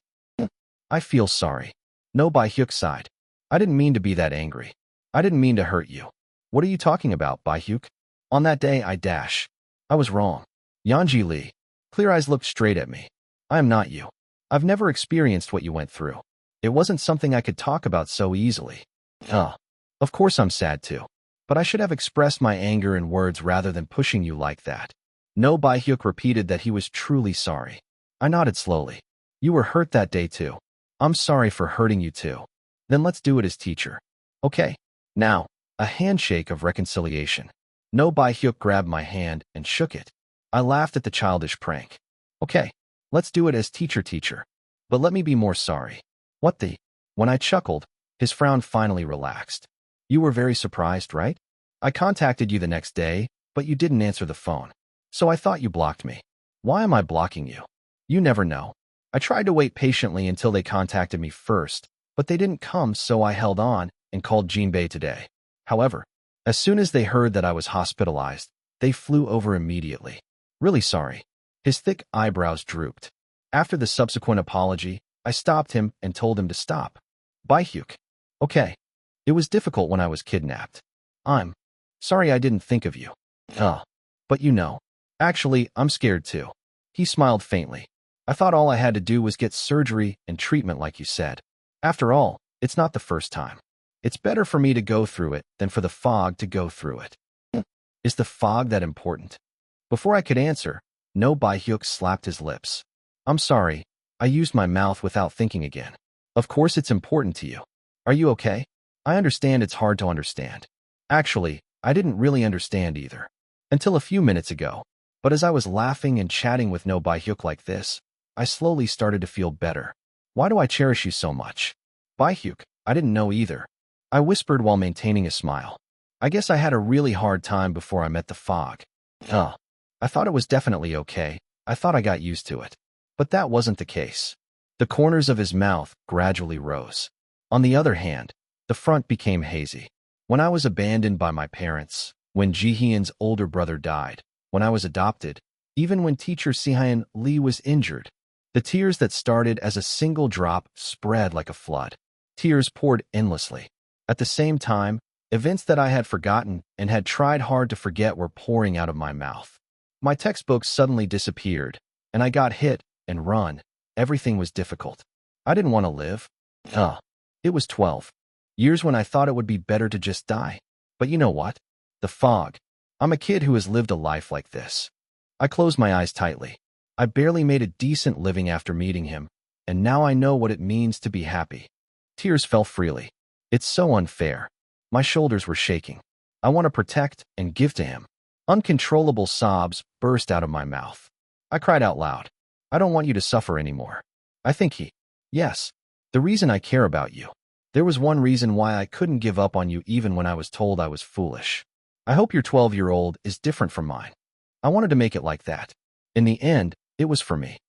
I feel sorry. No Baihyuk sighed. I didn't mean to be that angry. I didn't mean to hurt you. What are you talking about, Baihyuk? On that day I was wrong. Yanji Lee. Clear Eyes looked straight at me. I am not you. I've never experienced what you went through. It wasn't something I could talk about so easily. Of course I'm sad too. But I should have expressed my anger in words rather than pushing you like that. No Baihyuk repeated that he was truly sorry. I nodded slowly. You were hurt that day too. I'm sorry for hurting you too. Then let's do it as teacher. Okay. Now, a handshake of reconciliation. No Baihyuk grabbed my hand and shook it. I laughed at the childish prank. Okay. Let's do it as teacher. But let me be more sorry. What the? When I chuckled, his frown finally relaxed. You were very surprised, right? I contacted you the next day, but you didn't answer the phone. So I thought you blocked me. Why am I blocking you? You never know. I tried to wait patiently until they contacted me first, but they didn't come, so I held on and called Jinbei today. However, as soon as they heard that I was hospitalized, they flew over immediately. Really sorry. His thick eyebrows drooped. After the subsequent apology, I stopped him and told him to stop. Baihyuk. Okay. It was difficult when I was kidnapped. I'm Sorry I didn't think of you. Ugh. But you know. Actually, I'm scared too. He smiled faintly. I thought all I had to do was get surgery and treatment like you said. After all, it's not the first time. It's better for me to go through it than for the fog to go through it. Is the fog that important? Before I could answer, No Bai-hyuk slapped his lips. I'm sorry, I used my mouth without thinking again. Of course it's important to you. Are you okay? I understand it's hard to understand. Actually, I didn't really understand either. Until a few minutes ago. But as I was laughing and chatting with No Bai-hyuk like this, I slowly started to feel better. Why do I cherish you so much? Bai-hyuk, I didn't know either. I whispered while maintaining a smile. I guess I had a really hard time before I met the fog. I thought it was definitely okay. I thought I got used to it. But that wasn't the case. The corners of his mouth gradually rose. On the other hand, the front became hazy. When I was abandoned by my parents, when Jihyun's older brother died, when I was adopted, even when teacher Sihyun Lee was injured, the tears that started as a single drop spread like a flood. Tears poured endlessly. At the same time, events that I had forgotten and had tried hard to forget were pouring out of my mouth. My textbooks suddenly disappeared, and I got hit and run. Everything was difficult. I didn't want to live. It was 12 years when I thought it would be better to just die. But you know what? The fog. I'm a kid who has lived a life like this. I closed my eyes tightly. I barely made a decent living after meeting him, and now I know what it means to be happy. Tears fell freely. It's so unfair. My shoulders were shaking. I want to protect and give to him. Uncontrollable sobs burst out of my mouth. I cried out loud. I don't want you to suffer anymore. I think Yes, the reason I care about you. There was one reason why I couldn't give up on you even when I was told I was foolish. I hope your 12-year-old is different from mine. I wanted to make it like that. In the end, it was for me.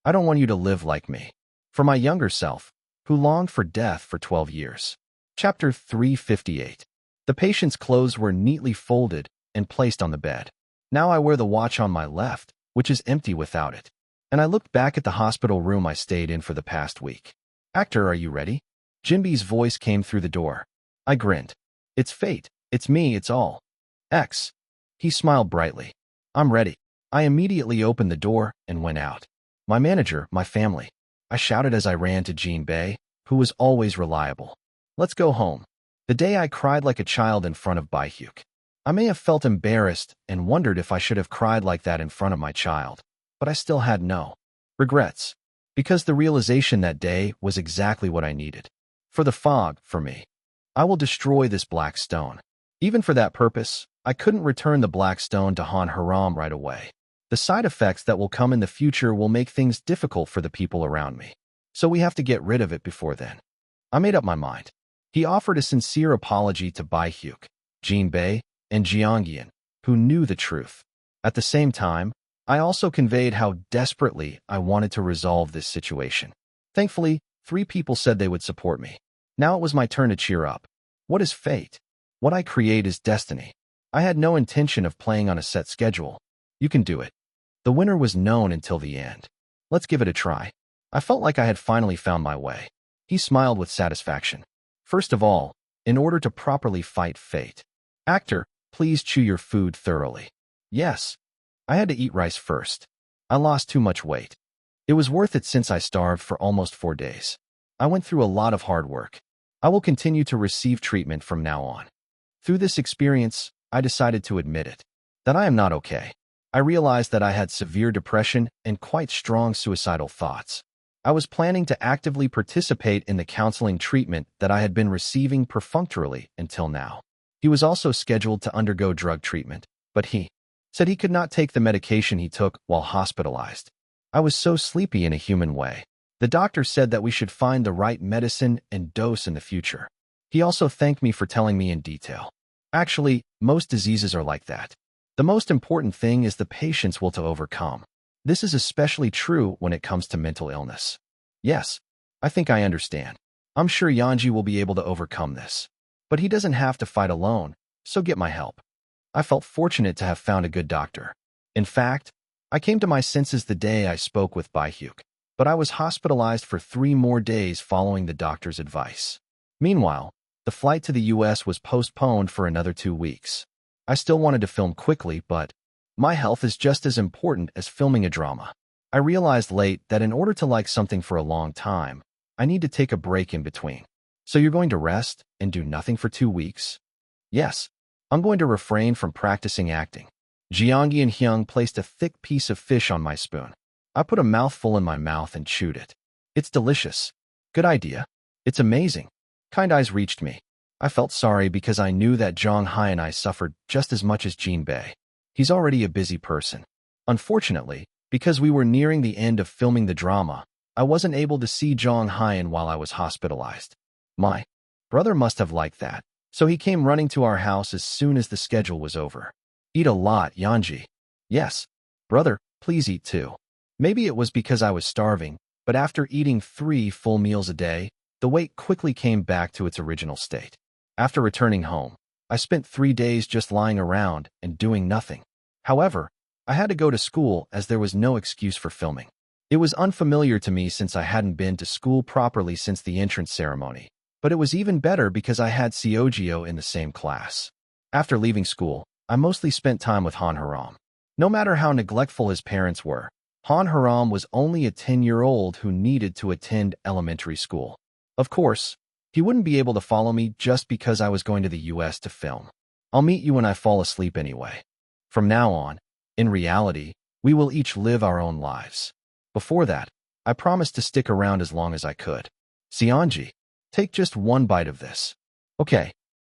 I don't want you to live like me. For my younger self, who longed for death for 12 years. Chapter 358. The patient's clothes were neatly folded and placed on the bed. Now I wear the watch on my left, which is empty without it. And I looked back at the hospital room I stayed in for the past week. Actor, are you ready? Jinbi's voice came through the door. I grinned. It's fate. It's me, it's all. X. He smiled brightly. I'm ready. I immediately opened the door and went out. My manager, my family. I shouted as I ran to Jinbei, who was always reliable. Let's go home. The day I cried like a child in front of Bai-hyuk. I may have felt embarrassed and wondered if I should have cried like that in front of my child, but I still had no regrets, because the realization that day was exactly what I needed. For the fog, for me. I will destroy this black stone. Even for that purpose, I couldn't return the black stone to Han Haram right away. The side effects that will come in the future will make things difficult for the people around me. So we have to get rid of it before then. I made up my mind. He offered a sincere apology to Bai-hyuk, Jinbei, and Jeongyeon, who knew the truth. At the same time, I also conveyed how desperately I wanted to resolve this situation. Thankfully, 3 people said they would support me. Now it was my turn to cheer up. What is fate? What I create is destiny. I had no intention of playing on a set schedule. You can do it. The winner was known until the end. Let's give it a try. I felt like I had finally found my way. He smiled with satisfaction. First of all, in order to properly fight fate. Actor, please chew your food thoroughly. Yes. I had to eat rice first. I lost too much weight. It was worth it since I starved for almost 4 days. I went through a lot of hard work. I will continue to receive treatment from now on. Through this experience, I decided to admit it. That I am not okay. I realized that I had severe depression and quite strong suicidal thoughts. I was planning to actively participate in the counseling treatment that I had been receiving perfunctorily until now. He was also scheduled to undergo drug treatment, but he said he could not take the medication he took while hospitalized. I was so sleepy in a human way. The doctor said that we should find the right medicine and dose in the future. He also thanked me for telling me in detail. Actually, most diseases are like that. The most important thing is the patient's will to overcome. This is especially true when it comes to mental illness. Yes, I think I understand. I'm sure Yanji will be able to overcome this. But he doesn't have to fight alone, so get my help. I felt fortunate to have found a good doctor. In fact, I came to my senses the day I spoke with Bai-hyuk, but I was hospitalized for 3 more days following the doctor's advice. Meanwhile, the flight to the US was postponed for another 2 weeks. I still wanted to film quickly, but my health is just as important as filming a drama. I realized late that in order to like something for a long time, I need to take a break in between. So you're going to rest and do nothing for 2 weeks? Yes, I'm going to refrain from practicing acting. Jiangyi and Hyung placed a thick piece of fish on my spoon. I put a mouthful in my mouth and chewed it. It's delicious. Good idea. It's amazing. Kind eyes reached me. I felt sorry because I knew that Zhang Hai and I suffered just as much as Jin Bei. He's already a busy person. Unfortunately, because we were nearing the end of filming the drama, I wasn't able to see Zhang Hai while I was hospitalized. My brother must have liked that, so he came running to our house as soon as the schedule was over. Eat a lot, Yanji. Yes. Brother, please eat too. Maybe it was because I was starving, but after eating 3 full meals a day, the weight quickly came back to its original state. After returning home, I spent 3 days just lying around and doing nothing. However, I had to go to school as there was no excuse for filming. It was unfamiliar to me since I hadn't been to school properly since the entrance ceremony, but it was even better because I had Seogyo in the same class. After leaving school, I mostly spent time with Han Haram. No matter how neglectful his parents were, Han Haram was only a 10-year-old who needed to attend elementary school. Of course, he wouldn't be able to follow me just because I was going to the US to film. I'll meet you when I fall asleep anyway. From now on, in reality, we will each live our own lives. Before that, I promised to stick around as long as I could. Seonji, take just 1 bite of this. Okay.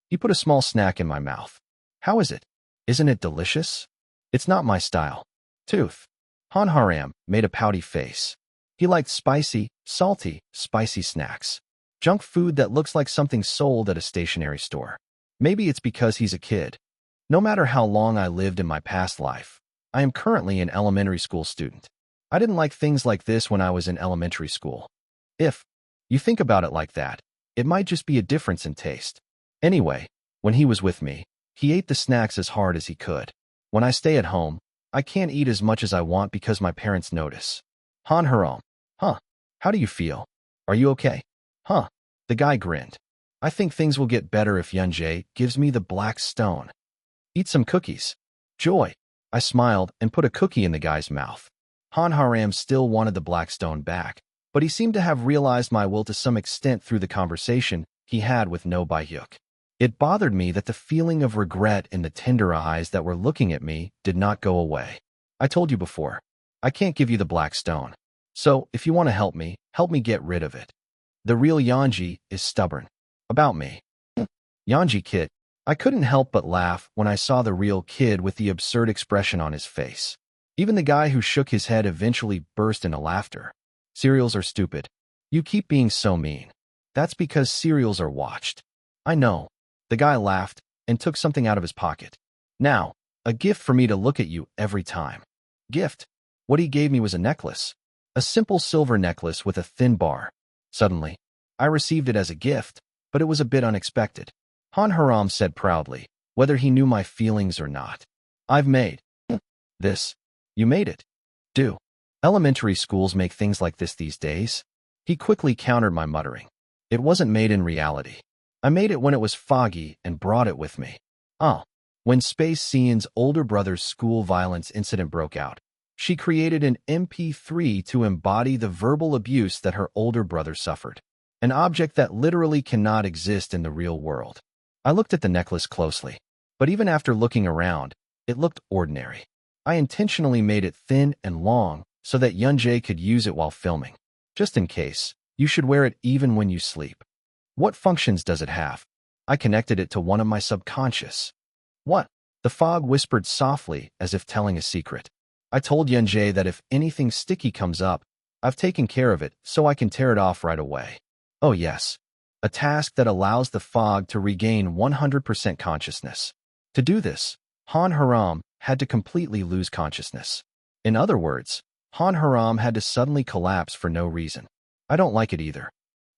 He put a small snack in my mouth. How is it? Isn't it delicious? It's not my style. Tooth. Han Haram made a pouty face. He liked spicy, salty, spicy snacks. Junk food that looks like something sold at a stationery store. Maybe it's because he's a kid. No matter how long I lived in my past life, I am currently an elementary school student. I didn't like things like this when I was in elementary school. If you think about it like that, it might just be a difference in taste. Anyway, when he was with me, he ate the snacks as hard as he could. When I stay at home, I can't eat as much as I want because my parents notice. Han Haram. Huh. How do you feel? Are you okay? Huh. The guy grinned. I think things will get better if Yunjae gives me the black stone. Eat some cookies. Joy. I smiled and put a cookie in the guy's mouth. Han Haram still wanted the black stone back, but he seemed to have realized my will to some extent through the conversation he had with No Baehyuk. It bothered me that the feeling of regret in the tender eyes that were looking at me did not go away. I told you before, I can't give you the black stone. So, if you want to help me get rid of it. The real Yanji is stubborn. About me. Yanji kid. I couldn't help but laugh when I saw the real kid with the absurd expression on his face. Even the guy who shook his head eventually burst into laughter. Cereals are stupid. You keep being so mean. That's because cereals are watched. I know. The guy laughed and took something out of his pocket. Now, a gift for me to look at you every time. Gift. What he gave me was a necklace. A simple silver necklace with a thin bar. Suddenly, I received it as a gift, but it was a bit unexpected. Han Haram said proudly, whether he knew my feelings or not. I've made this. You made it. Do elementary schools make things like this these days? He quickly countered my muttering. It wasn't made in reality. I made it when it was foggy and brought it with me. When Space Cian's older brother's school violence incident broke out, she created an MP3 to embody the verbal abuse that her older brother suffered. An object that literally cannot exist in the real world. I looked at the necklace closely, but even after looking around, it looked ordinary. I intentionally made it thin and long so that Yunjae could use it while filming. Just in case, you should wear it even when you sleep. What functions does it have? I connected it to one of my subconscious. What? The fog whispered softly as if telling a secret. I told Yunjae that if anything sticky comes up, I've taken care of it so I can tear it off right away. Oh yes. A task that allows the fog to regain 100% consciousness. To do this, Han Haram had to completely lose consciousness. In other words, Han Haram had to suddenly collapse for no reason. I don't like it either.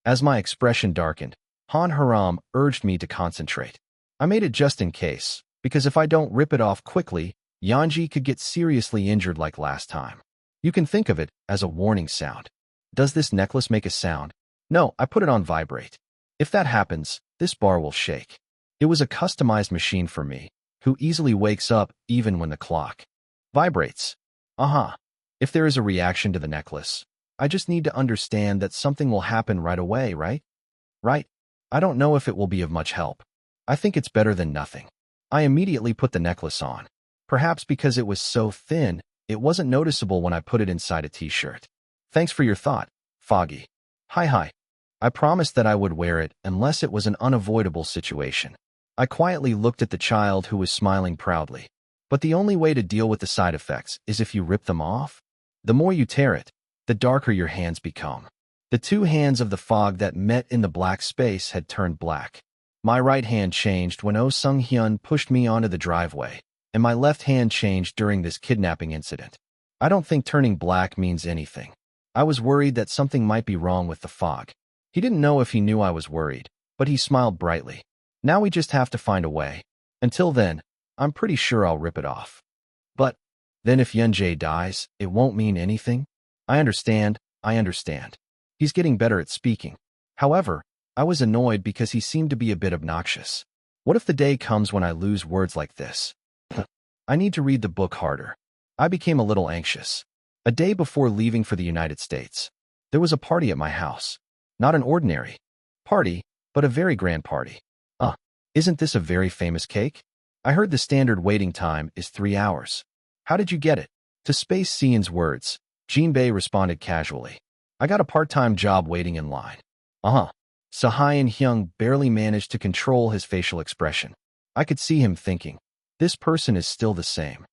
As my expression darkened, Han Haram urged me to concentrate. I made it just in case, because if I don't rip it off quickly, Yanji could get seriously injured like last time. You can think of it as a warning sound. Does this necklace make a sound? No, I put it on vibrate. If that happens, this bar will shake. It was a customized machine for me, who easily wakes up even when the clock vibrates. If there is a reaction to the necklace, I just need to understand that something will happen right away, right? Right. I don't know if it will be of much help. I think it's better than nothing. I immediately put the necklace on. Perhaps because it was so thin, it wasn't noticeable when I put it inside a t-shirt. Thanks for your thought, Foggy. Hi. I promised that I would wear it unless it was an unavoidable situation. I quietly looked at the child who was smiling proudly. But the only way to deal with the side effects is if you rip them off. The more you tear it, the darker your hands become. The two hands of the fog that met in the black space had turned black. My right hand changed when Oh Sung-hyun pushed me onto the driveway, and my left hand changed during this kidnapping incident. I don't think turning black means anything. I was worried that something might be wrong with the fog. He didn't know if he knew I was worried, but he smiled brightly. Now we just have to find a way. Until then, I'm pretty sure I'll rip it off. But then if Yunjae dies, it won't mean anything? I understand. He's getting better at speaking. However, I was annoyed because he seemed to be a bit obnoxious. What if the day comes when I lose words like this? I need to read the book harder. I became a little anxious. A day before leaving for the United States, there was a party at my house. Not an ordinary party, but a very grand party. Isn't this a very famous cake? I heard the standard waiting time is 3 hours. How did you get it? To space Sian's words, Jinbei responded casually. I got a part-time job waiting in line. Sahayan Hyung barely managed to control his facial expression. I could see him thinking, this person is still the same.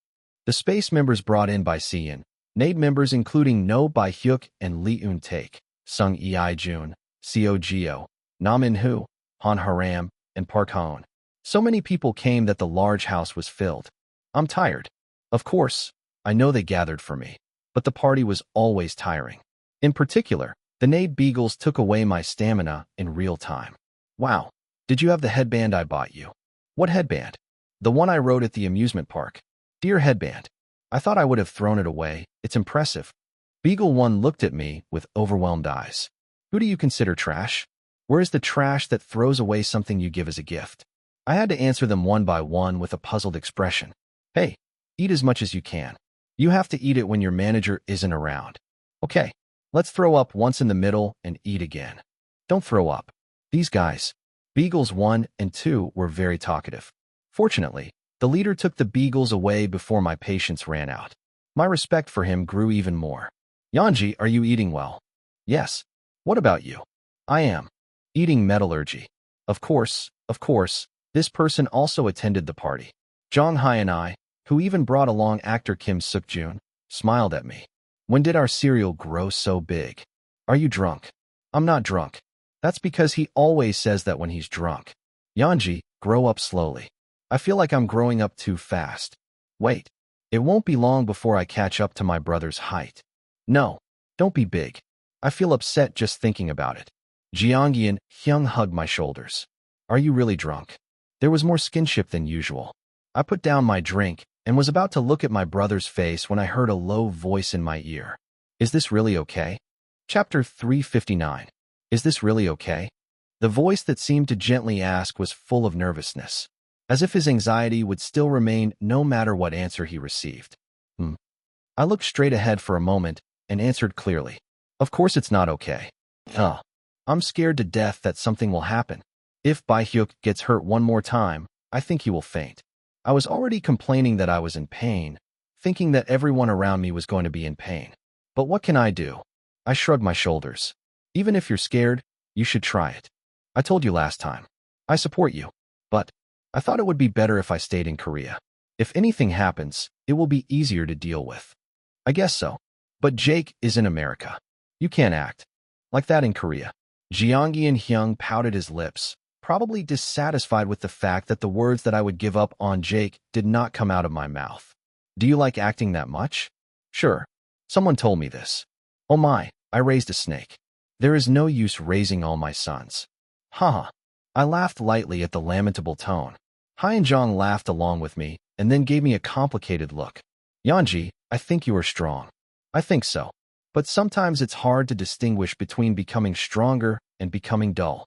The space members brought in by Sian, NAID members including No Bai-hyuk and Lee Eun-taek, Sung Ei-jun, Seo Geo, Nam In-hu, Han Haram, and Park Hoon. So many people came that the large house was filled. I'm tired. Of course, I know they gathered for me, but the party was always tiring. In particular, the Nade Beagles took away my stamina in real time. Wow, did you have the headband I bought you? What headband? The one I rode at the amusement park. Dear headband, I thought I would have thrown it away. It's impressive. Beagle 1 looked at me with overwhelmed eyes. Who do you consider trash? Where is the trash that throws away something you give as a gift? I had to answer them one by one with a puzzled expression. Hey, eat as much as you can. You have to eat it when your manager isn't around. Okay, let's throw up once in the middle and eat again. Don't throw up. These guys, Beagles 1 and 2, were very talkative. Fortunately, the leader took the Beagles away before my patience ran out. My respect for him grew even more. Yanji, are you eating well? Yes. What about you? I am. Eating metallurgy. Of course, this person also attended the party. Jong Hai and I, who even brought along actor Kim Suk-jun, smiled at me. When did our cereal grow so big? Are you drunk? I'm not drunk. That's because he always says that when he's drunk. Yanji, grow up slowly. I feel like I'm growing up too fast. Wait, it won't be long before I catch up to my brother's height. No, don't be big. I feel upset just thinking about it. Jeonggi and Hyung hugged my shoulders. Are you really drunk? There was more skinship than usual. I put down my drink and was about to look at my brother's face when I heard a low voice in my ear. Is this really okay? Chapter 359. Is this really okay? The voice that seemed to gently ask was full of nervousness, as if his anxiety would still remain no matter what answer he received. I looked straight ahead for a moment and answered clearly. Of course it's not okay. I'm scared to death that something will happen. If Bai-hyuk gets hurt one more time, I think he will faint. I was already complaining that I was in pain, thinking that everyone around me was going to be in pain. But what can I do? I shrugged my shoulders. Even if you're scared, you should try it. I told you last time. I support you. But I thought it would be better if I stayed in Korea. If anything happens, it will be easier to deal with. I guess so. But Jake is in America. You can't act like that in Korea. Jeonggi and Hyung pouted his lips, probably dissatisfied with the fact that the words that I would give up on Jake did not come out of my mouth. Do you like acting that much? Sure. Someone told me this. Oh my, I raised a snake. There is no use raising all my sons. Haha. I laughed lightly at the lamentable tone. Hai and Jong laughed along with me and then gave me a complicated look. Yanji, I think you are strong. I think so. But sometimes it's hard to distinguish between becoming stronger and becoming dull.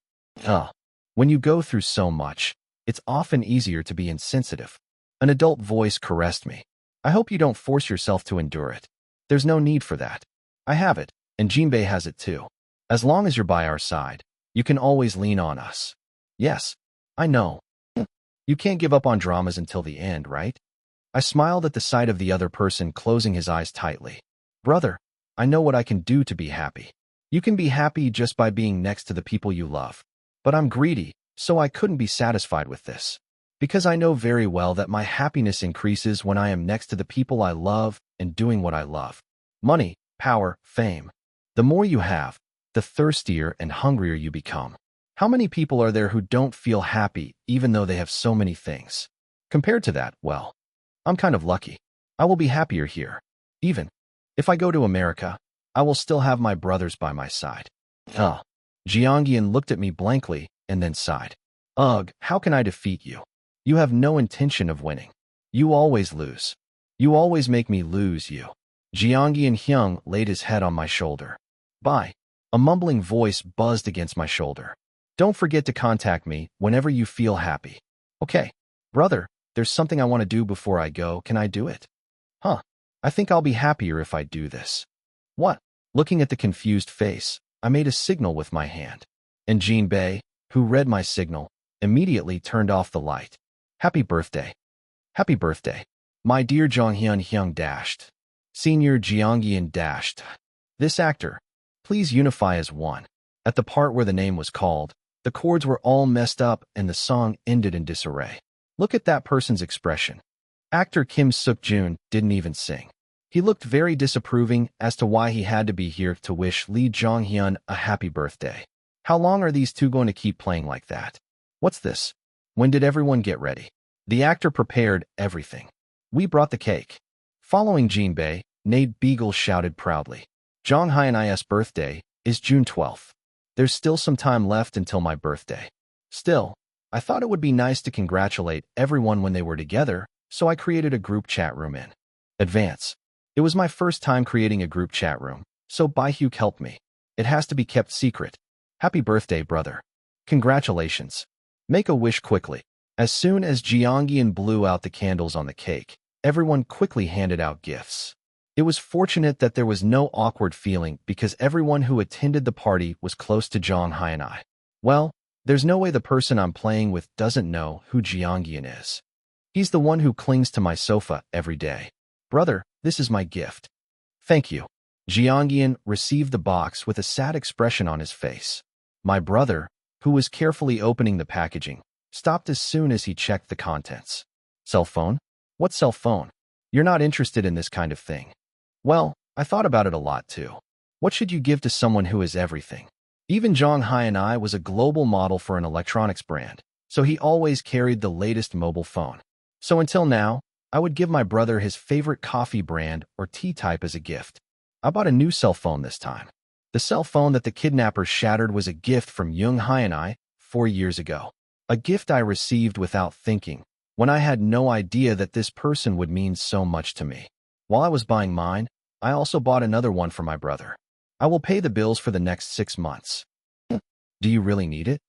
When you go through so much, it's often easier to be insensitive. An adult voice caressed me. I hope you don't force yourself to endure it. There's no need for that. I have it, and Jinbei has it too. As long as you're by our side, you can always lean on us. Yes, I know. You can't give up on dramas until the end, right? I smiled at the sight of the other person closing his eyes tightly. Brother, I know what I can do to be happy. You can be happy just by being next to the people you love. But I'm greedy, so I couldn't be satisfied with this. Because I know very well that my happiness increases when I am next to the people I love and doing what I love. Money, power, fame. The more you have, the thirstier and hungrier you become. How many people are there who don't feel happy even though they have so many things? Compared to that, well, I'm kind of lucky. I will be happier here. Even if I go to America, I will still have my brothers by my side. Jiangyan looked at me blankly and then sighed. Ugh, how can I defeat you? You have no intention of winning. You always lose. You always make me lose you. Jiangyan Hyung laid his head on my shoulder. Bye. A mumbling voice buzzed against my shoulder. Don't forget to contact me whenever you feel happy. Okay. Brother, there's something I want to do before I go. Can I do it? I think I'll be happier if I do this. What? Looking at the confused face, I made a signal with my hand. And Jinbei, who read my signal, immediately turned off the light. Happy birthday. Happy birthday. My dear Jonghyun Hyung dashed. Senior Jiangyan dashed. This actor. Please unify as one. At the part where the name was called, the chords were all messed up and the song ended in disarray. Look at that person's expression. Actor Kim Suk-jun didn't even sing. He looked very disapproving as to why he had to be here to wish Lee Jonghyun a happy birthday. How long are these two going to keep playing like that? What's this? When did everyone get ready? The actor prepared everything. We brought the cake. Following Jinbei, Nate Beagle shouted proudly. Jonghyun's birthday is June 12th. There's still some time left until my birthday. Still, I thought it would be nice to congratulate everyone when they were together, so I created a group chat room in advance. It was my first time creating a group chat room, so Baihuk helped me. It has to be kept secret. Happy birthday, brother. Congratulations. Make a wish quickly. As soon as Jiangyan blew out the candles on the cake, everyone quickly handed out gifts. It was fortunate that there was no awkward feeling because everyone who attended the party was close to Jonghyun and I. Well, there's no way the person I'm playing with doesn't know who Jiangyan is. He's the one who clings to my sofa every day. Brother, this is my gift. Thank you. Jiangyan received the box with a sad expression on his face. My brother, who was carefully opening the packaging, stopped as soon as he checked the contents. Cell phone? What cell phone? You're not interested in this kind of thing. Well, I thought about it a lot too. What should you give to someone who is everything? Even Jonghyun and I was a global model for an electronics brand, so he always carried the latest mobile phone. So until now, I would give my brother his favorite coffee brand or tea type as a gift. I bought a new cell phone this time. The cell phone that the kidnappers shattered was a gift from Jung Hai and I 4 years ago. A gift I received without thinking, when I had no idea that this person would mean so much to me. While I was buying mine, I also bought another one for my brother. I will pay the bills for the next 6 months. Do you really need it?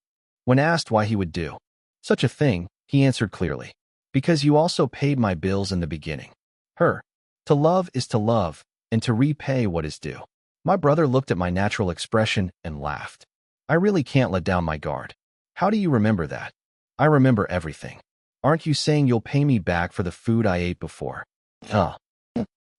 When asked why he would do such a thing, he answered clearly. Because you also paid my bills in the beginning. To love is to love, and to repay what is due. My brother looked at my natural expression and laughed. I really can't let down my guard. How do you remember that? I remember everything. Aren't you saying you'll pay me back for the food I ate before?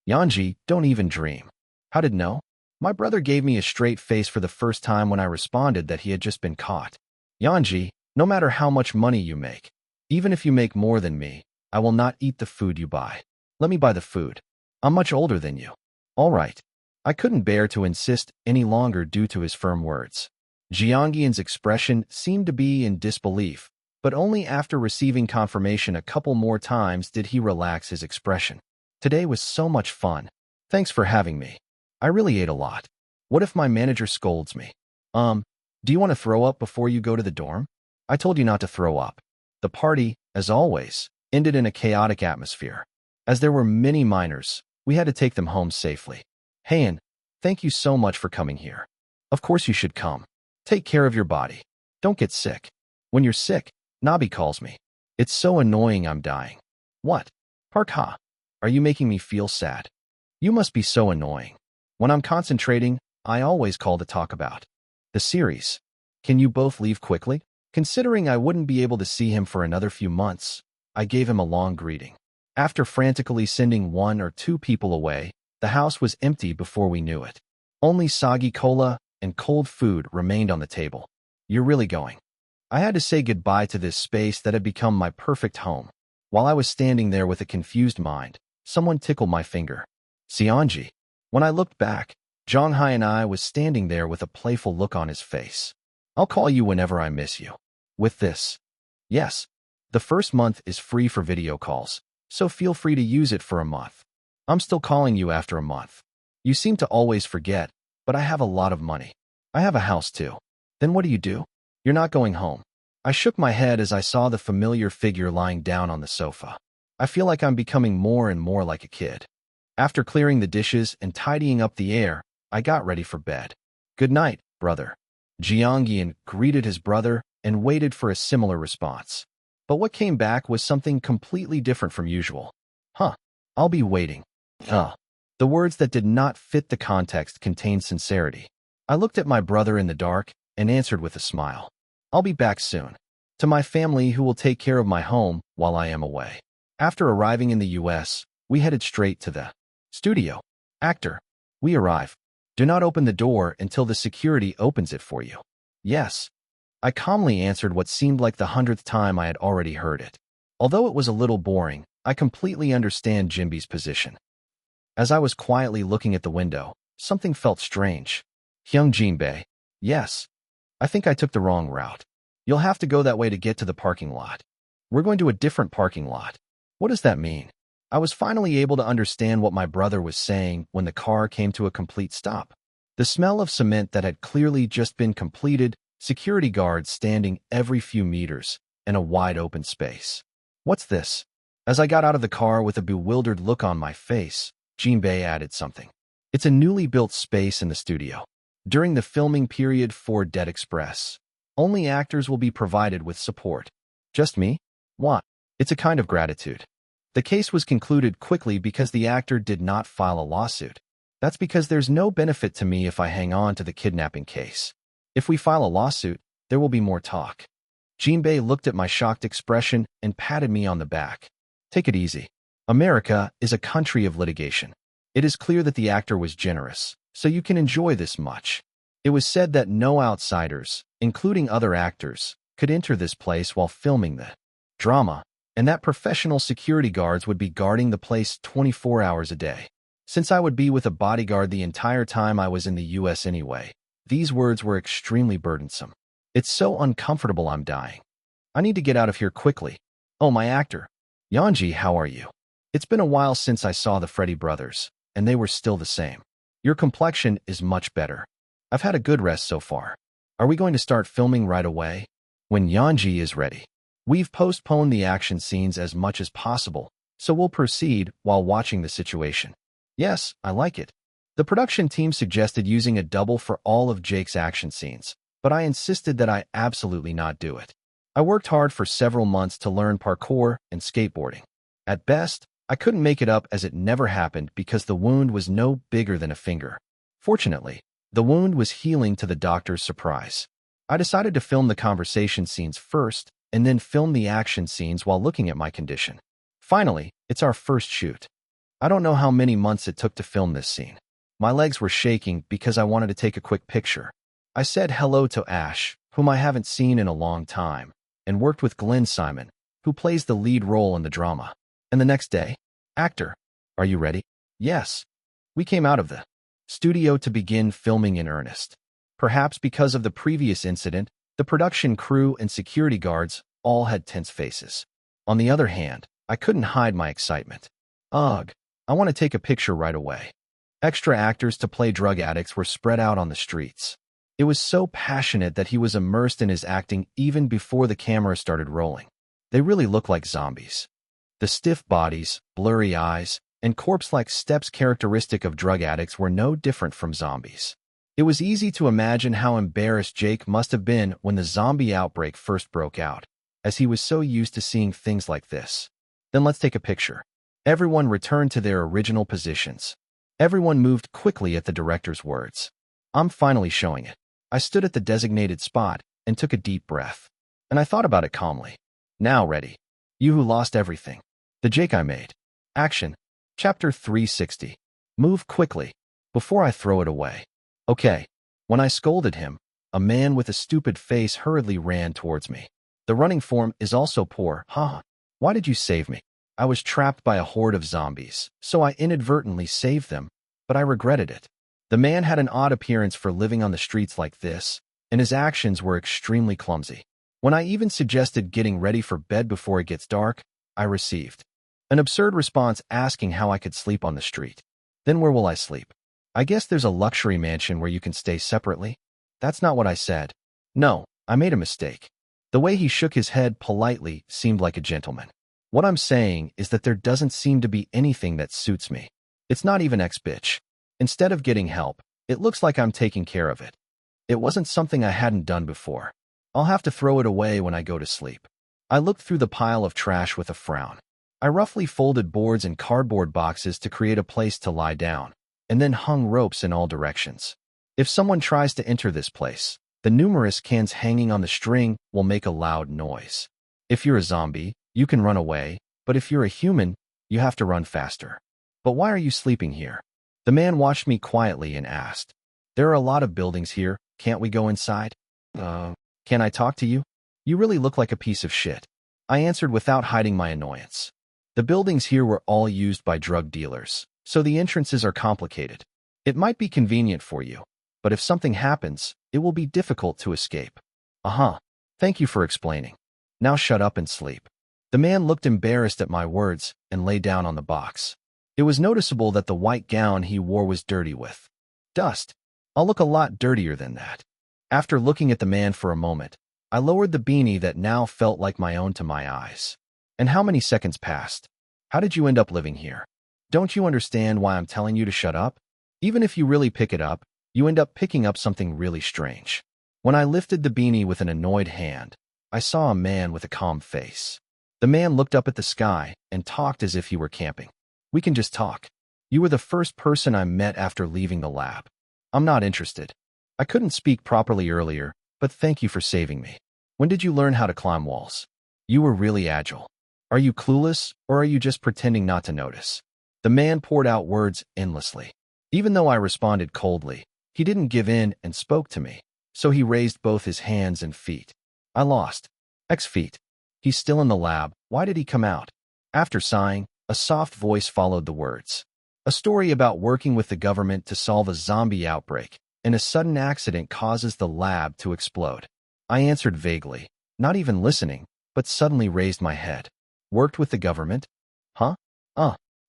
Yanji, don't even dream. How did know? My brother gave me a straight face for the first time when I responded that he had just been caught. Yanji, no matter how much money you make, even if you make more than me, I will not eat the food you buy. Let me buy the food. I'm much older than you. All right. I couldn't bear to insist any longer due to his firm words. Jiangyan's expression seemed to be in disbelief, but only after receiving confirmation a couple more times did he relax his expression. Today was so much fun. Thanks for having me. I really ate a lot. What if my manager scolds me? Do you want to throw up before you go to the dorm? I told you not to throw up. The party, as always, ended in a chaotic atmosphere. As there were many minors, we had to take them home safely. Heian, thank you so much for coming here. Of course you should come. Take care of your body. Don't get sick. When you're sick, Nabi calls me. It's so annoying I'm dying. What? Park Ha? Are you making me feel sad? You must be so annoying. When I'm concentrating, I always call to talk about the series. Can you both leave quickly? Considering I wouldn't be able to see him for another few months, I gave him a long greeting. After frantically sending 1 or 2 people away, the house was empty before we knew it. Only soggy cola and cold food remained on the table. You're really going? I had to say goodbye to this space that had become my perfect home. While I was standing there with a confused mind, someone tickled my finger. Seonji. When I looked back, Jonghai and I was standing there with a playful look on his face. I'll call you whenever I miss you. With this. Yes. The first month is free for video calls, so feel free to use it for a month. I'm still calling you after a month. You seem to always forget, but I have a lot of money. I have a house too. Then what do? You're not going home. I shook my head as I saw the familiar figure lying down on the sofa. I feel like I'm becoming more and more like a kid. After clearing the dishes and tidying up the air, I got ready for bed. Good night, brother. Jeongyeon greeted his brother and waited for a similar response. But what came back was something completely different from usual. I'll be waiting. The words that did not fit the context contained sincerity. I looked at my brother in the dark and answered with a smile. I'll be back soon. To my family who will take care of my home while I am away. After arriving in the US, we headed straight to the studio. Actor, we arrive. Do not open the door until the security opens it for you. Yes. I calmly answered what seemed like the 100th time I had already heard it. Although it was a little boring, I completely understand Jinbi's position. As I was quietly looking at the window, something felt strange. Hyung Jinbei. Yes. I think I took the wrong route. You'll have to go that way to get to the parking lot. We're going to a different parking lot. What does that mean? I was finally able to understand what my brother was saying when the car came to a complete stop. The smell of cement that had clearly just been completed, security guards standing every few meters, and a wide open space. What's this? As I got out of the car with a bewildered look on my face, Jinbei added something. It's a newly built space in the studio. During the filming period for Dead Express, only actors will be provided with support. Just me? What? It's a kind of gratitude. The case was concluded quickly because the actor did not file a lawsuit. That's because there's no benefit to me if I hang on to the kidnapping case. If we file a lawsuit, there will be more talk. Jinbei looked at my shocked expression and patted me on the back. Take it easy. America is a country of litigation. It is clear that the actor was generous, so you can enjoy this much. It was said that no outsiders, including other actors, could enter this place while filming the drama, and that professional security guards would be guarding the place 24 hours a day. Since I would be with a bodyguard the entire time I was in the US anyway, these words were extremely burdensome. It's so uncomfortable I'm dying. I need to get out of here quickly. Oh, my actor. Yeonji, how are you? It's been a while since I saw the Freddy brothers, and they were still the same. Your complexion is much better. I've had a good rest so far. Are we going to start filming right away? When Yeonji is ready. We've postponed the action scenes as much as possible, so we'll proceed while watching the situation. Yes, I like it. The production team suggested using a double for all of Jake's action scenes, but I insisted that I absolutely not do it. I worked hard for several months to learn parkour and skateboarding. At best, I couldn't make it up as it never happened because the wound was no bigger than a finger. Fortunately, the wound was healing to the doctor's surprise. I decided to film the conversation scenes first and then film the action scenes while looking at my condition. Finally, it's our first shoot. I don't know how many months it took to film this scene. My legs were shaking because I wanted to take a quick picture. I said hello to Ash, whom I haven't seen in a long time, and worked with Glenn Simon, who plays the lead role in the drama. And the next day, actor, are you ready? Yes. We came out of the studio to begin filming in earnest. Perhaps because of the previous incident, the production crew and security guards all had tense faces. On the other hand, I couldn't hide my excitement. Ugh, I want to take a picture right away. Extra actors to play drug addicts were spread out on the streets. It was so passionate that he was immersed in his acting even before the camera started rolling. They really looked like zombies. The stiff bodies, blurry eyes, and corpse-like steps characteristic of drug addicts were no different from zombies. It was easy to imagine how embarrassed Jake must have been when the zombie outbreak first broke out, as he was so used to seeing things like this. Then let's take a picture. Everyone returned to their original positions. Everyone moved quickly at the director's words. I'm finally showing it. I stood at the designated spot and took a deep breath. And I thought about it calmly. Now ready. You who lost everything. The Jake I made. Action. Chapter 360. Move quickly. Before I throw it away. Okay. When I scolded him, a man with a stupid face hurriedly ran towards me. The running form is also poor. Huh? Why did you save me? I was trapped by a horde of zombies, so I inadvertently saved them, but I regretted it. The man had an odd appearance for living on the streets like this, and his actions were extremely clumsy. When I even suggested getting ready for bed before it gets dark, I received an absurd response asking how I could sleep on the street. Then where will I sleep? I guess there's a luxury mansion where you can stay separately? That's not what I said. No, I made a mistake. The way he shook his head politely seemed like a gentleman. What I'm saying is that there doesn't seem to be anything that suits me. It's not even X-bitch. Instead of getting help, it looks like I'm taking care of it. It wasn't something I hadn't done before. I'll have to throw it away when I go to sleep. I looked through the pile of trash with a frown. I roughly folded boards and cardboard boxes to create a place to lie down, and then hung ropes in all directions. If someone tries to enter this place, the numerous cans hanging on the string will make a loud noise. If you're a zombie, you can run away, but if you're a human, you have to run faster. But why are you sleeping here? The man watched me quietly and asked, There are a lot of buildings here, can't we go inside? Can I talk to you? You really look like a piece of shit. I answered without hiding my annoyance. The buildings here were all used by drug dealers, so the entrances are complicated. It might be convenient for you, but if something happens, it will be difficult to escape. Thank you for explaining. Now shut up and sleep. The man looked embarrassed at my words and lay down on the box. It was noticeable that the white gown he wore was dirty with dust. I'll look a lot dirtier than that. After looking at the man for a moment, I lowered the beanie that now felt like my own to my eyes. And how many seconds passed? How did you end up living here? Don't you understand why I'm telling you to shut up? Even if you really pick it up, you end up picking up something really strange. When I lifted the beanie with an annoyed hand, I saw a man with a calm face. The man looked up at the sky and talked as if he were camping. We can just talk. You were the first person I met after leaving the lab. I'm not interested. I couldn't speak properly earlier, but thank you for saving me. When did you learn how to climb walls? You were really agile. Are you clueless, or are you just pretending not to notice? The man poured out words endlessly. Even though I responded coldly, he didn't give in and spoke to me, so he raised both his hands and feet. I lost. X feet. He's still in the lab. Why did he come out? After sighing, a soft voice followed the words. A story about working with the government to solve a zombie outbreak, and a sudden accident causes the lab to explode. I answered vaguely, not even listening, but suddenly raised my head. Worked with the government? Huh?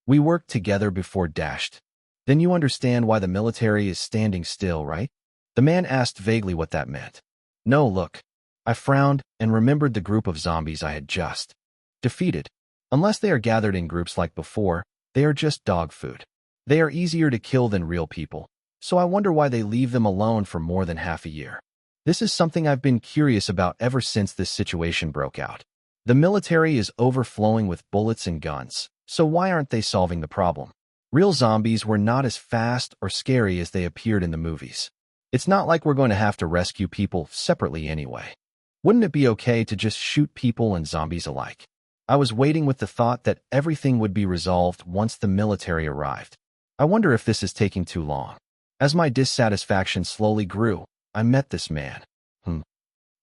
We worked together before dashed. Then you understand why the military is standing still, right? The man asked vaguely what that meant. No, look. I frowned and remembered the group of zombies I had just defeated. Unless they are gathered in groups like before, they are just dog food. They are easier to kill than real people, so I wonder why they leave them alone for more than half a year. This is something I've been curious about ever since this situation broke out. The military is overflowing with bullets and guns, so why aren't they solving the problem? Real zombies were not as fast or scary as they appeared in the movies. It's not like we're going to have to rescue people separately anyway. Wouldn't it be okay to just shoot people and zombies alike? I was waiting with the thought that everything would be resolved once the military arrived. I wonder if this is taking too long. As my dissatisfaction slowly grew, I met this man.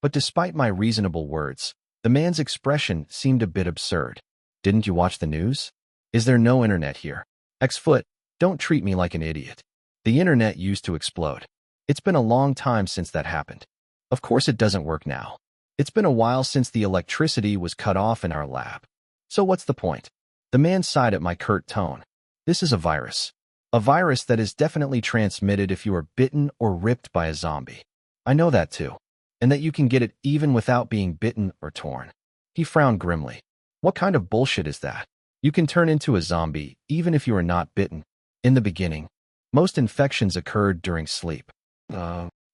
But despite my reasonable words, the man's expression seemed a bit absurd. Didn't you watch the news? Is there no internet here? X-foot, don't treat me like an idiot. The internet used to explode. It's been a long time since that happened. Of course it doesn't work now. It's been a while since the electricity was cut off in our lab. So what's the point? The man sighed at my curt tone. This is a virus. A virus that is definitely transmitted if you are bitten or ripped by a zombie. I know that too. And that you can get it even without being bitten or torn. He frowned grimly. What kind of bullshit is that? You can turn into a zombie even if you are not bitten. In the beginning, most infections occurred during sleep.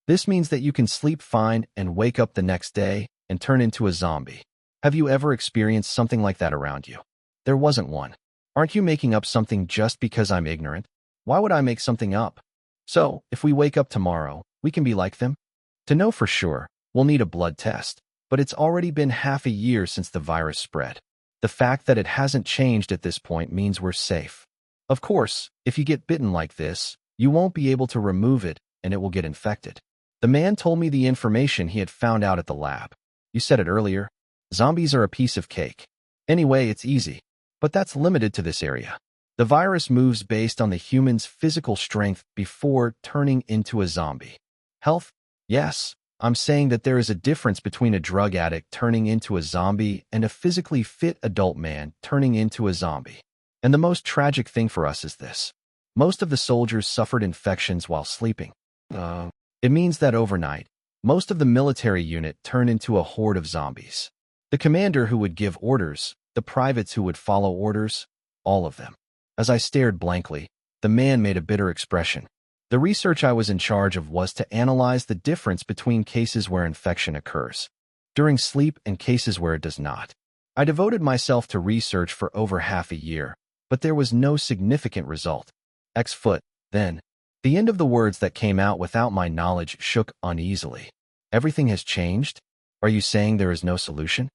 This means that you can sleep fine and wake up the next day and turn into a zombie. Have you ever experienced something like that around you? There wasn't one. Aren't you making up something just because I'm ignorant? Why would I make something up? So, if we wake up tomorrow, we can be like them? To know for sure, we'll need a blood test. But it's already been half a year since the virus spread. The fact that it hasn't changed at this point means we're safe. Of course, if you get bitten like this, you won't be able to remove it and it will get infected. The man told me the information he had found out at the lab. You said it earlier. Zombies are a piece of cake. Anyway, it's easy. But that's limited to this area. The virus moves based on the human's physical strength before turning into a zombie. Health? Yes. I'm saying that there is a difference between a drug addict turning into a zombie and a physically fit adult man turning into a zombie. And the most tragic thing for us is this. Most of the soldiers suffered infections while sleeping. It means that overnight, most of the military unit turned into a horde of zombies. The commander who would give orders, the privates who would follow orders, all of them. As I stared blankly, the man made a bitter expression. The research I was in charge of was to analyze the difference between cases where infection occurs during sleep and cases where it does not. I devoted myself to research for over half a year, but there was no significant result. X-foot, then. The end of the words that came out without my knowledge shook uneasily. Everything has changed? Are you saying there is no solution?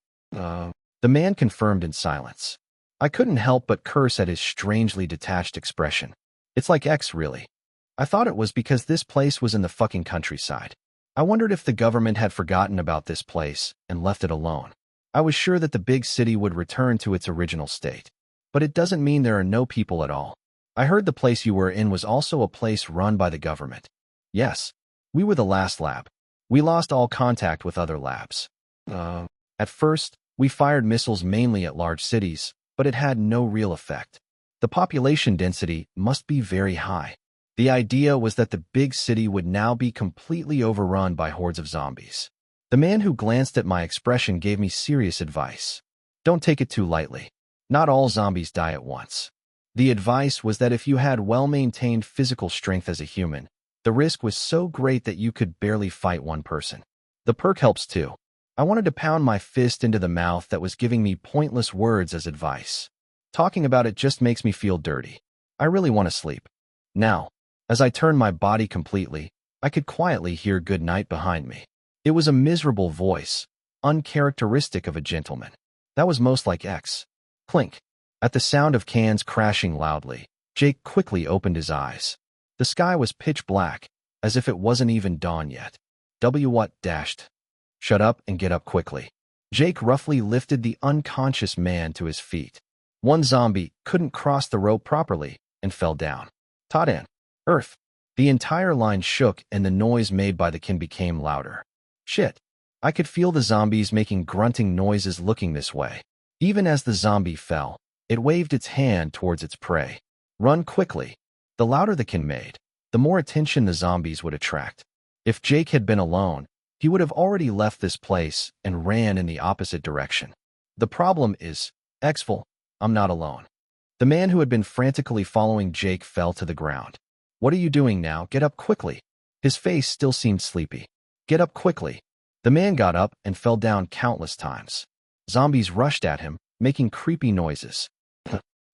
The man confirmed in silence. I couldn't help but curse at his strangely detached expression. It's like X, really. I thought it was because this place was in the fucking countryside. I wondered if the government had forgotten about this place and left it alone. I was sure that the big city would return to its original state. But it doesn't mean there are no people at all. I heard the place you were in was also a place run by the government. Yes, we were the last lab. We lost all contact with other labs. At first, we fired missiles mainly at large cities, but it had no real effect. The population density must be very high. The idea was that the big city would now be completely overrun by hordes of zombies. The man who glanced at my expression gave me serious advice. Don't take it too lightly. Not all zombies die at once. The advice was that if you had well-maintained physical strength as a human, the risk was so great that you could barely fight one person. The perk helps too. I wanted to pound my fist into the mouth that was giving me pointless words as advice. Talking about it just makes me feel dirty. I really want to sleep. Now, as I turned my body completely, I could quietly hear good night behind me. It was a miserable voice, uncharacteristic of a gentleman. That was most like X. Clink. At the sound of cans crashing loudly, Jake quickly opened his eyes. The sky was pitch black, as if it wasn't even dawn yet. What dashed? Shut up and get up quickly. Jake roughly lifted the unconscious man to his feet. One zombie couldn't cross the rope properly and fell down. Todan. Earth. The entire line shook and the noise made by the kin became louder. Shit. I could feel the zombies making grunting noises looking this way. Even as the zombie fell, it waved its hand towards its prey. Run quickly. The louder the kin made, the more attention the zombies would attract. If Jake had been alone, he would have already left this place and ran in the opposite direction. The problem is, Xful, I'm not alone. The man who had been frantically following Jake fell to the ground. What are you doing now? Get up quickly. His face still seemed sleepy. Get up quickly. The man got up and fell down countless times. Zombies rushed at him, making creepy noises.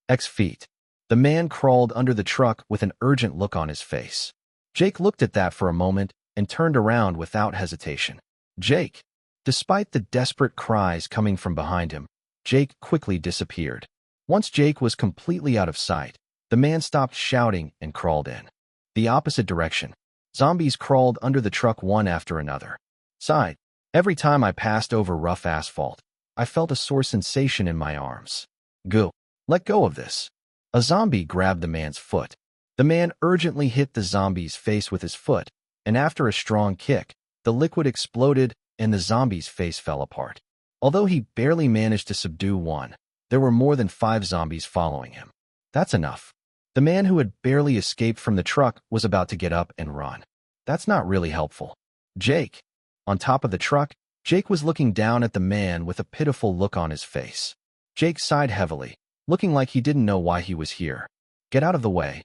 X feet. The man crawled under the truck with an urgent look on his face. Jake looked at that for a moment and turned around without hesitation. Jake! Despite the desperate cries coming from behind him, Jake quickly disappeared. Once Jake was completely out of sight, the man stopped shouting and crawled in the opposite direction. Zombies crawled under the truck one after another. Sighed. Every time I passed over rough asphalt, I felt a sore sensation in my arms. Go. Let go of this. A zombie grabbed the man's foot. The man urgently hit the zombie's face with his foot, and after a strong kick, the liquid exploded and the zombie's face fell apart. Although he barely managed to subdue one, there were more than 5 zombies following him. That's enough. The man who had barely escaped from the truck was about to get up and run. That's not really helpful. Jake. On top of the truck, Jake was looking down at the man with a pitiful look on his face. Jake sighed heavily, looking like he didn't know why he was here. Get out of the way.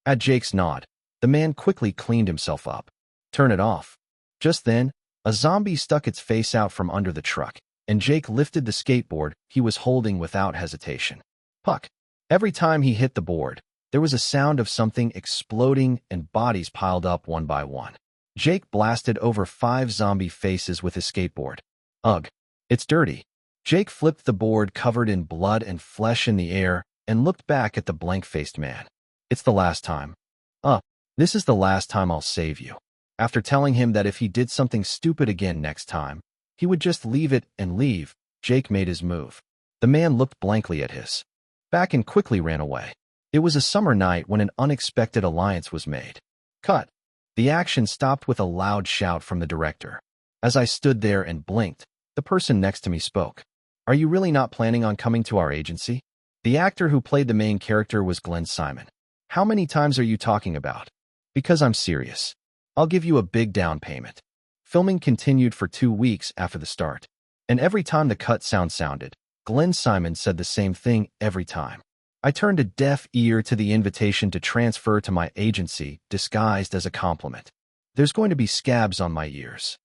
At Jake's nod, the man quickly cleaned himself up. Turn it off. Just then, a zombie stuck its face out from under the truck, and Jake lifted the skateboard he was holding without hesitation. Puck. Every time he hit the board, there was a sound of something exploding and bodies piled up one by one. Jake blasted over 5 zombie faces with his skateboard. Ugh, it's dirty. Jake flipped the board covered in blood and flesh in the air and looked back at the blank-faced man. It's the last time. This is the last time I'll save you. After telling him that if he did something stupid again next time, he would just leave it and leave, Jake made his move. The man looked blankly at his back and quickly ran away. It was a summer night when an unexpected alliance was made. Cut. The action stopped with a loud shout from the director. As I stood there and blinked, the person next to me spoke. Are you really not planning on coming to our agency? The actor who played the main character was Glenn Simon. How many times are you talking about? Because I'm serious. I'll give you a big down payment. Filming continued for 2 weeks after the start. And every time the cut sound sounded, Glenn Simon said the same thing every time. I turned a deaf ear to the invitation to transfer to my agency, disguised as a compliment. There's going to be scabs on my ears.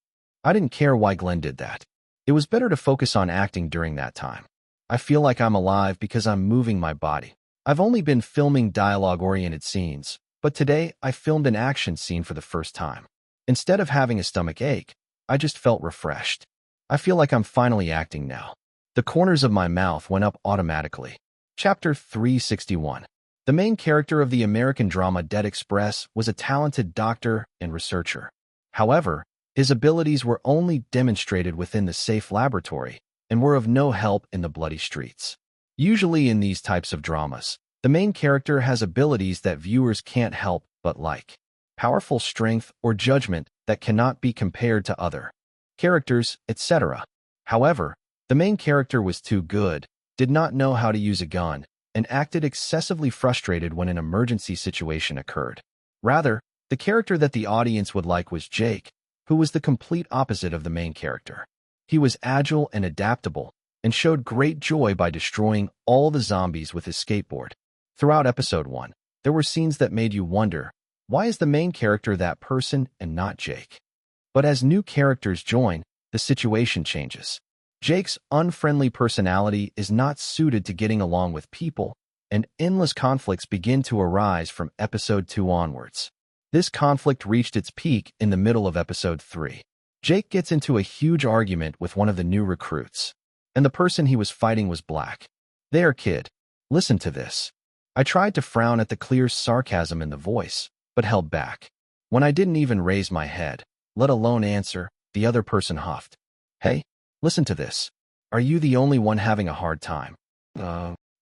I didn't care why Glenn did that. It was better to focus on acting during that time. I feel like I'm alive because I'm moving my body. I've only been filming dialogue-oriented scenes, but today I filmed an action scene for the first time. Instead of having a stomach ache, I just felt refreshed. I feel like I'm finally acting now. The corners of my mouth went up automatically. Chapter 361. The main character of the American drama Dead Express was a talented doctor and researcher. However, his abilities were only demonstrated within the safe laboratory and were of no help in the bloody streets. Usually in these types of dramas, the main character has abilities that viewers can't help but like. Powerful strength or judgment that cannot be compared to other characters, etc. However, the main character was too good, did not know how to use a gun, and acted excessively frustrated when an emergency situation occurred. Rather, the character that the audience would like was Jake, who was the complete opposite of the main character. He was agile and adaptable, and showed great joy by destroying all the zombies with his skateboard. Throughout episode 1, there were scenes that made you wonder, why is the main character that person and not Jake? But as new characters join, the situation changes. Jake's unfriendly personality is not suited to getting along with people, and endless conflicts begin to arise from episode 2 onwards. This conflict reached its peak in the middle of episode 3. Jake gets into a huge argument with one of the new recruits, and the person he was fighting was black. There, kid. Listen to this. I tried to frown at the clear sarcasm in the voice, but held back. When I didn't even raise my head, let alone answer, the other person huffed. Hey, listen to this. Are you the only one having a hard time?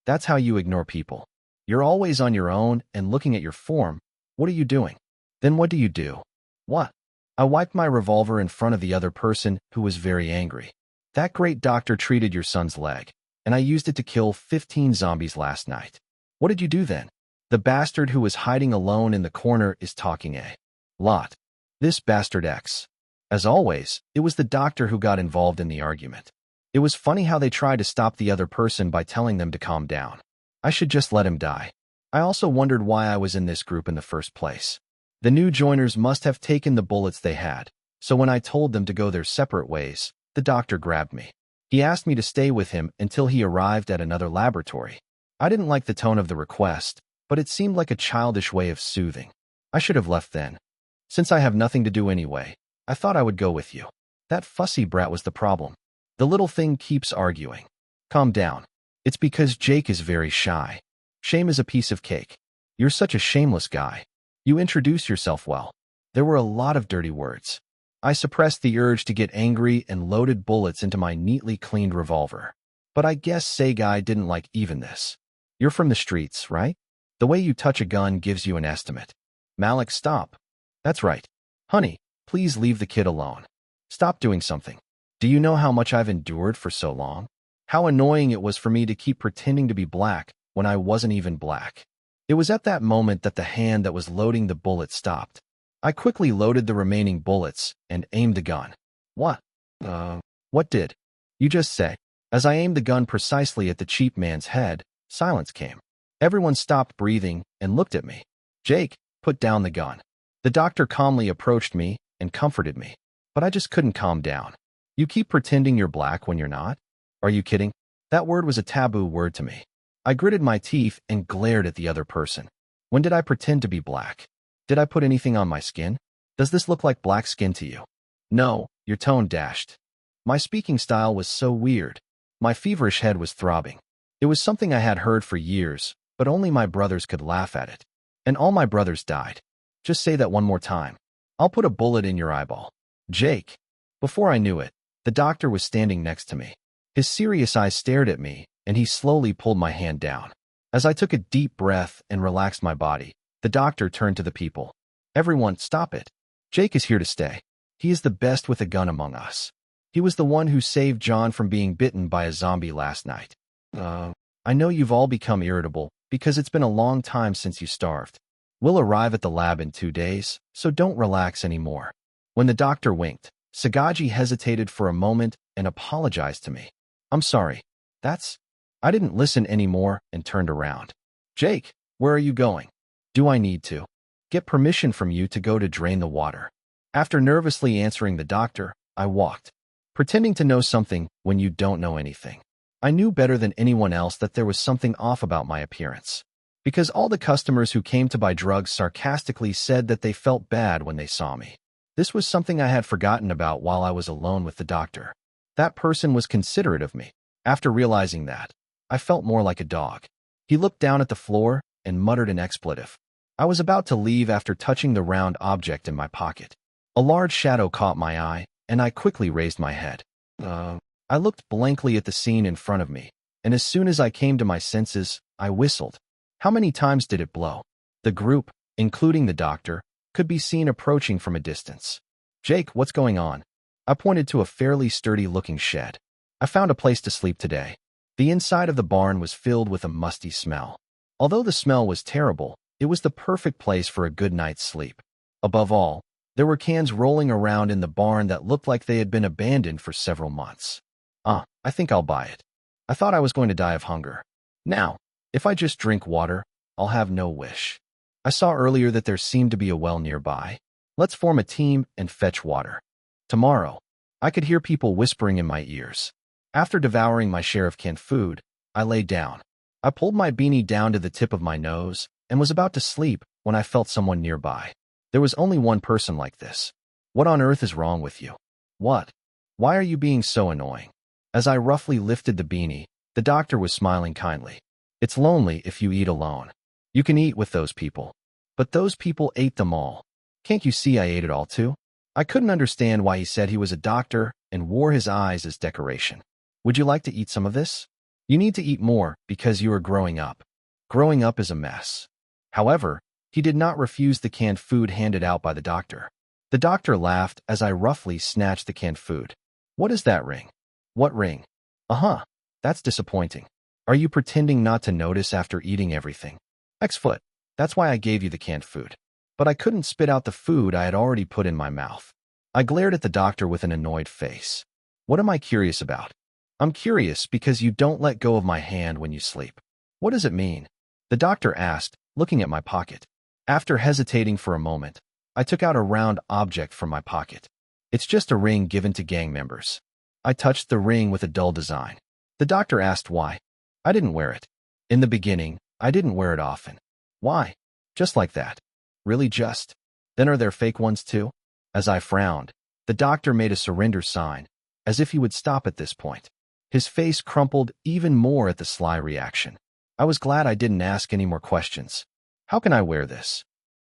That's how you ignore people. You're always on your own and looking at your form. What are you doing? Then what do you do? What? I wiped my revolver in front of the other person who was very angry. That great doctor treated your son's leg, and I used it to kill 15 zombies last night. What did you do then? The bastard who was hiding alone in the corner is talking a lot. This bastard X. As always, it was the doctor who got involved in the argument. It was funny how they tried to stop the other person by telling them to calm down. I should just let him die. I also wondered why I was in this group in the first place. The new joiners must have taken the bullets they had, so when I told them to go their separate ways, the doctor grabbed me. He asked me to stay with him until he arrived at another laboratory. I didn't like the tone of the request, but it seemed like a childish way of soothing. I should have left then. Since I have nothing to do anyway, I thought I would go with you. That fussy brat was the problem. The little thing keeps arguing. Calm down. It's because Jake is very shy. Shame is a piece of cake. You're such a shameless guy. You introduce yourself well. There were a lot of dirty words. I suppressed the urge to get angry and loaded bullets into my neatly cleaned revolver. But I guess Say Guy didn't like even this. You're from the streets, right? The way you touch a gun gives you an estimate. Malik, stop. That's right. Honey, please leave the kid alone. Stop doing something. Do you know how much I've endured for so long? How annoying it was for me to keep pretending to be black when I wasn't even black. It was at that moment that the hand that was loading the bullet stopped. I quickly loaded the remaining bullets and aimed the gun. What? What did you just say? As I aimed the gun precisely at the cheap man's head, silence came. Everyone stopped breathing and looked at me. Jake, put down the gun. The doctor calmly approached me and comforted me, but I just couldn't calm down. You keep pretending you're black when you're not? Are you kidding? That word was a taboo word to me. I gritted my teeth and glared at the other person. When did I pretend to be black? Did I put anything on my skin? Does this look like black skin to you? No, your tone dashed. My speaking style was so weird. My feverish head was throbbing. It was something I had heard for years, but only my brothers could laugh at it. And all my brothers died. Just say that one more time. I'll put a bullet in your eyeball. Jake. Before I knew it, the doctor was standing next to me. His serious eyes stared at me, and he slowly pulled my hand down. As I took a deep breath and relaxed my body, the doctor turned to the people. Everyone, stop it. Jake is here to stay. He is the best with a gun among us. He was the one who saved John from being bitten by a zombie last night. I know you've all become irritable because it's been a long time since you starved. We'll arrive at the lab in 2 days, so don't relax anymore. When the doctor winked, Sagagi hesitated for a moment and apologized to me. I'm sorry. I didn't listen anymore and turned around. Jake, where are you going? Do I need to get permission from you to go to drain the water? After nervously answering the doctor, I walked, pretending to know something when you don't know anything. I knew better than anyone else that there was something off about my appearance, because all the customers who came to buy drugs sarcastically said that they felt bad when they saw me. This was something I had forgotten about while I was alone with the doctor. That person was considerate of me. After realizing that, I felt more like a dog. He looked down at the floor and muttered an expletive. I was about to leave after touching the round object in my pocket. A large shadow caught my eye, and I quickly raised my head. I looked blankly at the scene in front of me, and as soon as I came to my senses, I whistled. How many times did it blow? The group, including the doctor, could be seen approaching from a distance. Jake, what's going on? I pointed to a fairly sturdy-looking shed. I found a place to sleep today. The inside of the barn was filled with a musty smell. Although the smell was terrible, it was the perfect place for a good night's sleep. Above all, there were cans rolling around in the barn that looked like they had been abandoned for several months. I think I'll buy it. I thought I was going to die of hunger. Now, if I just drink water, I'll have no wish. I saw earlier that there seemed to be a well nearby. Let's form a team and fetch water. Tomorrow, I could hear people whispering in my ears. After devouring my share of canned food, I lay down. I pulled my beanie down to the tip of my nose and was about to sleep when I felt someone nearby. There was only one person like this. What on earth is wrong with you? What? Why are you being so annoying? As I roughly lifted the beanie, the doctor was smiling kindly. It's lonely if you eat alone. You can eat with those people. But those people ate them all. Can't you see I ate it all too? I couldn't understand why he said he was a doctor and wore his eyes as decoration. Would you like to eat some of this? You need to eat more because you are growing up. Growing up is a mess. However, he did not refuse the canned food handed out by the doctor. The doctor laughed as I roughly snatched the canned food. What is that ring? What ring? That's disappointing. Are you pretending not to notice after eating everything? X-foot. That's why I gave you the canned food. But I couldn't spit out the food I had already put in my mouth. I glared at the doctor with an annoyed face. What am I curious about? I'm curious because you don't let go of my hand when you sleep. What does it mean? The doctor asked, looking at my pocket. After hesitating for a moment, I took out a round object from my pocket. It's just a ring given to gang members. I touched the ring with a dull design. The doctor asked why. I didn't wear it. In the beginning, I didn't wear it often. Why? Just like that. Really just? Then are there fake ones too? As I frowned, the doctor made a surrender sign, as if he would stop at this point. His face crumpled even more at the sly reaction. I was glad I didn't ask any more questions. How can I wear this?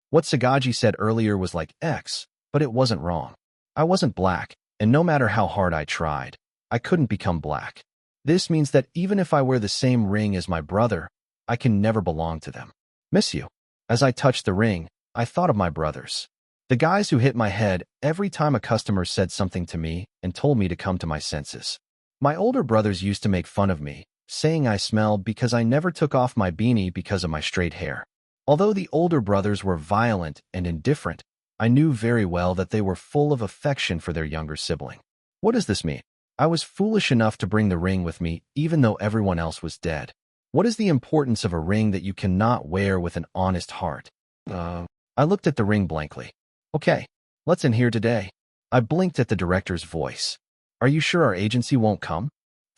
What Sagagi said earlier was like X, but it wasn't wrong. I wasn't black, and no matter how hard I tried, I couldn't become black. This means that even if I wear the same ring as my brother, I can never belong to them. Miss you. As I touched the ring, I thought of my brothers. The guys who hit my head every time a customer said something to me and told me to come to my senses. My older brothers used to make fun of me, saying I smelled because I never took off my beanie because of my straight hair. Although the older brothers were violent and indifferent, I knew very well that they were full of affection for their younger sibling. What does this mean? I was foolish enough to bring the ring with me even though everyone else was dead. What is the importance of a ring that you cannot wear with an honest heart? I looked at the ring blankly. Okay, let's in here today. I blinked at the director's voice. Are you sure our agency won't come?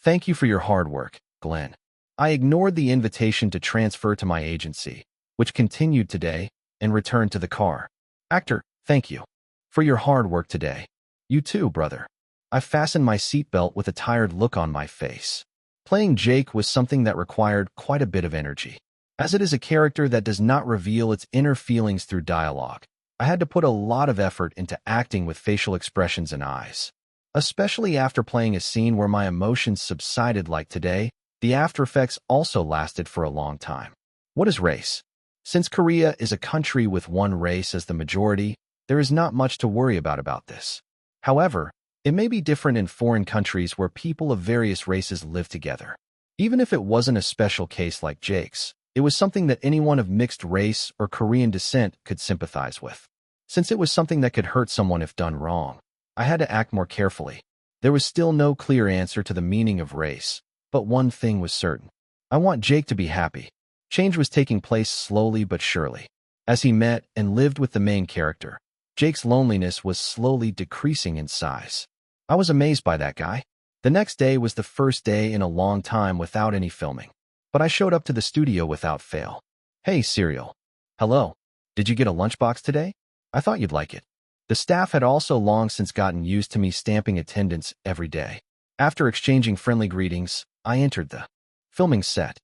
Thank you for your hard work, Glenn. I ignored the invitation to transfer to my agency, which continued today, and returned to the car. Actor, thank you for your hard work today. You too, brother. I fastened my seatbelt with a tired look on my face. Playing Jake was something that required quite a bit of energy. As it is a character that does not reveal its inner feelings through dialogue, I had to put a lot of effort into acting with facial expressions and eyes. Especially after playing a scene where my emotions subsided like today, the after effects also lasted for a long time. What is race? Since Korea is a country with one race as the majority, there is not much to worry about this. However, it may be different in foreign countries where people of various races live together. Even if it wasn't a special case like Jake's, it was something that anyone of mixed race or Korean descent could sympathize with. Since it was something that could hurt someone if done wrong, I had to act more carefully. There was still no clear answer to the meaning of race, but one thing was certain. I want Jake to be happy. Change was taking place slowly but surely. As he met and lived with the main character, Jake's loneliness was slowly decreasing in size. I was amazed by that guy. The next day was the first day in a long time without any filming, but I showed up to the studio without fail. Hey, Serial. Hello. Did you get a lunchbox today? I thought you'd like it. The staff had also long since gotten used to me stamping attendance every day. After exchanging friendly greetings, I entered the filming set.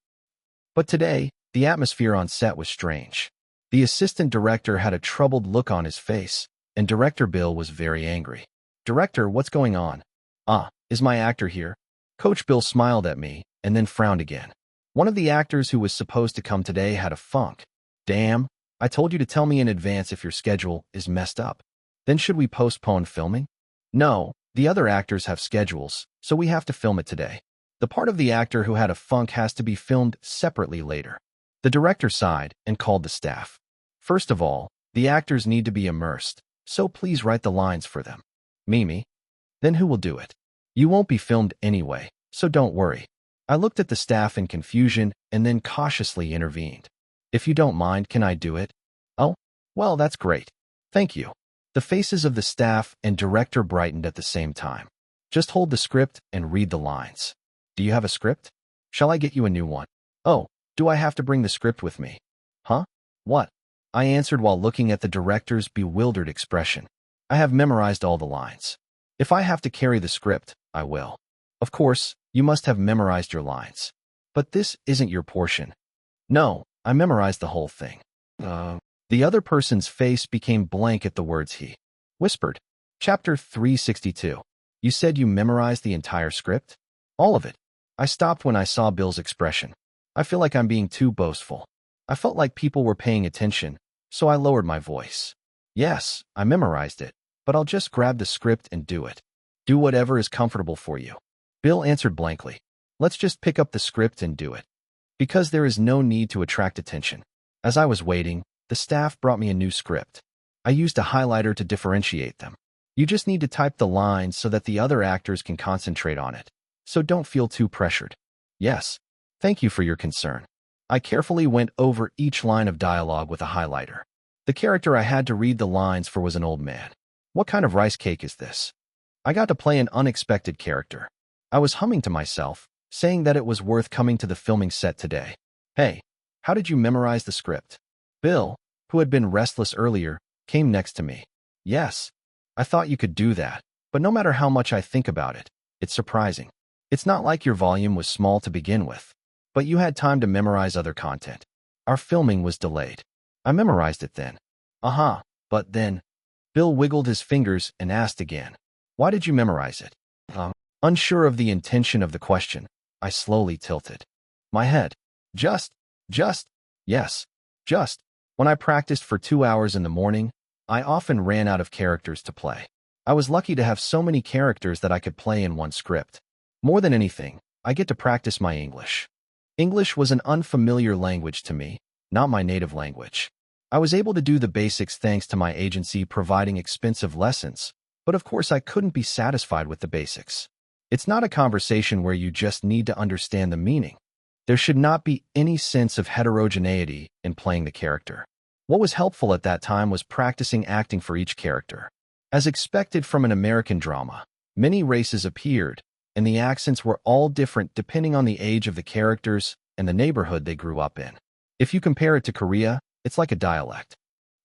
But today, the atmosphere on set was strange. The assistant director had a troubled look on his face, and Director Bill was very angry. Director, what's going on? Is my actor here? Coach Bill smiled at me, and then frowned again. One of the actors who was supposed to come today had a funk. Damn, I told you to tell me in advance if your schedule is messed up. Then should we postpone filming? No, the other actors have schedules, so we have to film it today. The part of the actor who had a funk has to be filmed separately later. The director sighed and called the staff. First of all, the actors need to be immersed, so please write the lines for them. Mimi? Then who will do it? You won't be filmed anyway, so don't worry. I looked at the staff in confusion and then cautiously intervened. If you don't mind, can I do it? Oh, well, that's great. Thank you. The faces of the staff and director brightened at the same time. Just hold the script and read the lines. Do you have a script? Shall I get you a new one? Oh, do I have to bring the script with me? Huh? What? I answered while looking at the director's bewildered expression. I have memorized all the lines. If I have to carry the script, I will. Of course, you must have memorized your lines. But this isn't your portion. No, I memorized the whole thing. The other person's face became blank at the words he whispered. Chapter 362. You said you memorized the entire script? All of it. I stopped when I saw Bill's expression. I feel like I'm being too boastful. I felt like people were paying attention, so I lowered my voice. Yes, I memorized it, but I'll just grab the script and do it. Do whatever is comfortable for you. Bill answered blankly. Let's just pick up the script and do it. Because there is no need to attract attention. As I was waiting, the staff brought me a new script. I used a highlighter to differentiate them. You just need to type the lines so that the other actors can concentrate on it. So don't feel too pressured. Yes. Thank you for your concern. I carefully went over each line of dialogue with a highlighter. The character I had to read the lines for was an old man. What kind of rice cake is this? I got to play an unexpected character. I was humming to myself, saying that it was worth coming to the filming set today. Hey, how did you memorize the script? Bill, who had been restless earlier, came next to me. Yes, I thought you could do that, but no matter how much I think about it, it's surprising. It's not like your volume was small to begin with, but you had time to memorize other content. Our filming was delayed. I memorized it then. But then, Bill wiggled his fingers and asked again. Why did you memorize it? Unsure of the intention of the question, I slowly tilted my head. Just. When I practiced for 2 hours in the morning, I often ran out of characters to play. I was lucky to have so many characters that I could play in one script. More than anything, I get to practice my English. English was an unfamiliar language to me, not my native language. I was able to do the basics thanks to my agency providing expensive lessons, but of course I couldn't be satisfied with the basics. It's not a conversation where you just need to understand the meaning. There should not be any sense of heterogeneity in playing the character. What was helpful at that time was practicing acting for each character. As expected from an American drama, many races appeared, and the accents were all different depending on the age of the characters and the neighborhood they grew up in. If you compare it to Korea, it's like a dialect.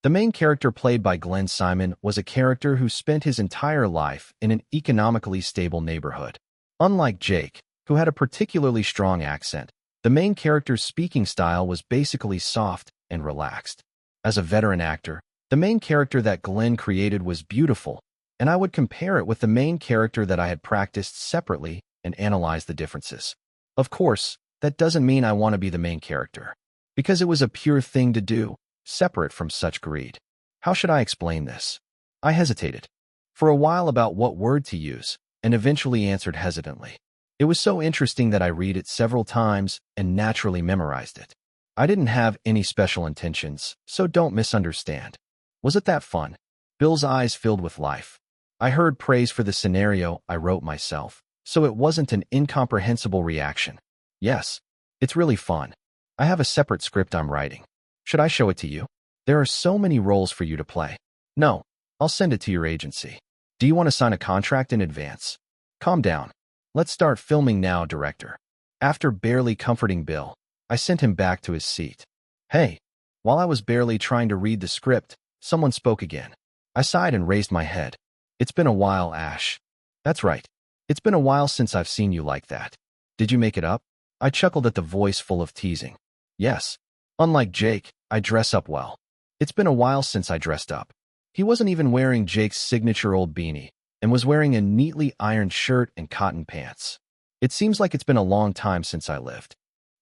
The main character played by Glenn Simon was a character who spent his entire life in an economically stable neighborhood. Unlike Jake, who had a particularly strong accent, the main character's speaking style was basically soft and relaxed. As a veteran actor, the main character that Glenn created was beautiful, and I would compare it with the main character that I had practiced separately and analyze the differences. Of course, that doesn't mean I want to be the main character, because it was a pure thing to do, separate from such greed. How should I explain this? I hesitated for a while about what word to use, and eventually answered hesitantly. It was so interesting that I read it several times and naturally memorized it. I didn't have any special intentions, so don't misunderstand. Was it that fun? Bill's eyes filled with life. I heard praise for the scenario I wrote myself, so it wasn't an incomprehensible reaction. Yes, it's really fun. I have a separate script I'm writing. Should I show it to you? There are so many roles for you to play. No, I'll send it to your agency. Do you want to sign a contract in advance? Calm down. Let's start filming now, director. After barely comforting Bill, I sent him back to his seat. Hey, while I was barely trying to read the script, someone spoke again. I sighed and raised my head. It's been a while, Ash. That's right. It's been a while since I've seen you like that. Did you make it up? I chuckled at the voice full of teasing. Yes. Unlike Jake, I dress up well. It's been a while since I dressed up. He wasn't even wearing Jake's signature old beanie, and was wearing a neatly ironed shirt and cotton pants. It seems like it's been a long time since I lived.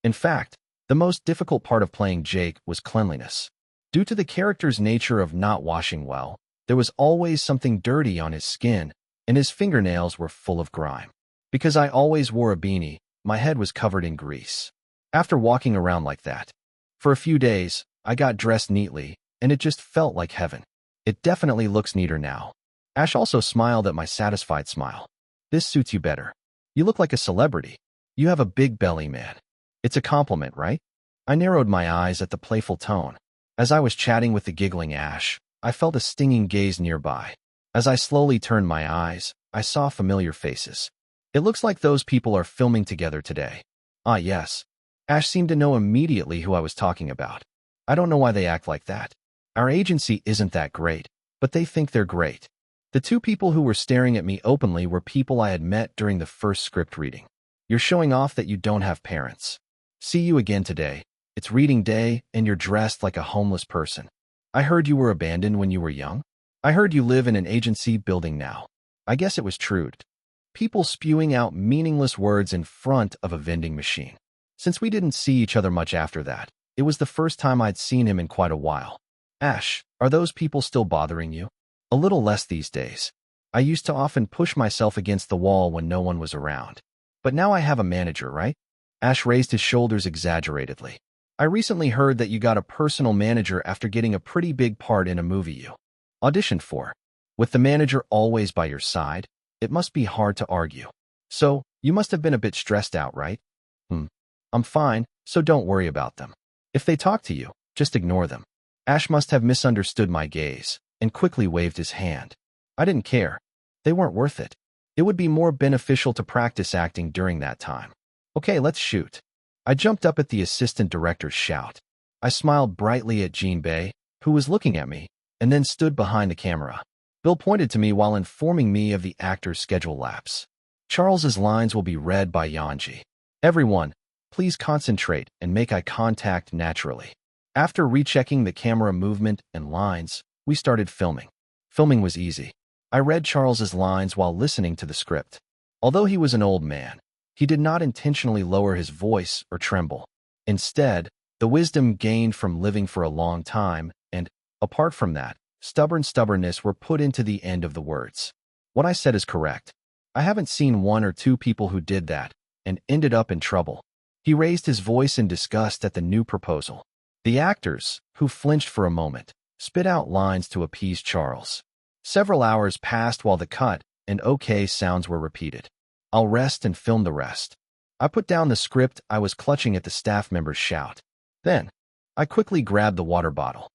In fact, the most difficult part of playing Jake was cleanliness. Due to the character's nature of not washing well, there was always something dirty on his skin, and his fingernails were full of grime. Because I always wore a beanie, my head was covered in grease. After walking around like that for a few days, I got dressed neatly, and it just felt like heaven. It definitely looks neater now. Ash also smiled at my satisfied smile. This suits you better. You look like a celebrity. You have a big belly, man. It's a compliment, right? I narrowed my eyes at the playful tone. As I was chatting with the giggling Ash, I felt a stinging gaze nearby. As I slowly turned my eyes, I saw familiar faces. It looks like those people are filming together today. Ah, yes. Ash seemed to know immediately who I was talking about. I don't know why they act like that. Our agency isn't that great, but they think they're great. The two people who were staring at me openly were people I had met during the first script reading. You're showing off that you don't have parents. See you again today. It's reading day, and you're dressed like a homeless person. I heard you were abandoned when you were young. I heard you live in an agency building now. I guess it was true. People spewing out meaningless words in front of a vending machine. Since we didn't see each other much after that, it was the first time I'd seen him in quite a while. Ash, are those people still bothering you? A little less these days. I used to often push myself against the wall when no one was around. But now I have a manager, right? Ash raised his shoulders exaggeratedly. I recently heard that you got a personal manager after getting a pretty big part in a movie you auditioned for. With the manager always by your side, it must be hard to argue. So, you must have been a bit stressed out, right? I'm fine, so don't worry about them. If they talk to you, just ignore them. Ash must have misunderstood my gaze and quickly waved his hand. I didn't care. They weren't worth it. It would be more beneficial to practice acting during that time. Okay, let's shoot. I jumped up at the assistant director's shout. I smiled brightly at Jean Bay, who was looking at me, and then stood behind the camera. Bill pointed to me while informing me of the actor's schedule lapse. Charles's lines will be read by Yanji. Everyone, please concentrate and make eye contact naturally. After rechecking the camera movement and lines, we started filming. Filming was easy. I read Charles's lines while listening to the script. Although he was an old man, he did not intentionally lower his voice or tremble. Instead, the wisdom gained from living for a long time and, apart from that, stubbornness were put into the end of the words. What I said is correct. I haven't seen one or two people who did that and ended up in trouble. He raised his voice in disgust at the new proposal. The actors, who flinched for a moment, spit out lines to appease Charles. Several hours passed while the cut and okay sounds were repeated. I'll rest and film the rest. I put down the script I was clutching at the staff member's shout. Then, I quickly grabbed the water bottle.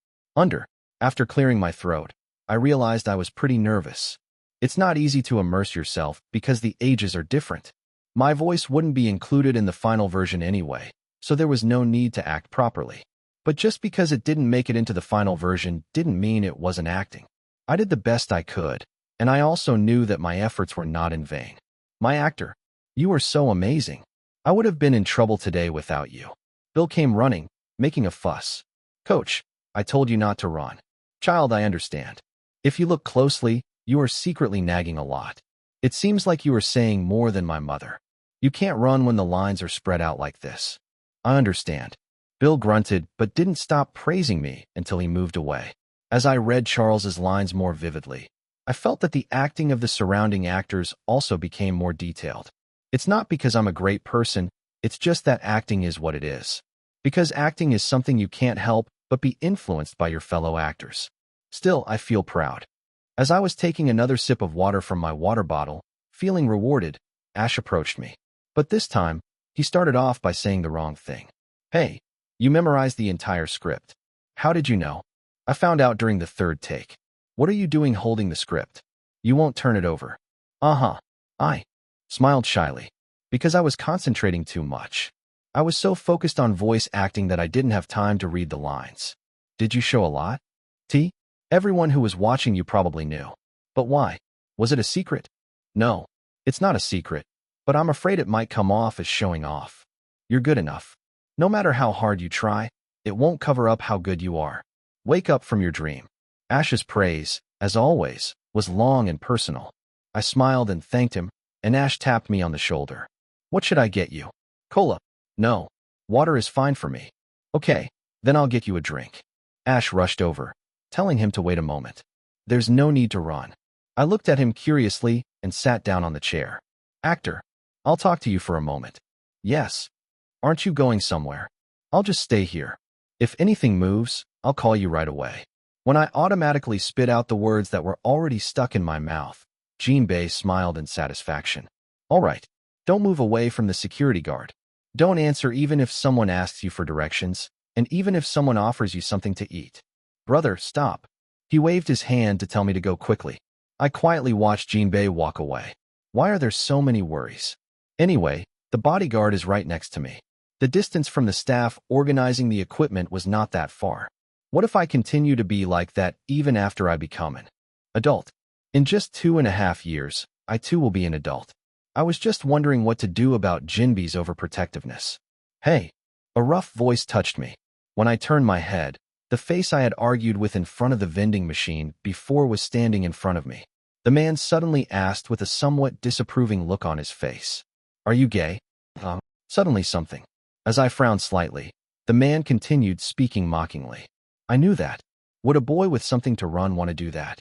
After clearing my throat, I realized I was pretty nervous. It's not easy to immerse yourself because the ages are different. My voice wouldn't be included in the final version anyway, so there was no need to act properly. But just because it didn't make it into the final version didn't mean it wasn't acting. I did the best I could, and I also knew that my efforts were not in vain. My actor, you are so amazing. I would have been in trouble today without you. Bill came running, making a fuss. Coach, I told you not to run. Child, I understand. If you look closely, you are secretly nagging a lot. It seems like you are saying more than my mother. You can't run when the lines are spread out like this. I understand. Bill grunted, but didn't stop praising me until he moved away. As I read Charles's lines more vividly, I felt that the acting of the surrounding actors also became more detailed. It's not because I'm a great person, it's just that acting is what it is. Because acting is something you can't help but be influenced by your fellow actors. Still, I feel proud. As I was taking another sip of water from my water bottle, feeling rewarded, Ash approached me. But this time, he started off by saying the wrong thing. Hey, you memorized the entire script. How did you know? I found out during the third take. What are you doing holding the script? You won't turn it over. Uh-huh. I smiled shyly, because I was concentrating too much. I was so focused on voice acting that I didn't have time to read the lines. Did you show a lot? T? Everyone who was watching you probably knew. But why? Was it a secret? No, it's not a secret, but I'm afraid it might come off as showing off. You're good enough. No matter how hard you try, it won't cover up how good you are. Wake up from your dream. Ash's praise, as always, was long and personal. I smiled and thanked him, and Ash tapped me on the shoulder. What should I get you? Cola? No. Water is fine for me. Okay, then I'll get you a drink. Ash rushed over, telling him to wait a moment. There's no need to run. I looked at him curiously and sat down on the chair. Actor, I'll talk to you for a moment. Yes. Aren't you going somewhere? I'll just stay here. If anything moves, I'll call you right away. When I automatically spit out the words that were already stuck in my mouth, Jinbei smiled in satisfaction. All right, don't move away from the security guard. Don't answer even if someone asks you for directions, and even if someone offers you something to eat. Brother, stop. He waved his hand to tell me to go quickly. I quietly watched Jinbei walk away. Why are there so many worries? Anyway, the bodyguard is right next to me. The distance from the staff organizing the equipment was not that far. What if I continue to be like that even after I become an adult? In just 2.5 years, I too will be an adult. I was just wondering what to do about Jinbei's overprotectiveness. Hey, a rough voice touched me. When I turned my head, the face I had argued with in front of the vending machine before was standing in front of me. The man suddenly asked with a somewhat disapproving look on his face. Are you gay? Suddenly something. As I frowned slightly, the man continued speaking mockingly. I knew that. Would a boy with something to run want to do that?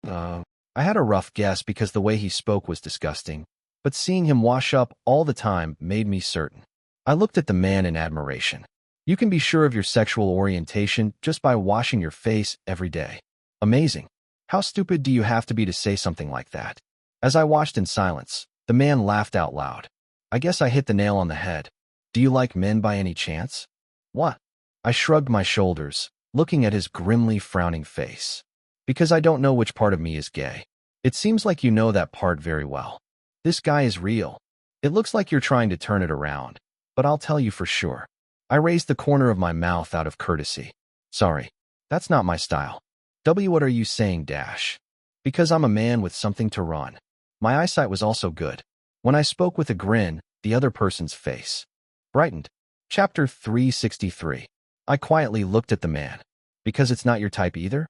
I had a rough guess because the way he spoke was disgusting, but seeing him wash up all the time made me certain. I looked at the man in admiration. You can be sure of your sexual orientation just by washing your face every day. Amazing. How stupid do you have to be to say something like that? As I watched in silence, the man laughed out loud. I guess I hit the nail on the head. Do you like men by any chance? What? I shrugged my shoulders, looking at his grimly frowning face. Because I don't know which part of me is gay. It seems like you know that part very well. This guy is real. It looks like you're trying to turn it around, but I'll tell you for sure. I raised the corner of my mouth out of courtesy. Sorry, that's not my style. What are you saying, Dash? Because I'm a man with something to run. My eyesight was also good. When I spoke with a grin, the other person's face brightened. Chapter 363. I quietly looked at the man. Because it's not your type either?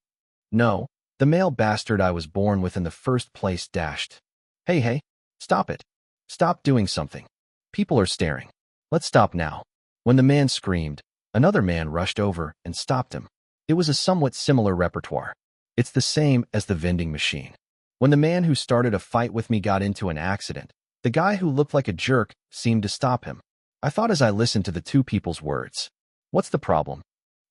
No, the male bastard I was born with in the first place dashed. Hey, stop it. Stop doing something. People are staring. Let's stop now. When the man screamed, another man rushed over and stopped him. It was a somewhat similar repertoire. It's the same as the vending machine. When the man who started a fight with me got into an accident, the guy who looked like a jerk seemed to stop him. I thought as I listened to the two people's words. What's the problem?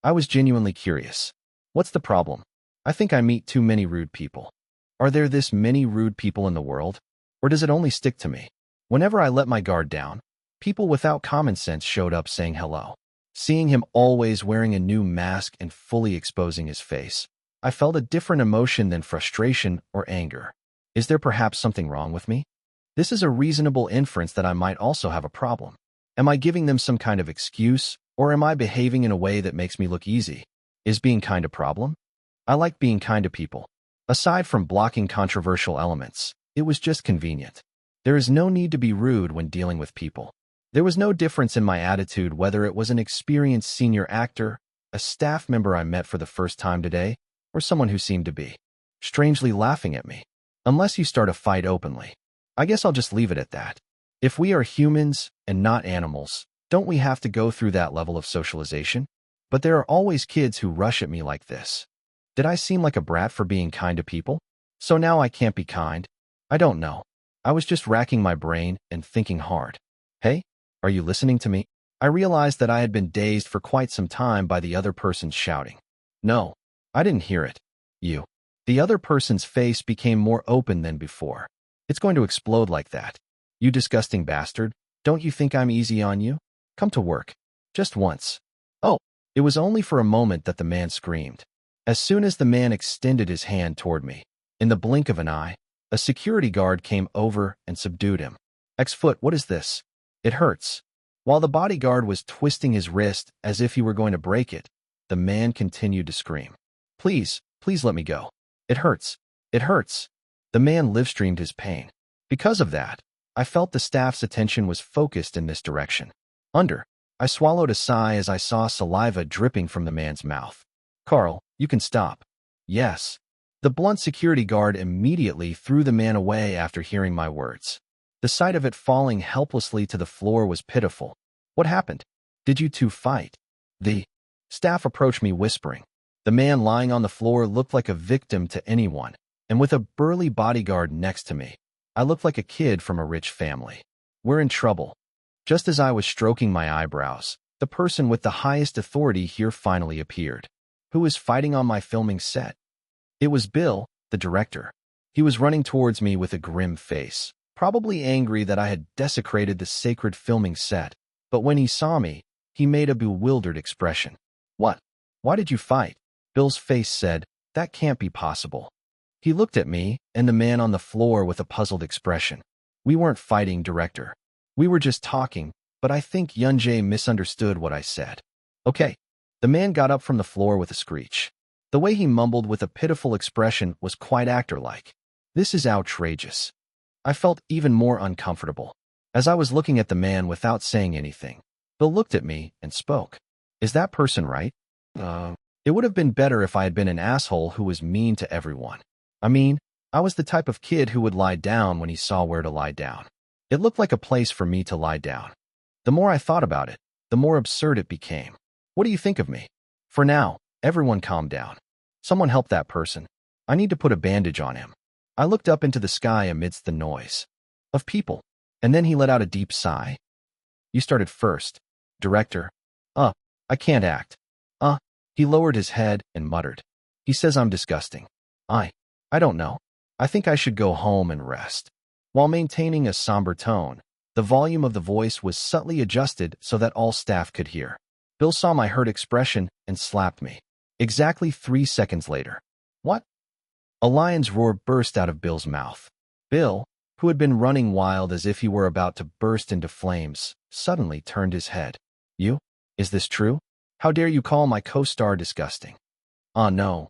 I was genuinely curious. What's the problem? I think I meet too many rude people. Are there this many rude people in the world? Or does it only stick to me? Whenever I let my guard down, people without common sense showed up saying hello. Seeing him always wearing a new mask and fully exposing his face, I felt a different emotion than frustration or anger. Is there perhaps something wrong with me? This is a reasonable inference that I might also have a problem. Am I giving them some kind of excuse, or am I behaving in a way that makes me look easy? Is being kind a problem? I like being kind to people. Aside from blocking controversial elements, it was just convenient. There is no need to be rude when dealing with people. There was no difference in my attitude whether it was an experienced senior actor, a staff member I met for the first time today, or someone who seemed to be strangely laughing at me. Unless you start a fight openly. I guess I'll just leave it at that. If we are humans and not animals, don't we have to go through that level of socialization? But there are always kids who rush at me like this. Did I seem like a brat for being kind to people? So now I can't be kind? I don't know. I was just racking my brain and thinking hard. Hey, are you listening to me? I realized that I had been dazed for quite some time by the other person's shouting. No, I didn't hear it. You. The other person's face became more open than before. It's going to explode like that. You disgusting bastard. Don't you think I'm easy on you? Come to work. Just once. Oh, it was only for a moment that the man screamed. As soon as the man extended his hand toward me, in the blink of an eye, a security guard came over and subdued him. X-foot, what is this? It hurts. While the bodyguard was twisting his wrist as if he were going to break it, the man continued to scream. Please, please let me go. It hurts. It hurts. The man live-streamed his pain. Because of that, I felt the staff's attention was focused in this direction. I swallowed a sigh as I saw saliva dripping from the man's mouth. Carl, you can stop. Yes. The blunt security guard immediately threw the man away after hearing my words. The sight of it falling helplessly to the floor was pitiful. What happened? Did you two fight? The staff approached me whispering. The man lying on the floor looked like a victim to anyone, and with a burly bodyguard next to me, I looked like a kid from a rich family. We're in trouble. Just as I was stroking my eyebrows, the person with the highest authority here finally appeared. Who was fighting on my filming set? It was Bill, the director. He was running towards me with a grim face, probably angry that I had desecrated the sacred filming set, but when he saw me, he made a bewildered expression. What? Why did you fight? Bill's face said, that can't be possible. He looked at me and the man on the floor with a puzzled expression. We weren't fighting, director. We were just talking, but I think Yunjae misunderstood what I said. Okay. The man got up from the floor with a screech. The way he mumbled with a pitiful expression was quite actor-like. This is outrageous. I felt even more uncomfortable. As I was looking at the man without saying anything, Bill looked at me and spoke. Is that person right? It would have been better if I had been an asshole who was mean to everyone. I mean, I was the type of kid who would lie down when he saw where to lie down. It looked like a place for me to lie down. The more I thought about it, the more absurd it became. What do you think of me? For now, everyone calm down. Someone help that person. I need to put a bandage on him. I looked up into the sky amidst the noise of people, and then he let out a deep sigh. You started first, director. I can't act. He lowered his head and muttered. He says I'm disgusting. I don't know. I think I should go home and rest. While maintaining a somber tone, the volume of the voice was subtly adjusted so that all staff could hear. Bill saw my hurt expression and slapped me. Exactly 3 seconds later. What? A lion's roar burst out of Bill's mouth. Bill, who had been running wild as if he were about to burst into flames, suddenly turned his head. You? Is this true? How dare you call my co-star disgusting? No.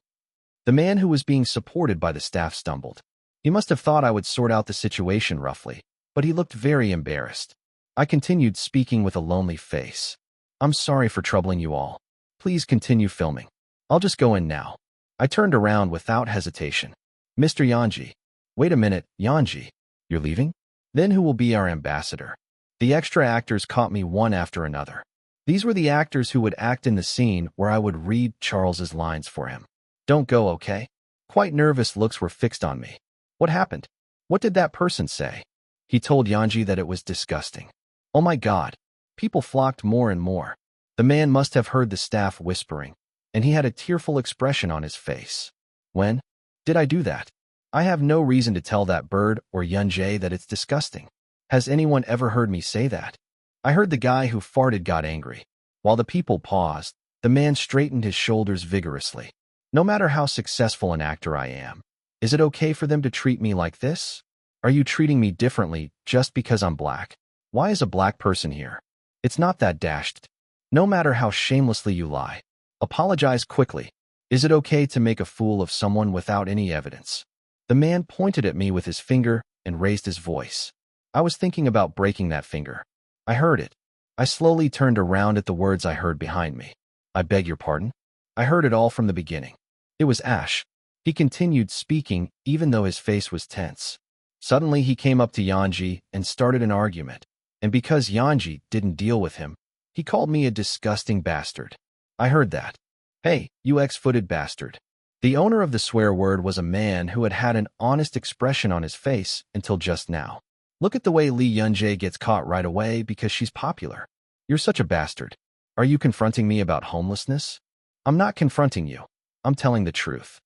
The man who was being supported by the staff stumbled. He must have thought I would sort out the situation roughly, but he looked very embarrassed. I continued speaking with a lonely face. I'm sorry for troubling you all. Please continue filming. I'll just go in now. I turned around without hesitation. Mr. Yanji. Wait a minute, Yanji. You're leaving? Then who will be our ambassador? The extra actors caught me one after another. These were the actors who would act in the scene where I would read Charles's lines for him. Don't go, okay? Quite nervous looks were fixed on me. What happened? What did that person say? He told Yanji that it was disgusting. Oh my God. People flocked more and more. The man must have heard the staff whispering, and he had a tearful expression on his face. When did I do that? I have no reason to tell that bird or Yunjae that it's disgusting. Has anyone ever heard me say that? I heard the guy who farted got angry. While the people paused, the man straightened his shoulders vigorously. No matter how successful an actor I am, is it okay for them to treat me like this? Are you treating me differently just because I'm black? Why is a black person here? It's not that dashed. No matter how shamelessly you lie. Apologize quickly. Is it okay to make a fool of someone without any evidence? The man pointed at me with his finger and raised his voice. I was thinking about breaking that finger. I heard it. I slowly turned around at the words I heard behind me. I beg your pardon? I heard it all from the beginning. It was Ash. He continued speaking even though his face was tense. Suddenly he came up to Yanji and started an argument. And because Yanji didn't deal with him, he called me a disgusting bastard. I heard that. Hey, you X-footed bastard. The owner of the swear word was a man who had had an honest expression on his face until just now. Look at the way Lee Yunjae gets caught right away because she's popular. You're such a bastard. Are you confronting me about homelessness? I'm not confronting you. I'm telling the truth.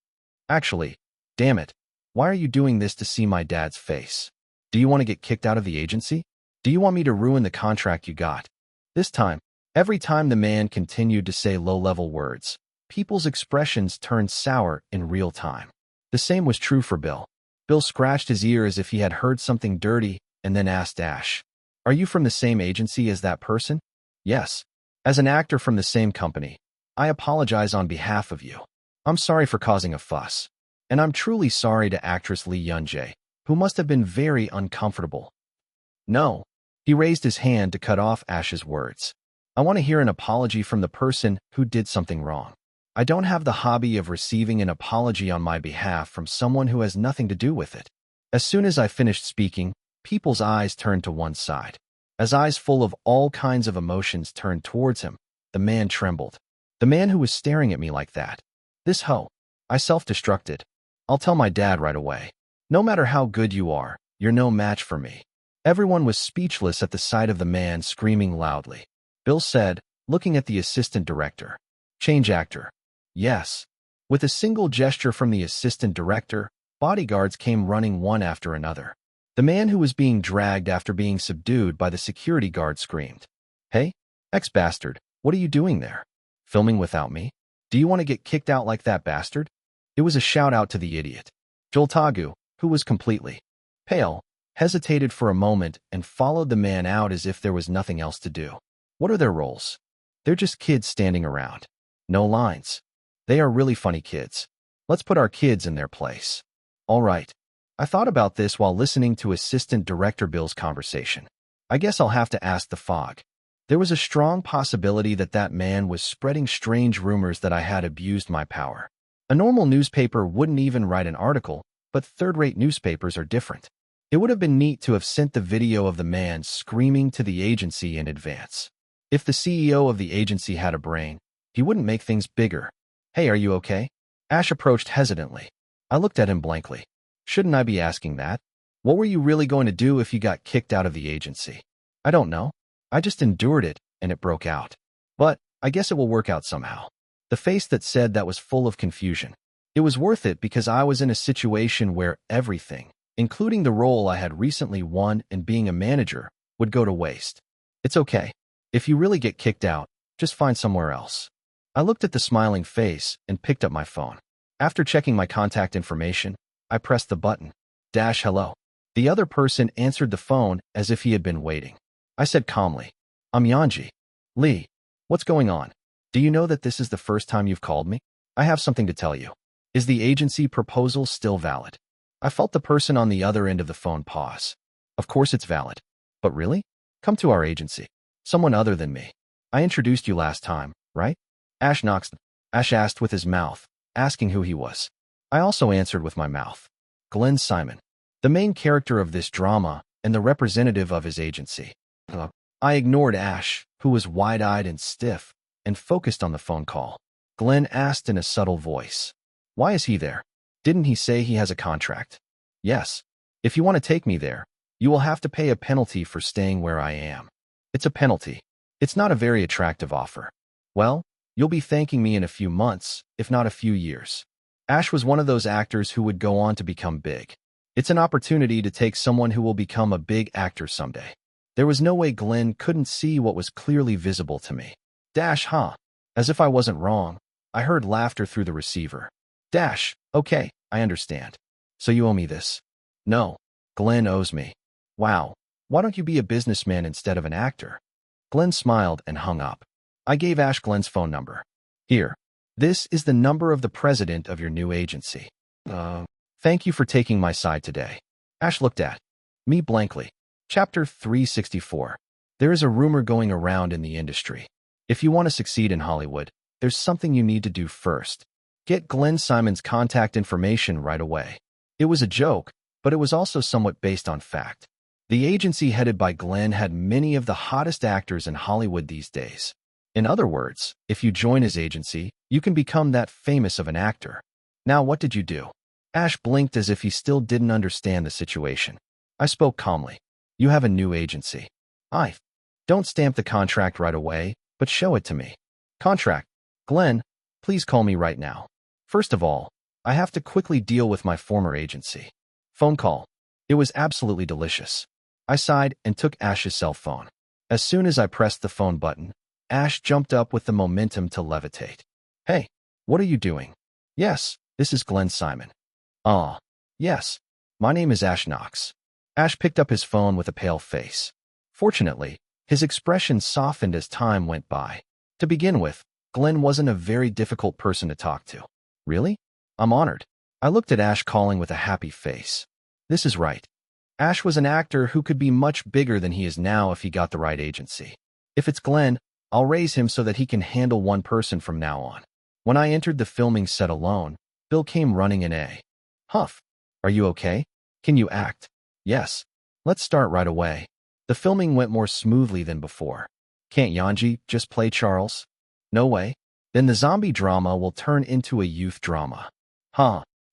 Actually, damn it. Why are you doing this to see my dad's face? Do you want to get kicked out of the agency? Do you want me to ruin the contract you got? This time, every time the man continued to say low-level words, people's expressions turned sour in real time. The same was true for Bill. Bill scratched his ear as if he had heard something dirty and then asked Ash, "Are you from the same agency as that person?" "Yes. As an actor from the same company, I apologize on behalf of you. I'm sorry for causing a fuss. And I'm truly sorry to actress Lee Yunjae, who must have been very uncomfortable." "No." He raised his hand to cut off Ash's words. "I want to hear an apology from the person who did something wrong. I don't have the hobby of receiving an apology on my behalf from someone who has nothing to do with it." As soon as I finished speaking, people's eyes turned to one side. As eyes full of all kinds of emotions turned towards him, the man trembled. The man who was staring at me like that. This hoe. I self-destructed. "I'll tell my dad right away. No matter how good you are, you're no match for me." Everyone was speechless at the sight of the man screaming loudly. Bill said, looking at the assistant director, "Change actor." "Yes." With a single gesture from the assistant director, bodyguards came running one after another. The man who was being dragged after being subdued by the security guard screamed, "Hey, ex-bastard, what are you doing there? Filming without me? Do you want to get kicked out like that bastard?" It was a shout-out to the idiot. Joltagu, who was completely pale, hesitated for a moment and followed the man out as if there was nothing else to do. What are their roles? They're just kids standing around. No lines. They are really funny kids. Let's put our kids in their place. All right. I thought about this while listening to Assistant Director Bill's conversation. I guess I'll have to ask the fog. There was a strong possibility that that man was spreading strange rumors that I had abused my power. A normal newspaper wouldn't even write an article, but third-rate newspapers are different. It would have been neat to have sent the video of the man screaming to the agency in advance. If the CEO of the agency had a brain, he wouldn't make things bigger. "Hey, are you okay?" Ash approached hesitantly. I looked at him blankly. Shouldn't I be asking that? What were you really going to do if you got kicked out of the agency? I don't know. I just endured it, and it broke out. But I guess it will work out somehow. The face that said that was full of confusion. It was worth it because I was in a situation where everything, including the role I had recently won and being a manager, would go to waste. It's okay. If you really get kicked out, just find somewhere else. I looked at the smiling face and picked up my phone. After checking my contact information, I pressed the button. Hello. The other person answered the phone as if he had been waiting. I said calmly, "I'm Yanji." "Lee, what's going on? Do you know that this is the first time you've called me? I have something to tell you. Is the agency proposal still valid?" I felt the person on the other end of the phone pause. "Of course it's valid. But really? Come to our agency. Someone other than me. I introduced you last time, right?" Ash asked with his mouth, asking who he was. I also answered with my mouth. Glenn Simon, the main character of this drama and the representative of his agency. I ignored Ash, who was wide-eyed and stiff, and focused on the phone call. Glenn asked in a subtle voice, "Why is he there? Didn't he say he has a contract?" "Yes. If you want to take me there, you will have to pay a penalty for staying where I am." "It's a penalty. It's not a very attractive offer." "Well, you'll be thanking me in a few months, if not a few years." Ash was one of those actors who would go on to become big. It's an opportunity to take someone who will become a big actor someday. There was no way Glenn couldn't see what was clearly visible to me. Huh? As if I wasn't wrong, I heard laughter through the receiver. Okay, I understand. So you owe me this? No, Glenn owes me. Wow, why don't you be a businessman instead of an actor? Glenn smiled and hung up. I gave Ash Glenn's phone number. Here. This is the number of the president of your new agency. Thank you for taking my side today. Ash looked at me blankly. Chapter 364. There is a rumor going around in the industry. If you want to succeed in Hollywood, there's something you need to do first. Get Glenn Simon's contact information right away. It was a joke, but it was also somewhat based on fact. The agency headed by Glenn had many of the hottest actors in Hollywood these days. In other words, if you join his agency, you can become that famous of an actor. Now, what did you do? Ash blinked as if he still didn't understand the situation. I spoke calmly. You have a new agency. Don't stamp the contract right away, but show it to me. Contract. Glenn, please call me right now. First of all, I have to quickly deal with my former agency. Phone call. It was absolutely delicious. I sighed and took Ash's cell phone. As soon as I pressed the phone button, Ash jumped up with the momentum to levitate. Hey, what are you doing? Yes, this is Glenn Simon. Yes, my name is Ash Knox. Ash picked up his phone with a pale face. Fortunately, his expression softened as time went by. To begin with, Glenn wasn't a very difficult person to talk to. Really? I'm honored. I looked at Ash calling with a happy face. This is right. Ash was an actor who could be much bigger than he is now if he got the right agency. If it's Glenn, I'll raise him so that he can handle one person from now on. When I entered the filming set alone, Bill came running in. Huff, are you okay? Can you act? Yes. Let's start right away. The filming went more smoothly than before. Can't Yanji just play Charles? No way. Then the zombie drama will turn into a youth drama.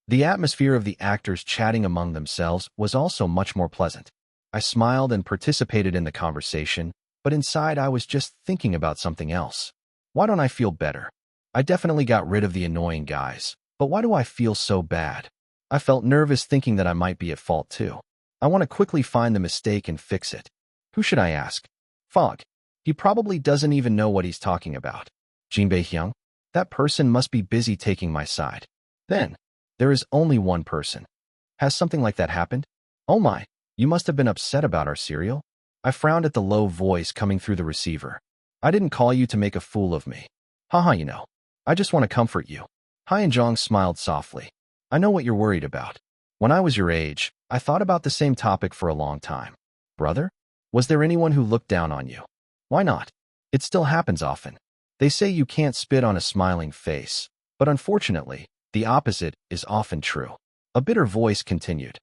The atmosphere of the actors chatting among themselves was also much more pleasant. I smiled and participated in the conversation, but inside I was just thinking about something else. Why don't I feel better? I definitely got rid of the annoying guys, but why do I feel so bad? I felt nervous thinking that I might be at fault too. I want to quickly find the mistake and fix it. Who should I ask? Fog. He probably doesn't even know what he's talking about. Jinbei Hyung? That person must be busy taking my side. Then, there is only one person. Has something like that happened? Oh my, you must have been upset about our cereal? I frowned at the low voice coming through the receiver. I didn't call you to make a fool of me. You know. I just want to comfort you. Hyunjong smiled softly. I know what you're worried about. When I was your age, I thought about the same topic for a long time. Brother? Was there anyone who looked down on you? Why not? It still happens often. They say you can't spit on a smiling face, but unfortunately, the opposite is often true. A bitter voice continued.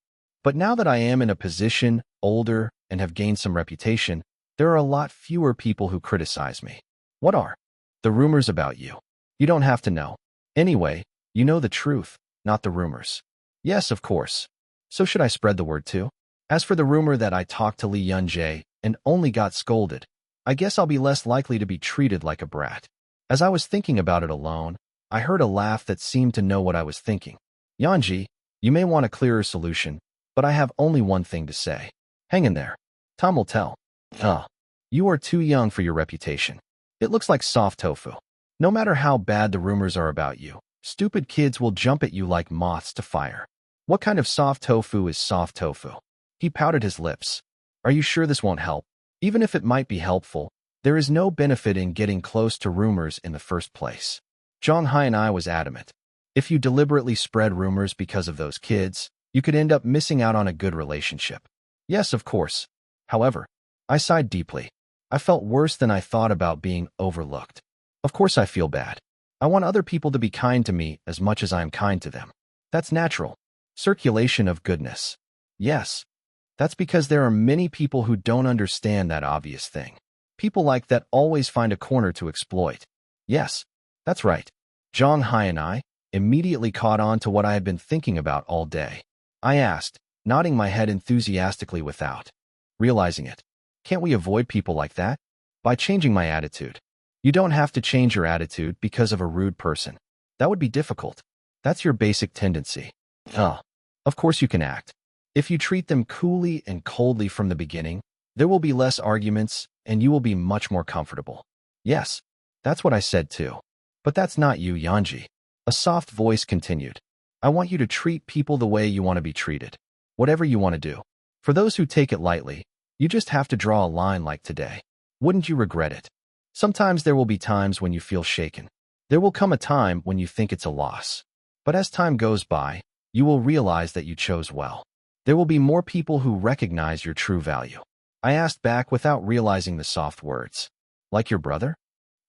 But now that I am in a position, older, and have gained some reputation, there are a lot fewer people who criticize me. What are? The rumors about you. You don't have to know. Anyway, you know the truth, not the rumors. Yes, of course. So should I spread the word too? As for the rumor that I talked to Lee Yun-jae and only got scolded, I guess I'll be less likely to be treated like a brat. As I was thinking about it alone, I heard a laugh that seemed to know what I was thinking. Yanji, you may want a clearer solution, but I have only one thing to say. Hang in there. Time will tell. You are too young for your reputation. It looks like soft tofu. No matter how bad the rumors are about you, stupid kids will jump at you like moths to fire. What kind of soft tofu is soft tofu? He pouted his lips. Are you sure this won't help? Even if it might be helpful, there is no benefit in getting close to rumors in the first place. Zhang Hai and I was adamant. If you deliberately spread rumors because of those kids, you could end up missing out on a good relationship. Yes, of course. However, I sighed deeply. I felt worse than I thought about being overlooked. Of course I feel bad. I want other people to be kind to me as much as I am kind to them. That's natural. Circulation of goodness. Yes. That's because there are many people who don't understand that obvious thing. People like that always find a corner to exploit. Yes, that's right. Zhang Hai and I immediately caught on to what I had been thinking about all day. I asked, nodding my head enthusiastically without realizing it. Can't we avoid people like that? By changing my attitude. You don't have to change your attitude because of a rude person. That would be difficult. That's your basic tendency. Of course you can act. If you treat them coolly and coldly from the beginning, there will be less arguments and you will be much more comfortable. Yes, that's what I said too. But that's not you, Yanji. A soft voice continued. I want you to treat people the way you want to be treated. Whatever you want to do. For those who take it lightly, you just have to draw a line like today. Wouldn't you regret it? Sometimes there will be times when you feel shaken. There will come a time when you think it's a loss. But as time goes by, you will realize that you chose well. There will be more people who recognize your true value. I asked back without realizing the soft words. Like your brother?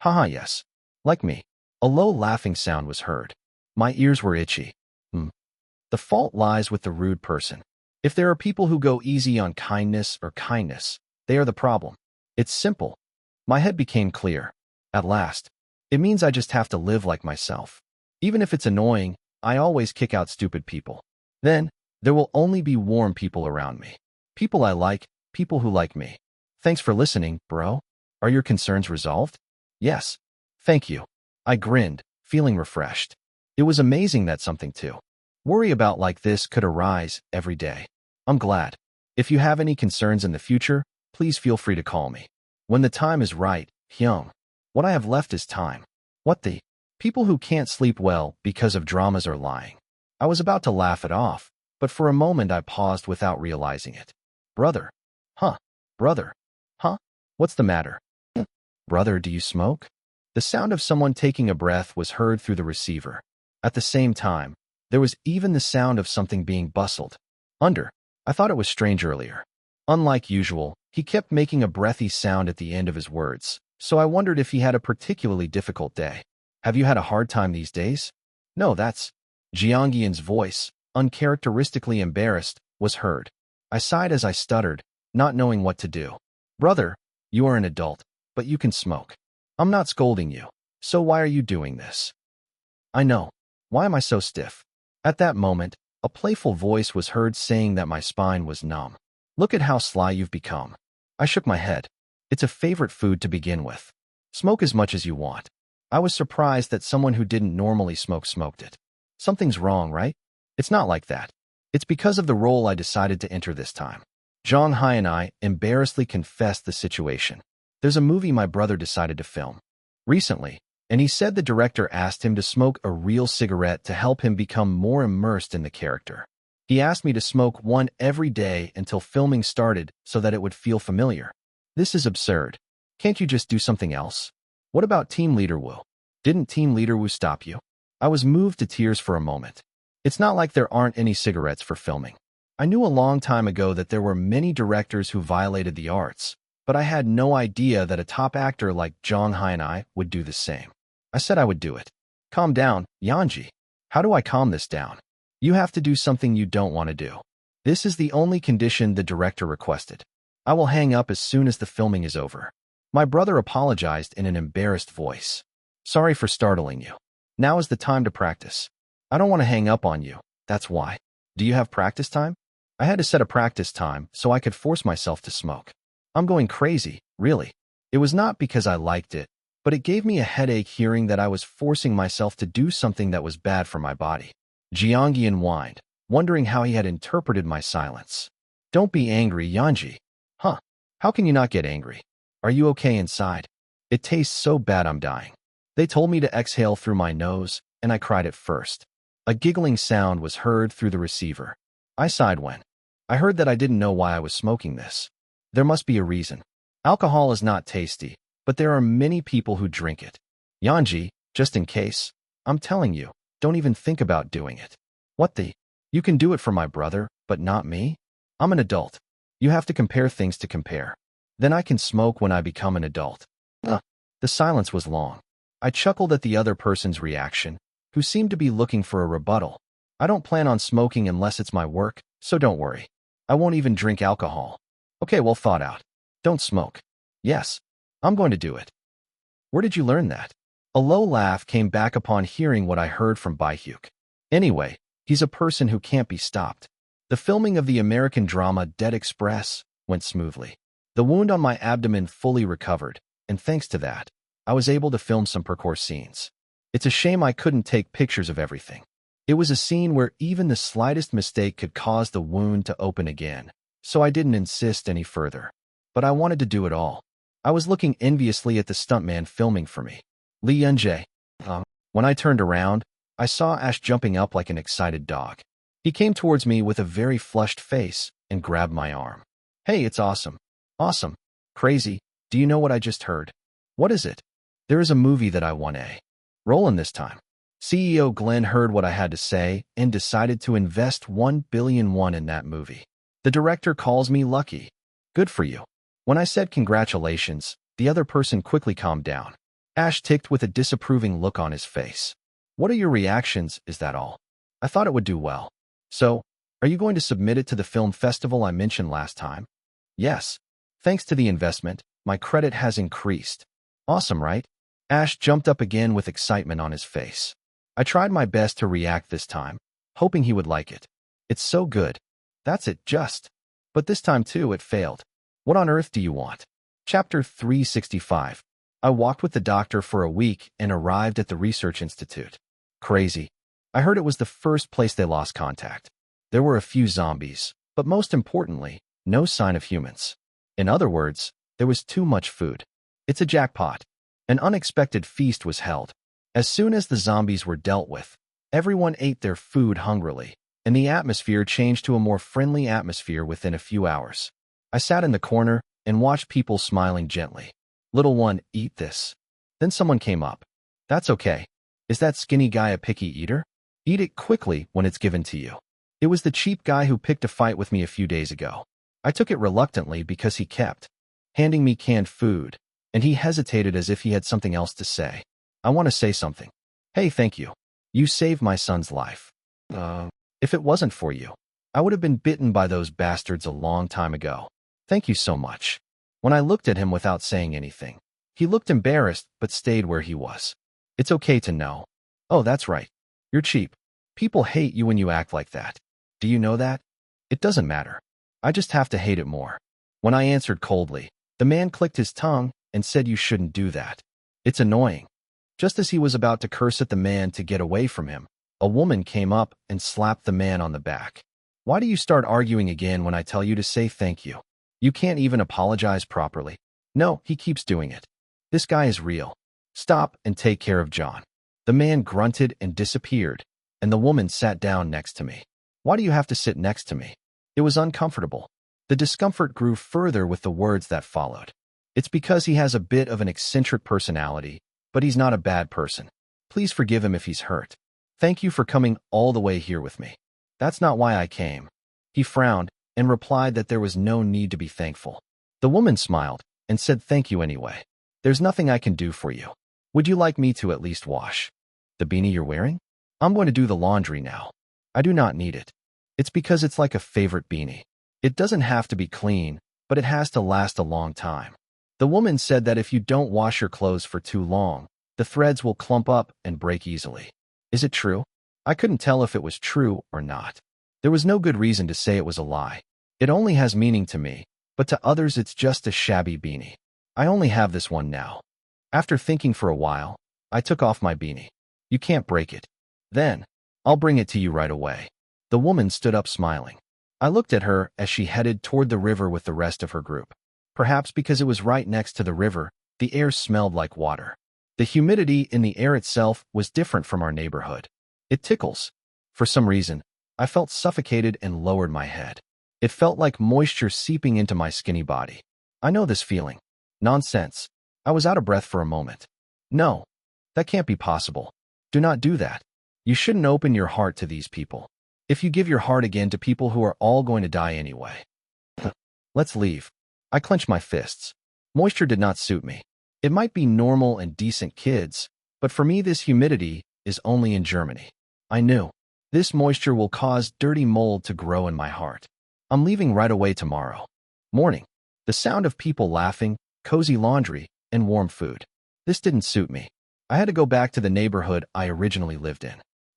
Haha, yes. Like me. A low laughing sound was heard. My ears were itchy. The fault lies with the rude person. If there are people who go easy on kindness, they are the problem. It's simple. My head became clear. At last. It means I just have to live like myself. Even if it's annoying, I always kick out stupid people. Then, there will only be warm people around me. People I like, people who like me. Thanks for listening, bro. Are your concerns resolved? Yes. Thank you. I grinned, feeling refreshed. It was amazing that something to worry about like this could arise every day. I'm glad. If you have any concerns in the future, please feel free to call me. When the time is right, Hyung. What I have left is time. What the? People who can't sleep well because of dramas are lying. I was about to laugh it off, but for a moment I paused without realizing it. Brother. Huh. Brother. Huh? What's the matter? Brother, do you smoke? The sound of someone taking a breath was heard through the receiver. At the same time, there was even the sound of something being bustled. Under. I thought it was strange earlier. Unlike usual, he kept making a breathy sound at the end of his words, so I wondered if he had a particularly difficult day. Have you had a hard time these days? No, that's... Jeongyeon's voice, uncharacteristically embarrassed, was heard. I sighed as I stuttered, not knowing what to do. Brother, you are an adult, but you can smoke. I'm not scolding you, so why are you doing this? I know. Why am I so stiff? At that moment, a playful voice was heard saying that my spine was numb. Look at how sly you've become. I shook my head. It's a favorite food to begin with. Smoke as much as you want. I was surprised that someone who didn't normally smoke smoked it. Something's wrong, right? It's not like that. It's because of the role I decided to enter this time. Jong Hai and I embarrassedly confessed the situation. There's a movie my brother decided to film recently, and he said the director asked him to smoke a real cigarette to help him become more immersed in the character. He asked me to smoke one every day until filming started so that it would feel familiar. This is absurd. Can't you just do something else? What about Team Leader Wu? Didn't Team Leader Wu stop you? I was moved to tears for a moment. It's not like there aren't any cigarettes for filming. I knew a long time ago that there were many directors who violated the arts, but I had no idea that a top actor like Jong Hai and I would do the same. I said I would do it. Calm down, Yanji. How do I calm this down? You have to do something you don't want to do. This is the only condition the director requested. I will hang up as soon as the filming is over. My brother apologized in an embarrassed voice. Sorry for startling you. Now is the time to practice. I don't want to hang up on you, that's why. Do you have practice time? I had to set a practice time so I could force myself to smoke. I'm going crazy, really. It was not because I liked it, but it gave me a headache hearing that I was forcing myself to do something that was bad for my body. Jeongyeon whined, wondering how he had interpreted my silence. Don't be angry, Yanji. Huh? How can you not get angry? Are you okay inside? It tastes so bad I'm dying. They told me to exhale through my nose, and I cried at first. A giggling sound was heard through the receiver. I sighed when I heard that I didn't know why I was smoking this. There must be a reason. Alcohol is not tasty, but there are many people who drink it. Yanji, just in case, I'm telling you, don't even think about doing it. What the? You can do it for my brother, but not me? I'm an adult. You have to compare things to compare. Then I can smoke when I become an adult. The silence was long. I chuckled at the other person's reaction, who seemed to be looking for a rebuttal. I don't plan on smoking unless it's my work, so don't worry. I won't even drink alcohol. Okay, well thought out. Don't smoke. Yes, I'm going to do it. Where did you learn that? A low laugh came back upon hearing what I heard from Baihyuk. Anyway, he's a person who can't be stopped. The filming of the American drama Dead Express went smoothly. The wound on my abdomen fully recovered, and thanks to that, I was able to film some parkour scenes. It's a shame I couldn't take pictures of everything. It was a scene where even the slightest mistake could cause the wound to open again, so I didn't insist any further. But I wanted to do it all. I was looking enviously at the stuntman filming for me. Lee Yun-jae. When I turned around, I saw Ash jumping up like an excited dog. He came towards me with a very flushed face and grabbed my arm. Hey, it's awesome. Awesome. Crazy. Do you know what I just heard? What is it? There is a movie that I want a role in this time. CEO Glenn heard what I had to say and decided to invest 1 billion won in that movie. The director calls me lucky. Good for you. When I said congratulations, the other person quickly calmed down. Ash ticked with a disapproving look on his face. What are your reactions, is that all? I thought it would do well. So, are you going to submit it to the film festival I mentioned last time? Yes. Thanks to the investment, my credit has increased. Awesome, right? Ash jumped up again with excitement on his face. I tried my best to react this time, hoping he would like it. It's so good. That's it, just. But this time too, it failed. What on earth do you want? Chapter 365. I walked with the doctor for a week and arrived at the research institute. Crazy. I heard it was the first place they lost contact. There were a few zombies, but most importantly, no sign of humans. In other words, there was too much food. It's a jackpot. An unexpected feast was held. As soon as the zombies were dealt with, everyone ate their food hungrily, and the atmosphere changed to a more friendly atmosphere within a few hours. I sat in the corner and watched people smiling gently. Little one, eat this. Then someone came up. That's okay. Is that skinny guy a picky eater? Eat it quickly when it's given to you. It was the cheap guy who picked a fight with me a few days ago. I took it reluctantly because he kept handing me canned food, and he hesitated as if he had something else to say. I want to say something. Hey, thank you. You saved my son's life. If it wasn't for you, I would have been bitten by those bastards a long time ago. Thank you so much. When I looked at him without saying anything, he looked embarrassed but stayed where he was. It's okay to know. Oh, that's right. You're cheap. People hate you when you act like that. Do you know that? It doesn't matter. I just have to hate it more. When I answered coldly, the man clicked his tongue and said you shouldn't do that. It's annoying. Just as he was about to curse at the man to get away from him, a woman came up and slapped the man on the back. Why do you start arguing again when I tell you to say thank you? You can't even apologize properly. No, he keeps doing it. This guy is real. Stop and take care of John. The man grunted and disappeared, and the woman sat down next to me. Why do you have to sit next to me? It was uncomfortable. The discomfort grew further with the words that followed. It's because he has a bit of an eccentric personality, but he's not a bad person. Please forgive him if he's hurt. Thank you for coming all the way here with me. That's not why I came. He frowned and replied that there was no need to be thankful. The woman smiled and said thank you anyway. There's nothing I can do for you. Would you like me to at least wash the beanie you're wearing? I'm going to do the laundry now. I do not need it. It's because it's like a favorite beanie. It doesn't have to be clean, but it has to last a long time. The woman said that if you don't wash your clothes for too long, the threads will clump up and break easily. Is it true? I couldn't tell if it was true or not. There was no good reason to say it was a lie. It only has meaning to me, but to others it's just a shabby beanie. I only have this one now. After thinking for a while, I took off my beanie. You can't break it. Then, I'll bring it to you right away. The woman stood up smiling. I looked at her as she headed toward the river with the rest of her group. Perhaps because it was right next to the river, the air smelled like water. The humidity in the air itself was different from our neighborhood. It tickles. For some reason, I felt suffocated and lowered my head. It felt like moisture seeping into my skinny body. I know this feeling. Nonsense. I was out of breath for a moment. No, that can't be possible. Do not do that. You shouldn't open your heart to these people. If you give your heart again to people who are all going to die anyway. Let's leave. I clenched my fists. Moisture did not suit me. It might be normal and decent kids, but for me this humidity is only in Germany. I knew. This moisture will cause dirty mold to grow in my heart. I'm leaving right away tomorrow. Morning. The sound of people laughing, cozy laundry, and warm food. This didn't suit me. I had to go back to the neighborhood I originally lived in.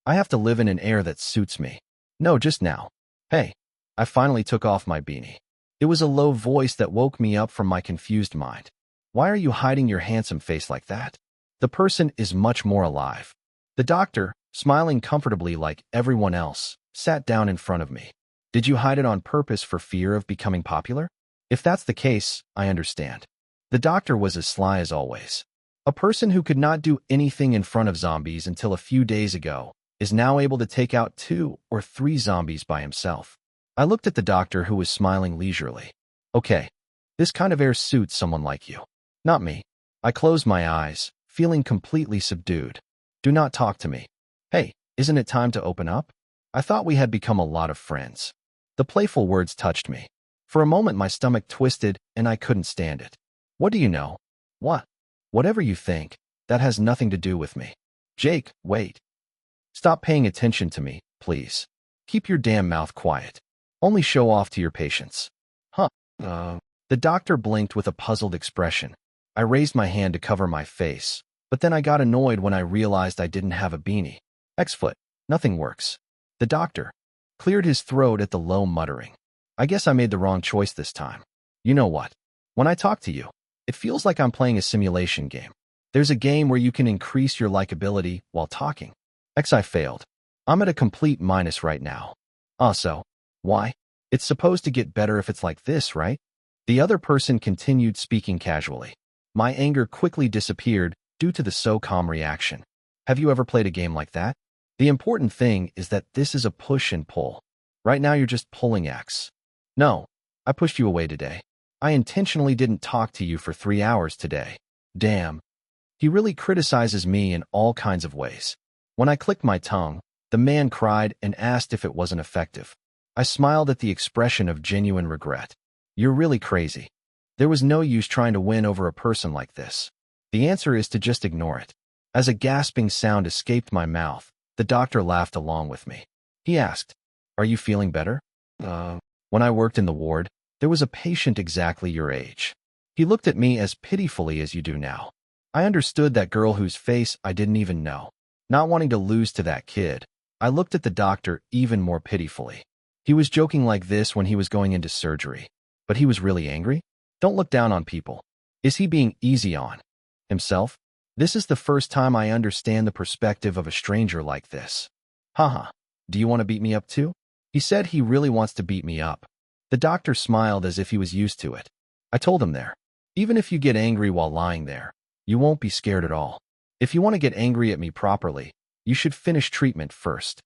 I have to live in an air that suits me. No, just now. Hey. I finally took off my beanie. It was a low voice that woke me up from my confused mind. Why are you hiding your handsome face like that? The person is much more alive. The doctor, smiling comfortably like everyone else, sat down in front of me. Did you hide it on purpose for fear of becoming popular? If that's the case, I understand. The doctor was as sly as always. A person who could not do anything in front of zombies until a few days ago is now able to take out 2 or 3 zombies by himself. I looked at the doctor who was smiling leisurely. Okay, this kind of air suits someone like you. Not me. I closed my eyes, feeling completely subdued. Do not talk to me. Hey, isn't it time to open up? I thought we had become a lot of friends. The playful words touched me. For a moment my stomach twisted and I couldn't stand it. What do you know? What? Whatever you think, that has nothing to do with me. Jake, wait. Stop paying attention to me, please. Keep your damn mouth quiet. Only show off to your patients. Huh? The doctor blinked with a puzzled expression. I raised my hand to cover my face, but then I got annoyed when I realized I didn't have a beanie. X-foot. Nothing works. The doctor cleared his throat at the low muttering. I guess I made the wrong choice this time. You know what? When I talk to you, it feels like I'm playing a simulation game. There's a game where you can increase your likability while talking. I failed. I'm at a complete minus right now. So, why? It's supposed to get better if it's like this, right? The other person continued speaking casually. My anger quickly disappeared due to the so calm reaction. Have you ever played a game like that? The important thing is that this is a push and pull. Right now you're just pulling X. No, I pushed you away today. I intentionally didn't talk to you for 3 hours today. Damn. He really criticizes me in all kinds of ways. When I clicked my tongue, the man cried and asked if it wasn't effective. I smiled at the expression of genuine regret. You're really crazy. There was no use trying to win over a person like this. The answer is to just ignore it. As a gasping sound escaped my mouth, the doctor laughed along with me. He asked, "Are you feeling better?" When I worked in the ward, there was a patient exactly your age. He looked at me as pitifully as you do now. I understood that girl whose face I didn't even know. Not wanting to lose to that kid, I looked at the doctor even more pitifully. He was joking like this when he was going into surgery, but he was really angry? Don't look down on people. Is he being easy on himself? This is the first time I understand the perspective of a stranger like this. Haha, do you want to beat me up too? He said he really wants to beat me up. The doctor smiled as if he was used to it. I told him there. Even if you get angry while lying there, you won't be scared at all. If you want to get angry at me properly, you should finish treatment first.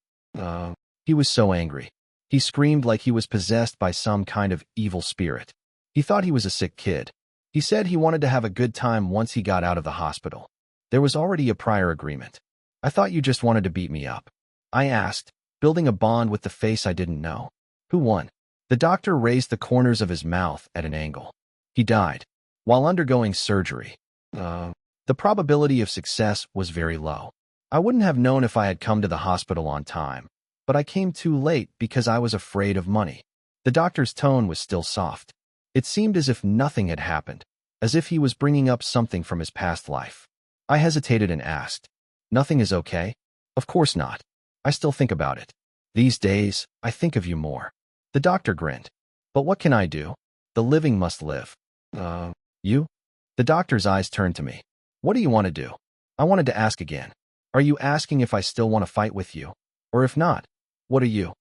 He was so angry. He screamed like he was possessed by some kind of evil spirit. He thought he was a sick kid. He said he wanted to have a good time once he got out of the hospital. There was already a prior agreement. I thought you just wanted to beat me up. I asked, building a bond with the face I didn't know. Who won? The doctor raised the corners of his mouth at an angle. He died while undergoing surgery. The probability of success was very low. I wouldn't have known if I had come to the hospital on time, but I came too late because I was afraid of money. The doctor's tone was still soft. It seemed as if nothing had happened, as if he was bringing up something from his past life. I hesitated and asked, "Nothing is okay?" "Of course not. I still think about it. These days, I think of you more." The doctor grinned. "But what can I do? The living must live." You?" The doctor's eyes turned to me. "What do you want to do?" I wanted to ask again. "Are you asking if I still want to fight with you? Or if not, what are you?"